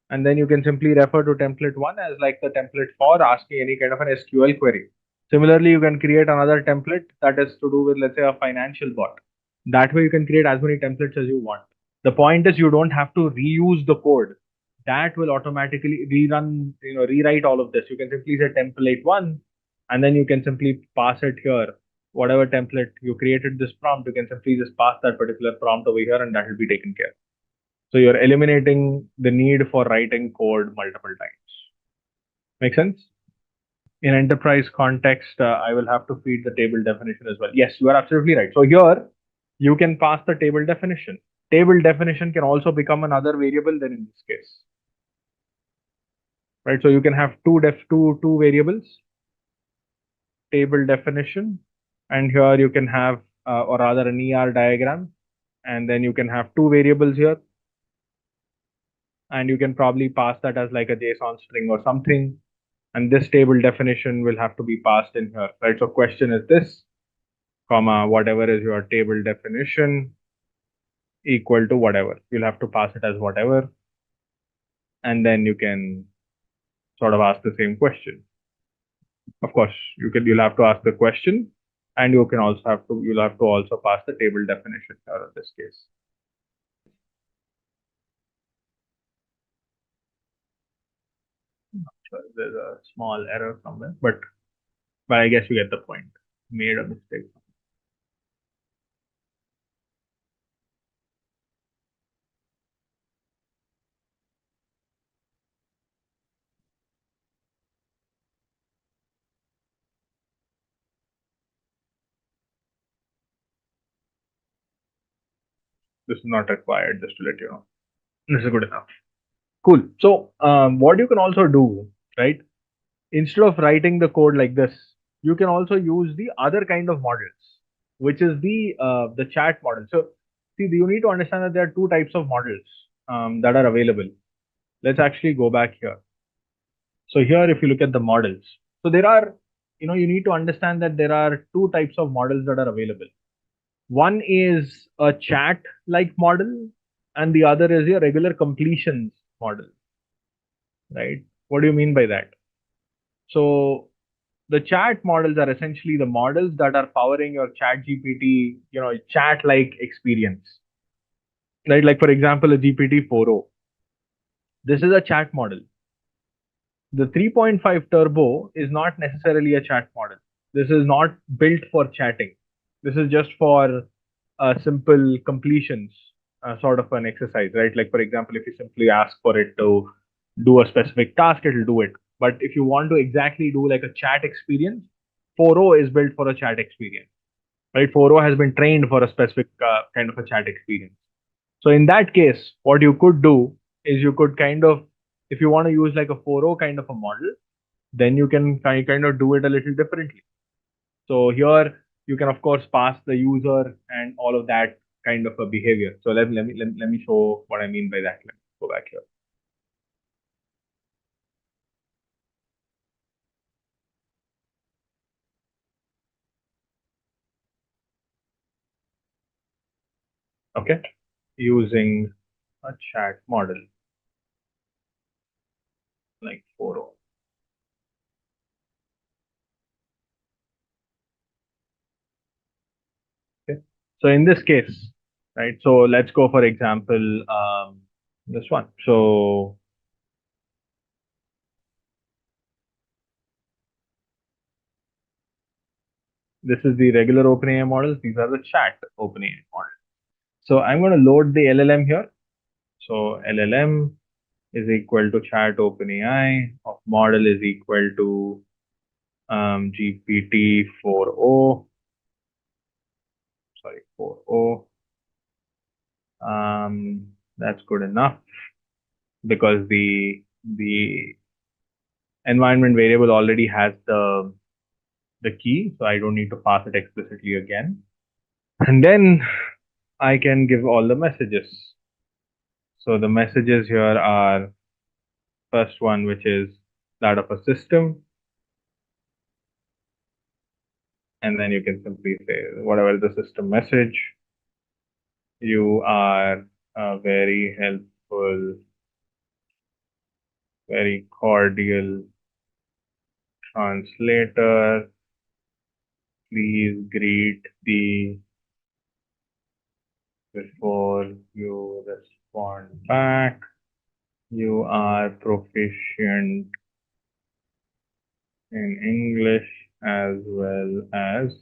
and then you can simply refer to template one as like the template for asking any kind of an SQL query. Similarly, you can create another template that is to do with, let's say, a financial bot. That way you can create as many templates as you want. The point is you don't have to reuse the code. That will automatically rewrite all of this. You can simply say template one, and then you can simply pass it here. Whatever template you created this prompt, you can simply just pass that particular prompt over here and that will be taken care of. So you're eliminating the need for writing code multiple times. Make sense? In enterprise context, I will have to feed the table definition as well. Yes, you are absolutely right. So here you can pass the table definition. Table definition can also become another variable then in this case. Right? So you can have two variables, table definition, and here you can have or rather an ER diagram, and then you can have two variables here, and you can probably pass that as like a JSON string or something, and this table definition will have to be passed in here, right? So question is this, comma, whatever is your table definition equal to whatever. You'll have to pass it as whatever, and then you can sort of ask the same question. Of course, you'll have to ask the question, and you'll have to also pass the table definition here in this case. Sure, there's a small error somewhere, but I guess you get the point. Made a mistake. This is not required, just to let you know. This is good enough. Cool. So what you can also do, right? Instead of writing the code like this, you can also use the other kind of models, which is the chat model. So see, you need to understand that there are two types of models that are available. Let's actually go back here. So here, if you look at the models, so there are, you need to understand that there are two types of models that are available. One is a chat-like model, and the other is a regular completions model, right? What do you mean by that? So the chat models are essentially the models that are powering your chat GPT, chat-like experience, right? Like for example, a GPT-4o. This is a chat model. The 3.5 Turbo is not necessarily a chat model. This is not built for chatting. This is just for simple completions, sort of an exercise, right? Like for example, if you simply ask for it to do a specific task, it will do it. But if you want to exactly do like a chat experience, 4o is built for a chat experience. right? 4.0 has been trained for a specific kind of a chat experience. So in that case, what you could do is you could kind of, if you want to use like a 4.0 kind of a model, then you can kind of do it a little differently. So here you can of course pass the user and all of that kind of a behavior. So let me show what I mean by that. Let me go back here. Okay, using a chat model like 4.0. Okay, so in this case, right? So let's go for example, this one. So this is the regular OpenAI models. These are the chat OpenAI models. So I'm going to load the LLM here. So LLM is equal to chat OpenAI of model is equal to GPT 4.0. Sorry, 4.0. That's good enough because the environment variable already has the key, so I don't need to pass it explicitly again. And then I can give all the messages. So the messages here are first one, which is that of a system. And then you can simply say whatever the system message. You are a very helpful, very cordial translator. Please greet the before you respond back. You are proficient in English as well as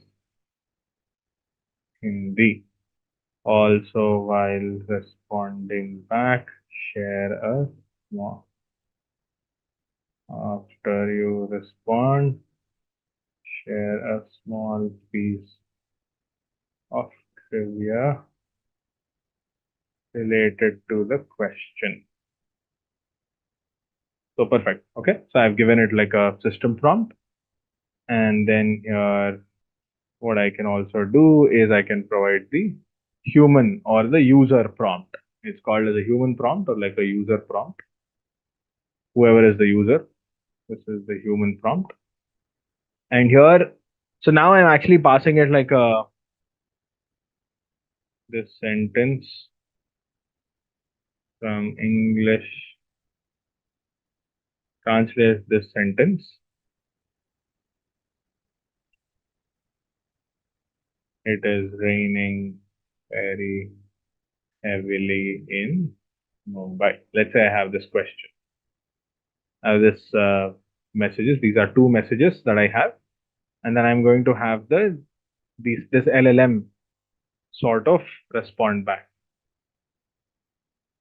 Hindi. Also, while responding back, share a small. After you respond, share a small piece of trivia related to the question. So perfect. Okay. So I've given it like a system prompt. And then here, what I can also do is I can provide the human or the user prompt. It's called as a human prompt or like a user prompt. Whoever is the user, this is the human prompt. And here, so now I'm actually passing it like a this sentence from English. Translate this sentence. It is raining very heavily in Mumbai. Let's say I have this question. I have this messages. These are two messages that I have, and then I'm going to have this LLM sort of respond back.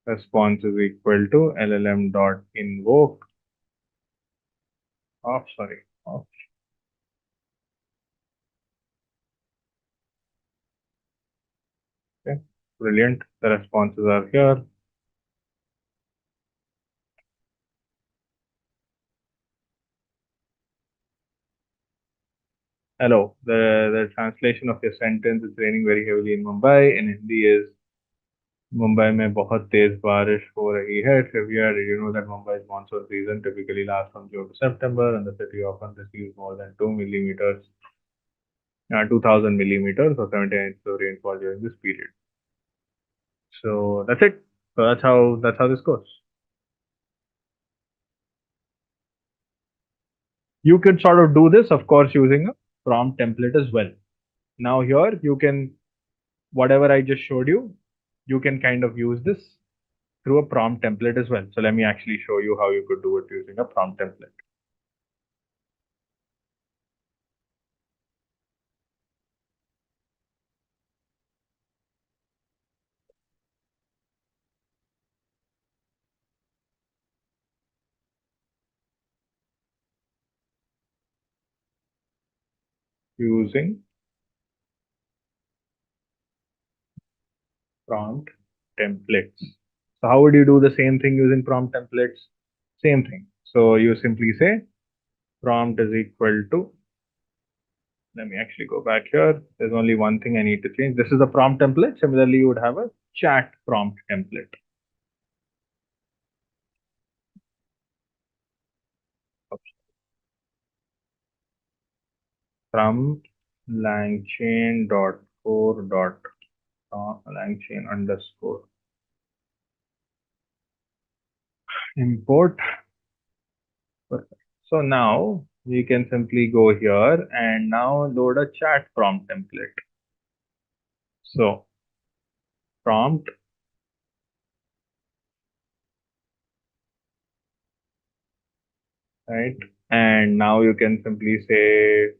Response is equal to LLM dot invoke. Oh, sorry. Oh. Okay, brilliant. The responses are here. Hello. The translation of your sentence is raining very heavily in Mumbai. In Hindi is Mumbai में बहुत तेज बारिश हो रही है. Trivia: did you know that Mumbai's monsoon season typically lasts from June to September, and the city often receives more than 2,000 millimeters or 79 inches of rainfall during this period. So that's it. So that's how this goes. You could sort of do this, of course, using a prompt template as well. Now here you can, whatever I just showed you, you can kind of use this through a prompt template as well. So let me actually show you how you could do it using a prompt template. Using prompt templates. So how would you do the same thing using prompt templates? Same thing. So you simply say prompt is equal to, let me actually go back here. There's only one thing I need to change. This is a prompt template. Similarly, you would have a chat prompt template. From LangChain underscore import. Perfect. So now we can simply go here and now load a chat prompt template. So prompt right, and now you can simply say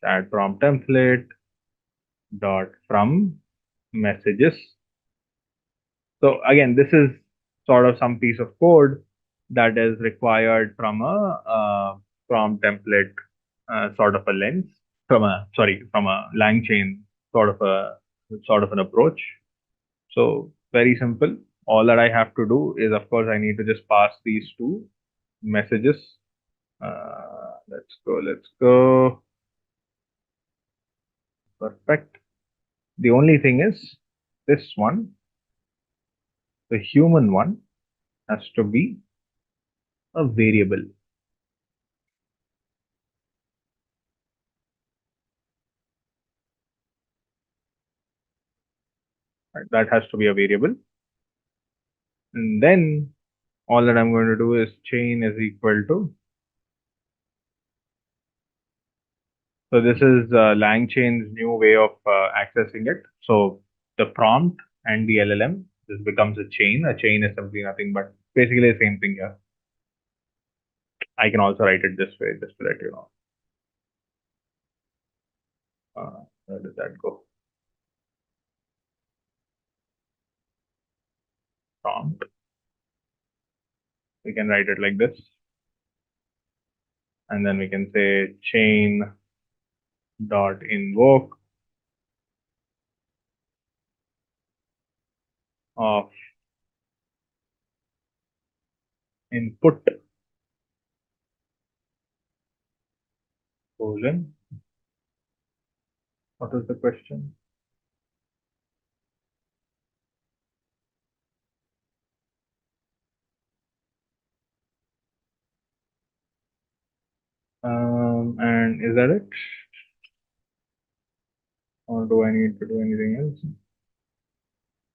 chat prompt template dot from messages. So again, this is sort of some piece of code that is required from a prompt template sort of a lens, from a LangChain sort of an approach. So very simple. All that I have to do is, of course, I need to just pass these two messages. Let's go. Perfect. The only thing is this one, the human one, has to be a variable. Right? That has to be a variable. And then all that I'm going to do is chain is equal to. So this is LangChain's new way of accessing it. So the prompt and the LLM, this becomes a chain. A chain is simply nothing but basically the same thing here. I can also write it this way just to let you know. Where did that go? Prompt. We can write it like this. And then we can say chain dot invoke of input colon. What is the question? And is that it? Or do I need to do anything else?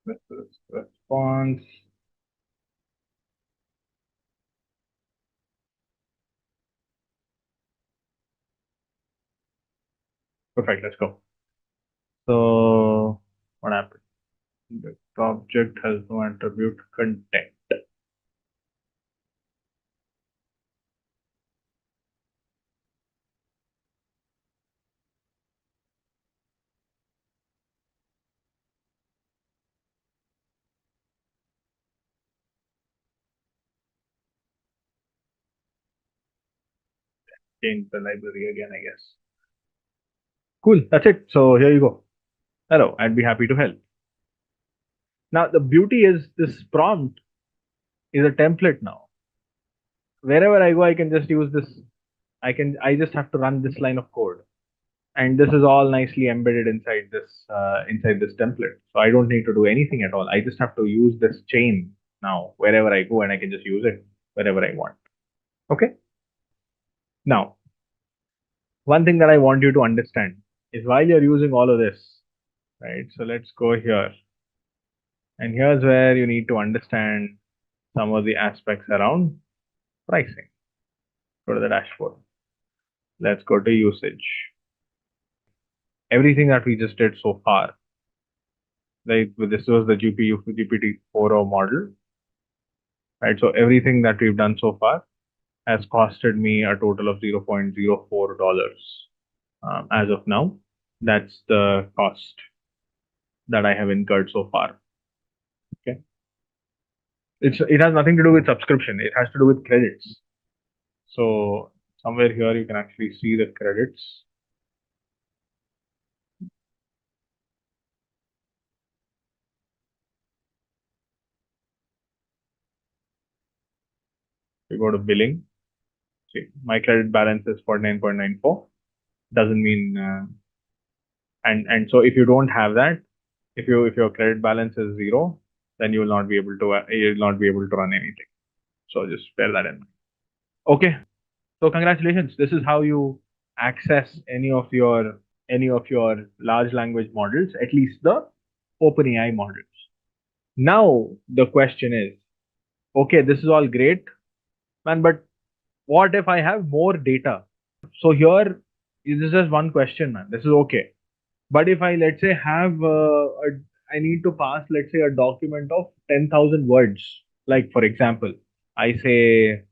This is response. Perfect, let's go. So what happened? The object has no attribute content. Change the library again, I guess. Cool, that's it. So here you go. Hello, I'd be happy to help. Now the beauty is this prompt is a template now. Wherever I go, I can just use this. I just have to run this line of code, and this is all nicely embedded inside this template. So I don't need to do anything at all. I just have to use this chain now wherever I go, and I can just use it wherever I want. Okay. Now, one thing that I want you to understand is while you're using all of this, right? So let's go here, and here's where you need to understand some of the aspects around pricing. Go to the dashboard. Let's go to usage. Everything that we just did so far, like this was the GPT-4o model, right? So everything that we've done so far has costed me a total of $0.04 as of now. That's the cost that I have incurred so far. Okay, it has nothing to do with subscription. It has to do with credits. So somewhere here you can actually see the credits. We go to billing. See, my credit balance is 49.94. Doesn't mean and so if you don't have that, if your credit balance is zero, then you will not be able to run anything. So just bear that in mind. Okay. So congratulations. This is how you access any of your large language models, at least the OpenAI models. Now the question is, okay, this is all great, man, but what if I have more data? So here, this is just one question, man. This is okay. But if I, let's say, I need to pass, let's say, a document of 10,000 words. Like, for example, I say,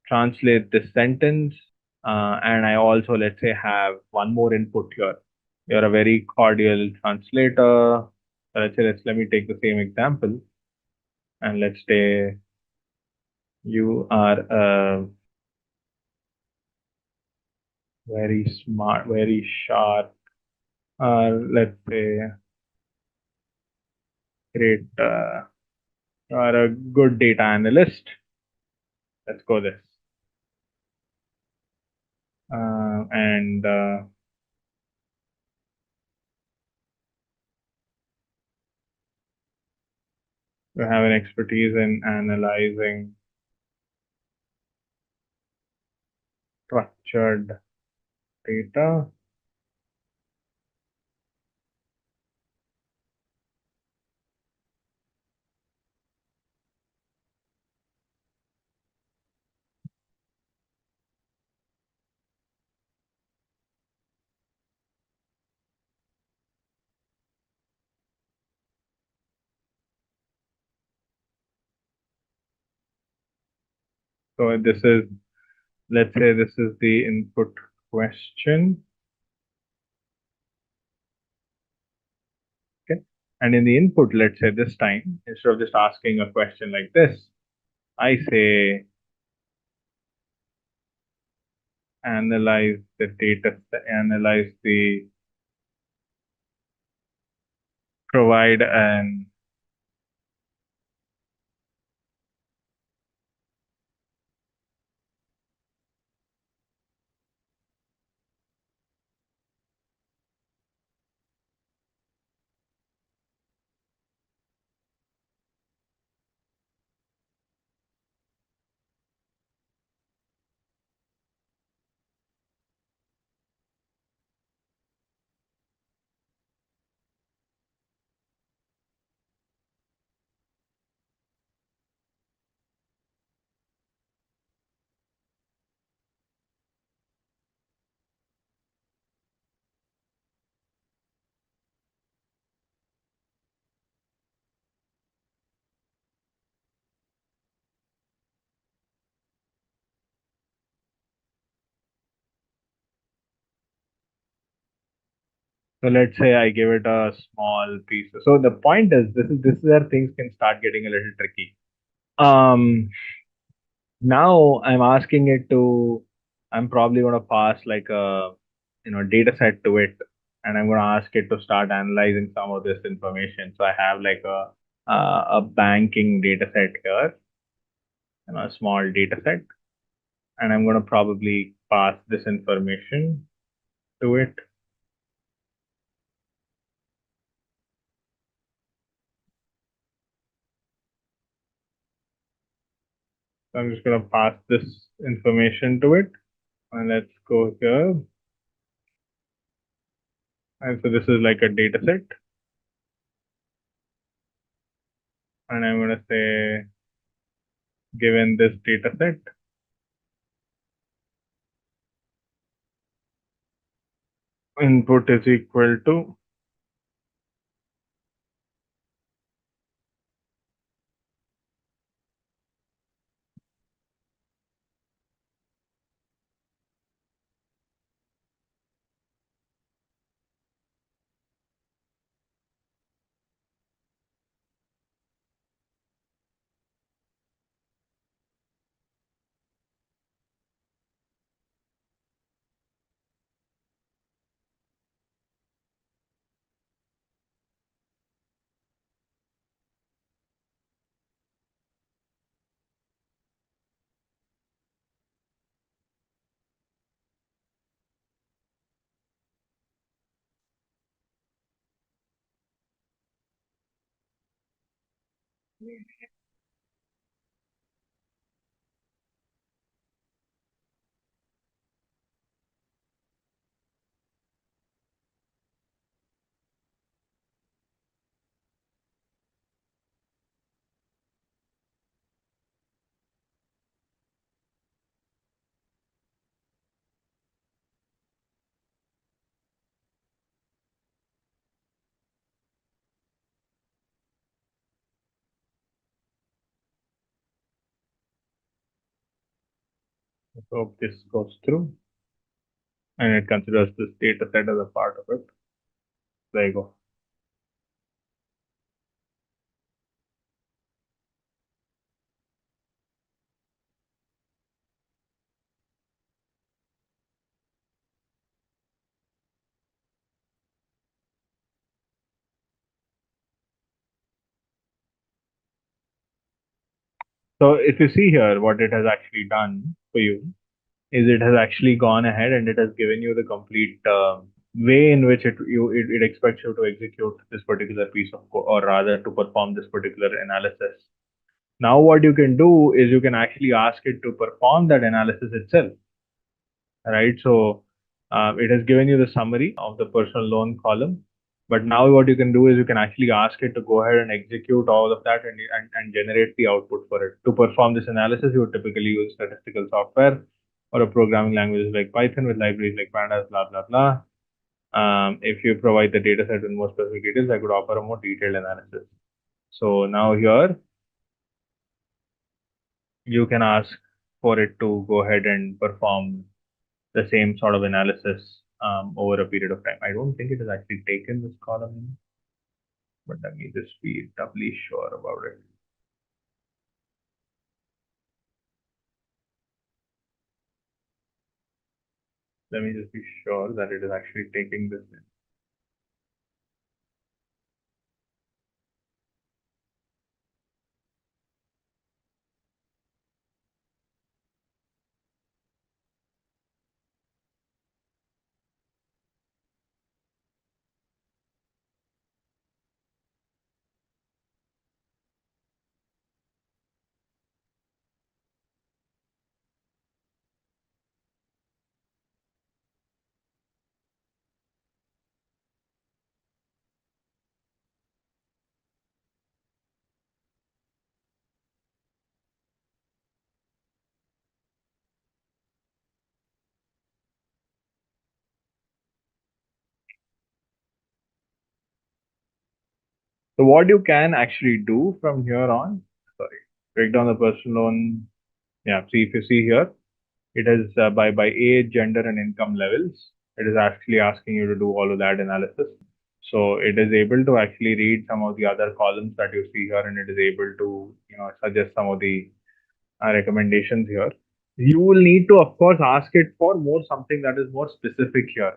translate this sentence, and I also, let's say, have one more input here. You're a very cordial translator. So let's say, let me take the same example, and let's say you are a very smart, very sharp, let's say, great, you are a good data analyst. Let's go this. And you have an expertise in analyzing structured data. So this is, let's say this is the input question. Okay. And in the input, let's say this time, instead of just asking a question like this, I say, analyze the data, analyze the, provide an So let's say I give it a small piece. So the point is, this is where things can start getting a little tricky. Now I'm asking it to. I'm probably going to pass like a data set to it, and I'm going to ask it to start analyzing some of this information. So I have like a banking data set here, a small data set, and I'm going to probably pass this information to it. So I'm just going to pass this information to it. And let's go here. And so this is like a data set. And I'm going to say, given this data set, input is equal to So this goes through and it considers this data set as a part of it. There you go. So if you see here, what it has actually done for you is it has actually gone ahead and it has given you the complete way in which it expects you to execute this particular piece of code, or rather to perform this particular analysis. Now what you can do is you can actually ask it to perform that analysis itself, right? So it has given you the summary of the personal loan column, but now what you can do is you can actually ask it to go ahead and execute all of that and generate the output for it. To perform this analysis, you would typically use statistical software or a programming language like Python with libraries like pandas, blah, blah, blah. If you provide the data set with more specific details, I could offer a more detailed analysis. So now here, you can ask for it to go ahead and perform the same sort of analysis over a period of time. I don't think it has actually taken this column, but let me just be doubly sure about it. Let me just be sure that it is actually taking this in. So what you can actually do from here on, sorry, break down the personal loan. Yeah, see if you see here, it is by age, gender, and income levels. It is actually asking you to do all of that analysis. So it is able to actually read some of the other columns that you see here, and it is able to suggest some of the recommendations here. You will need to, of course, ask it for more something that is more specific here,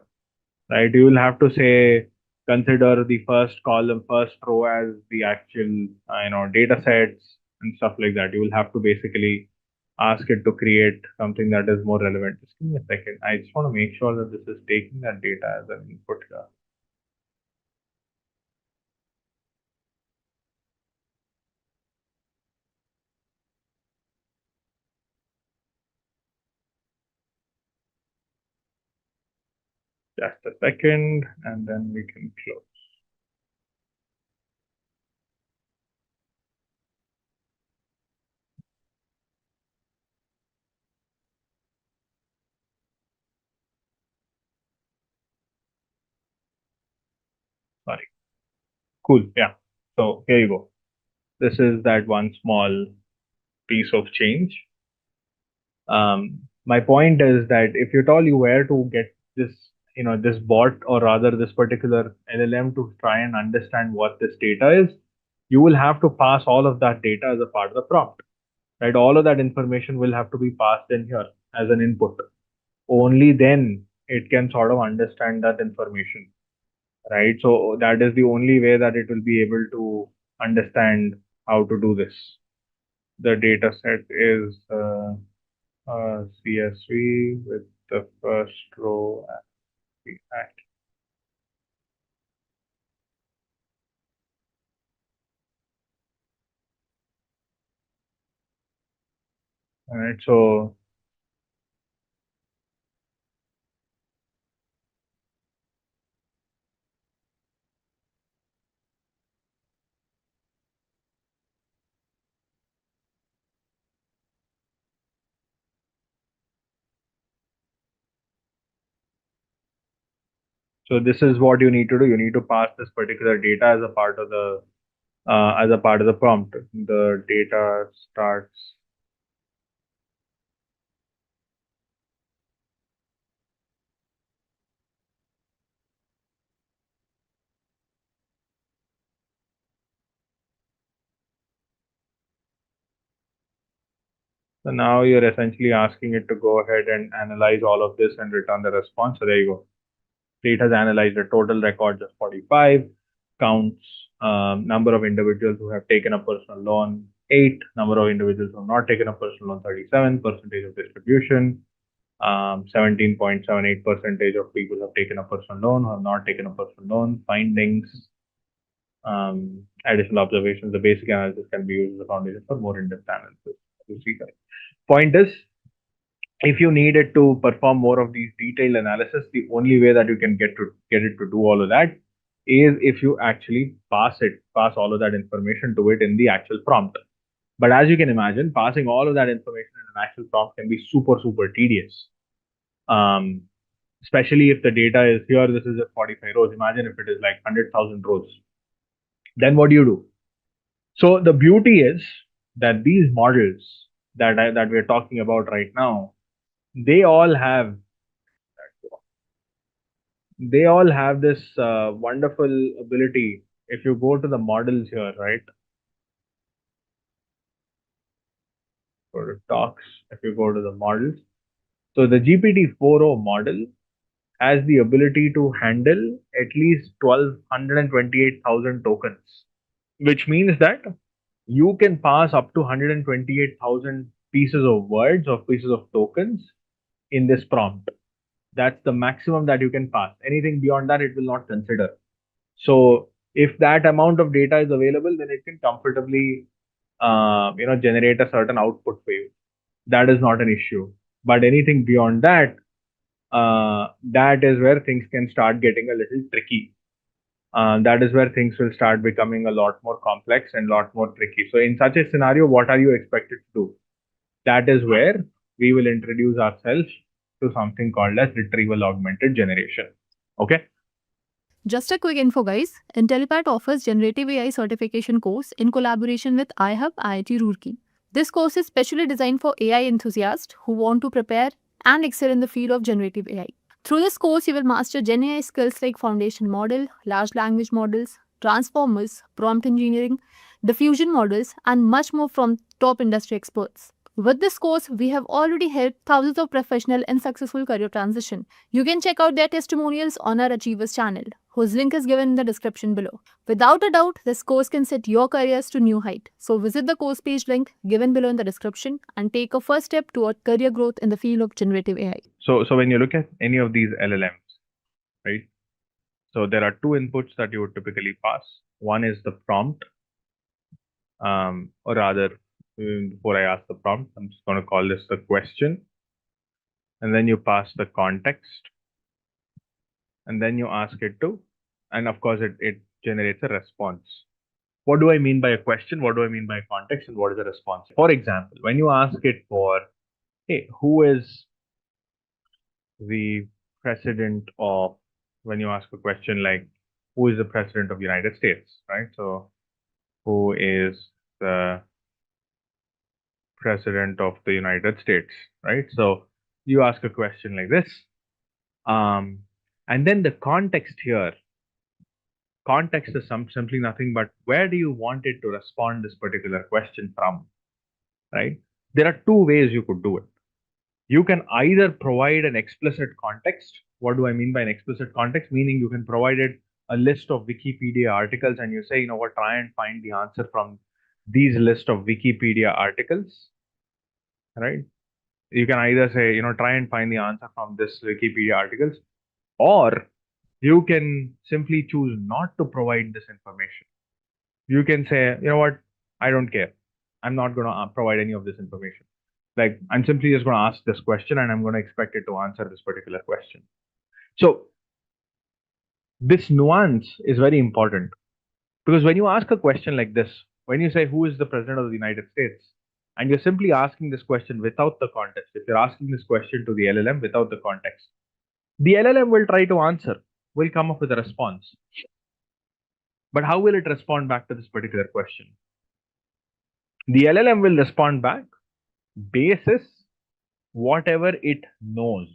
right? You will have to say, consider the first column, first row as the actual, data sets and stuff like that. You will have to basically ask it to create something that is more relevant. Just give me a second. I just want to make sure that this is taking that data as an input here. Just a second, and then we can close. Sorry. Cool. Yeah. So here you go. This is that one small piece of change. My point is that if you told you where to get this, this bot, or rather this particular LLM, to try and understand what this data is, you will have to pass all of that data as a part of the prompt, right? All of that information will have to be passed in here as an input. Only then it can sort of understand that information, right? So that is the only way that it will be able to understand how to do this. The data set is CSV with the first row as the act. All right, so this is what you need to do. You need to pass this particular data as a part of the prompt. The data starts. So now you're essentially asking it to go ahead and analyze all of this and return the response. So there you go. It has analyzed a total records of 45, counts number of individuals who have taken a personal loan, 8, number of individuals who have not taken a personal loan, 37, percentage of distribution, 17.78% of people who have taken a personal loan, who have not taken a personal loan, findings, additional observations. The basic analysis can be used as a foundation for more in-depth analysis. You see that. Point is, if you needed to perform more of these detailed analysis, the only way that you can get it to do all of that is if you actually pass all of that information to it in the actual prompt. But as you can imagine, passing all of that information in an actual prompt can be super, super tedious. Especially if the data is here, this is just 45 rows. Imagine if it is like 100,000 rows. Then what do you do? So the beauty is that these models that we're talking about right now, they all have this wonderful ability. If you go to the models here, right? Go to talks. If you go to the models, so the GPT-4o model has the ability to handle at least 128,000 tokens, which means that you can pass up to 128,000 pieces of words or pieces of tokens in this prompt. That's the maximum that you can pass. Anything beyond that, it will not consider. So if that amount of data is available, then it can comfortably, generate a certain output for you. That is not an issue. But anything beyond that, that is where things can start getting a little tricky. That is where things will start becoming a lot more complex and a lot more tricky. So in such a scenario, what are you expected to do? That is where we will introduce ourselves to something called as Retrieval Augmented Generation. Okay. Just a quick info, guys. Intellipaat offers Generative AI certification course in collaboration with iHub IIT Roorkee. This course is specially designed for AI enthusiasts who want to prepare and excel in the field of generative AI. Through this course, you will master Gen AI skills like foundation model, large language models, transformers, prompt engineering, diffusion models, and much more from top industry experts. With this course, we have already helped thousands of professionals in successful career transition. You can check out their testimonials on our Achievers channel, whose link is given in the description below. Without a doubt, this course can set your careers to new height. So visit the course page link given below in the description and take a first step toward career growth in the field of generative AI. So when you look at any of these LLMs, right? So there are two inputs that you would typically pass. One is the prompt, or rather, before I ask the prompt, I'm just going to call this the question. And then you pass the context. And then you ask it to, and of course, it generates a response. What do I mean by a question? What do I mean by context? And what is the response? For example, when you ask it for, hey, who is the president of, when you ask a question like, who is the president of the United States, right? So who is the president of the United States, right? So you ask a question like this. And then the context here, context is simply nothing but where do you want it to respond this particular question from, right? There are two ways you could do it. You can either provide an explicit context. What do I mean by an explicit context? Meaning you can provide it a list of Wikipedia articles and you say, you know what, try and find the answer from these list of Wikipedia articles, right? You can either say, you know, try and find the answer from this Wikipedia articles, or you can simply choose not to provide this information. You can say, you know what, I don't care. I'm not going to provide any of this information. Like, I'm simply just going to ask this question and I'm going to expect it to answer this particular question. So this nuance is very important, because when you ask a question like this, when you say, who is the president of the United States, and you're simply asking this question without the context, if you're asking this question to the LLM without the context, the LLM will try to answer, will come up with a response. But how will it respond back to this particular question? The LLM will respond back basis whatever it knows,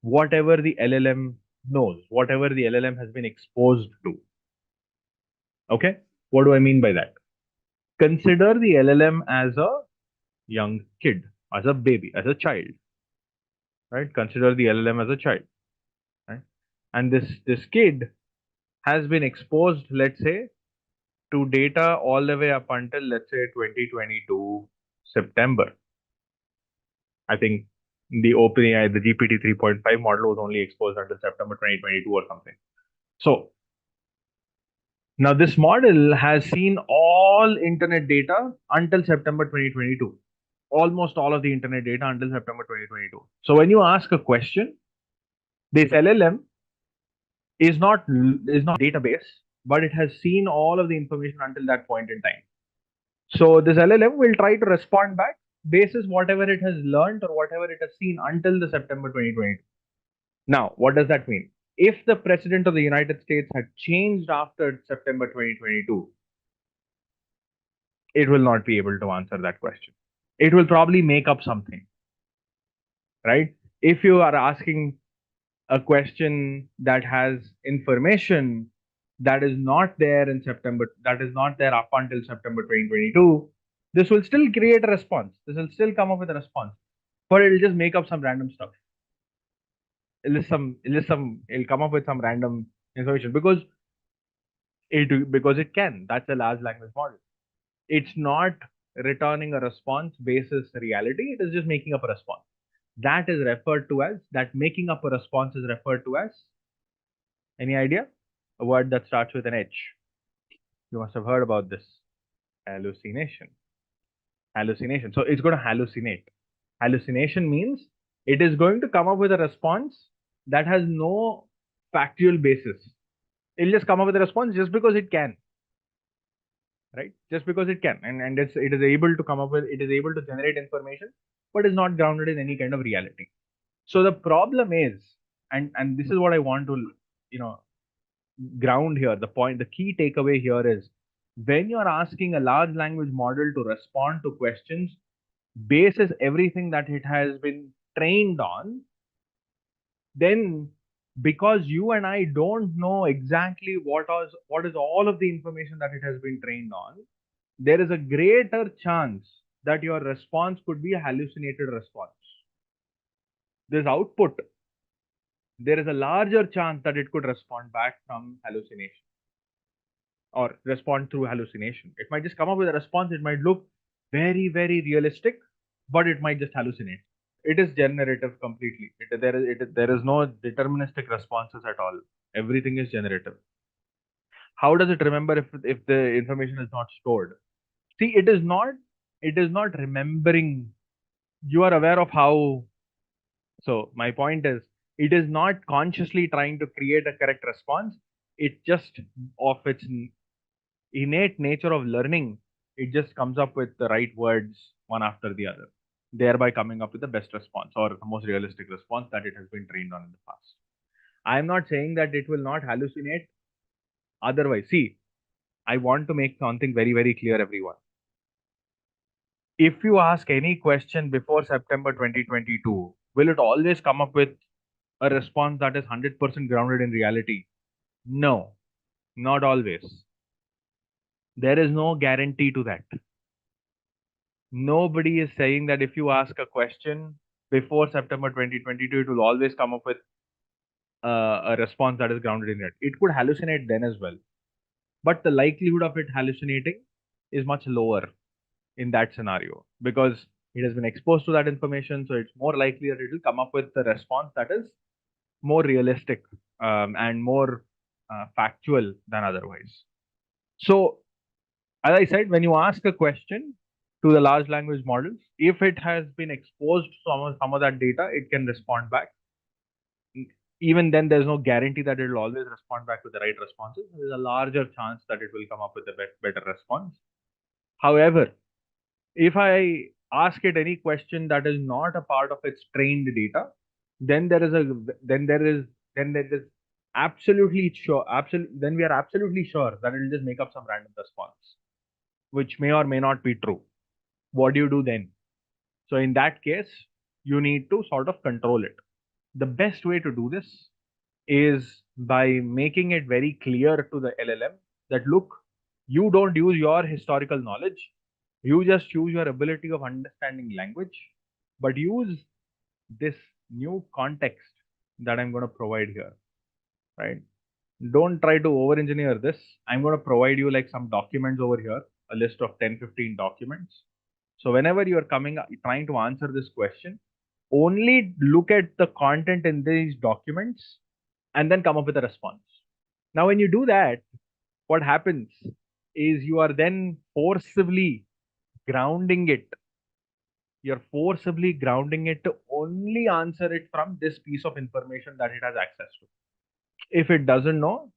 whatever the LLM knows, whatever the LLM has been exposed to. Okay, what do I mean by that? Consider the LLM as a young kid, as a baby, as a child, right? Consider the LLM as a child, right? And this kid has been exposed, let's say, to data all the way up until, let's say, 2022 September. I think the OpenAI, the GPT 3.5 model was only exposed until September 2022 or something. So now this model has seen all internet data until September 2022. Almost all of the internet data until September 2022. So when you ask a question, this LLM is not database, but it has seen all of the information until that point in time. So this LLM will try to respond back basis whatever it has learned or whatever it has seen until the September 2022. Now, what does that mean? If the president of the United States had changed after September 2022, it will not be able to answer that question. It will probably make up something, right? If you are asking a question that has information that is not there in September, that is not there up until September 2022, this will still create a response. This will still come up with a response, but it'll just make up some random stuff. It'll come up with some random information because it can. That's a large language model. It's not returning a response basis reality. It is just making up a response. That is referred to as, that making up a response is referred to as, any idea? A word that starts with an H. You must have heard about this. Hallucination. Hallucination. So it's going to hallucinate. Hallucination means it is going to come up with a response that has no factual basis. It'll just come up with a response just because it can. Right? Just because it can. And it is able to come up with, it is able to generate information, but is not grounded in any kind of reality. So the problem is, and this is what I want to, ground here. The key takeaway here is, when you're asking a large language model to respond to questions, bases everything that it has been trained on, then because you and I don't know exactly what is all of the information that it has been trained on, there is a greater chance that your response could be a hallucinated response. This output, there is a larger chance that it could respond back from hallucination or respond through hallucination. It might just come up with a response. It might look very, very realistic, but it might just hallucinate. It is generative completely. There is no deterministic responses at all. Everything is generative. How does it remember if the information is not stored? See, it is not remembering. You are aware of how. So my point is, it is not consciously trying to create a correct response. It just, of its innate nature of learning, it just comes up with the right words one after the other, thereby coming up with the best response or the most realistic response that it has been trained on in the past. I am not saying that it will not hallucinate otherwise. See, I want to make something very, very clear, everyone. If you ask any question before September 2022, will it always come up with a response that is 100% grounded in reality? No, not always. There is no guarantee to that. Nobody is saying that if you ask a question before September 2022, it will always come up with a response that is grounded in it. It could hallucinate then as well. But the likelihood of it hallucinating is much lower in that scenario because it has been exposed to that information. So it's more likely that it will come up with a response that is more realistic and more factual than otherwise. So, as I said, when you ask a question to the large language models. If it has been exposed to some of that data, it can respond back. Even then, there's no guarantee that it will always respond back with the right responses. There's a larger chance that it will come up with a better response. However, if I ask it any question that is not a part of its trained data, then there is absolutely sure, then we are absolutely sure that it will just make up some random response, which may or may not be true. What do you do then? So in that case, you need to sort of control it. The best way to do this is by making it very clear to the LLM that, look, you don't use your historical knowledge, you just use your ability of understanding language, but use this new context that I'm going to provide here, right? Don't try to over engineer this. I'm going to provide you like some documents over here, a list of 10-15 documents. So whenever you're trying to answer this question, only look at the content in these documents and then come up with a response. Now, when you do that, what happens is you are then forcibly grounding it. You're forcibly grounding it to only answer it from this piece of information that it has access to. If it doesn't know,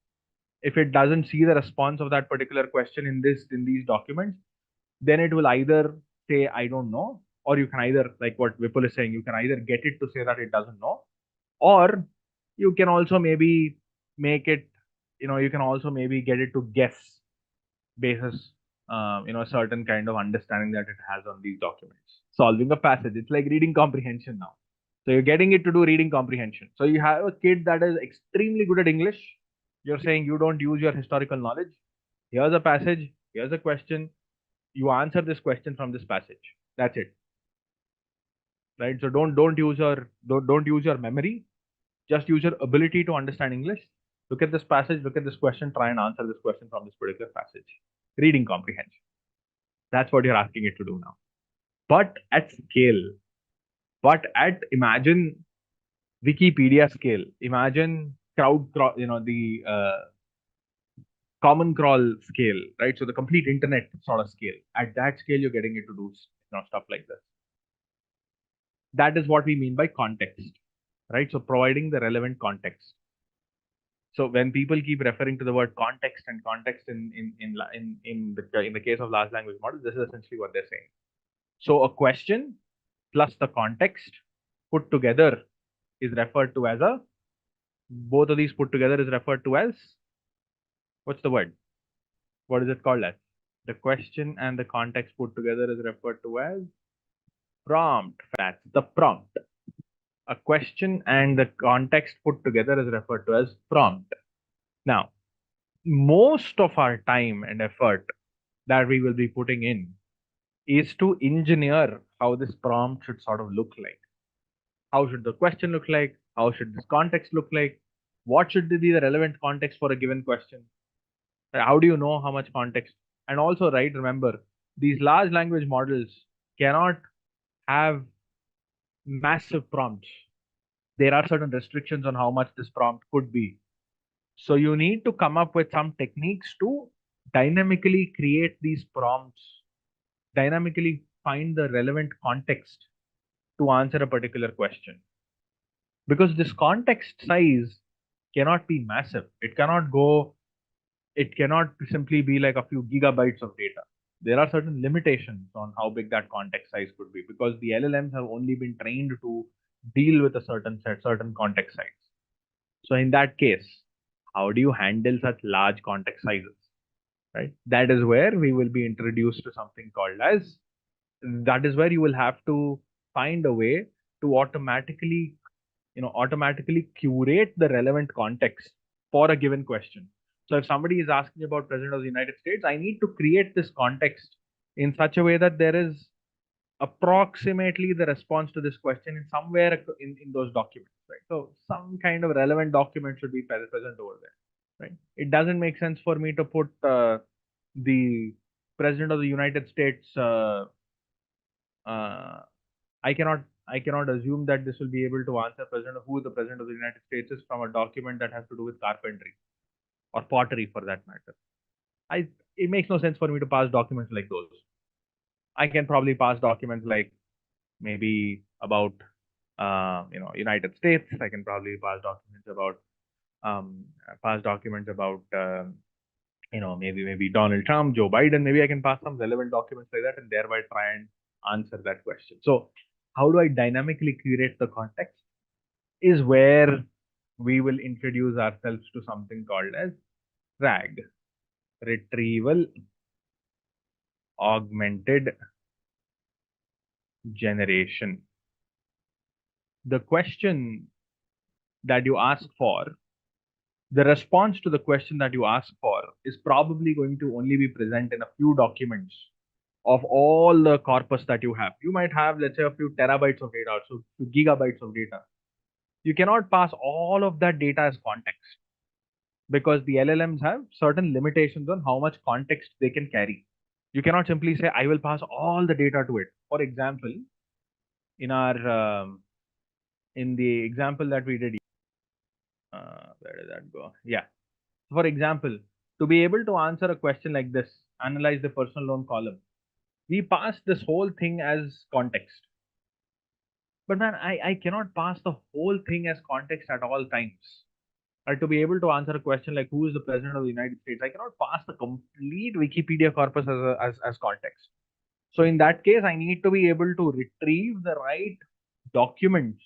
if it doesn't see the response of that particular question in these documents, then it will either say I don't know, or you can either, like what Vipul is saying, you can either get it to say that it doesn't know, or you can also maybe make it, you can also maybe get it to guess basis a certain kind of understanding that it has on these documents. Solving a passage, it's like reading comprehension now. So you're getting it to do reading comprehension. So you have a kid that is extremely good at English. You're saying you don't use your historical knowledge. Here's a passage, here's a question. You answer this question from this passage. That's it. Right? So don't use your memory. Just use your ability to understand English. Look at this passage, look at this question, try and answer this question from this particular passage. Reading comprehension. That's what you're asking it to do now. But at scale. But at, imagine Wikipedia scale. Imagine the common crawl scale, right? So the complete internet sort of scale. At that scale, you're getting it to do stuff like this. That is what we mean by context, right? So providing the relevant context. So when people keep referring to the word context and context in the case of large language models, this is essentially what they're saying. So a question plus the context put together is referred to as both of these put together is referred to as, what's the word? What is it called as? The question and the context put together is referred to as prompt. That's the prompt. A question and the context put together is referred to as prompt. Now, most of our time and effort that we will be putting in is to engineer how this prompt should sort of look like. How should the question look like? How should this context look like? What should be the relevant context for a given question? How do you know how much context? And also, right, remember, these large language models cannot have massive prompts. There are certain restrictions on how much this prompt could be. So you need to come up with some techniques to dynamically create these prompts, dynamically find the relevant context to answer a particular question. Because this context size cannot be massive. It cannot simply be like a few gigabytes of data. There are certain limitations on how big that context size could be, because the LLMs have only been trained to deal with a certain context size. So in that case, how do you handle such large context sizes? Right? That is where we will be introduced to something called as, that is where you will have to find a way to automatically curate the relevant context for a given question. So if somebody is asking about President of the United States, I need to create this context in such a way that there is approximately the response to this question in somewhere in those documents, right? So some kind of relevant document should be present over there, right? It doesn't make sense for me to put the President of the United States. I cannot assume that this will be able to answer who the President of the United States is from a document that has to do with carpentry or pottery, for that matter. It makes no sense for me to pass documents like those. I can probably pass documents like maybe about United States. I can probably pass documents about maybe Donald Trump, Joe Biden. Maybe I can pass some relevant documents like that and thereby try and answer that question. So how do I dynamically curate the context is where we will introduce ourselves to something called as RAG, Retrieval Augmented Generation. The question that you ask for, the response to the question that you ask for is probably going to only be present in a few documents of all the corpus that you have. You might have, let's say, a few terabytes of data, so few gigabytes of data. You cannot pass all of that data as context because the LLMs have certain limitations on how much context they can carry. You cannot simply say, I will pass all the data to it. For example, in our in the example that we did, where did that go? Yeah. For example, to be able to answer a question like this, analyze the personal loan column, we pass this whole thing as context. But man, I cannot pass the whole thing as context at all times. Or to be able to answer a question like who is the president of the United States, I cannot pass the complete Wikipedia corpus as context. So in that case, I need to be able to retrieve the right documents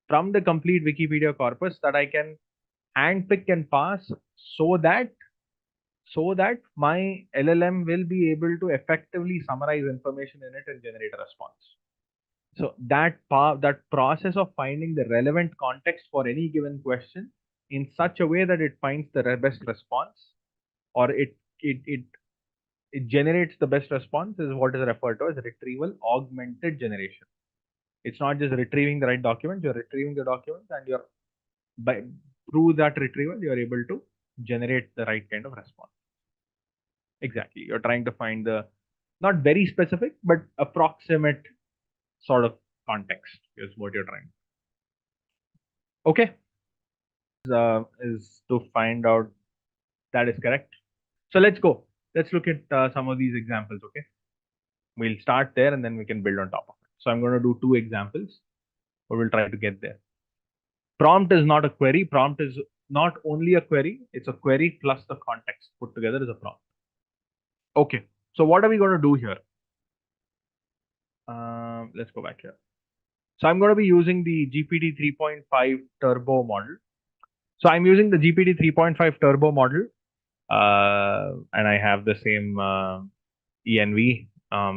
from the complete Wikipedia corpus that I can handpick and pass so that my LLM will be able to effectively summarize information in it and generate a response. So that process of finding the relevant context for any given question in such a way that it finds the best response, or it generates the best response, is what is referred to as retrieval augmented generation. It's not just retrieving the right document, you're retrieving the documents and through that retrieval, you're able to generate the right kind of response. Exactly. You're trying to find the not very specific, but approximate sort of context is what you're trying. Okay. Is to find out that is correct. So let's go. Let's look at some of these examples. Okay. We'll start there and then we can build on top of it. So I'm going to do 2 examples, but we'll try to get there. Prompt is not a query. Prompt is not only a query, it's a query plus the context put together is a prompt. Okay. So what are we going to do here? Let's go back here. So I'm going to be using the GPT 3.5 turbo model. So I'm using the GPT 3.5 turbo model, and I have the same ENV.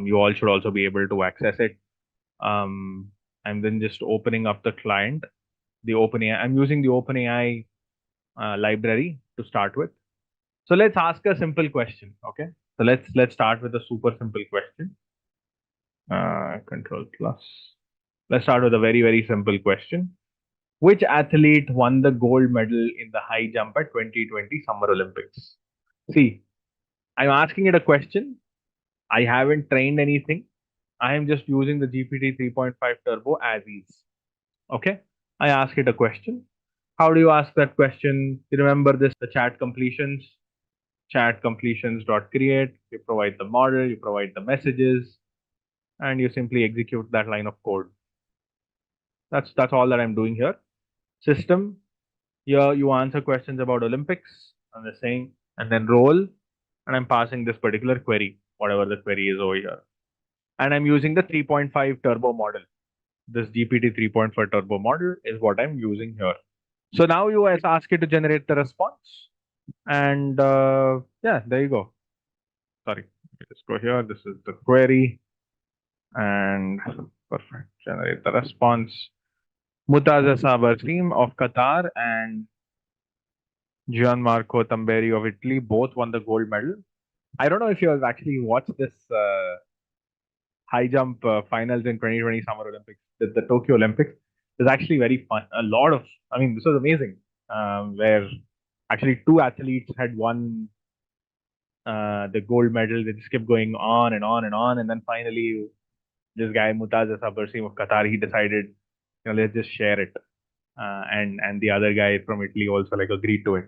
You all should also be able to access it. I'm then just opening up the client, the OpenAI. I'm using the OpenAI library to start with. So let's ask a simple question. Okay. So let's start with a super simple question. Control plus. Let's start with a very, very simple question. Which athlete won the gold medal in the high jump at 2020 Summer Olympics? See, I'm asking it a question. I haven't trained anything. I am just using the GPT 3.5 Turbo as is. Okay. I ask it a question. How do you ask that question? You remember this, the chat completions, chat completions.create. You provide the model, you provide the messages, and you simply execute that line of code. That's all that I'm doing here. System, here you answer questions about Olympics and the saying, and then role, and I'm passing this particular query, whatever the query is over here. And I'm using the 3.5 turbo model. This GPT 3.5 turbo model is what I'm using here. So now you ask it to generate the response. And yeah, there you go. Sorry, let's go here. This is the query. And perfect. Generate the response. Mutaza Sabar team of Qatar and Gianmarco Tamberi of Italy both won the gold medal. I don't know if you have actually watched this high jump finals in 2020 Summer Olympics, the Tokyo Olympics. It was actually very fun. This was amazing. Where actually 2 athletes had won the gold medal. They just kept going on and on and on. And then finally, this guy, Mutaza Sabarsim of Qatar, he decided, let's just share it. And the other guy from Italy also agreed to it.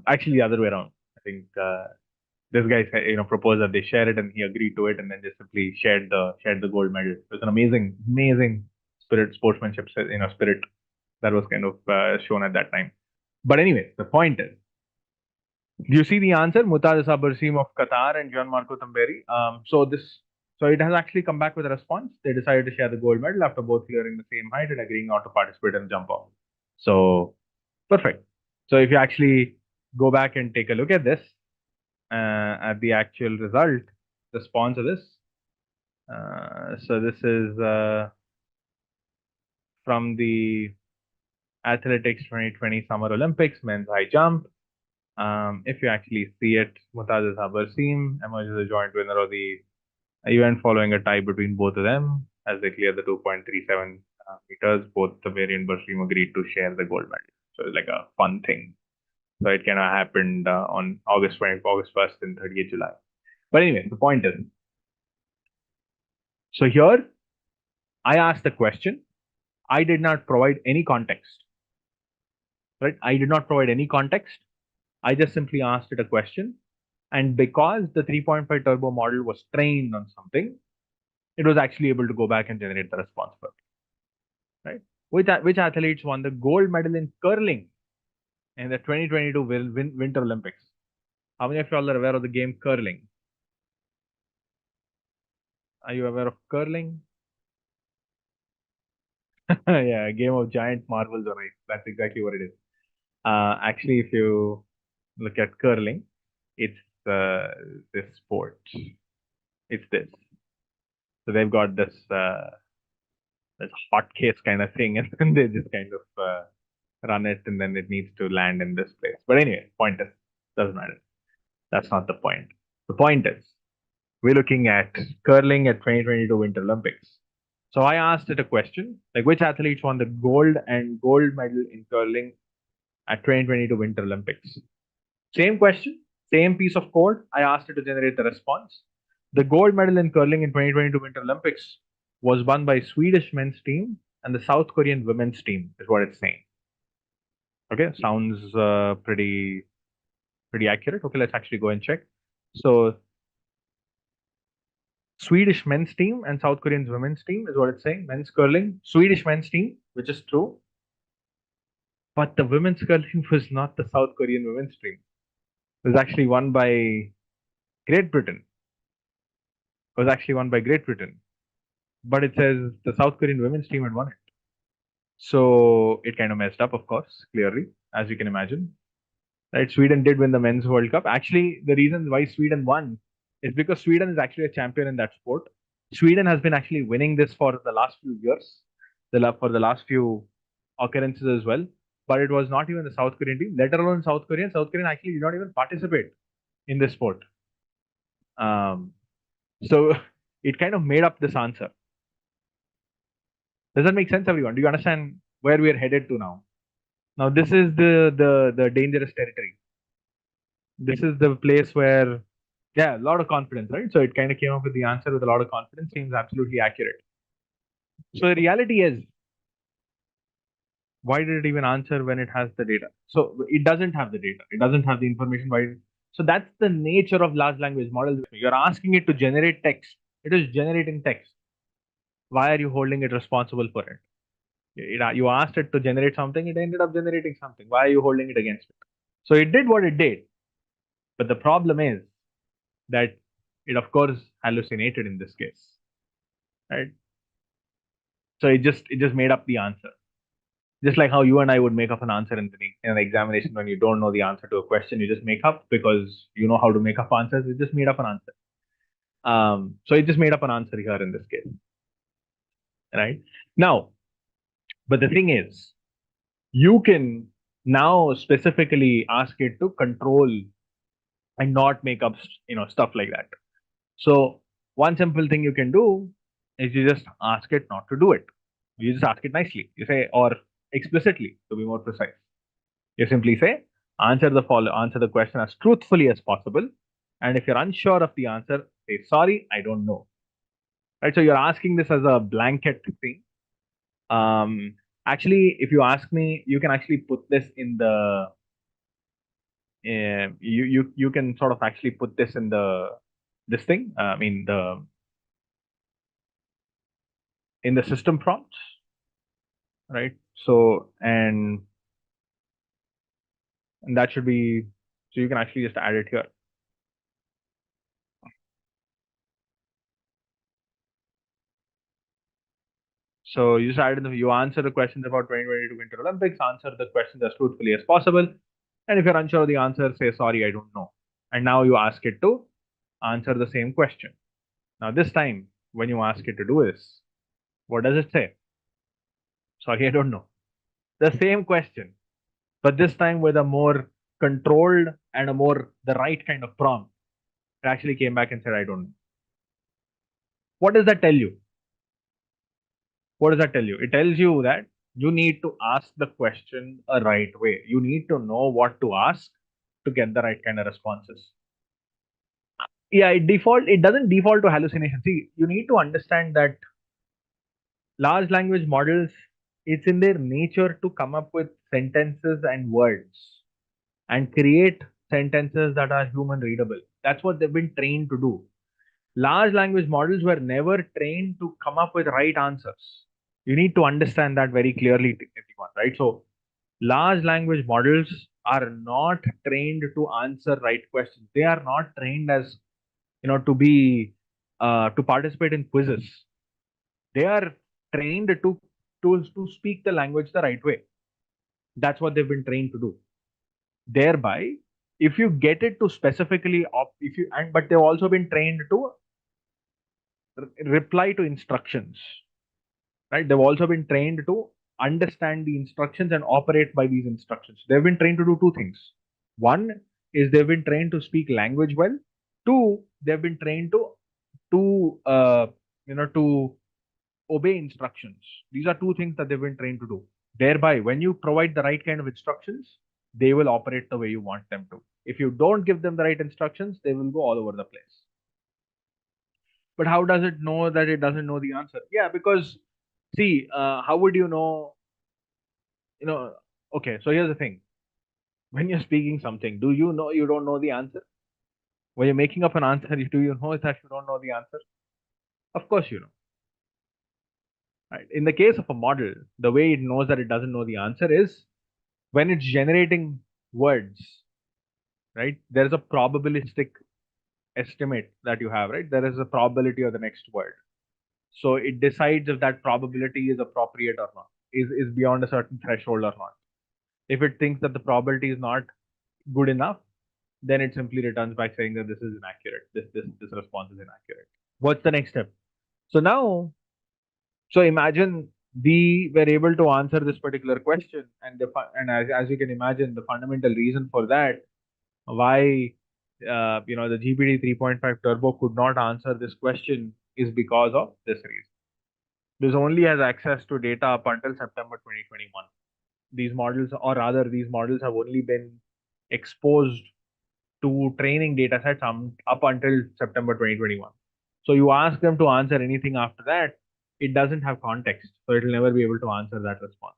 Actually, the other way around. I think this guy said, proposed that they share it, and he agreed to it, and then just simply shared the gold medal. It was an amazing sportsmanship, spirit that was kind of shown at that time. But anyway, the point is, do you see the answer? Mutaz Abarsim of Qatar and Gianmarco Tamberi. So it has actually come back with a response. They decided to share the gold medal after both clearing the same height and agreeing not to participate and jump off. So perfect. So if you actually go back and take a look at this, at the actual result, response to this. So this is from the Athletics 2020 Summer Olympics men's high jump. If you actually see it, Mutaz Abarsim emerges as a joint winner of the event following a tie between both of them as they cleared the 2.37 meters. Both Tamberi and Barsim agreed to share the gold medal. So it's like a fun thing. So it kind of happened on August 1st and 30th July. But anyway, the point is, so here I asked the question. I did not provide any context. Right? I did not provide any context. I just simply asked it a question. And because the 3.5 turbo model was trained on something, it was actually able to go back and generate the response for it. Right? Which athletes won the gold medal in curling in the 2022 Winter Olympics? How many of you all are aware of the game curling? Are you aware of curling? Yeah, a game of giant marbles on ice. That's exactly what it is. Actually, if you look at curling, it's this sport. It's this. So they've got this hot case kind of thing, and then they just kind of run it, and then it needs to land in this place. But anyway, point is, doesn't matter. That's not the point. The point is, we're looking at curling at 2022 Winter Olympics. So I asked it a question, like which athletes won the gold medal in curling at 2022 Winter Olympics? Same question, same piece of code. I asked it to generate the response. The gold medal in curling in 2022 Winter Olympics was won by Swedish men's team and the South Korean women's team, is what it's saying. Okay, sounds pretty accurate. Okay, let's actually go and check. So Swedish men's team and South Korean women's team is what it's saying. Men's curling, Swedish men's team, which is true. But the women's curling was not the South Korean women's team. It was actually won by Great Britain. But it says the South Korean women's team had won it. So it kind of messed up, of course, clearly, as you can imagine. Right? Sweden did win the men's World Cup. Actually, the reason why Sweden won is because Sweden is actually a champion in that sport. Sweden has been actually winning this for the last few years, for the last few occurrences as well. But it was not even the South Korean team, let alone South Korean. South Korean actually did not even participate in this sport. So it kind of made up this answer. Does that make sense, everyone? Do you understand where we are headed to now? Now, this is the dangerous territory. This is the place where, yeah, a lot of confidence, right? So it kind of came up with the answer with a lot of confidence, seems absolutely accurate. So the reality is, why did it even answer when it has the data? So it doesn't have the data. It doesn't have the information. So that's the nature of large language models. You're asking it to generate text. It is generating text. Why are you holding it responsible for it? You asked it to generate something. It ended up generating something. Why are you holding it against it? So it did what it did. But the problem is that it, of course, hallucinated in this case. Right? So it just made up the answer. Just like how you and I would make up an answer in an examination when you don't know the answer to a question, you just make up because you know how to make up answers. You just made up an answer. So it just made up an answer here in this case. Right? Now, but the thing is, you can now specifically ask it to control and not make up, stuff like that. So one simple thing you can do is you just ask it not to do it. You just ask it nicely. You say, or explicitly, to be more precise. You simply say, answer the question as truthfully as possible. And if you're unsure of the answer, say, sorry, I don't know. Right? So you're asking this as a blanket thing. Actually, if you ask me, you can actually put this in the you can sort of actually put this in this thing. I mean in the system prompts, right? So and that should be, so you can actually just add it here. So you just add in you answer the questions about 2022 Winter Olympics, answer the questions as truthfully as possible. And if you're unsure of the answer, say, sorry, I don't know. And now you ask it to answer the same question. Now this time, when you ask it to do this, what does it say? Sorry, I don't know. The same question, but this time with a more controlled and the right kind of prompt. It actually came back and said, I don't know. What does that tell you? What does that tell you? It tells you that you need to ask the question a right way. You need to know what to ask to get the right kind of responses. Yeah, it doesn't default to hallucination. See, you need to understand that large language models, it's in their nature to come up with sentences and words and create sentences that are human readable. That's what they've been trained to do. Large language models were never trained to come up with right answers. You need to understand that very clearly, everyone, right? So large language models are not trained to answer right questions. They are not trained as, to be to participate in quizzes. They are trained to speak the language the right way. That's what they've been trained to do. Thereby, if you get it to specifically but they've also been trained to reply to instructions, right? They've also been trained to understand the instructions and operate by these instructions. They've been trained to do two things. One is they've been trained to speak language well. Two, they've been trained to obey instructions. These are two things that they've been trained to do. Thereby, when you provide the right kind of instructions, they will operate the way you want them to. If you don't give them the right instructions, they will go all over the place. But how does it know that it doesn't know the answer? Yeah, because see, how would you know? Okay, so here's the thing. When you're speaking something, do you know you don't know the answer? When you're making up an answer, do you know that you don't know the answer? Of course you know. Right? In the case of a model, the way it knows that it doesn't know the answer is when it's generating words, right? There's a probabilistic estimate that you have, right? There is a probability of the next word. So it decides if that probability is appropriate or not, is beyond a certain threshold or not. If it thinks that the probability is not good enough, then it simply returns back saying that this is inaccurate. This response is inaccurate. What's the next step? So imagine we were able to answer this particular question, and as you can imagine, the fundamental reason for that, why the GPT 3.5 Turbo could not answer this question, is because of this reason. This only has access to data up until September 2021. These models, or rather, these models have only been exposed to training data sets up until September 2021. So you ask them to answer anything after that, it doesn't have context. So it will never be able to answer that response.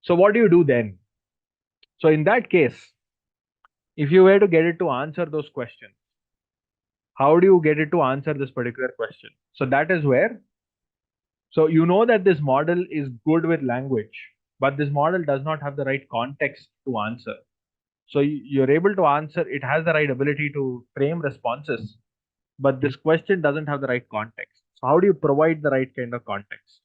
So what do you do then? So in that case, if you were to get it to answer those questions, how do you get it to answer this particular question? So that is where, so you know that this model is good with language, but this model does not have the right context to answer. So you're able to answer, it has the right ability to frame responses, but this question doesn't have the right context. So how do you provide the right kind of context?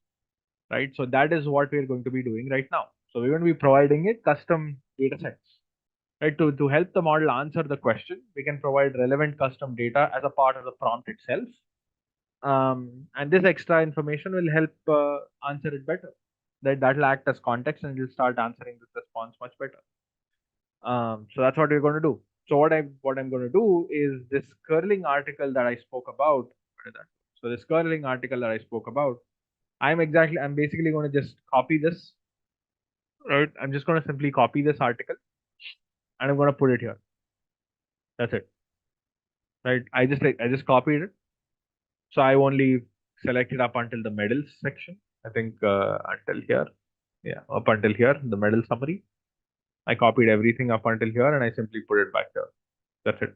Right? So that is what we're going to be doing right now. So we're going to be providing it custom data sets. Right? To help the model answer the question, we can provide relevant custom data as a part of the prompt itself. And this extra information will help answer it better. That will act as context and it will start answering this response much better. So that's what we're going to do. So what I'm going to do is this curling article that I spoke about. So this curling article that I spoke about, I'm basically going to just copy this. Right? I'm just going to simply copy this article and I'm going to put it here. That's it. Right? I just copied it. So I only selected up until the medals section. I think until here. Yeah, up until here, the medal summary. I copied everything up until here and I simply put it back here. That's it.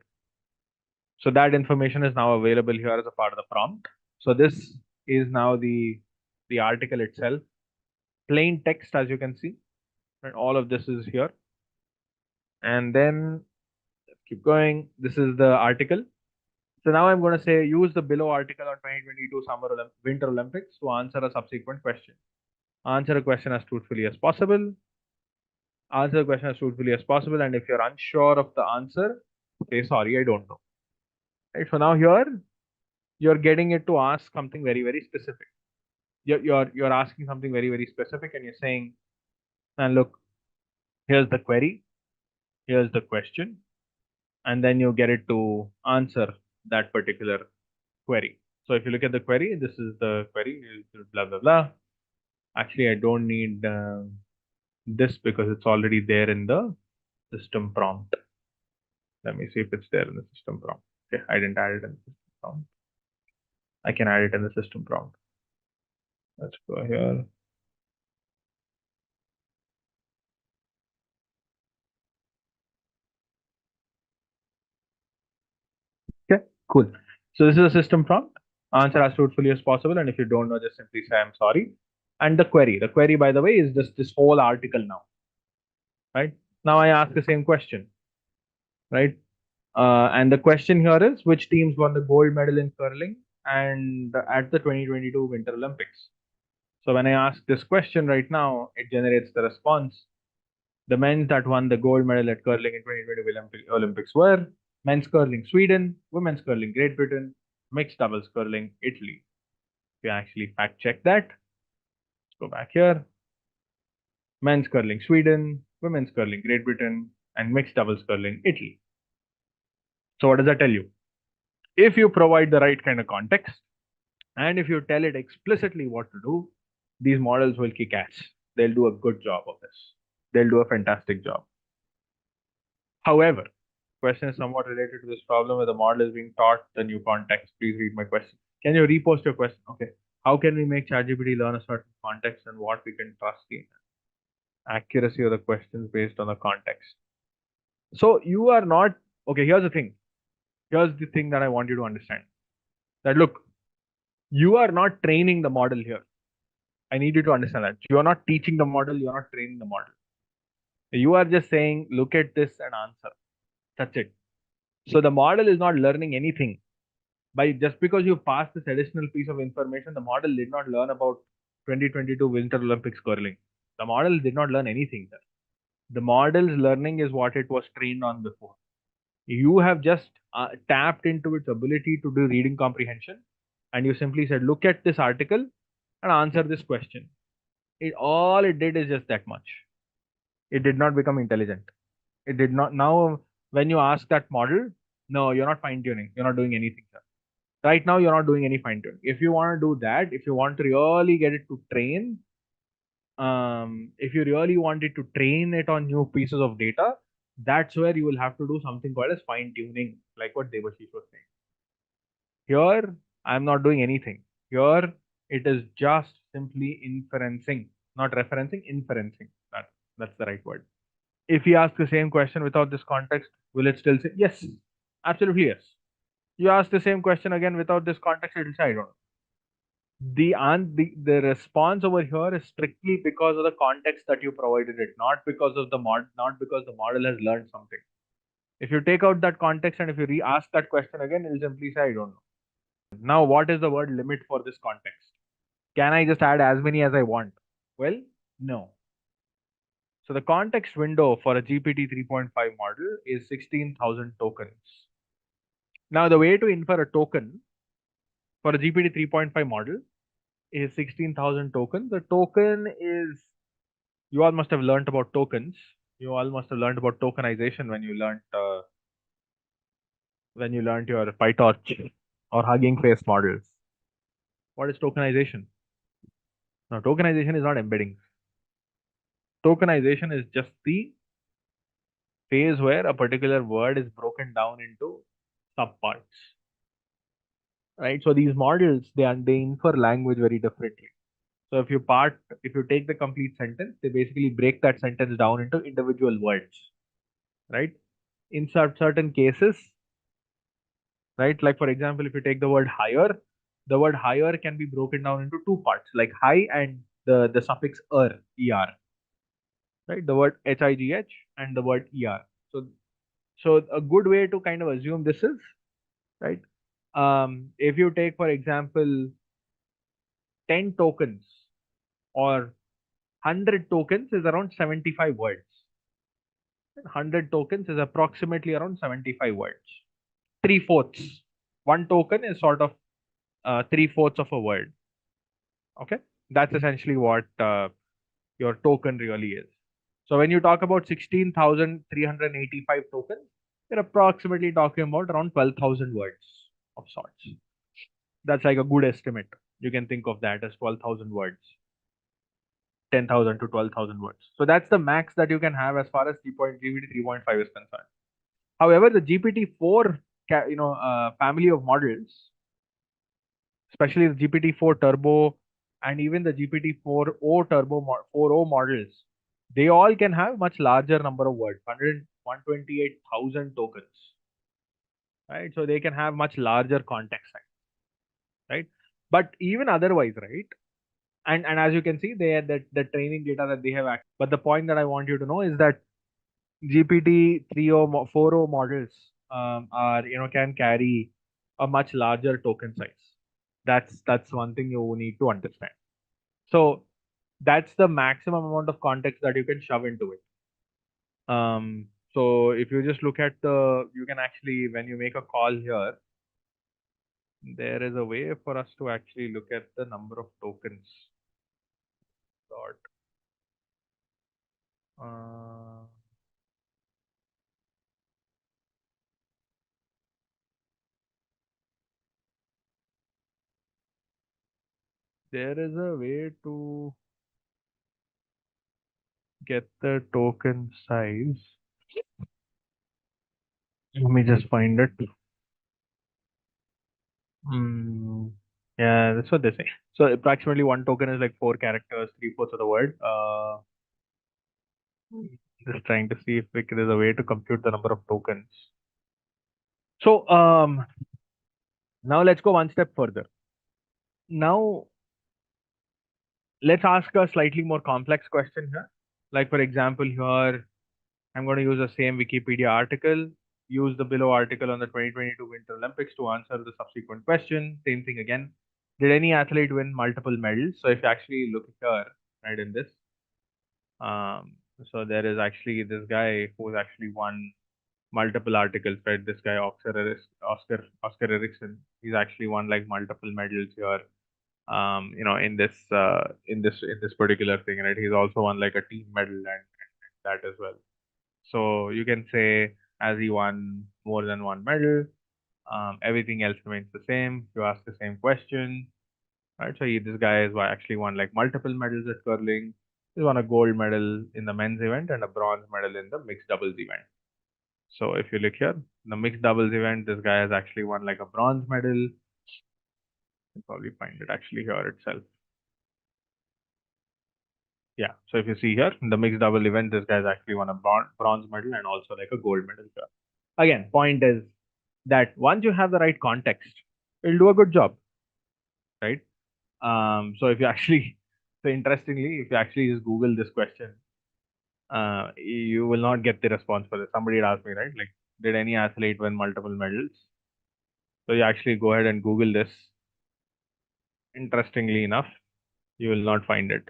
So that information is now available here as a part of the prompt. So this is now the article itself, plain text, as you can see, and all of this is here. And then keep going. This is the article. So now I'm going to say use the below article on 2022 Winter Olympics to answer a subsequent question. Answer a question as truthfully as possible. Answer the question as truthfully as possible. And if you're unsure of the answer, say sorry, I don't know. Right. So now here you're getting it to ask something very, very specific. You're asking something very, very specific, and you're saying, and look, here's the query, here's the question, and then you get it to answer that particular query. So if you look at the query, this is the query, blah blah blah. Actually, I don't need this because it's already there in the system prompt. Let me see if it's there in the system prompt. Okay, I didn't add it in the system prompt. I can add it in the system prompt. Let's go here. Okay, cool. So this is a system prompt. Answer as truthfully as possible. And if you don't know, just simply say I'm sorry. And the query, by the way, is just this whole article now. Right? Now I ask the same question. Right? And the question here is which teams won the gold medal in curling and at the 2022 Winter Olympics? So when I ask this question right now, it generates the response. The men that won the gold medal at curling in 2022 Olympics were men's curling Sweden, women's curling Great Britain, mixed doubles curling Italy. If you actually fact check that, let's go back here. Men's curling Sweden, women's curling Great Britain, and mixed doubles curling Italy. So what does that tell you? If you provide the right kind of context, and if you tell it explicitly what to do, these models will kick ass. They'll do a good job of this. They'll do a fantastic job. However, question is somewhat related to this problem where the model is being taught the new context. Please read my question. Can you repost your question? Okay. How can we make ChatGPT learn a certain context and what we can trust the accuracy of the questions based on the context? So you are not, okay, here's the thing. Here's the thing that I want you to understand. That look, you are not training the model here. I need you to understand that. You are not teaching the model, you are not training the model. You are just saying, look at this and answer. That's it. So the model is not learning anything. By just because you passed this additional piece of information, the model did not learn about 2022 Winter Olympics curling. The model did not learn anything there. The model's learning is what it was trained on before. You have just tapped into its ability to do reading comprehension, and you simply said, look at this article and answer this question. All it did is just that much. It did not become intelligent. It did not. Now, when you ask that model, no, you're not fine tuning. You're not doing anything here. Right now, you're not doing any fine tuning. If you want to do that, if you want to really get it to train, if you really wanted to train it on new pieces of data, that's where you will have to do something called as fine tuning, like what Devashish was saying. Here, I'm not doing anything. Here, it is just simply inferencing, not referencing, inferencing. That's the right word. If you ask the same question without this context, will it still say yes? Absolutely yes. You ask the same question again without this context, it will say I don't know. The response over here is strictly because of the context that you provided it, not because of the not because the model has learned something. If you take out that context and if you re-ask that question again, it will simply say I don't know. Now, what is the word limit for this context? Can I just add as many as I want? Well, no. So the context window for a GPT 3.5 model is 16,000 tokens. Now, the way to infer a token for a GPT 3.5 model is 16,000 tokens. The token is, you all must have learned about tokens. You all must have learned about tokenization when you learned your PyTorch or Hugging Face models. What is tokenization? Now, tokenization is not embedding. Tokenization is just the phase where a particular word is broken down into subparts. Right? So these models, they infer language very differently. So if you take the complete sentence, they basically break that sentence down into individual words, right? In certain cases, right? Like for example, if you take the word higher can be broken down into two parts, like high and the suffix er, right? The word high and the word er. So a good way to kind of assume this is, right? If you take for example 10 tokens or 100 tokens is around 75 words. 100 tokens is approximately around 75 words. 3/4. One token is sort of 3/4 of a word. Okay, that's essentially what your token really is. So when you talk about 16,385 tokens, you're approximately talking about around 12,000 words of sorts. That's like a good estimate. You can think of that as 12,000 words, 10,000 to 12,000 words. So that's the max that you can have as far as GPT 3.5 is concerned. However, the GPT-4 family of models, especially the GPT-4 Turbo and even the GPT-4o Turbo 4o models, they all can have much larger number of words, 128,000 tokens, right? So they can have much larger context size, right? But even otherwise, right? And as you can see, they had that the training data that they have. But the point that I want you to know is that GPT 3.0 4.0 models are can carry a much larger token size. That's one thing you need to understand. So that's the maximum amount of context that you can shove into it. So if you just look at you can actually, when you make a call here, there is a way for us to actually look at the number of tokens. Dot. There is a way to get the token size. Let me just find it. Yeah, that's what they say. So approximately one token is like 4 characters, 3/4 of the word. Just trying to see if there's a way to compute the number of tokens. So now let's go one step further. Now let's ask a slightly more complex question here. Like for example, here I'm going to use the same Wikipedia article, use the below article on the 2022 Winter Olympics to answer the subsequent question. Same thing again. Did any athlete win multiple medals? So if you actually look here, right in this, so there is actually this guy who's actually won multiple articles, right? This guy Oscar Erickson, he's actually won like multiple medals here. In this particular thing, right? He's also won like a team medal and that as well. So you can say as he won more than one medal, everything else remains the same. You ask the same question, right? So this guy has actually won like multiple medals at curling. He won a gold medal in the men's event and a bronze medal in the mixed doubles event. So if you look here, the mixed doubles event, this guy has actually won like a bronze medal. You can probably find it actually here itself. Yeah. So if you see here, in the mixed double event, this guy's actually won a bronze medal and also like a gold medal here. Again, point is that once you have the right context, it'll do a good job, right? So if you actually, so interestingly, if you actually just Google this question, you will not get the response for this. Somebody had asked me, right? Like, did any athlete win multiple medals? So you actually go ahead and Google this. Interestingly enough, you will not find it.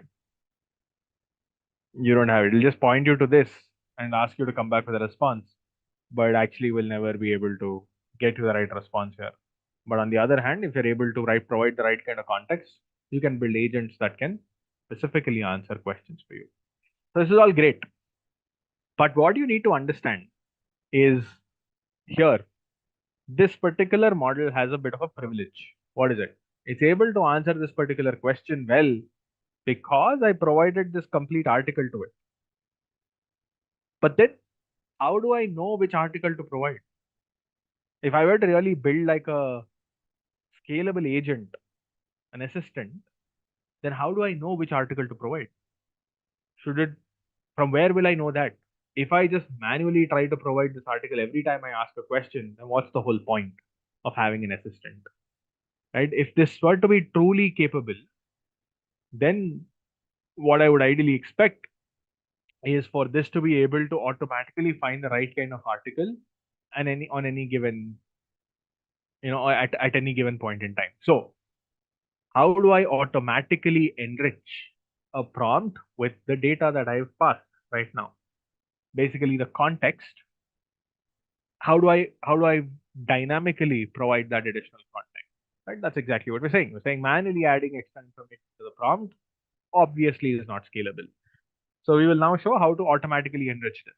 You don't have it. It'll just point you to this and ask you to come back with a response, but actually will never be able to get you the right response here. But on the other hand, if you're able to provide the right kind of context, you can build agents that can specifically answer questions for you. So this is all great. But what you need to understand is here, this particular model has a bit of a privilege. What is it? It's able to answer this particular question well because I provided this complete article to it. But then how do I know which article to provide? If I were to really build like a scalable agent, an assistant, then how do I know which article to provide? From where will I know that? If I just manually try to provide this article every time I ask a question, then what's the whole point of having an assistant? Right? If this were to be truly capable, then what I would ideally expect is for this to be able to automatically find the right kind of article and on any given, at any given point in time. So how do I automatically enrich a prompt with the data that I've passed right now? Basically the context. How do I dynamically provide that additional context? Right? That's exactly what we're saying. We're saying manually adding extra information to the prompt obviously is not scalable. So we will now show how to automatically enrich this.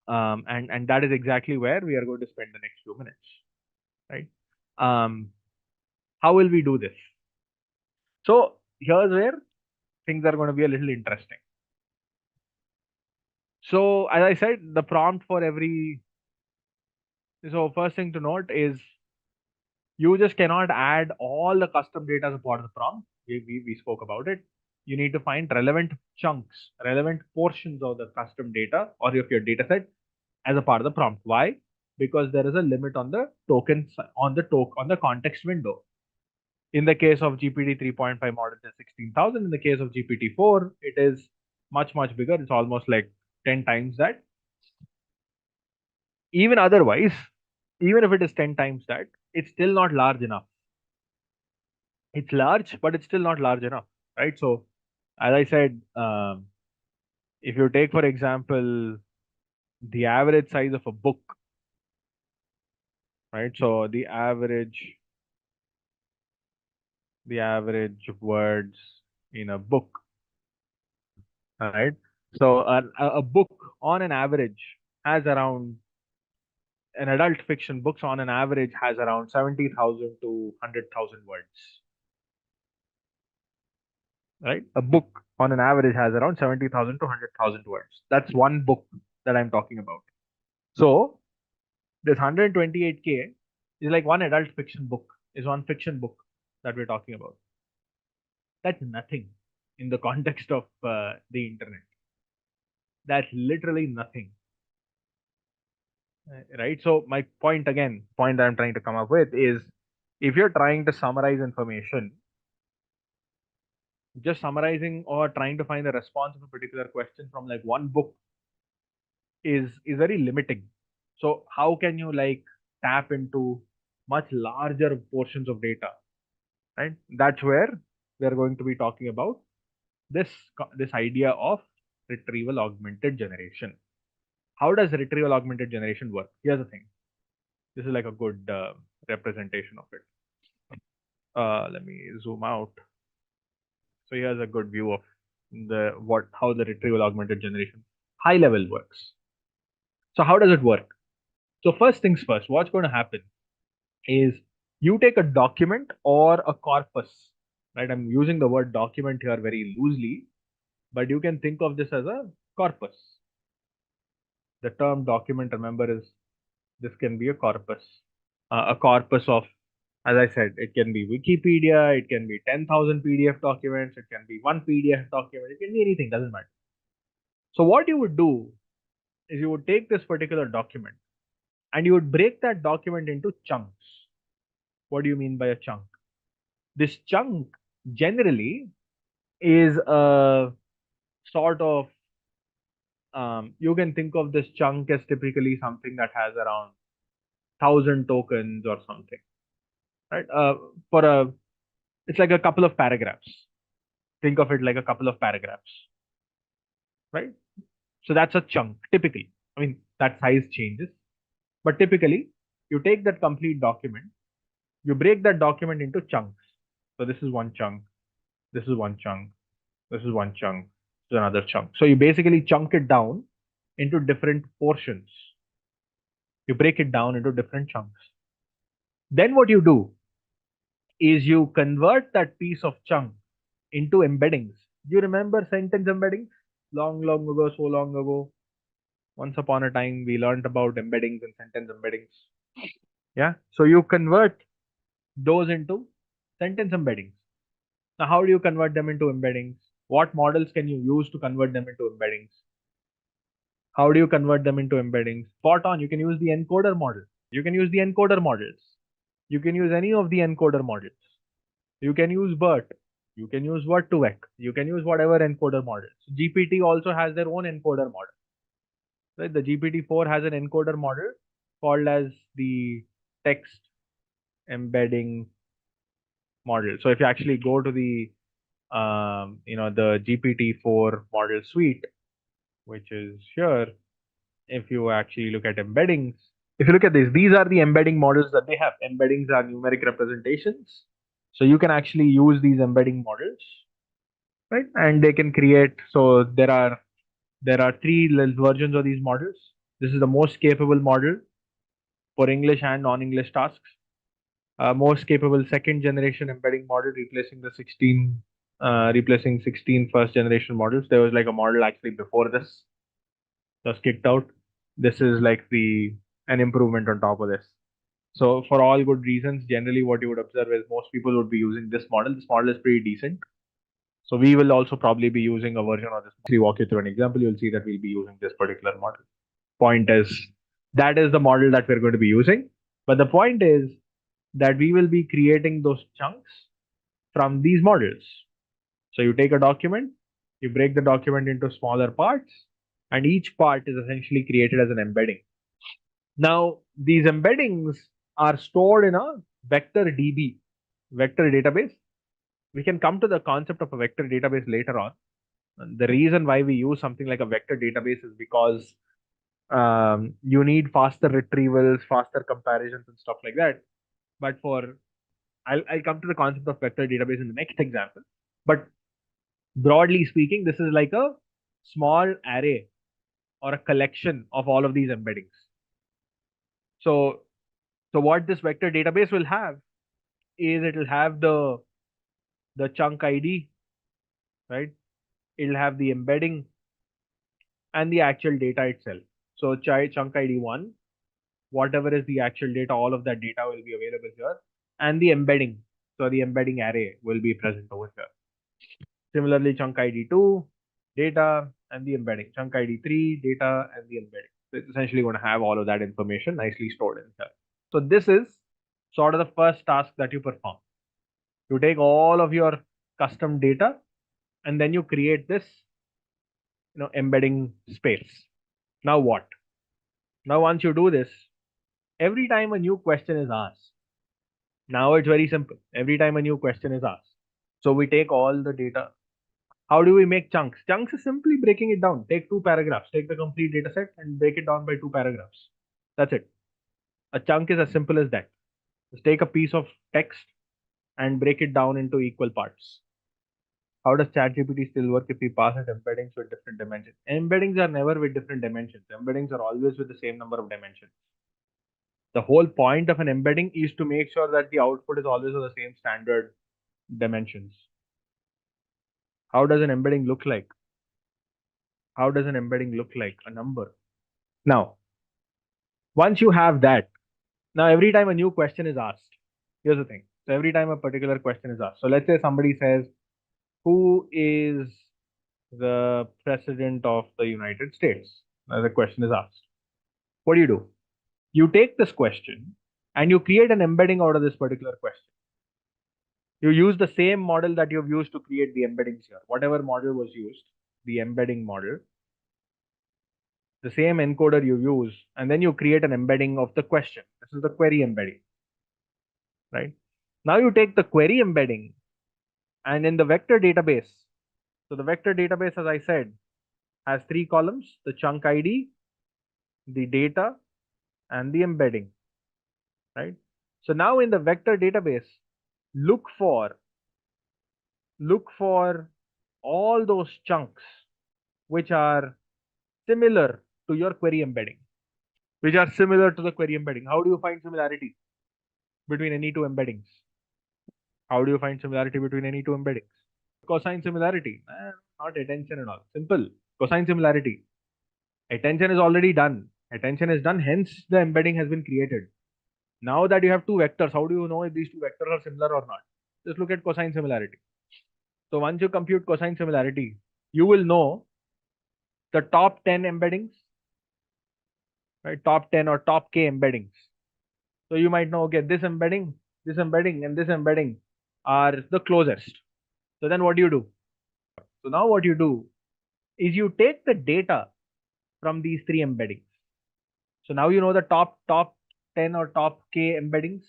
And that is exactly where we are going to spend the next few minutes. Right? How will we do this? So here's where things are going to be a little interesting. So as I said, the prompt for every, so first thing to note is you just cannot add all the custom data as a part of the prompt. We spoke about it. You need to find relevant chunks, relevant portions of the custom data or of your data set as a part of the prompt. Why? Because there is a limit on the tokens on the context window. In the case of GPT 3.5 model, it's 16,000. In the case of GPT 4, it is much bigger. It's almost like 10 times that. Even otherwise, even if it is 10 times that, it's still not large enough. It's large, but it's still not large enough, right? So, as I said, if you take, for example, the average size of a book, right? So the average words in a book, right? So a book on an average has around, an adult fiction books on an average has around 70,000 to 100,000 words, right? A book on an average has around 70,000 to 100,000 words. That's one book that I'm talking about. So this 128K is like one adult fiction book, is one fiction book that we're talking about. That's nothing in the context of the internet. That's literally nothing. Right? So my point that I'm trying to come up with is, if you're trying to summarize information, just summarizing or trying to find a response of a particular question from like one book is very limiting. So how can you like tap into much larger portions of data, right? That's where we are going to be talking about this idea of retrieval augmented generation. How does retrieval augmented generation work? Here's the thing. This is like a good representation of it. Let me zoom out. So here's a good view of how the retrieval augmented generation high level works. So how does it work? So first things first, what's going to happen is you take a document or a corpus, right? I'm using the word document here very loosely, but you can think of this as a corpus. The term document, remember, is this can be a corpus of, as I said, it can be Wikipedia, it can be 10,000 PDF documents, it can be one PDF document, it can be anything, doesn't matter. So what you would do is you would take this particular document and you would break that document into chunks. What do you mean by a chunk? This chunk generally is a sort of, you can think of this chunk as typically something that has around 1,000 tokens or something, right? It's like a couple of paragraphs. Think of it like a couple of paragraphs, right? So that's a chunk typically. I mean, that size changes, but typically you take that complete document, you break that document into chunks. So this is one chunk, this is one chunk, this is one chunk, this is another chunk. So you basically chunk it down into different portions. You break it down into different chunks. Then what you do is you convert that piece of chunk into embeddings. Do you remember sentence embeddings? Long ago, so long ago. Once upon a time, we learned about embeddings and sentence embeddings. Yeah. So you convert those into sentence embeddings. Now, how do you convert them into embeddings? What models can you use to convert them into embeddings? How do you convert them into embeddings? Spot on. You can use the encoder model. You can use the encoder models. You can use any of the encoder models. You can use BERT. You can use Word2Vec. You can use whatever encoder model. So GPT also has their own encoder model. Right? The GPT-4 has an encoder model called as the text embedding model. So if you actually go to the the GPT-4 model suite, which is here, if you actually look at embeddings, if you look at this, these are the embedding models that they have. Embeddings are numeric representations. So you can actually use these embedding models, right? And they can create, so there are three versions of these models. This is the most capable model for English and non-English tasks. Most capable second generation embedding model, replacing the 16 first generation models. There was like a model actually before this was kicked out. This is like an improvement on top of this. So for all good reasons, generally what you would observe is most people would be using this model. This model is pretty decent. So we will also probably be using a version of this. If we walk you through an example, you'll see that we'll be using this particular model. Point is, that is the model that we're going to be using. But the point is that we will be creating those chunks from these models. So you take a document, you break the document into smaller parts, and each part is essentially created as an embedding. Now, these embeddings are stored in a vector DB, vector database. We can come to the concept of a vector database later on. The reason why we use something like a vector database is because you need faster retrievals, faster comparisons, and stuff like that. But I'll come to the concept of vector database in the next example. But broadly speaking, this is like a small array or a collection of all of these embeddings. So what this vector database will have is it will have the chunk ID, right? It'll have the embedding and the actual data itself. So chunk ID 1, whatever is the actual data, all of that data will be available here, and the embedding. So the embedding array will be present over here. Similarly, chunk ID 2, data and the embedding. Chunk ID 3, data and the embedding. So it's essentially going to have all of that information nicely stored in here. So this is sort of the first task that you perform. You take all of your custom data and then you create this embedding space. Now what? Now once you do this, every time a new question is asked, now it's very simple. Every time a new question is asked. So we take all the data. How do we make chunks? Chunks is simply breaking it down. Take 2 paragraphs, take the complete data set and break it down by 2 paragraphs. That's it. A chunk is as simple as that. Just take a piece of text and break it down into equal parts. How does ChatGPT still work if we pass it embeddings with different dimensions? Embeddings are never with different dimensions. Embeddings are always with the same number of dimensions. The whole point of an embedding is to make sure that the output is always of the same standard dimensions. How does an embedding look like? How does an embedding look like? A number. Now, once you have that, now every time a new question is asked, here's the thing. So every time a particular question is asked. So let's say somebody says, who is the president of the United States? Now the question is asked. What do? You take this question and you create an embedding out of this particular question. You use the same model that you've used to create the embeddings here. Whatever model was used, the embedding model, the same encoder you use, and then you create an embedding of the question. This is the query embedding, right? Now you take the query embedding and in the vector database, so the vector database, as I said, has 3 columns, the chunk ID, the data, and the embedding, right? So now in the vector database, look for all those chunks which are similar to your query embedding, which are similar to the query embedding. How do you find similarity between any 2 embeddings? How do you find similarity between any 2 embeddings? Cosine similarity, not attention and all. Simple. Cosine similarity. Attention is already done. Attention is done, hence the embedding has been created. Now that you have 2 vectors, how do you know if these 2 vectors are similar or not? Just look at cosine similarity. So once you compute cosine similarity, you will know the top 10 embeddings, right? Top 10 or top k embeddings. So you might know, okay, this embedding, and this embedding are the closest. So then what do you do? So now what you do is you take the data from these three embeddings. So now you know the top 10 or top k embeddings.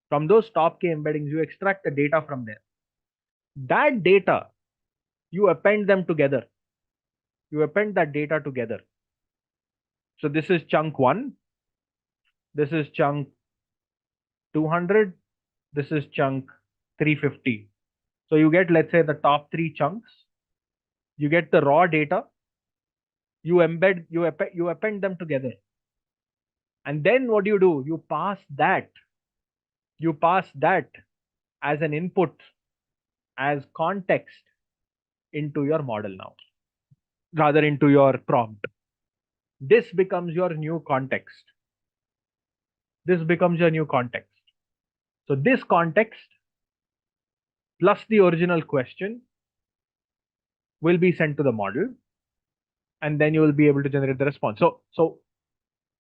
From those top k embeddings, you extract the data from there. That data, you append them together. You append that data together. So this is chunk 1, this is chunk 200, this is chunk 350. So you get, let's say, the top 3 chunks. You get the raw data. You append them together. And then what do? You pass that as an input, as context into your model now, rather into your prompt. This becomes your new context. This becomes your new context. So this context plus the original question will be sent to the model, and then you will be able to generate the response. So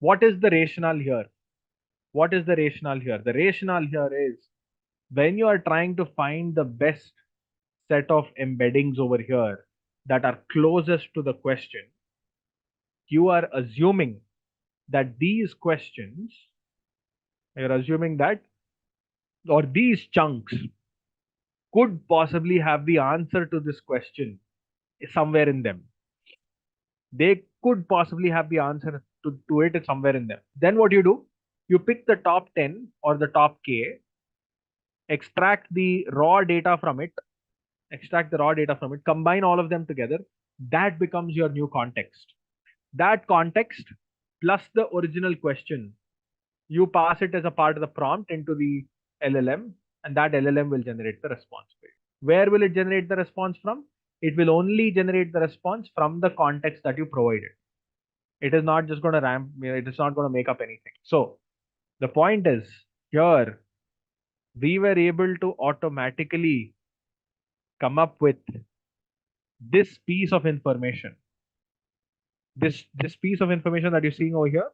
what is the rationale here? What is the rationale here? The rationale here is when you are trying to find the best set of embeddings over here that are closest to the question, you are assuming that these questions, you're assuming that, or these chunks could possibly have the answer to this question somewhere in them. They could possibly have the answer to it somewhere in them. Then what do? You pick the top 10 or the top k, extract the raw data from it, combine all of them together. That becomes your new context. That context plus the original question, you pass it as a part of the prompt into the LLM, and that LLM will generate the response for you. Where will it generate the response from? It will only generate the response from the context that you provided. It is not just going to ramp, it is not going to make up anything. So the point is, here we were able to automatically come up with this piece of information. This piece of information that you're seeing over here,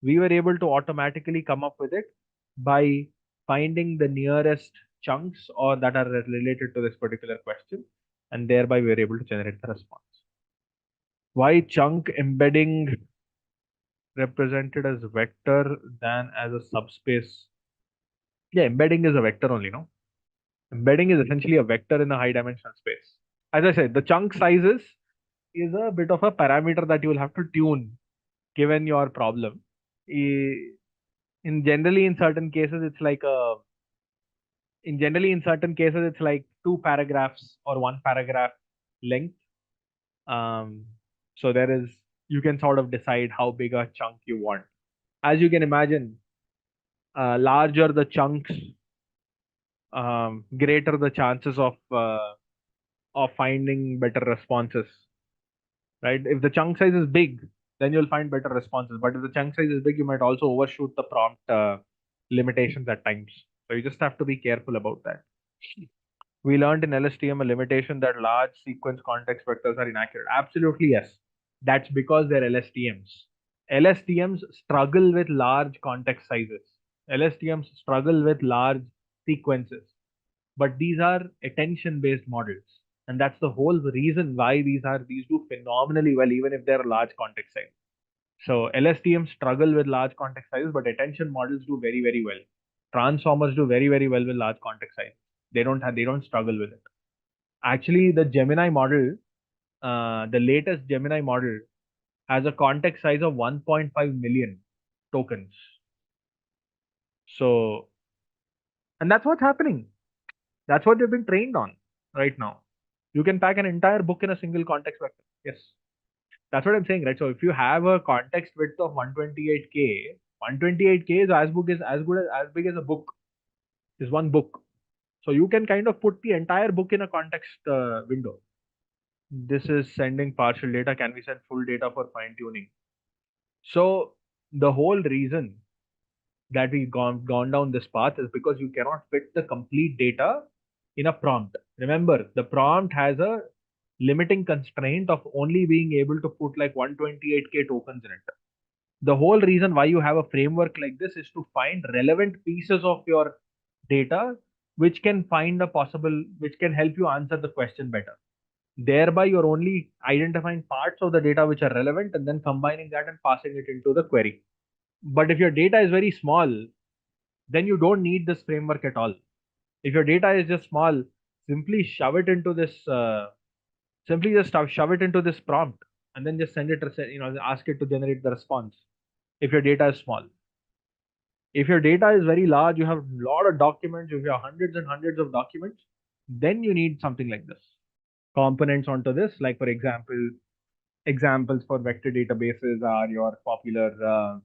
we were able to automatically come up with it by finding the nearest chunks or that are related to this particular question, and thereby we were able to generate the response. Why chunk embedding represented as vector than as a subspace? Yeah, embedding is a vector only, no? Embedding is essentially a vector in a high dimensional space. As I said, the chunk sizes is a bit of a parameter that you will have to tune given your problem. In certain cases it's like two paragraphs or one paragraph length. So you can sort of decide how big a chunk you want. As you can imagine, larger the chunks, greater the chances of finding better responses, right? If the chunk size is big, then you'll find better responses. But if the chunk size is big, you might also overshoot the prompt limitations at times. So you just have to be careful about that. We learned in LSTM a limitation that large sequence context vectors are inaccurate. Absolutely, yes. That's because they're LSTMs. LSTMs struggle with large context sizes. LSTMs struggle with large sequences. But these are attention-based models. And that's the whole reason why these do phenomenally well, even if they're a large context size. So LSTMs struggle with large context sizes, but attention models do very, very well. Transformers do very, very well with large context sizes. They don't struggle with it. Actually, the Gemini model, the latest Gemini model, has a context size of 1.5 million tokens. So, and that's what's happening. That's what they've been trained on right now. You can pack an entire book in a single context vector. Yes. That's what I'm saying, right? So if you have a context width of 128K, 128K is as big as a book. Is one book. So you can kind of put the entire book in a context window. This is sending partial data. Can we send full data for fine tuning? So the whole reason that we've gone down this path is because you cannot fit the complete data in a prompt. Remember, the prompt has a limiting constraint of only being able to put like 128K tokens in it. The whole reason why you have a framework like this is to find relevant pieces of your data which can which can help you answer the question better. Thereby, you're only identifying parts of the data which are relevant and then combining that and passing it into the query. But if your data is very small, then you don't need this framework at all. If your data is just small, simply shove it into this shove it into this prompt and then just send it, ask it to generate the response. If your data is small, if your data is very large, you have a lot of documents, if you have hundreds and hundreds of documents, then you need something like this. Components onto this, like for example, examples for vector databases are your popular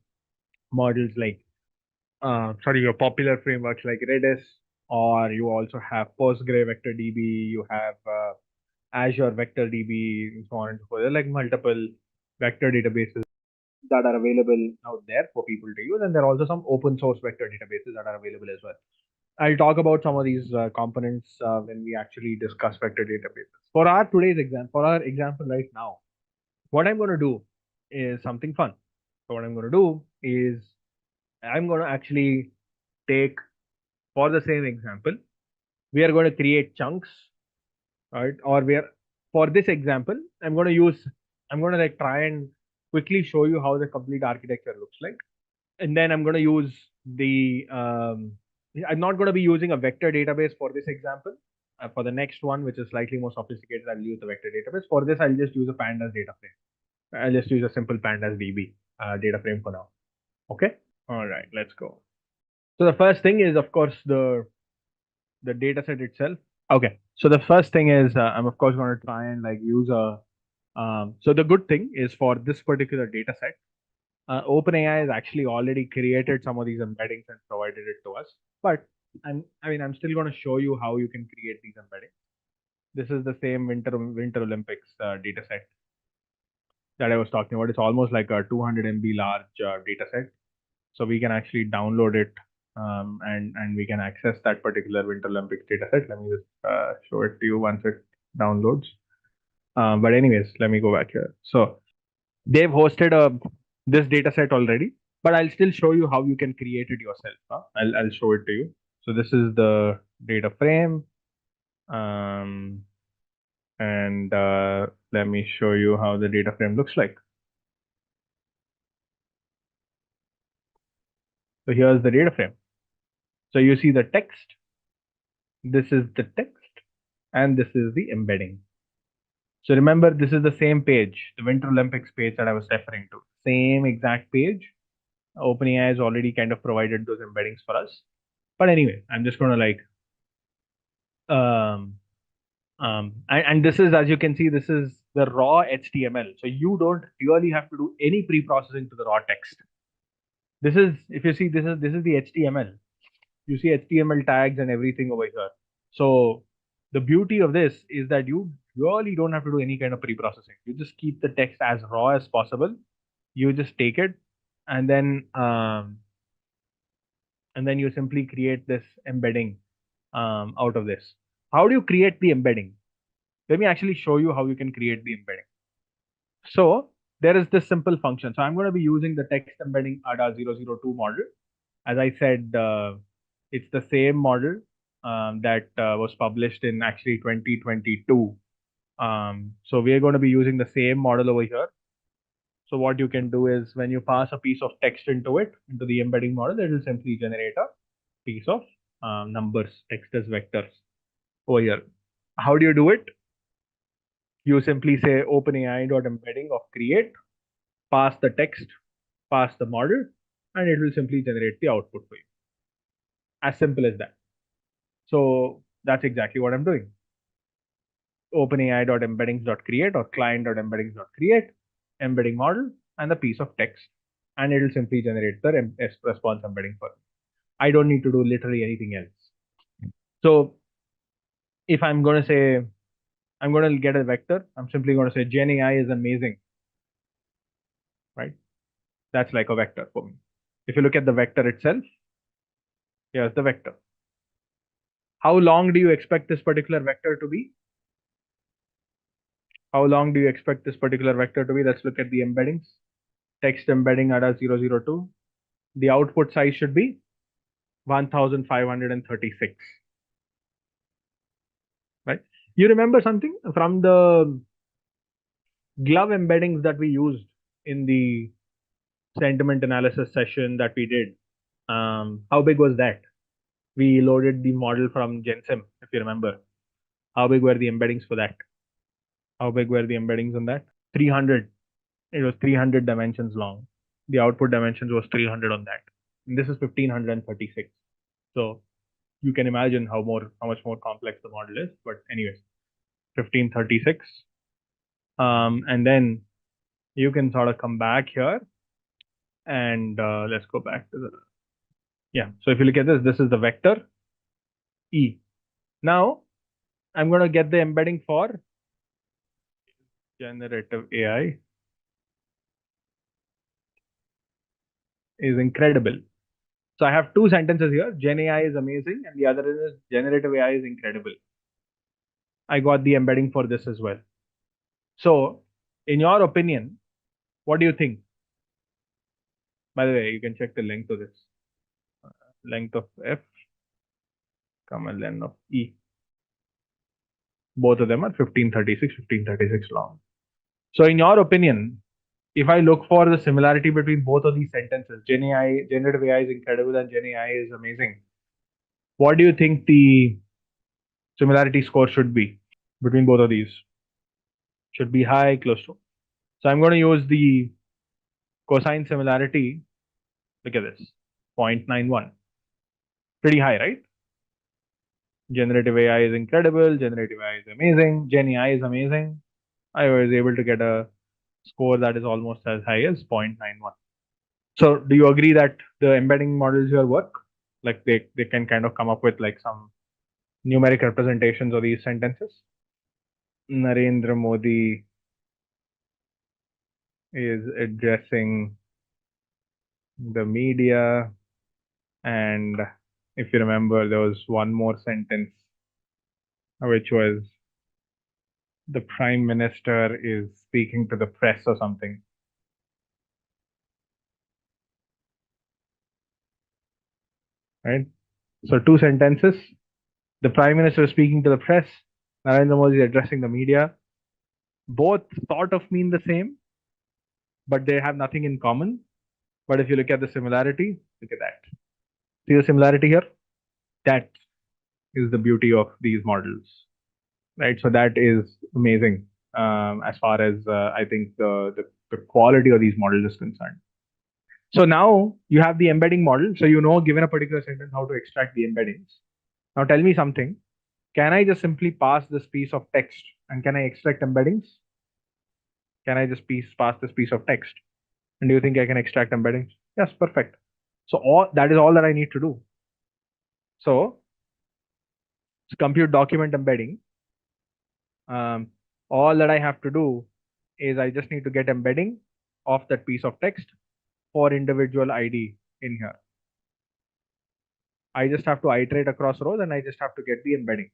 models like, your popular frameworks like Redis, or you also have Postgre Vector DB, you have Azure Vector DB, and so on and so forth. There are like multiple vector databases that are available out there for people to use, and there are also some open source vector databases that are available as well. I'll talk about some of these components when we actually discuss vector databases. For our example right now, what I'm going to do is something fun. So what I'm going to do is I'm going to actually take, for the same example, we are going to create chunks, right? Or for this example, I'm going to like try and quickly show you how the complete architecture looks like. And then I'm going to use I'm not going to be using a vector database for this example. For the next one, which is slightly more sophisticated, I'll use the vector database. For this, I'll just use a pandas data frame. I'll just use a simple pandas DB data frame for now. Okay. All right, let's go. So the first thing is, of course, the data set itself. Okay. So the first thing is, I'm of course going to try and like use a, so the good thing is for this particular data set, OpenAI has actually already created some of these embeddings and provided it to us. But I'm still going to show you how you can create these embeddings. This is the same Winter Olympics data set that I was talking about. It's almost like a 200 MB large data set. So we can actually download it and we can access that particular Winter Olympics data set. Let me just show it to you once it downloads. But anyways, let me go back here. So they've hosted this data set already, but I'll still show you how you can create it yourself. I'll show it to you. So this is the data frame. And let me show you how the data frame looks like. So here's the data frame. So you see the text. This is the text, and this is the embedding. So remember, this is the same page, the Winter Olympics page that I was referring to. Same exact page. OpenAI has already kind of provided those embeddings for us. But anyway, I'm just going to like, and this is, as you can see, this is the raw HTML. So you don't really have to do any pre-processing to the raw text. This is, if you see, this is the HTML. You see HTML tags and everything over here. So the beauty of this is that you really don't have to do any kind of pre-processing. You just keep the text as raw as possible. You just take it and then you simply create this embedding out of this. How do you create the embedding? Let me actually show you how you can create the embedding. So there is this simple function. So I'm going to be using the text embedding ADA002 model. As I said, it's the same model that was published in actually 2022. So we are going to be using the same model over here. So what you can do is when you pass a piece of text into it, into the embedding model, it will simply generate a piece of numbers, text as vectors over here. How do you do it? You simply say OpenAI.embedding of create, pass the text, pass the model, and it will simply generate the output for you. As simple as that. So that's exactly what I'm doing. OpenAI.embeddings.create or client.embeddings.create, embedding model, and the piece of text. And it will simply generate the response embedding for me. I don't need to do literally anything else. So if I'm going to say, I'm going to get a vector, I'm simply going to say Gen AI is amazing, right? That's like a vector for me. If you look at the vector itself, here's the vector. How long do you expect this particular vector to be? How long do you expect this particular vector to be? Let's look at the embeddings. Text embedding at a 002. The output size should be 1536. Right? You remember something from the glove embeddings that we used in the sentiment analysis session that we did? How big was that? We loaded the model from GenSim, if you remember. How big were the embeddings for that? How big were the embeddings on that? 300. It was 300 dimensions long. The output dimensions was 300 on that. And this is 1536. So you can imagine how much more complex the model is. But anyways, 1536. And then you can sort of come back here and let's go back to the, yeah. So if you look at this, this is the vector E. Now I'm going to get the embedding for generative AI is incredible. So I have two sentences here. Gen AI is amazing, and the other is generative AI is incredible. I got the embedding for this as well. So, in your opinion, what do you think? By the way, you can check the length of this. Length of F, comma length of E. Both of them are 1536 long. So, in your opinion, if I look for the similarity between both of these sentences, generative AI is incredible and Gen AI is amazing, what do you think the similarity score should be between both of these? Should be high, close to. So I'm going to use the cosine similarity. Look at this, 0.91. Pretty high, right? Generative AI is incredible. Generative AI is amazing. Gen AI is amazing. I was able to get a score that is almost as high as 0.91. So do you agree that the embedding models here work? Like they can kind of come up with like some numeric representations of these sentences? Narendra Modi is addressing the media, and if you remember, there was one more sentence which was the prime minister is speaking to the press or something. Right? So two sentences. The prime minister is speaking to the press. Narendra Modi is addressing the media. Both sort of mean the same, but they have nothing in common. But if you look at the similarity, look at that. See the similarity here? That is the beauty of these models, right? So that is amazing as far as I think the quality of these models is concerned. So now you have the embedding model. So you know, given a particular sentence, how to extract the embeddings. Now tell me something. Can I just simply pass this piece of text and can I extract embeddings? Can I just pass this piece of text? And do you think I can extract embeddings? Yes, perfect. So that is all that I need to do. So compute document embedding. All that I have to do is I just need to get embedding of that piece of text for individual ID in here. I just have to iterate across rows and I just have to get the embedding.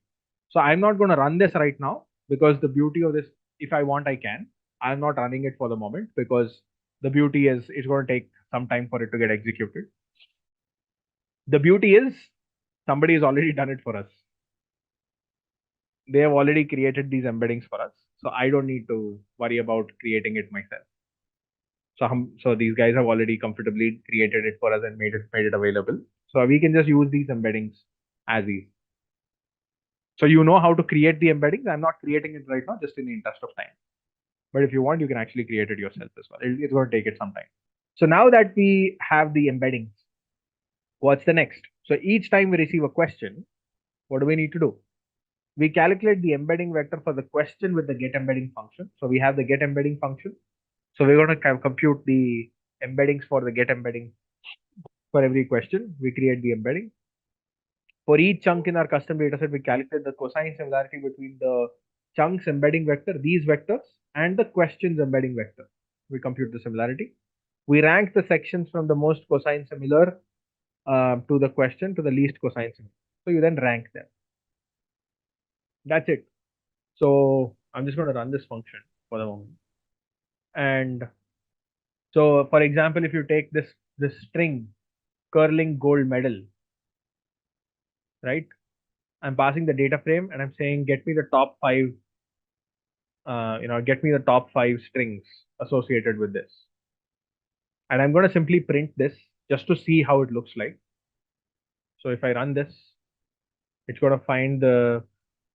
So I'm not going to run this right now because the beauty of this, if I want, I can. I'm not running it for the moment because the beauty is it's going to take some time for it to get executed. The beauty is somebody has already done it for us. They have already created these embeddings for us. So I don't need to worry about creating it myself. So these guys have already comfortably created it for us and made it available. So we can just use these embeddings as is. So you know how to create the embeddings. I'm not creating it right now, just in the interest of time. But if you want, you can actually create it yourself as well. It's going to take it some time. So now that we have the embeddings, what's the next? So each time we receive a question, what do we need to do? We calculate the embedding vector for the question with the get embedding function. So we have the get embedding function. So we're going to compute the embeddings for the get embedding for every question. We create the embedding. For each chunk in our custom dataset, we calculate the cosine similarity between the chunks embedding vector, these vectors, and the questions embedding vector. We compute the similarity. We rank the sections from the most cosine similar to the question to the least cosine similar. So you then rank them. That's it. So I'm just going to run this function for the moment. And so, for example, if you take this string curling gold medal, right? I'm passing the data frame and I'm saying get me the top five, get me the top five strings associated with this. And I'm going to simply print this just to see how it looks like. So if I run this, it's going to find the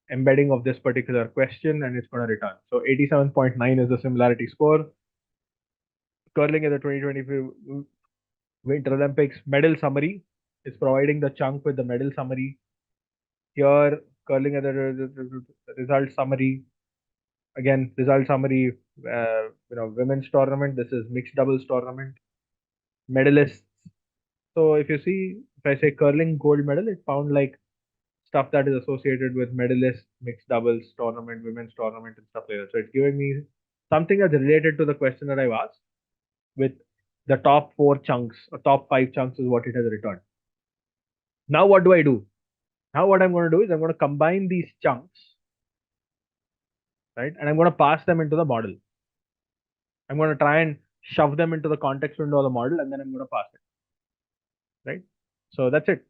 embedding of this particular question and it's going to return. So 87.9 is the similarity score. Curling at the 2025 Winter Olympics medal summary is providing the chunk with the medal summary. Here, curling at the result summary. Again, result summary, women's tournament. This is mixed doubles tournament. Medalists. So if you see, if I say curling gold medal, it found like stuff that is associated with medalists, mixed doubles tournament, women's tournament, and stuff like that. So it's giving me something that's related to the question that I've asked with the top four chunks or top five chunks is what it has returned. Now what do I do? Now what I'm going to do is I'm going to combine these chunks, right? And I'm going to pass them into the model. I'm going to try and shove them into the context window of the model and then I'm going to pass it, right? So that's it.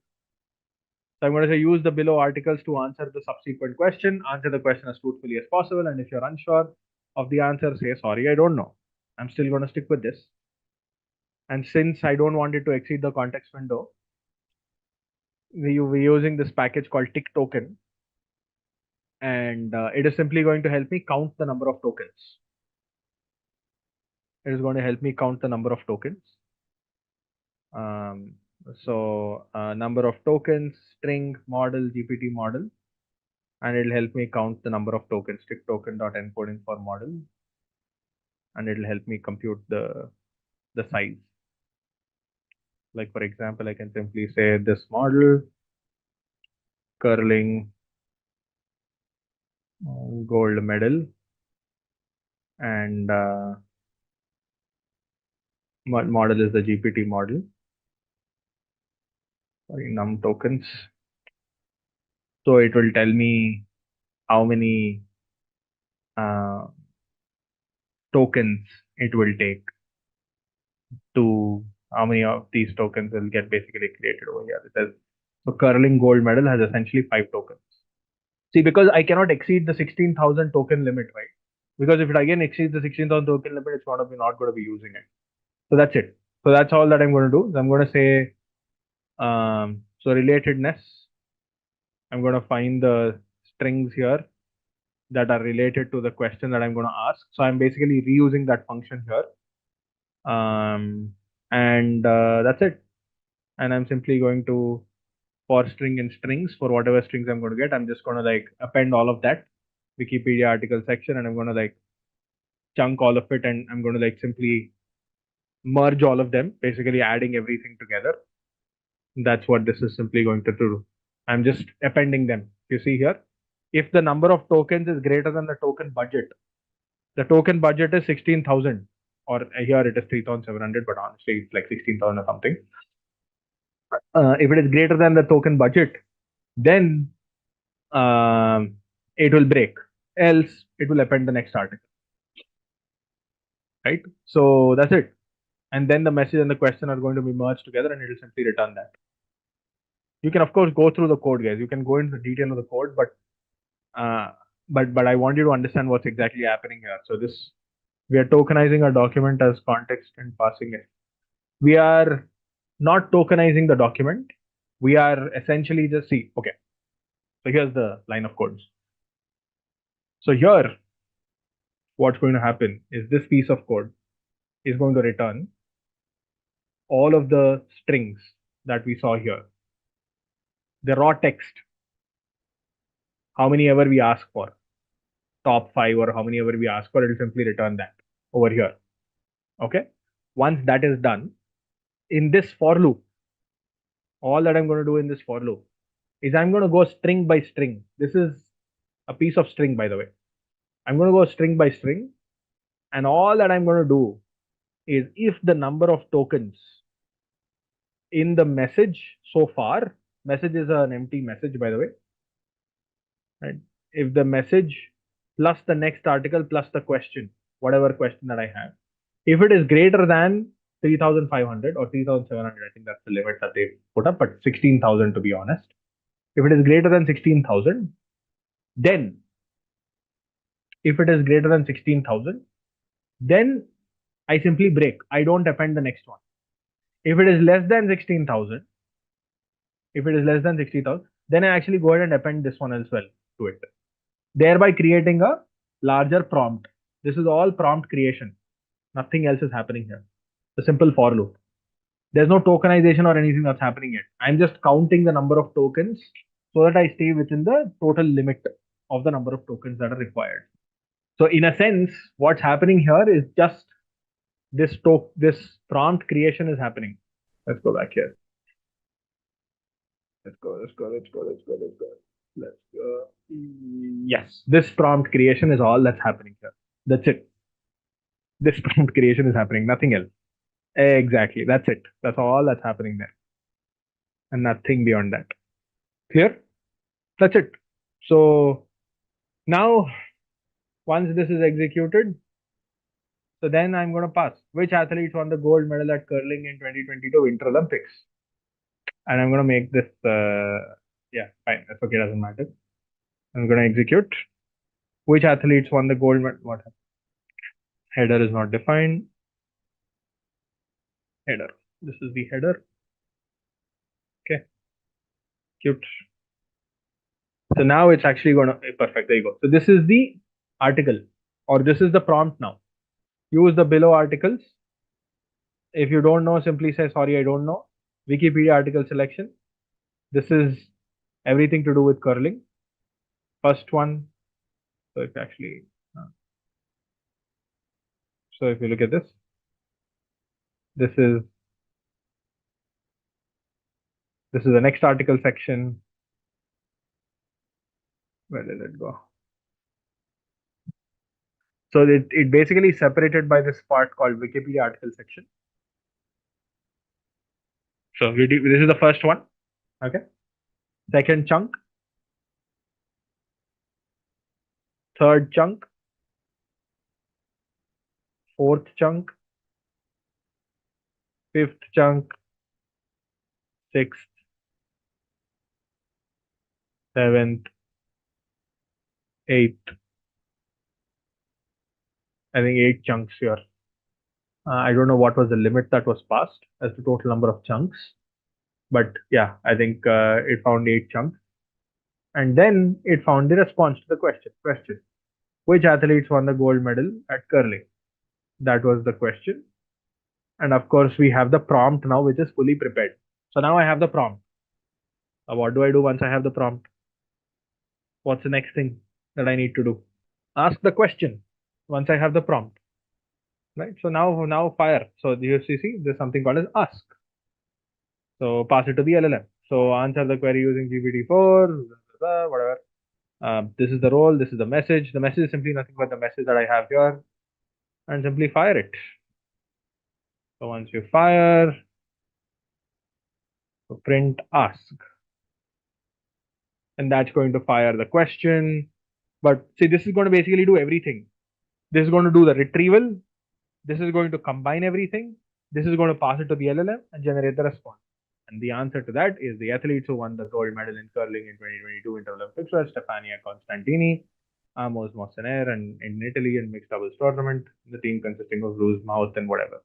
So I'm going to say use the below articles to answer the subsequent question, answer the question as truthfully as possible. And if you're unsure of the answer, say, sorry, I don't know. I'm still going to stick with this. And since I don't want it to exceed the context window, we're using this package called tick token. And it is simply going to help me count the number of tokens. It is going to help me count the number of tokens. Number of tokens, string, model, GPT model, and it'll help me count the number of tokens, tick token dot encoding for model, and it'll help me compute the size. Like for example, I can simply say this model curling gold medal and model is the GPT model. Sorry, num tokens. So it will tell me how many tokens it will take to how many of these tokens will get basically created over here. It says so curling gold medal has essentially 5 tokens. See, because I cannot exceed the 16,000 token limit, right? Because if it again exceeds the 16,000 token limit, it's not going to be using it. So that's it. So that's all that I'm going to do. I'm going to say so relatedness. I'm going to find the strings here that are related to the question that I'm going to ask. So I'm basically reusing that function here. And that's it. And I'm simply going to for string and strings for whatever strings I'm going to get. I'm just going to like append all of that Wikipedia article section and I'm going to like chunk all of it and I'm going to like simply merge all of them, basically adding everything together. That's what this is simply going to do. I'm just appending them. You see here, if the number of tokens is greater than the token budget, the token budget is 16,000 or here it is 3,700, but honestly it's like 16,000 or something. If it is greater than the token budget, then it will break. Else, it will append the next article. Right? So that's it. And then the message and the question are going to be merged together, and it will simply return that. You can of course go through the code, guys. You can go into the detail of the code, but I want you to understand what's exactly happening here. So this we are tokenizing a document as context and passing it. We are not tokenizing the document. We are essentially just see. Okay. So here's the line of codes. So here, what's going to happen is this piece of code is going to return all of the strings that we saw here. The raw text, how many ever we ask for, top 5 or how many ever we ask for, it will simply return that over here. Okay. Once that is done, in this for loop, all that I'm going to do in this for loop is I'm going to go string by string. This is a piece of string, by the way. I'm going to go string by string. And all that I'm going to do is if the number of tokens in the message so far, message is an empty message, by the way. Right? if the message plus the next article plus the question, whatever question that I have, if it is greater than 3,500 or 3,700, I think that's the limit that they put up, but 16,000 to be honest. If it is greater than 16,000, then if it is greater than 16,000, then I simply break. I don't append the next one. If it is less than 16,000, then I actually go ahead and append this one as well to it, thereby creating a larger prompt. This is all prompt creation. Nothing else is happening here. A simple for loop. There's no tokenization or anything that's happening yet. I'm just counting the number of tokens so that I stay within the total limit of the number of tokens that are required. So in a sense, what's happening here is just this prompt creation is happening. Let's go back here. Let's go. Yes, this prompt creation is all that's happening here. That's it. This prompt creation is happening, nothing else. Exactly. That's it. That's all that's happening there. And nothing beyond that. Clear? That's it. So now, once this is executed, so then I'm going to pass. Which athletes won the gold medal at curling in 2022 Winter Olympics? And I'm going to make this, yeah, fine. That's okay. Doesn't matter. I'm going to execute. Which athletes won the gold medal? What? Header is not defined. Header. This is the header. Okay. Cute. So now it's actually going to, perfect. There you go. So this is the article, or this is the prompt now. Use the below articles. If you don't know, simply say, sorry, I don't know. Wikipedia article selection. This is everything to do with curling. First one. So it's actually, so if you look at this, this is the next article section. Where did it go? So it basically separated by this part called Wikipedia article section. So this is the first one. Okay. Second chunk. Third chunk. Fourth chunk. Fifth chunk. Sixth. Seventh. Eighth. I think 8 chunks here. I don't know what was the limit that was passed as the total number of chunks. But yeah, I think it found 8 chunks. And then it found the response to the question. Which athletes won the gold medal at curling? That was the question. And of course, we have the prompt now, which is fully prepared. So now I have the prompt. What do I do once I have the prompt? What's the next thing that I need to do? Ask the question once I have the prompt. Right? So now fire. So you see, there's something called as ask. So pass it to the LLM. So answer the query using GPT-4, whatever. This is the role, this is the message. The message is simply nothing but the message that I have here. And simply fire it. So once you fire, so print ask. And that's going to fire the question. But see, this is going to basically do everything. This is going to do the retrieval. This is going to combine everything. This is going to pass it to the LLM and generate the response. And the answer to that is the athletes who won the gold medal in curling in 2022 Winter Olympics were Stefania Constantini, Amos Mossener, and in Italy in mixed doubles tournament, the team consisting of Bruce Mouth and whatever.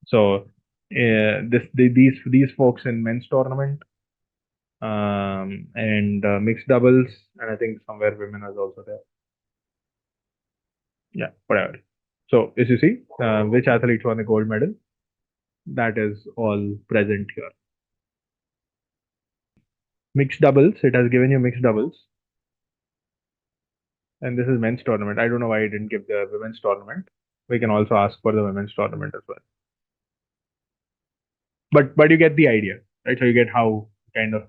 So these folks in men's tournament and mixed doubles, and I think somewhere women was also there. Yeah, whatever. So as you see, which athletes won the gold medal, that is all present here. Mixed doubles, it has given you mixed doubles. And this is men's tournament. I don't know why it didn't give the women's tournament. We can also ask for the women's tournament as well. But you get the idea, right? So you get how kind of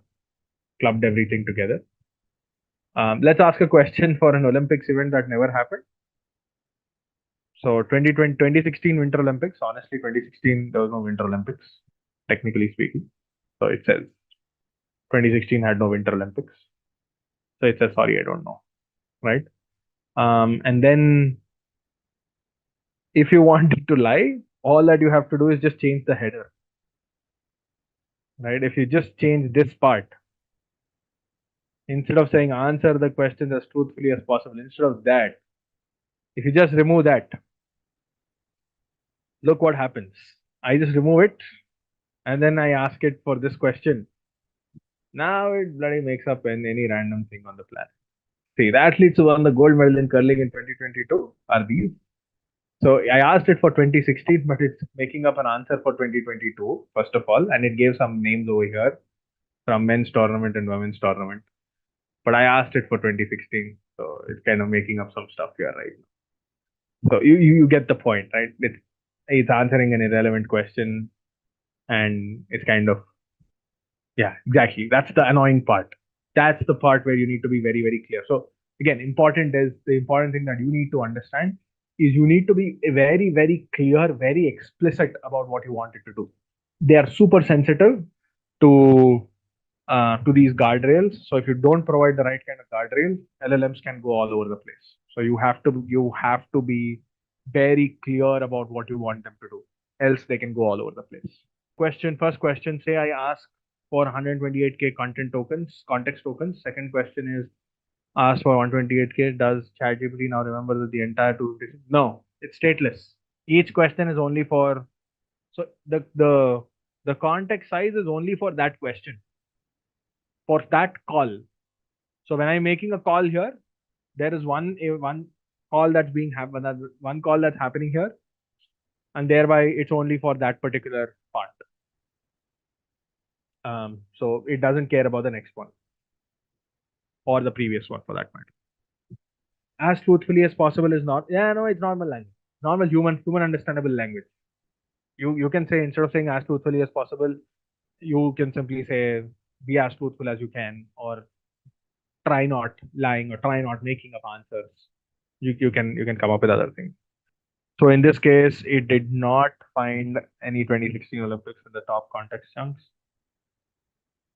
clubbed everything together. Let's ask a question for an Olympics event that never happened. So 2016 Winter Olympics. Honestly, 2016 there was no Winter Olympics, technically speaking. So it says 2016 had no Winter Olympics. So it says sorry, I don't know. right? And then if you want it to lie, all that you have to do is just change the header, right? If you just change this part, instead of saying answer the question as truthfully as possible, instead of that, if you just remove that, look what happens. I just remove it and then I ask it for this question. Now it bloody makes up any random thing on the planet. See, the athletes who won the gold medal in curling in 2022 are these. So I asked it for 2016, but it's making up an answer for 2022, first of all, and it gave some names over here from men's tournament and women's tournament. But I asked it for 2016, so it's kind of making up some stuff here right now. So you get the point, right? It's answering an irrelevant question, and it's kind of, yeah, exactly. That's the annoying part. That's the part where you need to be very, very clear. So again, the important thing that you need to understand is you need to be very, very clear, very explicit about what you want it to do. They are super sensitive to these guardrails. So if you don't provide the right kind of guardrails, LLMs can go all over the place. So you have to be very clear about what you want them to do. Else they can go all over the place. First question, say I ask for 128k context tokens. Second question is ask for 128k. Does ChatGPT now remember that the entire tool? No, it's stateless. Each question is only for, so the context size is only for that question, for that call. So when I'm making a call here, there is one call that's one call that's happening here, and thereby it's only for that particular part. So it doesn't care about the next one or the previous one for that matter. As truthfully as possible is not, it's normal language, normal human understandable language. You can say, instead of saying as truthfully as possible, you can simply say be as truthful as you can, or try not lying, or try not making up answers. You can come up with other things. So in this case, it did not find any 2016 Olympics in the top context chunks.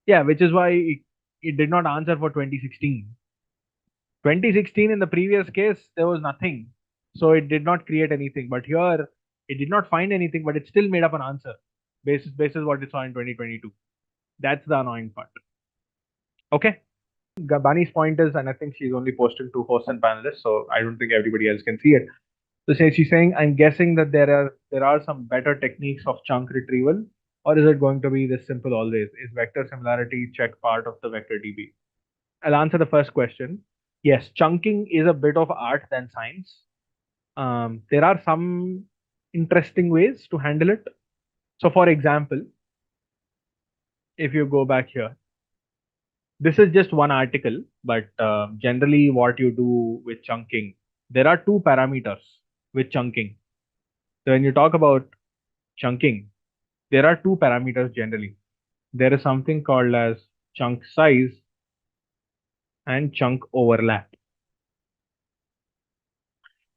Yeah, which is why it did not answer for 2016. 2016 in the previous case, there was nothing. So it did not create anything. But here, it did not find anything, but it still made up an answer basis what it saw in 2022. That's the annoying part. Okay. Gabani's point is, and I think she's only posted 2 hosts and panelists, so I don't think everybody else can see it. So she's saying, I'm guessing that there are some better techniques of chunk retrieval, or is it going to be this simple always? Is vector similarity check part of the vector DB? I'll answer the first question. Yes, chunking is a bit of art than science. There are some interesting ways to handle it. So for example, if you go back here, this is just one article, but generally what you do with chunking, there are 2 parameters with chunking. So when you talk about chunking, there are 2 parameters generally. There is something called as chunk size and chunk overlap.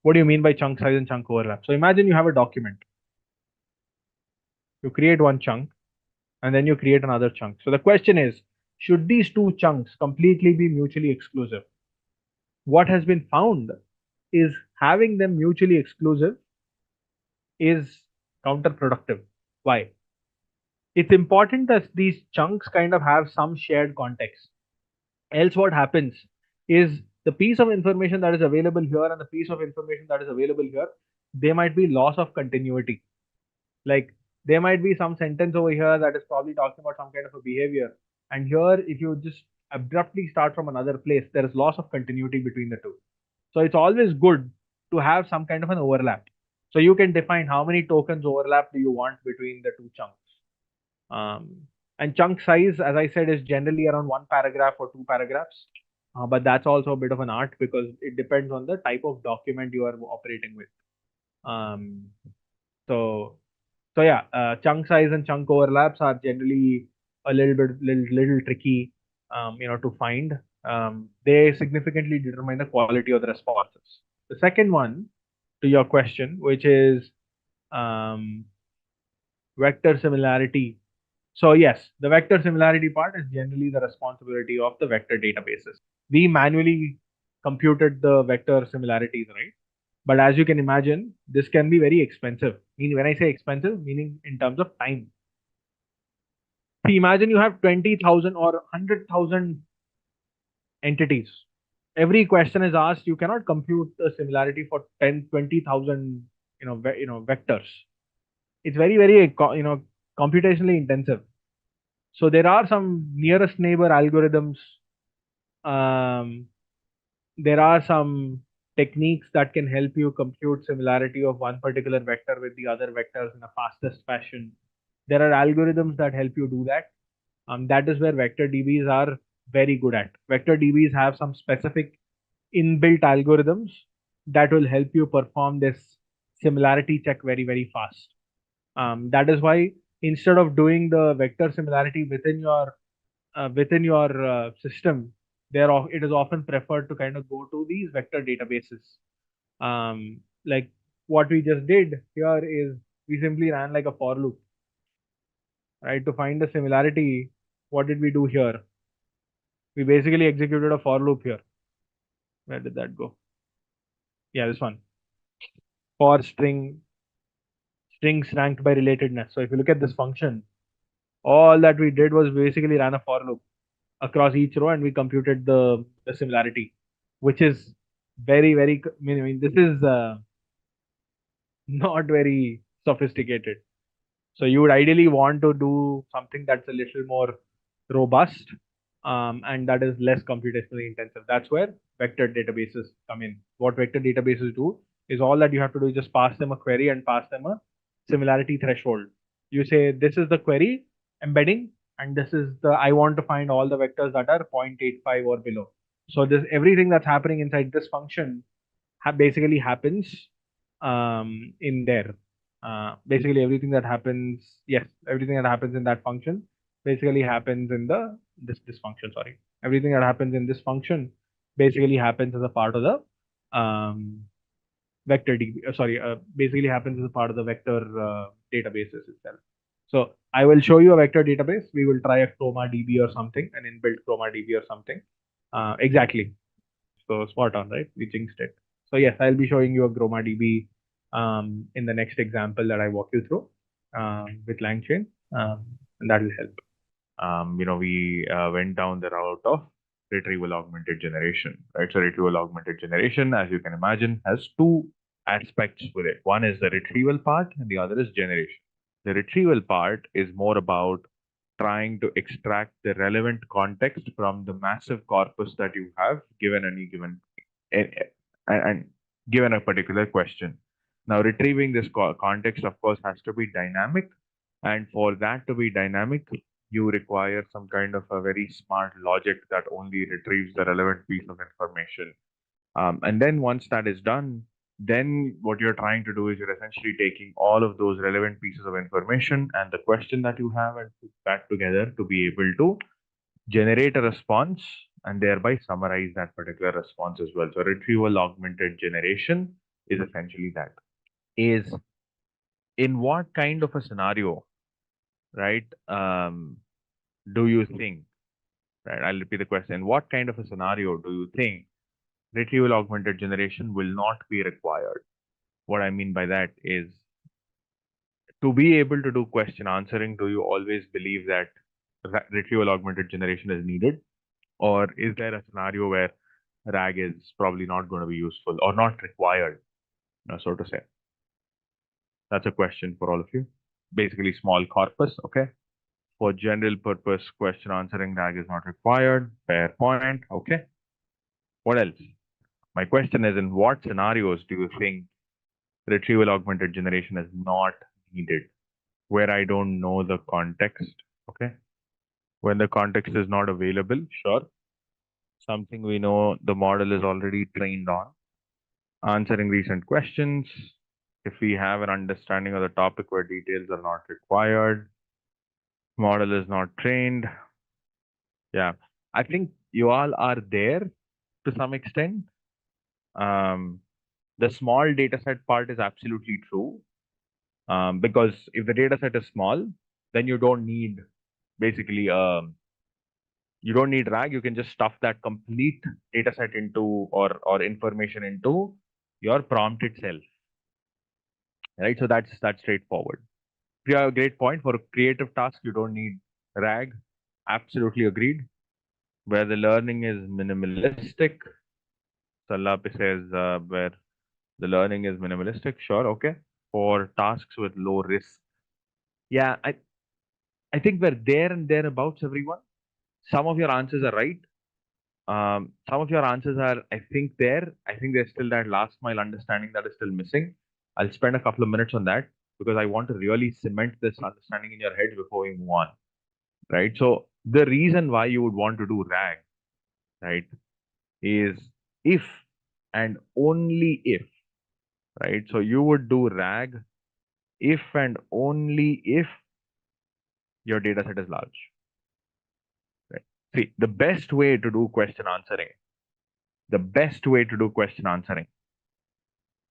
What do you mean by chunk size and chunk overlap? So imagine you have a document. You create one chunk and then you create another chunk. So the question is, should these 2 chunks completely be mutually exclusive? What has been found is having them mutually exclusive is counterproductive. Why? It's important that these chunks kind of have some shared context. Else what happens is the piece of information that is available here and the piece of information that is available here, there might be loss of continuity. Like there might be some sentence over here that is probably talking about some kind of a behavior. And here, if you just abruptly start from another place, there is loss of continuity between the two. So it's always good to have some kind of an overlap. So you can define how many tokens overlap do you want between the 2 chunks. And chunk size, as I said, is generally around 1 paragraph or 2 paragraphs. But that's also a bit of an art because it depends on the type of document you are operating with. So yeah, chunk size and chunk overlaps are generally a little tricky, to find. They significantly determine the quality of the responses. The second one to your question, which is vector similarity. So yes, the vector similarity part is generally the responsibility of the vector databases. We manually computed the vector similarities, right? But as you can imagine, this can be very expensive. Meaning, when I say expensive, meaning in terms of time. See, imagine you have 20,000 or 100,000 entities. Every question is asked. You cannot compute the similarity for 10, 20,000, vectors. It's very, very, computationally intensive. So there are some nearest neighbor algorithms. There are some techniques that can help you compute similarity of one particular vector with the other vectors in a fastest fashion. There are algorithms that help you do that. That is where vector DBs are very good at. Vector DBs have some specific inbuilt algorithms that will help you perform this similarity check very, very fast. That is why instead of doing the vector similarity within your system, it is often preferred to kind of go to these vector databases. Like what we just did here is we simply ran like a for loop, right? To find the similarity, what did we do here? We basically executed a for loop here. Where did that go? Yeah, this one. For strings ranked by relatedness. So if you look at this function, all that we did was basically ran a for loop across each row and we computed the similarity, which is very, very, I mean this is not very sophisticated. So you would ideally want to do something that's a little more robust, and that is less computationally intensive. That's where vector databases come in. What vector databases do is all that you have to do is just pass them a query and pass them a similarity threshold. You say this is the query embedding, and this is the I want to find all the vectors that are 0.85 or below. So this everything that's happening inside this function basically happens in there. Basically everything that happens, yes, everything that happens in that function basically happens in this function. Sorry, everything that happens in this function basically happens as a part of the vector DB. Basically happens as a part of the vector databases itself. So I will show you a vector database. We will try a chroma DB or something, an inbuilt chroma DB or something. Exactly. So spot on, right? We jinxed it. So yes, I'll be showing you a chroma DB in the next example that I walk you through with LangChain, and that will help. We went down the route of retrieval augmented generation, right? So retrieval augmented generation, as you can imagine, has two aspects with it. One is the retrieval part and the other is generation. The retrieval part is more about trying to extract the relevant context from the massive corpus that you have given and given a particular question. Now, retrieving this context, of course, has to be dynamic. And for that to be dynamic, you require some kind of a very smart logic that only retrieves the relevant piece of information. And then once that is done, then what you're trying to do is you're essentially taking all of those relevant pieces of information and the question that you have and put that together to be able to generate a response and thereby summarize that particular response as well. So retrieval augmented generation is essentially that. Is in what kind of a scenario, right? Do you think, right? I'll repeat the question. What kind of a scenario do you think retrieval augmented generation will not be required? What I mean by that is to be able to do question answering, do you always believe that retrieval augmented generation is needed? Or is there a scenario where RAG is probably not going to be useful or not required, so to say? That's a question for all of you. Basically, small corpus, okay? For general purpose question answering, RAG is not required. Fair point, okay? What else? My question is, in what scenarios do you think retrieval augmented generation is not needed? Where I don't know the context, okay? When the context is not available, sure. Something we know the model is already trained on. Answering recent questions. If we have an understanding of the topic where details are not required. Model is not trained. Yeah, I think you all are there to some extent. The small data set part is absolutely true. Because if the data set is small, then you don't need basically You don't need RAG. You can just stuff that complete data set into or information into your prompt itself. Right. So that's straightforward. Yeah, great point. For a creative task, you don't need RAG. Absolutely agreed. Where the learning is minimalistic. Salap says where the learning is minimalistic. Sure, okay. For tasks with low risk. Yeah, I think we're there and thereabouts, everyone. Some of your answers are right. Some of your answers are, I think, there. I think there's still that last mile understanding that is still missing. I'll spend a couple of minutes on that because I want to really cement this understanding in your head before we move on. Right. So the reason why you would want to do RAG, right, is if and only if, right? So you would do RAG if and only if your data set is large. Right. See, the best way to do question answering, the best way to do question answering.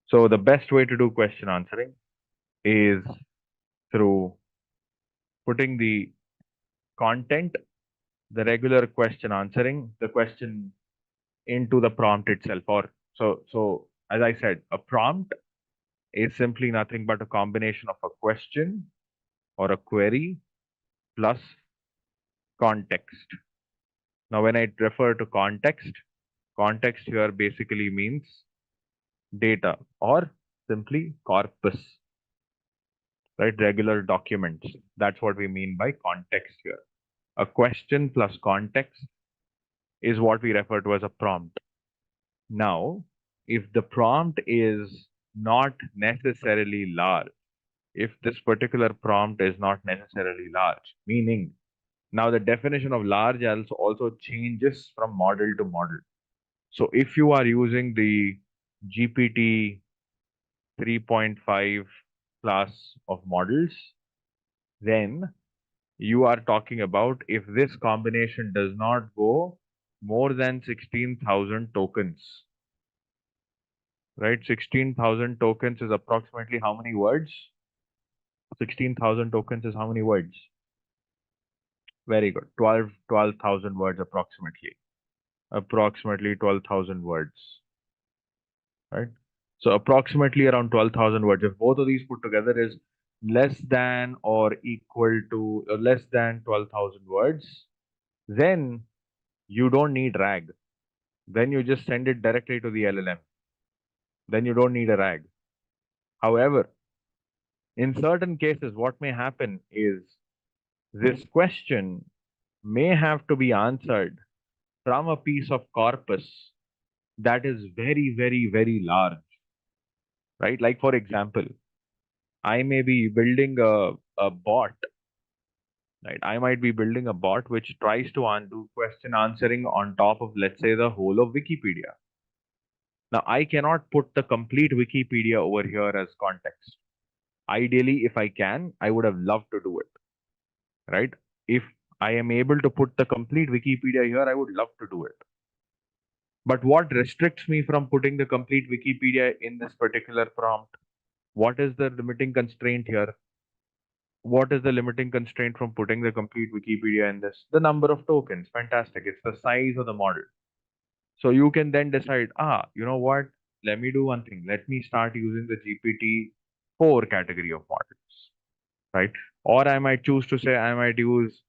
So the best way to do question answering is through putting the content, the regular question answering, the question into the prompt itself. Or so as I said, a prompt is simply nothing but a combination of a question or a query plus context. Now, when I refer to context here basically means data or simply corpus, right? Regular documents. That's what we mean by context here. A question plus context is what we refer to as a prompt. Now, if the prompt is not necessarily large, if this particular prompt is not necessarily large, meaning now the definition of large also changes from model to model. So if you are using the GPT 3.5 class of models, then you are talking about if this combination does not go more than 16,000 tokens, right? 16,000 tokens is approximately how many words? 16,000 tokens is how many words? Very good. 12,000 words approximately. Approximately 12,000 words, right? So approximately around 12,000 words. If both of these put together is less than or equal to or less than 12,000 words, then you don't need RAG. Then you just send it directly to the LLM. Then you don't need a RAG. However, in certain cases, what may happen is this question may have to be answered from a piece of corpus that is very, very, very large, right? Like, for example, I may be building a bot, right? I might be building a bot which tries to do question answering on top of, let's say, the whole of Wikipedia. Now, I cannot put the complete Wikipedia over here as context. Ideally, if I can, I would have loved to do it, right? If I am able to put the complete Wikipedia here, I would love to do it. But what restricts me from putting the complete Wikipedia in this particular prompt? What is the limiting constraint here? What is the limiting constraint from putting the complete Wikipedia in this? The number of tokens. Fantastic. It's the size of the model. So you can then decide, you know what? Let me do one thing. Let me start using the GPT-4 category of models, right? Or I might choose to say I might use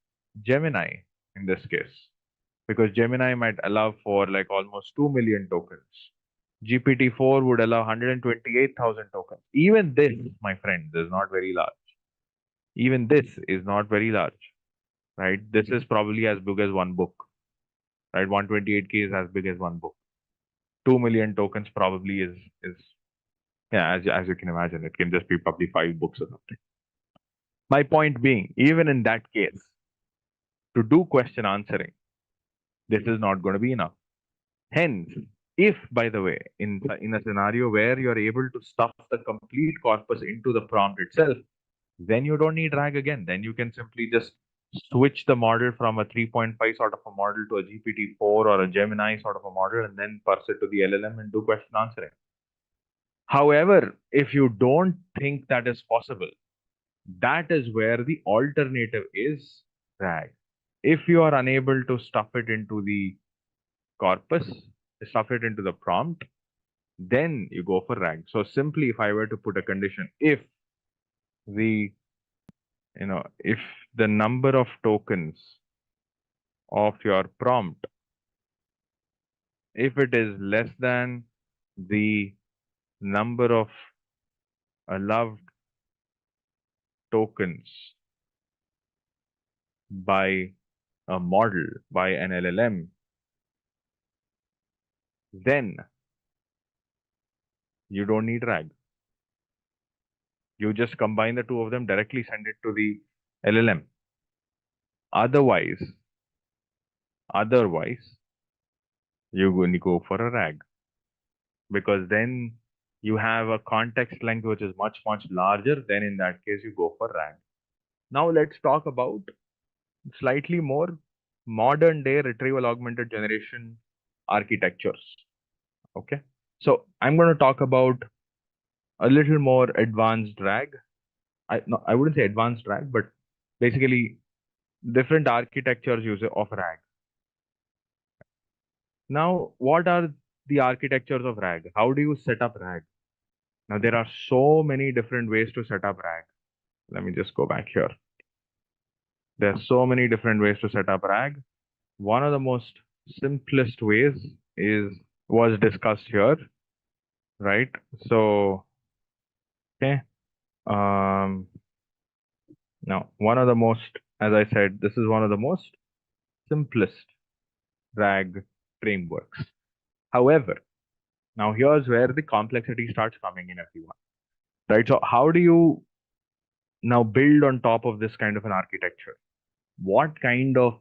Gemini in this case, because Gemini might allow for like almost 2 million tokens. GPT-4 would allow 128,000 tokens. Even this, my friends, is not very large. Even this is not very large, right? This is probably as big as one book, right? 128K is as big as one book. 2 million tokens probably is yeah, as you can imagine, it can just be probably 5 books or something. My point being, even in that case, to do question answering, this is not going to be enough. Hence, if, by the way, in a scenario where you're able to stuff the complete corpus into the prompt itself, then you don't need RAG again. Then you can simply just switch the model from a 3.5 sort of a model to a GPT-4 or a Gemini sort of a model and then parse it to the LLM and do question answering. However, if you don't think that is possible, that is where the alternative is RAG. If you are unable to stuff it into the corpus, stuff it into the prompt, then you go for RAG. So simply, if I were to put a condition, if the if the number of tokens of your prompt, if it is less than the number of allowed tokens by a model, by an LLM, then you don't need RAG. You just combine the two of them, directly send it to the LLM. Otherwise, you're going to go for a RAG, because then you have a context length which is much, much larger. Then in that case, you go for RAG. Now let's talk about slightly more modern day retrieval augmented generation architectures. Okay. So I'm going to talk about a little more advanced RAG. I wouldn't say advanced RAG, but basically different architectures use of RAG. Now, what are the architectures of RAG? How do you set up RAG? Now, there are so many different ways to set up RAG. Let me just go back here. There are so many different ways to set up RAG. One of the most simplest ways was discussed here, right? So, okay. Now, one of the most, as I said, this is one of the most simplest RAG frameworks. However, now here's where the complexity starts coming in, everyone. Right? So how do you now build on top of this kind of an architecture? What kind of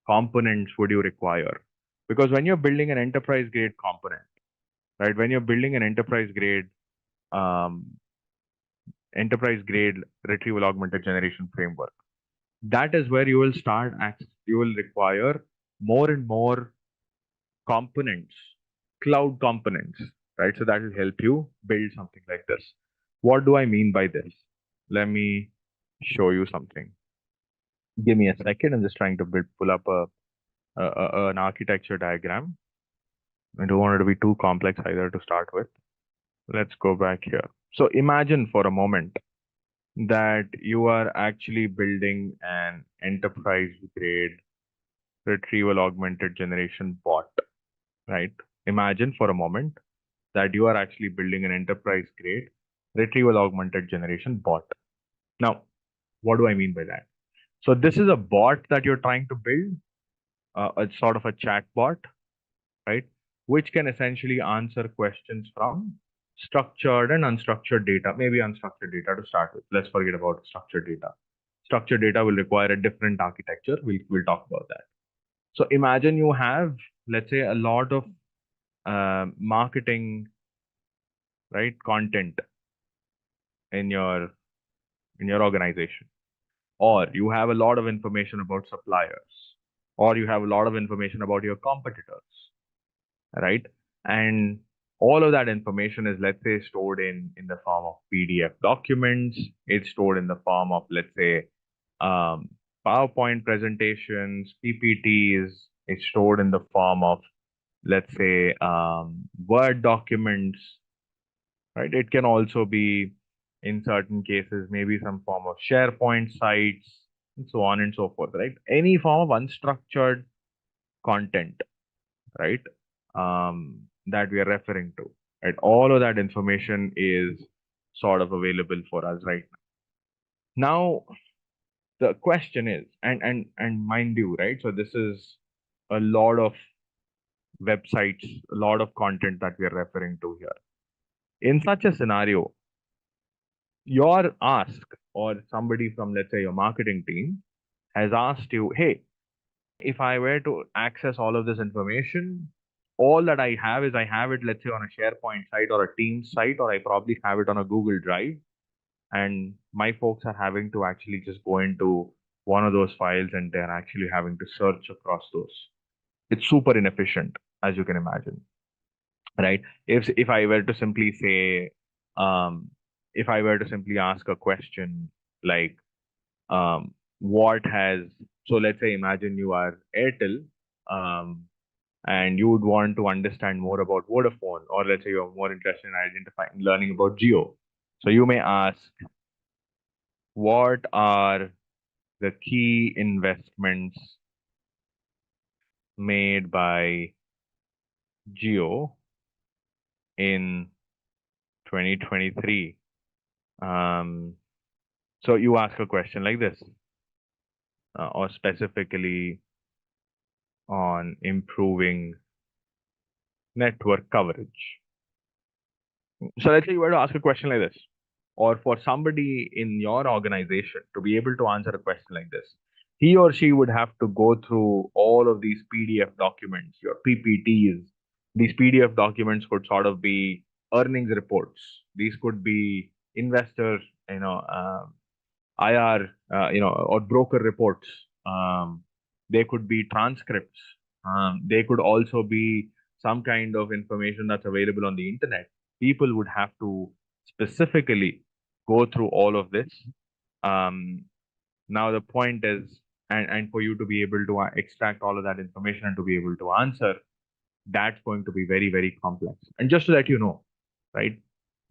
components would you require? Because when you're building an enterprise grade component, right? When you're building an enterprise grade retrieval augmented generation framework, that is where you will you will require more and more components, cloud components, right? So that will help you build something like this. What do I mean by this? Let me show you something. Give me a second. I'm just trying to pull up an architecture diagram. I don't want it to be too complex either to start with. Let's go back here. So imagine for a moment that you are actually building an enterprise grade retrieval augmented generation bot, right? Imagine for a moment that you are actually building an enterprise grade retrieval augmented generation bot. Now, what do I mean by that? So this is a bot that you're trying to build, a sort of a chat bot, right? Which can essentially answer questions from structured and unstructured data, maybe unstructured data to start with. Let's forget about structured data. Structured data will require a different architecture. We'll talk about that. So imagine you have, let's say, a lot of marketing, right, content in your organization, or you have a lot of information about suppliers, or you have a lot of information about your competitors, right? And all of that information is, let's say, stored in the form of PDF documents. It's stored in the form of, let's say, PowerPoint presentations, PPTs. It's stored in the form of, let's say, Word documents, right? It can also be, in certain cases, maybe some form of SharePoint sites, and so on and so forth, right? Any form of unstructured content, right? That we are referring to, right? All of that information is sort of available for us right now. Now, the question is, and mind you, right? So this is a lot of websites, a lot of content that we are referring to here. In such a scenario, your ask, or somebody from, let's say, your marketing team has asked you, hey, if I were to access all of this information, all that I have is, I have it, let's say, on a SharePoint site or a Teams site, or I probably have it on a Google Drive. And my folks are having to actually just go into one of those files, and they're actually having to search across those. It's super inefficient, as you can imagine, right? If I were to simply say, if I were to simply ask a question like, what has So let's say imagine you are Airtel, and you would want to understand more about Vodafone, or let's say you're more interested in learning about Geo. So you may ask, what are the key investments made by Geo in 2023? So you ask a question like this, or specifically on improving network coverage. So let's say you were to ask a question like this, or for somebody in your organization to be able to answer a question like this, he or she would have to go through all of these PDF documents, your PPTs. These PDF documents could sort of be earnings reports. These could be investor, IR, or broker reports. They could be transcripts. They could also be some kind of information that's available on the internet. People would have to specifically go through all of this. Now the point is, and for you to be able to extract all of that information and to be able to answer, that's going to be very, very complex. And just to let you know, right,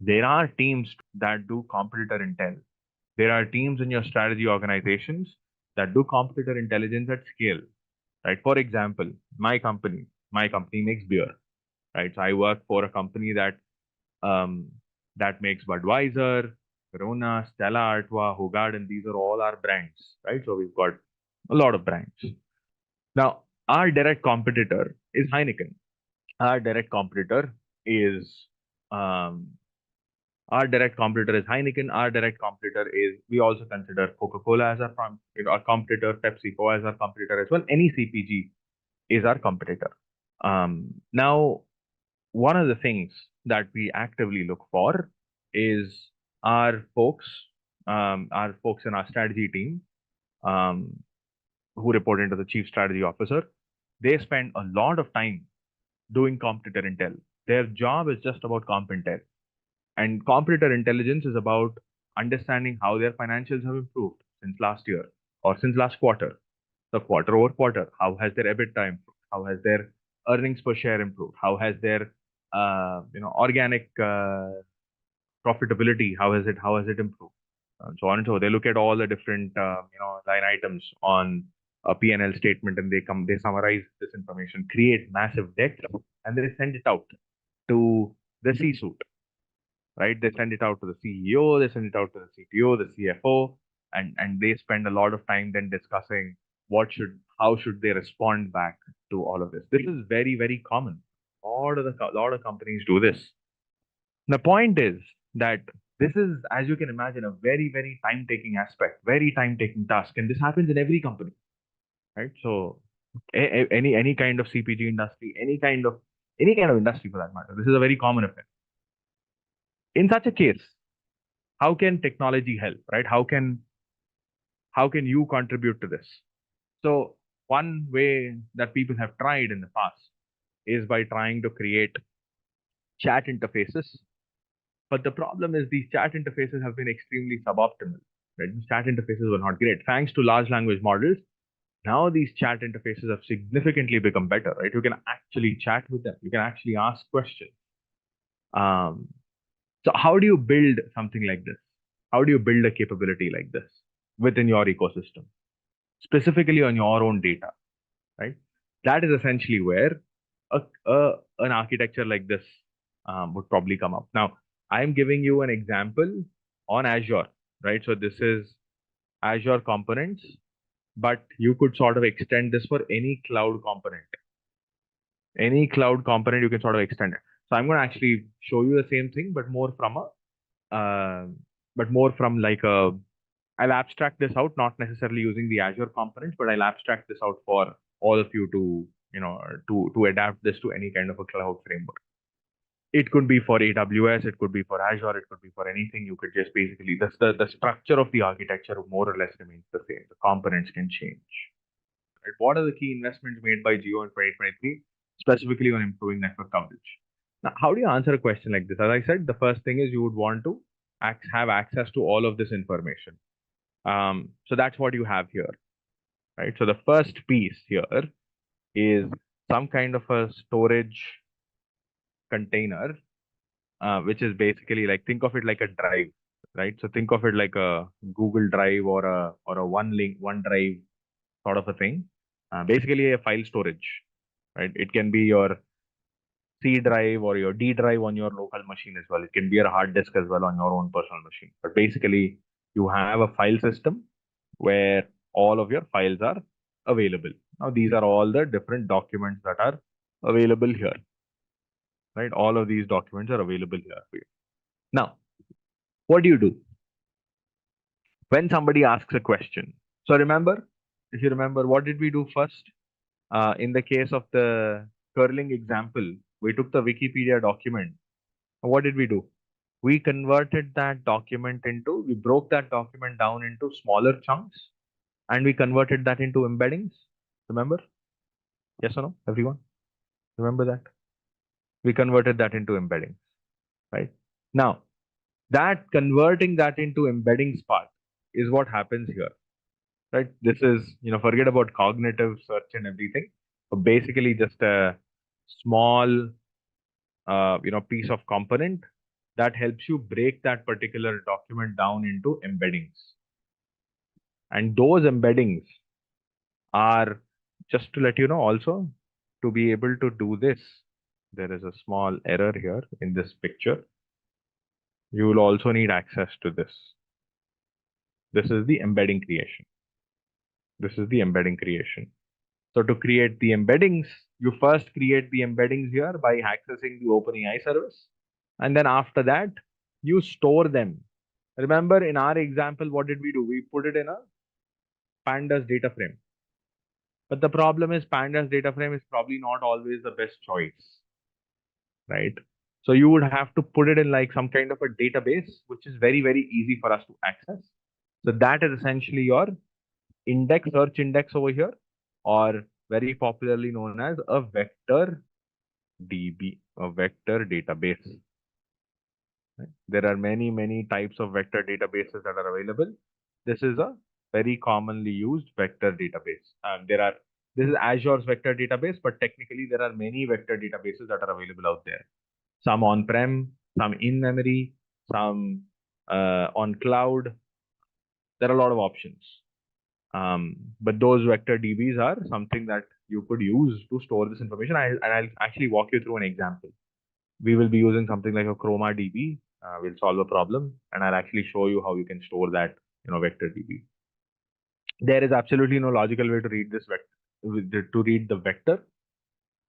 there are teams that do competitor intel. There are teams in your strategy organizations that do competitor intelligence at scale, right? For example, my company makes beer, right? So I work for a company that makes Budweiser, Corona, Stella Artois, Hoegaarden. These are all our brands, right? So we've got a lot of brands. Now, our direct competitor is Heineken. Our direct competitor is um, our direct competitor is Heineken. Our direct competitor is, we also consider Coca-Cola as our competitor, PepsiCo as our competitor as well. Any CPG is our competitor. Now, one of the things that we actively look for is our folks in our strategy team, who report into the chief strategy officer. They spend a lot of time doing competitor intel. Their job is just about comp intel. And competitor intelligence is about understanding how their financials have improved since last year or since last quarter. So quarter over quarter, how has their EBITDA improved? How has their earnings per share improved? How has their organic profitability? How has it improved? So on and so they look at all the different line items on a P&L statement, and they summarize this information, create massive decks, and they send it out to the C-suite. Right? They send it out to the CEO, they send it out to the CTO, the CFO, and they spend a lot of time then discussing how should they respond back to all of this. This is very, very common. A lot of companies do this. The point is that this is, as you can imagine, a very, very time-taking aspect, very time-taking task, and this happens in every company, right? So any kind of CPG industry, any kind of industry for that matter, this is a very common affair. In such a case, how can technology help, right? How can you contribute to this? So one way that people have tried in the past is by trying to create chat interfaces. But the problem is these chat interfaces have been extremely suboptimal, right? These chat interfaces were not great. Thanks to large language models, now these chat interfaces have significantly become better, right? You can actually chat with them. You can actually ask questions. So how do you build something like this? How do you build a capability like this within your ecosystem, specifically on your own data, right? That is essentially where an architecture like this would probably come up. Now, I'm giving you an example on Azure, right? So this is Azure components, but you could sort of extend this for any cloud component. Any cloud component, you can sort of extend it. So I'm going to actually show you the same thing, but more from like I'll abstract this out, not necessarily using the Azure components, but I'll abstract this out for all of you to, to adapt this to any kind of a cloud framework. It could be for AWS, it could be for Azure, it could be for anything. You could just basically, the structure of the architecture more or less remains the same. The components can change. Right? What are the key investments made by Geo in 2023, specifically on improving network coverage? Now, how do you answer a question like this? As I said, the first thing is you would want to have access to all of this information. So that's what you have here. right? So the first piece here is some kind of a storage container, which is basically like, think of it like a drive, right? So think of it like a Google Drive or a OneDrive sort of a thing. Basically a file storage, right? It can be your C drive or your D drive on your local machine as well. It can be your hard disk as well on your own personal machine. But basically, you have a file system where all of your files are available. Now, these are all the different documents that are available here, right? All of these documents are available here for you. Now, what do you do when somebody asks a question? So remember, if you remember, what did we do first? In the case of the curling example, we took the Wikipedia document. What did we do? We converted that document into, we broke that document down into smaller chunks and we converted that into embeddings. Remember? Yes or no, everyone? Remember that? We converted that into embeddings, right? Now, that converting that into embeddings part is what happens here, right? This is, forget about cognitive search and everything. But basically just a small, piece of component that helps you break that particular document down into embeddings. And those embeddings are, just to let you know also, to be able to do this, there is a small error here in this picture. You will also need access to this. This is the embedding creation. This is the embedding creation. So to create the embeddings, you first create the embeddings here by accessing the OpenAI service. And then after that, you store them. Remember in our example, what did we do? We put it in a pandas data frame. But the problem is pandas data frame is probably not always the best choice, right? So you would have to put it in like some kind of a database, which is very, very easy for us to access. So that is essentially your index, search index over here, or very popularly known as a vector DB, a vector database. Right? There are many, many types of vector databases that are available. This is a very commonly used vector database. This is Azure's vector database, but technically there are many vector databases that are available out there. Some on-prem, some in-memory, some on cloud. There are a lot of options. But those vector DBs are something that you could use to store this information. I'll actually walk you through an example. We will be using something like a Chroma DB. We'll solve a problem, and I'll actually show you how you can store that, vector DB. There is absolutely no logical way to read this vector, to read the vector.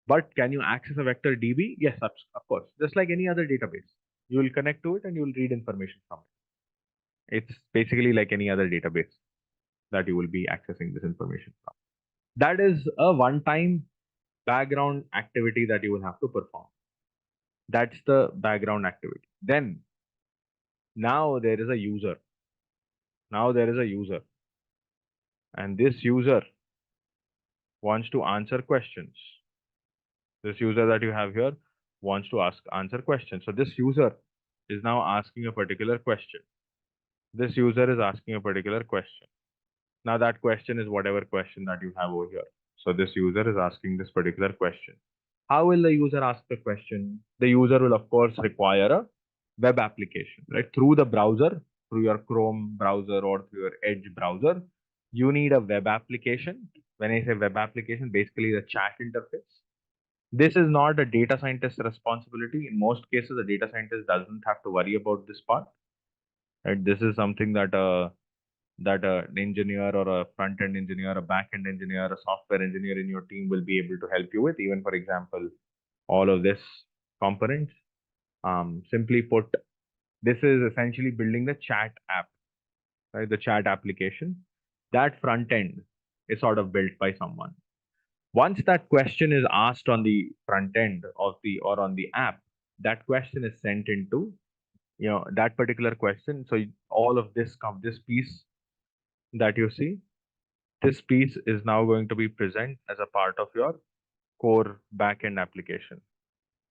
But can you access a vector DB? Yes, of course. Just like any other database, you will connect to it and you will read information from it. It's basically like any other database that you will be accessing this information from. That is a one-time background activity that you will have to perform. That's the background activity. Then now there is a user. Now there is a user. And this user wants to answer questions. This user that you have here wants to answer questions. So this user is now asking a particular question. This user is asking a particular question. Now that question is whatever question that you have over here. So this user is asking this particular question. How will the user ask the question? The user will of course require a web application, right? Through the browser, through your Chrome browser or through your Edge browser, you need a web application. When I say web application, basically the chat interface. This is not a data scientist's responsibility. In most cases, a data scientist doesn't have to worry about this part. Right? This is something that an engineer or a front-end engineer, a back-end engineer, a software engineer in your team will be able to help you with. Even for example, all of this components. Simply put, this is essentially building the chat app, right? The chat application. That front end is sort of built by someone. Once that question is asked on the front end of the or on the app, that question is sent into that particular question. So all of this piece that you see, this piece is now going to be present as a part of your core backend application.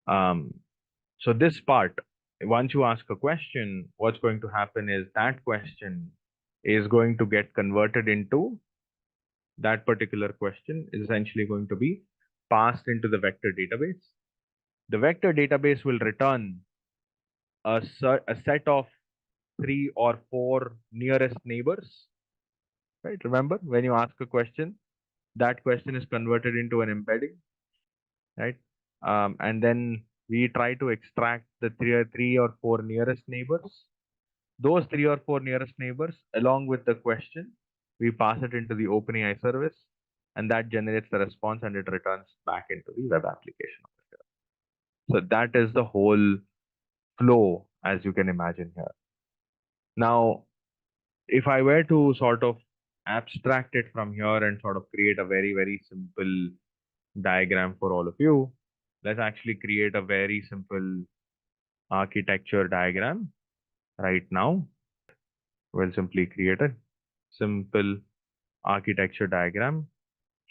So this part, once you ask a question, what's going to happen is that question is going to get converted into that particular question is essentially going to be passed into the vector database. The vector database will return a set of 3 or 4 nearest neighbors, right? Remember, when you ask a question, that question is converted into an embedding, right? And then we try to extract the three or 4 nearest neighbors. Those 3 or 4 nearest neighbors, along with the question, we pass it into the OpenAI service, and that generates the response and it returns back into the web application. So that is the whole flow, as you can imagine here. Now, if I were to sort of abstract it from here and sort of create a very, very simple diagram for all of you, let's actually create a very simple architecture diagram right now. We'll simply create a simple architecture diagram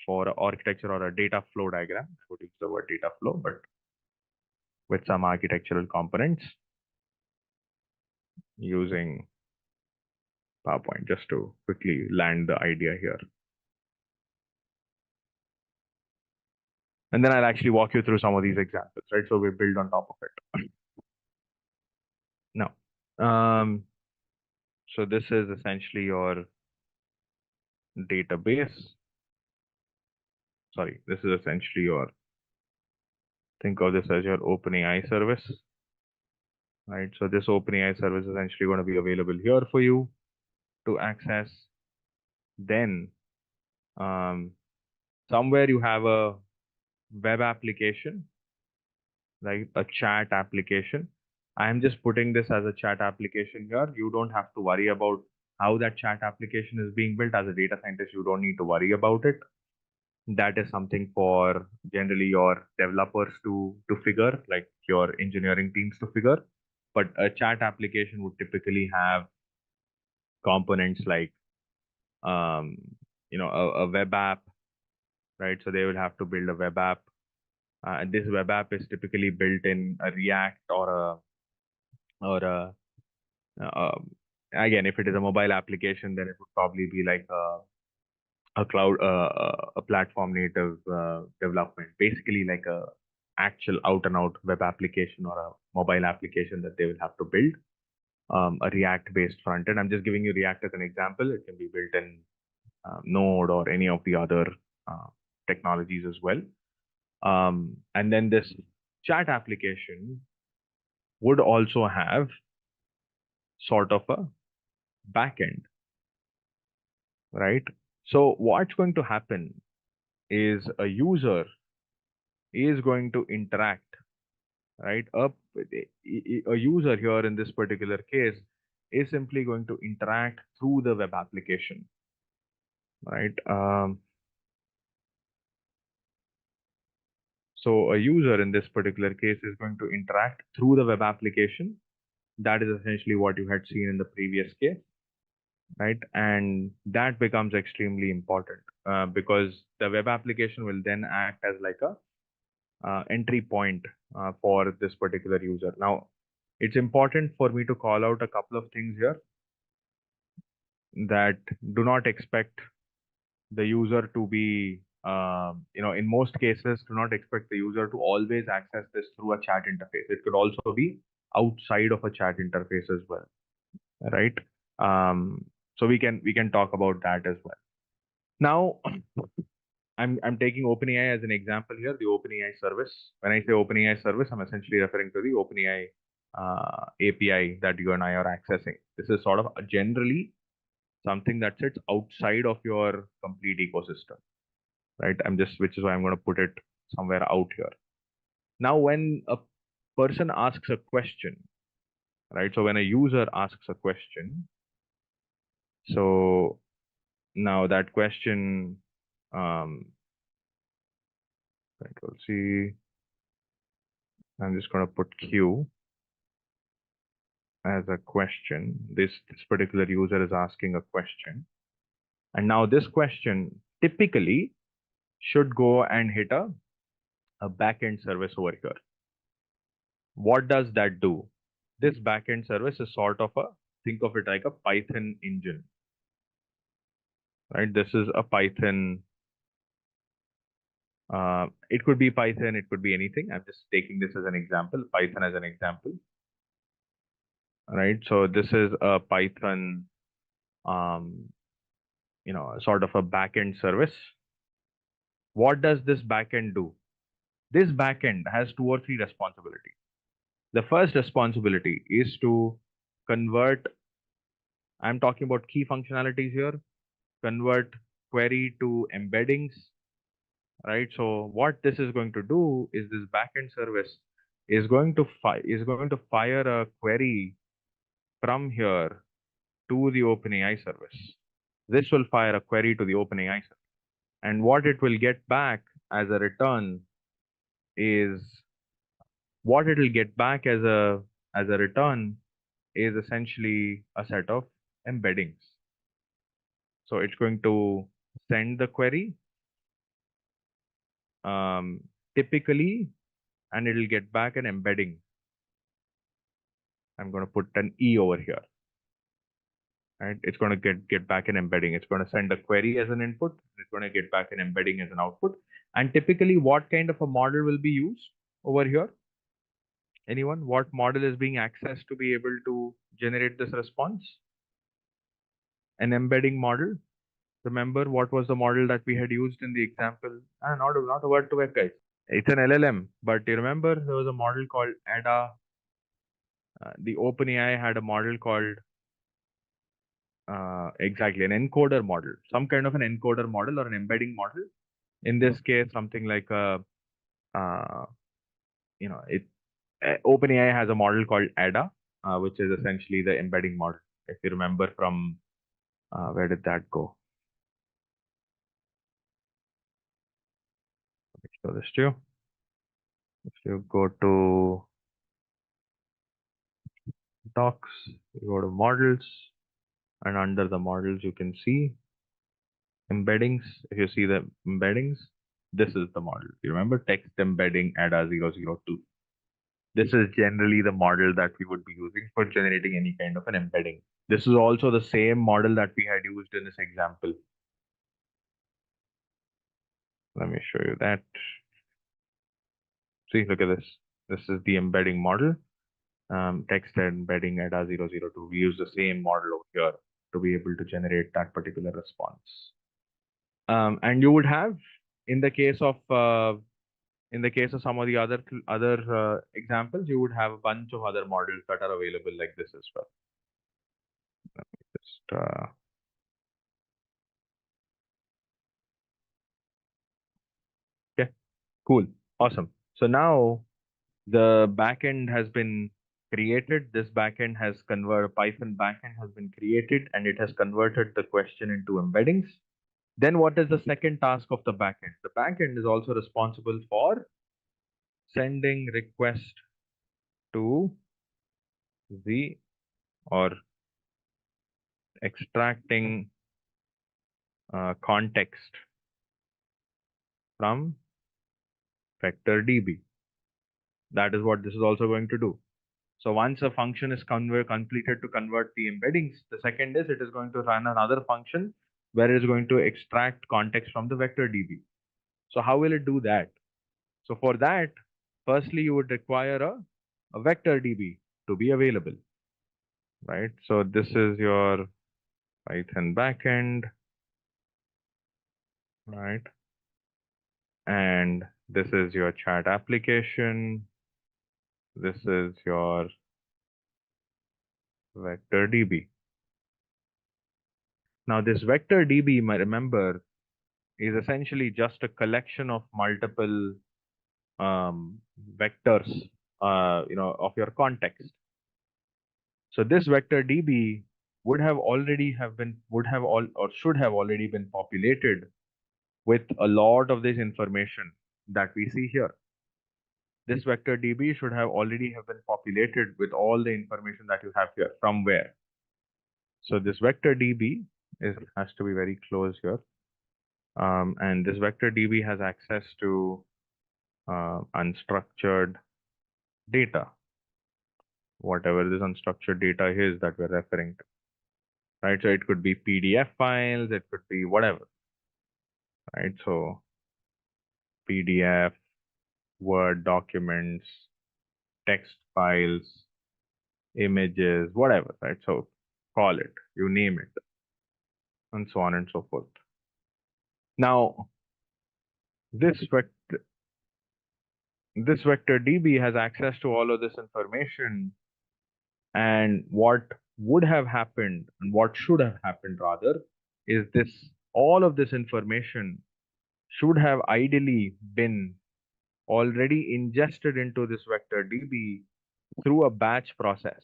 for architecture or a data flow diagram. I would use the word data flow, but with some architectural components using PowerPoint just to quickly land the idea here. And then I'll actually walk you through some of these examples, right? So we build on top of it. Now, so this is essentially your database. Sorry, this is essentially your, think of this as your OpenAI service, right? So this OpenAI service is essentially going to be available here for you to access. Then somewhere you have a web application, like a chat application. I am just putting this as a chat application here. You don't have to worry about how that chat application is being built. As a data scientist, you don't need to worry about it. That is something for generally your developers to figure, like your engineering teams to figure. But a chat application would typically have components like a web app, right? So they will have to build a web app. And this web app is typically built in a React or a again, if it is a mobile application, then it would probably be like a cloud, a platform native development, basically like a actual out and out web application or a mobile application that they will have to build. A React based front end. I'm just giving you React as an example. It can be built in Node or any of the other technologies as well. And then this chat application would also have sort of a backend, right? So what's going to happen is a user is going to interact, right? A user here in this particular case is simply going to interact through the web application, right? So a user in this particular case is going to interact through the web application. That is essentially what you had seen in the previous case, right? And that becomes extremely important because the web application will then act as like a entry point for this particular user. Now, it's important for me to call out a couple of things here that do not expect the user to be, in most cases, do not expect the user to always access this through a chat interface. It could also be outside of a chat interface as well, right? So we can talk about that as well. Now, I'm taking OpenAI as an example here, the OpenAI service. When I say OpenAI service, I'm essentially referring to the OpenAI API that you and I are accessing. This is sort of generally something that sits outside of your complete ecosystem, right? Which is why I'm going to put it somewhere out here. Now, when a person asks a question, right? So when a user asks a question, so now that question, Control C, I'm just going to put Q as a question. This particular user is asking a question. And now this question typically should go and hit a backend service over here. What does that do? This backend service is sort of think of it like a Python engine, right? This is a Python. It could be Python, it could be anything. I'm just taking this as an example, Python as an example, right? So this is a Python, sort of a backend service. What does this backend do? This backend has 2 or 3 responsibilities. The first responsibility is to convert, I'm talking about key functionalities here, convert query to embeddings, right? So what this is going to do is this backend service is going to fire a query from here to the OpenAI service. This will fire a query to the OpenAI service, and what it will get back as a return is what it will get back as a return is essentially a set of embeddings. So it's going to send the query typically, and it'll get back an embedding. I'm going to put an E over here. Right? It's going to get back an embedding. It's going to send a query as an input. It's going to get back an embedding as an output. And typically, what kind of a model will be used over here? Anyone? What model is being accessed to be able to generate this response? An embedding model. Remember what was the model that we had used in the example? Not a word to it, guys. It's an LLM, but you remember there was a model called ADA. The OpenAI had a model called exactly an encoder model, some kind of an encoder model or an embedding model. In this case, something like OpenAI has a model called ADA, which is essentially the embedding model. If you remember from where did that go? Show this to you. If you go to docs, you go to models, and under the models you can see embeddings. If you see the embeddings, this is the model. You remember text embedding ADA002. This is generally the model that we would be using for generating any kind of an embedding. This is also the same model that we had used in this example. Let me show you that. See, look at this. This is the embedding model. Text embedding ADA002. We use the same model over here to be able to generate that particular response. And you would have, in the case of some of the other examples, you would have a bunch of other models that are available like this as well. Let me just okay, cool, awesome. So now the backend has been created. This backend has Python backend has been created, and it has converted the question into embeddings. Then what is the second task of the backend? The backend is also responsible for sending request to the or extracting context from vector DB. That is what this is also going to do. So once a function is completed to convert the embeddings, the second is it is going to run another function where it is going to extract context from the vector DB. So how will it do that? So for that, firstly, you would require a vector DB to be available, right? So this is your Python backend, right? And this is your chat application. This is your vector DB. Now this vector DB, you might remember, is essentially just a collection of multiple vectors, of your context. So this vector DB would have already should have already been populated with a lot of this information that we see here. This vector DB should have already have been populated with all the information that you have here. From where? So this vector DB has to be very close here. And this vector DB has access to unstructured data, whatever this unstructured data is that we're referring to. right? So it could be PDF files, it could be whatever, right? So PDF, Word documents, text files, images, whatever, right? So call it, you name it, and so on and so forth. Now, this vector DB has access to all of this information, and what would have happened and what should have happened rather is all of this information should have ideally been already ingested into this vector DB through a batch process,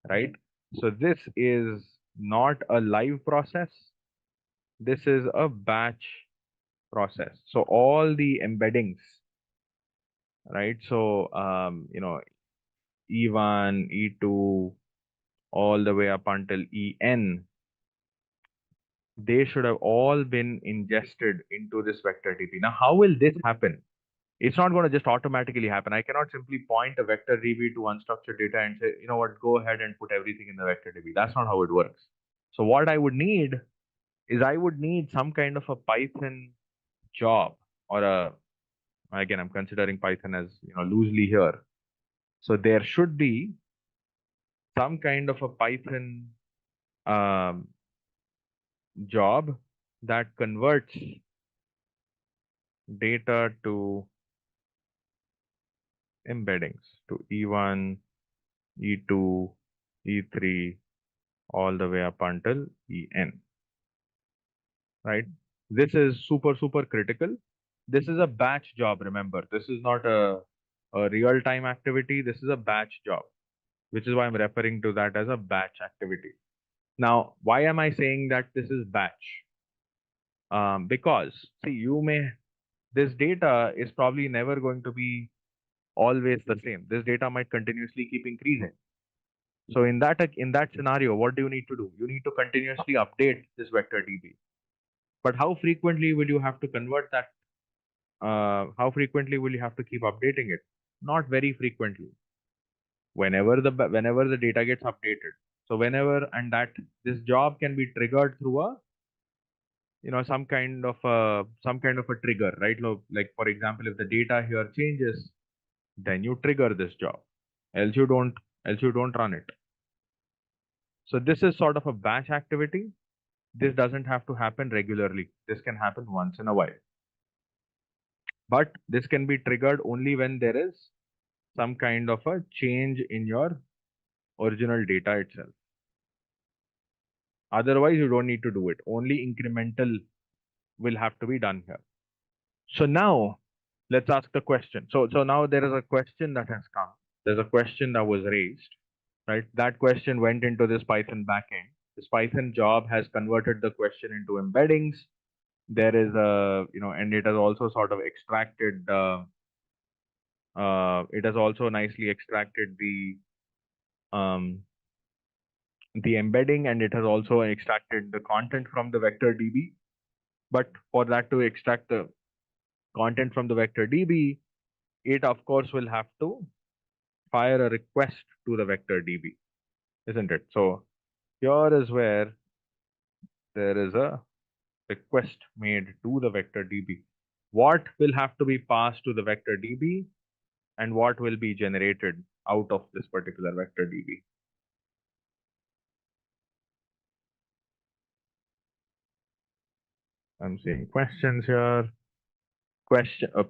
right? So this is not a live process. This is a batch process. So all the embeddings, right? So, E1, E2, all the way up until En, they should have all been ingested into this vector DB. Now, how will this happen? It's not going to just automatically happen. I cannot simply point a vector DB to unstructured data and say, you know what, go ahead and put everything in the vector DB. That's not how it works. So what I would need is I would need some kind of a Python job, or again, I'm considering Python as loosely here. So there should be some kind of a Python um, job that converts data to embeddings, to E1, E2, E3, all the way up until En, right? This is super, super critical. This is a batch job, remember. This is not a real-time activity. This is a batch job, which is why I'm referring to that as a batch activity. Now, why am I saying that this is batch? Because, see, this data is probably never going to be always the same. This data might continuously keep increasing. So in that scenario, what do you need to do? You need to continuously update this vector DB. But how frequently will you have to convert that? How frequently will you have to keep updating it? Not very frequently. Whenever the data gets updated. So whenever, and that this job can be triggered through a some kind of a trigger, right? Like for example, if the data here changes, then you trigger this job. Else you don't run it. So this is sort of a batch activity. This doesn't have to happen regularly. This can happen once in a while. But this can be triggered only when there is some kind of a change in your original data itself. Otherwise, you don't need to do it. Only incremental will have to be done here. So now let's ask the question. So now there is a question that has come. There's a question that was raised, right? That question went into this Python backend. This Python job has converted the question into embeddings. There is and it has also sort of extracted, it has also nicely extracted the embedding, and it has also extracted the content from the vector DB. But for that to extract the content from the vector DB, it of course will have to fire a request to the vector DB, isn't it? So here is where there is a request made to the vector DB. What will have to be passed to the vector DB and what will be generated out of this particular vector DB? I'm seeing questions here.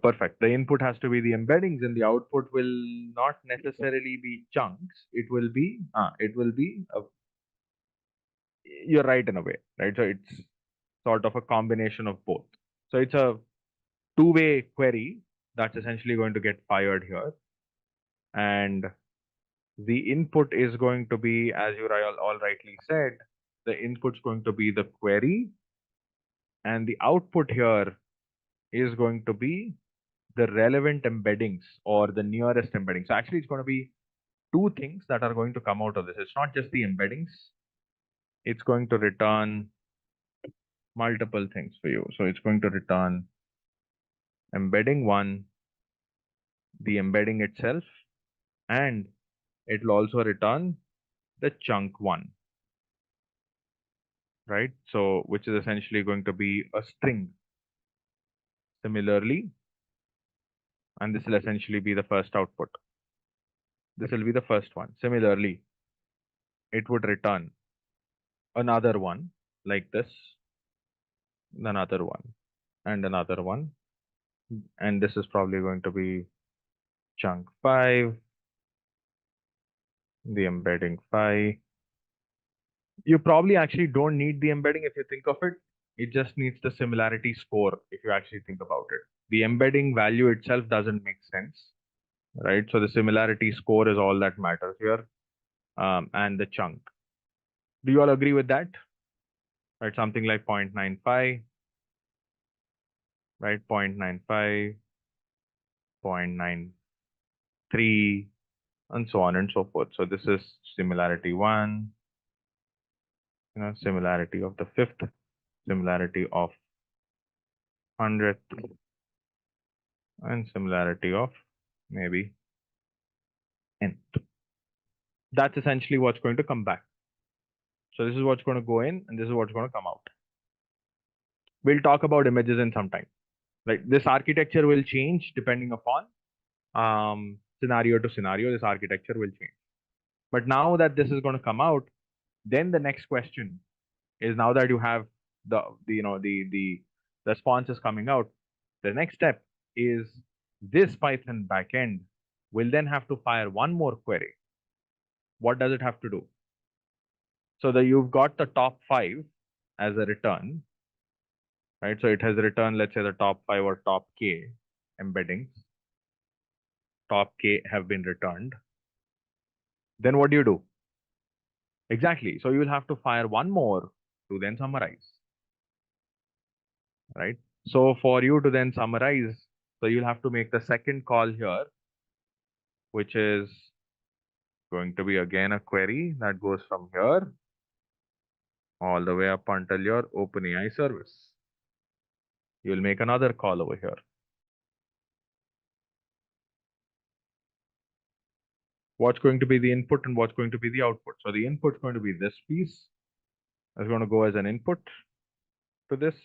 Perfect. The input has to be the embeddings, and the output will not necessarily be chunks. It will be. You're right in a way, right? So it's sort of a combination of both. So it's a two-way query that's essentially going to get fired here, and the input is going to be, as you all rightly said, the input's going to be the query, and the output here is going to be the relevant embeddings or the nearest embedding. So actually, it's going to be two things that are going to come out of this. It's not just the embeddings. It's going to return multiple things for you. So it's going to return embedding 1, the embedding itself, and it will also return the chunk 1. right? So which is essentially going to be a string. Similarly, and this will essentially be the first output. This will be the first one. Similarly, it would return another one like this, another one, and another one. And this is probably going to be chunk 5, the embedding 5. You probably actually don't need the embedding if you think of it. It just needs the similarity score if you actually think about it. The embedding value itself doesn't make sense, right? So the similarity score is all that matters here, and the chunk. Do you all agree with that? Right, something like 0.95, right? 0.95, 0.93, and so on and so forth. So this is similarity 1, similarity of the 5th, similarity of 100th, and similarity of maybe nth. That's essentially what's going to come back. So this is what's going to go in, and this is what's going to come out. We'll talk about images in some time. Right, this architecture will change depending upon scenario to scenario. This architecture will change. But now that this is going to come out, then the next question is, now that you have the response is coming out, the next step is this Python backend will then have to fire one more query. What does it have to do? So that you've got the top 5 as a return, right? So it has returned, let's say, the top 5 or top k embeddings. Top k have been returned. Then what do you do? Exactly. So you will have to fire one more to then summarize, right? So for you to then summarize, so you'll have to make the second call here, which is going to be again a query that goes from here all the way up until your OpenAI service. You'll make another call over here. What's going to be the input and what's going to be the output? So the input is going to be this piece. It's going to go as an input to this,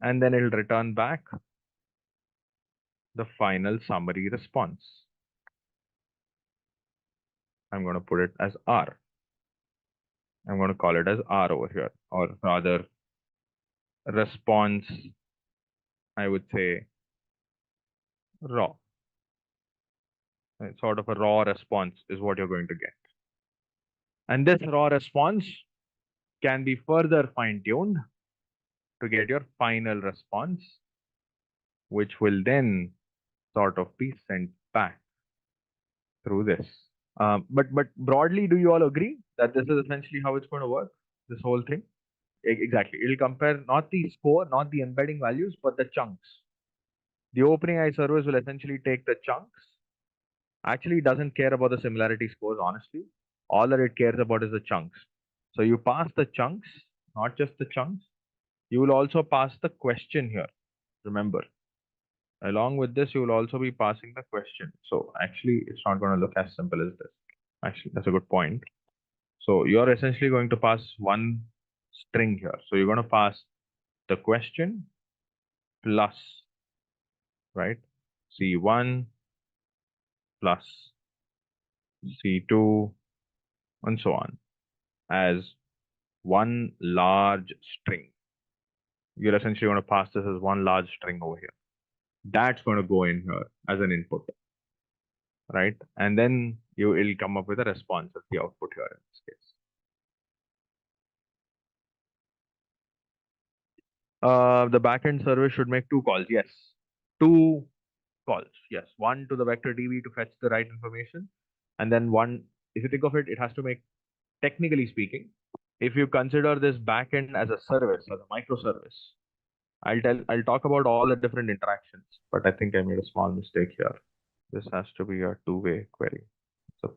and then it'll return back the final summary response. I'm going to put it as R. I'm going to call it as R over here, or rather response, I would say raw. Sort of a raw response is what you're going to get. And this raw response can be further fine-tuned to get your final response, which will then sort of be sent back through this. But broadly, do you all agree that this is essentially how it's going to work, this whole thing? Exactly. It'll compare not the score, not the embedding values, but the chunks. The OpenAI service will essentially take the chunks. Actually, it doesn't care about the similarity scores, honestly. All that it cares about is the chunks. So you pass the chunks, not just the chunks. You will also pass the question here. Remember, along with this, you will also be passing the question. So actually, it's not going to look as simple as this. Actually, that's a good point. So you're essentially going to pass one string here. So you're going to pass the question plus, right, C1 plus C2 and so on as one large string. You're essentially going to pass this as one large string over here. That's going to go in here as an input, right? And then you will come up with a response as the output here in this case. The backend service should make 2 calls. Yes, 2 calls. Yes, one to the vector DB to fetch the right information, and then one, if you think of it, it has to make, technically speaking, if you consider this backend as a service or a microservice, I'll talk about all the different interactions, but I think I made a small mistake here. This has to be a two-way query. It's a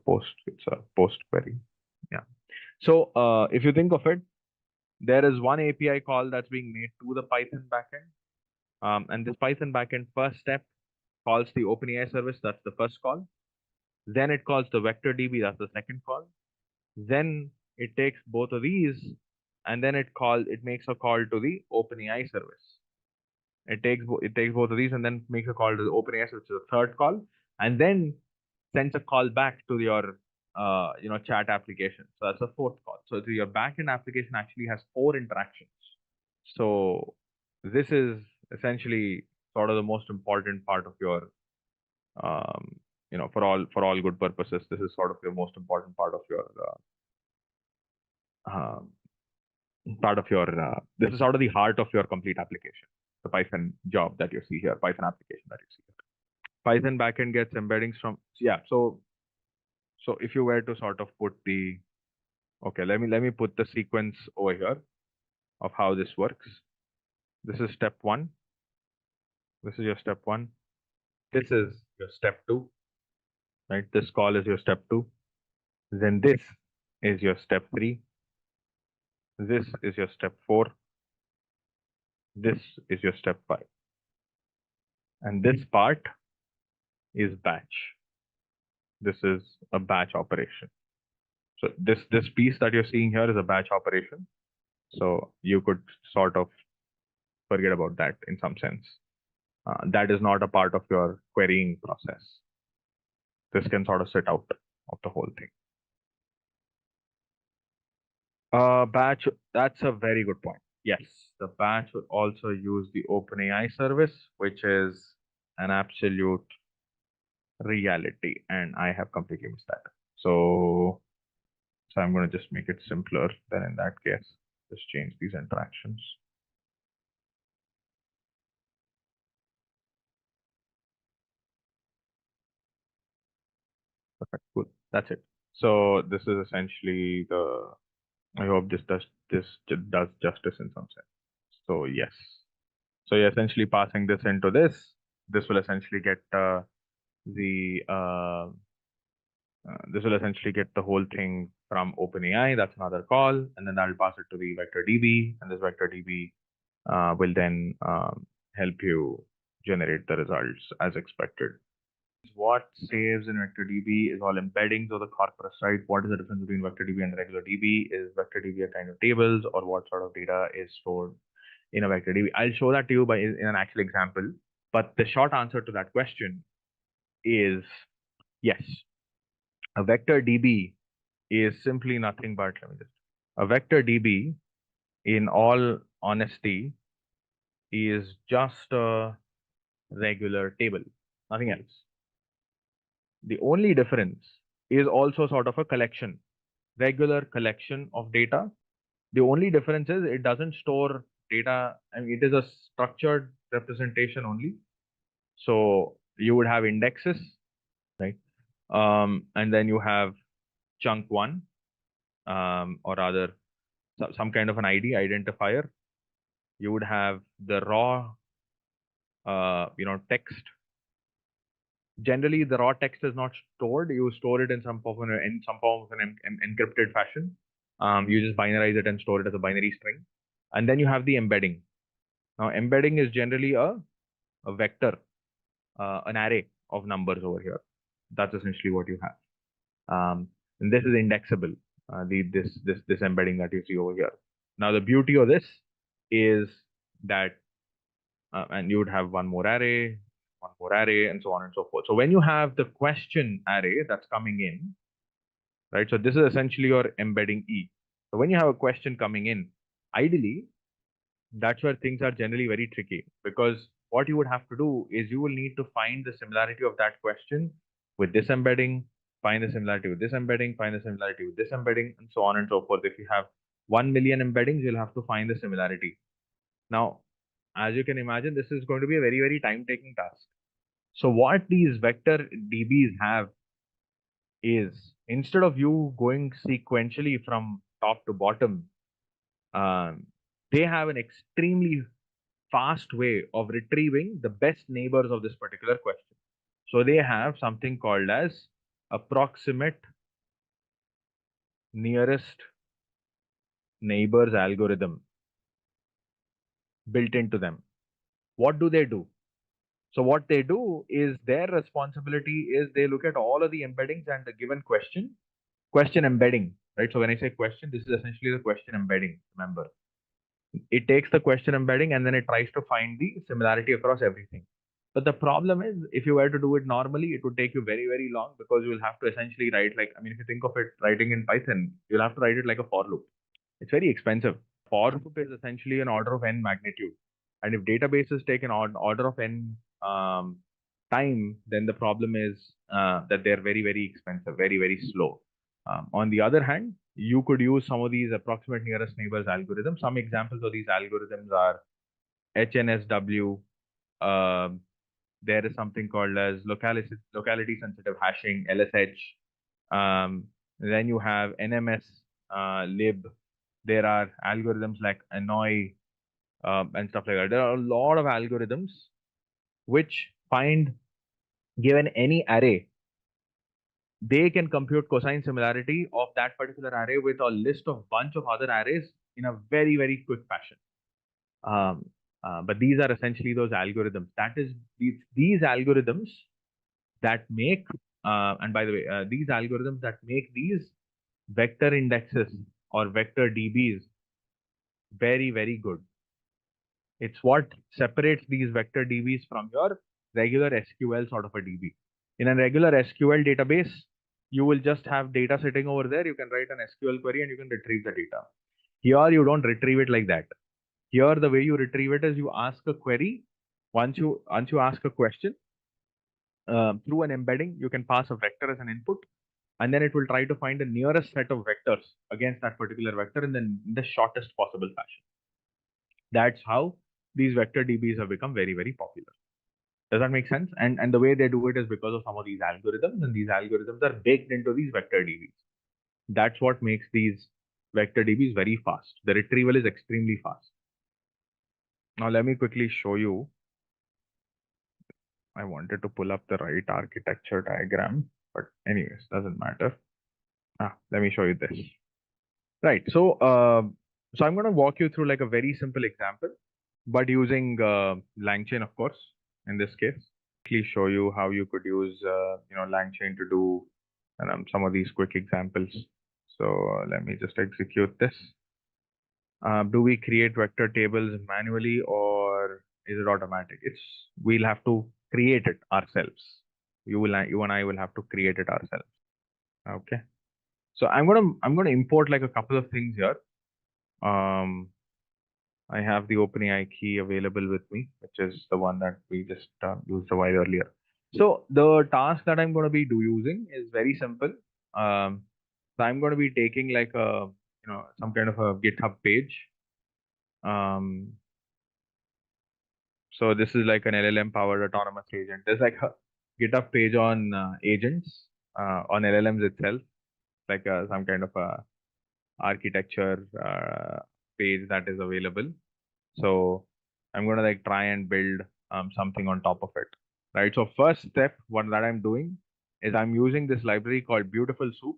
post query. Yeah. So if you think of it, there is one API call that's being made to the Python backend. And this Python backend first step calls the OpenAI service, that's the first call. Then it calls the vector DB, that's the second call. Then it takes both of these and then it makes a call to the OpenAI service. It takes both of these and then makes a call to the OpenAI, which is a third call, and then sends a call back to your chat application. So that's a fourth call. So your backend application actually has 4 interactions. So this is essentially sort of the most important part of your for all good purposes, this is sort of your most important part of your this is sort of the heart of your complete application, the Python job that you see here, Python application that you see here. Python backend gets embeddings from, yeah. So if you were to sort of put the, okay, let me put the sequence over here of how this works. This is step 1. This is your step 1. This is your step 2, right? This call is your step 2. Then this is your step 3. This is your step 4. This is your step 5. And this part is batch. This is a batch operation. So this piece that you're seeing here is a batch operation. So you could sort of forget about that in some sense. That is not a part of your querying process. This can sort of sit out of the whole thing. Batch, that's a very good point. Yes, the batch would also use the OpenAI service, which is an absolute reality, and I have completely missed that. So I'm going to just make it simpler. Then in that case, just change these interactions. Perfect. Cool. That's it. So this is essentially the. I hope this does justice in some sense. So yes. So you're essentially passing this into this. This will essentially get this will essentially get the whole thing from OpenAI. That's another call, and then that'll pass it to the vector DB, and this vector DB will then help you generate the results as expected. What saves in vector DB is all embeddings of the corpus, right? What is the difference between vector DB and the regular DB? Is vector DB a kind of tables, or what sort of data is stored in a vector DB? I'll show that to you in an actual example. But the short answer to that question is yes. A vector DB is simply nothing but, a vector DB, in all honesty, is just a regular table, nothing else. The only difference is also sort of a collection, regular collection of data. The only difference is it doesn't store data, and it is a structured representation only. So you would have indexes, right? And then you have chunk 1, or rather some kind of an ID identifier. You would have the raw, text. Generally, the raw text is not stored. You store it in some form of an encrypted fashion. You just binarize it and store it as a binary string. And then you have the embedding. Now, embedding is generally a vector, an array of numbers over here. That's essentially what you have. And this is indexable. This embedding that you see over here. Now, the beauty of this is that, and you would have one more array, and so on and so forth. So when you have the question array that's coming in, right? So this is essentially your embedding E. So when you have a question coming in, ideally, that's where things are generally very tricky, because what you would have to do is you will need to find the similarity of that question with this embedding, find the similarity with this embedding, find the similarity with this embedding, and so on and so forth. If you have 1 million embeddings, you'll have to find the similarity. Now, as you can imagine, this is going to be a very, very time-taking task. So what these vector DBs have is, instead of you going sequentially from top to bottom, they have an extremely fast way of retrieving the best neighbors of this particular question. So they have something called as approximate nearest neighbors algorithm built into them. What do they do? So what they do is, their responsibility is they look at all of the embeddings and the given question embedding, right? So when I say question, this is essentially the question embedding, remember. It takes the question embedding and then it tries to find the similarity across everything. But the problem is, if you were to do it normally, it would take you very, very long because you will have to essentially write like, I mean, if you think of it writing in Python, you'll have to write it like a for loop. It's very expensive. For loop is essentially an order of n magnitude. And if databases take an order of n time, then the problem is that they're very, very expensive, very, very slow. On the other hand, you could use some of these approximate nearest neighbors algorithms. Some examples of these algorithms are HNSW. Um, there is something called as locality sensitive hashing, LSH. Then you have NMS lib. There are algorithms like annoy and stuff like that. There are a lot of algorithms which find, given any array, they can compute cosine similarity of that particular array with a list of bunch of other arrays in a very, very quick fashion. But these are essentially those algorithms. That is, these algorithms that make, and by the way, these algorithms that make these vector indexes or vector DBs very, very good. It's what separates these vector DBs from your regular SQL sort of a DB. In a regular SQL database, you will just have data sitting over there. You can write an SQL query and you can retrieve the data. Here, you don't retrieve it like that. Here, the way you retrieve it is you ask a query. Once you ask a question, through an embedding, you can pass a vector as an input, and then it will try to find the nearest set of vectors against that particular vector in the shortest possible fashion. That's how these vector DBs have become very, very popular. Does that make sense? And the way they do it is because of some of these algorithms, and these algorithms are baked into these vector DBs. That's what makes these vector DBs very fast. The retrieval is extremely fast. Now let me quickly show you. I wanted to pull up the right architecture diagram, but anyways, doesn't matter. Let me show you this. Right. So I'm going to walk you through like a very simple example, but using LangChain, of course, in this case. Quickly show you how you could use LangChain to do some of these quick examples. So let me just execute this. Do we create vector tables manually or is it automatic? We'll have to create it ourselves. You and I will have to create it ourselves. Okay. So I'm gonna import like a couple of things here. I have the OpenAI key available with me, which is the one that we just used a while earlier. So the task that I'm going to be using is very simple. So I'm going to be taking like some kind of a GitHub page. So this is like an LLM powered autonomous agent. There's like a GitHub page on agents on LLMs itself, like some kind of a architecture page that is available. So I'm going to like try and build something on top of it, right? So first step, what that I'm doing is I'm using this library called Beautiful Soup.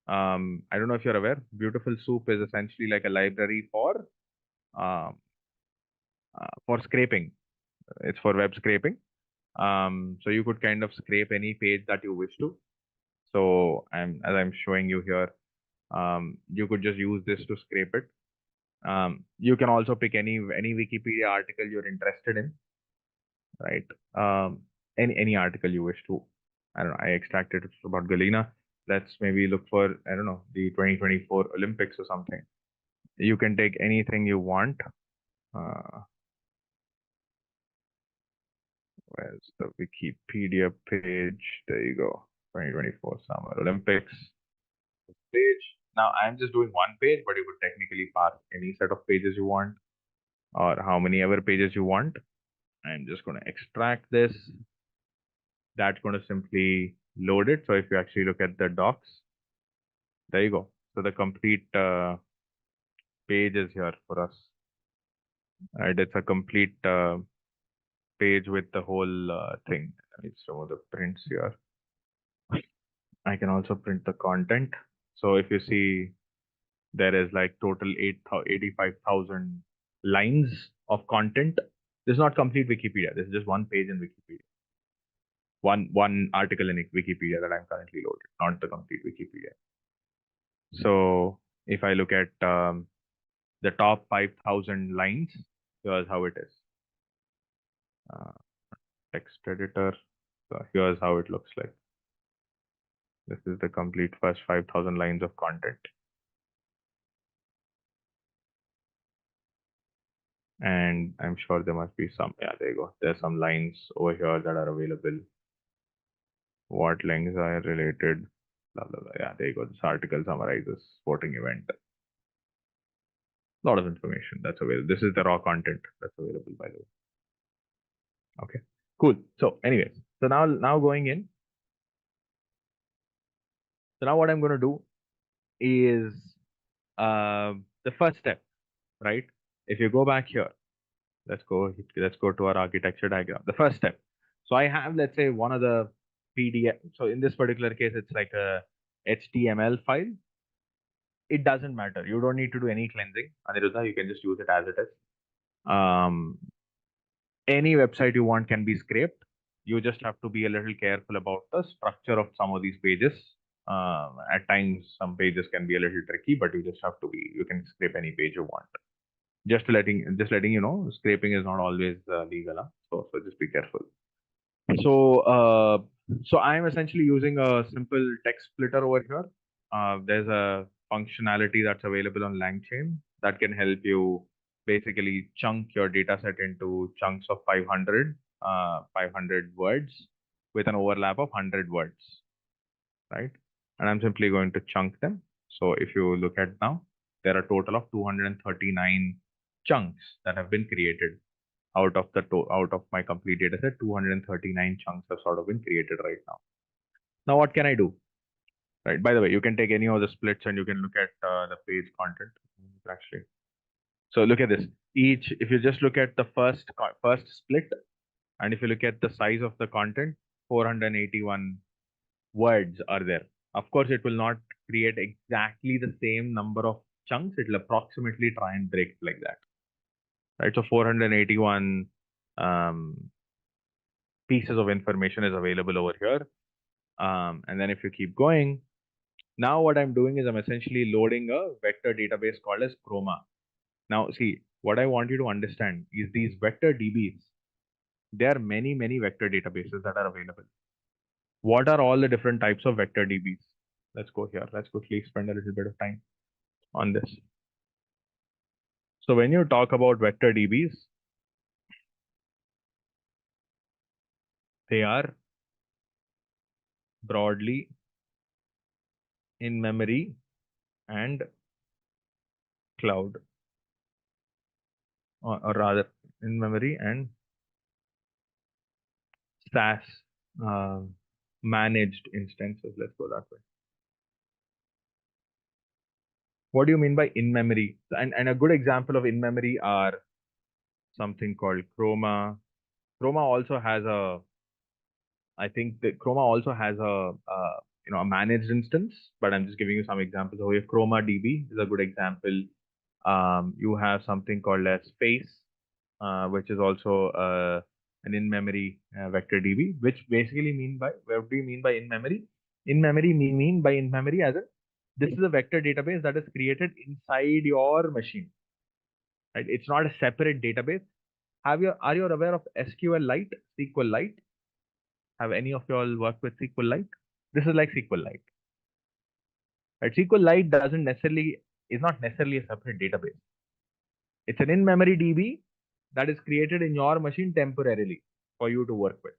I don't know if you're aware. Beautiful Soup is essentially like a library for scraping. It's for web scraping. So you could kind of scrape any page that you wish to. So as I'm showing you here, you could just use this to scrape it. You can also pick any Wikipedia article you're interested in, right? Any article you wish to. I don't know. I extracted it about Galena. Let's maybe look for, I don't know, the 2024 Olympics or something. You can take anything you want. Where's the Wikipedia page? There you go. 2024 Summer Olympics page. Now I'm just doing one page, but you could technically pass any set of pages you want or how many ever pages you want. I'm just going to extract this. That's going to simply load it. So if you actually look at the docs, there you go. So the complete page is here for us. Right, it's a complete page with the whole thing. Let me show the prints here. I can also print the content. So if you see, there is like total 85,000 lines of content. This is not complete Wikipedia. This is just one page in Wikipedia. One article in Wikipedia that I'm currently loaded, not the complete Wikipedia. So if I look at the top 5,000 lines, here's how it is. Text editor. So here's how it looks like. This is the complete first 5,000 lines of content. And I'm sure there must be some, yeah, there you go. There's some lines over here that are available. What links are related? Blah, blah, blah. Yeah, there you go. This article summarizes sporting event. A lot of information that's available. This is the raw content that's available, by the way. Okay, cool. So anyways, so now going in. So now what I'm going to do is the first step, right? If you go back here, let's go to our architecture diagram. The first step. So I have, let's say, one of the PDF. So in this particular case, it's like a HTML file. It doesn't matter. You don't need to do any cleansing. Aniruddha, you can just use it as it is. Any website you want can be scraped. You just have to be a little careful about the structure of some of these pages. At times, some pages can be a little tricky, but you just have to be. You can scrape any page you want. Just letting you know, scraping is not always legal. Huh? So just be careful. So I am essentially using a simple text splitter over here. There's a functionality that's available on LangChain that can help you basically chunk your data set into chunks of 500 words with an overlap of 100 words, right? And I'm simply going to chunk them. So if you look at now, there are a total of 239 chunks that have been created out of my complete data set. 239 chunks have sort of been created right now. Now what can I do? Right. By the way, you can take any of the splits and you can look at the page content actually. So look at this. If you just look at the first split, and if you look at the size of the content, 481 words are there. Of course, it will not create exactly the same number of chunks. It will approximately try and break like that. Right. So 481 pieces of information is available over here. And then if you keep going, now what I'm doing is I'm essentially loading a vector database called as Chroma. Now, see, what I want you to understand is these vector DBs, there are many, many vector databases that are available. What are all the different types of vector DBs? Let's go here. Let's quickly spend a little bit of time on this. So when you talk about vector DBs, they are broadly in memory and cloud, or rather in memory and SaaS managed instances. Let's go that way. What do you mean by in memory? And a good example of in memory are something called Chroma. Chroma also has a, I think that Chroma also has a managed instance, but I'm just giving you some examples. So here Chroma DB is a good example. You have something called as Space, which is also an in-memory vector DB, which basically what do you mean by in-memory? In-memory mean by in-memory as this is a vector database that is created inside your machine, right? It's not a separate database. Are you aware of SQLite, SQLite? Have any of you all worked with SQLite? This is like SQLite, right? SQLite is not necessarily a separate database. It's an in-memory DB that is created in your machine temporarily for you to work with,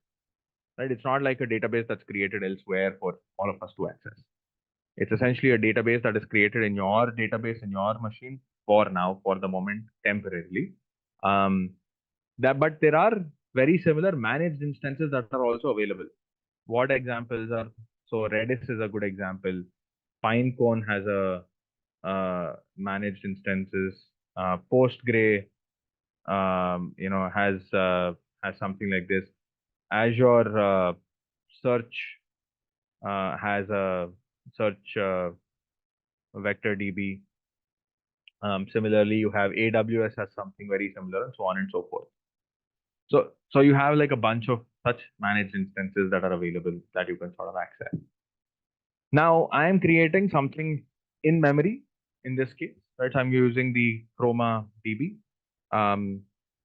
right? It's not like a database that's created elsewhere for all of us to access. It's essentially a database that is created in your database in your machine for now, for the moment, temporarily. But there are very similar managed instances that are also available. What examples are? So Redis is a good example. Pinecone has a managed instances. Postgre, has something like this. Azure Search has a search vector DB. Similarly, you have AWS has something very similar, and so on and so forth. So you have like a bunch of such managed instances that are available that you can sort of access. Now I am creating something in memory in this case, right? So I'm using the Chroma DB.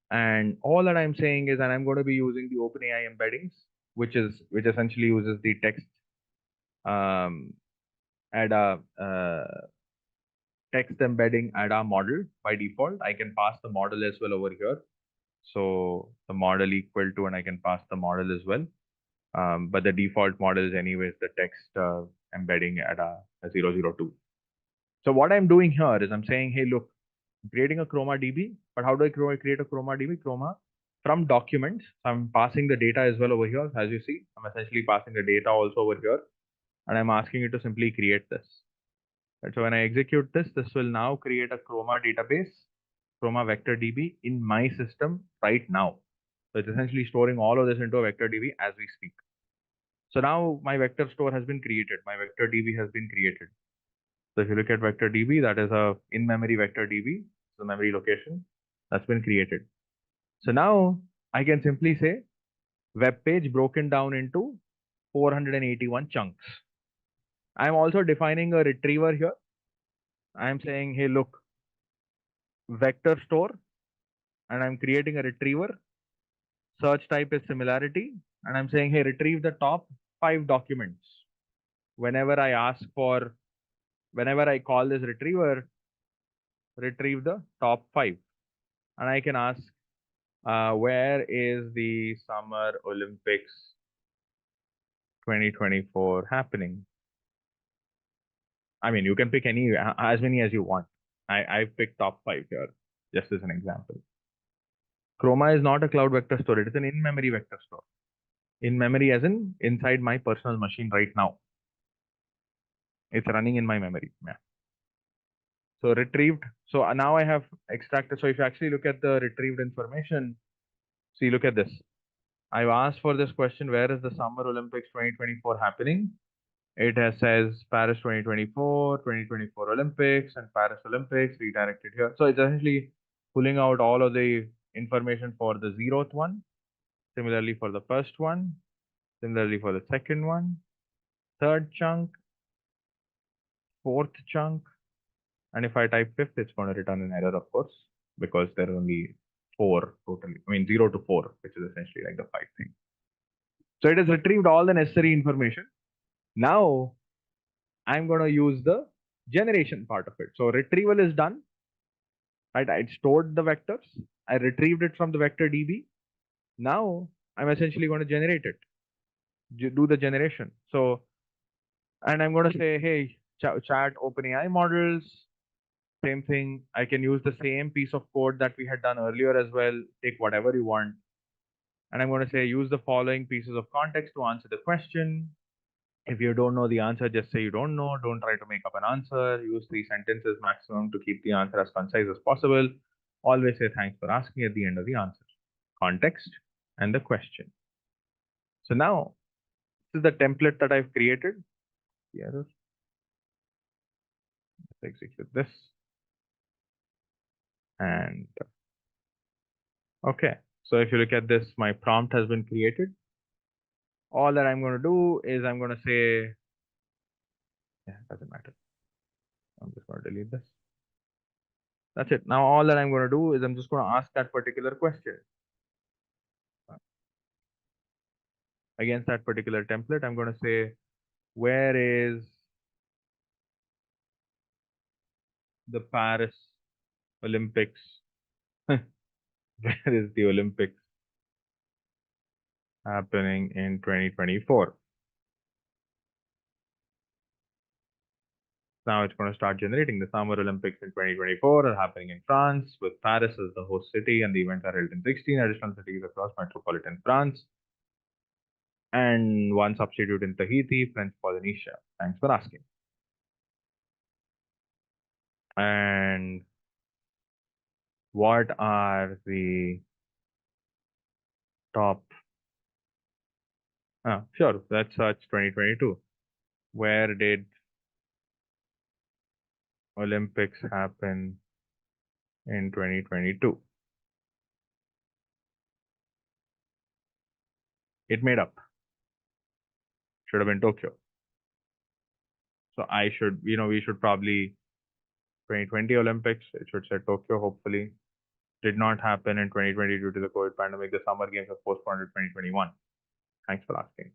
And all that I'm saying is that I'm going to be using the OpenAI embeddings, which essentially uses the text ADA text embedding ADA model by default. I can pass the model as well over here. So the model equal to, and I can pass the model as well. But the default model is anyways the text embedding ADA 002. So what I'm doing here is I'm saying, hey, look, I'm creating a Chroma DB, but how do I create a Chroma DB? Chroma from documents. So I'm passing the data as well over here. As you see, I'm essentially passing the data also over here, and I'm asking it to simply create this. Right, so when I execute this, this will now create a Chroma database, Chroma vector DB in my system right now. So it's essentially storing all of this into a vector DB as we speak. So now my vector store has been created. My vector DB has been created. So if you look at vector DB, that is a in-memory vector DB, the memory location that's been created. So now I can simply say web page broken down into 481 chunks. I'm also defining a retriever here. I'm saying, hey, look, vector store, and I'm creating a retriever. Search type is similarity, and I'm saying, hey, retrieve the top 5 documents. Whenever I call this retriever, retrieve the top 5. And I can ask, where is the Summer Olympics 2024 happening? I mean, you can pick as many as you want. I picked top 5 here, just as an example. Chroma is not a cloud vector store. It is an in-memory vector store. In memory as in inside my personal machine right now. It's running in my memory. Yeah. So retrieved. So now I have extracted. So if you actually look at the retrieved information, see, look at this. I've asked for this question, where is the Summer Olympics 2024 happening? It has says Paris 2024, 2024 Olympics and Paris Olympics redirected here. So it's essentially pulling out all of the information for the 0th one, similarly for the first one, similarly for the second one, third chunk, fourth chunk, and if I type fifth, it's going to return an error, of course, because there are only 4 totally. I mean 0 to 4, which is essentially like the 5 thing. So it has retrieved all the necessary information. Now I'm going to use the generation part of it. So retrieval is done. Right? I stored the vectors. I retrieved it from the vector DB. Now I'm essentially going to generate it, do the generation. So, and I'm going to say, hey, chat OpenAI models. Same thing. I can use the same piece of code that we had done earlier as well. Take whatever you want. And I'm going to say, use the following pieces of context to answer the question. If you don't know the answer, just say you don't know. Don't try to make up an answer. Use 3 sentences maximum to keep the answer as concise as possible. Always say thanks for asking at the end of the answer. Context and the question. So now, this is the template that I've created. The error. Let's execute this. And okay. So if you look at this, my prompt has been created. All that I'm going to do is I'm going to say, yeah, it doesn't matter. I'm just going to delete this. That's it. Now all that I'm going to do is I'm just going to ask that particular question. Against that particular template, I'm going to say, where is the Paris Olympics? Where is the Olympics happening in 2024? Now it's going to start generating. The Summer Olympics in 2024 are happening in France, with Paris as the host city, and the events are held in 16 additional cities across metropolitan France, and 1 substitute in Tahiti, French Polynesia. Thanks for asking. And what are the top? Sure, let's search 2022. Where did Olympics happen in 2022? It made up. Should have been Tokyo. So I should, we should probably 2020 Olympics. It should say Tokyo. Hopefully, did not happen in 2020 due to the COVID pandemic. The Summer Games were postponed to 2021. Thanks for asking.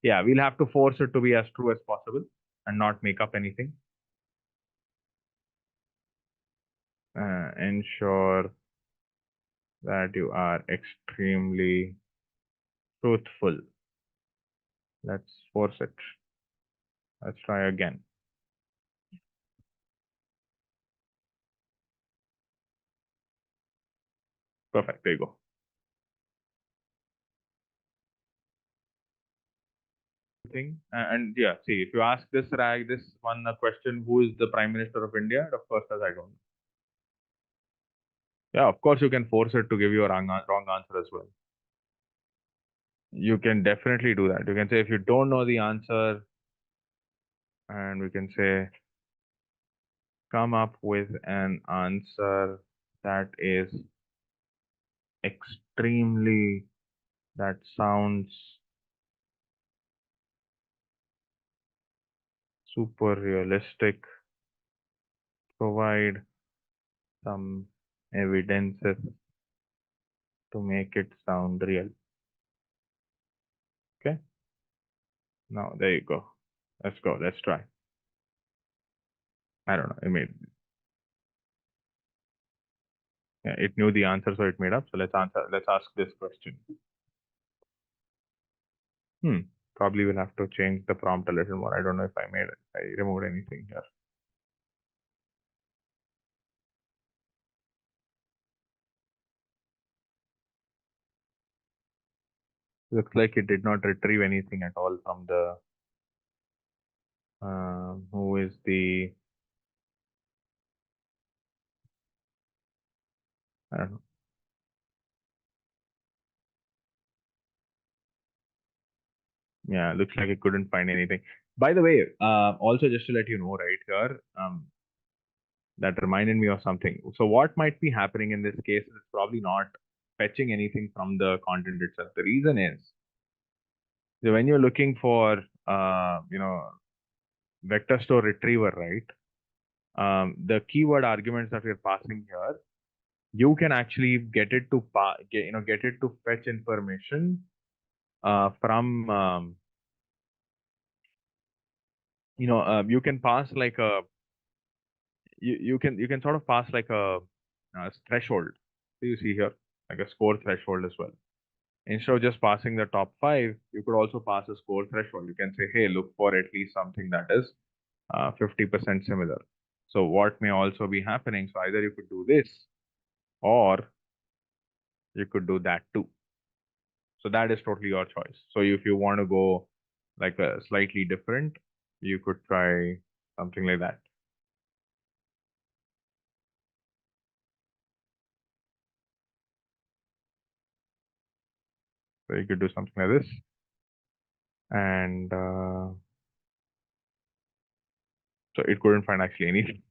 Yeah, we'll have to force it to be as true as possible and not make up anything. Ensure that you are extremely truthful. Let's force it. Let's try again. Perfect. There you go. Thing and yeah, see, if you ask this one question, who is the Prime Minister of India? Of course, as I don't know. Yeah, of course, you can force it to give you a wrong answer as well. You can definitely do that. You can say if you don't know the answer, and we can say come up with an answer that is extremely, that sounds super realistic, provide some evidences to make it sound real. Okay, now there you go. Let's go. Let's try. I don't know. It knew the answer, so it made up. So let's ask this question. Probably will have to change the prompt a little more. I don't know if I removed anything here. Looks like it did not retrieve anything at all from the who is the, I don't know. Yeah, looks like it couldn't find anything. By the way, also just to let you know right here, that reminded me of something. So what might be happening in this case is probably not fetching anything from the content itself. The reason is, so when you're looking for, vector store retriever, right? The keyword arguments that we're passing here, you can actually get it to get it to fetch information from you can pass like a you can sort of pass like a threshold. So you see here like a score threshold as well. Instead of just passing the top 5, you could also pass a score threshold. You can say, hey, look for at least something that is 50% similar. So what may also be happening? So either you could do this, or you could do that too. So that is totally your choice. So if you want to go like a slightly different, you could try something like that. So you could do something like this. And so it couldn't find actually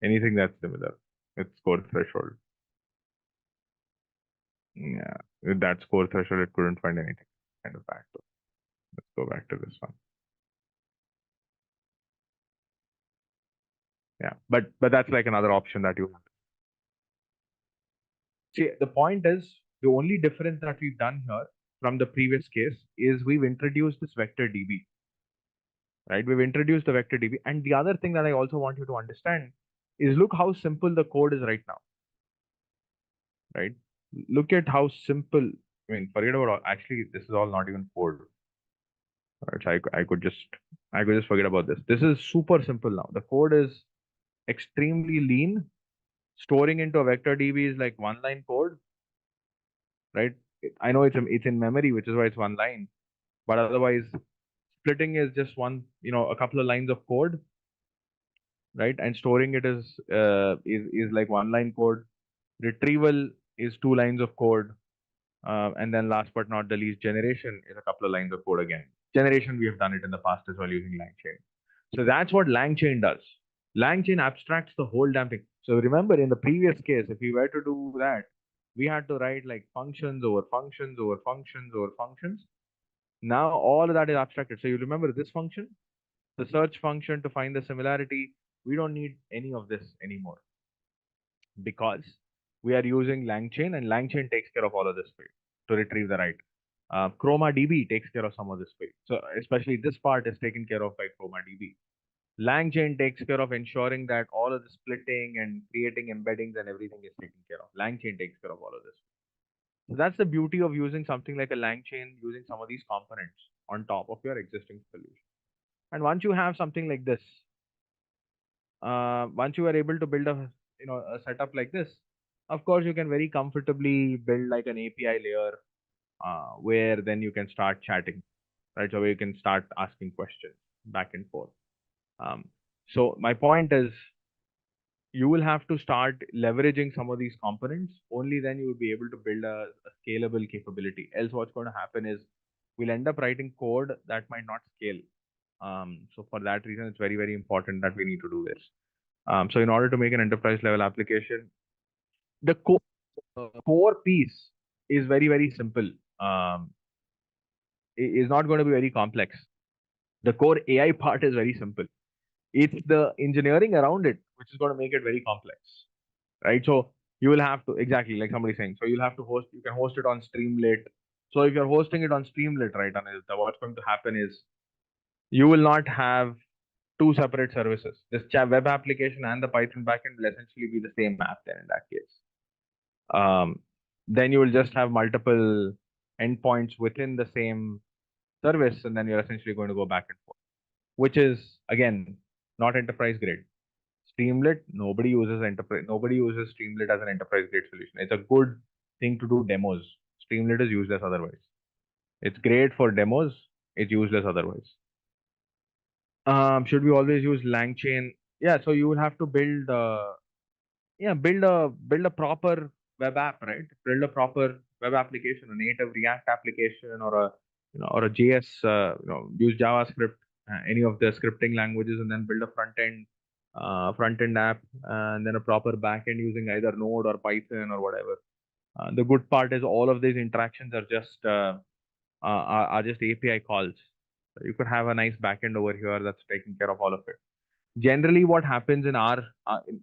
anything that's similar with score threshold. Yeah, with that score threshold, it couldn't find anything. Kind of bad. So let's go back to this one. Yeah, but that's like another option that you have. See, the point is, the only difference that we've done here from the previous case is we've introduced this vector DB, right? We've introduced the vector DB. And the other thing that I also want you to understand is look how simple the code is right now, right? Look at how simple, I mean, forget about all, actually, this is all not even code. Right? So I could just forget about this. This is super simple now. The code is extremely lean. Storing into a vector DB is like one line code, right? I know it's in memory, which is why it's one line, but otherwise splitting is just one, a couple of lines of code, right? And storing it is like one line code. Retrieval is 2 lines of code, and then last but not the least, generation is a couple of lines of code again. Generation, we have done it in the past as well using LangChain. So that's what LangChain does. LangChain abstracts the whole damn thing. So remember, in the previous case, if we were to do that, we had to write like functions over functions over functions over functions. Now all of that is abstracted. So you remember this function? the search function to find the similarity. We don't need any of this anymore because we are using LangChain, and LangChain takes care of all of this for you to retrieve the right. ChromaDB takes care of some of this for you. So especially this part is taken care of by ChromaDB. LangChain takes care of ensuring that all of the splitting and creating embeddings and everything is taken care of. LangChain takes care of all of this. So that's the beauty of using something like a LangChain, using some of these components on top of your existing solution. And once you have something like this, once you are able to build a setup like this, of course you can very comfortably build like an API layer where then you can start chatting, right? So where you can start asking questions back and forth. So my point is, you will have to start leveraging some of these components. Only then you will be able to build a scalable capability. Else, what's going to happen is we'll end up writing code that might not scale. So for that reason, it's very, very important that we need to do this. So in order to make an enterprise level application, the core piece is very, very simple. It is not going to be very complex. The core AI part is very simple. It's the engineering around it which is going to make it very complex, right? So you will have to, exactly like somebody saying, so you'll have to host, you can host it on Streamlit. So if you're hosting it on Streamlit, right, Anil, what's going to happen is you will not have two separate services. This web application and the Python backend will essentially be the same app then in that case. Then you will just have multiple endpoints within the same service, and then you're essentially going to go back and forth, which is again not enterprise grade. Streamlit, nobody uses Streamlit as an enterprise grade solution. It's a good thing to do demos. Streamlit is useless otherwise. It's great for demos. It's useless otherwise. Should we always use LangChain? Yeah. So you will have to build, build a proper web app, right? Build a proper web application, a native React application, or a or a JS. Use JavaScript, any of the scripting languages, and then build a front end app, and then a proper back end using either Node or Python or whatever. The good part is all of these interactions are just API calls. You could have a nice backend over here that's taking care of all of it. Generally, what happens in our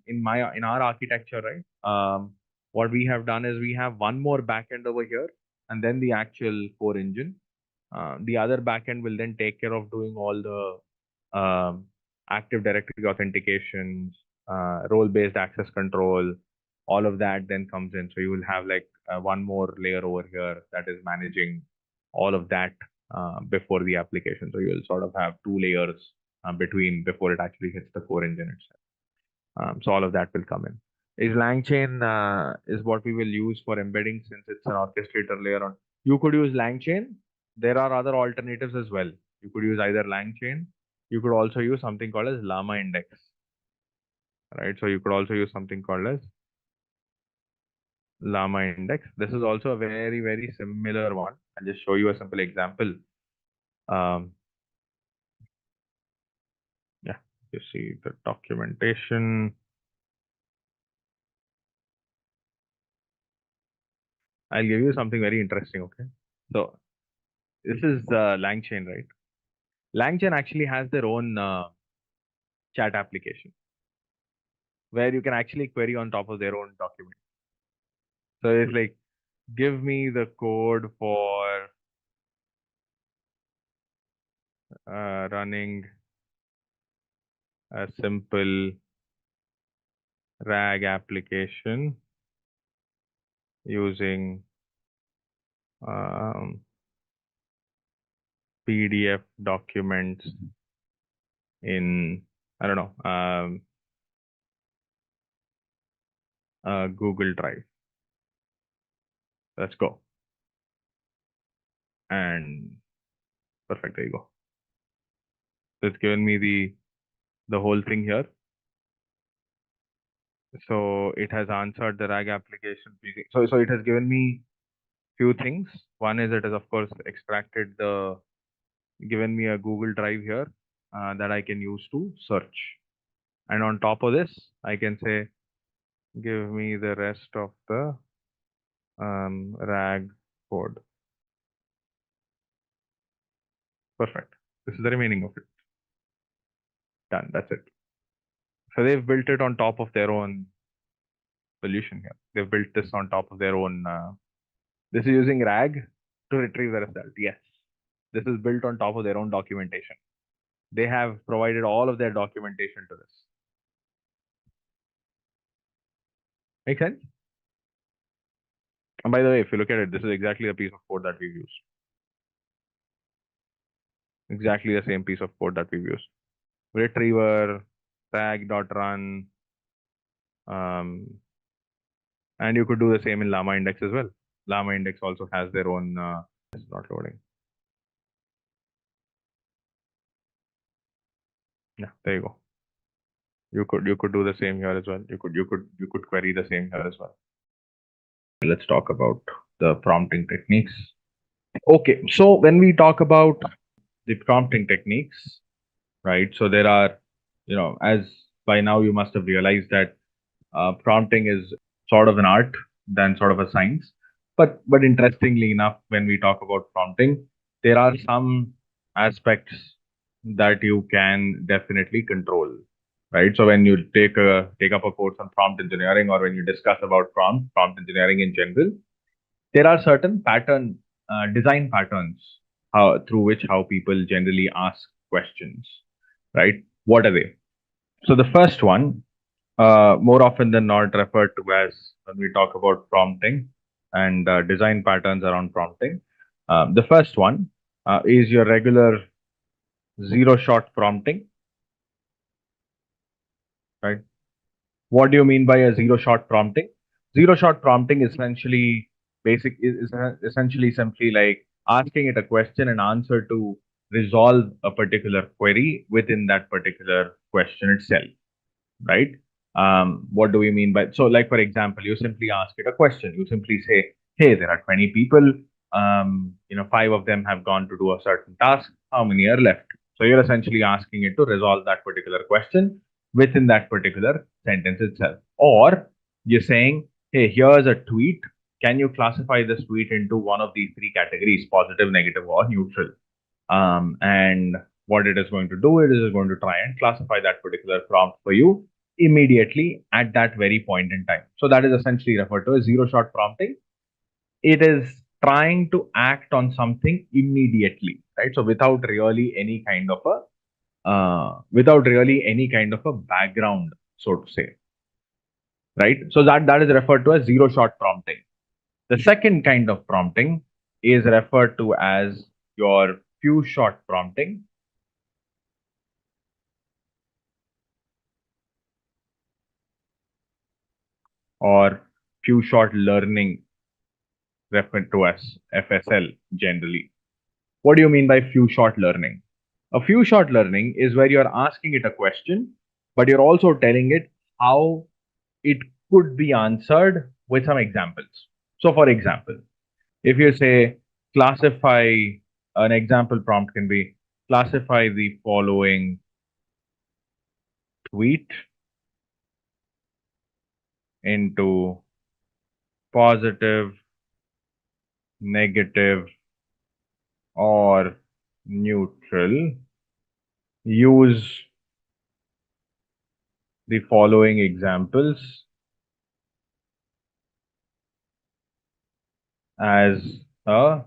in our architecture, right? What we have done is we have one more backend over here, and then the actual core engine. The other backend will then take care of doing all the Active Directory authentications, role-based access control, all of that then comes in. So you will have like one more layer over here that is managing all of that before the application. So you'll sort of have two layers between before it actually hits the core engine itself. So all of that will come in. Is LangChain is what we will use for embedding, since it's an orchestrator layer on. You could use LangChain. There are other alternatives as well. You could use either LangChain. You could also use something called as Llama Index, right? So you could also use something called as Llama Index. This is also a very, very similar one. I'll just show you a simple example. Yeah, you see the documentation. I'll give you something very interesting, okay? So this is LangChain, right? LangChain actually has their own chat application where you can actually query on top of their own document. So it's like, give me the code for running a simple RAG application using PDF documents in, I don't know, Google Drive. Let's go. And perfect, there you go. So it's given me the whole thing here. So it has answered the RAG application. So it has given me few things. One is it has of course given me a Google Drive here that I can use to search. And on top of this, I can say, give me the rest of the RAG code. Perfect. This is the remaining of it. Done. That's it. So they've built it on top of their own solution here. They've built this on top of their own. This is using RAG to retrieve the result. Yes. This is built on top of their own documentation. They have provided all of their documentation to this. Make sense? And by the way, if you look at it, this is exactly the piece of code that we've used. Exactly the same piece of code that we've used. Retriever, tag.run, and you could do the same in Llama Index as well. Llama Index also has their own. It's not loading. Yeah, there you go. You could do the same here as well. You could query the same here as well. Let's talk about the prompting techniques. Okay, so when we talk about the prompting techniques, right? So there are, as by now you must have realized that prompting is sort of an art than sort of a science. But interestingly enough, when we talk about prompting, there are some aspects that you can definitely control, right? So when you take up a course on prompt engineering, or when you discuss about prompt engineering in general, there are certain design patterns through how people generally ask questions, right? What are they? So the first one, more often than not referred to as, when we talk about prompting and design patterns around prompting, the first one is your regular zero-shot prompting, right? What do you mean by a zero-shot prompting? Zero-shot prompting is essentially simply like asking it a question and answer to resolve a particular query within that particular question itself, right? What do we mean by, so like, for example, you simply ask it a question. You simply say, hey, there are 20 people, 5 of them have gone to do a certain task. How many are left? So you're essentially asking it to resolve that particular question within that particular sentence itself. Or you're saying, hey, here's a tweet. Can you classify this tweet into one of these 3 categories, positive, negative, or neutral? And what it is going to do, it is going to try and classify that particular prompt for you immediately at that very point in time. So that is essentially referred to as zero-shot prompting. It is trying to act on something immediately, right? So without really any kind of a background, so to say, right? So that is referred to as zero-shot prompting. The second kind of prompting is referred to as your few-shot prompting, or few-shot learning, referred to as FSL generally. What do you mean by few-shot learning? A few-shot learning is where you're asking it a question, but you're also telling it how it could be answered with some examples. So for example, if you say classify, an example prompt can be classify the following tweet into positive, negative, or neutral. Use the following examples as a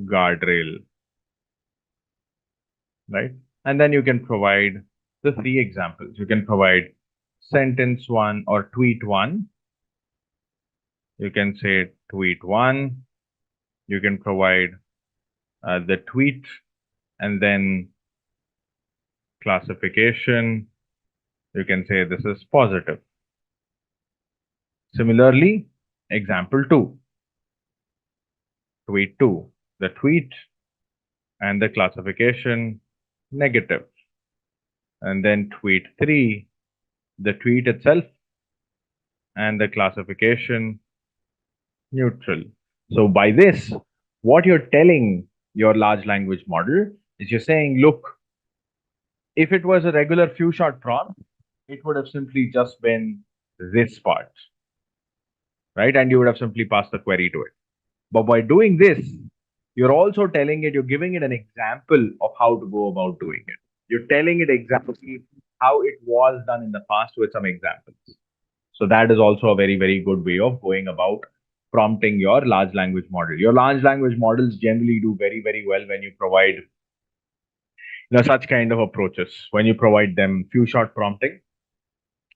guardrail, right? And then you can provide the 3 examples. You can provide sentence 1 or tweet 1. You can say tweet 1. You can provide the tweet and then classification. You can say this is positive. Similarly, example 2. Tweet 2. The tweet and the classification negative. And then tweet 3, the tweet itself and the classification neutral. So by this, what you're telling your large language model is you're saying, look, if it was a regular few-shot prompt, it would have simply just been this part, right? And you would have simply passed the query to it. But by doing this, you're also telling it, you're giving it an example of how to go about doing it. You're telling it exactly how it was done in the past with some examples. So that is also a very, very good way of going about prompting your large language model. Your large language models generally do very, very well when you provide such kind of approaches. When you provide them few shot prompting,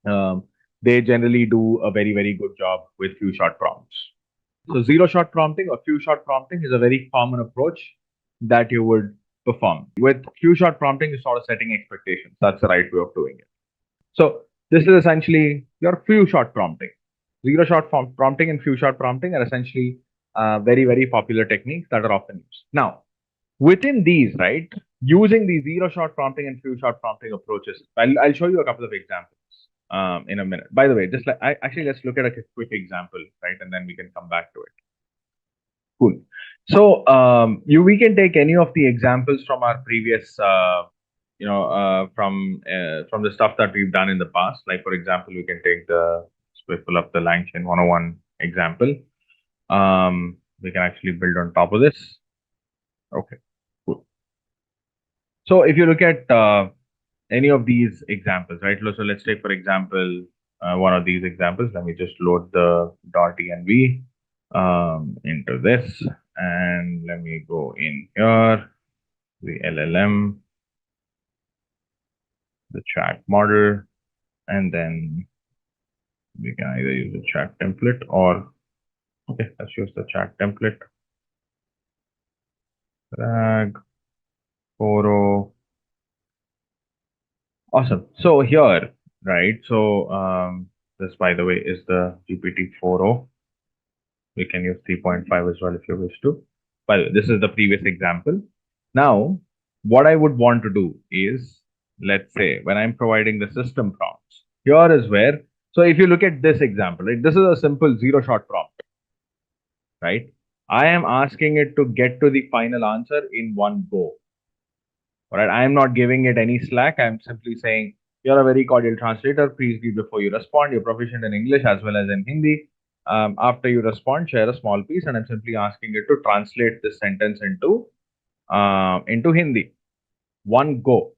they generally do a very, very good job with few shot prompts. So zero shot prompting or few shot prompting is a very common approach that you would perform. With few shot prompting, you're sort of setting expectations. That's the right way of doing it. So this is essentially your few shot prompting. Zero shot prompting and few shot prompting are essentially very, very popular techniques that are often used. Now, within these, right, using the zero shot prompting and few shot prompting approaches, I'll show you a couple of examples in a minute. By the way, just actually let's look at a quick example, right, and then we can come back to it. Cool. So we can take any of the examples from our previous from the stuff that we've done in the past. Like for example, we can take pull up the LangChain 101 example. We can actually build on top of this. Okay, cool. So if you look at any of these examples, right? So let's take, for example, one of these examples. Let me just load the .env into this, and let me go in here, the LLM, the chat model, and then we can either use the chat template or, okay, let's use the chat template. Drag, photo. Awesome. So here, right? So this, by the way, is the GPT-4o. We can use 3.5 as well if you wish to. But this is the previous example. Now, what I would want to do is, let's say, when I'm providing the system prompts, here is where, so if you look at this example, right, this is a simple zero shot prompt, right? I am asking it to get to the final answer in one go. All right, I am not giving it any slack. I'm simply saying, you're a very cordial translator. Please read before you respond. You're proficient in English as well as in Hindi. After you respond, share a small piece, and I'm simply asking it to translate this sentence into Hindi. One go.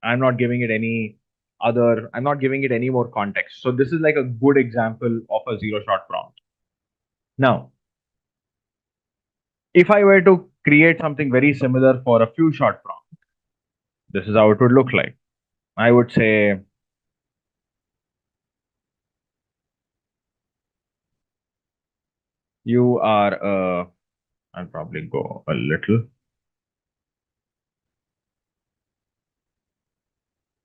I'm not giving it any other. I'm not giving it any more context. So this is like a good example of a zero shot prompt. Now, if I were to create something very similar for a few shot prompt, this is how it would look like. I would say, you are I'll probably go a little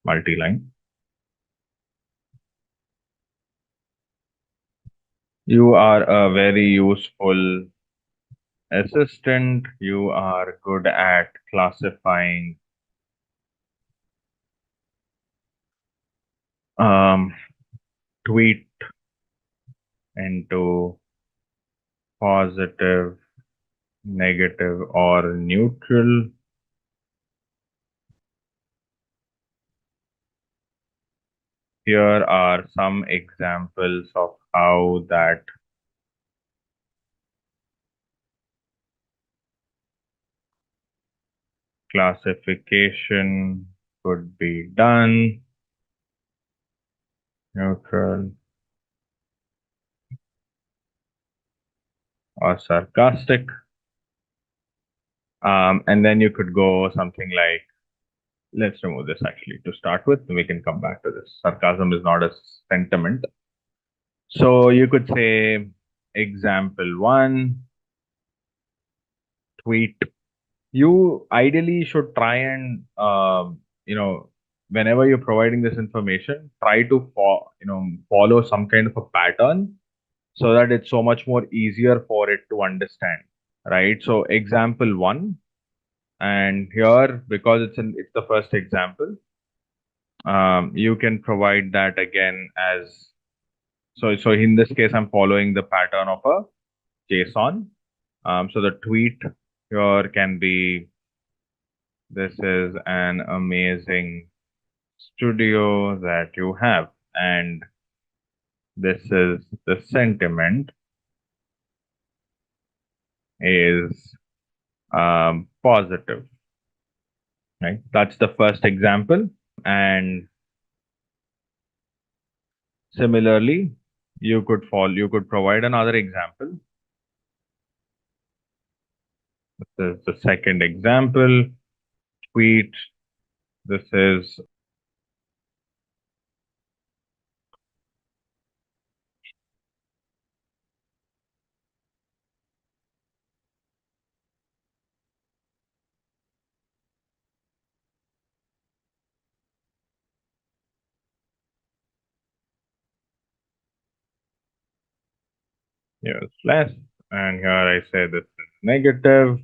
multi-line. You are a very useful assistant. You are good at classifying tweet into positive, negative, or neutral. Here are some examples of how that classification could be done. Neutral or sarcastic. And then you could go something like, let's remove this actually to start with, and we can come back to this. Sarcasm is not a sentiment. So you could say, example 1, tweet. You ideally should try and, whenever you're providing this information, try to follow some kind of a pattern so that it's so much more easier for it to understand, right? So example 1, and here, because it's the first example, you can provide that again as, so in this case, I'm following the pattern of a JSON. So the tweet here can be, this is an amazing studio that you have, and this is the sentiment is positive. right? That's the first example. And similarly, you could provide another example. This is the second example. Tweet. This is here is less, and here I say this is negative.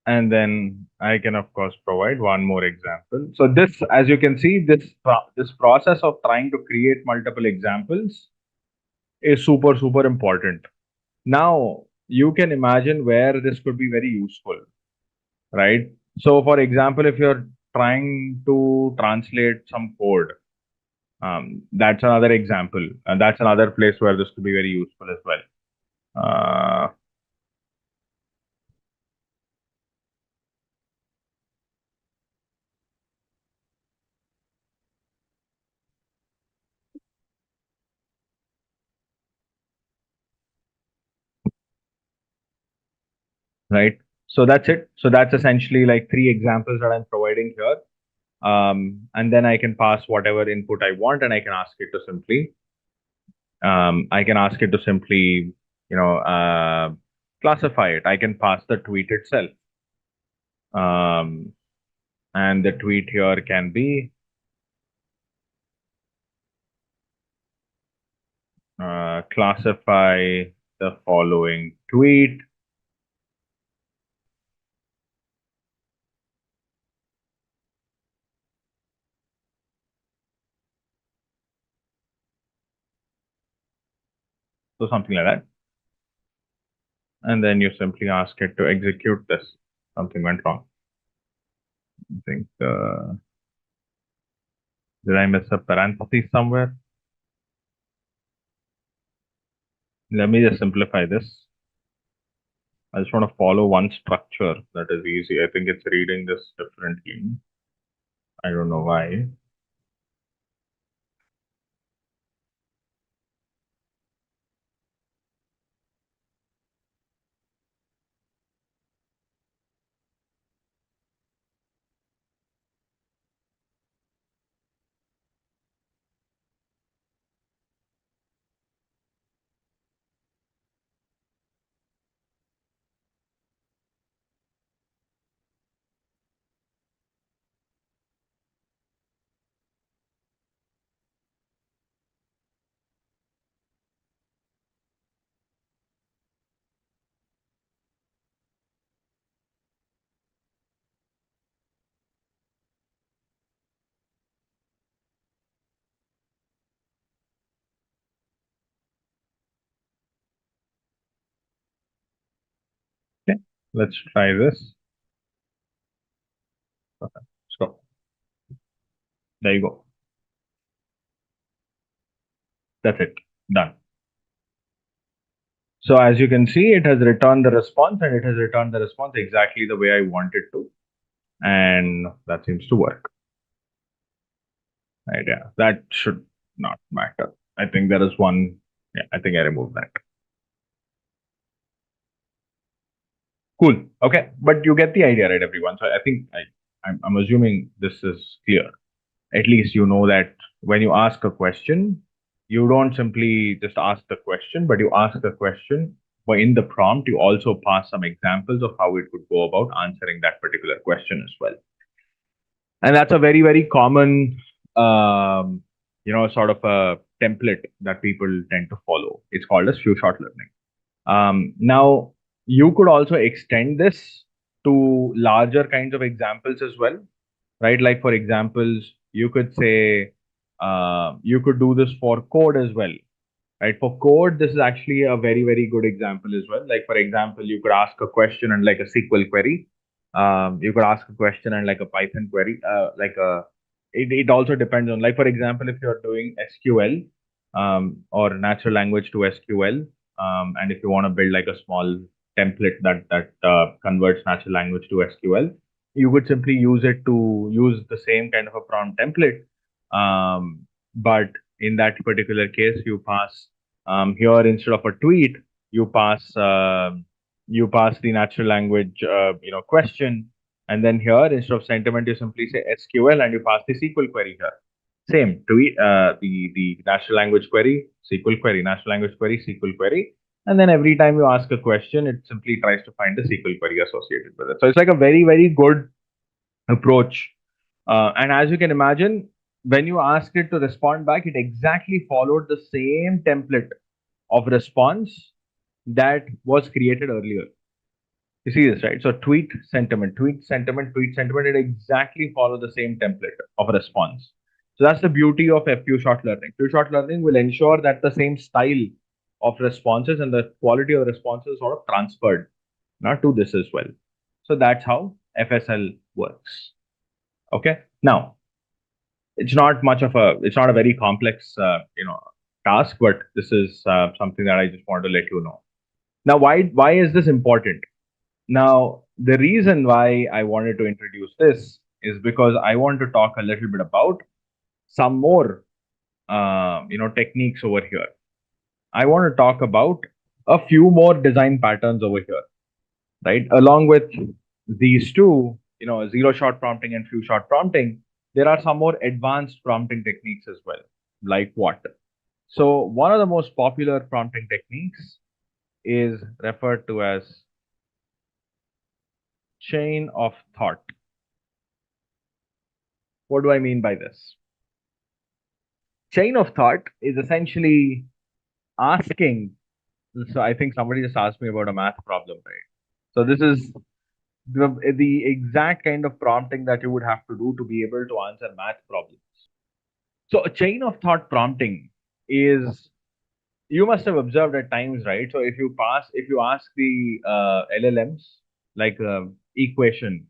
And then I can of course provide one more example. So this, as you can see, this process of trying to create multiple examples is super important. Now you can imagine where this could be very useful, right? So for example, if you're trying to translate some code, that's another example, and that's another place where this could be very useful as well. Right. So that's it. So that's essentially like 3 examples that I'm providing here. And then I can pass whatever input I want, and I can ask it to simply, classify it. I can pass the tweet itself. And the tweet here can be classify the following tweet. So something like that. And then you simply ask it to execute this. Something went wrong. I think, did I miss a parenthesis somewhere? Let me just simplify this. I just want to follow one structure that is easy. I think it's reading this differently. I don't know why. Okay, let's try this. Okay, let's go. There you go. That's it. Done. So as you can see, it has returned the response, and it has returned the response exactly the way I want it to. And that seems to work. Right, yeah, that should not matter. I think there is one. Yeah, I think I removed that. Cool. Okay, but you get the idea, right, everyone? So I think I'm assuming this is clear. At least you know that when you ask a question, you don't simply just ask the question, but you ask the question, but in the prompt, you also pass some examples of how it could go about answering that particular question as well. And that's a very common, sort of a template that people tend to follow. It's called as few shot learning. Now, you could also extend this to larger kinds of examples as well, right? Like for examples, you could say, you could do this for code as well, right? For code, this is actually a very good example as well. Like for example, you could ask a question and like a SQL query. You could ask a question and like a Python query. It also depends on, like for example, if you're doing SQL, or natural language to SQL, and if you want to build like a small template that converts natural language to SQL, you could simply use it to use the same kind of a prompt template. But in that particular case, you pass here instead of a tweet, you pass the natural language question, and then here instead of sentiment, you simply say SQL and you pass the SQL query here. Same tweet, the natural language query, SQL query, natural language query, SQL query, and then every time you ask a question, it simply tries to find the SQL query associated with it. So it's like a very, very good approach. And as you can imagine, when you asked it to respond back, it exactly followed the same template of response that was created earlier. You see this, right? So tweet sentiment, tweet sentiment, tweet sentiment, it exactly follow the same template of a response. So that's the beauty of few shot learning. Few shot learning will ensure that the same style of responses and the quality of responses sort of transferred to this as well. So that's how FSL works. Okay. Now, it's not a very complex, task, but this is something that I just want to let you know. Now, why is this important? Now, the reason why I wanted to introduce this is because I want to talk a little bit about some more, techniques over here. I want to talk about a few more design patterns over here, right? Along with these two, zero shot prompting and few shot prompting, there are some more advanced prompting techniques as well. Like what? So one of the most popular prompting techniques is referred to as chain of thought. What do I mean by this? Chain of thought is essentially asking. So I think somebody just asked me about a math problem, right? So this is the exact kind of prompting that you would have to do to be able to answer math problems. So a chain of thought prompting is, you must have observed at times, right? So if you ask the LLMs like equation,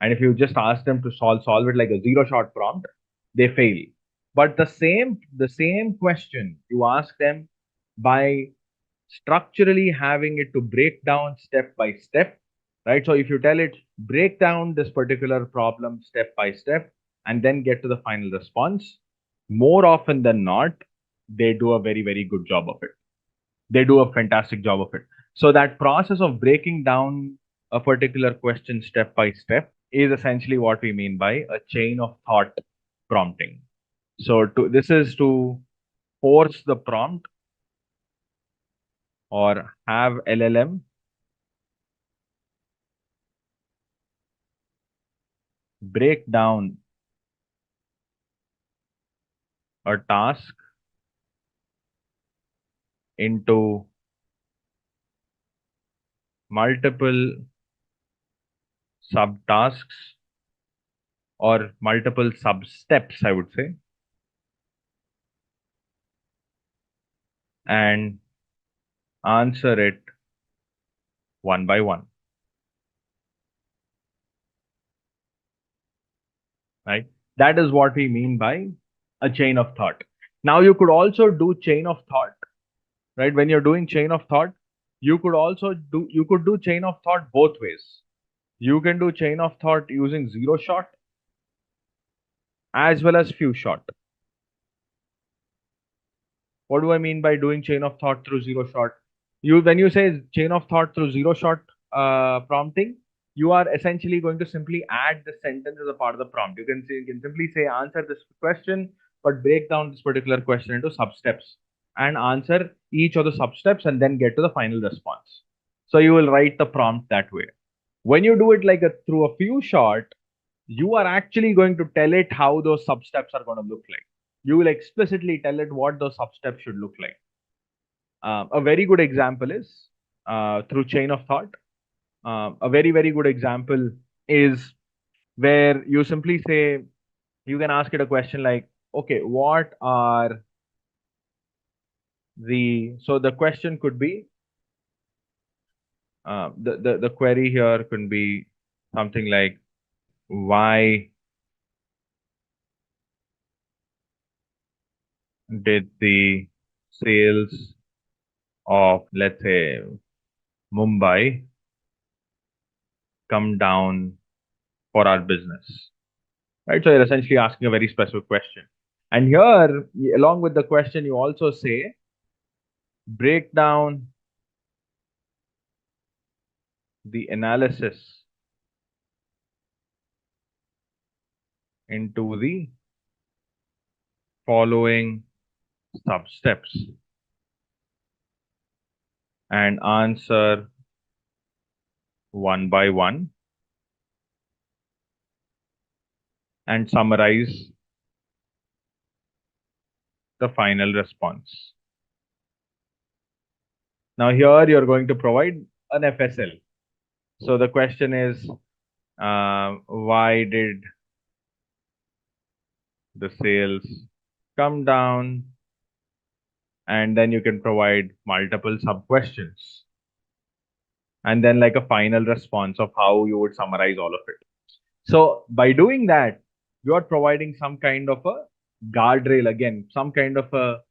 and if you just ask them to solve it like a zero shot prompt, they fail. But the same question you ask them by structurally having it to break down step by step, right? So if you tell it break down this particular problem step by step and then get to the final response, more often than not, they do a very, very good job of it. They do a fantastic job of it. So that process of breaking down a particular question step by step is essentially what we mean by a chain of thought prompting. So this is to force the prompt or have LLM break down a task into multiple subtasks or multiple sub-steps, I would say, and answer it one by one. Right? That is what we mean by a chain of thought. Now you could also do chain of thought, right? When you're doing chain of thought, you could do chain of thought both ways. You can do chain of thought using zero shot as well as few shot. What do I mean by doing chain of thought through zero shot? When you say chain of thought through zero shot prompting, you are essentially going to simply add the sentence as a part of the prompt. You can simply say answer this question, but break down this particular question into sub-steps and answer each of the sub-steps and then get to the final response. So you will write the prompt that way. When you do it like through a few shot, you are actually going to tell it how those sub-steps are going to look like. You will explicitly tell it what those sub-steps should look like. A very good example is through chain of thought. A very, very good example is where you simply say, you can ask it a question like, okay, what are so the question could be, the query here could be something like, why did the sales of, let's say, Mumbai come down for our business, right? So you're essentially asking a very specific question. And here, along with the question, you also say, break down the analysis into the following sub-steps and answer one by one and summarize the final response. Now here you're going to provide an FSL. So the question is, why did the sales come down? And then you can provide multiple sub-questions. And then like a final response of how you would summarize all of it. So by doing that, you are providing some kind of a guardrail, again, some kind of a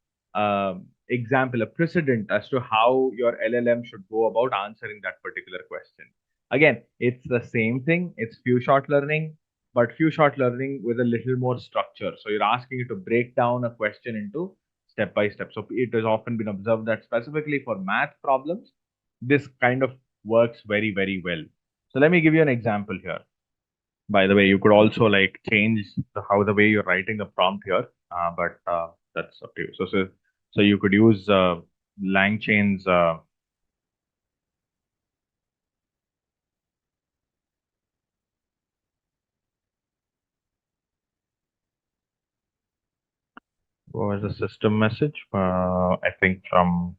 example, a precedent as to how your LLM should go about answering that particular question. Again, it's the same thing. It's few shot learning, but few shot learning with a little more structure. So you're asking it to break down a question into step by step. So it has often been observed that specifically for math problems, this kind of works very, very well. So let me give you an example here. By the way, you could also like change how the way you're writing the prompt here, but that's up to you. So you could use LangChain's what was the system message? I think from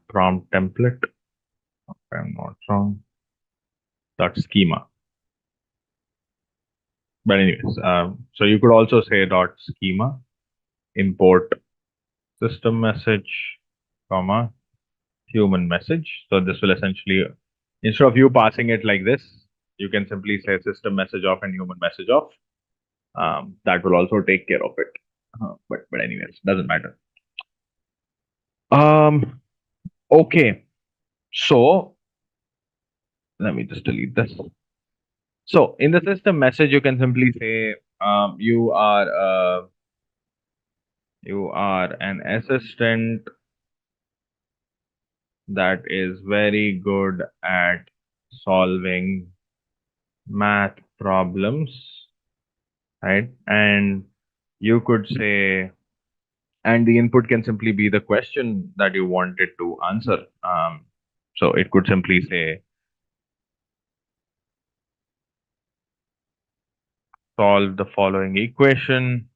.prompt template, if I'm not wrong, .schema. But anyways, so you could also say .schema import system message, comma, human message. So this will essentially, instead of you passing it like this, you can simply say system message off and human message off. That will also take care of it. But anyways, doesn't matter. Okay. So let me just delete this. So in the system message, you can simply say you are an assistant that is very good at solving math problems, right? And you could say, and the input can simply be the question that you wanted to answer. So it could simply say, solve the following equation.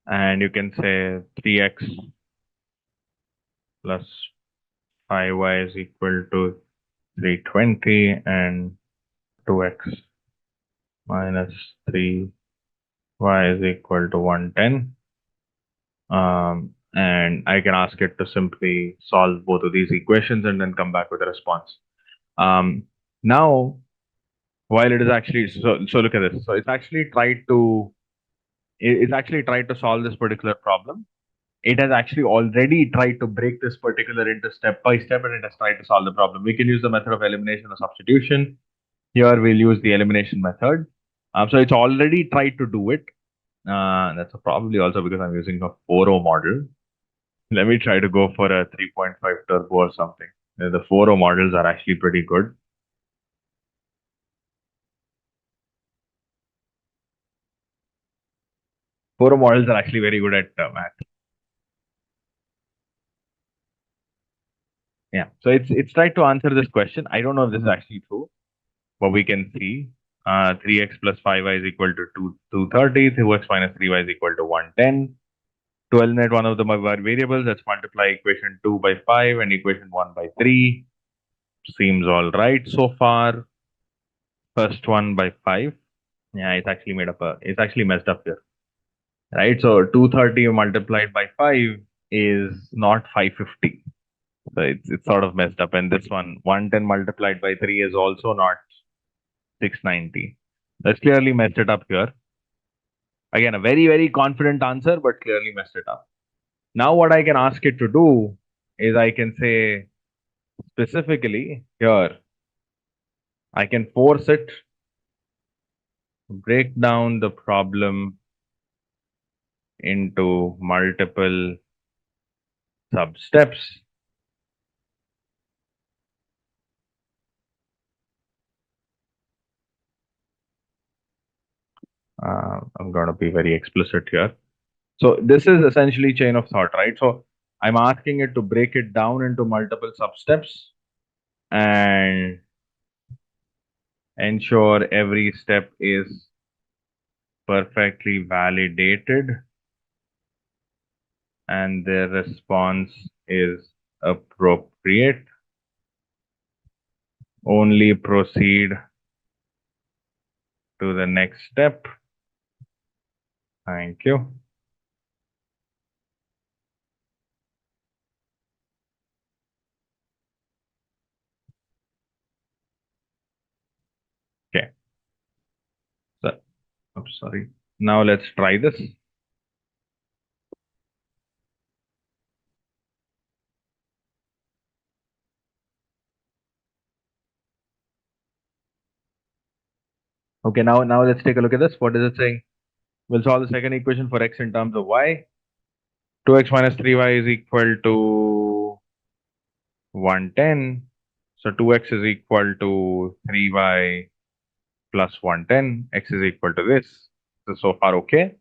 And you can say 3x plus 5y is equal to 320 and 2x minus 3y is equal to 110. And I can ask it to simply solve both of these equations and then come back with a response. Now, while it is actually, so look at this. So it's actually tried to solve this particular problem. It has actually already tried to break this particular into step by step, and it has tried to solve the problem. We can use the method of elimination or substitution. Here we'll use the elimination method. So it's already tried to do it. That's probably also because I'm using a 4.0 model. Let me try to go for a 3.5 turbo or something. The 4.0 models are actually pretty good. Four models are actually very good at math. Yeah, so it's tried to answer this question. I don't know if this is actually true, but we can see 3x plus 5y is equal to 230, 2x minus 3y is equal to 110. To eliminate one of the variables, let's multiply equation 2 by 5 and equation 1 by 3. Seems all right so far. First one by 5. Yeah, it's actually it's actually messed up here. Right, so 230 multiplied by 5 is not 550. So it's sort of messed up. And this one, 110 multiplied by 3 is also not 690. That's clearly messed it up here. Again, a very, very confident answer, but clearly messed it up. Now what I can ask it to do is I can say specifically here, I can force it to break down the problem into multiple sub-steps. I'm going to be very explicit here. So this is essentially chain of thought, right? So I'm asking it to break it down into multiple sub-steps and ensure every step is perfectly validated and the response is appropriate. Only proceed to the next step. Thank you. Okay. So, I'm sorry. Now let's try this. Okay, now let's take a look at this. What is it saying? We'll solve the second equation for x in terms of y. 2x minus 3y is equal to 110. So 2x is equal to 3y plus 110. X is equal to this. So far, okay.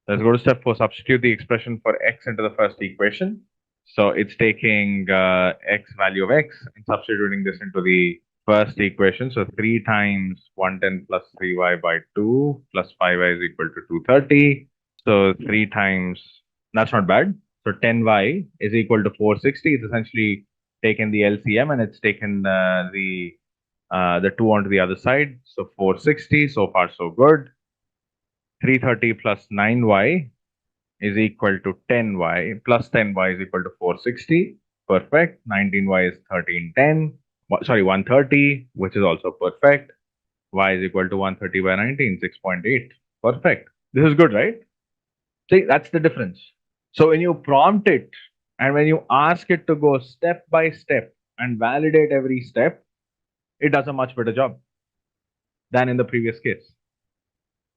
Let's go to step 4. Substitute the expression for x into the first equation. So it's taking x value of x and substituting this into the first equation. So 3 times 110 plus 3y by 2 plus 5y is equal to 230. So 3 times, that's not bad. So 10y is equal to 460. It's essentially taken the LCM and it's taken the 2 onto the other side. So 460, so far so good. 330 plus 9y is equal to 10y plus 10y is equal to 460. Perfect. 19y is 1310. Sorry, 130, which is also perfect. Y is equal to 130 by 19, 6.8. Perfect. This is good, right? See, that's the difference. So when you prompt it and when you ask it to go step by step and validate every step, it does a much better job than in the previous case.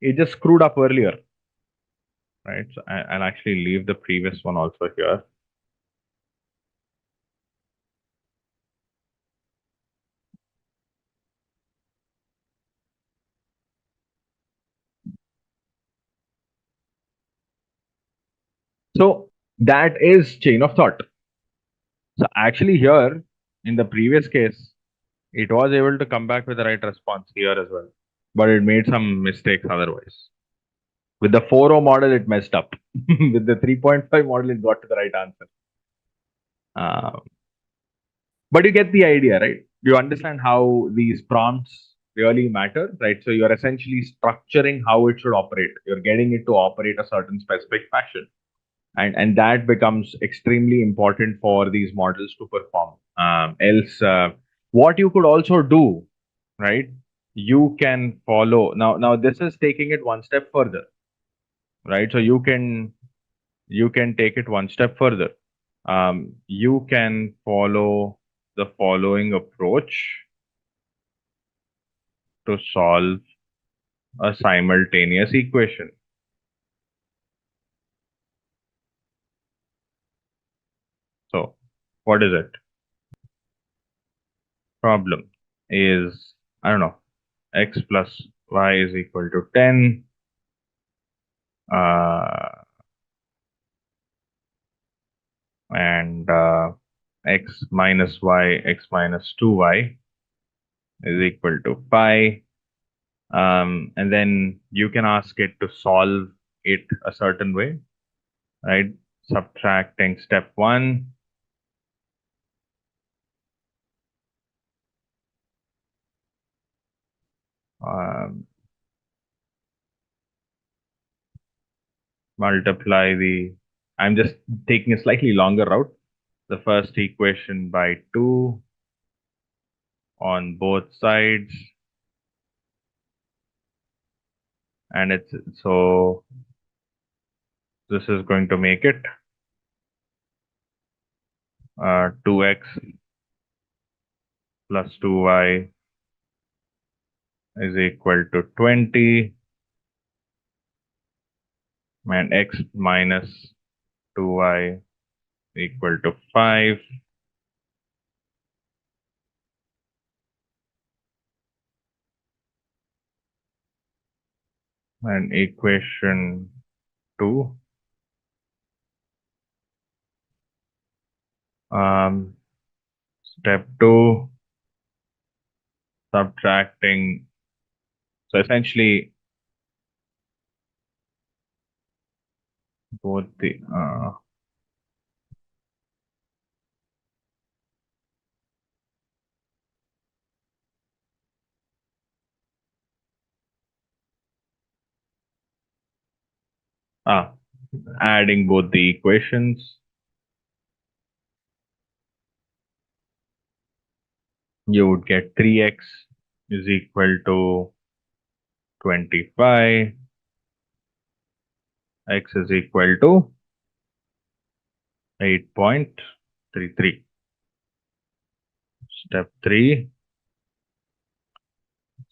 It just screwed up earlier, right? So I'll actually leave the previous one also here. So that is chain of thought. So actually here in the previous case, it was able to come back with the right response here as well, but it made some mistakes otherwise. With the 4.0 model, it messed up. With the 3.5 model, it got to the right answer. But you get the idea, right? You understand how these prompts really matter, right? So you're essentially structuring how it should operate. You're getting it to operate a certain specific fashion. And that becomes extremely important for these models to perform. What you could also do, right? You can follow now. This is taking it one step further, right? So you can take it one step further. You can follow the following approach to solve a simultaneous equation. So, what is it? Problem is, I don't know, x plus y is equal to 10. And x minus y, x minus 2y is equal to pi. And then you can ask it to solve it a certain way, right? Subtracting step 1. Multiply the, I'm just taking a slightly longer route, the first equation by 2 on both sides. and it's so this is going to make it 2x plus 2y is equal to 20, and x minus 2y equal to 5. And equation 2, step 2, subtracting. So essentially, both the adding both the equations, you would get 3x is equal to 25, x is equal to 8.33. Step 3,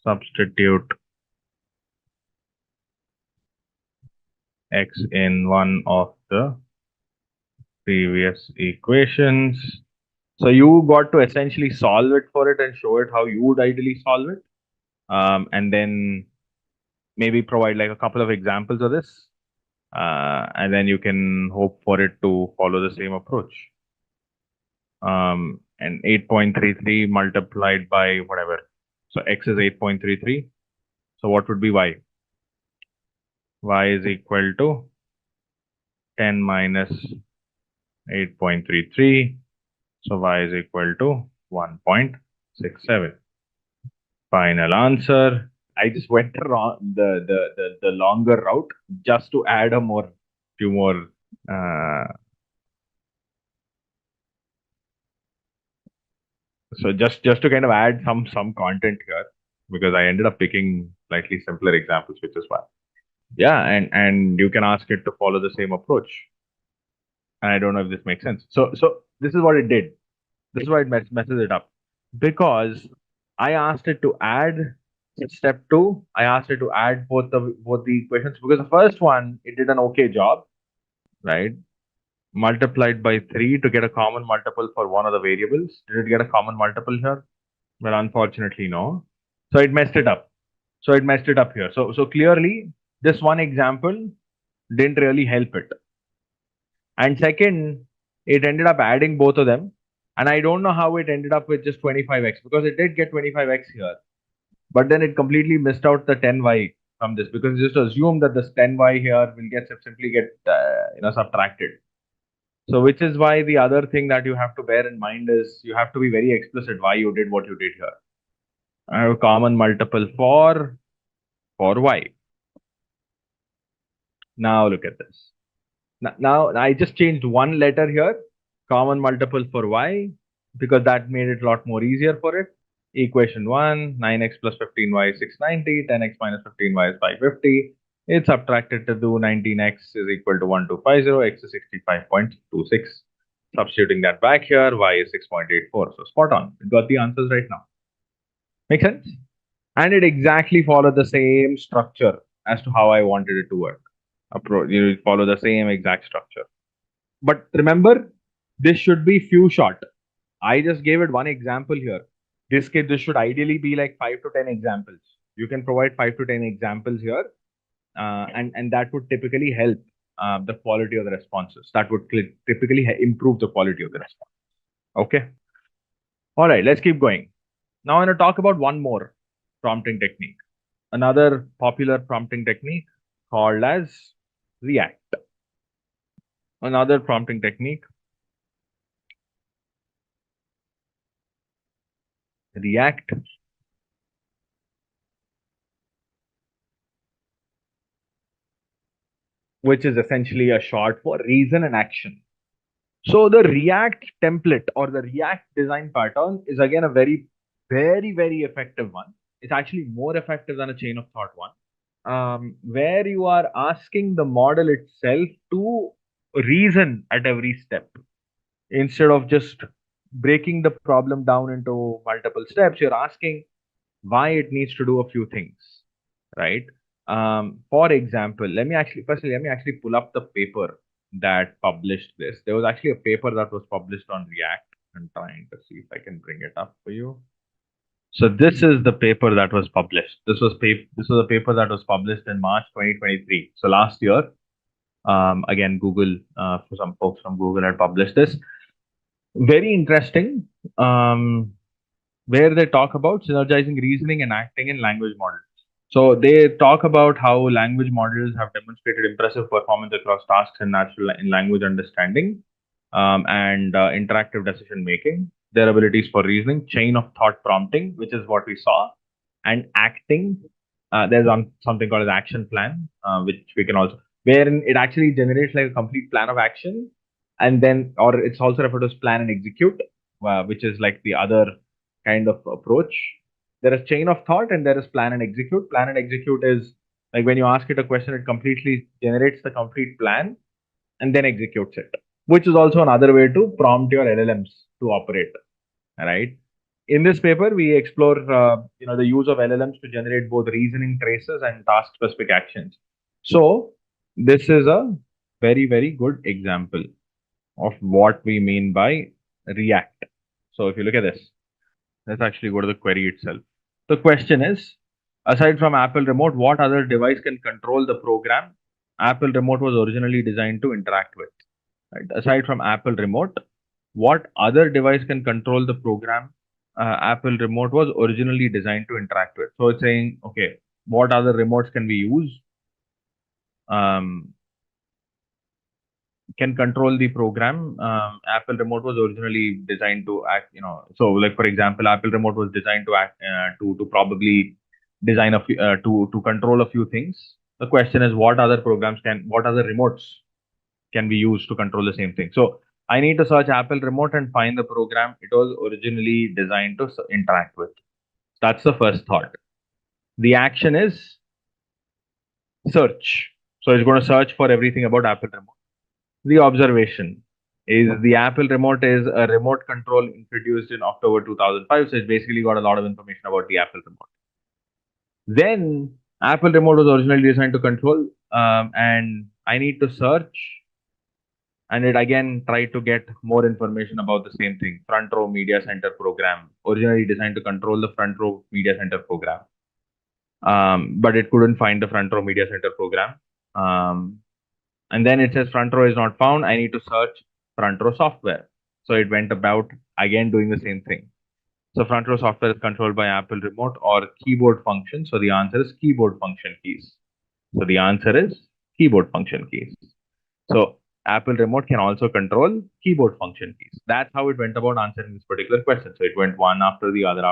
substitute x in one of the previous equations. So you got to essentially solve it for it and show it how you would ideally solve it. And then maybe provide like a couple of examples of this. And then you can hope for it to follow the same approach. And 8.33 multiplied by whatever. So x is 8.33. So what would be y? Y is equal to 10 minus 8.33. So y is equal to 1.67. Final answer. I just went around the longer route just to add a few more so just to kind of add some content here, because I ended up picking slightly simpler examples, which is why. Yeah, and you can ask it to follow the same approach. And I don't know if this makes sense. So this is what it did. This is why it messes it up. Because I asked it to add step 2, I asked it to add both the equations, because the first one it did an okay job, right? Multiplied by 3 to get a common multiple for one of the variables. Did it get a common multiple here? Well, unfortunately, no. So it messed it up. So it messed it up here. So clearly, this one example didn't really help it. And second, it ended up adding both of them. And I don't know how it ended up with just 25x, because it did get 25x here. But then it completely missed out the 10y from this, because it just assumed that this 10y here will simply get subtracted. So which is why the other thing that you have to bear in mind is you have to be very explicit why you did what you did here. I have a common multiple for y. Now look at this. Now I just changed one letter here, common multiple for y, because that made it a lot more easier for it. Equation 1, 9x plus 15y is 690, 10x minus 15y is 550. It's subtracted to do 19x is equal to 1250, x is 65.26. Substituting that back here, y is 6.84. So spot on. We got the answers right now. Make sense? And it exactly followed the same structure as to how I wanted it to work. You follow the same exact structure. But remember, this should be few shot. I just gave it one example here. This should ideally be like 5 to 10 examples. You can provide 5 to 10 examples here, and that would typically help the quality of the responses. That would typically improve the quality of the response. Okay. All right, let's keep going. Now I'm going to talk about one more prompting technique. Another popular prompting technique called as React. Another prompting technique. React. Which is essentially a short for reason and action. So the React template or the React design pattern is again a very, very, very effective one. It's actually more effective than a chain of thought one. where you are asking the model itself to reason at every step instead of just breaking the problem down into multiple steps. You're asking why it needs to do a few things, right? For example, let me actually pull up the paper that published this. There was actually a paper that was published on React. I'm trying to see if I can bring it up for you. So this is the paper that was published. This was a paper that was published in March 2023. So last year, again, Google, for some folks from Google had published this. Very interesting, where they talk about synergizing reasoning and acting in language models. So they talk about how language models have demonstrated impressive performance across tasks in language understanding, and interactive decision making. Their abilities for reasoning, chain of thought prompting, which is what we saw, and acting. There's something called as action plan, which we can also, wherein it actually generates like a complete plan of action, and then, or it's also referred to as plan and execute, which is like the other kind of approach. There is chain of thought and there is plan and execute. Plan and execute is like when you ask it a question, it completely generates the complete plan and then executes it, which is also another way to prompt your LLMs to operate, right? In this paper, we explore the use of LLMs to generate both reasoning traces and task-specific actions. So this is a very, very good example of what we mean by React. So if you look at this, let's actually go to the query itself. The question is, aside from Apple Remote, what other device can control the program Apple Remote was originally designed to interact with? Right? Aside from Apple Remote, what other device can control the program Apple Remote was originally designed to interact with? So it's saying, okay, what other remotes can we use? Can control the program. Apple Remote was originally designed to act, so like for example, Apple Remote was designed to act to probably design a few, to control a few things. The question is, what other remotes can we use to control the same thing? So I need to search Apple Remote and find the program it was originally designed to interact with. That's the first thought. The action is search. So it's going to search for everything about Apple Remote. The observation is the Apple Remote is a remote control introduced in October 2005. So it's basically got a lot of information about the Apple Remote. Then Apple Remote was originally designed to control, and I need to search, and it again tried to get more information about the same thing. Front row media center program, originally designed to control the front row media center program, but it couldn't find the front row media center program. And then it says front row is not found. I need to search front row software. So it went about again doing the same thing. So front row software is controlled by Apple Remote or keyboard function. So the answer is keyboard function keys. So the answer is keyboard function keys. So Apple Remote can also control keyboard function keys. That's how it went about answering this particular question. So it went one after the other,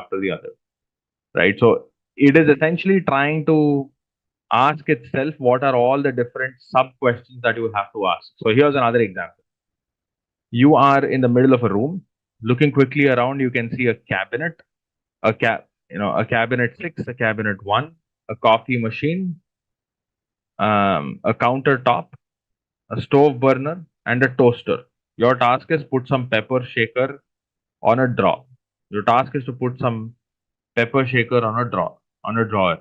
right? So it is essentially trying to ask itself what are all the different sub questions that you have to ask. So here's another example. You are in the middle of a room, looking quickly around, you can see a cabinet, a cabinet 6, a cabinet 1, a coffee machine, a countertop, a stove burner, and a toaster. Your task is put some pepper shaker on a drawer. Your task is to put some pepper shaker on a drawer.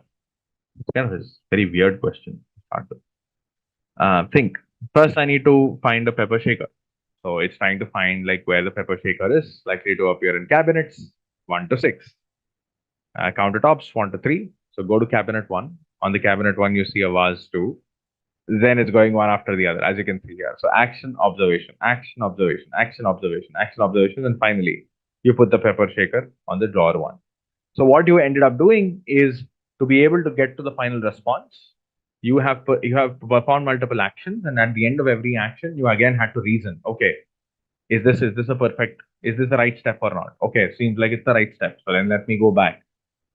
It's kind of a very weird question to start with. Think. First, I need to find a pepper shaker. So it's trying to find like where the pepper shaker is likely to appear in cabinets 1 to 6. Countertops 1 to 3. So go to cabinet 1. On the cabinet 1, you see a vase 2. Then it's going one after the other, as you can see here. So action, observation, action, observation, action, observation, action, observation, and finally you put the pepper shaker on the drawer 1. So what you ended up doing is, to be able to get to the final response, you have performed multiple actions, and at the end of every action, you again had to reason. Okay, is this the right step or not? Okay, seems like it's the right step. So then let me go back.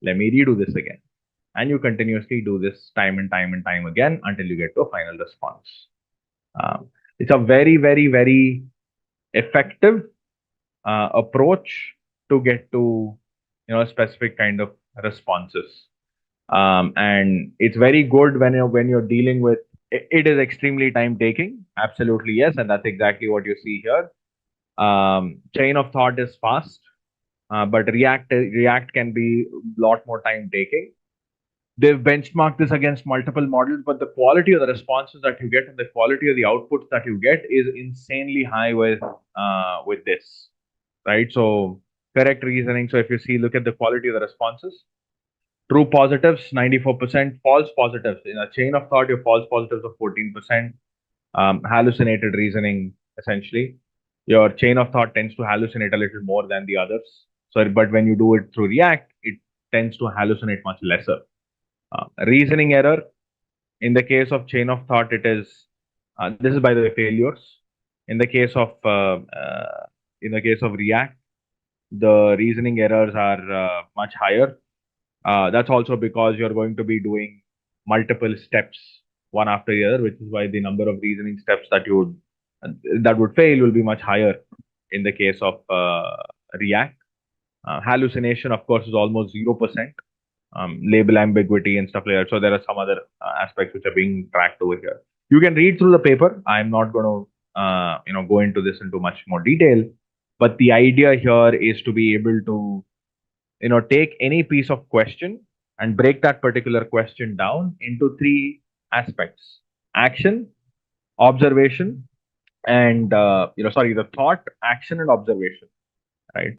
Let me redo this again. And you continuously do this time and time and time again until you get to a final response. It's a very, very, very effective approach to get to specific kind of responses. And it's very good when you're dealing with it is extremely time taking. Absolutely, yes, and that's exactly what you see here. Chain of thought is fast, but React can be a lot more time taking. They've benchmarked this against multiple models, but the quality of the responses that you get and the quality of the outputs that you get is insanely high with this, right? So correct reasoning. So if you see, look at the quality of the responses. True positives, 94%. False positives. In a chain of thought, your false positives are 14%. Hallucinated reasoning, essentially. Your chain of thought tends to hallucinate a little more than the others. So, but when you do it through React, it tends to hallucinate much lesser. Reasoning error, in the case of chain of thought, it is, this is by the way, failures. In the case of React, the reasoning errors are much higher. That's also because you're going to be doing multiple steps one after the other, which is why the number of reasoning steps that would fail will be much higher in the case of React. Hallucination, of course, is almost 0%. Label ambiguity and stuff like that. So there are some other aspects which are being tracked over here. You can read through the paper. I'm not going to go into this into much more detail, but the idea here is to be able to take any piece of question and break that particular question down into three aspects: action, observation, and the thought, action, and observation, right?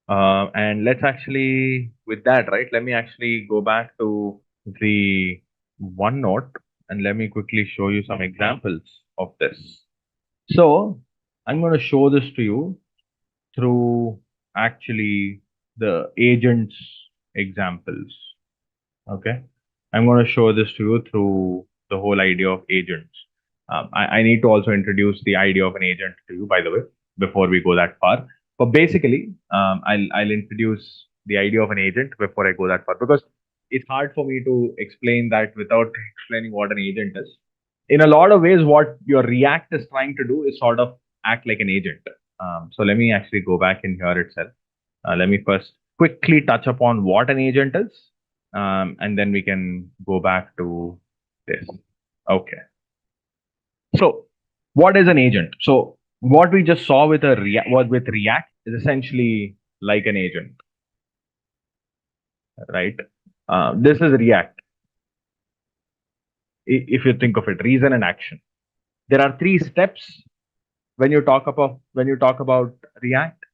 And let's actually, with that, right, let me actually go back to the OneNote and let me quickly show you some examples of this. So I'm going to show this to you through actually the agents examples. Okay. I'm going to show this to you through the whole idea of agents. I need to also introduce the idea of an agent to you, by the way, before we go that far. But basically, I'll introduce the idea of an agent before I go that far, because it's hard for me to explain that without explaining what an agent is. In a lot of ways, what your React is trying to do is sort of act like an agent. So let me actually go back in here itself. Let me first quickly touch upon what an agent is, and then we can go back to this. Okay. So what is an agent? So what we just saw with React is essentially like an agent, right? This is React. If you think of it, reason and action. There are three steps when you talk about React.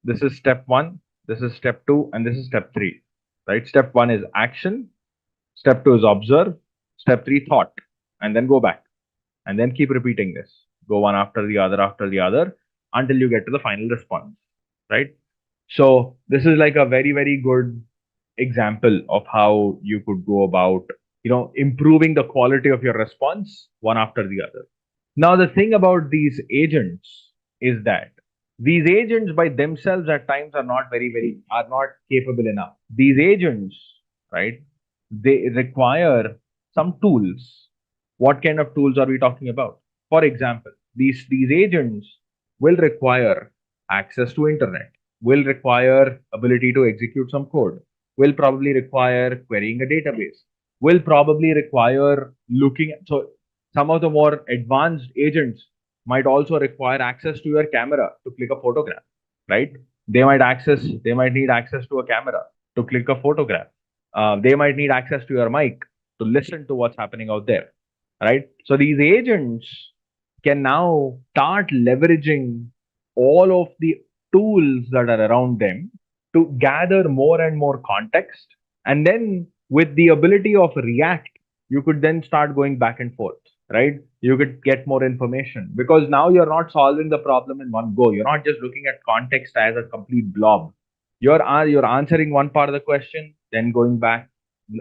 This is step 1, this is step 2, and this is step 3, right? Step 1 is action, step 2 is observe, step 3 thought, and then go back, and then keep repeating this. Go one after the other until you get to the final response, right? So this is like a very, very good example of how you could go about, improving the quality of your response one after the other. Now, the thing about these agents is that these agents by themselves at times are not capable enough. These agents, right, they require some tools. What kind of tools are we talking about? For example, these agents will require access to internet, will require ability to execute some code, will probably require querying a database, will probably require looking at, so some of the more advanced agents might also require access to your camera to click a photograph, right? They might need access to a camera to click a photograph. They might need access to your mic to listen to what's happening out there, right? So these agents can now start leveraging all of the tools that are around them to gather more and more context. And then with the ability of React, you could then start going back and forth, right? You could get more information because now you're not solving the problem in one go. You're not just looking at context as a complete blob. You're answering one part of the question, then going back,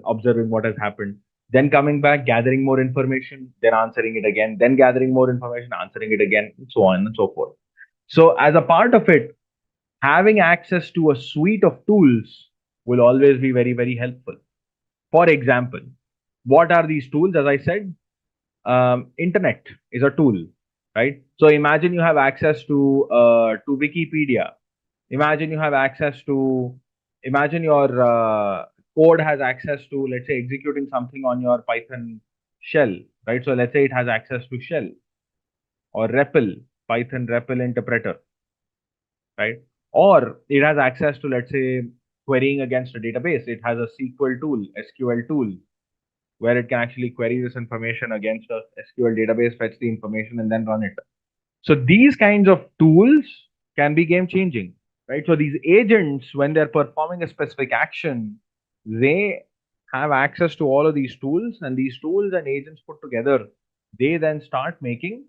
observing what has happened, then coming back, gathering more information, then answering it again, then gathering more information, answering it again, and so on and so forth. So as a part of it, having access to a suite of tools will always be very, very helpful. For example, what are these tools? As I said, internet is a tool, right? So imagine you have access to Wikipedia. Imagine you have access to, imagine your code has access to, let's say, executing something on your Python shell, right? So let's say it has access to shell or REPL, Python REPL interpreter, right? Or it has access to, let's say, querying against a database. It has a SQL tool, SQL tool, where it can actually query this information against a SQL database, fetch the information, and then run it. So these kinds of tools can be game changing, right? So these agents, when they're performing a specific action, they have access to all of these tools, and these tools and agents put together, they then start making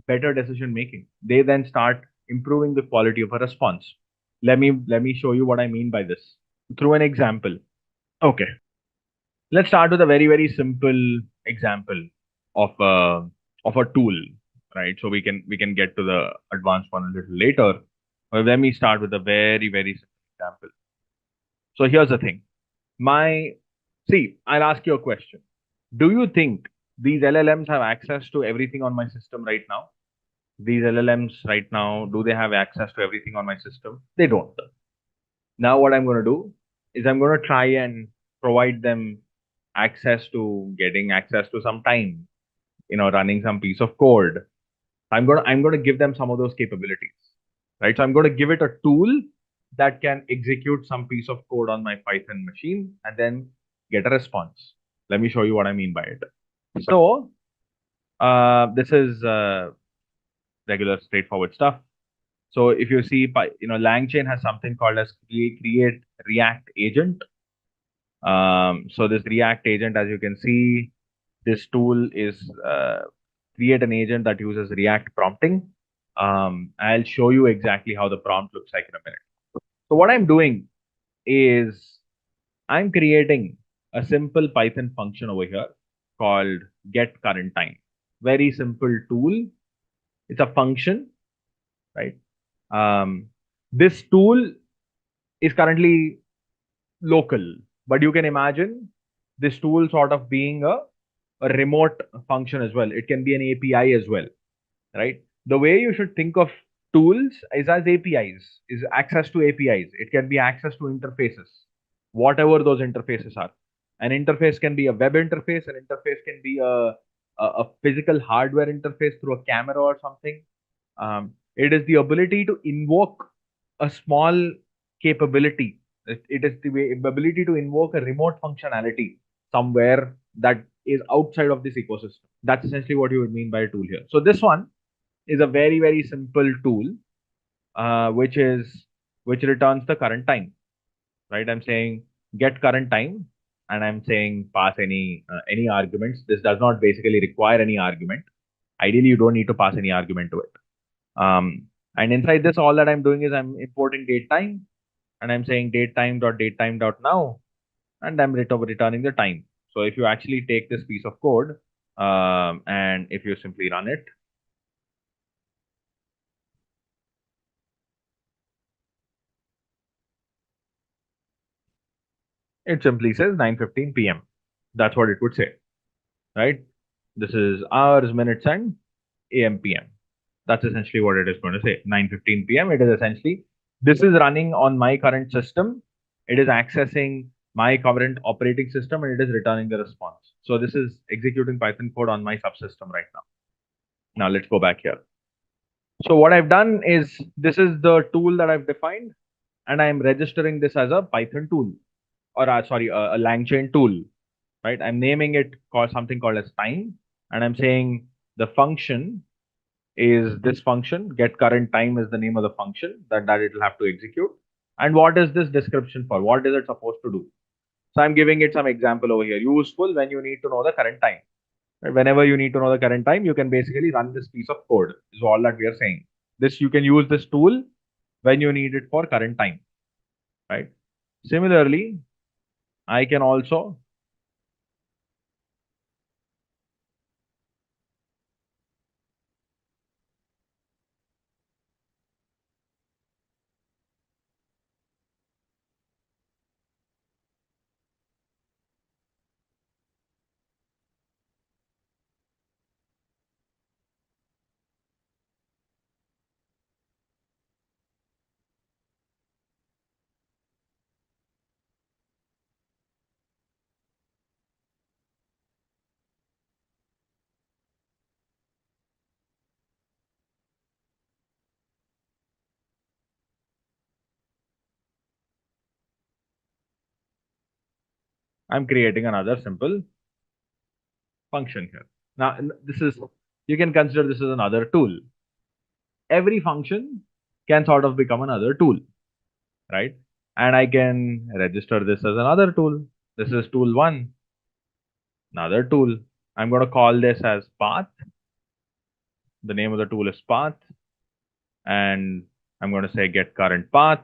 better decision making. They then start improving the quality of a response. Let me show you what I mean by this through an example. Okay, let's start with a very simple example of a tool, right? So we can get to the advanced one a little later. But let me start with a very simple example. So here's the thing. I'll ask you a question. Do you think these LLMs have access to everything on my system right now? These LLMs right now, do they have access to everything on my system? They don't. Now what I'm going to do is I'm going to try and provide them getting access to some time, running some piece of code. I'm going to give them some of those capabilities, right? So I'm going to give it a tool that can execute some piece of code on my Python machine and then get a response. Let me show you what I mean by it. So this is regular straightforward stuff. So if you see, LangChain has something called as create React agent. So this React agent, as you can see, this tool is create an agent that uses React prompting. I'll show you exactly how the prompt looks like in a minute. So what I'm doing is I'm creating a simple Python function over here called get current time. Very simple tool. It's a function, right? This tool is currently local, but you can imagine this tool sort of being a remote function as well. It can be an API as well, right? The way you should think of tools is as APIs, is access to APIs. It can be access to interfaces, whatever those interfaces are. An interface can be a web interface, an interface can be a physical hardware interface through a camera or something. It is the ability to invoke a small capability. It is the ability to invoke a remote functionality somewhere that is outside of this ecosystem. That's essentially what you would mean by a tool here. So this one is a very simple tool, which returns the current time, right? I'm saying get current time, and I'm saying pass any arguments. This does not basically require any argument. Ideally, you don't need to pass any argument to it. And inside this, all that I'm doing is I'm importing date time, and I'm saying date time.now, and I'm returning the time. So if you actually take this piece of code, and if you simply run it, it simply says 9:15 p.m. That's what it would say, right? This is hours, minutes, and AM, PM. That's essentially what it is going to say. 9:15 p.m. It is essentially, this is running on my current system. It is accessing my current operating system, and it is returning the response. So this is executing Python code on my subsystem right now. Now let's go back here. So what I've done is, this is the tool that I've defined, and I'm registering this as a Python tool, or sorry, a LangChain tool, right? I'm naming it something called as time, and I'm saying the function is this function. Get current time is the name of the function that it will have to execute. And what is this description for? What is it supposed to do? So I'm giving it some example over here. Useful when you need to know the current time. Right? Whenever you need to know the current time, you can basically run this piece of code, is all that we are saying. This, you can use this tool when you need it for current time, right? Similarly, I can also I'm creating another simple function here. Now, this is, you can consider this as another tool. Every function can sort of become another tool, right? And I can register this as another tool. This is tool one, another tool. I'm going to call this as path. The name of the tool is path. And I'm going to say get current path.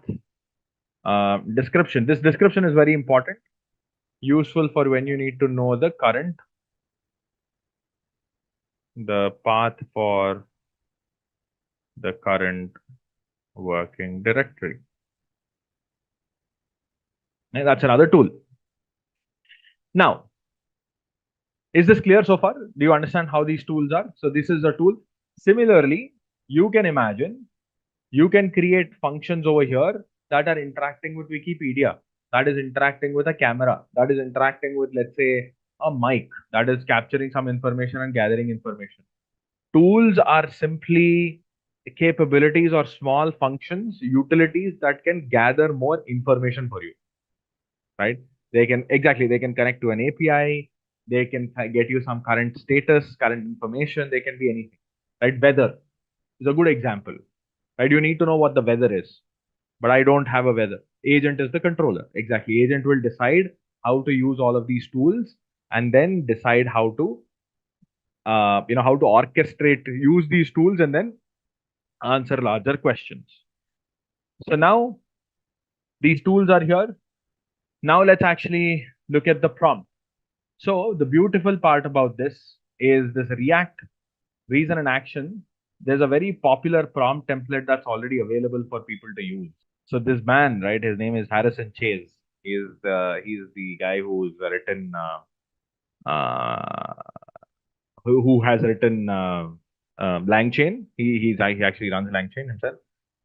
Description. This description is very important, useful for when you need to know the current, the path for the current working directory. And that's another tool. Now, is this clear so far? Do you understand how these tools are? So this is a tool. Similarly, you can imagine, you can create functions over here that are interacting with Wikipedia, that is interacting with a camera, that is interacting with, let's say, a mic, that is capturing some information and gathering information. Tools are simply capabilities or small functions, utilities that can gather more information for you, right? They can, exactly, they can connect to an API, they can get you some current status, current information, they can be anything, right? Weather is a good example, right? You need to know what the weather is, but I don't have a weather. Agent is the controller. Exactly. Agent will decide how to use all of these tools and then decide how to, how to orchestrate, use these tools and then answer larger questions. So now these tools are here. Now let's actually look at the prompt. So the beautiful part about this is this React reason and action. There's a very popular prompt template that's already available for people to use. So this man, right, his name is Harrison Chase. He's the guy who's written uh, who has written LangChain. He actually runs LangChain himself.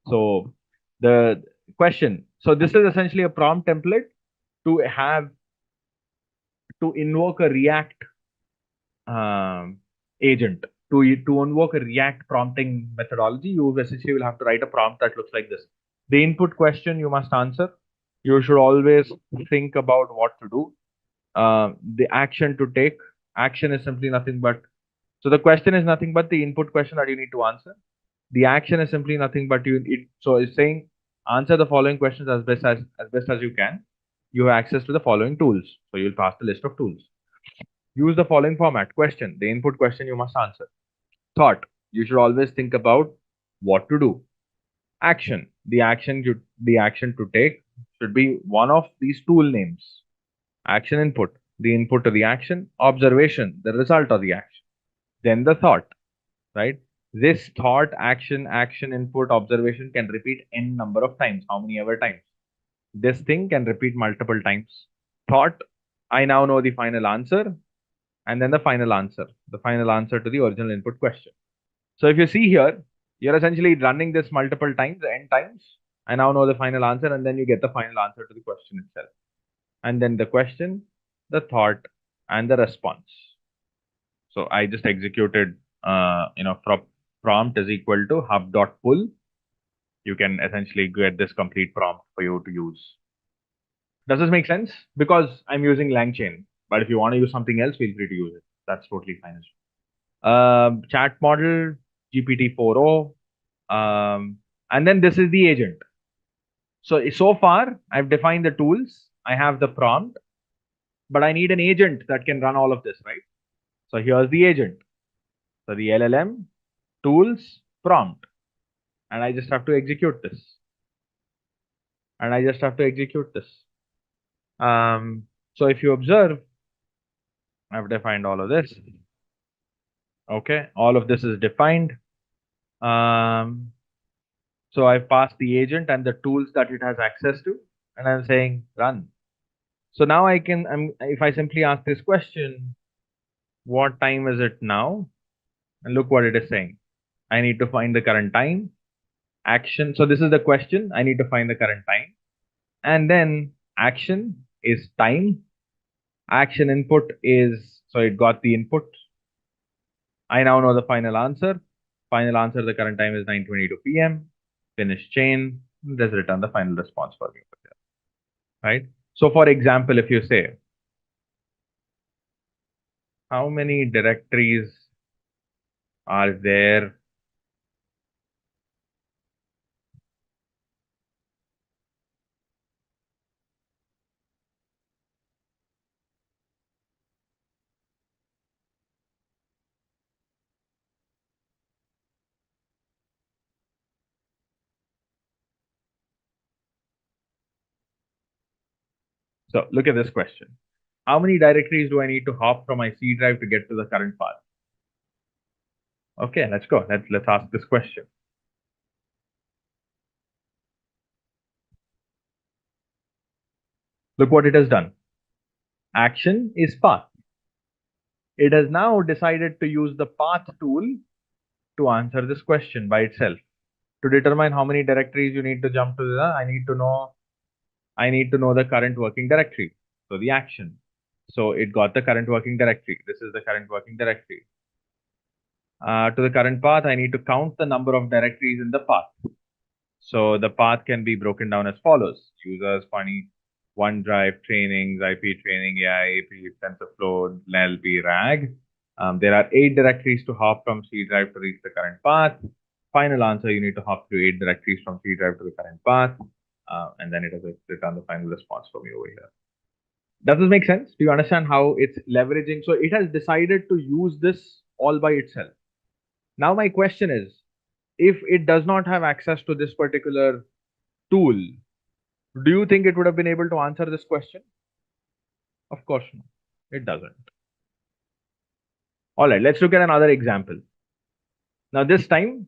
So the question. So this is essentially a prompt template to have to invoke a React agent. To invoke a React prompting methodology, you essentially will have to write a prompt that looks like this. The input question you must answer. You should always think about what to do. The action to take. Action is simply nothing but, so the question is nothing but the input question that you need to answer. The action is simply nothing but so it's saying answer the following questions as best as you can. You have access to the following tools. So you'll pass the list of tools. Use the following format. Question. The input question you must answer. Thought. You should always think about what to do. Action. The action to take should be one of these tool names. Action input. The input to the action. Observation. The result of the action. Then the thought. Right? This thought, action, input, observation can repeat n number of times. How many ever times? This thing can repeat multiple times. Thought. I now know the final answer. And then the final answer to the original input question. So if you see here, you're essentially running this multiple times, n times. I now know the final answer, and then you get the final answer to the question itself. And then the question, the thought, and the response. So I just executed, prompt is equal to hub.pull. You can essentially get this complete prompt for you to use. Does this make sense? Because I'm using LangChain, but if you want to use something else, feel free to use it. That's totally fine as well. Chat model, GPT-4o, and then this is the agent. So far, I've defined the tools. I have the prompt, but I need an agent that can run all of this, right? So here's the agent. So the LLM, tools, prompt, and I just have to execute this. So if you observe, I've defined all of this. Okay, all of this is defined. So I've passed the agent and the tools that it has access to, and I'm saying run. So now if I simply ask this question, what time is it now? And look what it is saying. I need to find the current time. Action. So this is the question. I need to find the current time. And then action is time. Action input is, so it got the input. I now know the final answer. Final answer, the current time is 9:22 p.m. Finish chain. Let's return the final response for me. Right? So for example, if you say, how many directories are there So look at this question. How many directories do I need to hop from my C drive to get to the current path? Okay, let's go. Let's ask this question. Look what it has done. Action is path. It has now decided to use the path tool to answer this question by itself. To determine how many directories you need to jump to the, I need to know the current working directory. So the action. So it got the current working directory. This is the current working directory. To the current path, I need to count the number of directories in the path. So the path can be broken down as follows: users, funny, OneDrive, trainings, IP training, AI, AP, TensorFlow, NLP, RAG. There are 8 directories to hop from C drive to reach the current path. Final answer, you need to hop to 8 directories from C drive to the current path. And then it has returned the final response for me over here. Does this make sense? Do you understand how it's leveraging? So it has decided to use this all by itself. Now my question is, if it does not have access to this particular tool, do you think it would have been able to answer this question? Of course not. It doesn't. All right, let's look at another example. Now this time,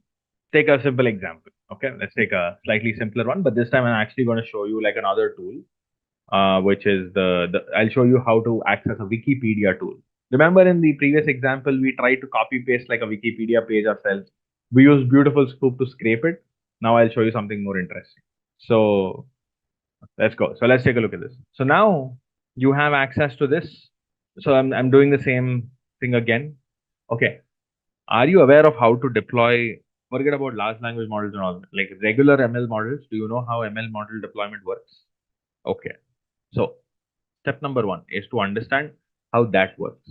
take a simple example. Okay, let's take a slightly simpler one, but this time I'm actually going to show you like another tool, which is I'll show you how to access a Wikipedia tool. Remember in the previous example, we tried to copy paste like a Wikipedia page ourselves. We use beautiful scoop to scrape it. Now I'll show you something more interesting. So let's go. So let's take a look at this. So now you have access to this. So I'm doing the same thing again. Okay. Are you aware of how to deploy, forget about large language models and all, like regular ML models? Do you know how ML model deployment works? Okay. So step number 1 is to understand how that works.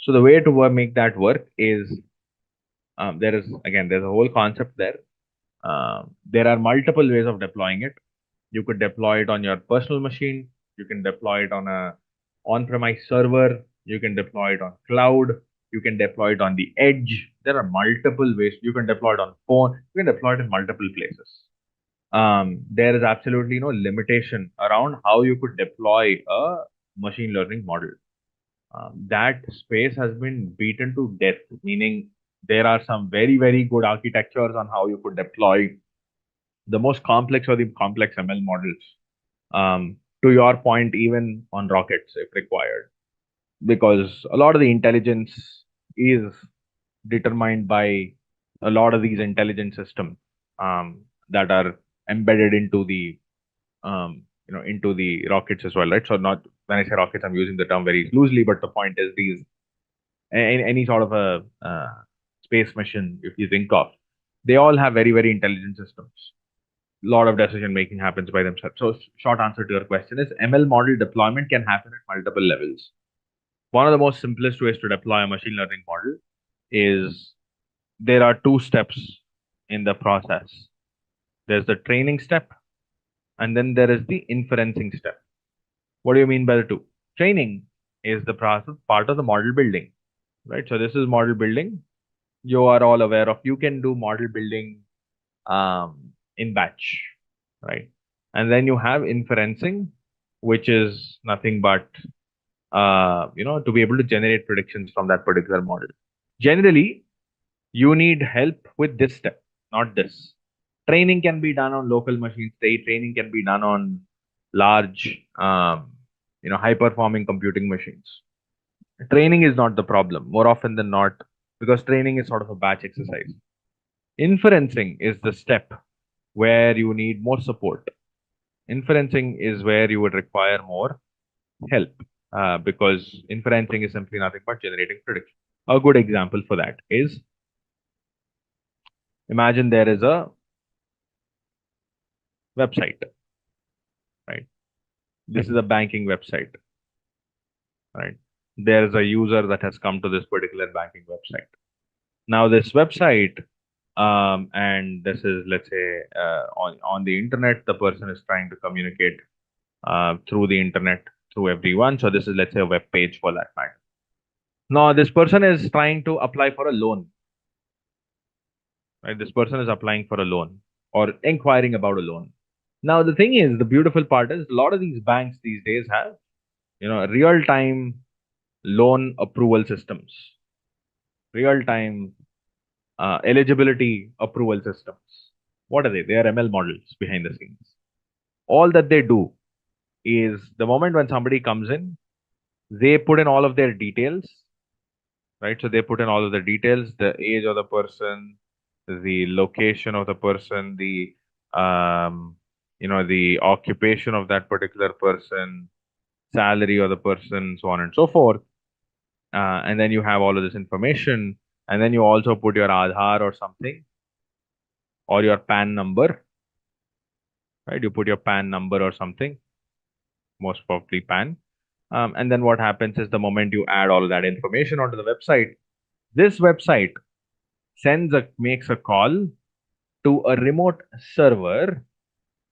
So the way to make that work is there's a whole concept there. There are multiple ways of deploying it. You could deploy it on your personal machine. You can deploy it on a on-premise server. You can deploy it on cloud. You can deploy it on the edge. There are multiple ways. You can deploy it on phone. You can deploy it in multiple places. There is absolutely no limitation around how you could deploy a machine learning model. That space has been beaten to death, meaning there are some very, very good architectures on how you could deploy the most complex or the complex ML models. To your point, even on rockets if required, because a lot of the intelligence is determined by a lot of these intelligent systems that are embedded into the into the rockets as well, right? So not when I say rockets, I'm using the term very loosely, but the point is these any sort of a space mission, if you think of, they all have very, very intelligent systems. A lot of decision making happens by themselves. So short answer to your question is ML model deployment can happen at multiple levels. One of the most simplest ways to deploy a machine learning model is there are 2 steps in the process. There's the training step, and then there is the inferencing step. What do you mean by the 2? Training is the process part of the model building, right? So this is model building. You are all aware of, you can do model building in batch, right? And then you have inferencing, which is nothing but to be able to generate predictions from that particular model. Generally, you need help with this step, not this. Training can be done on local machines. Training can be done on large, high performing computing machines. Training is not the problem more often than not, because training is sort of a batch exercise. Inferencing is the step where you need more support. Inferencing is where you would require more help because inferencing is simply nothing but generating prediction. A good example for that is, imagine there is a website, right? This is a banking website, right? there's a user that has come to this particular banking website. Now this website, and this is, let's say, on the internet, the person is trying to communicate through the internet through everyone. So this is, let's say, a web page for that matter. Now this person is trying to apply for a loan, right? This person is applying for a loan or inquiring about a loan. Now the thing is, the beautiful part is a lot of these banks these days have, real-time loan approval systems, real-time eligibility approval systems. What are they? They are ML models behind the scenes. All that they do is the moment when somebody comes in, they put in all of their details, right? So they put in all of the details, the age of the person, the location of the person, the the occupation of that particular person, salary of the person, so on and so forth. And then you have all of this information, and then you also put your Aadhaar or something, or your PAN number, right? You put your PAN number or something, most probably PAN. And then what happens is the moment you add all of that information onto the website, this website makes a call to a remote server.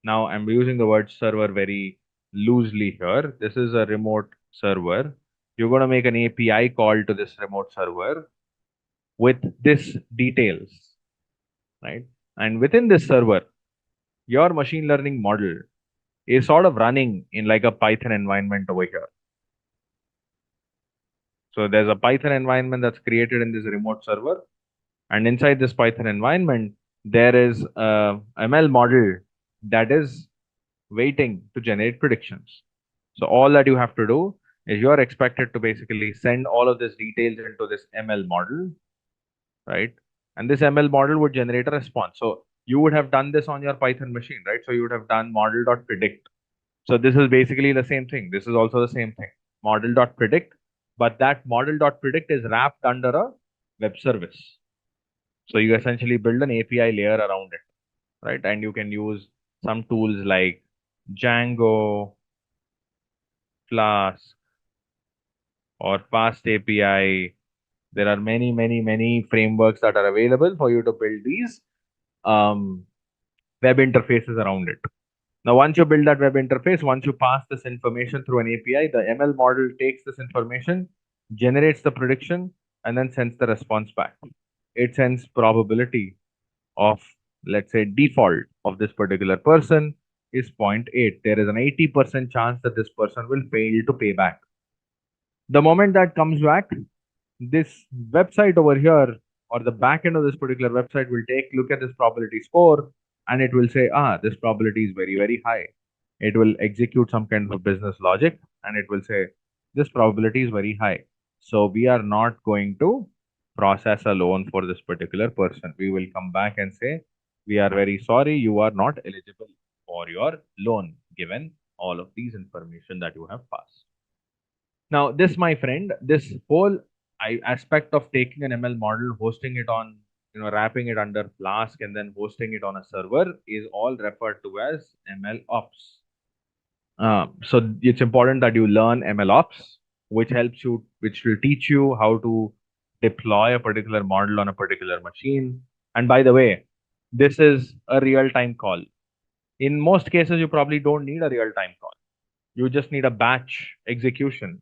Now I'm using the word server very loosely here. This is a remote server. You're going to make an API call to this remote server with this details, right? And within this server, your machine learning model is sort of running in like a Python environment over here. So there's a Python environment that's created in this remote server. And inside this Python environment, there is a ML model that is waiting to generate predictions. So all that you have to do is you're expected to basically send all of this details into this ML model, right? And this ML model would generate a response. So you would have done this on your Python machine, right? So you would have done model.predict. So this is basically the same thing. This is also the same thing, model.predict, but that model.predict is wrapped under a web service. So you essentially build an API layer around it, right? And you can use some tools like Django, Flask, or Fast API. There are many, many, many frameworks that are available for you to build these web interfaces around it. Now, once you build that web interface, once you pass this information through an API, the ML model takes this information, generates the prediction, and then sends the response back. It sends probability of, let's say, default of this particular person is 0.8. There is an 80% chance that this person will fail to pay back. The moment that comes back, this website over here or the back end of this particular website will take a look at this probability score and it will say, this probability is very, very high. It will execute some kind of a business logic and it will say, this probability is very high. So we are not going to process a loan for this particular person. We will come back and say, we are very sorry, you are not eligible for your loan, given all of these information that you have passed. Now, this, my friend, this whole aspect of taking an ML model, hosting it on, wrapping it under Flask and then hosting it on a server is all referred to as ML ops. So it's important that you learn ML ops, which will teach you how to deploy a particular model on a particular machine. And by the way, this is a real-time call. In most cases, you probably don't need a real-time call. You just need a batch execution,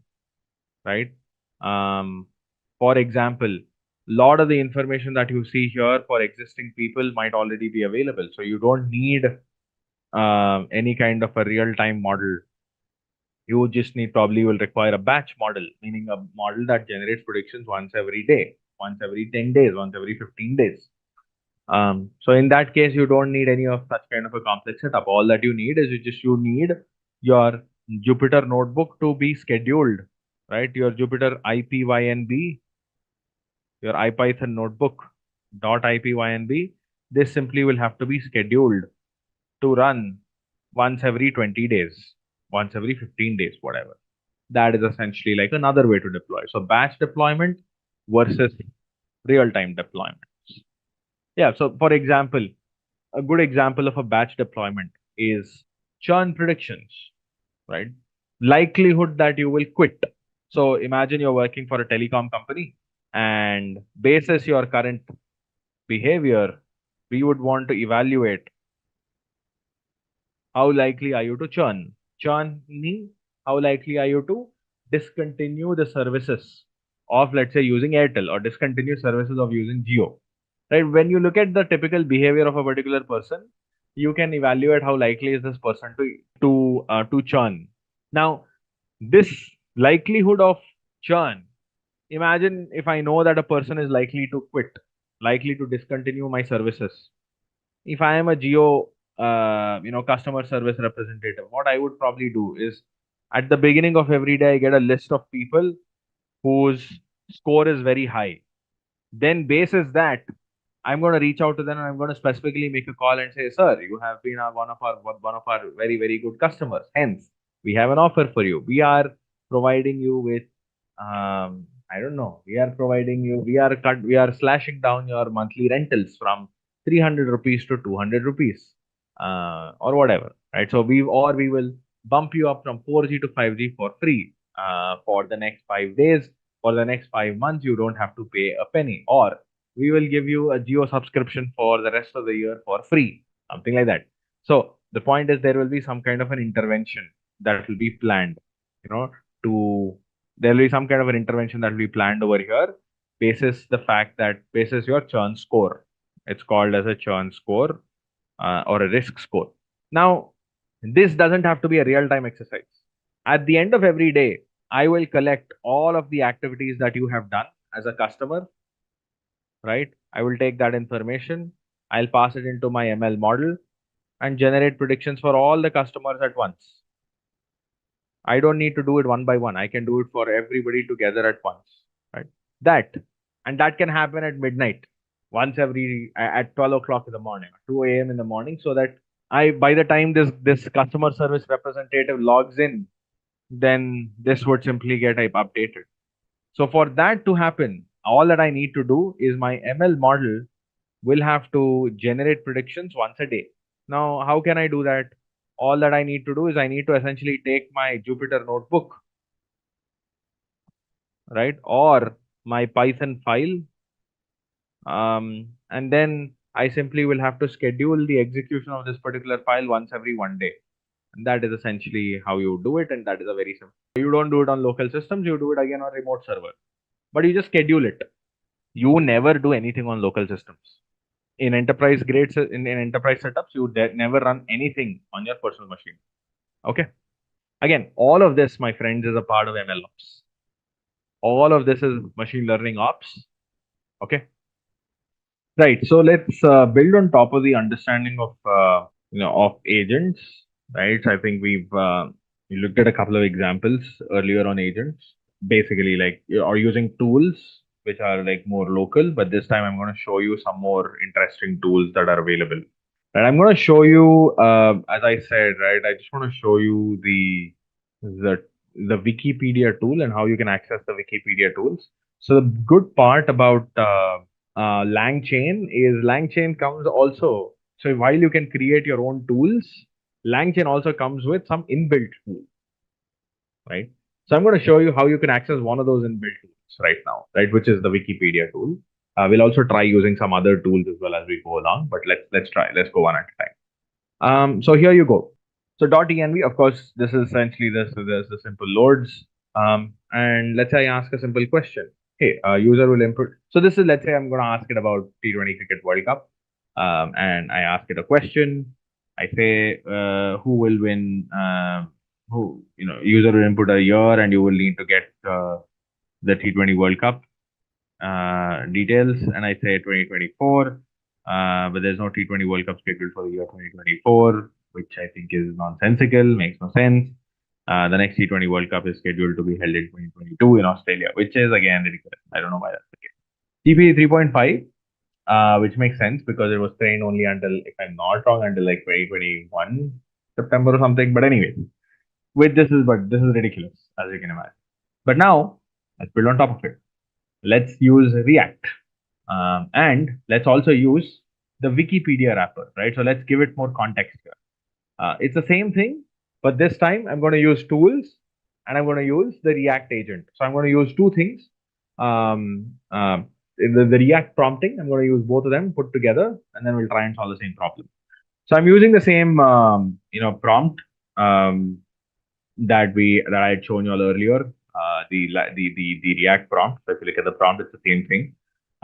right? For example, a lot of the information that you see here for existing people might already be available. So you don't need any kind of a real-time model. You just probably will require a batch model, meaning a model that generates predictions once every day, once every 10 days, once every 15 days. So in that case, you don't need any of such kind of a complex setup. All that you need is you need your Jupyter notebook to be scheduled, right? Your Jupyter IPYNB, your IPython notebook .IPYNB. This simply will have to be scheduled to run once every 20 days, once every 15 days, whatever. That is essentially like another way to deploy. So batch deployment versus real-time deployment. Yeah, so for example, a good example of a batch deployment is churn predictions, right? Likelihood that you will quit. So imagine you're working for a telecom company, and basis your current behavior, we would want to evaluate how likely are you to churn. Churn meaning how likely are you to discontinue the services of, let's say, using Airtel, or discontinue services of using Jio. Right? When you look at the typical behavior of a particular person, you can evaluate how likely is this person to churn. Now, this likelihood of churn, imagine if I know that a person is likely to quit, likely to discontinue my services. If I am a Geo, customer service representative, what I would probably do is, at the beginning of every day, I get a list of people whose score is very high. Then, basis that, I'm going to reach out to them and I'm going to specifically make a call and say, sir, you have been one of our very, very good customers. Hence, we have an offer for you. We are providing you with, I don't know, we are slashing down your monthly rentals from 300 rupees to 200 rupees, or whatever, right? So we will bump you up from 4G to 5G for free, for the next 5 days. For the next 5 months, you don't have to pay a penny, or we will give you a Geo subscription for the rest of the year for free, something like that. So the point is, there will be some kind of an intervention that will be planned, to there will be some kind of an intervention that will be planned over here, basis the fact that basis your churn score. It's called as a churn score, or a risk score. Now, this doesn't have to be a real-time exercise. At the end of every day, I will collect all of the activities that you have done as a customer, right? I will take that information, I'll pass it into my ML model and generate predictions for all the customers at once. I don't need to do it one by one. I can do it for everybody together at once, right? And that can happen at midnight, once every at 12 o'clock in the morning, 2 a.m. in the morning, so that by the time this customer service representative logs in, then this would simply get updated. So for that to happen, all that I need to do is my ML model will have to generate predictions once a day. Now, how can I do that? All that I need to do is I need to essentially take my Jupyter notebook, right, or my Python file, and then I simply will have to schedule the execution of this particular file once every 1 day. And that is essentially how you do it, and that is a very simple. You don't do it on local systems, you do it again on remote server, but you just schedule it. You never do anything on local systems. In enterprise grades, in enterprise setups, you never run anything on your personal machine. Okay. Again, all of this, my friends, is a part of ML ops. All of this is machine learning ops. Okay. Right. So let's build on top of the understanding of of agents. Right. So I think we looked at a couple of examples earlier on agents. Basically, like, you are using tools which are like more local, but this time I'm going to show you some more interesting tools that are available. And I'm going to show you, as I said, right, I just want to show you the Wikipedia tool and how you can access the Wikipedia tools. So the good part about LangChain is LangChain comes also. So while you can create your own tools, LangChain also comes with some inbuilt tools, right? So I'm going to show you how you can access one of those inbuilt tools right now, right, which is the Wikipedia tool. We'll also try using some other tools as well as we go along, but let's go one at a time. So here you go. So .env, of course, this is essentially the simple loads. And let's say I ask a simple question. Hey, user will input. So this is, let's say I'm going to ask it about T20 Cricket World Cup. And I ask it a question. I say, who will win? User will input a year, and you will need to get the T20 World Cup details, and I say 2024, but there's no T20 World Cup scheduled for the year 2024, which I think is nonsensical, makes no sense. The next T20 World Cup is scheduled to be held in 2022 in Australia, which is again ridiculous. I don't know why that's the case. TP 3.5, which makes sense because it was trained only until, if I'm not wrong, until like 2021 September or something. But anyway, this is ridiculous, as you can imagine. But now let's build on top of it. Let's use React, and let's also use the Wikipedia wrapper, right? So let's give it more context here. It's the same thing, but this time I'm going to use tools, and I'm going to use the React agent. So I'm going to use two things. The React prompting, I'm going to use both of them put together, and then we'll try and solve the same problem. So I'm using the same prompt that I had shown you all earlier. The React prompt. So if you look at the prompt, it's the same thing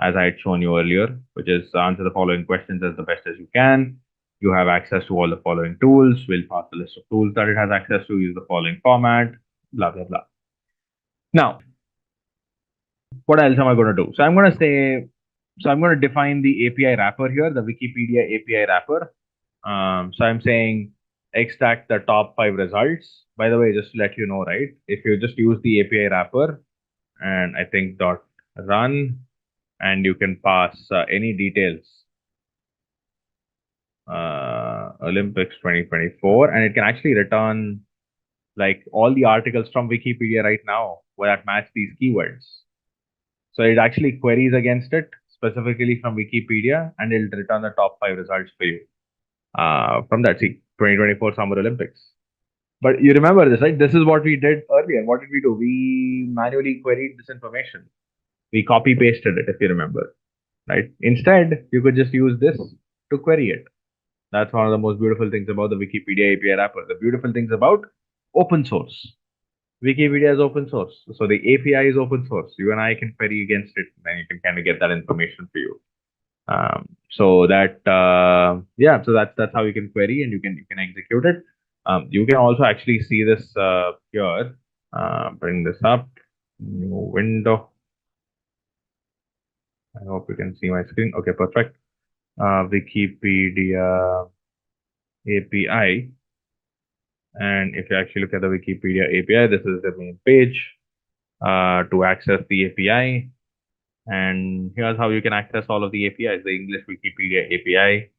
as I had shown you earlier, which is answer the following questions as the best as you can. You have access to all the following tools. We'll pass the list of tools that it has access to. Use the following format. Blah blah blah. Now, what else am I going to do? So I'm going to say, so I'm going to define the API wrapper here, the Wikipedia API wrapper. So I'm saying extract the top 5 results. By the way, just to let you know, right? If you just use the API wrapper and I think dot run, and you can pass any details, Olympics 2024, and it can actually return like all the articles from Wikipedia right now that match these keywords. So it actually queries against it specifically from Wikipedia, and it'll return the top 5 results for you from that. See, 2024 Summer Olympics. But you remember this, right? This is what we did earlier. What did we do? We manually queried this information. We copy pasted it, if you remember, right? Instead, you could just use this to query it. That's one of the most beautiful things about the Wikipedia API wrapper. The beautiful things about open source. Wikipedia is open source. So the API is open source. You and I can query against it, and you can kind of get that information for you. So that's how you can query, and you can execute it. You can also actually see this here. Bring this up, new window. I hope you can see my screen. Okay, perfect. Wikipedia API. And if you actually look at the Wikipedia API, this is the main page to access the API. And here's how you can access all of the APIs, the English Wikipedia API.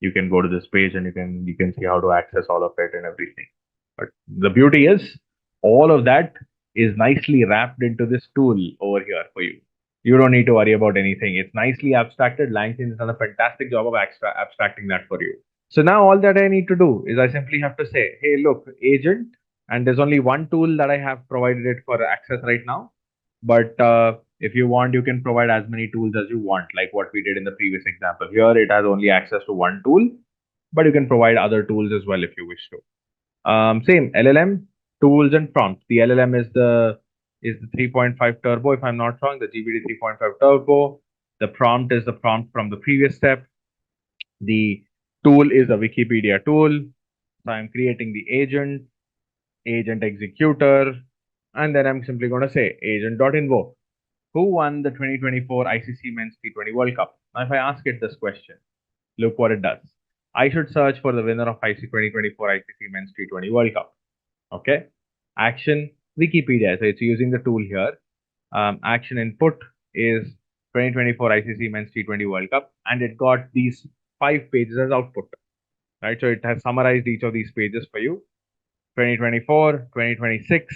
You can go to this page and you can see how to access all of it and everything. But the beauty is all of that is nicely wrapped into this tool over here for you. You don't need to worry about anything. It's nicely abstracted. LangChain has done a fantastic job of abstracting that for you. So now all that I need to do is I simply have to say, hey, look, agent, and there's only one tool that I have provided it for access right now. But if you want, you can provide as many tools as you want, like what we did in the previous example. Here, it has only access to one tool, but you can provide other tools as well if you wish to. Same LLM, tools and prompts. The LLM is the 3.5 turbo, if I'm not wrong, the GPT 3.5 turbo. The prompt is the prompt from the previous step. The tool is a Wikipedia tool. So I'm creating the agent executor, and then I'm simply going to say agent.invoke. Who won the 2024 ICC Men's T20 World Cup? Now, if I ask it this question, look what it does. I should search for the winner of 2024 ICC Men's T20 World Cup. Okay. Action Wikipedia. So it's using the tool here. Action input is 2024 ICC Men's T20 World Cup, and it got these 5 pages as output. Right. So it has summarized each of these pages for you. 2024, 2026,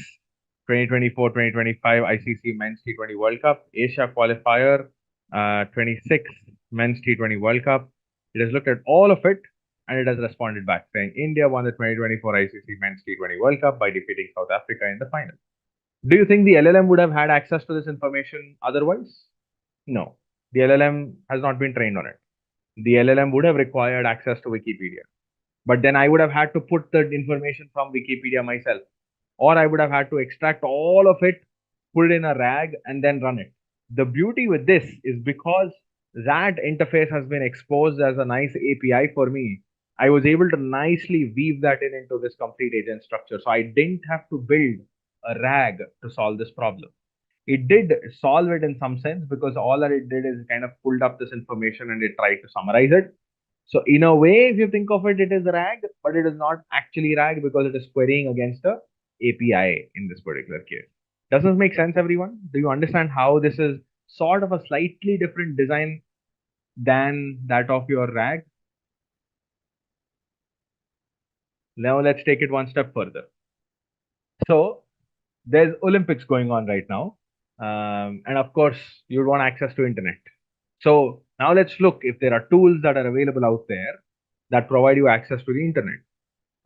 2024-2025 ICC Men's T20 World Cup, Asia Qualifier, 26 Men's T20 World Cup. It has looked at all of it and it has responded back saying India won the 2024 ICC Men's T20 World Cup by defeating South Africa in the final. Do you think the LLM would have had access to this information otherwise? No. The LLM has not been trained on it. The LLM would have required access to Wikipedia. But then I would have had to put the information from Wikipedia myself. Or I would have had to extract all of it, put it in a RAG, and then run it. The beauty with this is because that interface has been exposed as a nice API for me, I was able to nicely weave that into this complete agent structure. So I didn't have to build a RAG to solve this problem. It did solve it in some sense because all that it did is kind of pulled up this information and it tried to summarize it. So in a way, if you think of it, it is RAG, but it is not actually RAG because it is querying against a API in this particular case. Does this make sense, everyone? Do you understand how this is sort of a slightly different design than that of your RAG? Now let's take it one step further. So there's Olympics going on right now. And of course, you'd want access to internet. So now let's look if there are tools that are available out there that provide you access to the internet,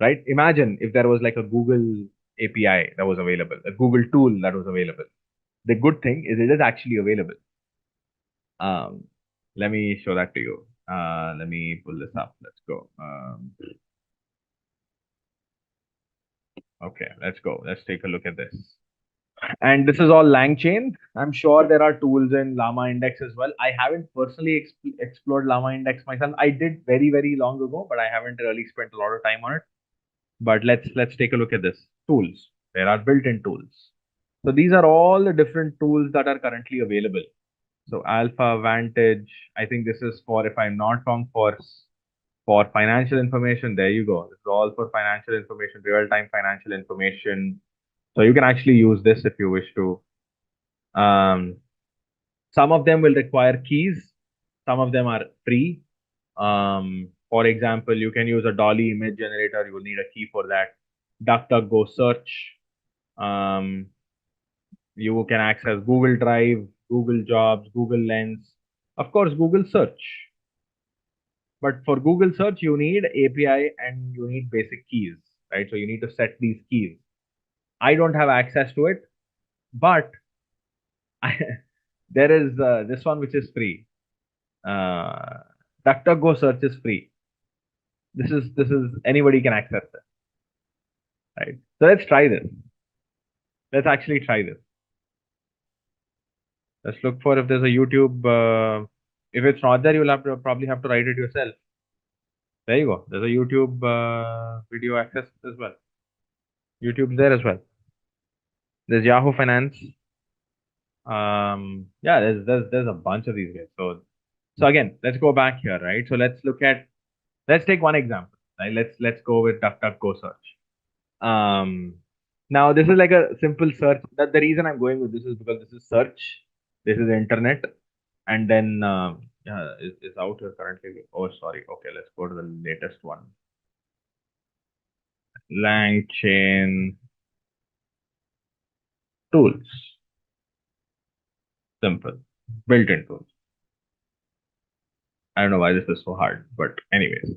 right? Imagine if there was like a Google API that was available, a Google tool that was available. The good thing is it is actually available. Let me show that to you. Let me pull this up. Let's go. Okay, let's go. Let's take a look at this. And this is all LangChain. I'm sure there are tools in Llama Index as well. I haven't personally explored Llama Index myself. I did very, very long ago, but I haven't really spent a lot of time on it. But let's take a look at this. Tools. There are built-in tools. So these are all the different tools that are currently available. So Alpha, Vantage, I think this is for, if I'm not wrong, for financial information. There you go. This is all for financial information, real-time financial information. So you can actually use this if you wish to. Some of them will require keys. Some of them are free. For example, you can use a Dolly image generator. You will need a key for that. DuckDuckGo search. You can access Google Drive, Google Jobs, Google Lens, of course, Google Search. But for Google Search, you need API and you need basic keys, right? So you need to set these keys. I don't have access to it, but there is this one which is free. DuckDuckGo search is free. This is anybody can access it, right? So let's try this. Let's actually try this. Let's look for if there's a YouTube. If it's not there, you'll probably have to write it yourself. There you go. There's a YouTube video access as well. YouTube's there as well. There's Yahoo Finance. Yeah, there's a bunch of these guys. So again, let's go back here, right? So let's take one example. Right? Let's go with DuckDuckGo search. Now this is like a simple search. The reason I'm going with this is because this is search. This is internet, and then yeah, is out here currently. Oh, sorry. Okay, let's go to the latest one. LangChain tools. Simple. Built-in tools. I don't know why this is so hard, but anyways.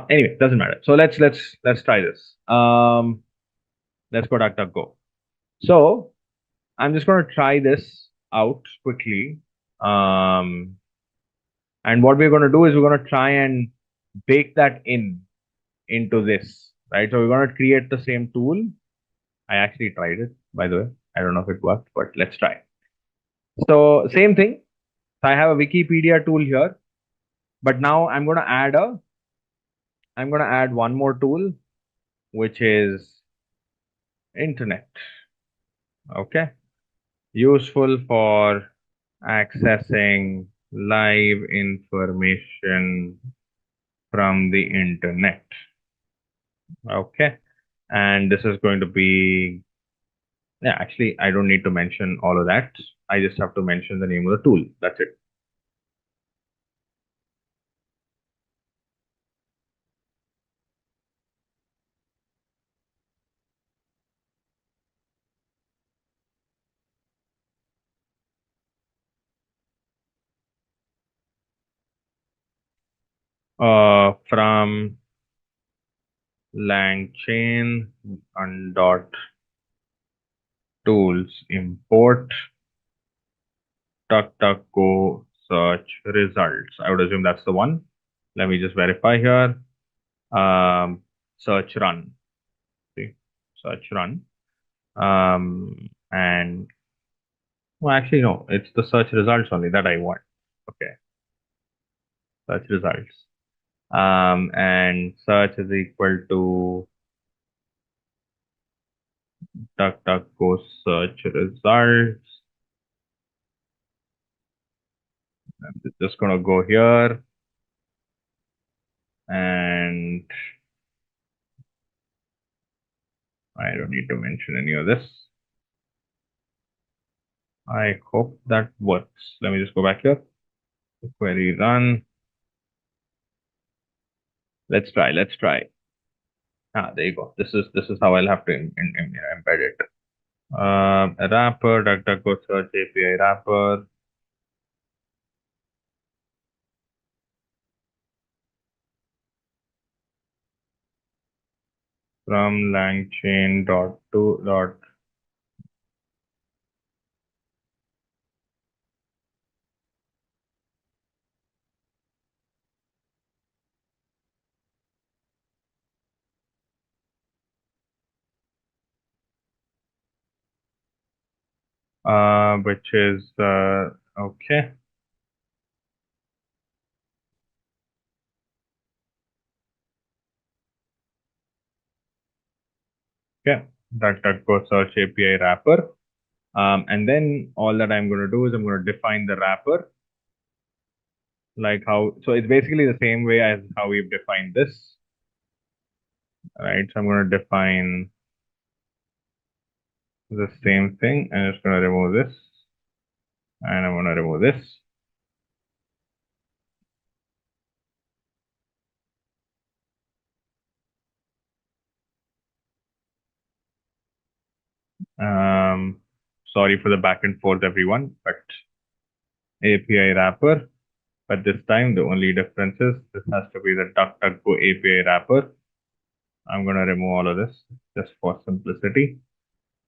Anyway, doesn't matter. So let's try this. Let's go DuckDuckGo. So I'm just going to try this out quickly. And what we're going to do is we're going to try and bake that into this, right? So we're going to create the same tool. I actually tried it, by the way. I don't know if it worked, but let's try. So same thing. So I have a Wikipedia tool here, but now I'm going to add one more tool, which is internet. Okay. Useful for accessing live information from the internet. Okay. And this is going to be, yeah, actually, I don't need to mention all of that. I just have to mention the name of the tool. That's it. From LangChain and dot tools import DuckDuckGo search results. I would assume that's the one. Let me just verify here. Search run. See, search run. And well, actually, no, it's the search results only that I want. Okay. Search results. And search is equal to DuckDuckGo search results. I'm just gonna go here and I don't need to mention any of this. I hope that works. Let me just go back here. Query run. Let's try. There you go. This is how I'll have to embed it. A wrapper, DuckDuckGo search API wrapper. from LangChain dot to dot which is okay. Okay, that goes search API wrapper. And then all that I'm going to do is I'm going to define the wrapper like how, so it's basically the same way as how we've defined this, right? So I'm going to define the same thing. I'm just going to remove this and I'm going to remove this. Sorry for the back and forth, everyone, but API wrapper. But this time, the only difference is this has to be the DuckDuckGo API wrapper. I'm going to remove all of this just for simplicity.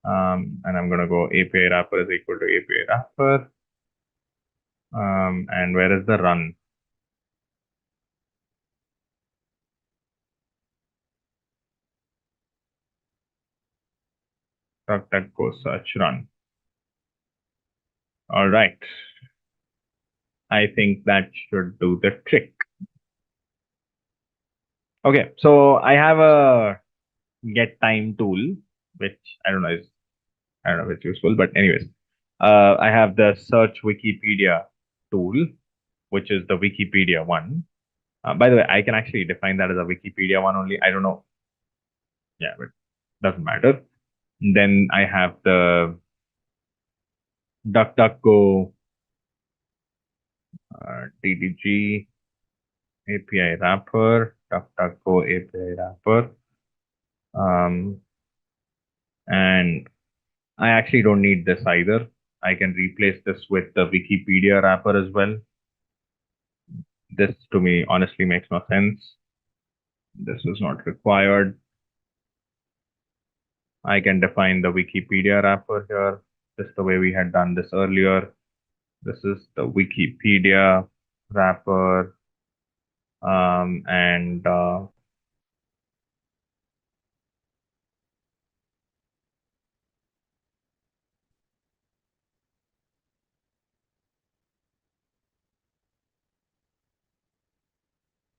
And I'm going to go API wrapper is equal to API wrapper. And where is the run? DuckDuckGo search run. All right. I think that should do the trick. Okay, so I have a get time tool, which I don't know if it's useful, but anyways, I have the search Wikipedia tool, which is the Wikipedia one. By the way, I can actually define that as a Wikipedia one only. I don't know. Yeah, but doesn't matter. Then I have the DuckDuckGo DDG API wrapper, DuckDuckGo API wrapper. And I actually don't need this either. I can replace this with the Wikipedia wrapper as well. This to me honestly makes no sense. This is not required. I can define the Wikipedia wrapper here, just the way we had done this earlier. This is the Wikipedia wrapper.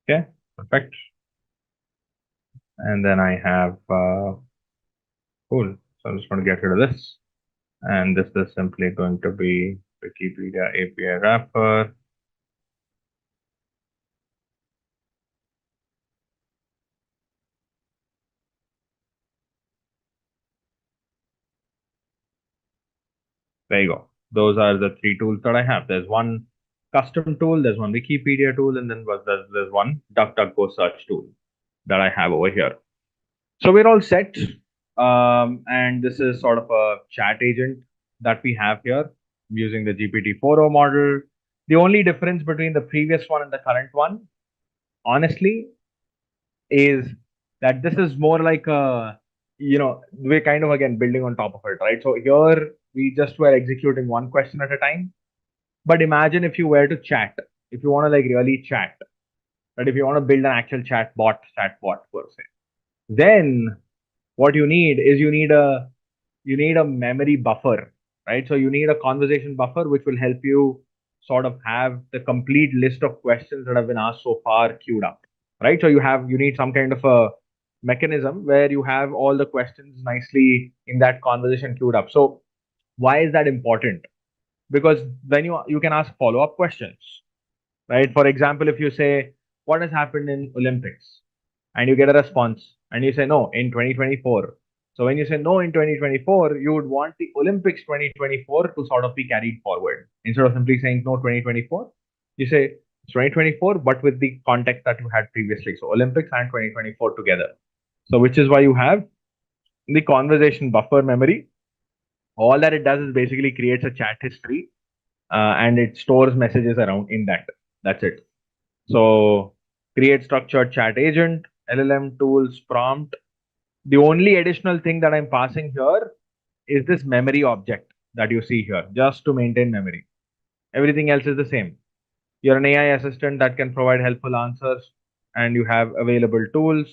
Okay, perfect. And then I have, cool. So I'm just going to get rid of this. And this is simply going to be Wikipedia API wrapper. There you go. Those are the three tools that I have. There's one custom tool, there's one Wikipedia tool, and then there's one DuckDuckGo search tool that I have over here. So we're all set. And this is sort of a chat agent that we have here using the GPT-4o model. The only difference between the previous one and the current one, honestly, is that this is more like a, we're kind of again building on top of it, right? So here we just were executing one question at a time. But imagine if you were to chat, if you want to like really chat, right? If you want to build an actual chatbot per se, then what you need is you need a memory buffer, right? So you need a conversation buffer which will help you sort of have the complete list of questions that have been asked so far queued up, right? So you need some kind of a mechanism where you have all the questions nicely in that conversation queued up. So why is that important? Because then you can ask follow-up questions, right? For example, if you say, what has happened in Olympics? And you get a response and you say, no, in 2024. So when you say no in 2024, you would want the Olympics 2024 to sort of be carried forward. Instead of simply saying no 2024, you say 2024, but with the context that you had previously. So Olympics and 2024 together. So which is why you have the conversation buffer memory. All that it does is basically creates a chat history and it stores messages around in that. That's it. So create structured chat agent, LLM tools prompt, The only additional thing that I'm passing here is this memory object that you see here, just to maintain memory. Everything else is the same. You're an AI assistant that can provide helpful answers, and you have available tools.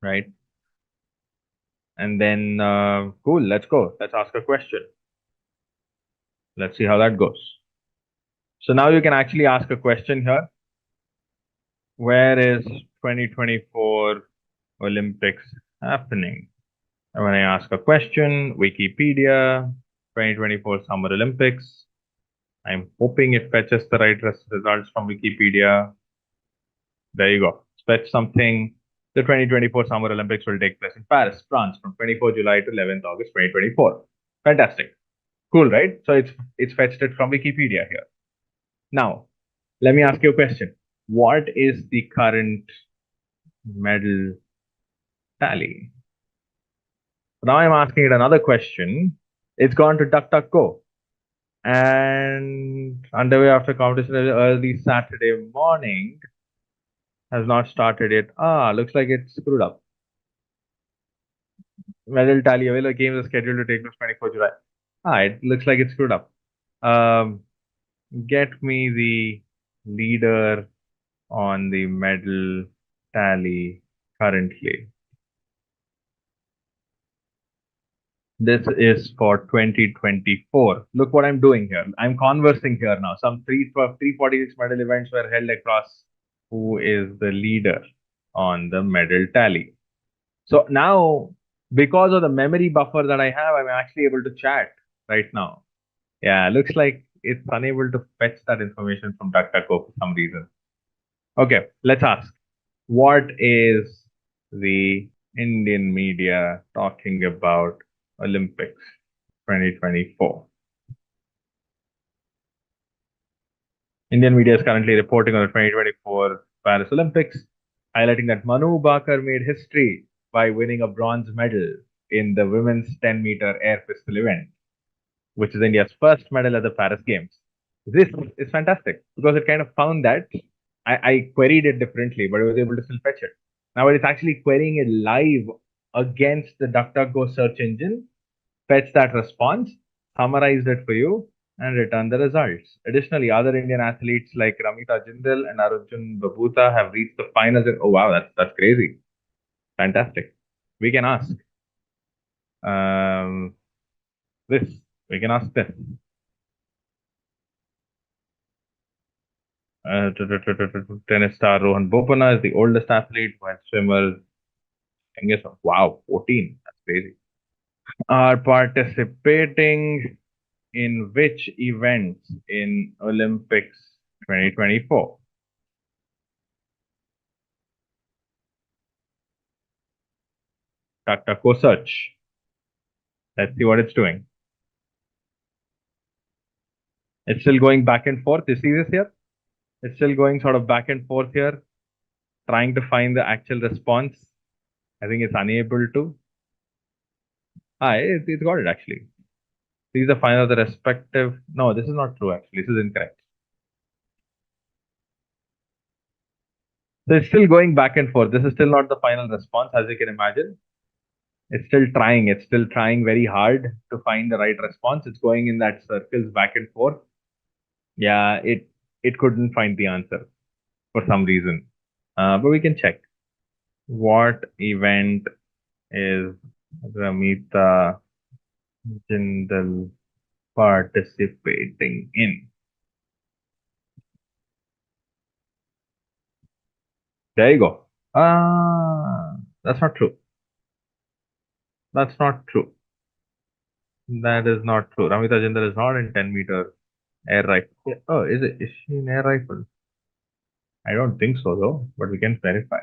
Right? And then, cool, let's go. Let's ask a question. Let's see how that goes. So now you can actually ask a question here. Where is 2024 Olympics happening? And when I ask a question, Wikipedia, 2024 Summer Olympics. I'm hoping it fetches the right results from Wikipedia. There you go. Fetch something. The 2024 Summer Olympics will take place in Paris, France from 24 July to 11th August 2024. Fantastic. Cool, right? So it's fetched it from Wikipedia here. Now, let me ask you a question. What is the current medal tally? Now I'm asking it another question. It's gone to DuckDuckGo. And underway after competition early Saturday morning. Has not started yet. Looks like it's screwed up. Medal tally available games are scheduled to take place 24 July. It looks like it's screwed up. Get me the leader on the medal tally currently. This is for 2024. Look what I'm doing here. I'm conversing here now. Some 346 medal events were held across. Who is the leader on the medal tally? So now, because of the memory buffer that I have, I'm actually able to chat right now. Yeah, looks like it's unable to fetch that information from DuckDuckGo for some reason. Okay, let's ask. What is the Indian media talking about Olympics 2024? Indian media is currently reporting on the 2024 Paris Olympics, highlighting that Manu Bakar made history by winning a bronze medal in the women's 10-meter air pistol event, which is India's first medal at the Paris Games. This is fantastic because it kind of found that I queried it differently, but I was able to still fetch it. Now it's actually querying it live against the DuckDuckGo search engine, fetch that response, summarized it for you, and return the results. Additionally, other Indian athletes like Ramita Jindal and Arjun Babutha have reached the finals. Oh wow, that's crazy. Fantastic. We can ask this. We can ask this. Tennis star Rohan Bopana is the oldest athlete, while swimmers, I guess, wow, 14. That's crazy. Are participating in which events in Olympics 2024? DuckDuckGo search. Let's see what it's doing. It's still going back and forth. You see this here? It's still going sort of back and forth here, trying to find the actual response. I think it's unable to. It's got it actually. These are final of the respective. No, this is not true actually. This is incorrect. So it's still going back and forth. This is still not the final response, as you can imagine. It's still trying. It's still trying very hard to find the right response. It's going in that circles back and forth. Yeah, it couldn't find the answer for some reason. But we can check. What event is Ramita Jindal participating in? There you go. That's not true. That's not true. That is not true. Ramita Jindal is not in 10-meter air rifle. Oh, is it? Is she in air rifle? I don't think so though, but we can verify.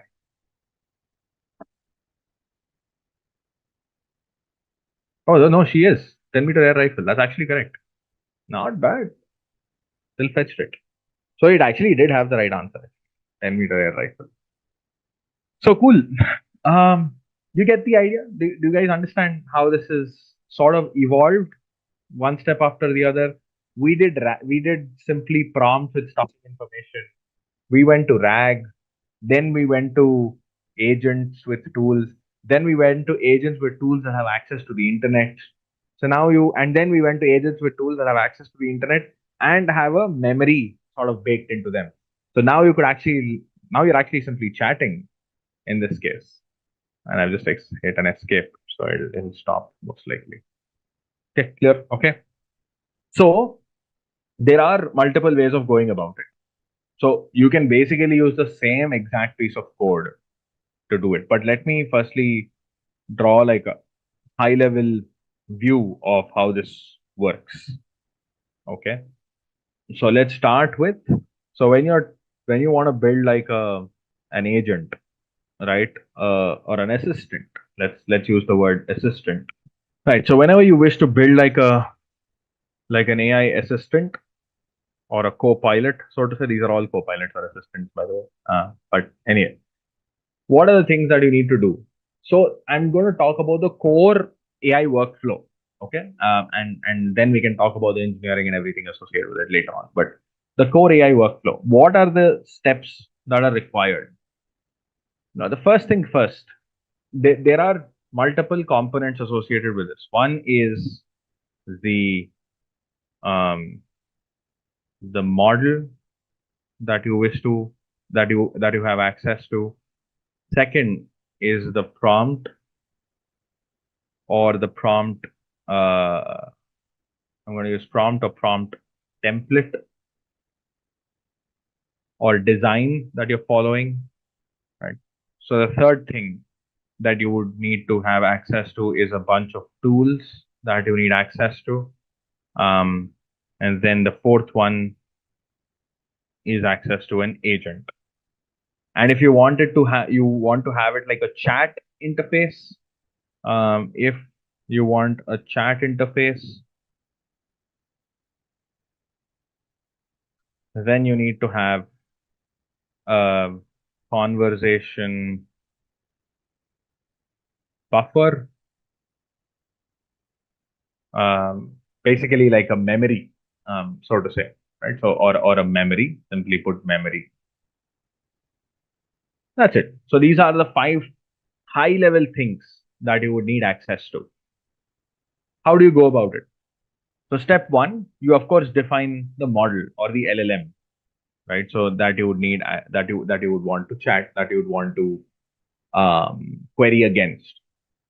Oh, no, she is. 10-meter air rifle. That's actually correct. Not bad. Still fetched it. So it actually did have the right answer. 10-meter air rifle. So cool. You get the idea? Do you guys understand how this is sort of evolved one step after the other? We did simply prompts with stuff information. We went to RAG, then we went to agents with tools, then we went to agents with tools that have access to the internet. So now and then we went to agents with tools that have access to the internet and have a memory sort of baked into them. So now you're actually simply chatting in this case. And I'll just hit an escape. So it'll stop most likely. Okay, clear? Okay. So there are multiple ways of going about it. So you can basically use the same exact piece of code to do it. But let me firstly draw like a high level view of how this works. Okay. So let's start with, so when you want to build like an agent, right? Or an assistant. Let's use the word assistant. Right. So whenever you wish to build like an AI assistant or a co-pilot, so to say, these are all co-pilots or assistants, by the way. But anyway, what are the things that you need to do? So I'm going to talk about the core AI workflow. Okay. And then we can talk about the engineering and everything associated with it later on. But the core AI workflow, what are the steps that are required? Now, the first thing first, there are multiple components associated with this. One is the model that you wish to that you have access to. Second is the prompt or the prompt. I'm going to use prompt or prompt template or design that you're following, right? So the third thing that you would need to have access to is a bunch of tools that you need access to. And then the fourth one is access to an agent. And if you wanted to want to have it like a chat interface, if you want a chat interface, then you need to have a conversation buffer, basically like a memory, so to say, right? So or a memory, simply put, memory. That's it. So these are the 5 high level things that you would need access to. How do you go about it? So step 1, you of course define the model or the LLM, right? So that you would need that you would want to chat, that you would want to query against.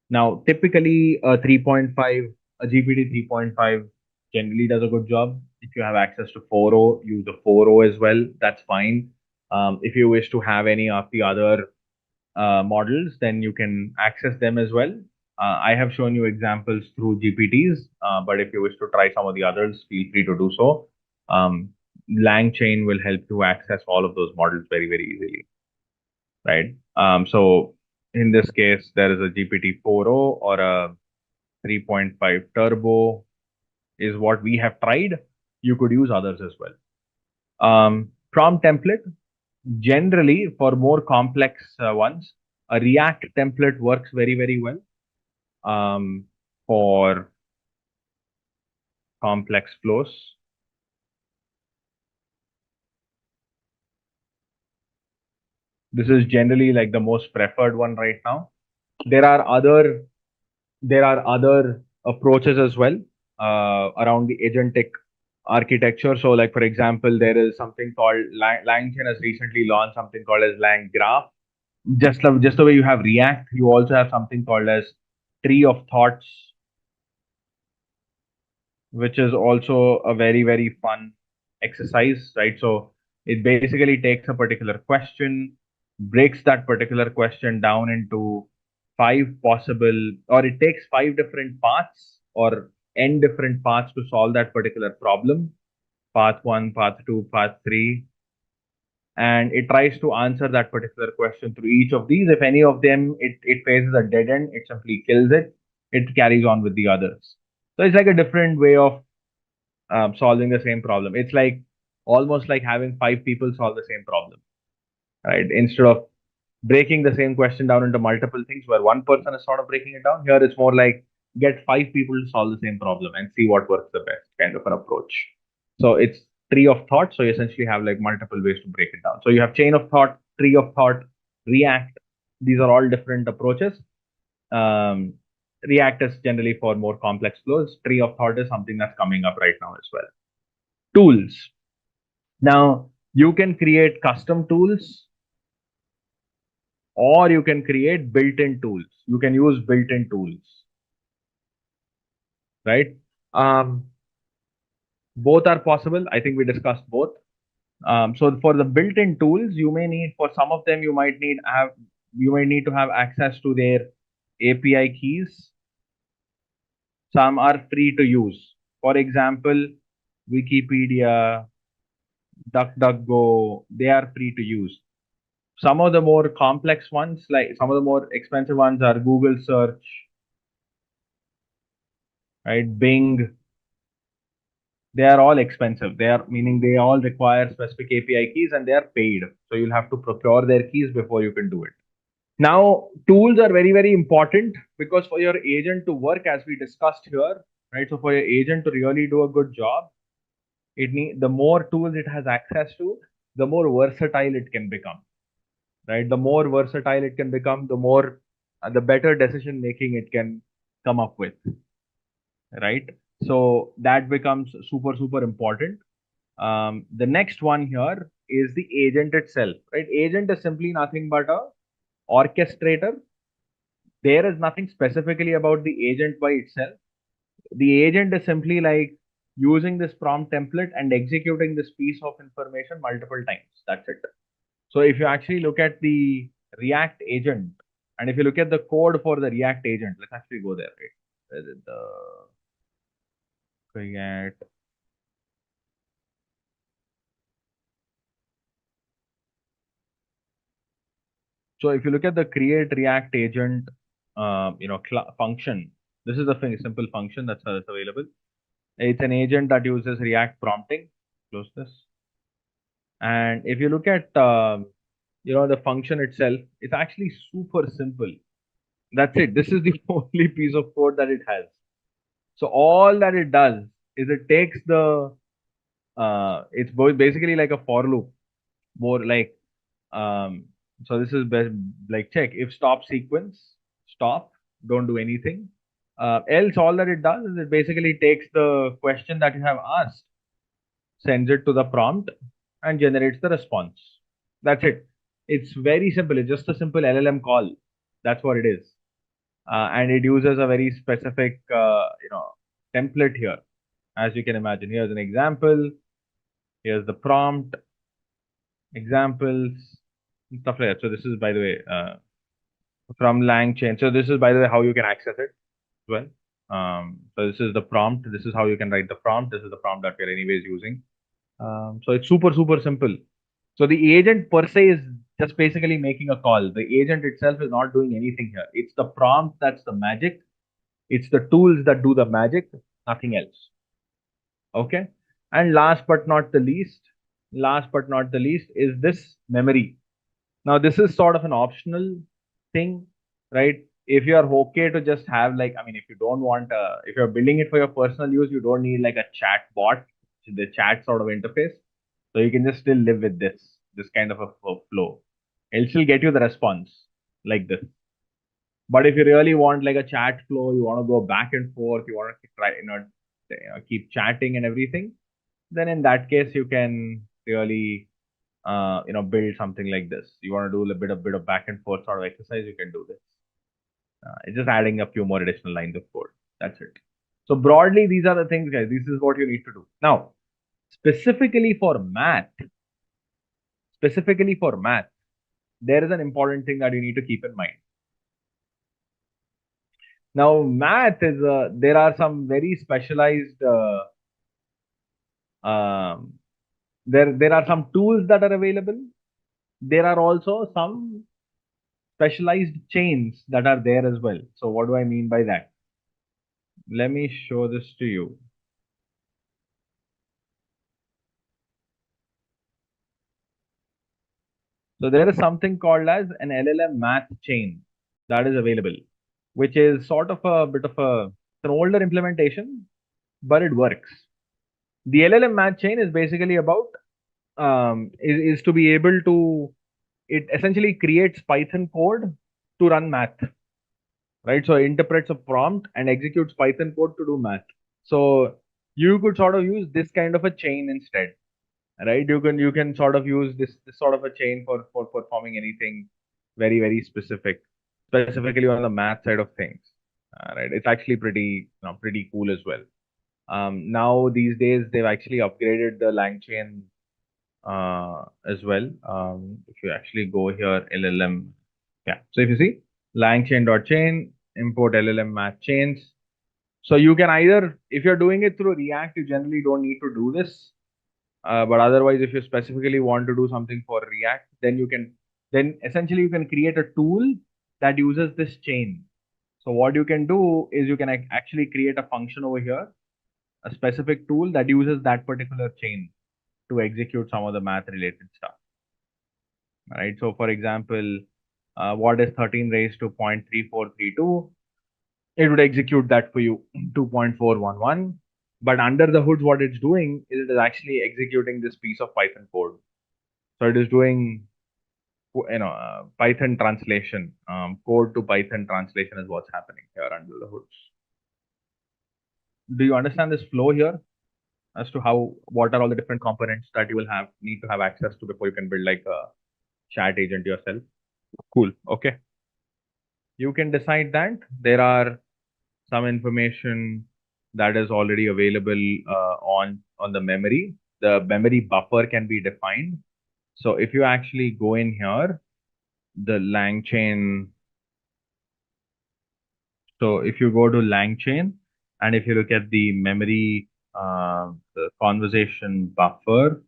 Now, typically a GPT 3.5 generally does a good job. If you have access to 4.0, use the 4.0 as well. That's fine. If you wish to have any of the other models, then you can access them as well. I have shown you examples through GPTs, but if you wish to try some of the others, feel free to do so. LangChain will help you access all of those models very, very easily, right? So in this case, there is a GPT 4.0 or a 3.5 Turbo is what we have tried. You could use others as well. Prompt template, generally for more complex ones, a React template works very, very well for complex flows. This is generally like the most preferred one right now. There are other approaches as well around the agentic architecture. So like, for example, there is something called LangChain has recently launched something called as LangGraph. Just the way you have React, you also have something called as Tree of Thoughts, which is also a very, very fun exercise, right? So it basically takes a particular question, breaks that particular question down into 5 possible, or it takes 5 different paths or n different paths to solve that particular problem. Path 1, path 2, path 3. And it tries to answer that particular question through each of these. If any of them, it faces a dead end, it simply kills it. It carries on with the others. So it's like a different way of solving the same problem. It's like almost like having 5 people solve the same problem, right? Instead of breaking the same question down into multiple things where one person is sort of breaking it down. Here it's more like get 5 people to solve the same problem and see what works the best kind of an approach. So it's tree of thought. So you essentially have like multiple ways to break it down. So you have chain of thought, tree of thought, react. These are all different approaches. React is generally for more complex flows. Tree of thought is something that's coming up right now as well. Tools. Now you can create custom tools or you can create built-in tools. You can use built-in tools, right? Both are possible. I think we discussed both. So for the built-in tools, you may need, for some of them, you might need to have access to their API keys. Some are free to use. For example, Wikipedia, DuckDuckGo, they are free to use. Some of the more complex ones, like some of the more expensive ones, are Google search, right? Bing. They are all expensive. They are, meaning they all require specific API keys and they are paid. So you'll have to procure their keys before you can do it. Now, tools are very, very important because for your agent to work, as we discussed here, right? So for your agent to really do a good job, the more tools it has access to, the more versatile it can become, right? The more versatile it can become, the better decision making it can come up with, right? So that becomes super, super important. The next one here is the agent itself, right? Agent is simply nothing but a orchestrator. There is nothing specifically about the agent by itself. The agent is simply like using this prompt template and executing this piece of information multiple times. That's it. So if you actually look at the React agent, and if you look at the code for the React agent, let's actually go there, right? Where is it? The React. So if you look at the create React agent, function, this is a simple function that's available. It's an agent that uses React prompting. Close this. And if you look at the function itself, it's actually super simple. That's it. This is the only piece of code that it has. So all that it does is it takes it's basically like a for loop, more like so this is like check if stop sequence, stop, don't do anything. Else all that it does is it basically takes the question that you have asked, sends it to the prompt and generates the response. That's it. It's very simple. It's just a simple LLM call. That's what it is. And it uses a very specific, template here. As you can imagine, here's an example. Here's the prompt, examples, stuff like that. So this is, by the way, from LangChain. So this is, by the way, how you can access it as well. So this is the prompt. This is how you can write the prompt. This is the prompt that we're anyways using. So it's super, super simple. So the agent per se is just basically making a call. The agent itself is not doing anything here. It's the prompt that's the magic. It's the tools that do the magic, nothing else. Okay. And last but not the least is this memory. Now this is sort of an optional thing, right? If you are okay to just have like, if you don't want, if you're building it for your personal use, you don't need like a chat bot, the chat sort of interface. So you can just still live with this kind of a flow. It'll still get you the response like this. But if you really want like a chat flow, you want to go back and forth, you want to try, keep chatting and everything, then in that case you can really build something like this. You want to do a bit of back and forth sort of exercise, you can do this. It's just adding a few more additional lines of code. That's it. So broadly, these are the things, guys. This is what you need to do. Now, specifically for math, there is an important thing that you need to keep in mind. Now, math is there are some very specialized there are some tools that are available. There are also some specialized chains that are there as well. So what do I mean by that? Let me show this to you. So there is something called as an LLM math chain that is available, which is sort of a bit of an older implementation, but it works. The LLM math chain is basically about is to be able to, it essentially creates Python code to run math, right? So it interprets a prompt and executes Python code to do math. So you could sort of use this kind of a chain instead, right? You can sort of use this sort of a chain for performing anything very specifically on the math side of things. Right? It's actually pretty cool as well. Now these days they've actually upgraded the LangChain as well. If you actually go here, LLM, yeah. So if you see LangChain.chain, import LLM math chains. So you can either, if you're doing it through React, you generally don't need to do this. But otherwise, if you specifically want to do something for React, then essentially you can create a tool that uses this chain. So what you can do is you can actually create a function over here, a specific tool that uses that particular chain to execute some of the math related stuff. Right. So for example, what is 13 raised to 0.3432? It would execute that for you, 2.411. But under the hood, what it's doing is it is actually executing this piece of Python code. So it is doing, Python translation, code to Python translation is what's happening here under the hoods. Do you understand this flow here as to what are all the different components that you will need to have access to before you can build like a chat agent yourself? Cool. Okay. You can decide that there are some information that is already available on the memory. The memory buffer can be defined. So if you actually go in here, the LangChain. So if you go to LangChain and if you look at the memory, the conversation buffer,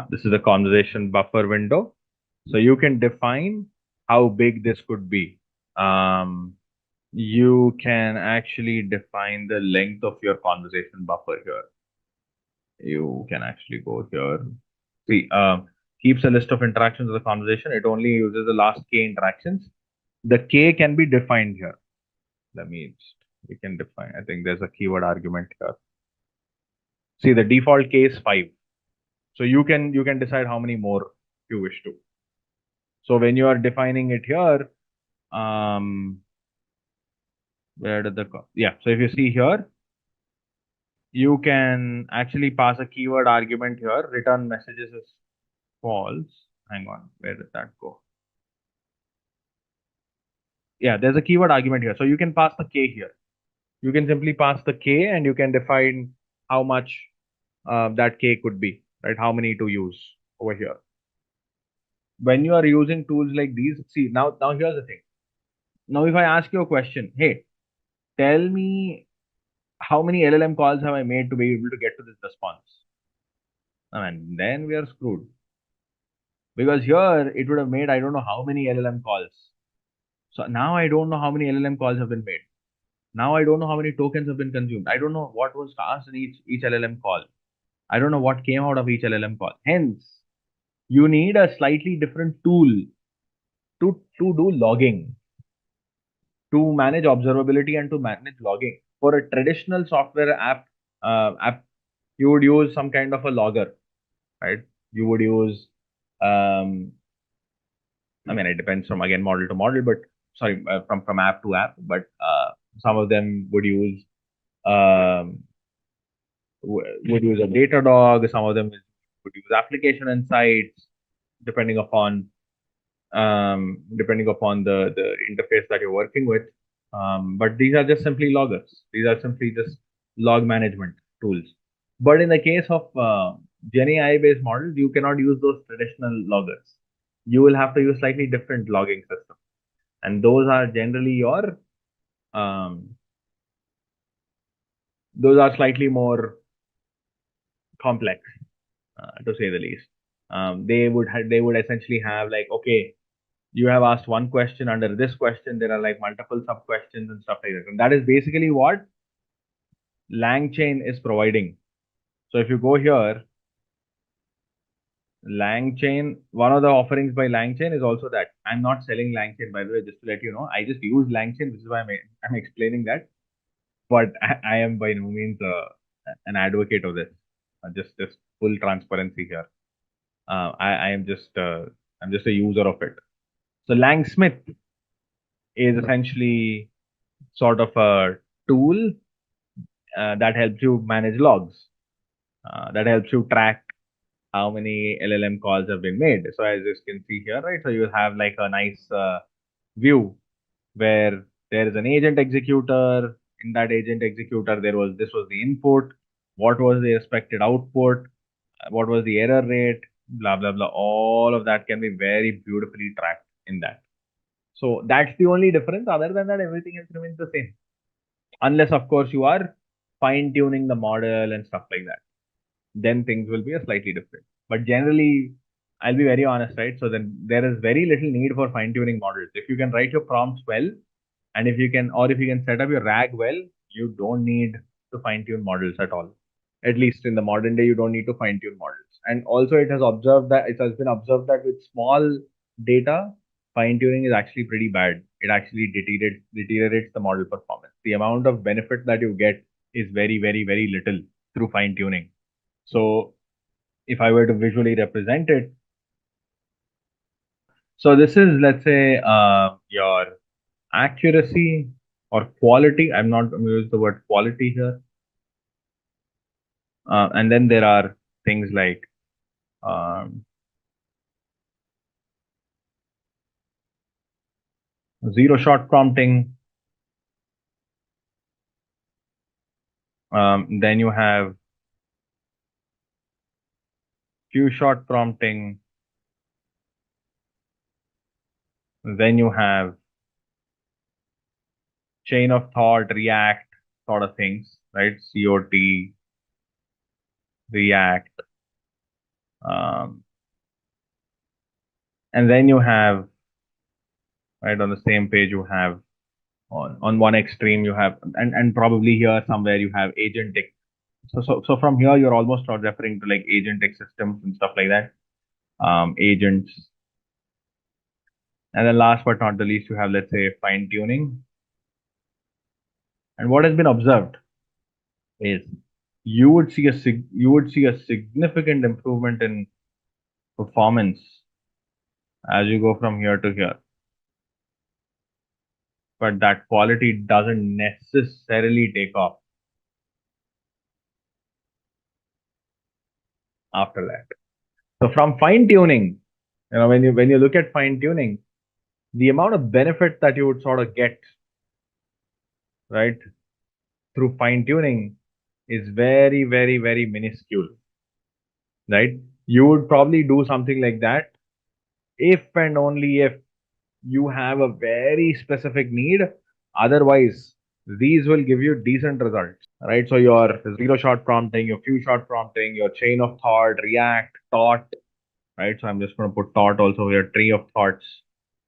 this is the conversation buffer window. So you can define how big this could be. You can actually define the length of your conversation buffer here. You can actually go here. See, keeps a list of interactions of the conversation. It only uses the last k interactions. The k can be defined here. We can define. I think there's a keyword argument here. See, the default k is 5. So you can decide how many more you wish to. So when you are defining it here, where did so if you see here, you can actually pass a keyword argument here, return messages as false. Hang on, where did that go? Yeah, there's a keyword argument here. So you can pass the k here. You can simply pass the k and you can define how much that k could be, right? How many to use over here. When you are using tools like these, see, now here's the thing. Now, if I ask you a question, hey, tell me how many LLM calls have I made to be able to get to this response? And then we are screwed. Because here it would have made, I don't know how many LLM calls. So now I don't know how many LLM calls have been made. Now I don't know how many tokens have been consumed. I don't know what was asked in each LLM call. I don't know what came out of each LLM call. Hence, you need a slightly different tool to do logging, to manage observability and to manage logging. For a traditional software app, you would use some kind of a logger, right? You would use, it depends from again model to model, but sorry, from app to app. But some of them would use um, a Datadog. Some of them would use application insights, depending upon the interface that you're working with. But these are just simply loggers. These are simply just log management tools. But in the case of Gen AI based models, you cannot use those traditional loggers. You will have to use slightly different logging system, and those are generally those are slightly more complex, to say the least. They would essentially have like, okay, you have asked one question. Under this question, there are like multiple sub questions and stuff like that. And that is basically what LangChain is providing. So if you go here, LangChain, one of the offerings by LangChain is also that. I'm not selling LangChain, by the way, just to let you know. I just use LangChain. This is why I'm explaining that. But I am by no means an advocate of this. Just full transparency here. I am just I'm just a user of it. So Langsmith is essentially sort of a tool that helps you manage logs, that helps you track how many LLM calls have been made. So as you can see here, right? So you have like a nice view where there is an agent executor. In that agent executor, this was the input. What was the expected output? What was the error rate? Blah blah blah. All of that can be very beautifully tracked in that. So that's the only difference. Other than that, everything else remains the same. Unless, of course, you are fine tuning the model and stuff like that. Then things will be a slightly different. But generally, I'll be very honest, right? So then there is very little need for fine tuning models. If you can write your prompts well, and if you can set up your RAG well, you don't need to fine tune models at all. At least in the modern day, you don't need to fine tune models. And also, it has been observed that with small data, fine tuning is actually pretty bad. It actually deteriorates the model performance. The amount of benefit that you get is very, very, very little through fine tuning. So if I were to visually represent it, so this is, let's say, your accuracy or quality. I'm not going to use the word quality here. And then there are things like zero shot prompting. Then you have few shot prompting. Then you have chain of thought, react sort of things, right? COT, react. And then you have, right, on the same page, you have on one extreme, you have, and probably here somewhere you have agentic. So from here, you're almost not referring to like agentic systems and stuff like that, agents. And then last but not the least, you have, let's say, fine tuning. And what has been observed is you would see a significant improvement in performance as you go from here to here. But that quality doesn't necessarily take off after that. So from fine tuning, when you look at fine tuning, the amount of benefit that you would sort of get, right, through fine tuning is very, very, very minuscule, right? You would probably do something like that if and only if you have a very specific need. Otherwise, these will give you decent results, right? So your zero shot prompting, your few shot prompting, your chain of thought, react, thought, right? So I'm just going to put thought also here, tree of thoughts,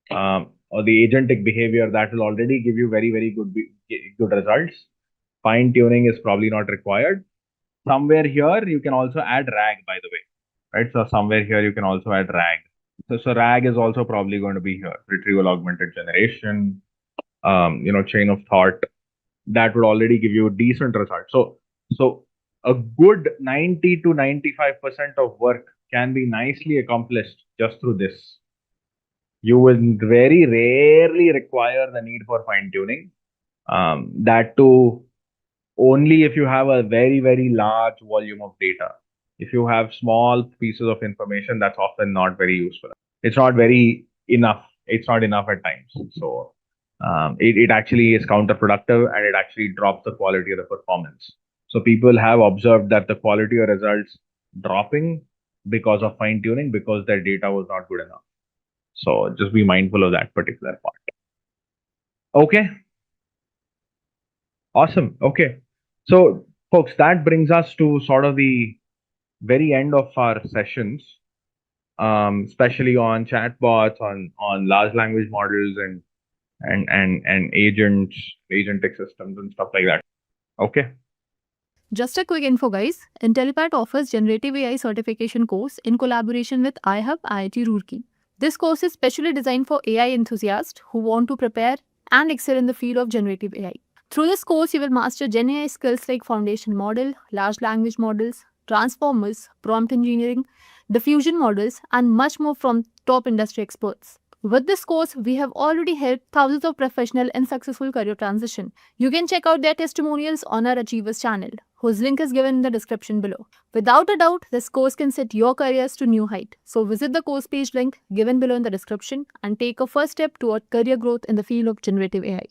or the agentic behavior, that will already give you very, very good results. Fine tuning is probably not required. Somewhere here, you can also add RAG, by the way, right? So somewhere here, you can also add RAG. So RAG is also probably going to be here. Retrieval Augmented Generation, chain of thought, that would already give you decent results. So a good 90 to 95% of work can be nicely accomplished just through this. You will very rarely require the need for fine tuning. That too, only if you have a very, very large volume of data. If you have small pieces of information, that's often not very useful. It's not very enough. It's not enough at times. So it actually is counterproductive, and it actually drops the quality of the performance. So people have observed that the quality of results dropping because of fine tuning, because their data was not good enough. So just be mindful of that particular part. Okay. Awesome. Okay. So folks, that brings us to sort of the very end of our sessions. especially on chatbots, on large language models, and agents, agentic systems, and stuff like that. Okay. Just a quick info, guys. Intellipaat offers Generative AI certification course in collaboration with iHub IIT Roorkee. This course is specially designed for AI enthusiasts who want to prepare and excel in the field of generative AI. Through this course, you will master Gen AI skills like foundation model, large language models, transformers, prompt engineering, diffusion models, and much more from top industry experts. With this course, we have already helped thousands of professionals in successful career transition. You can check out their testimonials on our Achievers channel, whose link is given in the description below. Without a doubt, this course can set your careers to new height. So visit the course page link given below in the description and take a first step toward career growth in the field of generative AI.